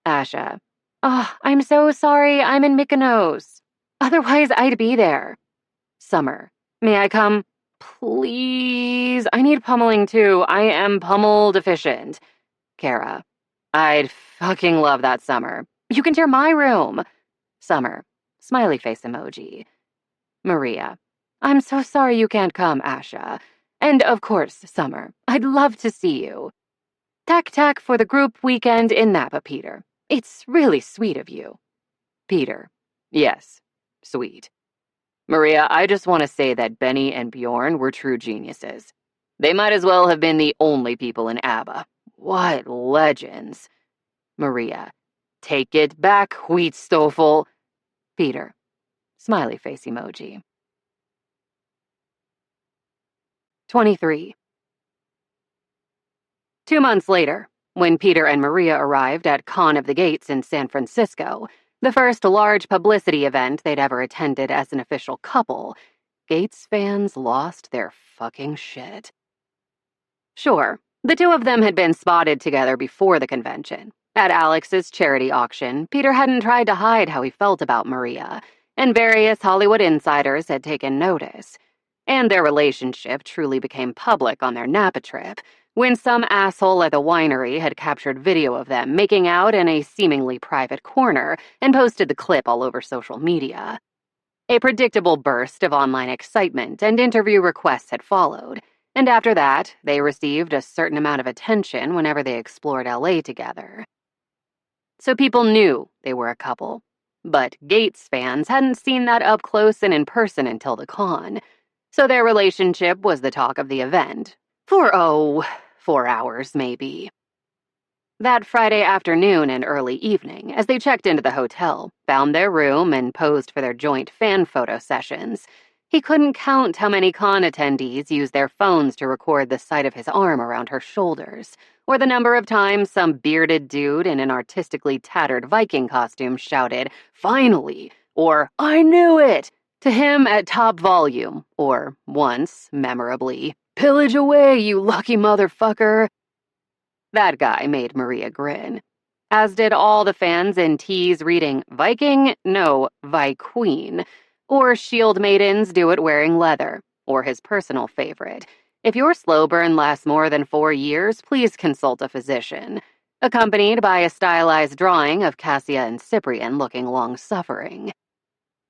Asha, oh, I'm so sorry I'm in Mykonos. Otherwise, I'd be there. Summer, may I come? Please, I need pummeling too. I am pummel deficient. Kara, I'd fucking love that, Summer. You can share my room. Summer, smiley face emoji. Maria, I'm so sorry you can't come, Asha. And of course, Summer, I'd love to see you. Tac for the group weekend in Napa, Peter. It's really sweet of you. Peter, yes, sweet. Maria, I just want to say that Benny and Bjorn were true geniuses. They might as well have been the only people in ABBA. What legends. Maria, take it back, Wheatstoffel. Peter, smiley face emoji. 23. 2 months later, when Peter and Maria arrived at Con of the Gates in San Francisco, the first large publicity event they'd ever attended as an official couple, Gates fans lost their fucking shit. Sure, the two of them had been spotted together before the convention. At Alex's charity auction, Peter hadn't tried to hide how he felt about Maria, and various Hollywood insiders had taken notice. And their relationship truly became public on their Napa trip, when some asshole at the winery had captured video of them making out in a seemingly private corner and posted the clip all over social media. A predictable burst of online excitement and interview requests had followed, and after that, they received a certain amount of attention whenever they explored LA together. So people knew they were a couple, but Gates fans hadn't seen that up close and in person until the con, so their relationship was the talk of the event. For 4 hours, maybe. That Friday afternoon and early evening, as they checked into the hotel, found their room, and posed for their joint fan photo sessions, he couldn't count how many con attendees used their phones to record the sight of his arm around her shoulders, or the number of times some bearded dude in an artistically tattered Viking costume shouted, "Finally!" or "I knew it!" to him at top volume, or once, memorably, "Pillage away, you lucky motherfucker." That guy made Maria grin, as did all the fans in tees reading Viking, no, Viqueen, or shield maidens do it wearing leather, or his personal favorite, "If your slow burn lasts more than 4 years, please consult a physician," accompanied by a stylized drawing of Cassia and Cyprian looking long-suffering.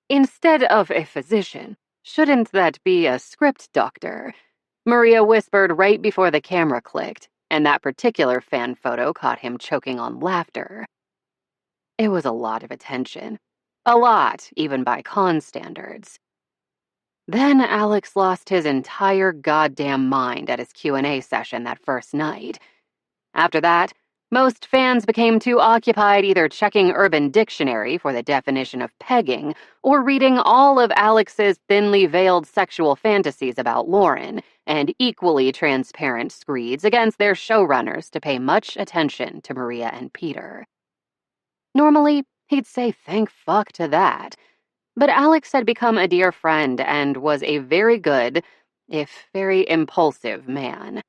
Instead of a physician, shouldn't that be a script doctor? Maria whispered right before the camera clicked, and that particular fan photo caught him choking on laughter. It was a lot of attention. A lot, even by con standards. Then Alex lost his entire goddamn mind at his Q&A session that first night. After that, most fans became too occupied either checking Urban Dictionary for the definition of pegging or reading all of Alex's thinly veiled sexual fantasies about Lauren and equally transparent screeds against their showrunners to pay much attention to Maria and Peter. Normally, he'd say thank fuck to that, but Alex had become a dear friend and was a very good, if very impulsive man.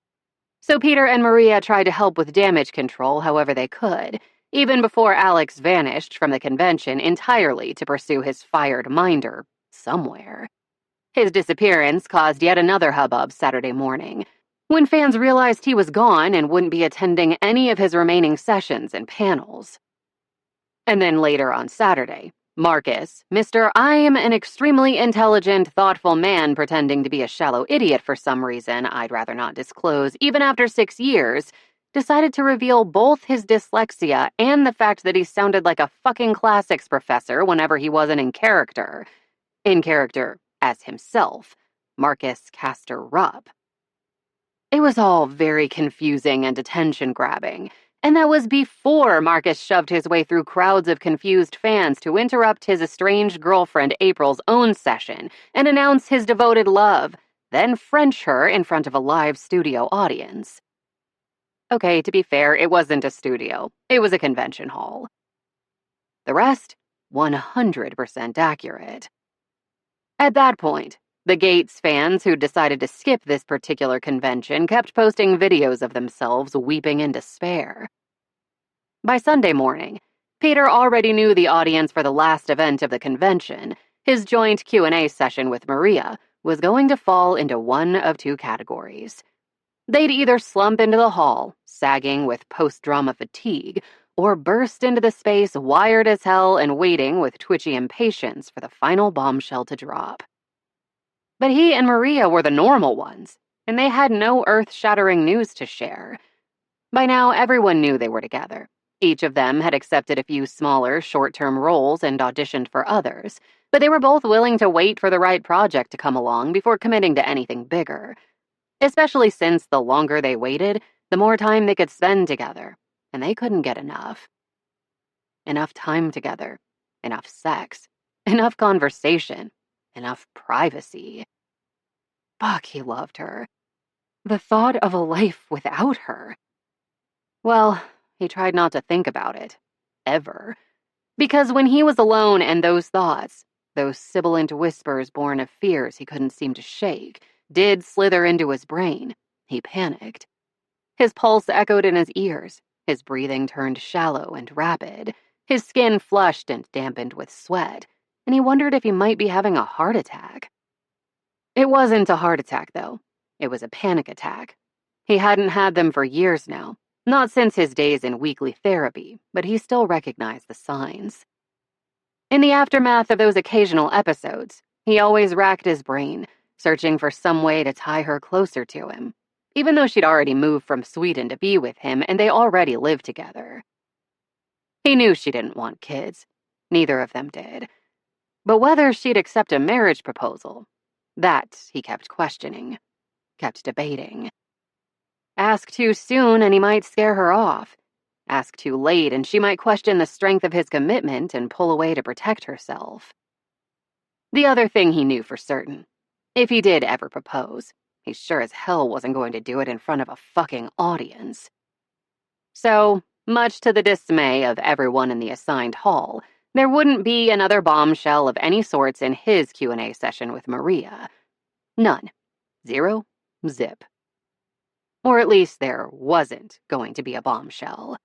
So Peter and Maria tried to help with damage control however they could, even before Alex vanished from the convention entirely to pursue his fired minder somewhere. His disappearance caused yet another hubbub Saturday morning, when fans realized he was gone and wouldn't be attending any of his remaining sessions and panels. And then later on Saturday, Marcus, Mr. I am an extremely intelligent, thoughtful man pretending to be a shallow idiot for some reason I'd rather not disclose, even after 6 years, decided to reveal both his dyslexia and the fact that he sounded like a fucking classics professor whenever he wasn't in character. In character as himself, Marcus Castor Rupp. It was all very confusing and attention-grabbing, and that was before Marcus shoved his way through crowds of confused fans to interrupt his estranged girlfriend April's own session and announce his devoted love, then French her in front of a live studio audience. Okay, to be fair, it wasn't a studio. It was a convention hall. The rest, 100% accurate. At that point, the Gates fans who decided to skip this particular convention kept posting videos of themselves weeping in despair. By Sunday morning, Peter already knew the audience for the last event of the convention. His joint Q&A session with Maria was going to fall into one of two categories. They'd either slump into the hall, sagging with post-drama fatigue, or burst into the space wired as hell and waiting with twitchy impatience for the final bombshell to drop. But he and Maria were the normal ones, and they had no earth-shattering news to share. By now, everyone knew they were together. Each of them had accepted a few smaller, short-term roles and auditioned for others, but they were both willing to wait for the right project to come along before committing to anything bigger. Especially since the longer they waited, the more time they could spend together, and they couldn't get enough. Enough time together, enough sex, enough conversation, enough privacy. Fuck, he loved her. The thought of a life without her. Well, he tried not to think about it. Ever. Because when he was alone and those thoughts, those sibilant whispers born of fears he couldn't seem to shake, did slither into his brain, he panicked. His pulse echoed in his ears, his breathing turned shallow and rapid, his skin flushed and dampened with sweat, and he wondered if he might be having a heart attack. It wasn't a heart attack, though. It was a panic attack. He hadn't had them for years now, not since his days in weekly therapy, but he still recognized the signs. In the aftermath of those occasional episodes, he always racked his brain, searching for some way to tie her closer to him, even though she'd already moved from Sweden to be with him and they already lived together. He knew she didn't want kids. Neither of them did. But whether she'd accept a marriage proposal, that he kept questioning, kept debating. Ask too soon and he might scare her off. Ask too late and she might question the strength of his commitment and pull away to protect herself. The other thing he knew for certain, if he did ever propose, he sure as hell wasn't going to do it in front of a fucking audience. So, much to the dismay of everyone in the assigned hall, there wouldn't be another bombshell of any sorts in his Q&A session with Maria. None. Zero. Zip. Or at least there wasn't going to be a bombshell.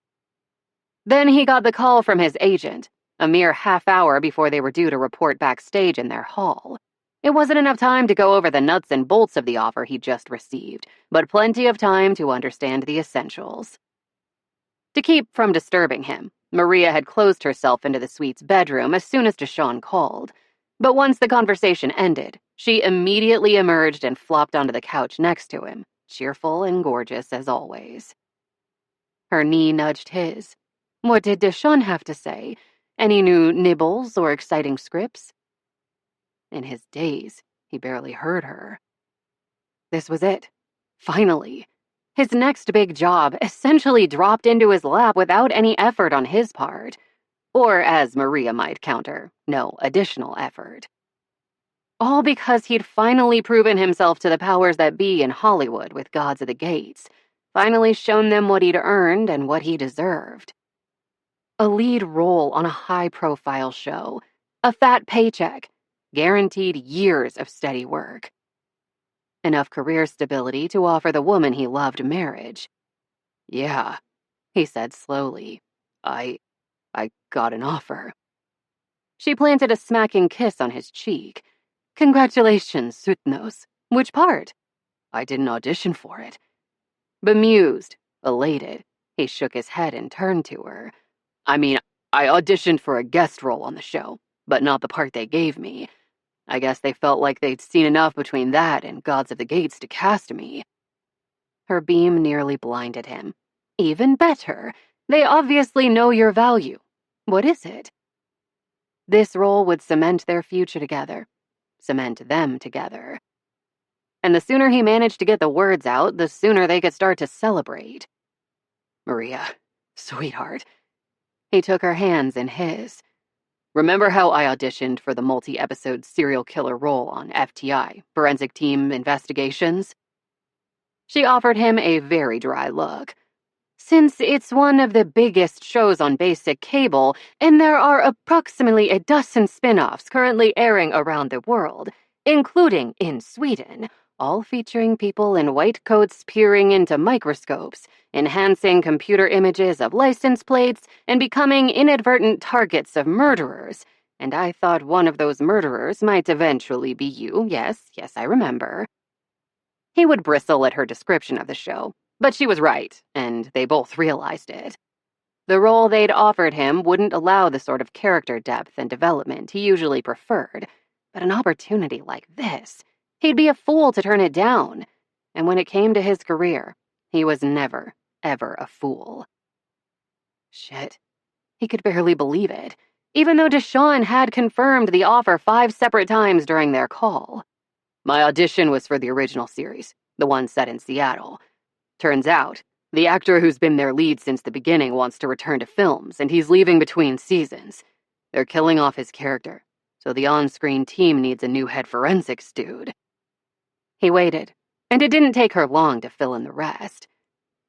Then he got the call from his agent, a mere half hour before they were due to report backstage in their hall. It wasn't enough time to go over the nuts and bolts of the offer he'd just received, but plenty of time to understand the essentials. To keep from disturbing him, Maria had closed herself into the suite's bedroom as soon as Deshawn called. But once the conversation ended, she immediately emerged and flopped onto the couch next to him, cheerful and gorgeous as always. Her knee nudged his. What did Deshawn have to say? Any new nibbles or exciting scripts? In his daze, he barely heard her. This was it. Finally. His next big job essentially dropped into his lap without any effort on his part. Or, as Maria might counter, no additional effort. All because he'd finally proven himself to the powers that be in Hollywood with Gods of the Gates, finally shown them what he'd earned and what he deserved. A lead role on a high-profile show, a fat paycheck, guaranteed years of steady work. Enough career stability to offer the woman he loved marriage. Yeah, he said slowly. I got an offer. She planted a smacking kiss on his cheek. Congratulations, Sutnos. Which part? I didn't audition for it. Bemused, elated, he shook his head and turned to her. I mean, I auditioned for a guest role on the show. but not the part they gave me. I guess they felt like they'd seen enough between that and Gods of the Gates to cast me." Her beam nearly blinded him. "Even better. They obviously know your value. What is it?" This role would cement their future together. Cement them together. And the sooner he managed to get the words out, the sooner they could start to celebrate. "Maria, sweetheart." He took her hands in his. "Remember how I auditioned for the multi-episode serial killer role on FTI, Forensic Team Investigations?" She offered him a very dry look. "Since it's one of the biggest shows on basic cable, and there are approximately a dozen spin-offs currently airing around the world, including in Sweden, all featuring people in white coats peering into microscopes, enhancing computer images of license plates, and becoming inadvertent targets of murderers. And I thought one of those murderers might eventually be you. Yes, I remember." He would bristle at her description of the show, but she was right, and they both realized it. The role they'd offered him wouldn't allow the sort of character depth and development he usually preferred, but an opportunity like this, he'd be a fool to turn it down. And when it came to his career, he was never, ever a fool. Shit. He could barely believe it, even though Deshawn had confirmed the offer 5 separate times during their call. "My audition was for the original series, the one set in Seattle. Turns out, the actor who's been their lead since the beginning wants to return to films, and he's leaving between seasons. They're killing off his character, so the on-screen team needs a new head forensics dude." He waited, and it didn't take her long to fill in the rest.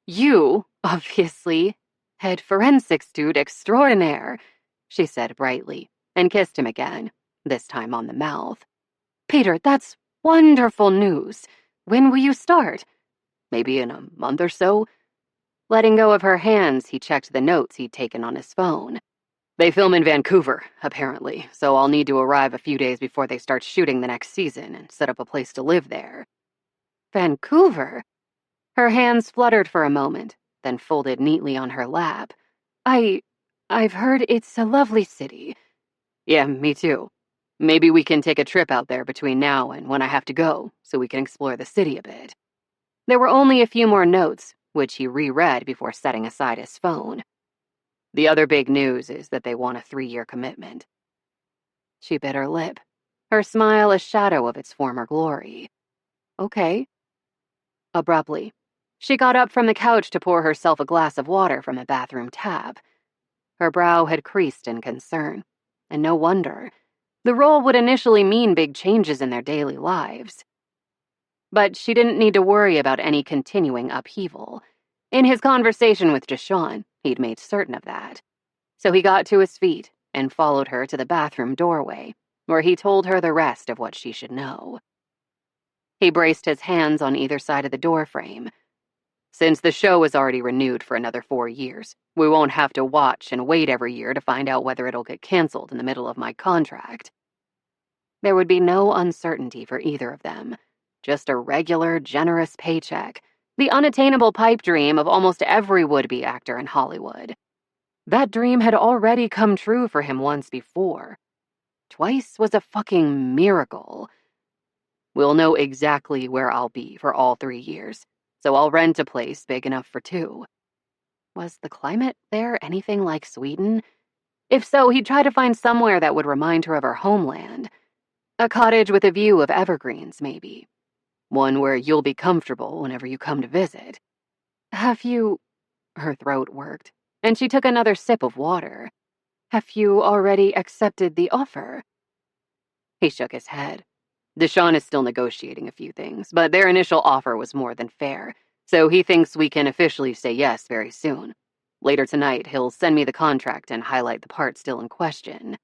"You, obviously, head forensics dude extraordinaire," she said brightly, and kissed him again, this time on the mouth. "Peter, that's wonderful news. When will you start?" "Maybe in a month or so." Letting go of her hands, he checked the notes he'd taken on his phone. "They film in Vancouver, apparently, so I'll need to arrive a few days before they start shooting the next season and set up a place to live there." "Vancouver?" Her hands fluttered for a moment, then folded neatly on her lap. I've heard it's a lovely city." "Yeah, me too. Maybe we can take a trip out there between now and when I have to go, so we can explore the city a bit." There were only a few more notes, which he reread before setting aside his phone. "The other big news is that they want a 3-year commitment." She bit her lip, her smile a shadow of its former glory. "Okay." Abruptly, she got up from the couch to pour herself a glass of water from a bathroom tap. Her brow had creased in concern, and no wonder. The role would initially mean big changes in their daily lives. But she didn't need to worry about any continuing upheaval. In his conversation with Deshawn, he'd made certain of that. So he got to his feet and followed her to the bathroom doorway, where he told her the rest of what she should know. He braced his hands on either side of the doorframe. "Since the show is already renewed for another 4 years, we won't have to watch and wait every year to find out whether it'll get canceled in the middle of my contract." There would be no uncertainty for either of them. Just a regular, generous paycheck, the unattainable pipe dream of almost every would-be actor in Hollywood. That dream had already come true for him once before. Twice was a fucking miracle. "We'll know exactly where I'll be for all 3 years, so I'll rent a place big enough for 2. Was the climate there anything like Sweden? If so, he'd try to find somewhere that would remind her of her homeland. A cottage with a view of evergreens, maybe. One where you'll be comfortable whenever you come to visit. Have you..." Her throat worked, and she took another sip of water. "Have you already accepted the offer?" He shook his head. "Deshawn is still negotiating a few things, but their initial offer was more than fair, so he thinks we can officially say yes very soon. Later tonight, he'll send me the contract and highlight the part still in question."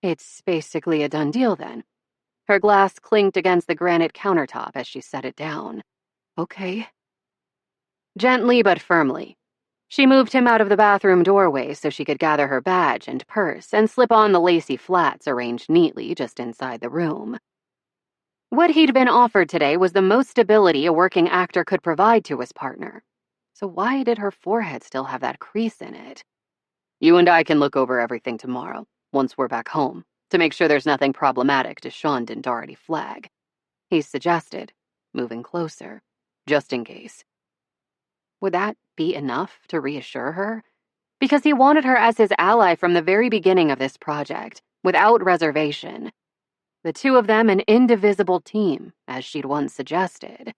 "It's basically a done deal, then." Her glass clinked against the granite countertop as she set it down. "Okay." Gently but firmly, she moved him out of the bathroom doorway so she could gather her badge and purse and slip on the lacy flats arranged neatly just inside the room. What he'd been offered today was the most stability a working actor could provide to his partner. So why did her forehead still have that crease in it? "You and I can look over everything tomorrow. once we're back home, to make sure there's nothing problematic Deshawn didn't already flag. He suggested, moving closer, just in case. Would that be enough to reassure her? Because he wanted her as his ally from the very beginning of this project, without reservation. The two of them an indivisible team, as she'd once suggested.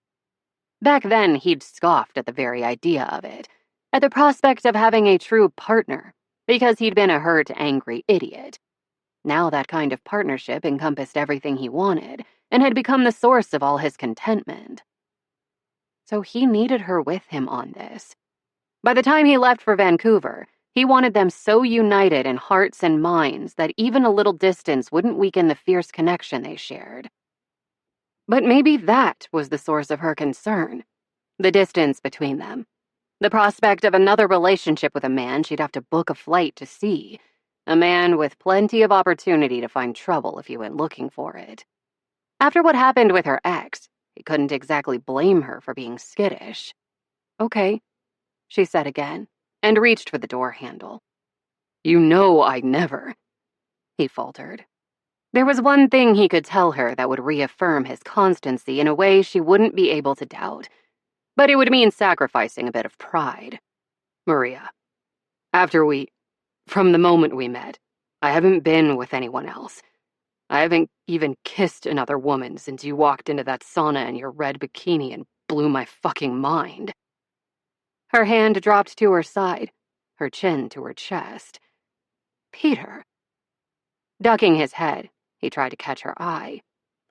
Back then, he'd scoffed at the very idea of it, at the prospect of having a true partner, because he'd been a hurt, angry idiot. Now that kind of partnership encompassed everything he wanted, and had become the source of all his contentment. So he needed her with him on this. By the time he left for Vancouver, he wanted them so united in hearts and minds that even a little distance wouldn't weaken the fierce connection they shared. But maybe that was the source of her concern, the distance between them. The prospect of another relationship with a man she'd have to book a flight to see, a man with plenty of opportunity to find trouble if he went looking for it. After what happened with her ex, he couldn't exactly blame her for being skittish. "Okay," she said again, and reached for the door handle. "You know I never," he faltered. There was one thing he could tell her that would reaffirm his constancy in a way she wouldn't be able to doubt, but it would mean sacrificing a bit of pride. "Maria, from the moment we met, I haven't been with anyone else. I haven't even kissed another woman since you walked into that sauna in your red bikini and blew my fucking mind." Her hand dropped to her side, her chin to her chest. "Peter." Ducking his head, he tried to catch her eye.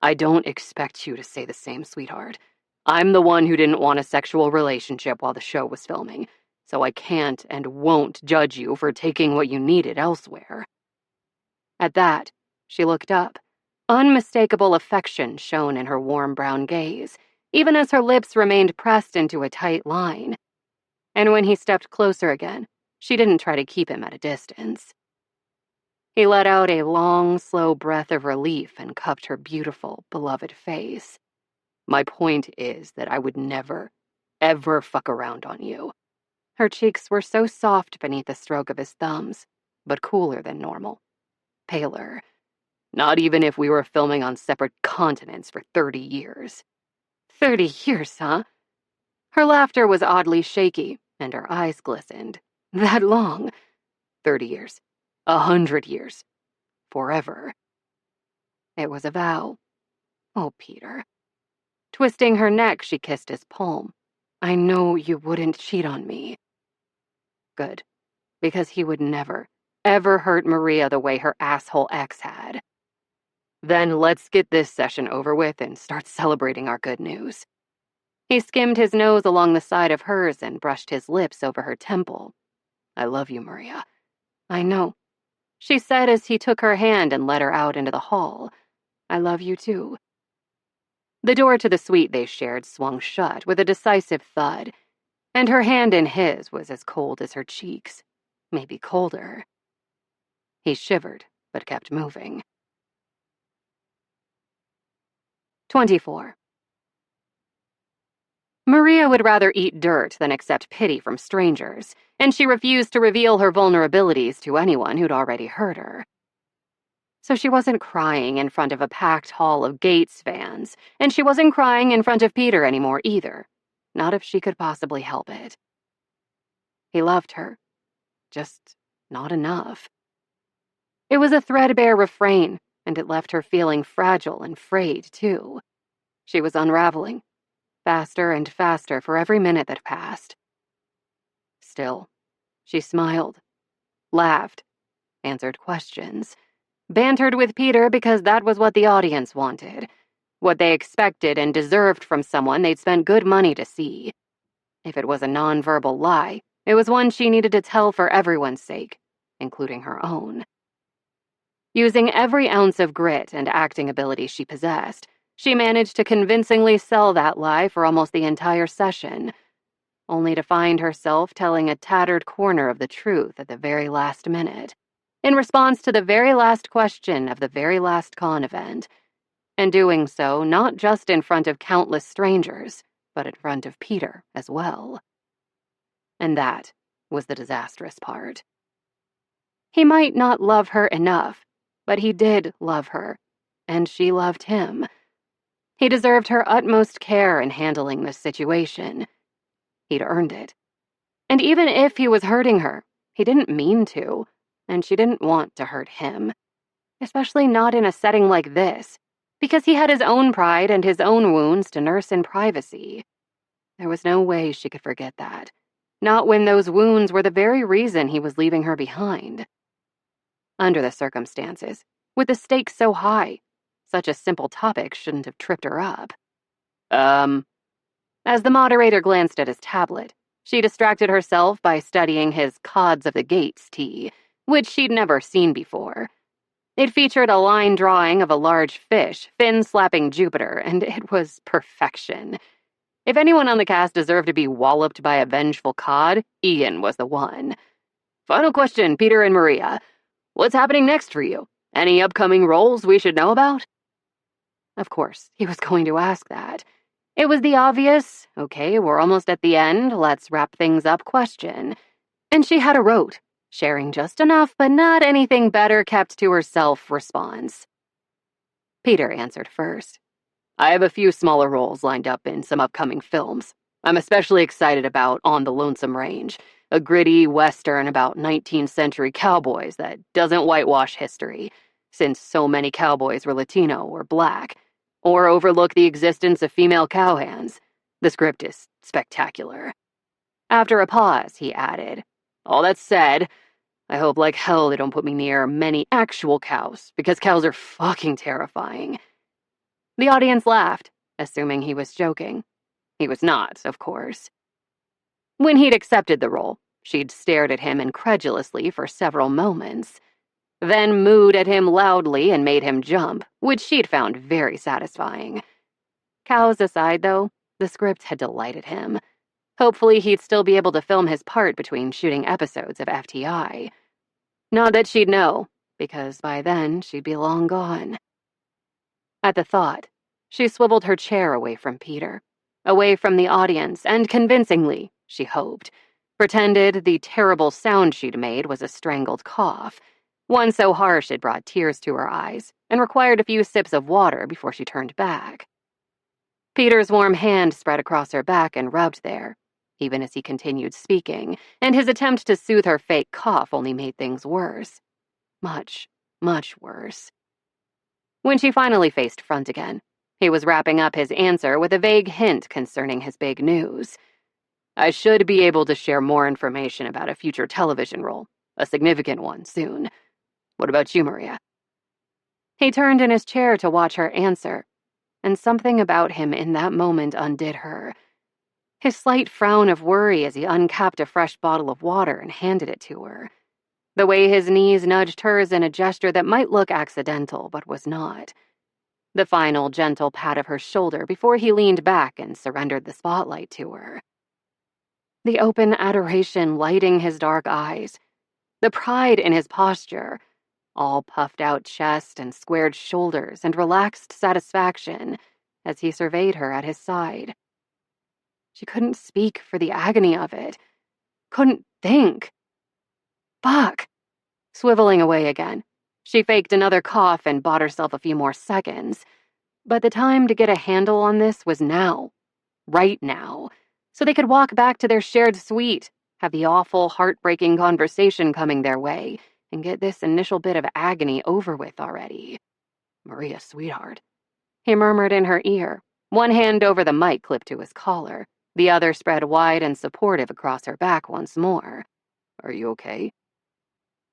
"I don't expect you to say the same, sweetheart. I'm the one who didn't want a sexual relationship while the show was filming, so I can't and won't judge you for taking what you needed elsewhere." At that, she looked up. Unmistakable affection shone in her warm brown gaze, even as her lips remained pressed into a tight line. And when he stepped closer again, she didn't try to keep him at a distance. He let out a long, slow breath of relief and cupped her beautiful, beloved face. "My point is that I would never, ever fuck around on you." Her cheeks were so soft beneath the stroke of his thumbs, but cooler than normal. Paler. "Not even if we were filming on separate continents for 30 years. 30 years, huh? Her laughter was oddly shaky, and her eyes glistened. "That long?" 30 years. 100 years. Forever. It was a vow. Oh, Peter. Twisting her neck, she kissed his palm. "I know you wouldn't cheat on me." Good. Because he would never, ever hurt Maria the way her asshole ex had. "Then let's get this session over with and start celebrating our good news." He skimmed his nose along the side of hers and brushed his lips over her temple. "I love you, Maria." "I know," she said as he took her hand and led her out into the hall. "I love you too." The door to the suite they shared swung shut with a decisive thud, and her hand in his was as cold as her cheeks, maybe colder. He shivered, but kept moving. 24. Maria would rather eat dirt than accept pity from strangers, and she refused to reveal her vulnerabilities to anyone who'd already hurt her. So she wasn't crying in front of a packed hall of Gates fans, and she wasn't crying in front of Peter anymore either, not if she could possibly help it. He loved her, just not enough. It was a threadbare refrain, and it left her feeling fragile and frayed, too. She was unraveling, faster and faster for every minute that passed. Still, she smiled, laughed, answered questions, bantered with Peter because that was what the audience wanted, what they expected and deserved from someone they'd spent good money to see. If it was a nonverbal lie, it was one she needed to tell for everyone's sake, including her own. Using every ounce of grit and acting ability she possessed, she managed to convincingly sell that lie for almost the entire session, only to find herself telling a tattered corner of the truth at the very last minute, in response to the very last question of the very last con event, and doing so not just in front of countless strangers, but in front of Peter as well. And that was the disastrous part. He might not love her enough, but he did love her, and she loved him. He deserved her utmost care in handling this situation. He'd earned it. And even if he was hurting her, he didn't mean to, and she didn't want to hurt him. Especially not in a setting like this, because he had his own pride and his own wounds to nurse in privacy. There was no way she could forget that. Not when those wounds were the very reason he was leaving her behind. Under the circumstances, with the stakes so high, such a simple topic shouldn't have tripped her up. As the moderator glanced at his tablet, she distracted herself by studying his Cods of the Gates tea, which she'd never seen before. It featured a line drawing of a large fish, fin-slapping Jupiter, and it was perfection. If anyone on the cast deserved to be walloped by a vengeful cod, Ian was the one. Final question, Peter and Maria. What's happening next for you? Any upcoming roles we should know about? Of course, he was going to ask that. It was the obvious, okay, we're almost at the end, let's wrap things up question. And she had a rote, sharing just enough but not anything better kept to herself response. Peter answered first. I have a few smaller roles lined up in some upcoming films. I'm especially excited about On the Lonesome Range, a gritty western about 19th century cowboys that doesn't whitewash history, since so many cowboys were Latino or black, or overlook the existence of female cowhands. The script is spectacular. After a pause, he added, all that said, I hope like hell they don't put me near many actual cows, because cows are fucking terrifying. The audience laughed, assuming he was joking. He was not, of course. When he'd accepted the role, she'd stared at him incredulously for several moments, then mooed at him loudly and made him jump, which she'd found very satisfying. Cows aside, though, the script had delighted him. Hopefully he'd still be able to film his part between shooting episodes of FTI. Not that she'd know, because by then she'd be long gone. At the thought, she swiveled her chair away from Peter, away from the audience, and convincingly, she hoped, pretended the terrible sound she'd made was a strangled cough, one so harsh it brought tears to her eyes and required a few sips of water before she turned back. Peter's warm hand spread across her back and rubbed there, even as he continued speaking, and his attempt to soothe her fake cough only made things worse. Much, much worse. When she finally faced front again, he was wrapping up his answer with a vague hint concerning his big news. I should be able to share more information about a future television role, a significant one, soon. What about you, Maria? He turned in his chair to watch her answer, and something about him in that moment undid her. His slight frown of worry as he uncapped a fresh bottle of water and handed it to her. The way his knees nudged hers in a gesture that might look accidental, but was not. The final gentle pat of her shoulder before he leaned back and surrendered the spotlight to her. The open adoration lighting his dark eyes, the pride in his posture, all puffed-out chest and squared shoulders and relaxed satisfaction as he surveyed her at his side. She couldn't speak for the agony of it. Couldn't think. Fuck. Swiveling away again, she faked another cough and bought herself a few more seconds. But the time to get a handle on this was now. Right now. So they could walk back to their shared suite, have the awful, heartbreaking conversation coming their way, and get this initial bit of agony over with already. Maria, sweetheart. He murmured in her ear, one hand over the mic clipped to his collar, the other spread wide and supportive across her back once more. Are you okay?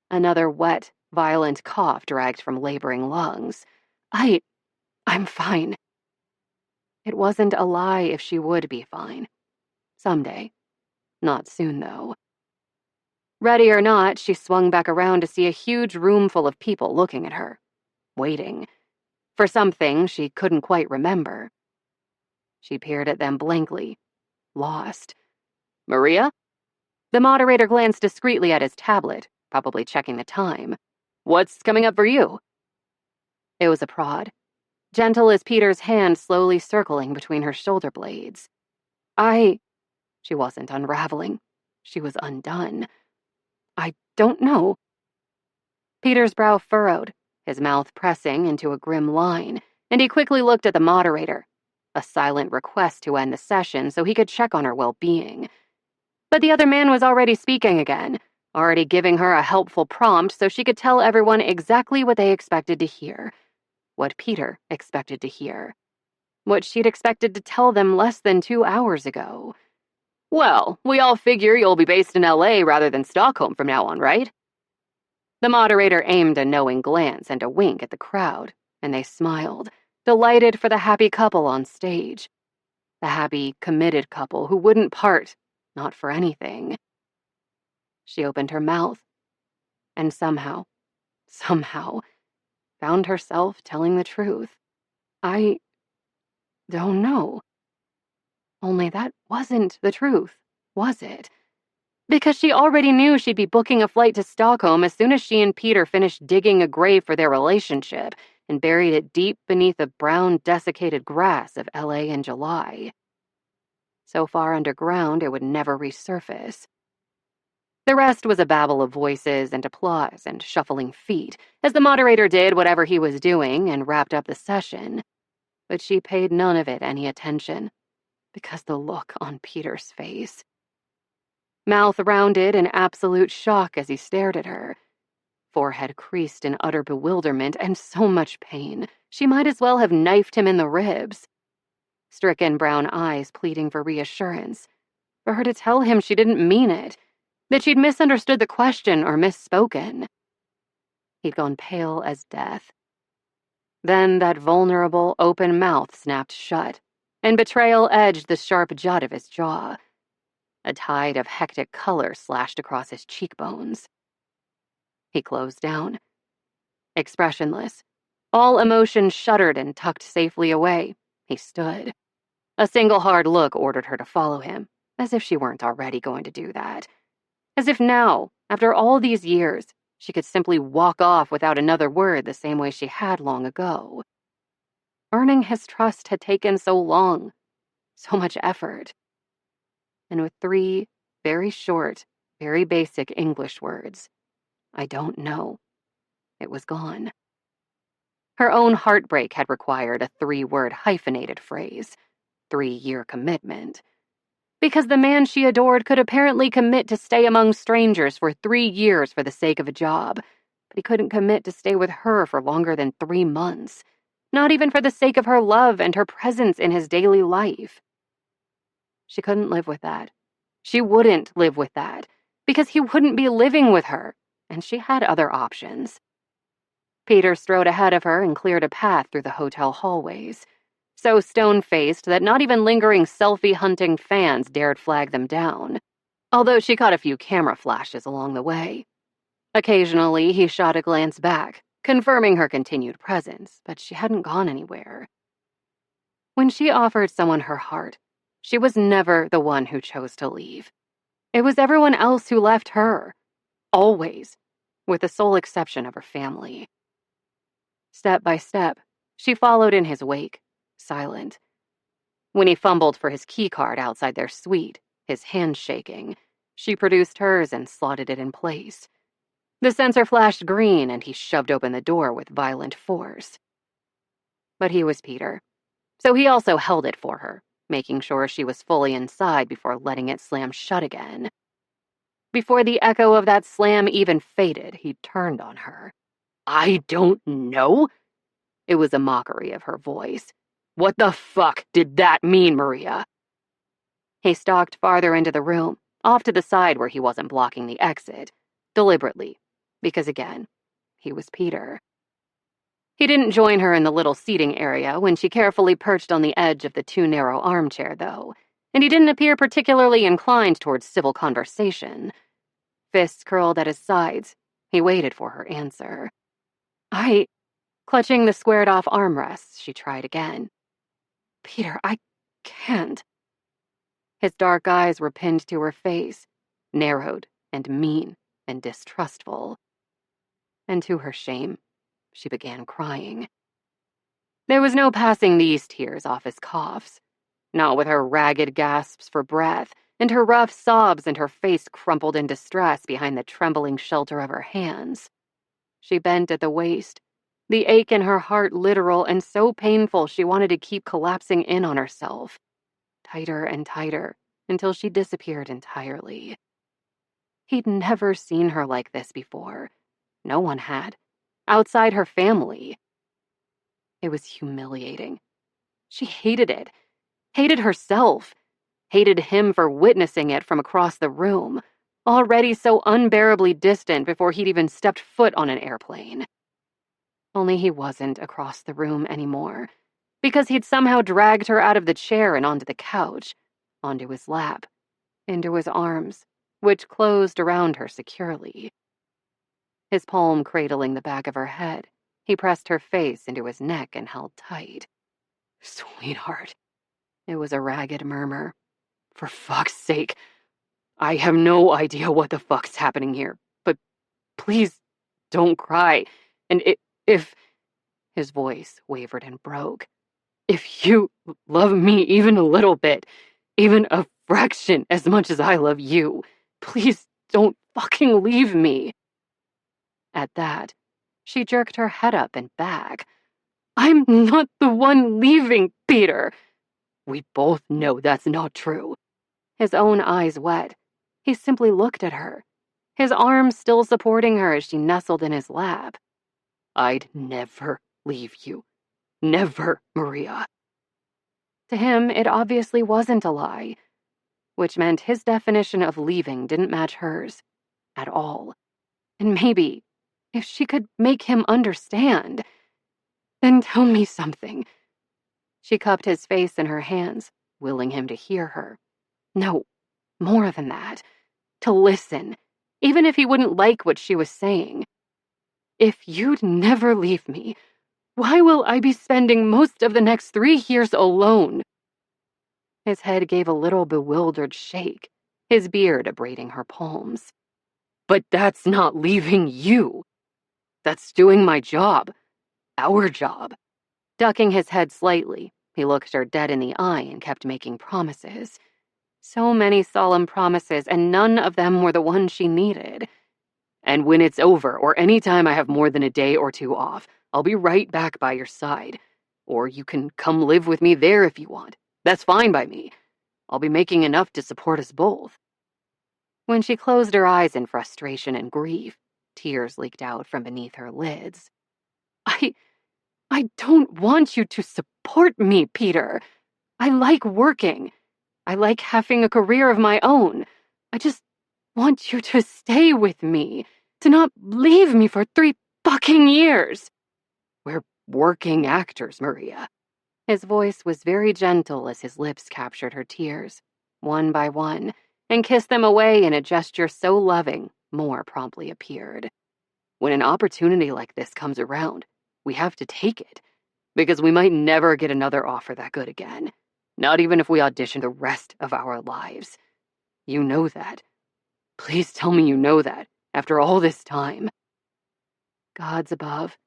Another wet, violent cough dragged from laboring lungs. I'm fine. It wasn't a lie if she would be fine. Someday. Not soon, though. Ready or not, she swung back around to see a huge room full of people looking at her, waiting, for something she couldn't quite remember. She peered at them blankly, lost. Maria? The moderator glanced discreetly at his tablet, probably checking the time. What's coming up for you? It was a prod, gentle as Peter's hand slowly circling between her shoulder blades. She wasn't unraveling. She was undone. I don't know. Peter's brow furrowed, his mouth pressing into a grim line, and he quickly looked at the moderator, a silent request to end the session so he could check on her well-being. But the other man was already speaking again, already giving her a helpful prompt so she could tell everyone exactly what they expected to hear, what Peter expected to hear, what she'd expected to tell them less than 2 hours ago. Well, we all figure you'll be based in LA rather than Stockholm from now on, right? The moderator aimed a knowing glance and a wink at the crowd, and they smiled, delighted for the happy couple on stage. The happy, committed couple who wouldn't part, not for anything. She opened her mouth, and somehow, found herself telling the truth. I don't know. Only that wasn't the truth, was it? Because she already knew she'd be booking a flight to Stockholm as soon as she and Peter finished digging a grave for their relationship and buried it deep beneath the brown, desiccated grass of LA in July. So far underground it would never resurface. The rest was a babble of voices and applause and shuffling feet as the moderator did whatever he was doing and wrapped up the session. But she paid none of it any attention, because the look on Peter's face. Mouth rounded in absolute shock as he stared at her. Forehead creased in utter bewilderment and so much pain, she might as well have knifed him in the ribs. Stricken brown eyes pleading for reassurance, for her to tell him she didn't mean it, that she'd misunderstood the question or misspoken. He'd gone pale as death. Then that vulnerable, open mouth snapped shut, and betrayal edged the sharp jut of his jaw. A tide of hectic color slashed across his cheekbones. He closed down. Expressionless, all emotion shuttered and tucked safely away, he stood. A single hard look ordered her to follow him, as if she weren't already going to do that. As if now, after all these years, she could simply walk off without another word the same way she had long ago. Earning his trust had taken so long, so much effort. And with 3 very short, very basic English words, I don't know, it was gone. Her own heartbreak had required a 3-word hyphenated phrase, 3-year commitment. Because the man she adored could apparently commit to stay among strangers for 3 years for the sake of a job, but he couldn't commit to stay with her for longer than 3 months, not even for the sake of her love and her presence in his daily life. She couldn't live with that. She wouldn't live with that, because he wouldn't be living with her, and she had other options. Peter strode ahead of her and cleared a path through the hotel hallways, so stone-faced that not even lingering selfie-hunting fans dared flag them down, although she caught a few camera flashes along the way. Occasionally, he shot a glance back, confirming her continued presence, but she hadn't gone anywhere. When she offered someone her heart, she was never the one who chose to leave. It was everyone else who left her, always, with the sole exception of her family. Step by step, she followed in his wake, silent. When he fumbled for his keycard outside their suite, his hand shaking, she produced hers and slotted it in place. The sensor flashed green and he shoved open the door with violent force. But he was Peter, so he also held it for her, making sure she was fully inside before letting it slam shut again. Before the echo of that slam even faded, he turned on her. I don't know? It was a mockery of her voice. What the fuck did that mean, Maria? He stalked farther into the room, off to the side where he wasn't blocking the exit, deliberately, because again, he was Peter. He didn't join her in the little seating area when she carefully perched on the edge of the too narrow armchair, though, and he didn't appear particularly inclined towards civil conversation. Fists curled at his sides, he waited for her answer. Clutching the squared-off armrests, she tried again. Peter, I can't. His dark eyes were pinned to her face, narrowed and mean and distrustful. And to her shame, she began crying. There was no passing these tears off his coughs, not with her ragged gasps for breath and her rough sobs and her face crumpled in distress behind the trembling shelter of her hands. She bent at the waist, the ache in her heart literal and so painful she wanted to keep collapsing in on herself. Tighter and tighter, until she disappeared entirely. He'd never seen her like this before. No one had. Outside her family. It was humiliating. She hated it. Hated herself. Hated him for witnessing it from across the room, already so unbearably distant before he'd even stepped foot on an airplane. Only he wasn't across the room anymore, because he'd somehow dragged her out of the chair and onto the couch, onto his lap, into his arms, which closed around her securely. His palm cradling the back of her head, he pressed her face into his neck and held tight. "Sweetheart," it was a ragged murmur. "For fuck's sake, I have no idea what the fuck's happening here, but please don't cry. And if..." His voice wavered and broke. "If you love me even a little bit, even a fraction as much as I love you, please don't fucking leave me." At that, she jerked her head up and back. "I'm not the one leaving, Peter." "We both know that's not true." His own eyes wet. He simply looked at her, his arms still supporting her as she nestled in his lap. "I'd never leave you. Never, Maria." To him, it obviously wasn't a lie, which meant his definition of leaving didn't match hers at all. And maybe, if she could make him understand, "Then tell me something." She cupped his face in her hands, willing him to hear her. No, more than that. To listen, even if he wouldn't like what she was saying. "If you'd never leave me, why will I be spending most of the next 3 years alone?" His head gave a little bewildered shake, his beard abrading her palms. "But that's not leaving you. That's doing my job. Our job." Ducking his head slightly, he looked her dead in the eye and kept making promises. So many solemn promises, and none of them were the ones she needed. "And when it's over, or any time I have more than a day or 2 off, I'll be right back by your side. Or you can come live with me there if you want. That's fine by me. I'll be making enough to support us both." When she closed her eyes in frustration and grief, tears leaked out from beneath her lids. I don't want you to support me, Peter. I like working. I like having a career of my own. I just want you to stay with me, to not leave me for 3 fucking years." "We're working actors, Maria." His voice was very gentle as his lips captured her tears, one by one, and kissed them away in a gesture so loving, more promptly appeared. "When an opportunity like this comes around, we have to take it, because we might never get another offer that good again, not even if we audition the rest of our lives. You know that. Please tell me you know that, after all this time." Gods above,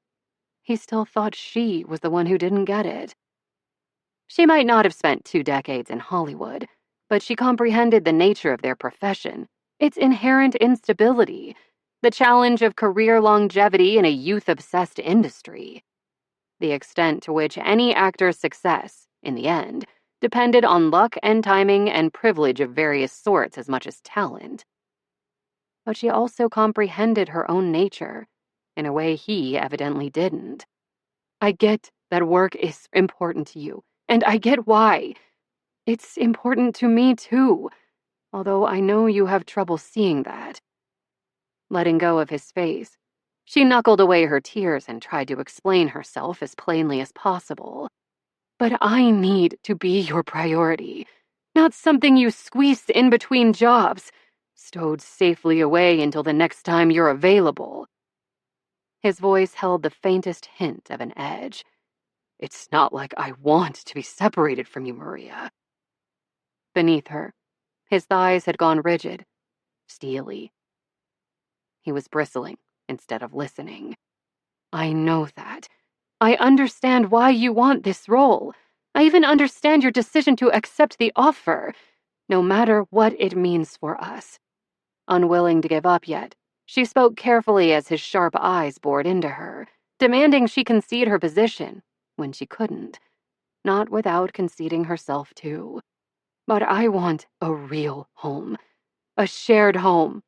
he still thought she was the one who didn't get it. She might not have spent 2 decades in Hollywood, but she comprehended the nature of their profession, its inherent instability, the challenge of career longevity in a youth-obsessed industry. The extent to which any actor's success, in the end, depended on luck and timing and privilege of various sorts as much as talent. But she also comprehended her own nature, in a way he evidently didn't. "I get that work is important to you, and I get why. It's important to me, too, although I know you have trouble seeing that." Letting go of his face, she knuckled away her tears and tried to explain herself as plainly as possible. "But I need to be your priority, not something you squeeze in between jobs, stowed safely away until the next time you're available." His voice held the faintest hint of an edge. "It's not like I want to be separated from you, Maria." Beneath her, his thighs had gone rigid, steely. He was bristling instead of listening. "I know that. I understand why you want this role. I even understand your decision to accept the offer, no matter what it means for us. Unwilling to give up yet, She spoke carefully as his sharp eyes bored into her, demanding she concede her position when she couldn't, not without conceding herself too. But I want a real home, a shared home.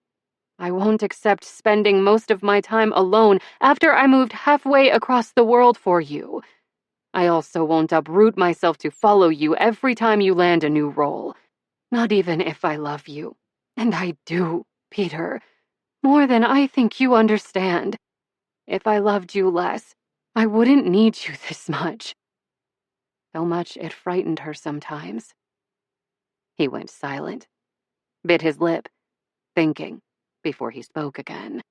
I won't accept spending most of my time alone after I moved halfway across the world for you. I also won't uproot myself to follow you every time you land a new role. Not even if I love you. And I do, Peter. More than I think you understand. If I loved you less, I wouldn't need you this much. So much it frightened her sometimes. He went silent, bit his lip, thinking, before he spoke again.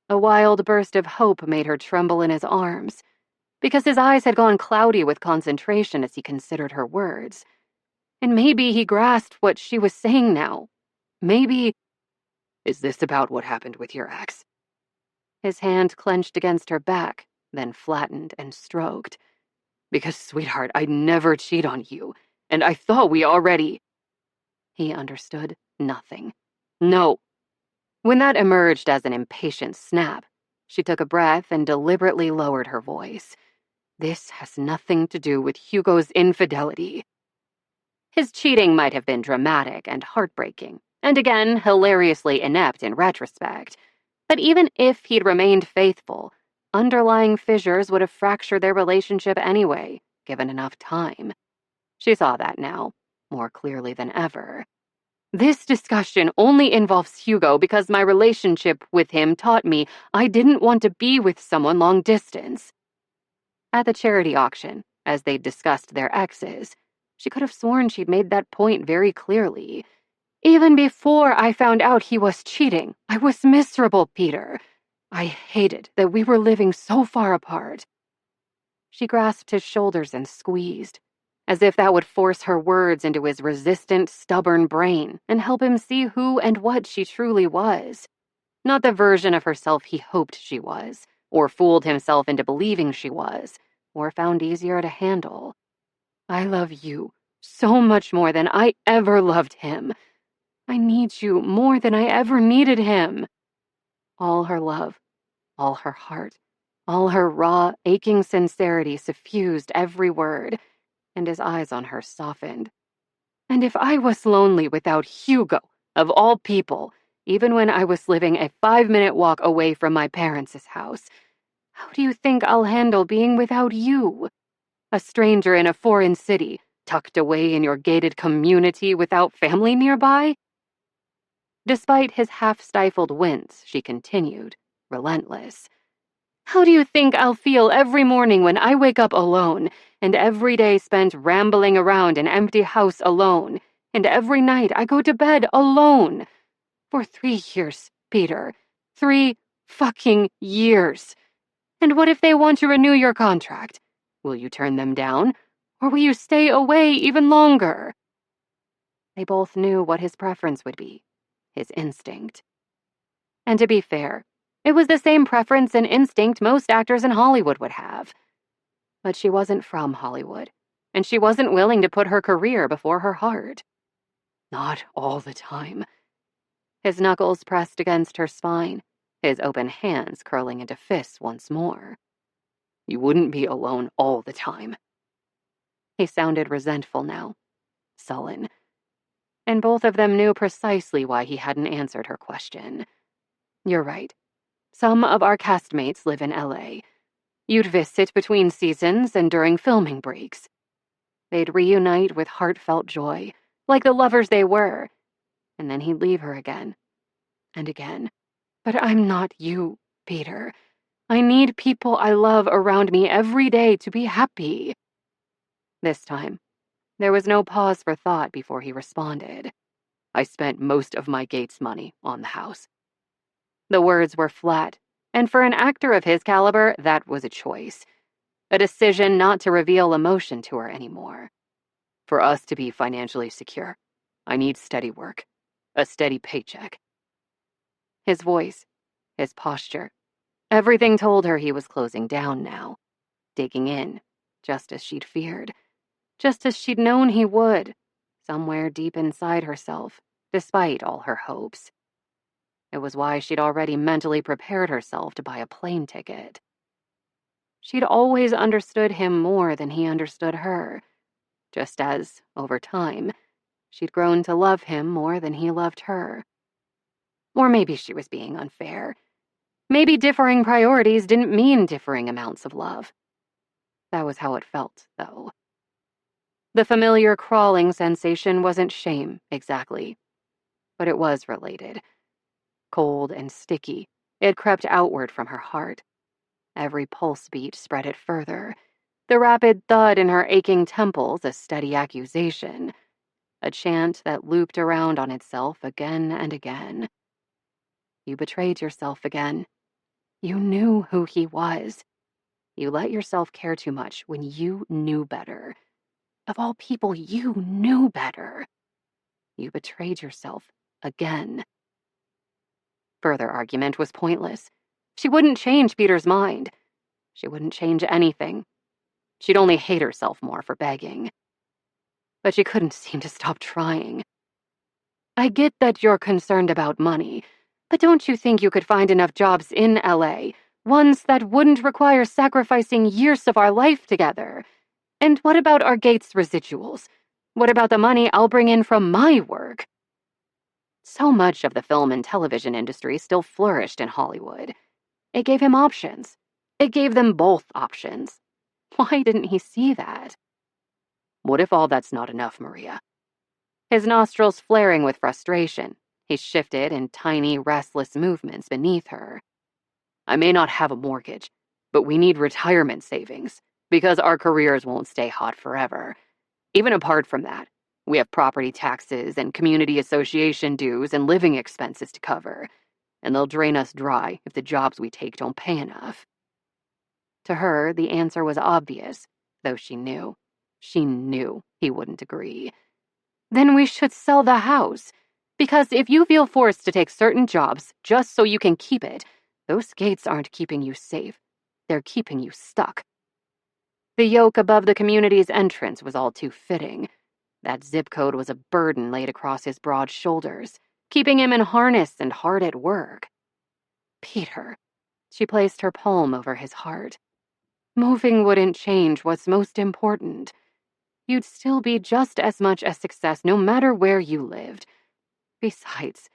A wild burst of hope made her tremble in his arms, because his eyes had gone cloudy with concentration as he considered her words. And maybe he grasped what she was saying now. Maybe... Is this about what happened with your ex? His hand clenched against her back, then flattened and stroked. Because, sweetheart, I'd never cheat on you, and I thought we already... He understood nothing. No. When that emerged as an impatient snap, she took a breath and deliberately lowered her voice. This has nothing to do with Hugo's infidelity. His cheating might have been dramatic and heartbreaking, and again, hilariously inept in retrospect. But even if he'd remained faithful, underlying fissures would have fractured their relationship anyway, given enough time. She saw that now, more clearly than ever. This discussion only involves Hugo because my relationship with him taught me I didn't want to be with someone long distance. At the charity auction, as they discussed their exes, she could have sworn she'd made that point very clearly. Even before I found out he was cheating, I was miserable, Peter. I hated that we were living so far apart. She grasped his shoulders and squeezed, as if that would force her words into his resistant, stubborn brain and help him see who and what she truly was. Not the version of herself he hoped she was, or fooled himself into believing she was, or found easier to handle. I love you so much more than I ever loved him. I need you more than I ever needed him. All her love, all her heart, all her raw, aching sincerity suffused every word, and his eyes on her softened. And if I was lonely without Hugo, of all people, even when I was living a 5-minute walk away from my parents' house, how do you think I'll handle being without you? A stranger in a foreign city, tucked away in your gated community without family nearby? Despite his half-stifled wince, she continued, relentless. How do you think I'll feel every morning when I wake up alone, and every day spent rambling around an empty house alone, and every night I go to bed alone? For 3 years, Peter. 3 fucking years. And what if they want to renew your contract? Will you turn them down? Or will you stay away even longer? They both knew what his preference would be. His instinct. And to be fair, it was the same preference and instinct most actors in Hollywood would have. But she wasn't from Hollywood, and she wasn't willing to put her career before her heart. Not all the time. His knuckles pressed against her spine, his open hands curling into fists once more. You wouldn't be alone all the time. He sounded resentful now, sullen. And both of them knew precisely why he hadn't answered her question. You're right. Some of our castmates live in LA. You'd visit between seasons and during filming breaks. They'd reunite with heartfelt joy, like the lovers they were, and then he'd leave her again and again. But I'm not you, Peter. I need people I love around me every day to be happy. This time, there was no pause for thought before he responded. I spent most of my Gates money on the house. The words were flat, and for an actor of his caliber, that was a choice. A decision not to reveal emotion to her anymore. For us to be financially secure, I need steady work, a steady paycheck. His voice, his posture, everything told her he was closing down now, digging in, just as she'd feared, just as she'd known he would, somewhere deep inside herself, despite all her hopes. It was why she'd already mentally prepared herself to buy a plane ticket. She'd always understood him more than he understood her, just as, over time, she'd grown to love him more than he loved her. Or maybe she was being unfair. Maybe differing priorities didn't mean differing amounts of love. That was how it felt, though. The familiar crawling sensation wasn't shame, exactly, but it was related. Cold and sticky, it crept outward from her heart. Every pulse beat spread it further. The rapid thud in her aching temples a steady accusation. A chant that looped around on itself again and again. You betrayed yourself again. You knew who he was. You let yourself care too much when you knew better. Of all people, you knew better. You betrayed yourself again. Further argument was pointless. She wouldn't change Peter's mind. She wouldn't change anything. She'd only hate herself more for begging. But she couldn't seem to stop trying. I get that you're concerned about money, but don't you think you could find enough jobs in LA, ones that wouldn't require sacrificing years of our life together? And what about our Gates residuals? What about the money I'll bring in from my work? So much of the film and television industry still flourished in Hollywood. It gave him options. It gave them both options. Why didn't he see that? What if all that's not enough, Maria? His nostrils flaring with frustration, he shifted in tiny, restless movements beneath her. I may not have a mortgage, but we need retirement savings, because our careers won't stay hot forever. Even apart from that, we have property taxes and community association dues and living expenses to cover, and they'll drain us dry if the jobs we take don't pay enough. To her, the answer was obvious, though she knew he wouldn't agree. Then we should sell the house, because if you feel forced to take certain jobs just so you can keep it, those gates aren't keeping you safe. They're keeping you stuck. The yoke above the community's entrance was all too fitting. That zip code was a burden laid across his broad shoulders, keeping him in harness and hard at work. Peter. She placed her palm over his heart. Moving wouldn't change what's most important. You'd still be just as much a success no matter where you lived. Besides,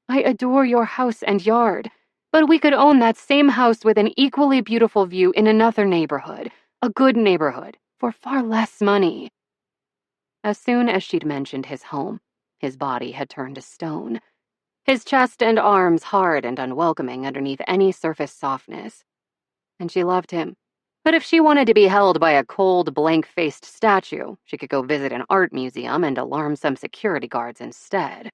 I adore your house and yard, but we could own that same house with an equally beautiful view in another neighborhood, a good neighborhood, for far less money. As soon as she'd mentioned his home, his body had turned to stone, his chest and arms hard and unwelcoming underneath any surface softness. And she loved him. But if she wanted to be held by a cold, blank-faced statue, she could go visit an art museum and alarm some security guards instead.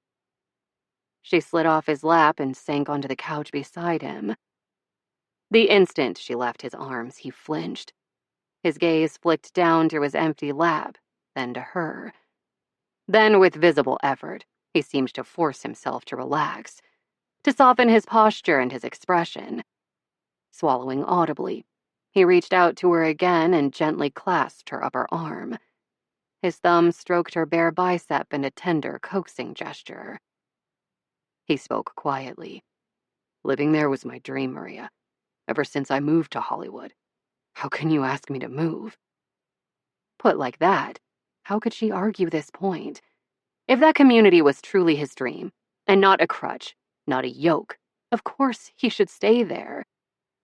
She slid off his lap and sank onto the couch beside him. The instant she left his arms, he flinched. His gaze flicked down to his empty lap, then to her. Then, with visible effort, he seemed to force himself to relax, to soften his posture and his expression. Swallowing audibly, he reached out to her again and gently clasped her upper arm. His thumb stroked her bare bicep in a tender, coaxing gesture. He spoke quietly. Living there was my dream, Maria, ever since I moved to Hollywood. How can you ask me to move? Put like that, how could she argue this point? If that community was truly his dream, and not a crutch, not a yoke, of course he should stay there.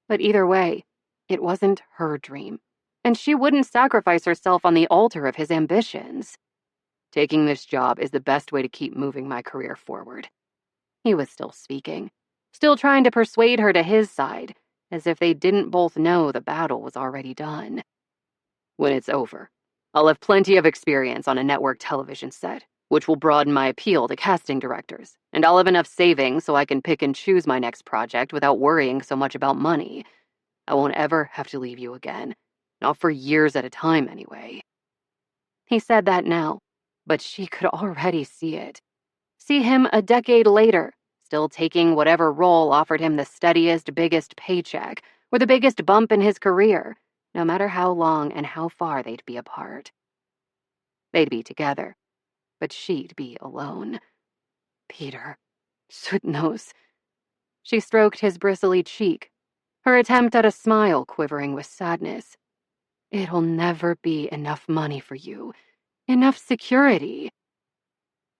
But either way, it wasn't her dream, and she wouldn't sacrifice herself on the altar of his ambitions. Taking this job is the best way to keep moving my career forward. He was still speaking, still trying to persuade her to his side, as if they didn't both know the battle was already done. When it's over, I'll have plenty of experience on a network television set, which will broaden my appeal to casting directors, and I'll have enough savings so I can pick and choose my next project without worrying so much about money. I won't ever have to leave you again, not for years at a time anyway. He said that now, but she could already see it. See him a decade later, still taking whatever role offered him the steadiest, biggest paycheck, or the biggest bump in his career, no matter how long and how far they'd be apart. They'd be together, but she'd be alone. Peter. Soot knows. She stroked his bristly cheek, her attempt at a smile quivering with sadness. It'll never be enough money for you, enough security.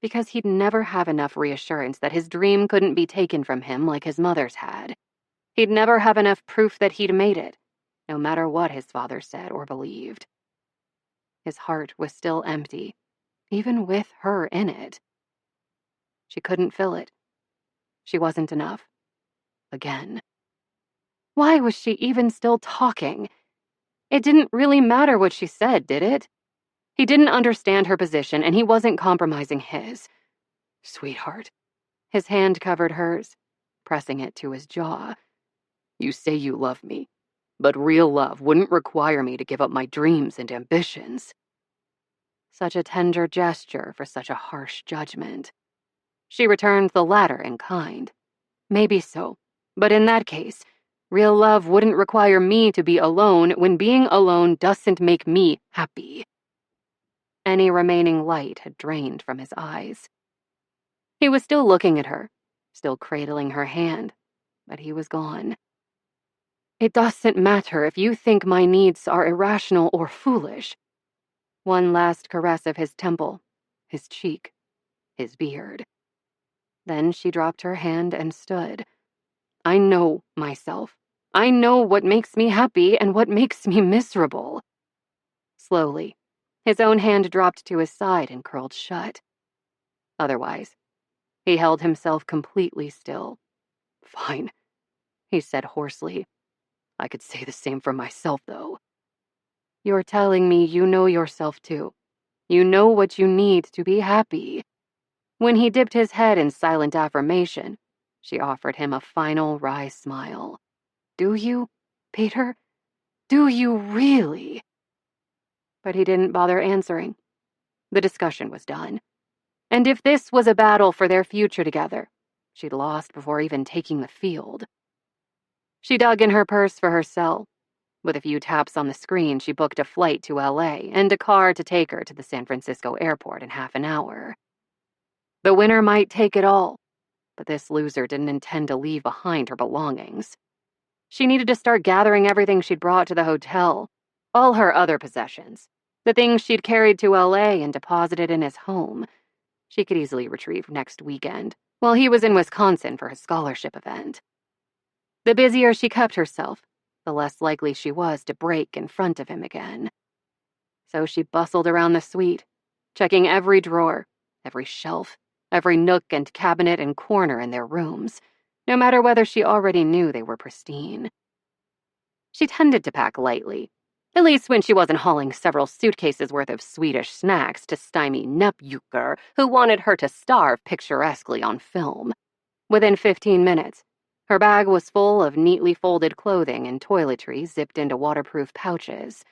Because he'd never have enough reassurance that his dream couldn't be taken from him like his mother's had. He'd never have enough proof that he'd made it, no matter what his father said or believed. His heart was still empty, even with her in it. She couldn't fill it. She wasn't enough. Again. Why was she even still talking? It didn't really matter what she said, did it? He didn't understand her position, and he wasn't compromising his. Sweetheart. His hand covered hers, pressing it to his jaw. You say you love me, but real love wouldn't require me to give up my dreams and ambitions. Such a tender gesture for such a harsh judgment. She returned the latter in kind. Maybe so, but in that case, real love wouldn't require me to be alone when being alone doesn't make me happy. Any remaining light had drained from his eyes. He was still looking at her, still cradling her hand, but he was gone. It doesn't matter if you think my needs are irrational or foolish. One last caress of his temple, his cheek, his beard. Then she dropped her hand and stood. I know myself. I know what makes me happy and what makes me miserable. Slowly, his own hand dropped to his side and curled shut. Otherwise, he held himself completely still. Fine, he said hoarsely. I could say the same for myself, though. You're telling me you know yourself, too. You know what you need to be happy. When he dipped his head in silent affirmation, she offered him a final wry smile. Do you, Peter? Do you really? But he didn't bother answering. The discussion was done. And if this was a battle for their future together, she'd lost before even taking the field. She dug in her purse for her cell. With a few taps on the screen, she booked a flight to LA and a car to take her to the San Francisco airport in half an hour. The winner might take it all, but this loser didn't intend to leave behind her belongings. She needed to start gathering everything she'd brought to the hotel, all her other possessions, the things she'd carried to LA and deposited in his home. She could easily retrieve next weekend, while he was in Wisconsin for his scholarship event. The busier she kept herself, the less likely she was to break in front of him again. So she bustled around the suite, checking every drawer, every shelf, every nook and cabinet and corner in their rooms, no matter whether she already knew they were pristine. She tended to pack lightly, at least when she wasn't hauling several suitcases worth of Swedish snacks to stymie nepjuker who wanted her to starve picturesquely on film. Within 15 minutes, her bag was full of neatly folded clothing and toiletries zipped into waterproof pouches.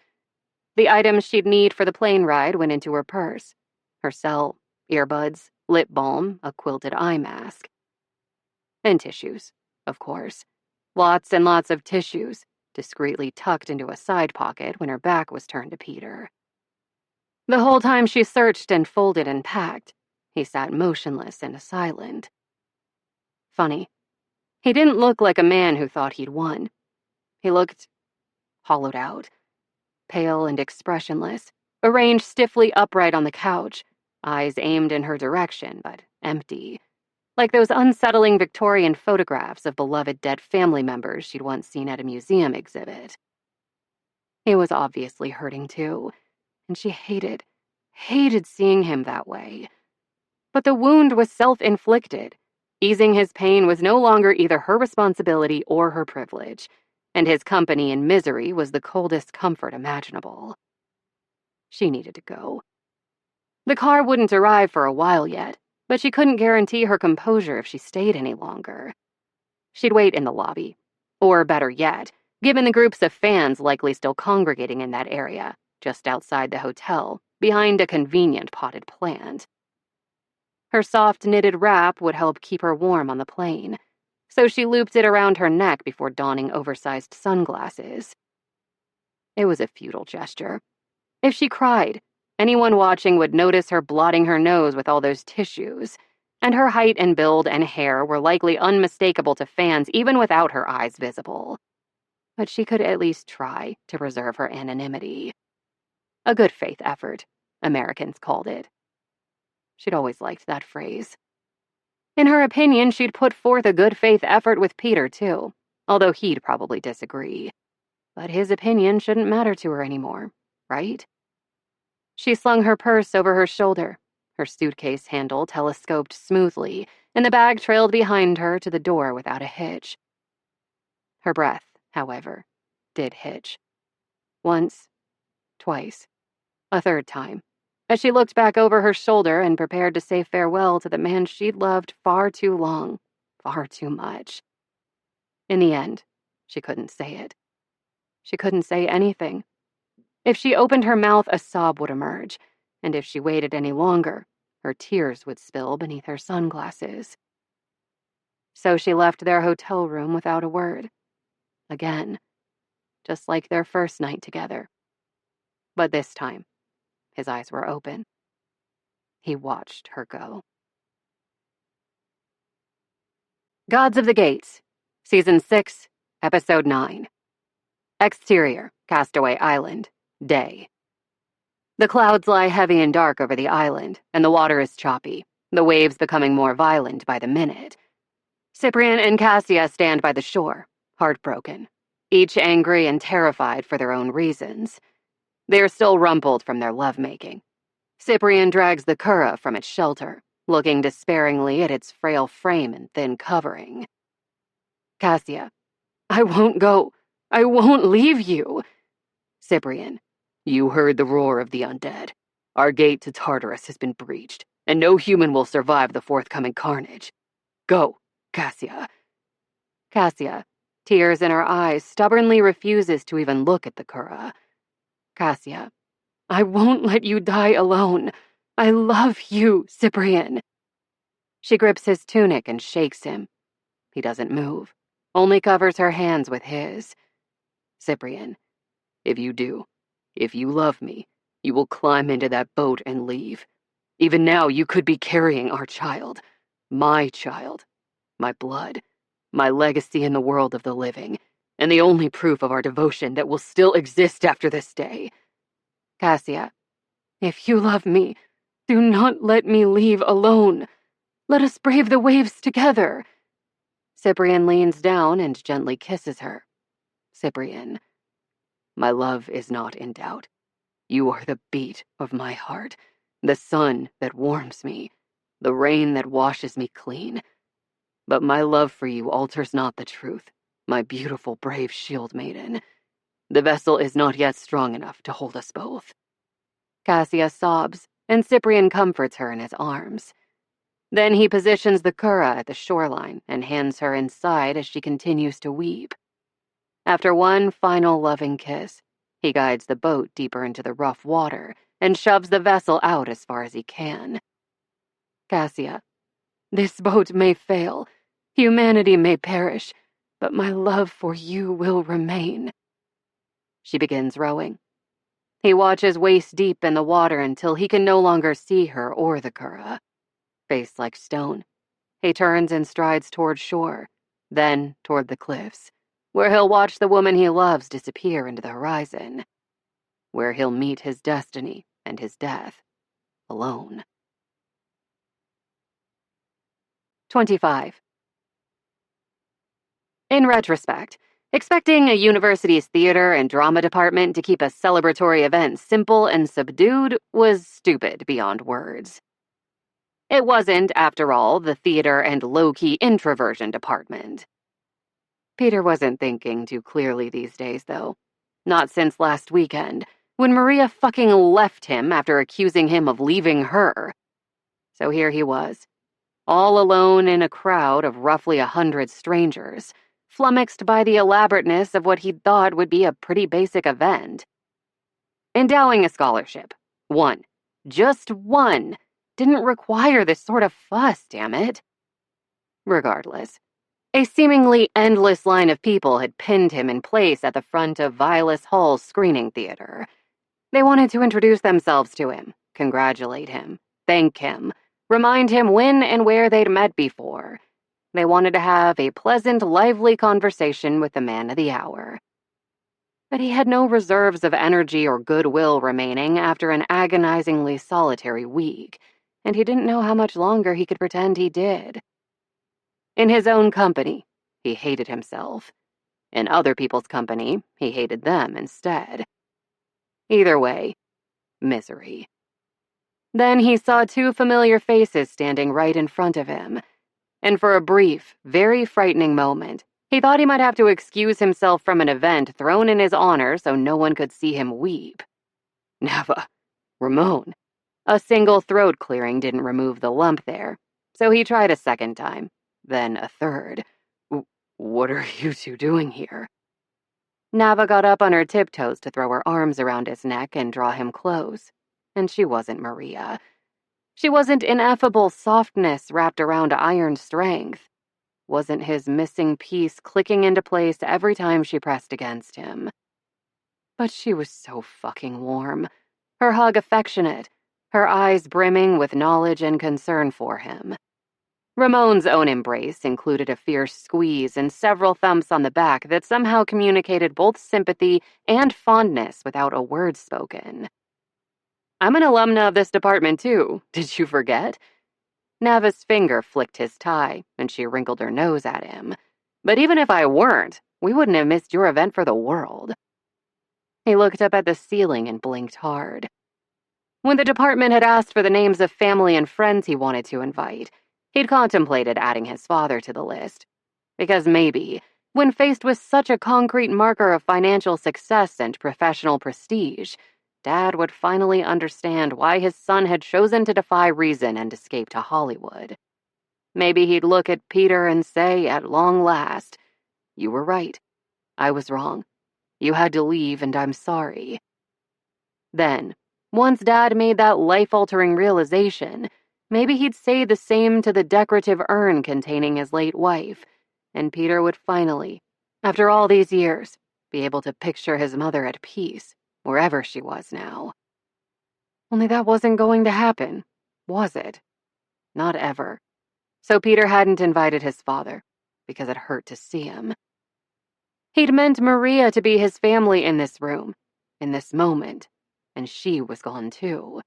The items she'd need for the plane ride went into her purse. Her cell, earbuds, lip balm, a quilted eye mask. And tissues, of course. Lots and lots of tissues, discreetly tucked into a side pocket when her back was turned to Peter. The whole time she searched and folded and packed, he sat motionless and silent. Funny. He didn't look like a man who thought he'd won. He looked hollowed out, pale and expressionless, arranged stiffly upright on the couch, eyes aimed in her direction, but empty, like those unsettling Victorian photographs of beloved dead family members she'd once seen at a museum exhibit. He was obviously hurting too, and she hated seeing him that way. But the wound was self-inflicted. Easing his pain was no longer either her responsibility or her privilege, and his company in misery was the coldest comfort imaginable. She needed to go. The car wouldn't arrive for a while yet, but she couldn't guarantee her composure if she stayed any longer. She'd wait in the lobby, or better yet, given the groups of fans likely still congregating in that area, just outside the hotel, behind a convenient potted plant. Her soft knitted wrap would help keep her warm on the plane, so she looped it around her neck before donning oversized sunglasses. It was a futile gesture. If she cried, anyone watching would notice her blotting her nose with all those tissues, and her height and build and hair were likely unmistakable to fans even without her eyes visible. But she could at least try to preserve her anonymity. A good faith effort, Americans called it. She'd always liked that phrase. In her opinion, she'd put forth a good faith effort with Peter, too, although he'd probably disagree. But his opinion shouldn't matter to her anymore, right? She slung her purse over her shoulder, her suitcase handle telescoped smoothly, and the bag trailed behind her to the door without a hitch. Her breath, however, did hitch. Once, twice, a third time, as she looked back over her shoulder and prepared to say farewell to the man she'd loved far too long, far too much. In the end, she couldn't say it. She couldn't say anything. If she opened her mouth, a sob would emerge, and if she waited any longer, her tears would spill beneath her sunglasses. So she left their hotel room without a word. Again, just like their first night together. But this time, his eyes were open. He watched her go. Gods of the Gates, Season 6, Episode 9. Exterior, Castaway Island, day. The clouds lie heavy and dark over the island, and the water is choppy, the waves becoming more violent by the minute. Cyprian and Cassia stand by the shore, heartbroken, each angry and terrified for their own reasons. They are still rumpled from their lovemaking. Cyprian drags the curragh from its shelter, looking despairingly at its frail frame and thin covering. Cassia, I won't go. I won't leave you. Cyprian, you heard the roar of the undead. Our gate to Tartarus has been breached, and no human will survive the forthcoming carnage. Go, Cassia. Cassia, tears in her eyes, stubbornly refuses to even look at the curragh. Cassia, I won't let you die alone. I love you, Cyprian. She grips his tunic and shakes him. He doesn't move, only covers her hands with his. Cyprian, if you do, if you love me, you will climb into that boat and leave. Even now, you could be carrying our child, my blood, my legacy in the world of the living, and the only proof of our devotion that will still exist after this day. Cassia, if you love me, do not let me leave alone. Let us brave the waves together. Cyprian leans down and gently kisses her. Cyprian, my love is not in doubt. You are the beat of my heart, the sun that warms me, the rain that washes me clean. But my love for you alters not the truth, my beautiful, brave shield maiden. The vessel is not yet strong enough to hold us both. Cassia sobs, and Cyprian comforts her in his arms. Then he positions the curragh at the shoreline and hands her inside as she continues to weep. After one final loving kiss, he guides the boat deeper into the rough water and shoves the vessel out as far as he can. Cassia, this boat may fail, humanity may perish, but my love for you will remain. She begins rowing. He watches waist deep in the water until he can no longer see her or the curragh. Face like stone, he turns and strides toward shore, then toward the cliffs, where he'll watch the woman he loves disappear into the horizon, where he'll meet his destiny and his death, alone. 25. In retrospect, expecting a university's theater and drama department to keep a celebratory event simple and subdued was stupid beyond words. It wasn't, after all, the theater and low-key introversion department. Peter wasn't thinking too clearly these days, though. Not since last weekend, when Maria fucking left him after accusing him of leaving her. So here he was, all alone in a crowd of roughly 100 strangers, flummoxed by the elaborateness of what he thought would be a pretty basic event. Endowing a scholarship. One. Just one. Didn't require this sort of fuss, damn it. Regardless, a seemingly endless line of people had pinned him in place at the front of Violas Hall's screening theater. They wanted to introduce themselves to him, congratulate him, thank him, remind him when and where they'd met before. They wanted to have a pleasant, lively conversation with the man of the hour. But he had no reserves of energy or goodwill remaining after an agonizingly solitary week, and he didn't know how much longer he could pretend he did. In his own company, he hated himself. In other people's company, he hated them instead. Either way, misery. Then he saw two familiar faces standing right in front of him, and for a brief, very frightening moment, he thought he might have to excuse himself from an event thrown in his honor so no one could see him weep. Never. Ramon. A single throat clearing didn't remove the lump there, so he tried a second time, then a third. What are you two doing here? Nava got up on her tiptoes to throw her arms around his neck and draw him close, and she wasn't Maria. She wasn't ineffable softness wrapped around iron strength. Wasn't his missing piece clicking into place every time she pressed against him. But she was so fucking warm, her hug affectionate, her eyes brimming with knowledge and concern for him. Ramon's own embrace included a fierce squeeze and several thumps on the back that somehow communicated both sympathy and fondness without a word spoken. I'm an alumna of this department too, did you forget? Nava's finger flicked his tie, and she wrinkled her nose at him. But even if I weren't, we wouldn't have missed your event for the world. He looked up at the ceiling and blinked hard. When the department had asked for the names of family and friends he wanted to invite, he'd contemplated adding his father to the list. Because maybe, when faced with such a concrete marker of financial success and professional prestige, Dad would finally understand why his son had chosen to defy reason and escape to Hollywood. Maybe he'd look at Peter and say, at long last, "You were right. I was wrong. You had to leave, and I'm sorry." Then, once Dad made that life-altering realization, maybe he'd say the same to the decorative urn containing his late wife, and Peter would finally, after all these years, be able to picture his mother at peace, wherever she was now. Only that wasn't going to happen, was it? Not ever. So Peter hadn't invited his father, because it hurt to see him. He'd meant Maria to be his family in this room, in this moment, and she was gone too.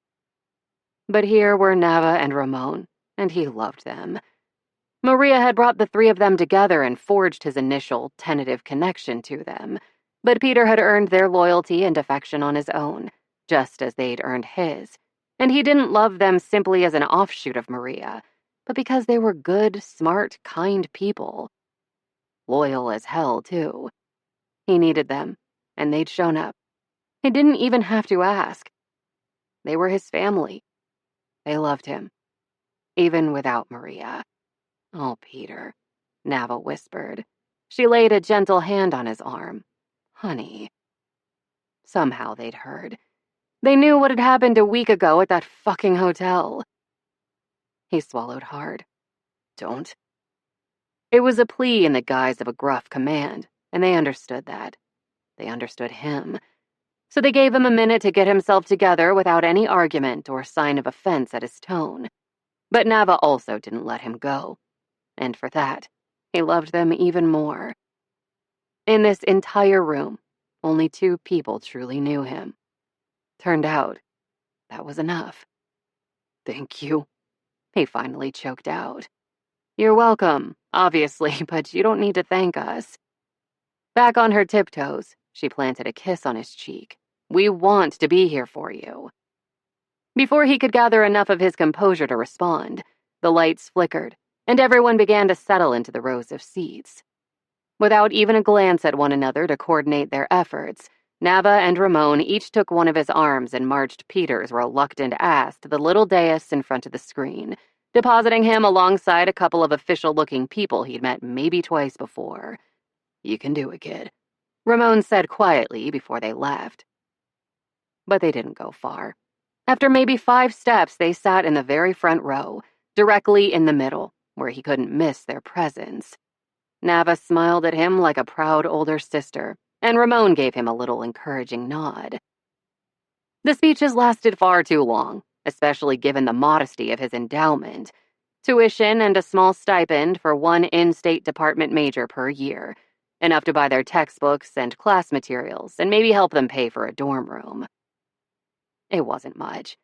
But here were Nava and Ramon, and he loved them. Maria had brought the three of them together and forged his initial, tentative connection to them, but Peter had earned their loyalty and affection on his own, just as they'd earned his, and he didn't love them simply as an offshoot of Maria, but because they were good, smart, kind people. Loyal as hell, too. He needed them, and they'd shown up. He didn't even have to ask. They were his family. They loved him, even without Maria. Oh, Peter, Nava whispered. She laid a gentle hand on his arm. Honey. Somehow they'd heard. They knew what had happened a week ago at that fucking hotel. He swallowed hard. Don't. It was a plea in the guise of a gruff command, and they understood that. They understood him. So they gave him a minute to get himself together without any argument or sign of offense at his tone. But Nava also didn't let him go. And for that, he loved them even more. In this entire room, only two people truly knew him. Turned out, that was enough. Thank you, he finally choked out. You're welcome, obviously, but you don't need to thank us. Back on her tiptoes, she planted a kiss on his cheek. We want to be here for you. Before he could gather enough of his composure to respond, the lights flickered, and everyone began to settle into the rows of seats. Without even a glance at one another to coordinate their efforts, Nava and Ramon each took one of his arms and marched Peter's reluctant ass to the little dais in front of the screen, depositing him alongside a couple of official-looking people he'd met maybe twice before. You can do it, kid, Ramon said quietly before they left. But they didn't go far. After maybe 5 steps, they sat in the very front row, directly in the middle, where he couldn't miss their presence. Nava smiled at him like a proud older sister, and Ramon gave him a little encouraging nod. The speeches lasted far too long, especially given the modesty of his endowment. Tuition and a small stipend for one in-state department major per year, enough to buy their textbooks and class materials and maybe help them pay for a dorm room. It wasn't much,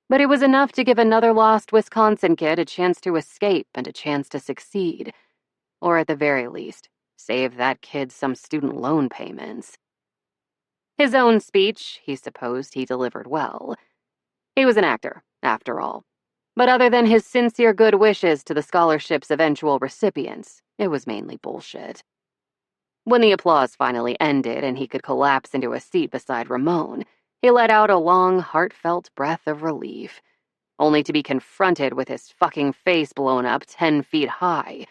but it was enough to give another lost Wisconsin kid a chance to escape and a chance to succeed, or at the very least, save that kid some student loan payments. His own speech, he supposed he delivered well. He was an actor, after all. But other than his sincere good wishes to the scholarship's eventual recipients, it was mainly bullshit. When the applause finally ended and he could collapse into a seat beside Ramon, he let out a long, heartfelt breath of relief, only to be confronted with his fucking face blown up 10 feet high.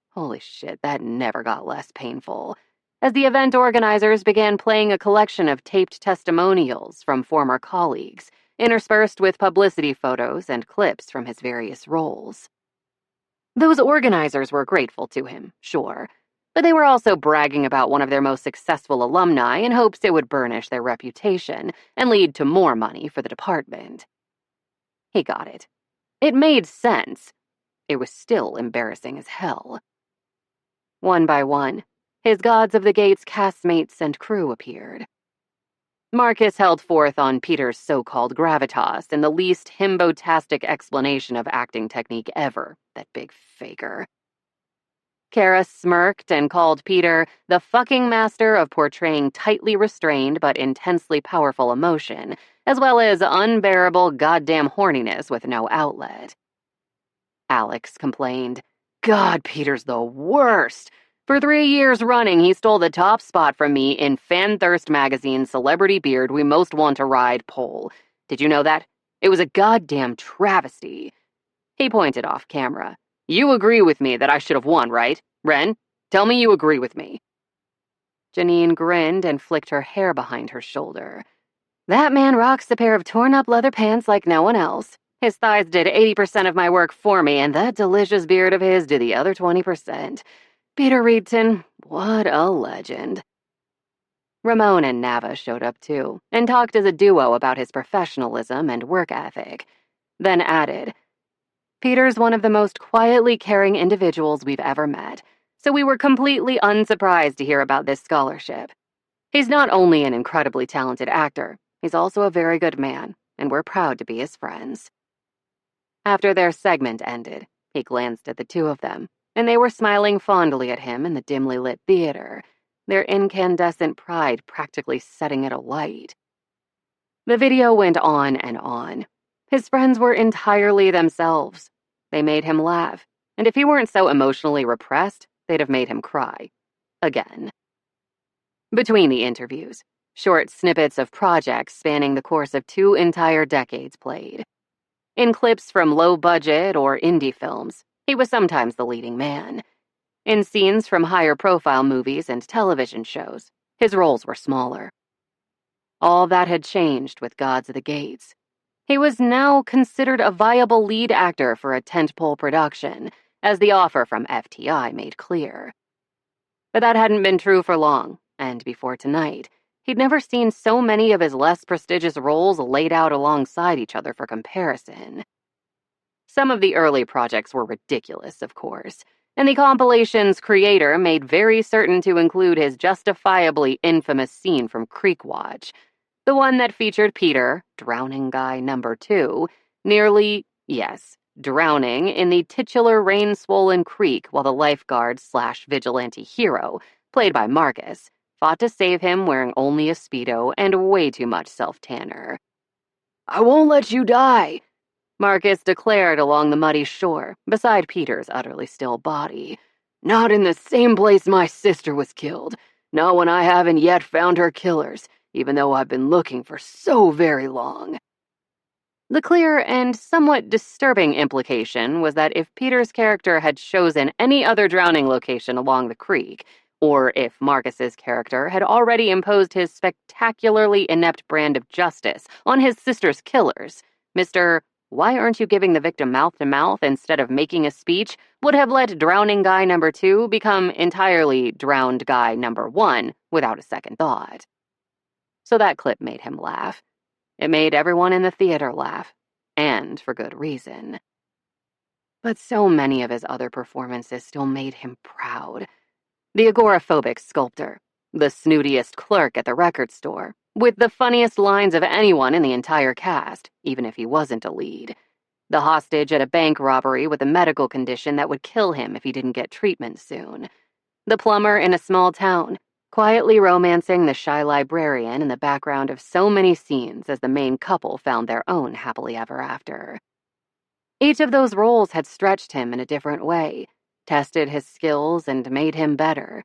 Holy shit, that never got less painful. As the event organizers began playing a collection of taped testimonials from former colleagues, interspersed with publicity photos and clips from his various roles. Those organizers were grateful to him, sure, but they were also bragging about one of their most successful alumni in hopes it would burnish their reputation and lead to more money for the department. He got it. It made sense. It was still embarrassing as hell. One by one, his Gods of the Gates castmates and crew appeared. Marcus held forth on Peter's so-called gravitas in the least himbo-tastic explanation of acting technique ever, that big faker. Kara smirked and called Peter the fucking master of portraying tightly restrained but intensely powerful emotion, as well as unbearable goddamn horniness with no outlet. Alex complained, "God, Peter's the worst. For 3 years running, he stole the top spot from me in Fan Thirst magazine's Celebrity Beard We Most Want to Ride poll. Did you know that? It was a goddamn travesty." He pointed off camera. "You agree with me that I should have won, right? Ren, tell me you agree with me." Janine grinned and flicked her hair behind her shoulder. "That man rocks a pair of torn-up leather pants like no one else. His thighs did 80% of my work for me, and that delicious beard of his did the other 20%. Peter Reedson, what a legend." Ramon and Nava showed up too, and talked as a duo about his professionalism and work ethic, then added, "Peter's one of the most quietly caring individuals we've ever met, so we were completely unsurprised to hear about this scholarship. He's not only an incredibly talented actor, he's also a very good man, and we're proud to be his friends." After their segment ended, he glanced at the two of them, and they were smiling fondly at him in the dimly lit theater, their incandescent pride practically setting it alight. The video went on and on. His friends were entirely themselves. They made him laugh, and if he weren't so emotionally repressed, they'd have made him cry. Again. Between the interviews, short snippets of projects spanning the course of 2 entire decades played. In clips from low-budget or indie films, he was sometimes the leading man. In scenes from higher-profile movies and television shows, his roles were smaller. All that had changed with Gods of the Gates. He was now considered a viable lead actor for a tentpole production, as the offer from FTI made clear. But that hadn't been true for long, and before tonight, he'd never seen so many of his less prestigious roles laid out alongside each other for comparison. Some of the early projects were ridiculous, of course, and the compilation's creator made very certain to include his justifiably infamous scene from Creekwatch, the one that featured Peter, drowning guy number 2, nearly, yes, drowning in the titular rain-swollen creek while the lifeguard/vigilante hero, played by Marcus, fought to save him wearing only a Speedo and way too much self-tanner. "I won't let you die," Marcus declared along the muddy shore, beside Peter's utterly still body. "Not in the same place my sister was killed. Not when I haven't yet found her killers, even though I've been looking for so very long." The clear and somewhat disturbing implication was that if Peter's character had chosen any other drowning location along the creek, or if Marcus's character had already imposed his spectacularly inept brand of justice on his sister's killers, Mr. "Why aren't you giving the victim mouth-to-mouth instead of making a speech?" would have let drowning guy number 2 become entirely drowned guy number 1 without a second thought. So that clip made him laugh. It made everyone in the theater laugh. and for good reason. But so many of his other performances still made him proud. The agoraphobic sculptor, the snootiest clerk at the record store, with the funniest lines of anyone in the entire cast, even if he wasn't a lead. The hostage at a bank robbery with a medical condition that would kill him if he didn't get treatment soon. The plumber in a small town, quietly romancing the shy librarian in the background of so many scenes as the main couple found their own happily ever after. Each of those roles had stretched him in a different way, tested his skills, and made him better.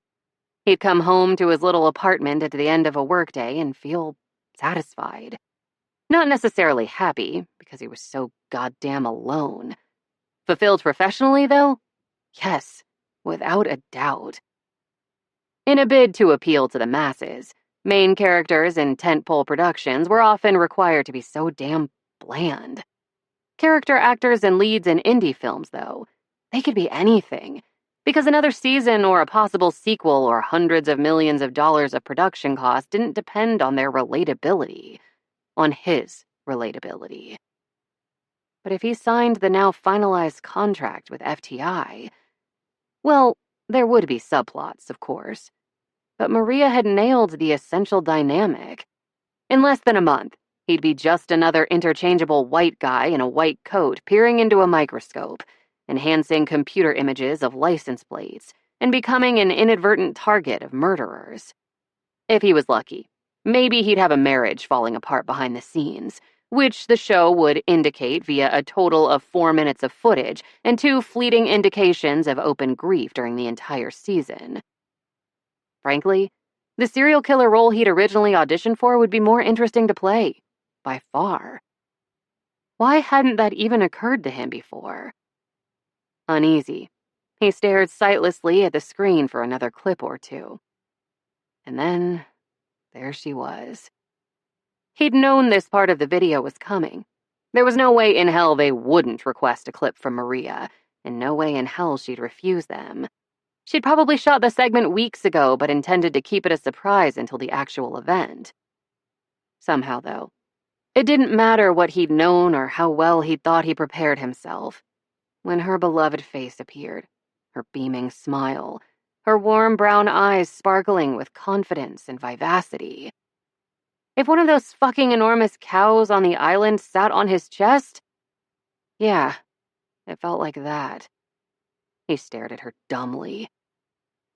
He'd come home to his little apartment at the end of a workday and feel satisfied. Not necessarily happy, because he was so goddamn alone. Fulfilled professionally, though? Yes, without a doubt. In a bid to appeal to the masses, main characters in tentpole productions were often required to be so damn bland. Character actors and leads in indie films, though, they could be anything, because another season or a possible sequel or hundreds of millions of dollars of production costs didn't depend on their relatability, on his relatability. But if he signed the now finalized contract with FTI, well, there would be subplots, of course. But Maria had nailed the essential dynamic. In less than a month, he'd be just another interchangeable white guy in a white coat peering into a microscope, enhancing computer images of license plates, and becoming an inadvertent target of murderers. If he was lucky, maybe he'd have a marriage falling apart behind the scenes, which the show would indicate via a total of 4 minutes of footage and 2 fleeting indications of open grief during the entire season. Frankly, the serial killer role he'd originally auditioned for would be more interesting to play, by far. Why hadn't that even occurred to him before? Uneasy, he stared sightlessly at the screen for another clip or two. And then, there she was. He'd known this part of the video was coming. There was no way in hell they wouldn't request a clip from Maria, and no way in hell she'd refuse them. She'd probably shot the segment weeks ago, but intended to keep it a surprise until the actual event. Somehow, though, it didn't matter what he'd known or how well he'd thought he prepared himself. When her beloved face appeared, her beaming smile, her warm brown eyes sparkling with confidence and vivacity. If one of those fucking enormous cows on the island sat on his chest? Yeah, it felt like that. He stared at her dumbly.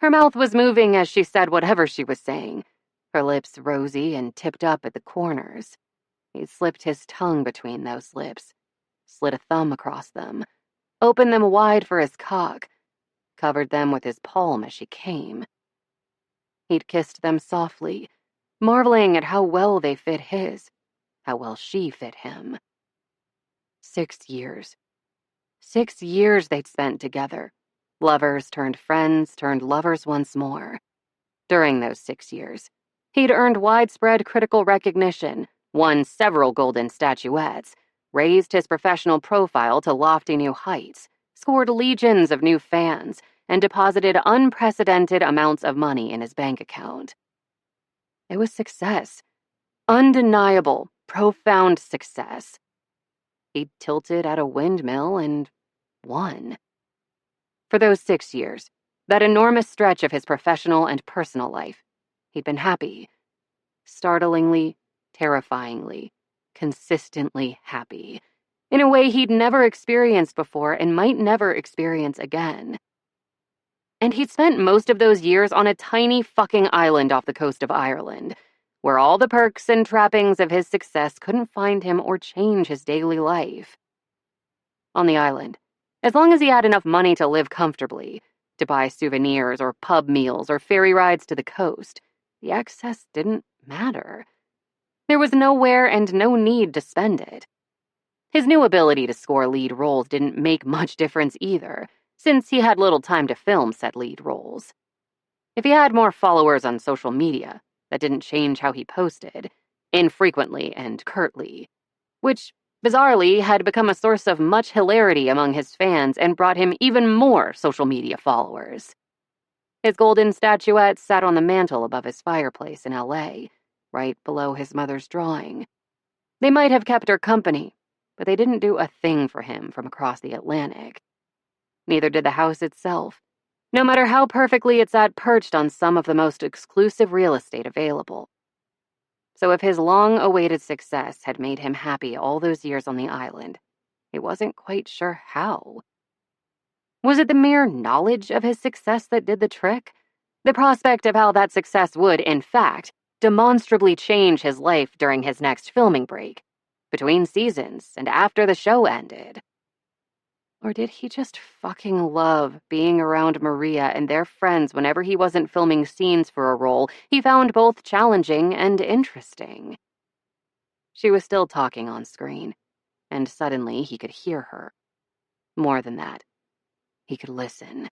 Her mouth was moving as she said whatever she was saying, her lips rosy and tipped up at the corners. He slipped his tongue between those lips, slid a thumb across them, opened them wide for his cock, covered them with his palm as she came. He'd kissed them softly, marveling at how well they fit his, how well she fit him. 6 years. 6 years they'd spent together. Lovers turned friends, turned lovers once more. During those 6 years, he'd earned widespread critical recognition, won several golden statuettes, raised his professional profile to lofty new heights, scored legions of new fans, and deposited unprecedented amounts of money in his bank account. It was success. Undeniable, profound success. He'd tilted at a windmill and won. For those 6 years, that enormous stretch of his professional and personal life, he'd been happy. Startlingly, terrifyingly, consistently happy. In a way he'd never experienced before and might never experience again. And he'd spent most of those years on a tiny fucking island off the coast of Ireland, where all the perks and trappings of his success couldn't find him or change his daily life. On the island, as long as he had enough money to live comfortably, to buy souvenirs or pub meals or ferry rides to the coast, the excess didn't matter. There was nowhere and no need to spend it. His new ability to score lead roles didn't make much difference either, since he had little time to film said lead roles. If he had more followers on social media, that didn't change how he posted, infrequently and curtly, which, bizarrely, had become a source of much hilarity among his fans and brought him even more social media followers. His golden statuette sat on the mantel above his fireplace in LA, right below his mother's drawing. They might have kept her company, but they didn't do a thing for him from across the Atlantic. Neither did the house itself, no matter how perfectly it sat perched on some of the most exclusive real estate available. So if his long-awaited success had made him happy all those years on the island, he wasn't quite sure how. Was it the mere knowledge of his success that did the trick? The prospect of how that success would, in fact, demonstrably change his life during his next filming break, between seasons and after the show ended? Or did he just fucking love being around Maria and their friends whenever he wasn't filming scenes for a role he found both challenging and interesting? She was still talking on screen, and suddenly he could hear her. More than that, he could listen.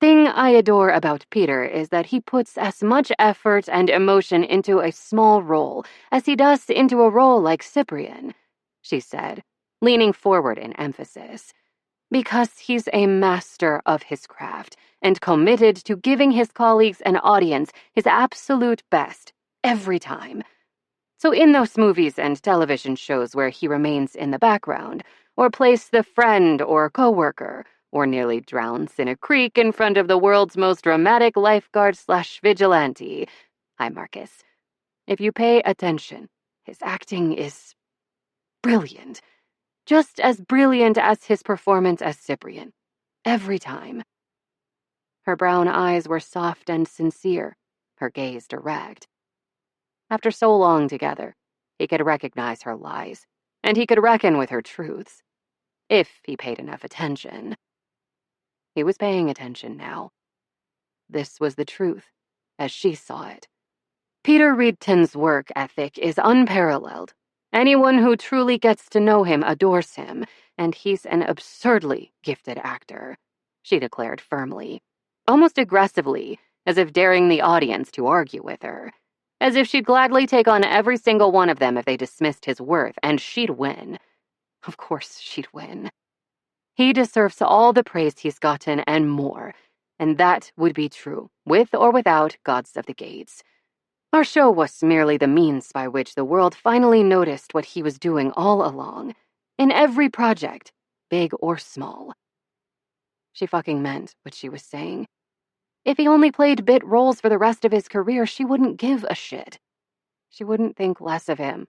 Thing I adore about Peter is that he puts as much effort and emotion into a small role as he does into a role like Cyprian, she said, leaning forward in emphasis. Because he's a master of his craft and committed to giving his colleagues and audience his absolute best every time. So in those movies and television shows where he remains in the background, or plays the friend or coworker, or nearly drowns in a creek in front of the world's most dramatic lifeguard/vigilante. Hi, Marcus. If you pay attention, his acting is brilliant. Just as brilliant as his performance as Cyprian. Every time. Her brown eyes were soft and sincere, her gaze direct. After so long together, he could recognize her lies, and he could reckon with her truths, if he paid enough attention. He was paying attention now. This was the truth, as she saw it. Peter Reedton's work ethic is unparalleled. Anyone who truly gets to know him adores him, and he's an absurdly gifted actor, she declared firmly, almost aggressively, as if daring the audience to argue with her, as if she'd gladly take on every single one of them if they dismissed his worth, and she'd win. Of course she'd win. He deserves all the praise he's gotten and more, and that would be true, with or without Gods of the Gates. Our show was merely the means by which the world finally noticed what he was doing all along, in every project, big or small. She fucking meant what she was saying. If he only played bit roles for the rest of his career, she wouldn't give a shit. She wouldn't think less of him.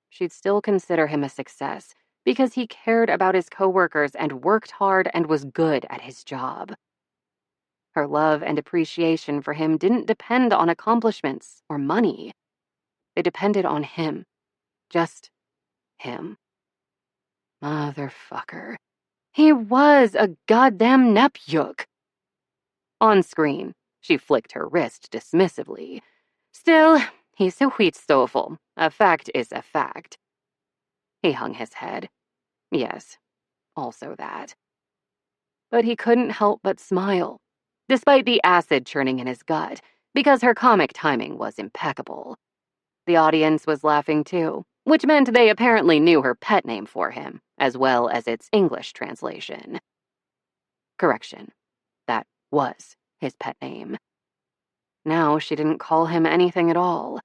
She'd still consider him a success, because he cared about his coworkers and worked hard and was good at his job. Her love and appreciation for him didn't depend on accomplishments or money. They depended on him. Just him. Motherfucker. He was a goddamn nepyuk. On screen, she flicked her wrist dismissively. Still, he's a wheatstoffel. A fact is a fact. He hung his head. Yes, also that. But he couldn't help but smile, despite the acid churning in his gut, because her comic timing was impeccable. The audience was laughing too, which meant they apparently knew her pet name for him, as well as its English translation. Correction, that was his pet name. Now she didn't call him anything at all.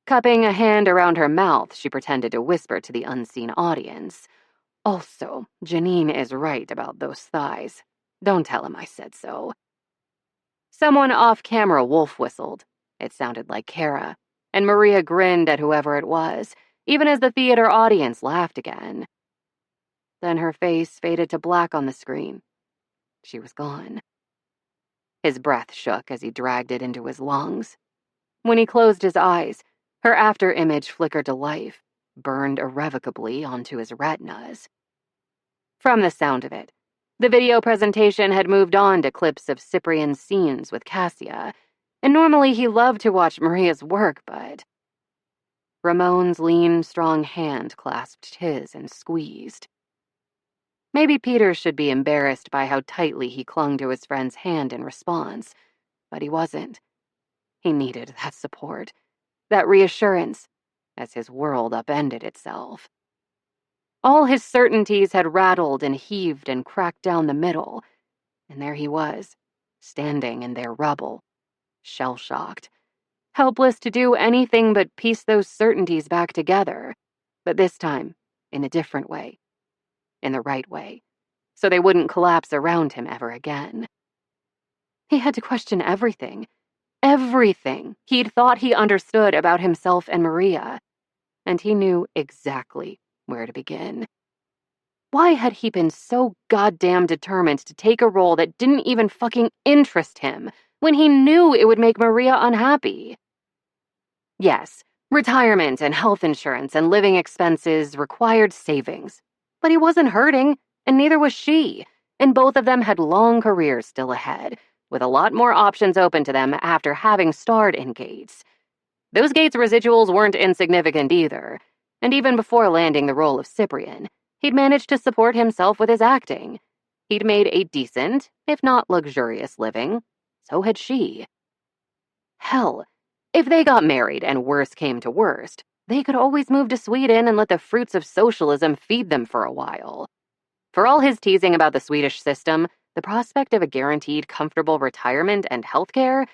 Cupping a hand around her mouth, she pretended to whisper to the unseen audience. Also, Janine is right about those thighs. Don't tell him I said so. Someone off-camera wolf whistled. It sounded like Kara, and Maria grinned at whoever it was, even as the theater audience laughed again. Then her face faded to black on the screen. She was gone. His breath shook as he dragged it into his lungs. When he closed his eyes, her after-image flickered to life, burned irrevocably onto his retinas. From the sound of it, the video presentation had moved on to clips of Cyprian's scenes with Cassia, and normally he loved to watch Maria's work, but... Ramon's lean, strong hand clasped his and squeezed. Maybe Peter should be embarrassed by how tightly he clung to his friend's hand in response, but he wasn't. He needed that support, that reassurance, as his world upended itself. All his certainties had rattled and heaved and cracked down the middle, and there he was, standing in their rubble, shell-shocked, helpless to do anything but piece those certainties back together, but this time in a different way, in the right way, so they wouldn't collapse around him ever again. He had to question everything he'd thought he understood about himself and Maria, and he knew exactly where to begin. Why had he been so goddamn determined to take a role that didn't even fucking interest him when he knew it would make Maria unhappy? Yes, retirement and health insurance and living expenses required savings, but he wasn't hurting, and neither was she, and both of them had long careers still ahead, with a lot more options open to them after having starred in Gates. Those Gates residuals weren't insignificant either, and even before landing the role of Cyprian, he'd managed to support himself with his acting. He'd made a decent, if not luxurious, living. So had she. Hell, if they got married and worse came to worst, they could always move to Sweden and let the fruits of socialism feed them for a while. For all his teasing about the Swedish system, the prospect of a guaranteed comfortable retirement and healthcare,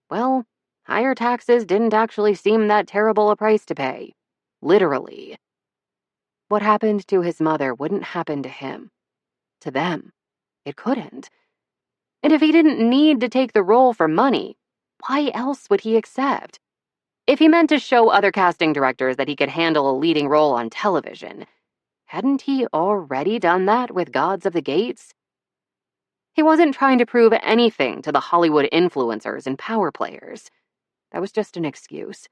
well, higher taxes didn't actually seem that terrible a price to pay. Literally. What happened to his mother wouldn't happen to him. To them, it couldn't. And if he didn't need to take the role for money, why else would he accept? If he meant to show other casting directors that he could handle a leading role on television, hadn't he already done that with Gods of the Gates? He wasn't trying to prove anything to the Hollywood influencers and power players. That was just an excuse.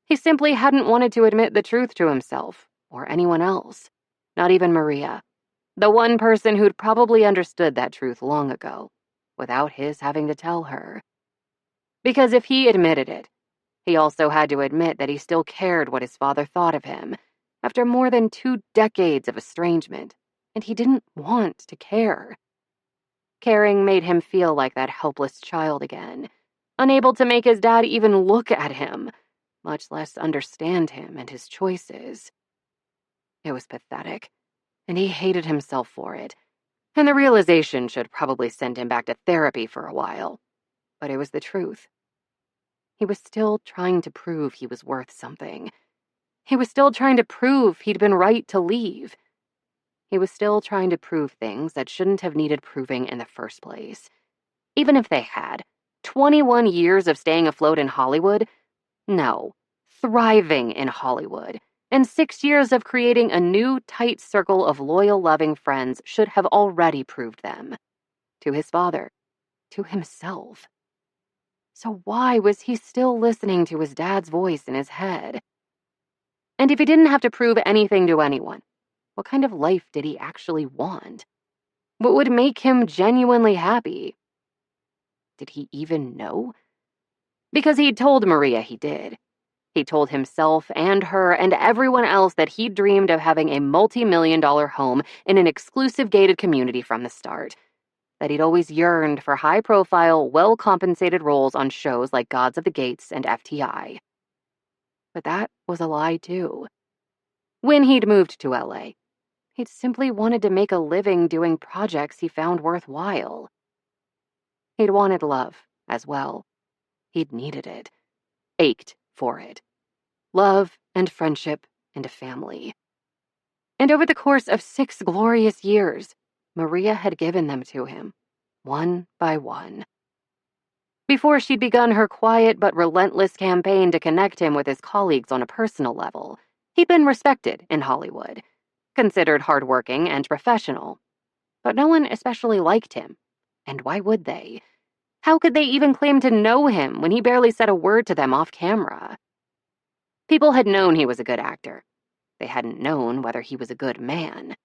He simply hadn't wanted to admit the truth to himself, or anyone else. Not even Maria, the one person who'd probably understood that truth long ago, without his having to tell her. Because if he admitted it, he also had to admit that he still cared what his father thought of him, after more than 2 decades of estrangement, and he didn't want to care. Caring made him feel like that helpless child again, unable to make his dad even look at him, much less understand him and his choices. It was pathetic, and he hated himself for it, and the realization should probably send him back to therapy for a while. But it was the truth. He was still trying to prove he was worth something. He was still trying to prove he'd been right to leave. He was still trying to prove things that shouldn't have needed proving in the first place. Even if they had. 21 years of staying afloat in Hollywood? No, thriving in Hollywood. And 6 years of creating a new, tight circle of loyal, loving friends should have already proved them. To his father. To himself. So why was he still listening to his dad's voice in his head? And if he didn't have to prove anything to anyone, what kind of life did he actually want? What would make him genuinely happy? Did he even know? Because he'd told Maria he did. He told himself and her and everyone else that he'd dreamed of having a multi-million-dollar home in an exclusive gated community from the start. That he'd always yearned for high-profile, well-compensated roles on shows like Gods of the Gates and FTI. But that was a lie, too. When he'd moved to LA, he'd simply wanted to make a living doing projects he found worthwhile. He'd wanted love, as well. He'd needed it. Ached for it. Love and friendship and a family. And over the course of 6 glorious years, Maria had given them to him, one by one. Before she'd begun her quiet but relentless campaign to connect him with his colleagues on a personal level, he'd been respected in Hollywood, considered hardworking and professional. But no one especially liked him. And why would they? How could they even claim to know him when he barely said a word to them off camera? People had known he was a good actor. They hadn't known whether he was a good man.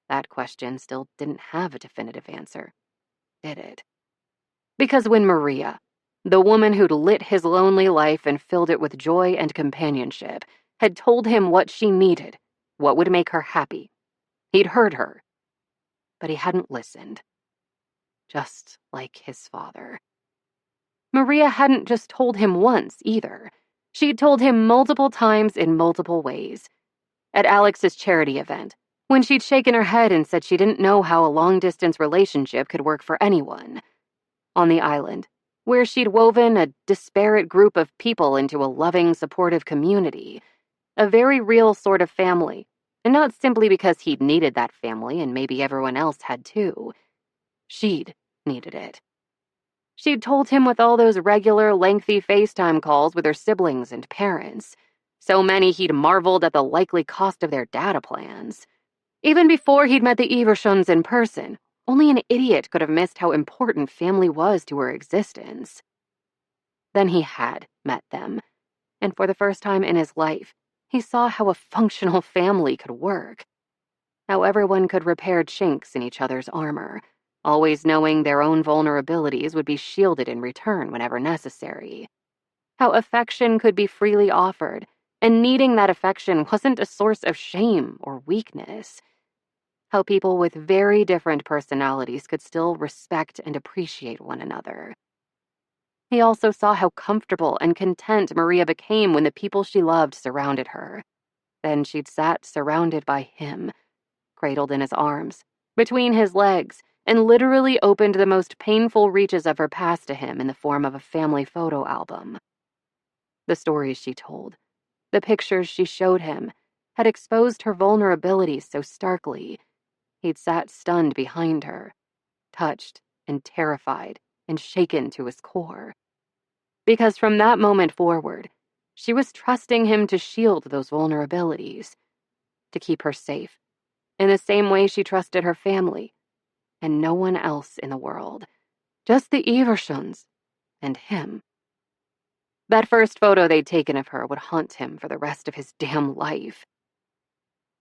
That question still didn't have a definitive answer, did it? Because when Maria, the woman who'd lit his lonely life and filled it with joy and companionship, had told him what she needed, what would make her happy, he'd heard her. But he hadn't listened. Just like his father. Maria hadn't just told him once, either. She'd told him multiple times in multiple ways. At Alex's charity event, when she'd shaken her head and said she didn't know how a long-distance relationship could work for anyone. On the island, where she'd woven a disparate group of people into a loving, supportive community. A very real sort of family, And not simply because he'd needed that family and maybe everyone else had too. She'd needed it. She'd told him with all those regular, lengthy FaceTime calls with her siblings and parents. So many he'd marveled at the likely cost of their data plans. Even before he'd met the Evershuns in person, only an idiot could have missed how important family was to her existence. Then he had met them, and for the first time in his life, he saw how a functional family could work. How everyone could repair chinks in each other's armor, always knowing their own vulnerabilities would be shielded in return whenever necessary. How affection could be freely offered, and needing that affection wasn't a source of shame or weakness. How people with very different personalities could still respect and appreciate one another. He also saw how comfortable and content Maria became when the people she loved surrounded her. Then she'd sat surrounded by him, cradled in his arms, between his legs, and literally opened the most painful reaches of her past to him in the form of a family photo album. The stories she told, the pictures she showed him, had exposed her vulnerabilities so starkly. He'd sat stunned behind her, touched and terrified and shaken to his core. Because from that moment forward, she was trusting him to shield those vulnerabilities, to keep her safe, in the same way she trusted her family, and no one else in the world, just the Evershuns and him. That first photo they'd taken of her would haunt him for the rest of his damn life.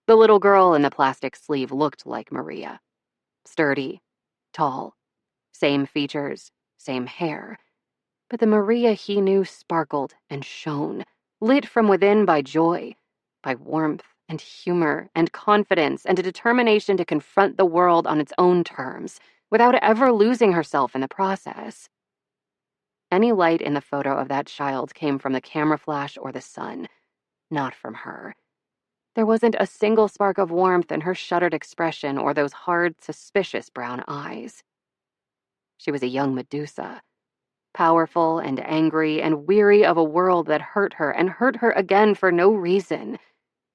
The little girl in the plastic sleeve looked like Maria. Sturdy, tall, same features, same hair. But the Maria he knew sparkled and shone, lit from within by joy, by warmth and humor and confidence and a determination to confront the world on its own terms, without ever losing herself in the process. Any light in the photo of that child came from the camera flash or the sun, not from her. There wasn't a single spark of warmth in her shuttered expression or those hard, suspicious brown eyes. She was a young Medusa, powerful and angry and weary of a world that hurt her and hurt her again for no reason,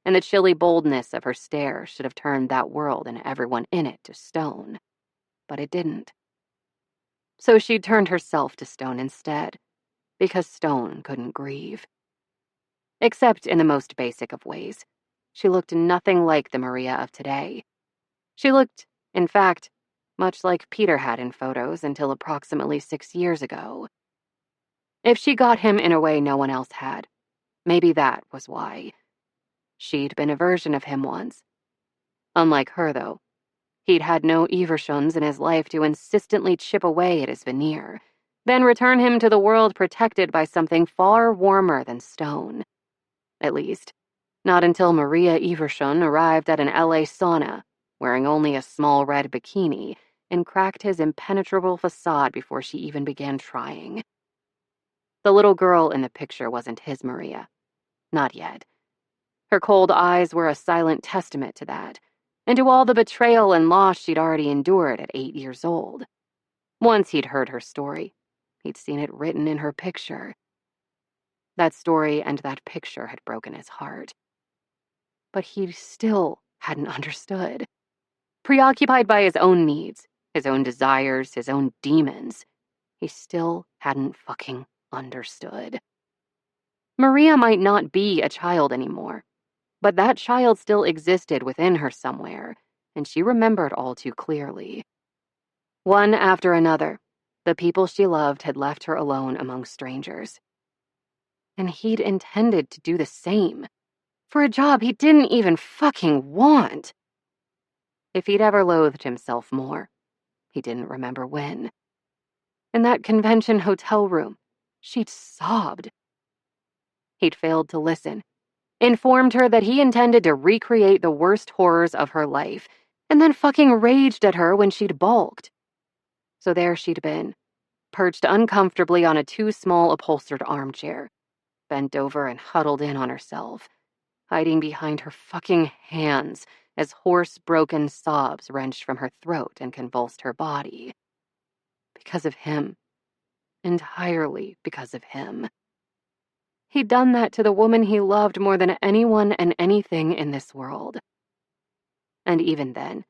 and the chilly boldness of her stare should have turned that world and everyone in it to stone. But it didn't. So she turned herself to stone instead, because stone couldn't grieve. Except in the most basic of ways. She looked nothing like the Maria of today. She looked, in fact, much like Peter had in photos until approximately 6 years ago. If she got him in a way no one else had, maybe that was why. She'd been a version of him once. Unlike her, though, he'd had no Evershuns in his life to insistently chip away at his veneer, then return him to the world protected by something far warmer than stone. At least, not until Maria Evershun arrived at an LA sauna, wearing only a small red bikini, and cracked his impenetrable facade before she even began trying. The little girl in the picture wasn't his Maria. Not yet. Her cold eyes were a silent testament to that, and to all the betrayal and loss she'd already endured at 8 years old. Once he'd heard her story. He'd seen it written in her picture. That story and that picture had broken his heart. But he still hadn't understood. Preoccupied by his own needs, his own desires, his own demons, he still hadn't fucking understood. Maria might not be a child anymore, but that child still existed within her somewhere, and she remembered all too clearly. One after another, the people she loved had left her alone among strangers. And he'd intended to do the same, for a job he didn't even fucking want. If he'd ever loathed himself more, he didn't remember when. In that convention hotel room, she'd sobbed. He'd failed to listen, informed her that he intended to recreate the worst horrors of her life, and then fucking raged at her when she'd balked. So there she'd been, perched uncomfortably on a too small upholstered armchair, bent over and huddled in on herself, hiding behind her fucking hands as hoarse, broken sobs wrenched from her throat and convulsed her body. Because of him. Entirely because of him. He'd done that to the woman he loved more than anyone and anything in this world. And even then,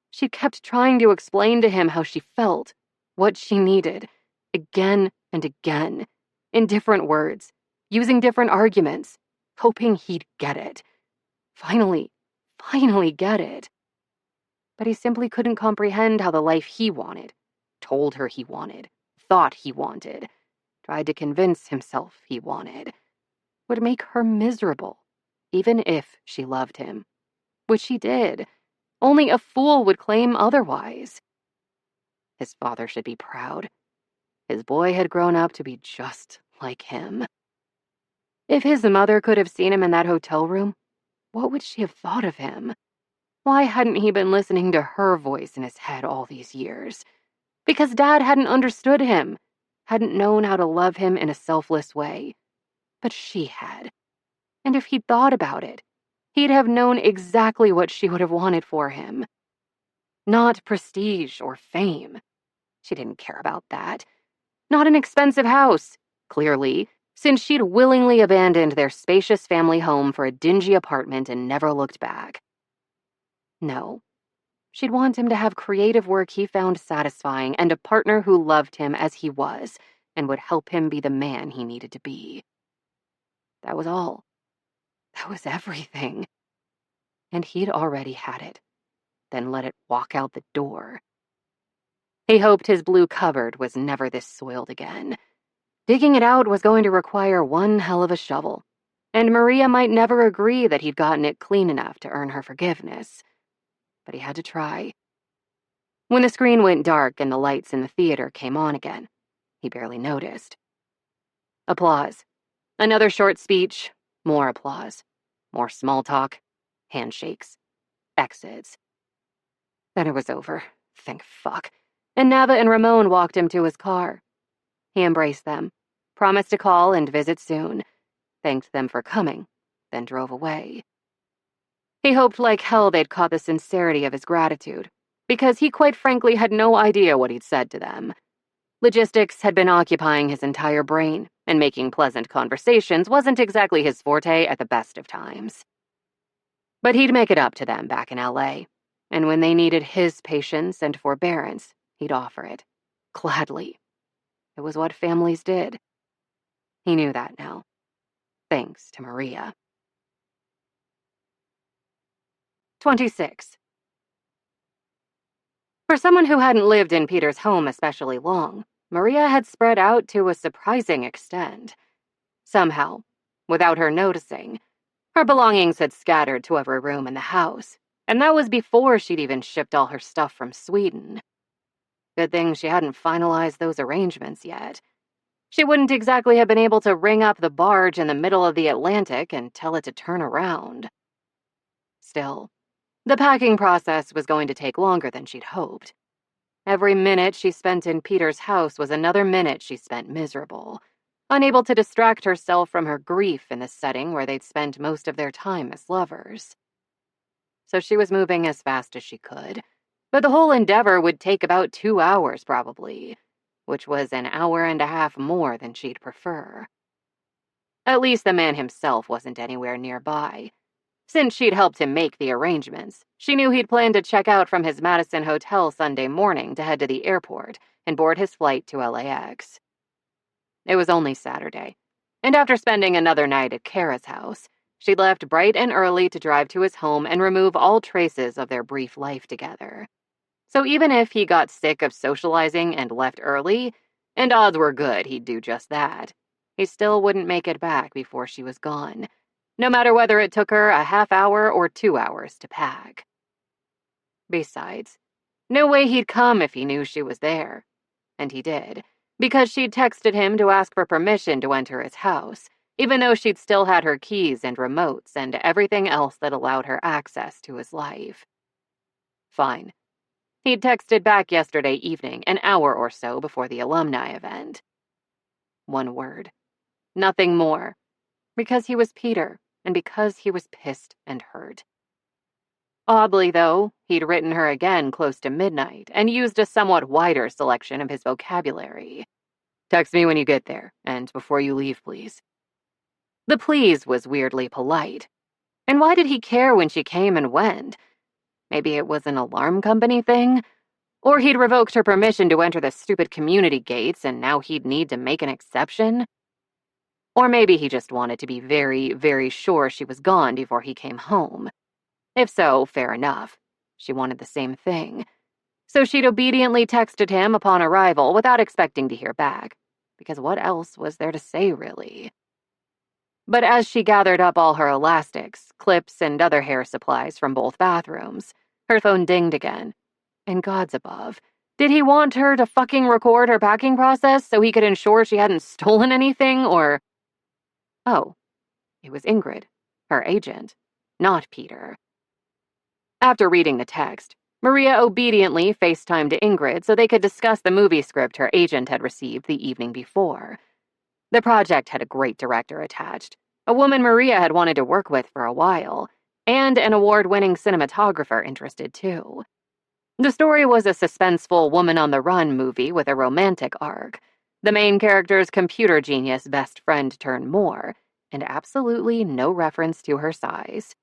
she kept trying to explain to him how she felt, what she needed, again and again, in different words, using different arguments, hoping he'd get it. Finally get it. But he simply couldn't comprehend how the life he wanted, told her he wanted, thought he wanted, tried to convince himself he wanted, would make her miserable, even if she loved him. Which she did. Only a fool would claim otherwise. His father should be proud. His boy had grown up to be just like him. If his mother could have seen him in that hotel room, what would she have thought of him? Why hadn't he been listening to her voice in his head all these years? Because Dad hadn't understood him, hadn't known how to love him in a selfless way. But she had. And if he'd thought about it, he'd have known exactly what she would have wanted for him. Not prestige or fame. She didn't care about that. Not an expensive house, clearly, since she'd willingly abandoned their spacious family home for a dingy apartment and never looked back. No. She'd want him to have creative work he found satisfying and a partner who loved him as he was and would help him be the man he needed to be. That was all. That was everything. And he'd already had it, then let it walk out the door. He hoped his blue cupboard was never this soiled again. Digging it out was going to require one hell of a shovel, and Maria might never agree that he'd gotten it clean enough to earn her forgiveness. But he had to try. When the screen went dark and the lights in the theater came on again, he barely noticed. Applause. Another short speech, more applause, more small talk, handshakes, exits. Then it was over, thank fuck, and Nava and Ramon walked him to his car. He embraced them, promised to call and visit soon, thanked them for coming, then drove away. He hoped like hell they'd caught the sincerity of his gratitude, because he quite frankly had no idea what he'd said to them. Logistics had been occupying his entire brain, and making pleasant conversations wasn't exactly his forte at the best of times. But he'd make it up to them back in LA, and when they needed his patience and forbearance, he'd offer it, gladly. It was what families did. He knew that now, thanks to Maria. 26. For someone who hadn't lived in Peter's home especially long, Maria had spread out to a surprising extent. Somehow, without her noticing, her belongings had scattered to every room in the house, and that was before she'd even shipped all her stuff from Sweden. Good thing she hadn't finalized those arrangements yet. She wouldn't exactly have been able to ring up the barge in the middle of the Atlantic and tell it to turn around. Still, the packing process was going to take longer than she'd hoped. Every minute she spent in Peter's house was another minute she spent miserable, unable to distract herself from her grief in the setting where they'd spent most of their time as lovers. So she was moving as fast as she could, but the whole endeavor would take about 2 hours probably, which was an hour and a half more than she'd prefer. At least the man himself wasn't anywhere nearby. Since she'd helped him make the arrangements, she knew he'd planned to check out from his Madison hotel Sunday morning to head to the airport and board his flight to LAX. It was only Saturday, and after spending another night at Kara's house, she left bright and early to drive to his home and remove all traces of their brief life together. So even if he got sick of socializing and left early, and odds were good he'd do just that, he still wouldn't make it back before she was gone, no matter whether it took her a half hour or 2 hours to pack. Besides, no way he'd come if he knew she was there. And he did, because she'd texted him to ask for permission to enter his house, even though she'd still had her keys and remotes and everything else that allowed her access to his life. Fine. He'd texted back yesterday evening, an hour or so before the alumni event. One word. Nothing more. Because he was Peter, and because he was pissed and hurt. Oddly, though, he'd written her again close to midnight and used a somewhat wider selection of his vocabulary. Text me when you get there, and before you leave, please. The please was weirdly polite. And why did he care when she came and went? Maybe it was an alarm company thing? Or he'd revoked her permission to enter the stupid community gates and now he'd need to make an exception? Or maybe he just wanted to be very, very sure she was gone before he came home. If so, fair enough. She wanted the same thing. So she'd obediently texted him upon arrival without expecting to hear back. Because what else was there to say, really? But as she gathered up all her elastics, clips, and other hair supplies from both bathrooms, her phone dinged again. And God's above, did he want her to fucking record her packing process so he could ensure she hadn't stolen anything, or... Oh, it was Ingrid, her agent, not Peter. After reading the text, Maria obediently FaceTimed Ingrid so they could discuss the movie script her agent had received the evening before. The project had a great director attached, a woman Maria had wanted to work with for a while, and an award-winning cinematographer interested too. The story was a suspenseful woman-on-the-run movie with a romantic arc, the main character's computer genius best friend turned more, and absolutely no reference to her size.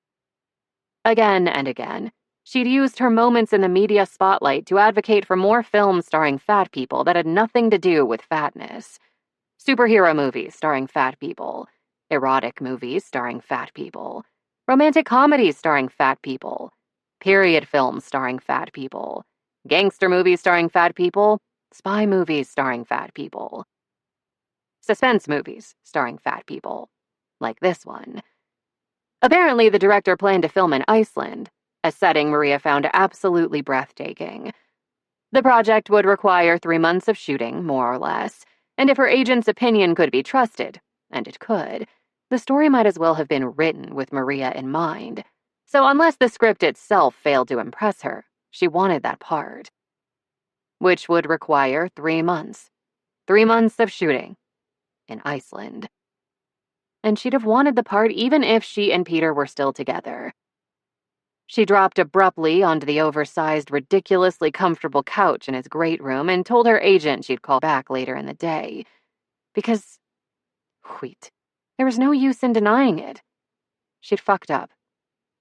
Again and again, she'd used her moments in the media spotlight to advocate for more films starring fat people that had nothing to do with fatness. Superhero movies starring fat people, erotic movies starring fat people, romantic comedies starring fat people, period films starring fat people, gangster movies starring fat people, spy movies starring fat people, suspense movies starring fat people, like this one. Apparently, the director planned to film in Iceland, a setting Maria found absolutely breathtaking. The project would require 3 months of shooting, more or less, and if her agent's opinion could be trusted, and it could, the story might as well have been written with Maria in mind. So unless the script itself failed to impress her, she wanted that part. Which would require 3 months. 3 months of shooting in Iceland. And she'd have wanted the part even if she and Peter were still together. She dropped abruptly onto the oversized, ridiculously comfortable couch in his great room and told her agent she'd call back later in the day. Because, wait, there was no use in denying it. She'd fucked up.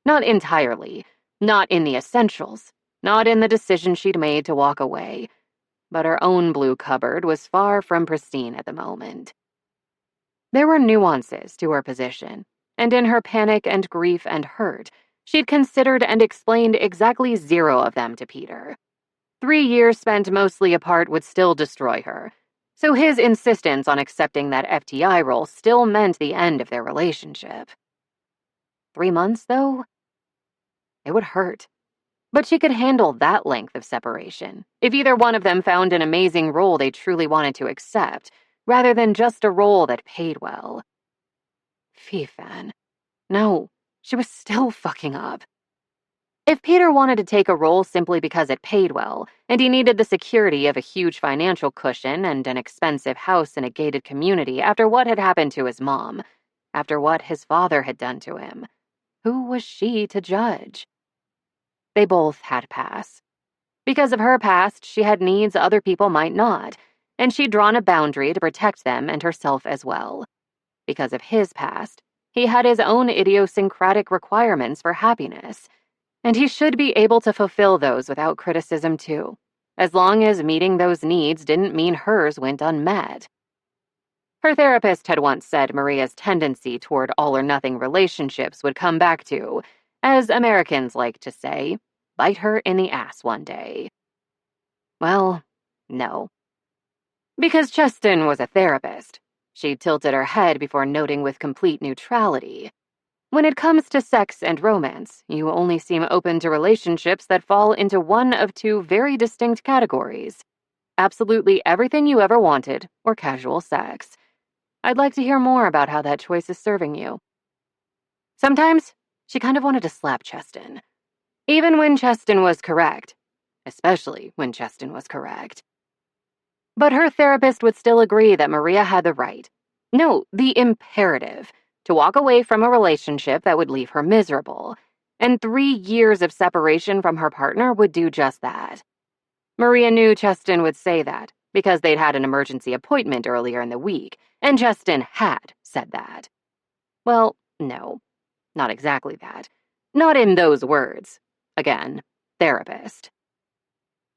Not entirely, not in the essentials, not in the decision she'd made to walk away, but her own blue cupboard was far from pristine at the moment. There were nuances to her position, and in her panic and grief and hurt, she'd considered and explained exactly 0 of them to Peter. 3 years spent mostly apart would still destroy her, so his insistence on accepting that FTI role still meant the end of their relationship. 3 months, though? It would hurt. But she could handle that length of separation if either one of them found an amazing role they truly wanted to accept, rather than just a role that paid well. Fee-fan. No, she was still fucking up. If Peter wanted to take a role simply because it paid well, and he needed the security of a huge financial cushion and an expensive house in a gated community after what had happened to his mom, after what his father had done to him, who was she to judge? They both had pass. Because of her past, she had needs other people might not, and she'd drawn a boundary to protect them and herself as well. Because of his past, he had his own idiosyncratic requirements for happiness, and he should be able to fulfill those without criticism too, as long as meeting those needs didn't mean hers went unmet. Her therapist had once said Maria's tendency toward all-or-nothing relationships would come back to, as Americans like to say, bite her in the ass one day. Well, no. Because Cheston was a therapist, she tilted her head before noting with complete neutrality. When it comes to sex and romance, you only seem open to relationships that fall into one of 2 very distinct categories. Absolutely everything you ever wanted, or casual sex. I'd like to hear more about how that choice is serving you. Sometimes, she kind of wanted to slap Cheston. Even when Cheston was correct. Especially when Cheston was correct. But her therapist would still agree that Maria had the right, no, the imperative, to walk away from a relationship that would leave her miserable, and 3 years of separation from her partner would do just that. Maria knew Cheston would say that, because they'd had an emergency appointment earlier in the week, and Cheston had said that. Well, no, not exactly that. Not in those words. Again, Therapist.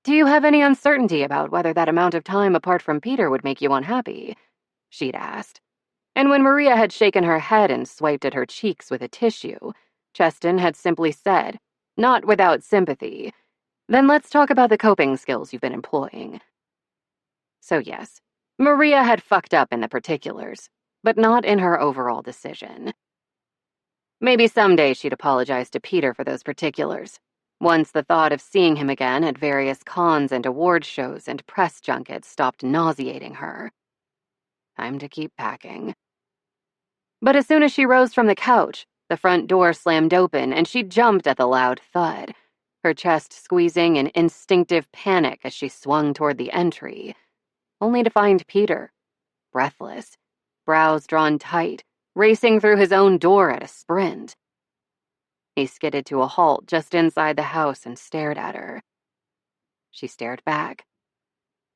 Do you have any uncertainty about whether that amount of time apart from Peter would make you unhappy? She'd asked. And when Maria had shaken her head and swiped at her cheeks with a tissue, Cheston had simply said, not without sympathy, then let's talk about the coping skills you've been employing. So yes, Maria had fucked up in the particulars, but not in her overall decision. Maybe someday she'd apologize to Peter for those particulars, once the thought of seeing him again at various cons and award shows and press junkets stopped nauseating her. Time to keep packing. But as soon as she rose from the couch, the front door slammed open and she jumped at the loud thud, her chest squeezing in instinctive panic as she swung toward the entry, only to find Peter, breathless, brows drawn tight, racing through his own door at a sprint. He skidded to a halt just inside the house and stared at her. She stared back.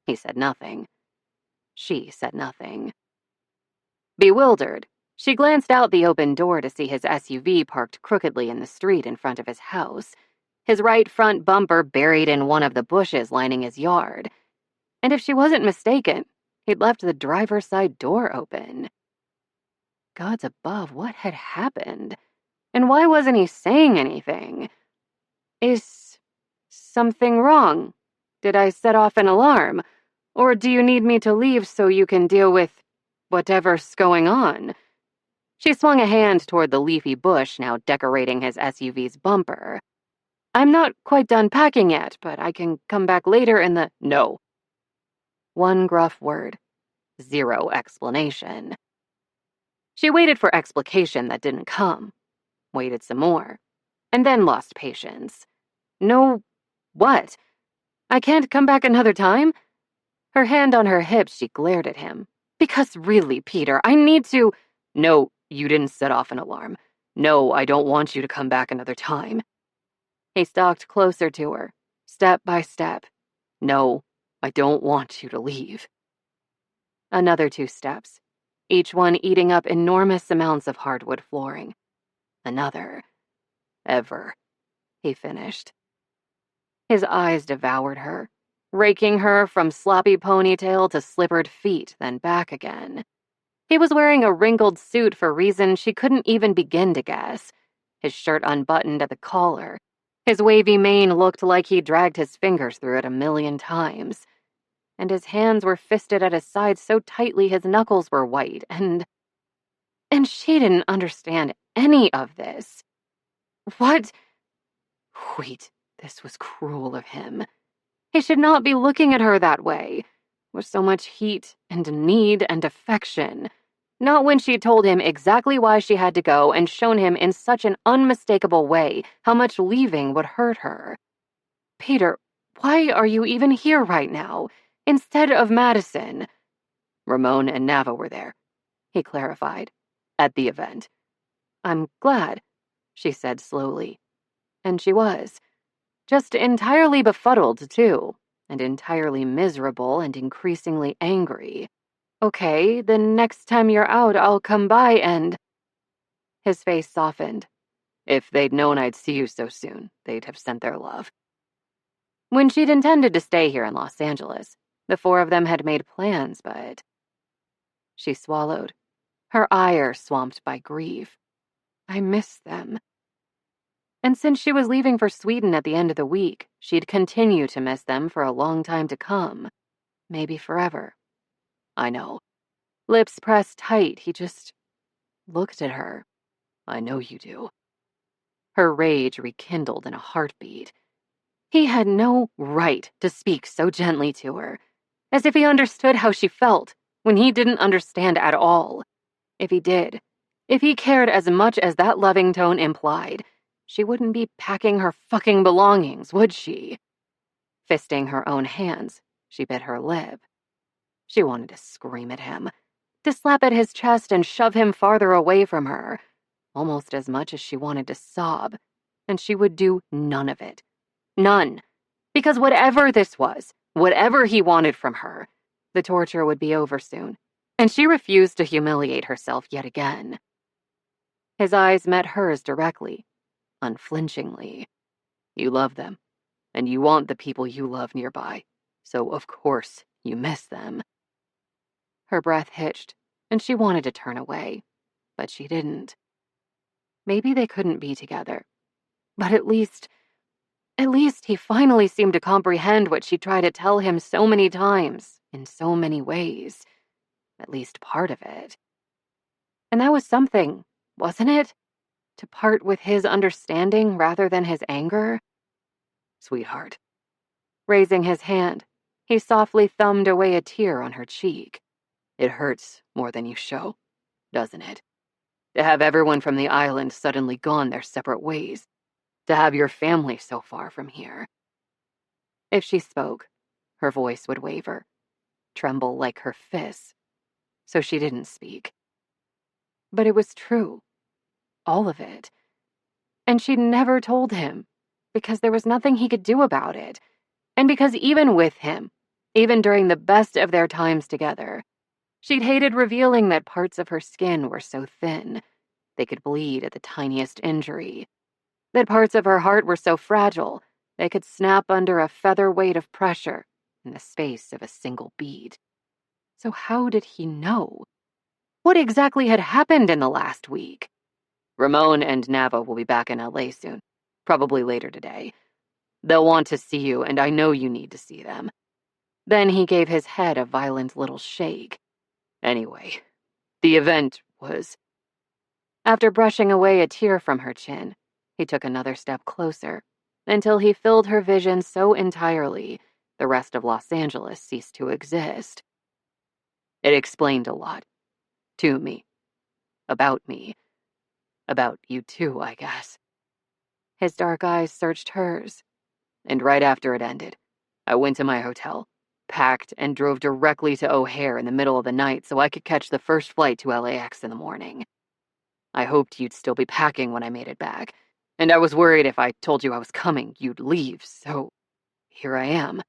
He said nothing. She said nothing. Bewildered, she glanced out the open door to see his SUV parked crookedly in the street in front of his house, his right front bumper buried in one of the bushes lining his yard. And if she wasn't mistaken, he'd left the driver's side door open. Gods above, what had happened? And why wasn't he saying anything? Is something wrong? Did I set off an alarm? Or do you need me to leave so you can deal with whatever's going on? She swung a hand toward the leafy bush now decorating his SUV's bumper. I'm not quite done packing yet, but I can come back later in the— No. One gruff word. Zero explanation. She waited for explication that didn't come. Waited some more. And then lost patience. No, what? I can't come back another time? Her hand on her hip, she glared at him. Because really, Peter, I need to— No, you didn't set off an alarm. No, I don't want you to come back another time. He stalked closer to her, step by step. No, I don't want you to leave. Another 2 steps, each one eating up enormous amounts of hardwood flooring. Another. Ever, he finished. His eyes devoured her, raking her from sloppy ponytail to slippered feet, then back again. He was wearing a wrinkled suit for reasons she couldn't even begin to guess, his shirt unbuttoned at the collar. His wavy mane looked like he dragged his fingers through it 1,000,000 times, and his hands were fisted at his sides so tightly his knuckles were white, and she didn't understand any of this. What? Wait, this was cruel of him. He should not be looking at her that way, with so much heat and need and affection. Not when she told him exactly why she had to go and shown him in such an unmistakable way how much leaving would hurt her. Peter, why are you even here right now, instead of Madison? Ramon and Nava were there, he clarified, at the event. I'm glad, she said slowly. And she was. Just entirely befuddled, too, and entirely miserable and increasingly angry. Okay, the next time you're out, I'll come by and— His face softened. If they'd known I'd see you so soon, they'd have sent their love. When she'd intended to stay here in Los Angeles, the 4 of them had made plans, but— She swallowed, her ire swamped by grief. I miss them. And since she was leaving for Sweden at the end of the week, she'd continue to miss them for a long time to come. Maybe forever. I know. Lips pressed tight, he just looked at her. I know you do. Her rage rekindled in a heartbeat. He had no right to speak so gently to her, as if he understood how she felt, when he didn't understand at all. If he did, if he cared as much as that loving tone implied, she wouldn't be packing her fucking belongings, would she? Fisting her own hands, she bit her lip. She wanted to scream at him, to slap at his chest and shove him farther away from her, almost as much as she wanted to sob, and she would do none of it. None. Because whatever this was, whatever he wanted from her, the torture would be over soon, and she refused to humiliate herself yet again. His eyes met hers directly, unflinchingly. You love them, And you want the people you love nearby, so of course you miss them. Her breath hitched, and she wanted to turn away, but she didn't. Maybe they couldn't be together, but at least he finally seemed to comprehend what she tried to tell him so many times, in so many ways. At least part of it. And that was something, wasn't it? To part with his understanding rather than his anger? Sweetheart. Raising his hand, he softly thumbed away a tear on her cheek. It hurts more than you show, doesn't it? To have everyone from the island suddenly gone their separate ways. To have your family so far from here. If she spoke, her voice would waver, tremble like her fists. So she didn't speak. But it was true. All of it. And she'd never told him, because there was nothing he could do about it. And because even with him, even during the best of their times together, she'd hated revealing that parts of her skin were so thin they could bleed at the tiniest injury, that parts of her heart were so fragile they could snap under a featherweight of pressure in the space of a single beat. So how did he know? What exactly had happened in the last week? Ramon and Nava will be back in LA soon, probably later today. They'll want to see you, and I know you need to see them. Then he gave his head a violent little shake. Anyway, the event was... After brushing away a tear from her chin, he took another step closer, until he filled her vision so entirely the rest of Los Angeles ceased to exist. It explained a lot. To me. About me. About you too, I guess. His dark eyes searched hers. And right after it ended, I went to my hotel, packed, and drove directly to O'Hare in the middle of the night so I could catch the first flight to LAX in the morning. I hoped you'd still be packing when I made it back, and I was worried if I told you I was coming, you'd leave, so here I am.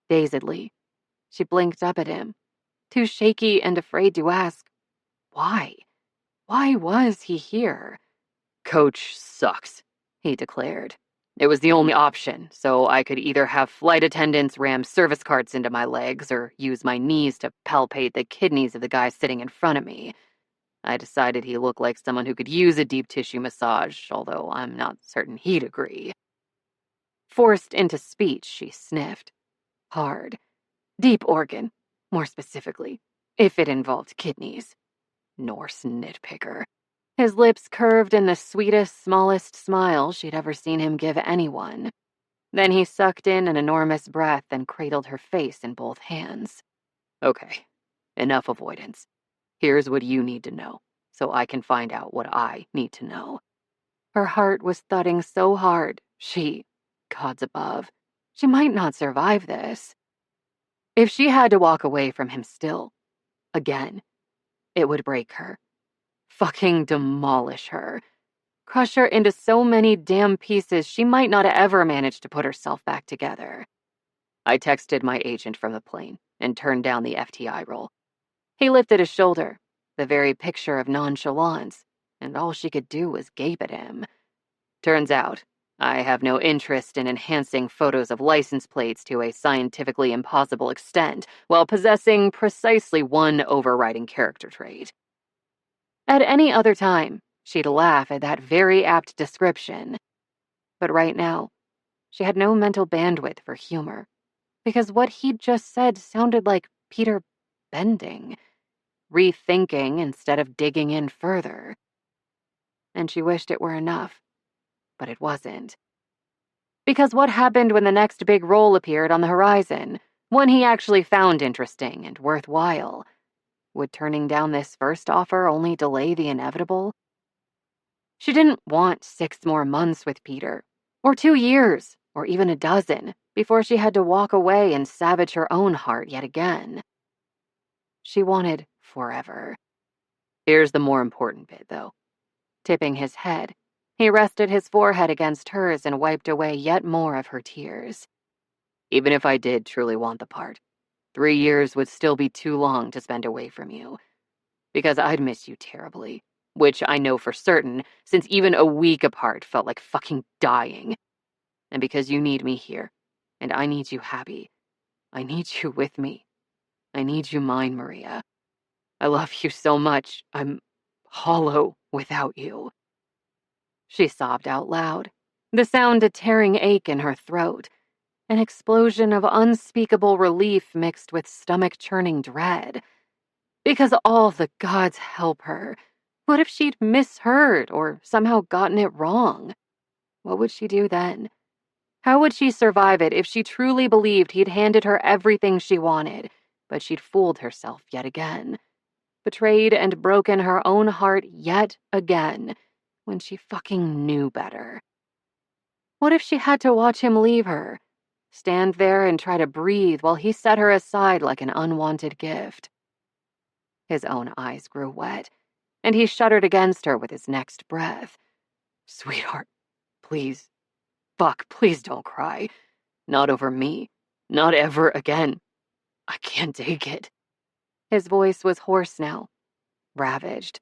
Dazedly, she blinked up at him, too shaky and afraid to ask, why? Why was he here? Coach sucks, he declared. It was the only option, so I could either have flight attendants ram service carts into my legs or use my knees to palpate the kidneys of the guy sitting in front of me. I decided he looked like someone who could use a deep tissue massage, although I'm not certain he'd agree. Forced into speech, she sniffed. Hard. Deep organ, more specifically, if it involved kidneys. Norse nitpicker. His lips curved in the sweetest, smallest smile she'd ever seen him give anyone. Then he sucked in an enormous breath and cradled her face in both hands. Okay, enough avoidance. Here's what you need to know, so I can find out what I need to know. Her heart was thudding so hard, gods above, she might not survive this. If she had to walk away from him still, again, it would break her. Fucking demolish her. Crush her into so many damn pieces she might not ever manage to put herself back together. I texted my agent from the plane and turned down the FTI role. He lifted his shoulder, the very picture of nonchalance, and all she could do was gape at him. Turns out, I have no interest in enhancing photos of license plates to a scientifically impossible extent while possessing precisely one overriding character trait. At any other time, she'd laugh at that very apt description. But right now, she had no mental bandwidth for humor, because what he'd just said sounded like Peter bending, rethinking instead of digging in further. And she wished it were enough, but it wasn't. Because what happened when the next big role appeared on the horizon, one he actually found interesting and worthwhile? Would turning down this first offer only delay the inevitable? She didn't want 6 more months with Peter, or 2 years, or even a dozen, before she had to walk away and savage her own heart yet again. She wanted forever. Here's the more important bit, though. Tipping his head, he rested his forehead against hers and wiped away yet more of her tears. Even if I did truly want the part, 3 years would still be too long to spend away from you. Because I'd miss you terribly. Which I know for certain, since even a week apart felt like fucking dying. and because you need me here, and I need you happy. I need you with me. I need you mine, Maria. I love you so much. I'm hollow without you." She sobbed out loud, the sound a tearing ache in her throat, an explosion of unspeakable relief mixed with stomach-churning dread. Because all the gods help her. What if she'd misheard or somehow gotten it wrong? What would she do then? How would she survive it if she truly believed he'd handed her everything she wanted, but she'd fooled herself yet again? Betrayed and broken her own heart yet again, when she fucking knew better. What if she had to watch him leave her? Stand there and try to breathe while he set her aside like an unwanted gift. His own eyes grew wet, and he shuddered against her with his next breath. "Sweetheart, please. Fuck, please don't cry. Not over me. Not ever again. I can't take it." His voice was hoarse now, ravaged.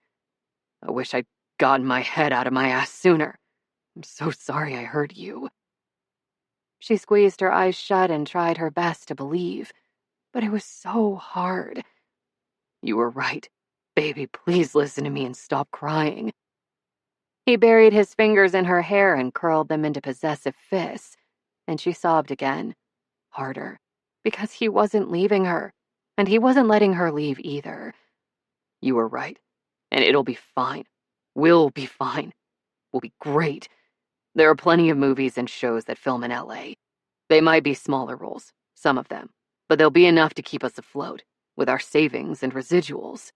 "I wish I'd gotten my head out of my ass sooner. I'm so sorry I hurt you." She squeezed her eyes shut and tried her best to believe, but it was so hard. "You were right. Baby, please listen to me and stop crying." He buried his fingers in her hair and curled them into possessive fists, and she sobbed again, harder, because he wasn't leaving her, and he wasn't letting her leave either. "You were right, and it'll be fine. We'll be fine. We'll be great. There are plenty of movies and shows that film in LA. They might be smaller roles, some of them, but they'll be enough to keep us afloat, with our savings and residuals."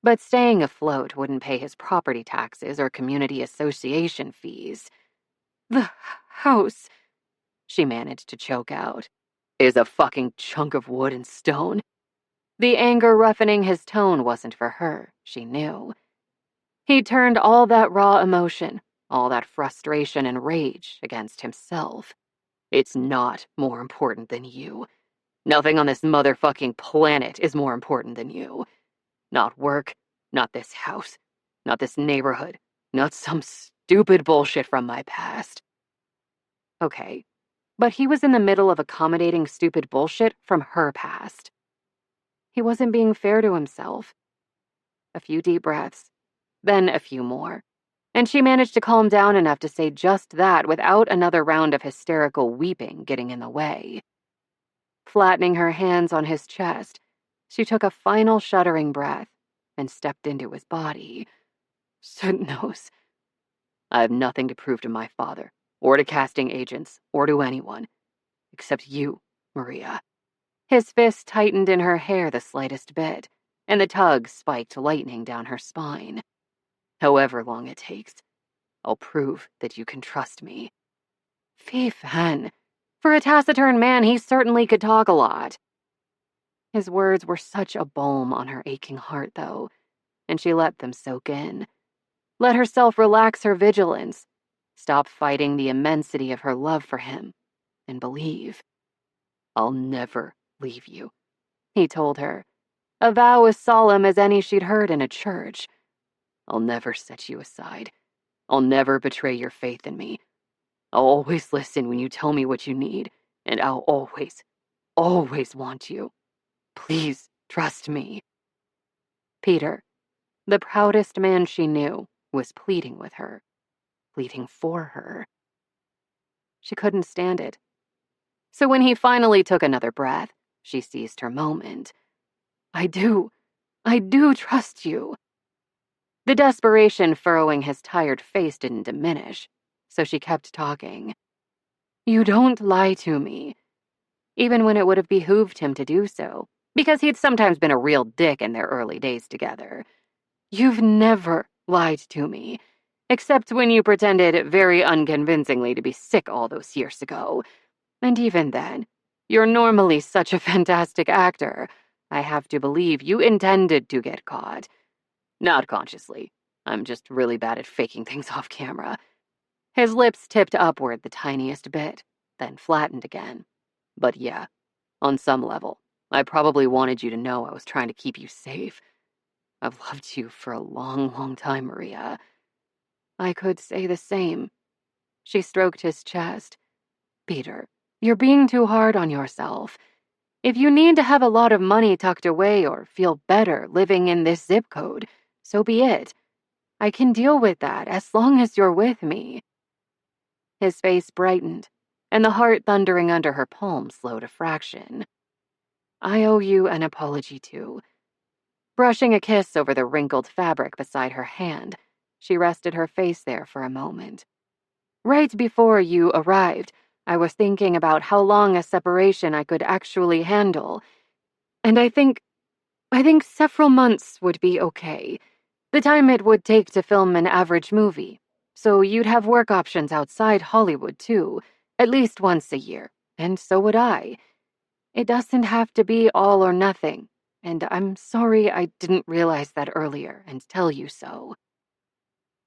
But staying afloat wouldn't pay his property taxes or community association fees. "The house," she managed to choke out, "is a fucking chunk of wood and stone." The anger roughening his tone wasn't for her, she knew. He turned all that raw emotion, all that frustration and rage against himself. "It's not more important than you. Nothing on this motherfucking planet is more important than you. Not work, not this house, not this neighborhood, not some stupid bullshit from my past." Okay, but he was in the middle of accommodating stupid bullshit from her past. He wasn't being fair to himself. A few deep breaths, then a few more, and she managed to calm down enough to say just that without another round of hysterical weeping getting in the way. Flattening her hands on his chest, she took a final shuddering breath and stepped into his body. "Soot-nose, I have nothing to prove to my father, or to casting agents, or to anyone, except you, Maria." His fist tightened in her hair the slightest bit, and the tug spiked lightning down her spine. "However long it takes, I'll prove that you can trust me." Fee fan. For a taciturn man, he certainly could talk a lot. His words were such a balm on her aching heart, though, and she let them soak in. Let herself relax her vigilance, stop fighting the immensity of her love for him, and believe. "I'll never leave you," he told her, a vow as solemn as any she'd heard in a church. "I'll never set you aside. I'll never betray your faith in me. I'll always listen when you tell me what you need, and I'll always, always want you. Please trust me." Peter, the proudest man she knew, was pleading with her, pleading for her. She couldn't stand it. So when he finally took another breath, she seized her moment. I do trust you." The desperation furrowing his tired face didn't diminish, so she kept talking. "You don't lie to me," even when it would have behooved him to do so, because he'd sometimes been a real dick in their early days together. "You've never lied to me, except when you pretended very unconvincingly to be sick all those years ago. And even then, you're normally such a fantastic actor. I have to believe you intended to get caught. Not consciously. I'm just really bad at faking things off camera." His lips tipped upward the tiniest bit, then flattened again. "But yeah, on some level, I probably wanted you to know I was trying to keep you safe. I've loved you for a long, long time, Maria." "I could say the same." She stroked his chest. Peter, you're being too hard on yourself. If you need to have a lot of money tucked away or feel better living in this zip code, so be it. I can deal with that as long as you're with me. His face brightened, and the heart thundering under her palm slowed a fraction. I owe you an apology, too. Brushing a kiss over the wrinkled fabric beside her hand, she rested her face there for a moment. Right before you arrived, I was thinking about how long a separation I could actually handle, and I think several months would be okay. The time it would take to film an average movie. So you'd have work options outside Hollywood, too, at least once a year, and so would I. It doesn't have to be all or nothing, and I'm sorry I didn't realize that earlier and tell you so.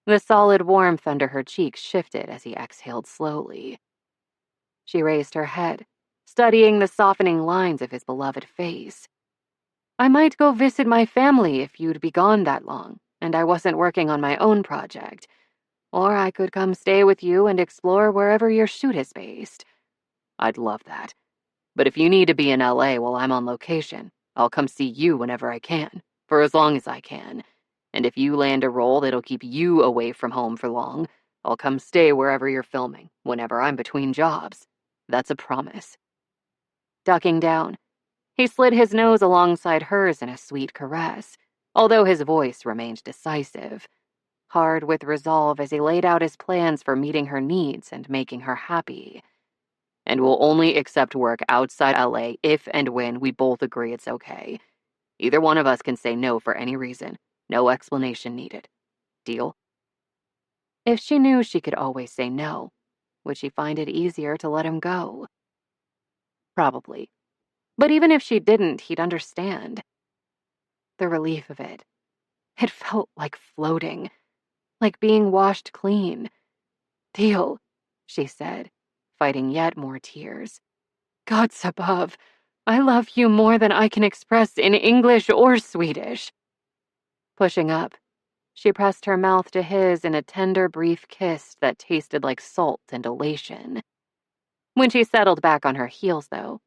The solid warmth under her cheeks shifted as he exhaled slowly. She raised her head, studying the softening lines of his beloved face. I might go visit my family if you'd be gone that long, and I wasn't working on my own project. Or I could come stay with you and explore wherever your shoot is based. I'd love that. But if you need to be in LA while I'm on location, I'll come see you whenever I can, for as long as I can. And if you land a role that'll keep you away from home for long, I'll come stay wherever you're filming, whenever I'm between jobs. That's a promise. Ducking down, he slid his nose alongside hers in a sweet caress, although his voice remained decisive, hard with resolve as he laid out his plans for meeting her needs and making her happy. And we'll only accept work outside LA if and when we both agree it's okay. Either one of us can say no for any reason. No explanation needed. Deal? If she knew she could always say no, would she find it easier to let him go? Probably. But even if she didn't, he'd understand. The relief of it. It felt like floating, like being washed clean. Deal, she said, fighting yet more tears. Gods above, I love you more than I can express in English or Swedish. Pushing up, she pressed her mouth to his in a tender, brief kiss that tasted like salt and elation. When she settled back on her heels, though,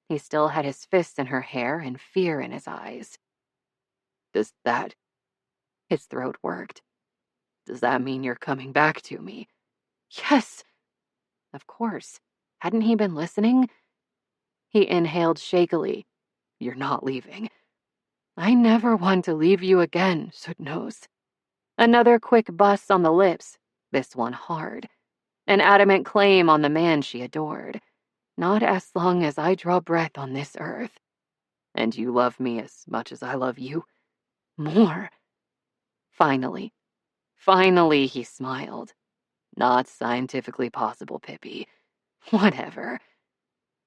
he still had his fists in her hair and fear in his eyes. Does that... His throat worked. Does that mean you're coming back to me? Yes. Of course. Hadn't he been listening? He inhaled shakily. You're not leaving. I never want to leave you again, Sudnos. Another quick bust on the lips, this one hard. An adamant claim on the man she adored. Not as long as I draw breath on this earth. And you love me as much as I love you? More. Finally, he smiled. Not scientifically possible, Pippi. Whatever.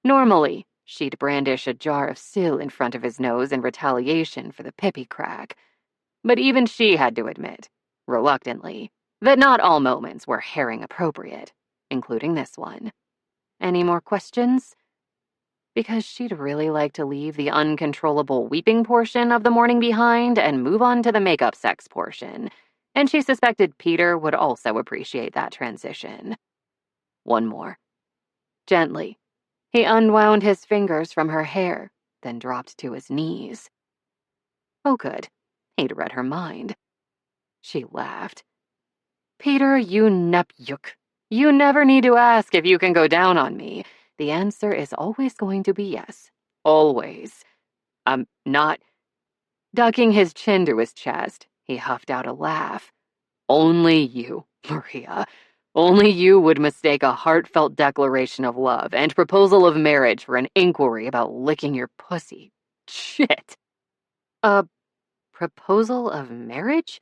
Normally, she'd brandish a jar of Sil in front of his nose in retaliation for the Pippi crack. But even she had to admit, reluctantly, that not all moments were herring appropriate, including this one. Any more questions? Because she'd really like to leave the uncontrollable weeping portion of the morning behind and move on to the makeup sex portion, and she suspected Peter would also appreciate that transition. One more. Gently, he unwound his fingers from her hair, then dropped to his knees. Oh, good. He'd read her mind. She laughed. Peter, you nepyuk. You never need to ask if you can go down on me. The answer is always going to be yes. Always. I'm not... Ducking his chin to his chest, he huffed out a laugh. Only you, Maria. Only you would mistake a heartfelt declaration of love and proposal of marriage for an inquiry about licking your pussy. Shit. A proposal of marriage?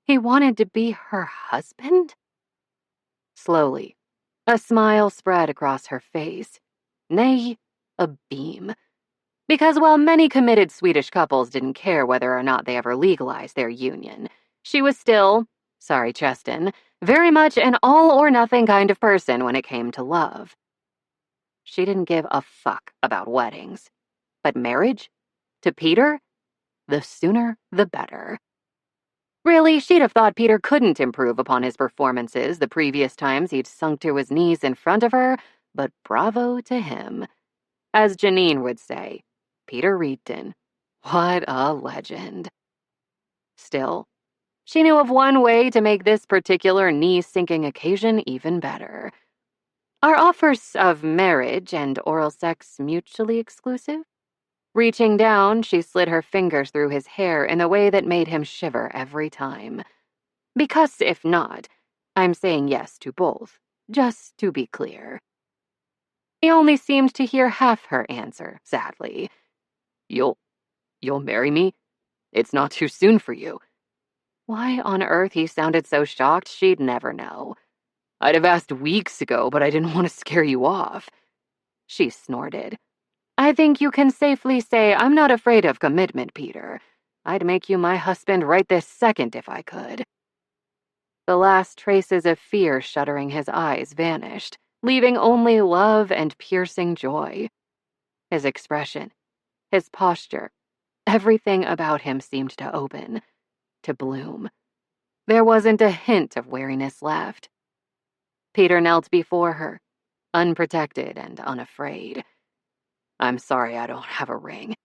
He wanted to be her husband? Slowly, a smile spread across her face. Nay, a beam. Because while many committed Swedish couples didn't care whether or not they ever legalized their union, she was still, sorry Cheston, very much an all-or-nothing kind of person when it came to love. She didn't give a fuck about weddings. But marriage? To Peter? The sooner, the better. Really, she'd have thought Peter couldn't improve upon his performances the previous times he'd sunk to his knees in front of her, but bravo to him. As Janine would say, Peter Reedton. What a legend. Still, she knew of one way to make this particular knee-sinking occasion even better. Are offers of marriage and oral sex mutually exclusive? Reaching down, she slid her fingers through his hair in a way that made him shiver every time. Because if not, I'm saying yes to both, just to be clear. He only seemed to hear half her answer, sadly. You'll marry me? It's not too soon for you. Why on earth he sounded so shocked, she'd never know. I'd have asked weeks ago, but I didn't want to scare you off. She snorted. I think you can safely say I'm not afraid of commitment, Peter. I'd make you my husband right this second if I could. The last traces of fear shuddering his eyes vanished, leaving only love and piercing joy. His expression, his posture, everything about him seemed to open, to bloom. There wasn't a hint of weariness left. Peter knelt before her, unprotected and unafraid. I'm sorry I don't have a ring,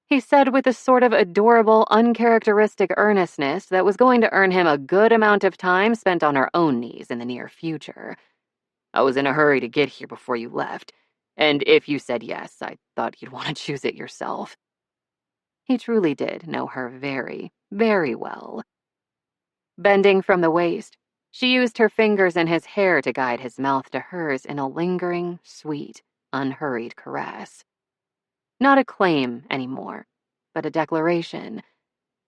he said with a sort of adorable, uncharacteristic earnestness that was going to earn him a good amount of time spent on her own knees in the near future. I was in a hurry to get here before you left, and if you said yes, I thought you'd want to choose it yourself. He truly did know her very, very well. Bending from the waist, she used her fingers in his hair to guide his mouth to hers in a lingering, sweet, unhurried caress. Not a claim anymore, but a declaration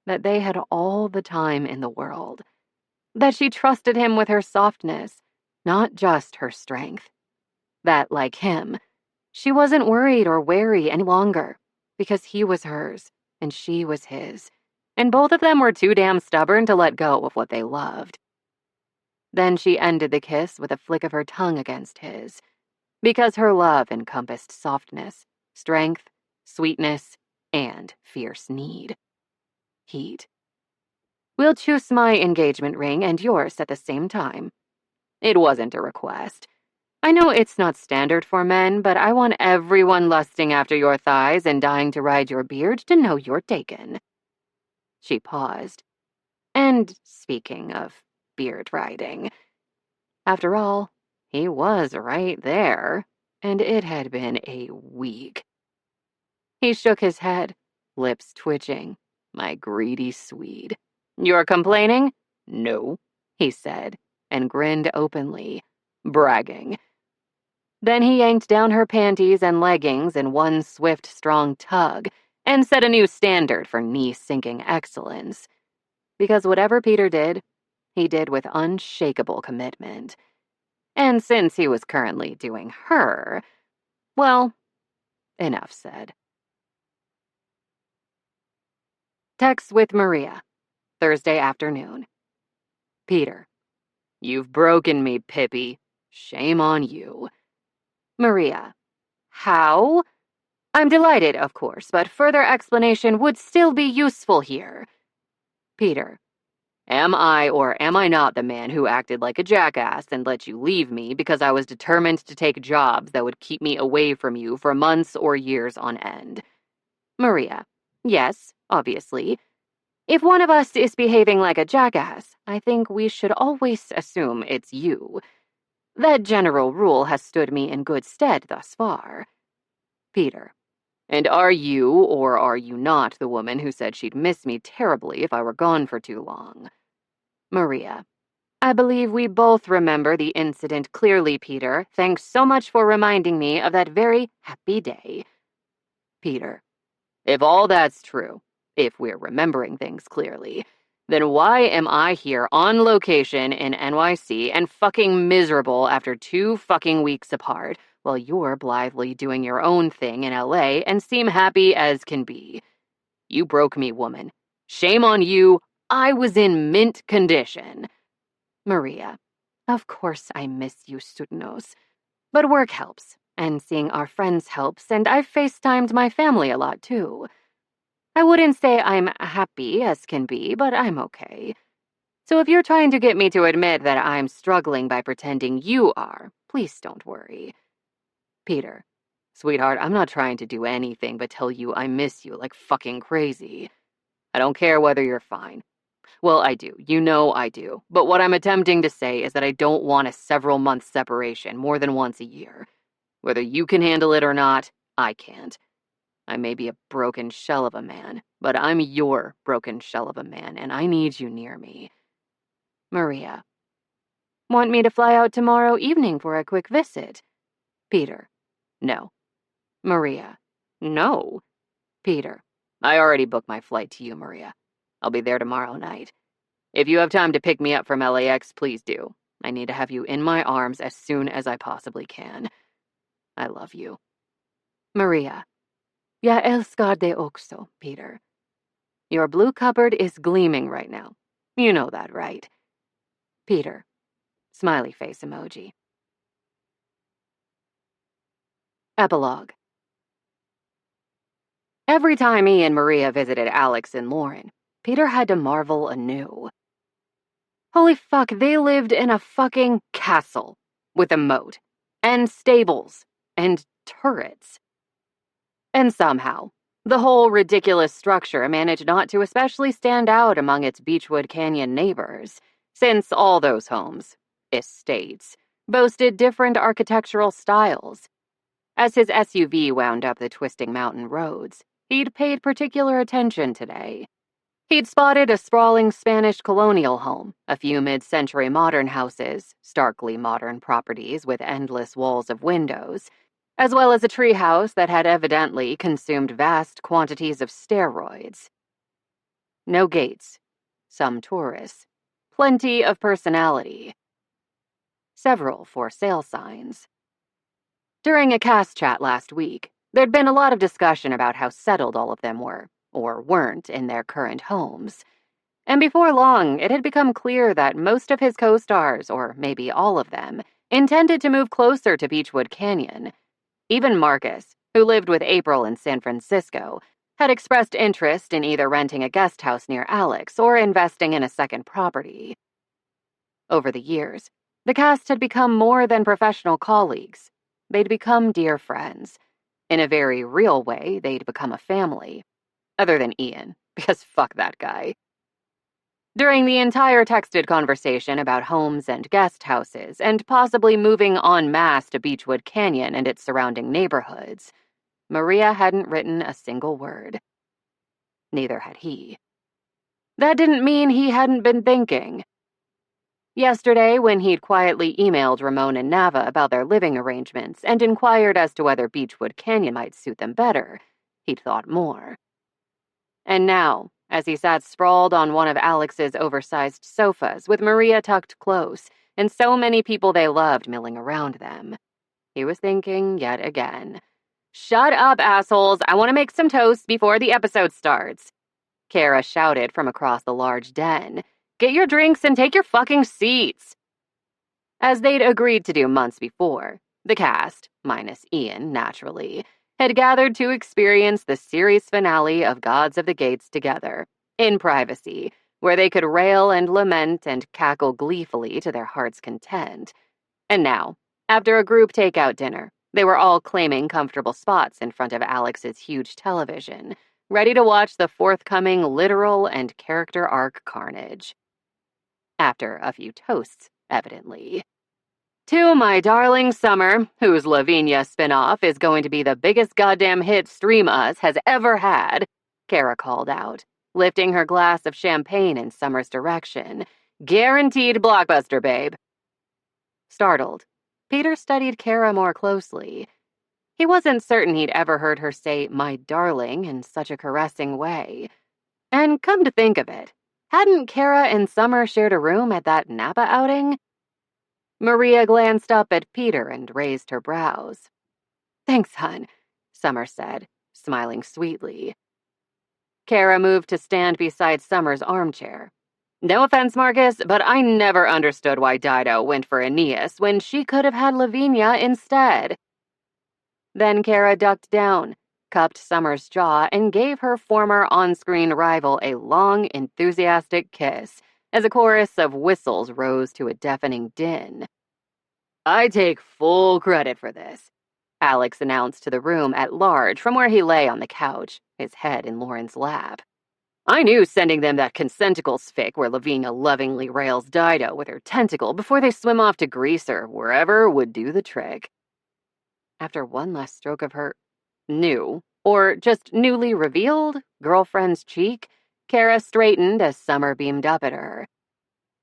that they had all the time in the world, that she trusted him with her softness, not just her strength. That, like him, she wasn't worried or wary any longer, because he was hers and she was his, and both of them were too damn stubborn to let go of what they loved. Then she ended the kiss with a flick of her tongue against his, because her love encompassed softness, strength, sweetness, and fierce need. Heat. We'll choose my engagement ring and yours at the same time. It wasn't a request. I know it's not standard for men, but I want everyone lusting after your thighs and dying to ride your beard to know you're taken. She paused. And speaking of beard riding, after all, he was right there, and it had been a week. He shook his head, lips twitching. My greedy Swede. You're complaining? No, he said, and grinned openly, bragging. Then he yanked down her panties and leggings in one swift, strong tug and set a new standard for knee-sinking excellence. Because whatever Peter did, he did with unshakable commitment. And since he was currently doing her, well, enough said. Text with Maria, Thursday afternoon. Peter, you've broken me, Pippi. Shame on you. Maria, how? I'm delighted, of course, but further explanation would still be useful here. Peter, am I or am I not the man who acted like a jackass and let you leave me because I was determined to take jobs that would keep me away from you for months or years on end? Maria, yes, obviously. If one of us is behaving like a jackass, I think we should always assume it's you. That general rule has stood me in good stead thus far. Peter, and are you or are you not the woman who said she'd miss me terribly if I were gone for too long? Maria, I believe we both remember the incident clearly, Peter. Thanks so much for reminding me of that very happy day. Peter, if all that's true, if we're remembering things clearly, then why am I here on location in NYC and fucking miserable after 2 fucking weeks apart while you're blithely doing your own thing in LA and seem happy as can be? You broke me, woman. Shame on you. I was in mint condition. Maria, of course I miss you, Sudnos. But work helps, and seeing our friends helps, and I've FaceTimed my family a lot too. I wouldn't say I'm happy as can be, but I'm okay. So if you're trying to get me to admit that I'm struggling by pretending you are, please don't worry. Peter, sweetheart, I'm not trying to do anything but tell you I miss you like fucking crazy. I don't care whether you're fine. Well, I do. You know I do. But what I'm attempting to say is that I don't want a several-month separation more than once a year. Whether you can handle it or not, I can't. I may be a broken shell of a man, but I'm your broken shell of a man, and I need you near me. Maria. Want me to fly out tomorrow evening for a quick visit? Peter. No. Maria. No. Peter. I already booked my flight to you, Maria. I'll be there tomorrow night. If you have time to pick me up from LAX, please do. I need to have you in my arms as soon as I possibly can. I love you. Maria. Ja älskar dig också, Peter. Your blue cupboard is gleaming right now. You know that, right? Peter. Smiley face emoji. Epilogue. Every time he and Maria visited Alex and Lauren, Peter had to marvel anew. Holy fuck, they lived in a fucking castle with a moat, and stables, and turrets. And somehow, the whole ridiculous structure managed not to especially stand out among its Beechwood Canyon neighbors, since all those homes, estates, boasted different architectural styles. As his SUV wound up the twisting mountain roads, he'd paid particular attention today. He'd spotted a sprawling Spanish colonial home, a few mid-century modern houses, starkly modern properties with endless walls of windows, as well as a treehouse that had evidently consumed vast quantities of steroids. No gates, some tourists, plenty of personality, several for sale signs. During a cast chat last week, there'd been a lot of discussion about how settled all of them were, or weren't, in their current homes. And before long, it had become clear that most of his co-stars, or maybe all of them, intended to move closer to Beechwood Canyon. Even Marcus, who lived with April in San Francisco, had expressed interest in either renting a guest house near Alex or investing in a second property. Over the years, the cast had become more than professional colleagues. They'd become dear friends. In a very real way, they'd become a family. Other than Ian, because fuck that guy. During the entire texted conversation about homes and guest houses, and possibly moving en masse to Beechwood Canyon and its surrounding neighborhoods, Maria hadn't written a single word. Neither had he. That didn't mean he hadn't been thinking. Yesterday, when he'd quietly emailed Ramon and Nava about their living arrangements and inquired as to whether Beechwood Canyon might suit them better, he'd thought more. And now, as he sat sprawled on one of Alex's oversized sofas with Maria tucked close and so many people they loved milling around them, he was thinking yet again. Shut up, assholes! I want to make some toast before the episode starts. Kara shouted from across the large den. Get your drinks and take your fucking seats. As they'd agreed to do months before, the cast, minus Ian, naturally, had gathered to experience the series finale of Gods of the Gates together, in privacy, where they could rail and lament and cackle gleefully to their heart's content. And now, after a group takeout dinner, they were all claiming comfortable spots in front of Alex's huge television, ready to watch the forthcoming literal and character arc carnage. After a few toasts, evidently. To My Darling Summer, whose Lavinia spinoff is going to be the biggest goddamn hit Stream Us has ever had, Kara called out, lifting her glass of champagne in Summer's direction. Guaranteed blockbuster, babe. Startled, Peter studied Kara more closely. He wasn't certain he'd ever heard her say, my darling, in such a caressing way. And come to think of it, hadn't Kara and Summer shared a room at that Napa outing? Maria glanced up at Peter and raised her brows. Thanks, hon, Summer said, smiling sweetly. Kara moved to stand beside Summer's armchair. No offense, Marcus, but I never understood why Dade went for Aeneas when she could have had Lavinia instead. Then Kara ducked down, cupped Summer's jaw, and gave her former on-screen rival a long, enthusiastic kiss, as a chorus of whistles rose to a deafening din. "I take full credit for this," Alex announced to the room at large from where he lay on the couch, his head in Lauren's lap. "I knew sending them that consenticles fic where Lavinia lovingly rails Dido with her tentacle before they swim off to Greece or wherever would do the trick." After one last stroke of her new, or just newly revealed, girlfriend's cheek, Kara straightened as Summer beamed up at her.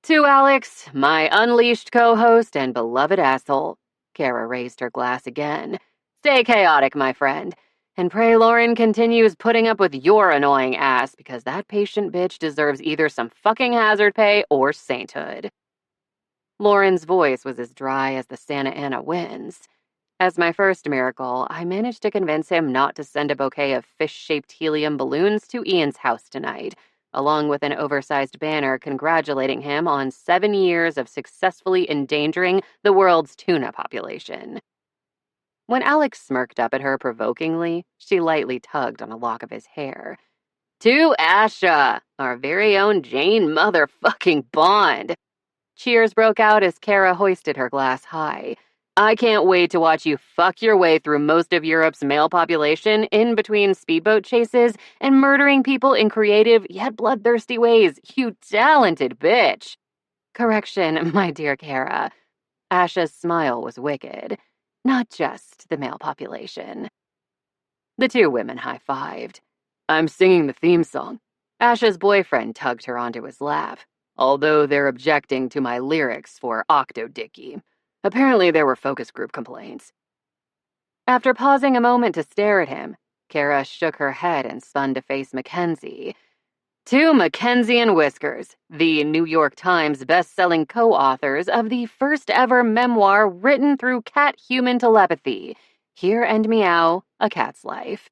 "To Alex, my unleashed co-host and beloved asshole." Kara raised her glass again. "Stay chaotic, my friend. And pray Lauren continues putting up with your annoying ass, because that patient bitch deserves either some fucking hazard pay or sainthood." Lauren's voice was as dry as the Santa Ana winds. As my first miracle, I managed to convince him not to send a bouquet of fish-shaped helium balloons to Ian's house tonight, along with an oversized banner congratulating him on 7 years of successfully endangering the world's tuna population. When Alex smirked up at her provokingly, she lightly tugged on a lock of his hair. "To Asha, our very own Jane motherfucking Bond." Cheers broke out as Kara hoisted her glass high. "I can't wait to watch you fuck your way through most of Europe's male population in between speedboat chases and murdering people in creative yet bloodthirsty ways, you talented bitch." Correction, my dear Kara. Asha's smile was wicked. Not just the male population. The two women high-fived. "I'm singing the theme song." Asha's boyfriend tugged her onto his lap. "Although they're objecting to my lyrics for Octo-Dicky. Apparently there were focus group complaints." After pausing a moment to stare at him, Kara shook her head and spun to face Mackenzie. "To Mackenzie and Whiskers, the New York Times best-selling co-authors of the first-ever memoir written through cat-human telepathy, Hear and Meow, A Cat's Life."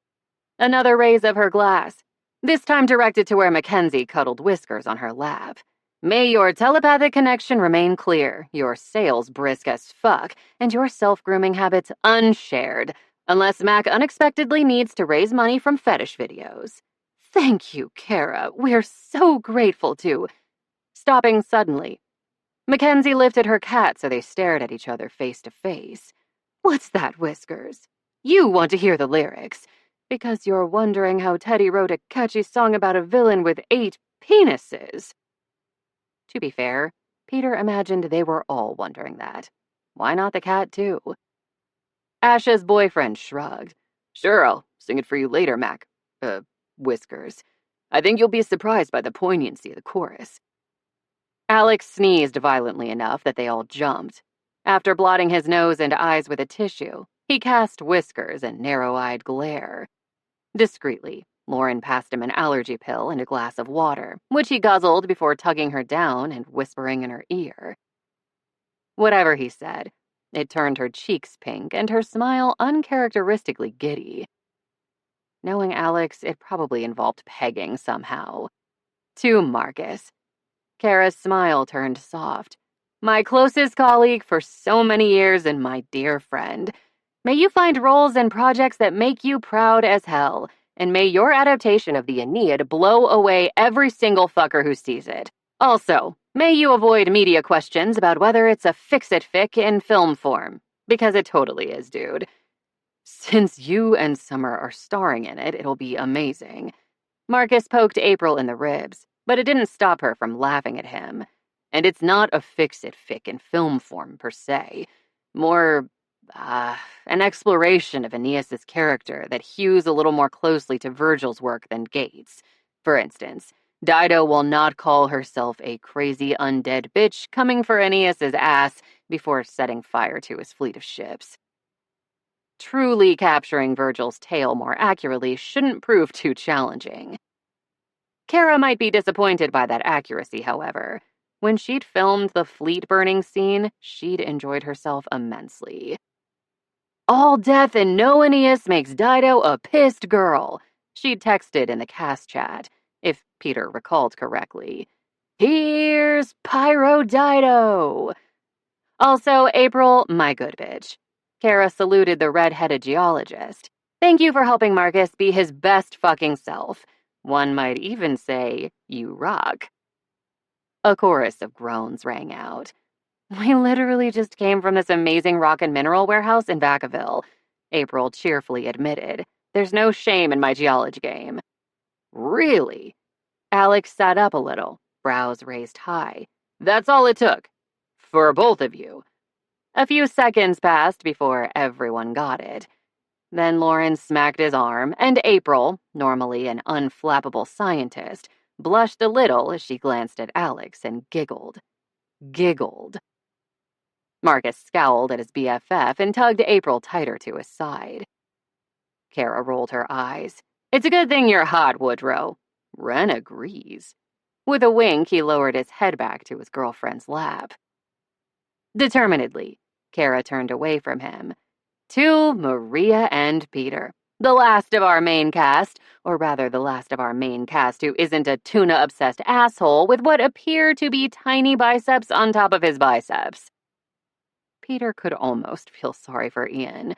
Another raise of her glass, this time directed to where Mackenzie cuddled Whiskers on her lap. "May your telepathic connection remain clear, your sales brisk as fuck, and your self-grooming habits unshared, unless Mac unexpectedly needs to raise money from fetish videos." "Thank you, Kara. We're so grateful to—" Stopping suddenly, Mackenzie lifted her cat so they stared at each other face to face. "What's that, Whiskers? You want to hear the lyrics, because you're wondering how Teddy wrote a catchy song about a villain with 8 penises." To be fair, Peter imagined they were all wondering that. Why not the cat, too? Asha's boyfriend shrugged. "Sure, I'll sing it for you later, Mac. Whiskers. I think you'll be surprised by the poignancy of the chorus." Alex sneezed violently enough that they all jumped. After blotting his nose and eyes with a tissue, he cast Whiskers a narrow-eyed glare. Discreetly, Lauren passed him an allergy pill and a glass of water, which he guzzled before tugging her down and whispering in her ear. Whatever he said, it turned her cheeks pink and her smile uncharacteristically giddy. Knowing Alex, it probably involved pegging somehow. To Marcus. Kara's smile turned soft. "My closest colleague for so many years and my dear friend. May you find roles and projects that make you proud as hell. And may your adaptation of the Aeneid blow away every single fucker who sees it. Also, may you avoid media questions about whether it's a fix-it fic in film form. Because it totally is, dude. Since you and Summer are starring in it, it'll be amazing." Marcus poked April in the ribs, but it didn't stop her from laughing at him. "And it's not a fix-it fic in film form, per se. More, an exploration of Aeneas's character that hews a little more closely to Virgil's work than Gates. For instance, Dido will not call herself a crazy undead bitch coming for Aeneas's ass before setting fire to his fleet of ships. Truly capturing Virgil's tale more accurately shouldn't prove too challenging. Kara might be disappointed by that accuracy, however. When she'd filmed the fleet-burning scene, she'd enjoyed herself immensely. "All death and no Aeneas makes Dido a pissed girl," she'd texted in the cast chat, if Peter recalled correctly. "Here's Pyro Dido." Also, April, my good bitch. Kara saluted the red-headed geologist. "Thank you for helping Marcus be his best fucking self. One might even say, you rock." A chorus of groans rang out. We literally just came from this amazing rock and mineral warehouse in Vacaville, April cheerfully admitted. There's no shame in my geology game. Really? Alex sat up a little, brows raised high. That's all it took. For both of you. A few seconds passed before everyone got it. Then Lawrence smacked his arm, and April, normally an unflappable scientist, blushed a little as she glanced at Alex and giggled. Giggled. Marcus scowled at his BFF and tugged April tighter to his side. Kara rolled her eyes. It's a good thing you're hot, Woodrow. Wren agrees. With a wink, he lowered his head back to his girlfriend's lap. Determinedly, Kara turned away from him. To Maria and Peter, the last of our main cast, or rather the last of our main cast who isn't a tuna-obsessed asshole with what appear to be tiny biceps on top of his biceps. Peter could almost feel sorry for Ian.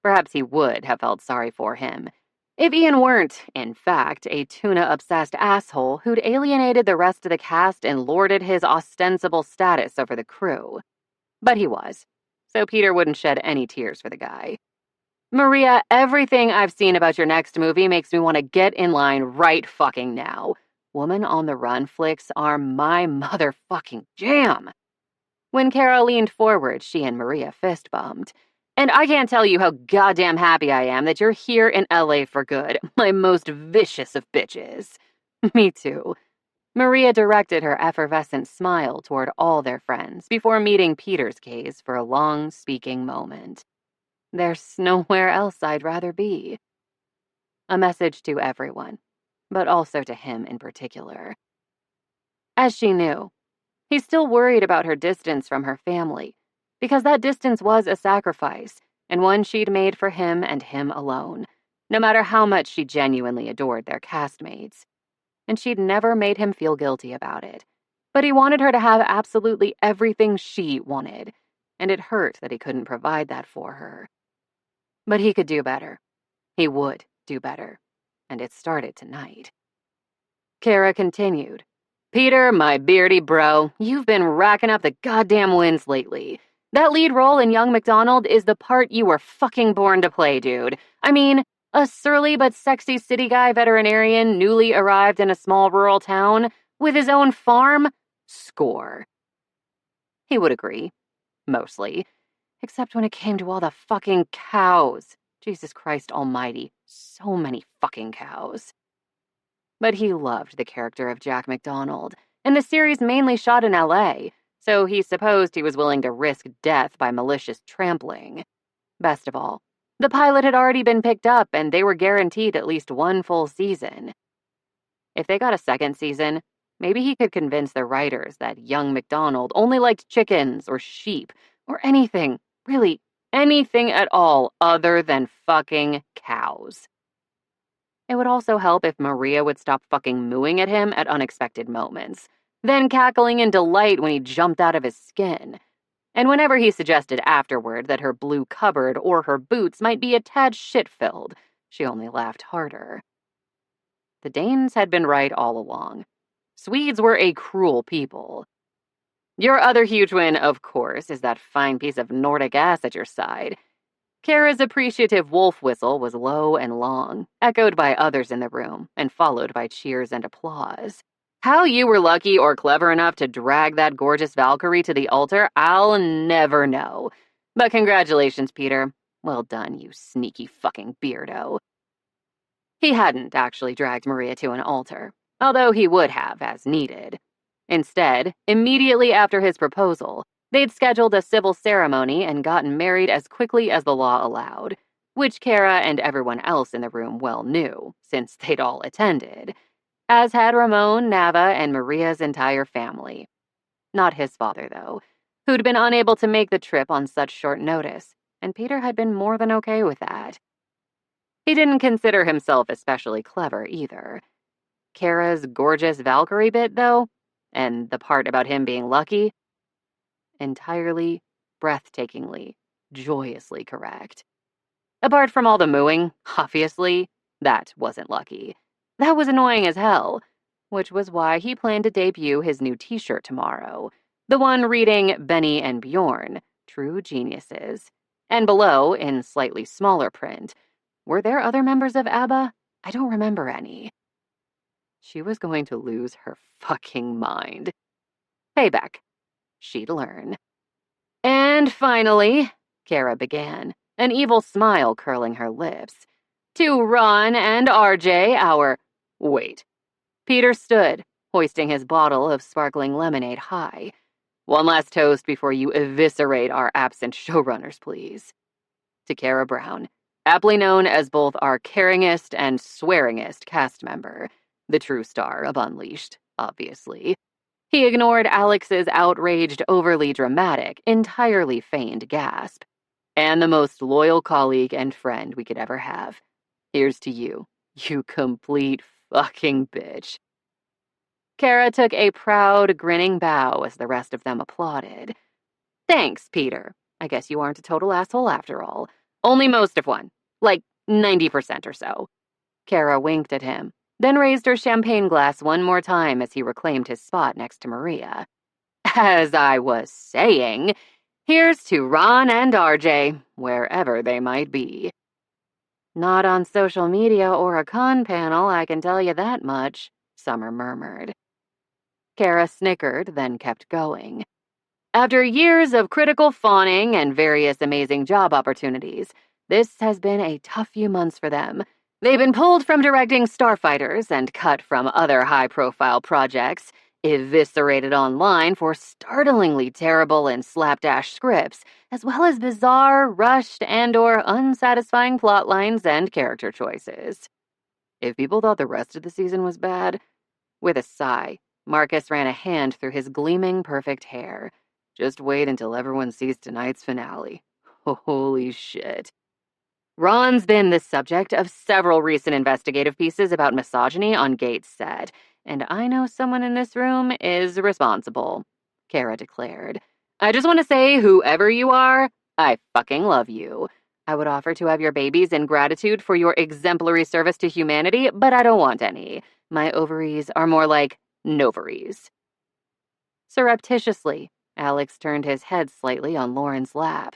Perhaps he would have felt sorry for him if Ian weren't, in fact, a tuna-obsessed asshole who'd alienated the rest of the cast and lorded his ostensible status over the crew. But he was, so Peter wouldn't shed any tears for the guy. Maria, everything I've seen about your next movie makes me want to get in line right fucking now. Woman on the Run flicks are my motherfucking jam. When Kara leaned forward, she and Maria fist bumped. And I can't tell you how goddamn happy I am that you're here in LA for good, my most vicious of bitches. Me too. Maria directed her effervescent smile toward all their friends before meeting Peter's gaze for a long speaking moment. There's nowhere else I'd rather be. A message to everyone, but also to him in particular. As she knew, he still worried about her distance from her family, because that distance was a sacrifice, and one she'd made for him and him alone, no matter how much she genuinely adored their castmates. And she'd never made him feel guilty about it. But he wanted her to have absolutely everything she wanted, and it hurt that he couldn't provide that for her. But he could do better. He would do better. And it started tonight. Kara continued. Peter, my beardy bro, you've been racking up the goddamn wins lately. That lead role in Young McDonald is the part you were fucking born to play, dude. I mean, a surly but sexy city guy veterinarian newly arrived in a small rural town with his own farm? Score. He would agree. Mostly. Except when it came to all the fucking cows. Jesus Christ almighty. So many fucking cows. But he loved the character of Jack McDonald, and the series mainly shot in LA, so he supposed he was willing to risk death by malicious trampling. Best of all, the pilot had already been picked up, and they were guaranteed at least one full season. If they got a second season, maybe he could convince the writers that young McDonald only liked chickens or sheep or anything, really anything at all other than fucking cows. It would also help if Maria would stop fucking mooing at him at unexpected moments, then cackling in delight when he jumped out of his skin. And whenever he suggested afterward that her blue cupboard or her boots might be a tad shit-filled, she only laughed harder. The Danes had been right all along. Swedes were a cruel people. Your other huge win, of course, is that fine piece of Nordic ass at your side. Kara's appreciative wolf whistle was low and long, echoed by others in the room, and followed by cheers and applause. How you were lucky or clever enough to drag that gorgeous Valkyrie to the altar, I'll never know. But congratulations, Peter. Well done, you sneaky fucking beardo. He hadn't actually dragged Maria to an altar, although he would have, as needed. Instead, immediately after his proposal, they'd scheduled a civil ceremony and gotten married as quickly as the law allowed, which Kara and everyone else in the room well knew, since they'd all attended, as had Ramon, Nava, and Maria's entire family. Not his father, though, who'd been unable to make the trip on such short notice, and Peter had been more than okay with that. He didn't consider himself especially clever, either. Kara's gorgeous Valkyrie bit, though, and the part about him being lucky, entirely, breathtakingly, joyously correct. Apart from all the mooing, obviously, that wasn't lucky. That was annoying as hell. which was why he planned to debut his new t-shirt tomorrow, the one reading Benny and Bjorn, True Geniuses. And below, in slightly smaller print, were there other members of ABBA? I don't remember any. She was going to lose her fucking mind. Payback. She'd learn. And finally, Kara began, an evil smile curling her lips, to Ron and RJ, our... Wait. Peter stood, hoisting his bottle of sparkling lemonade high. One last toast before you eviscerate our absent showrunners, please. To Kara Brown, aptly known as both our caringest and swearingest cast member, the true star of Unleashed, obviously. He ignored Alex's outraged, overly dramatic, entirely feigned gasp. And the most loyal colleague and friend we could ever have. Here's to you, you complete fucking bitch. Kara took a proud, grinning bow as the rest of them applauded. Thanks, Peter. I guess you aren't a total asshole after all. Only most of one. Like 90% or so. Kara winked at him, then raised her champagne glass one more time as he reclaimed his spot next to Maria. As I was saying, here's to Ron and RJ, wherever they might be. Not on social media or a con panel, I can tell you that much, Summer murmured. Kara snickered, then kept going. After years of critical fawning and various amazing job opportunities, this has been a tough few months for them. They've been pulled from directing Starfighters and cut from other high-profile projects, eviscerated online for startlingly terrible and slapdash scripts, as well as bizarre, rushed, and/or unsatisfying plot lines and character choices. If people thought the rest of the season was bad, with a sigh, Marcus ran a hand through his gleaming, perfect hair. Just wait until everyone sees tonight's finale. Holy shit. Ron's been the subject of several recent investigative pieces about misogyny on Gates' set, and I know someone in this room is responsible, Kara declared. I just want to say, whoever you are, I fucking love you. I would offer to have your babies in gratitude for your exemplary service to humanity, but I don't want any. My ovaries are more like novaries. Surreptitiously, Alex turned his head slightly on Lauren's lap,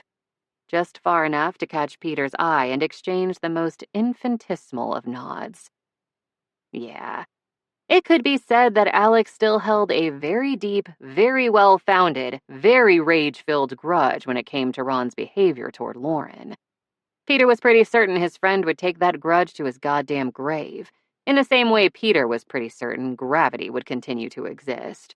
just far enough to catch Peter's eye and exchange the most infinitesimal of nods. Yeah, it could be said that Alex still held a very deep, very well-founded, very rage-filled grudge when it came to Ron's behavior toward Lauren. Peter was pretty certain his friend would take that grudge to his goddamn grave, in the same way Peter was pretty certain gravity would continue to exist.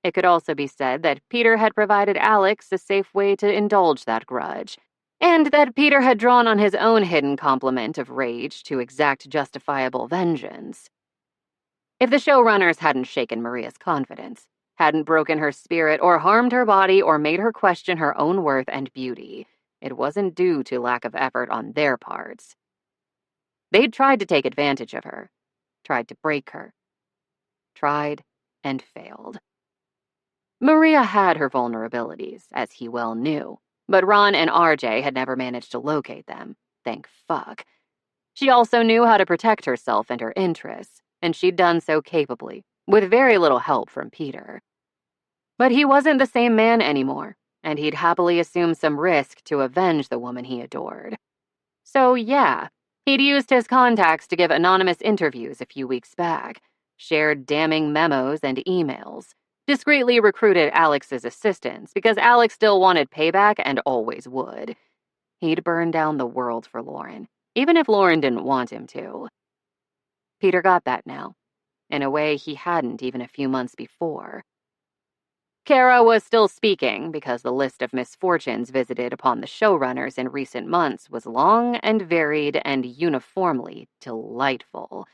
It could also be said that Peter had provided Alex a safe way to indulge that grudge, and that Peter had drawn on his own hidden complement of rage to exact justifiable vengeance. If the showrunners hadn't shaken Maria's confidence, hadn't broken her spirit or harmed her body or made her question her own worth and beauty, it wasn't due to lack of effort on their parts. They'd tried to take advantage of her, tried to break her, tried and failed. Maria had her vulnerabilities, as he well knew, but Ron and RJ had never managed to locate them, thank fuck. She also knew how to protect herself and her interests, and she'd done so capably, with very little help from Peter. But he wasn't the same man anymore, and he'd happily assume some risk to avenge the woman he adored. So yeah, he'd used his contacts to give anonymous interviews a few weeks back, shared damning memos and emails, discreetly recruited Alex's assistants because Alex still wanted payback and always would. He'd burn down the world for Lauren, even if Lauren didn't want him to. Peter got that now, in a way he hadn't even a few months before. Kara was still speaking because the list of misfortunes visited upon the showrunners in recent months was long and varied and uniformly delightful.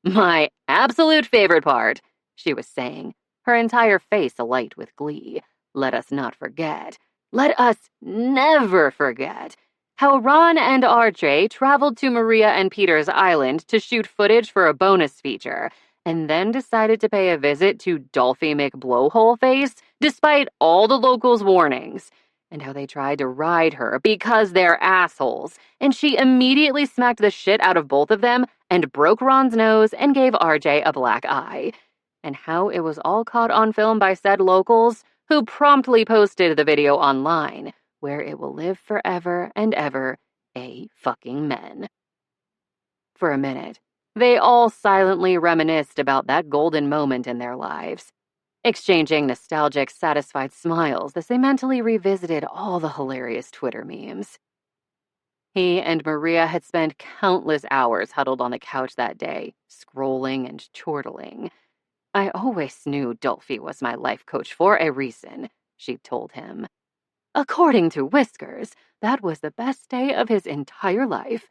My absolute favorite part, she was saying, her entire face alight with glee. Let us not forget, let us never forget, how Ron and RJ traveled to Maria and Peter's island to shoot footage for a bonus feature, and then decided to pay a visit to Dolphy McBlowholeface despite all the locals' warnings, and how they tried to ride her because they're assholes, and she immediately smacked the shit out of both of them and broke Ron's nose and gave RJ a black eye. and how it was all caught on film by said locals, who promptly posted the video online, where it will live forever and ever, fucking men. For a minute, they all silently reminisced about that golden moment in their lives, exchanging nostalgic, satisfied smiles as they mentally revisited all the hilarious Twitter memes. He and Maria had spent countless hours huddled on the couch that day, scrolling and chortling. "I always knew Dolphy was my life coach for a reason," she told him. "According to Whiskers, that was the best day of his entire life,"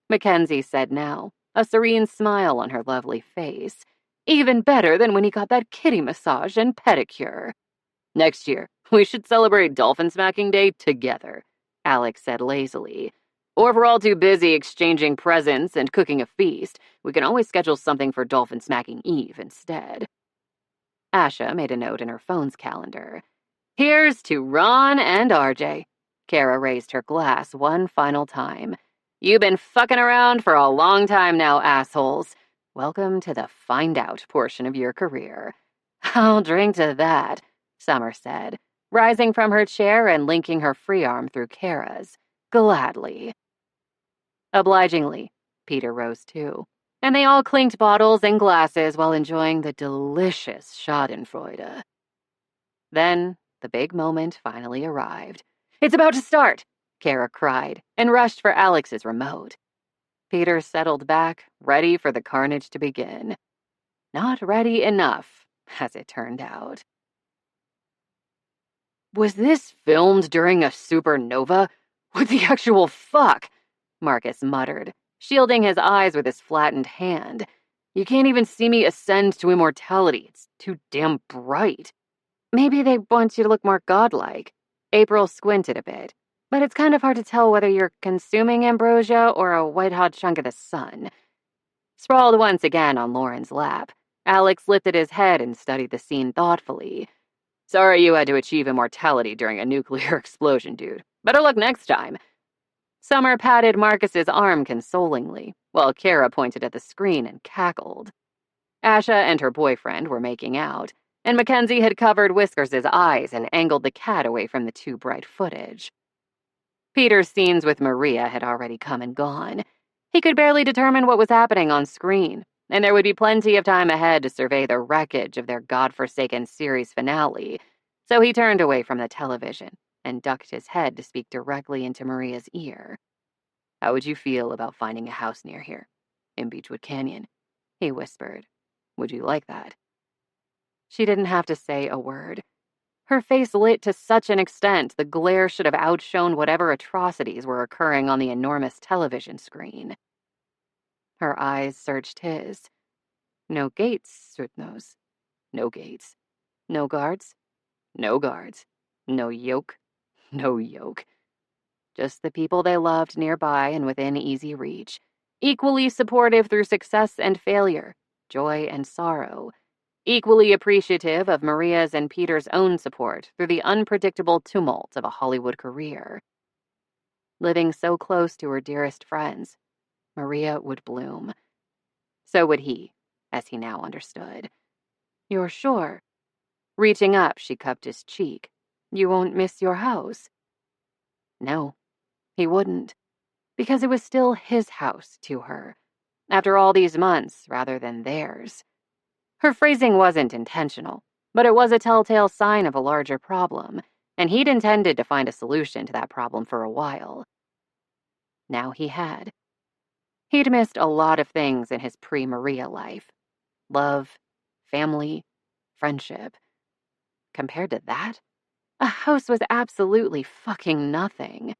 Mackenzie said now, a serene smile on her lovely face. "Even better than when he got that kitty massage and pedicure." "Next year, we should celebrate Dolphin Smacking Day together," Alex said lazily. "Or if we're all too busy exchanging presents and cooking a feast, we can always schedule something for Dolphin Smacking Eve instead." Asha made a note in her phone's calendar. "Here's to Ron and RJ." Kara raised her glass one final time. "You've been fucking around for a long time now, assholes. Welcome to the find out portion of your career." "I'll drink to that," Summer said, rising from her chair and linking her free arm through Kara's. "Gladly." Obligingly, Peter rose too, and they all clinked bottles and glasses while enjoying the delicious schadenfreude. Then, the big moment finally arrived. "It's about to start!" Kara cried, and rushed for Alex's remote. Peter settled back, ready for the carnage to begin. Not ready enough, as it turned out. "Was this filmed during a supernova? What the actual fuck?" Marcus muttered, shielding his eyes with his flattened hand. "You can't even see me ascend to immortality. It's too damn bright." "Maybe they want you to look more godlike." April squinted a bit, "but it's kind of hard to tell whether you're consuming ambrosia or a white-hot chunk of the sun." Sprawled once again on Lauren's lap, Alex lifted his head and studied the scene thoughtfully. "Sorry you had to achieve immortality during a nuclear explosion, dude. Better luck next time." Summer patted Marcus's arm consolingly, while Kara pointed at the screen and cackled. Asha and her boyfriend were making out, and Mackenzie had covered Whiskers' eyes and angled the cat away from the too bright footage. Peter's scenes with Maria had already come and gone. He could barely determine what was happening on screen, and there would be plenty of time ahead to survey the wreckage of their godforsaken series finale, so he turned away from the television and ducked his head to speak directly into Maria's ear. "How would you feel about finding a house near here, in Beechwood Canyon?" he whispered. "Would you like that?" She didn't have to say a word. Her face lit to such an extent the glare should have outshone whatever atrocities were occurring on the enormous television screen. Her eyes searched his. "No gates, Sutnos. No gates. No guards? No guards. No yoke? No yoke. Just the people they loved nearby and within easy reach, equally supportive through success and failure, joy and sorrow, equally appreciative of Maria's and Peter's own support through the unpredictable tumult of a Hollywood career. Living so close to her dearest friends, Maria would bloom. So would he, as he now understood. "You're sure?" Reaching up, she cupped his cheek. "You won't miss your house?" No, he wouldn't, because it was still his house to her, after all these months rather than theirs. Her phrasing wasn't intentional, but it was a telltale sign of a larger problem, and he'd intended to find a solution to that problem for a while. Now he had. He'd missed a lot of things in his pre-Maria life. Love, family, friendship. Compared to that, a house was absolutely fucking nothing.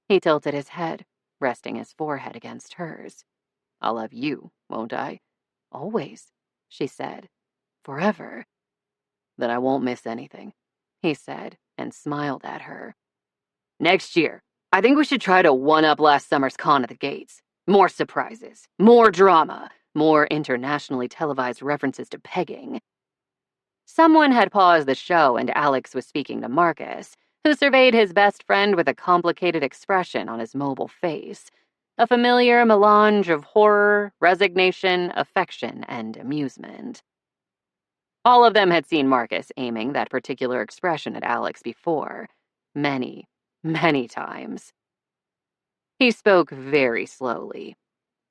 He tilted his head, resting his forehead against hers. "I'll love you, won't I?" "Always," she said. "Forever." "Then I won't miss anything," he said, and smiled at her. "Next year, I think we should try to one-up last summer's con at the gates. More surprises, more drama, more internationally televised references to pegging." Someone had paused the show and Alex was speaking to Marcus, who surveyed his best friend with a complicated expression on his mobile face, a familiar melange of horror, resignation, affection, and amusement. All of them had seen Marcus aiming that particular expression at Alex before. Many, many times. He spoke very slowly.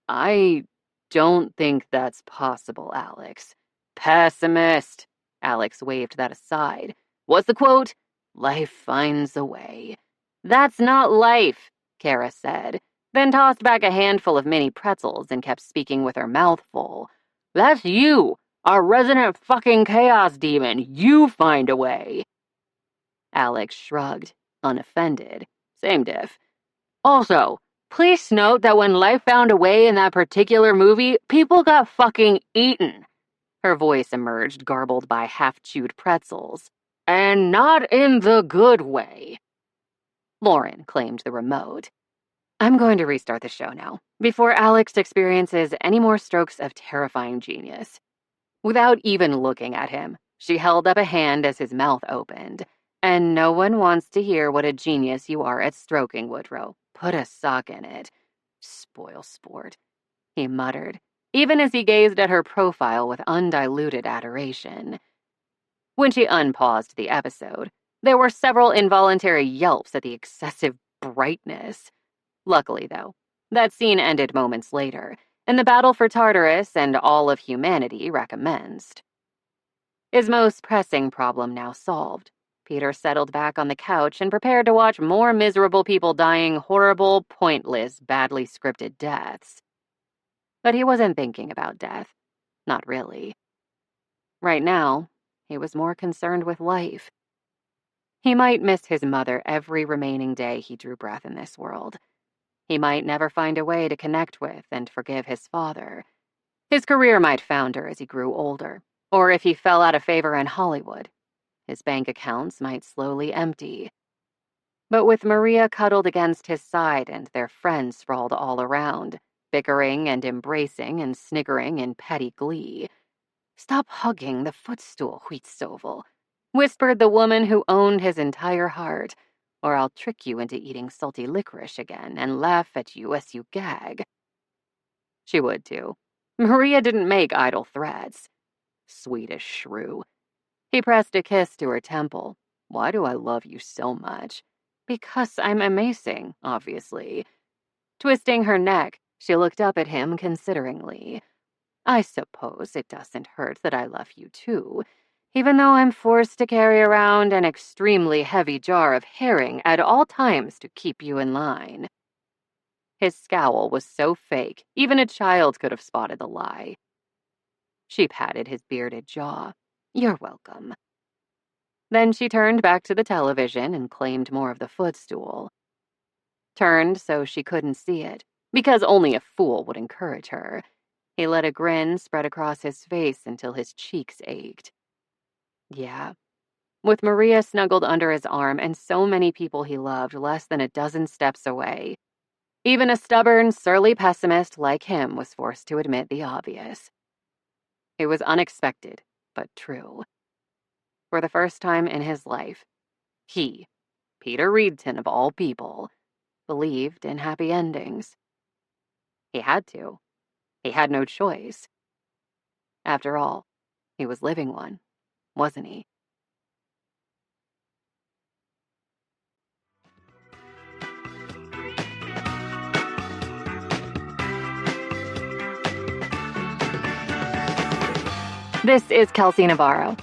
I don't think that's possible, Alex. Pessimist. Alex waved that aside. What's the quote? Life finds a way. That's not life, Kara said, then tossed back a handful of mini pretzels and kept speaking with her mouth full. That's you, our resident fucking chaos demon. You find a way. Alex shrugged, unoffended. Same diff. Also, please note that when life found a way in that particular movie, people got fucking eaten. Her voice emerged, garbled by half-chewed pretzels. And not in the good way. Lauren claimed the remote. I'm going to restart the show now, before Alex experiences any more strokes of terrifying genius. Without even looking at him, she held up a hand as his mouth opened. And no one wants to hear what a genius you are at stroking, Woodrow. Put a sock in it. Spoil sport, he muttered, even as he gazed at her profile with undiluted adoration. When she unpaused the episode, there were several involuntary yelps at the excessive brightness. Luckily, though, that scene ended moments later, and the battle for Tartarus and all of humanity recommenced. His most pressing problem now solved, Peter settled back on the couch and prepared to watch more miserable people dying horrible, pointless, badly scripted deaths. But he wasn't thinking about death. Not really. Right now, he was more concerned with life. He might miss his mother every remaining day he drew breath in this world. He might never find a way to connect with and forgive his father. His career might founder as he grew older, or if he fell out of favor in Hollywood, his bank accounts might slowly empty. But with Maria cuddled against his side and their friends sprawled all around, bickering and embracing and sniggering in petty glee. Stop hugging the footstool, Wheatstovel, whispered the woman who owned his entire heart, or I'll trick you into eating salty licorice again and laugh at you as you gag. She would too. Maria didn't make idle threats. Swedish shrew. He pressed a kiss to her temple. Why do I love you so much? Because I'm amazing, obviously. Twisting her neck, she looked up at him consideringly. I suppose it doesn't hurt that I love you too, even though I'm forced to carry around an extremely heavy jar of herring at all times to keep you in line. His scowl was so fake, even a child could have spotted the lie. She patted his bearded jaw. You're welcome. Then she turned back to the television and claimed more of the footstool. Turned so she couldn't see it, because only a fool would encourage her. He let a grin spread across his face until his cheeks ached. Yeah. With Maria snuggled under his arm and so many people he loved less than a dozen steps away, even a stubborn, surly pessimist like him was forced to admit the obvious. It was unexpected, but true. For the first time in his life, he, Peter Reedton of all people, believed in happy endings. He had to. He had no choice. After all, he was living one, wasn't he? This is Kelsey Navarro.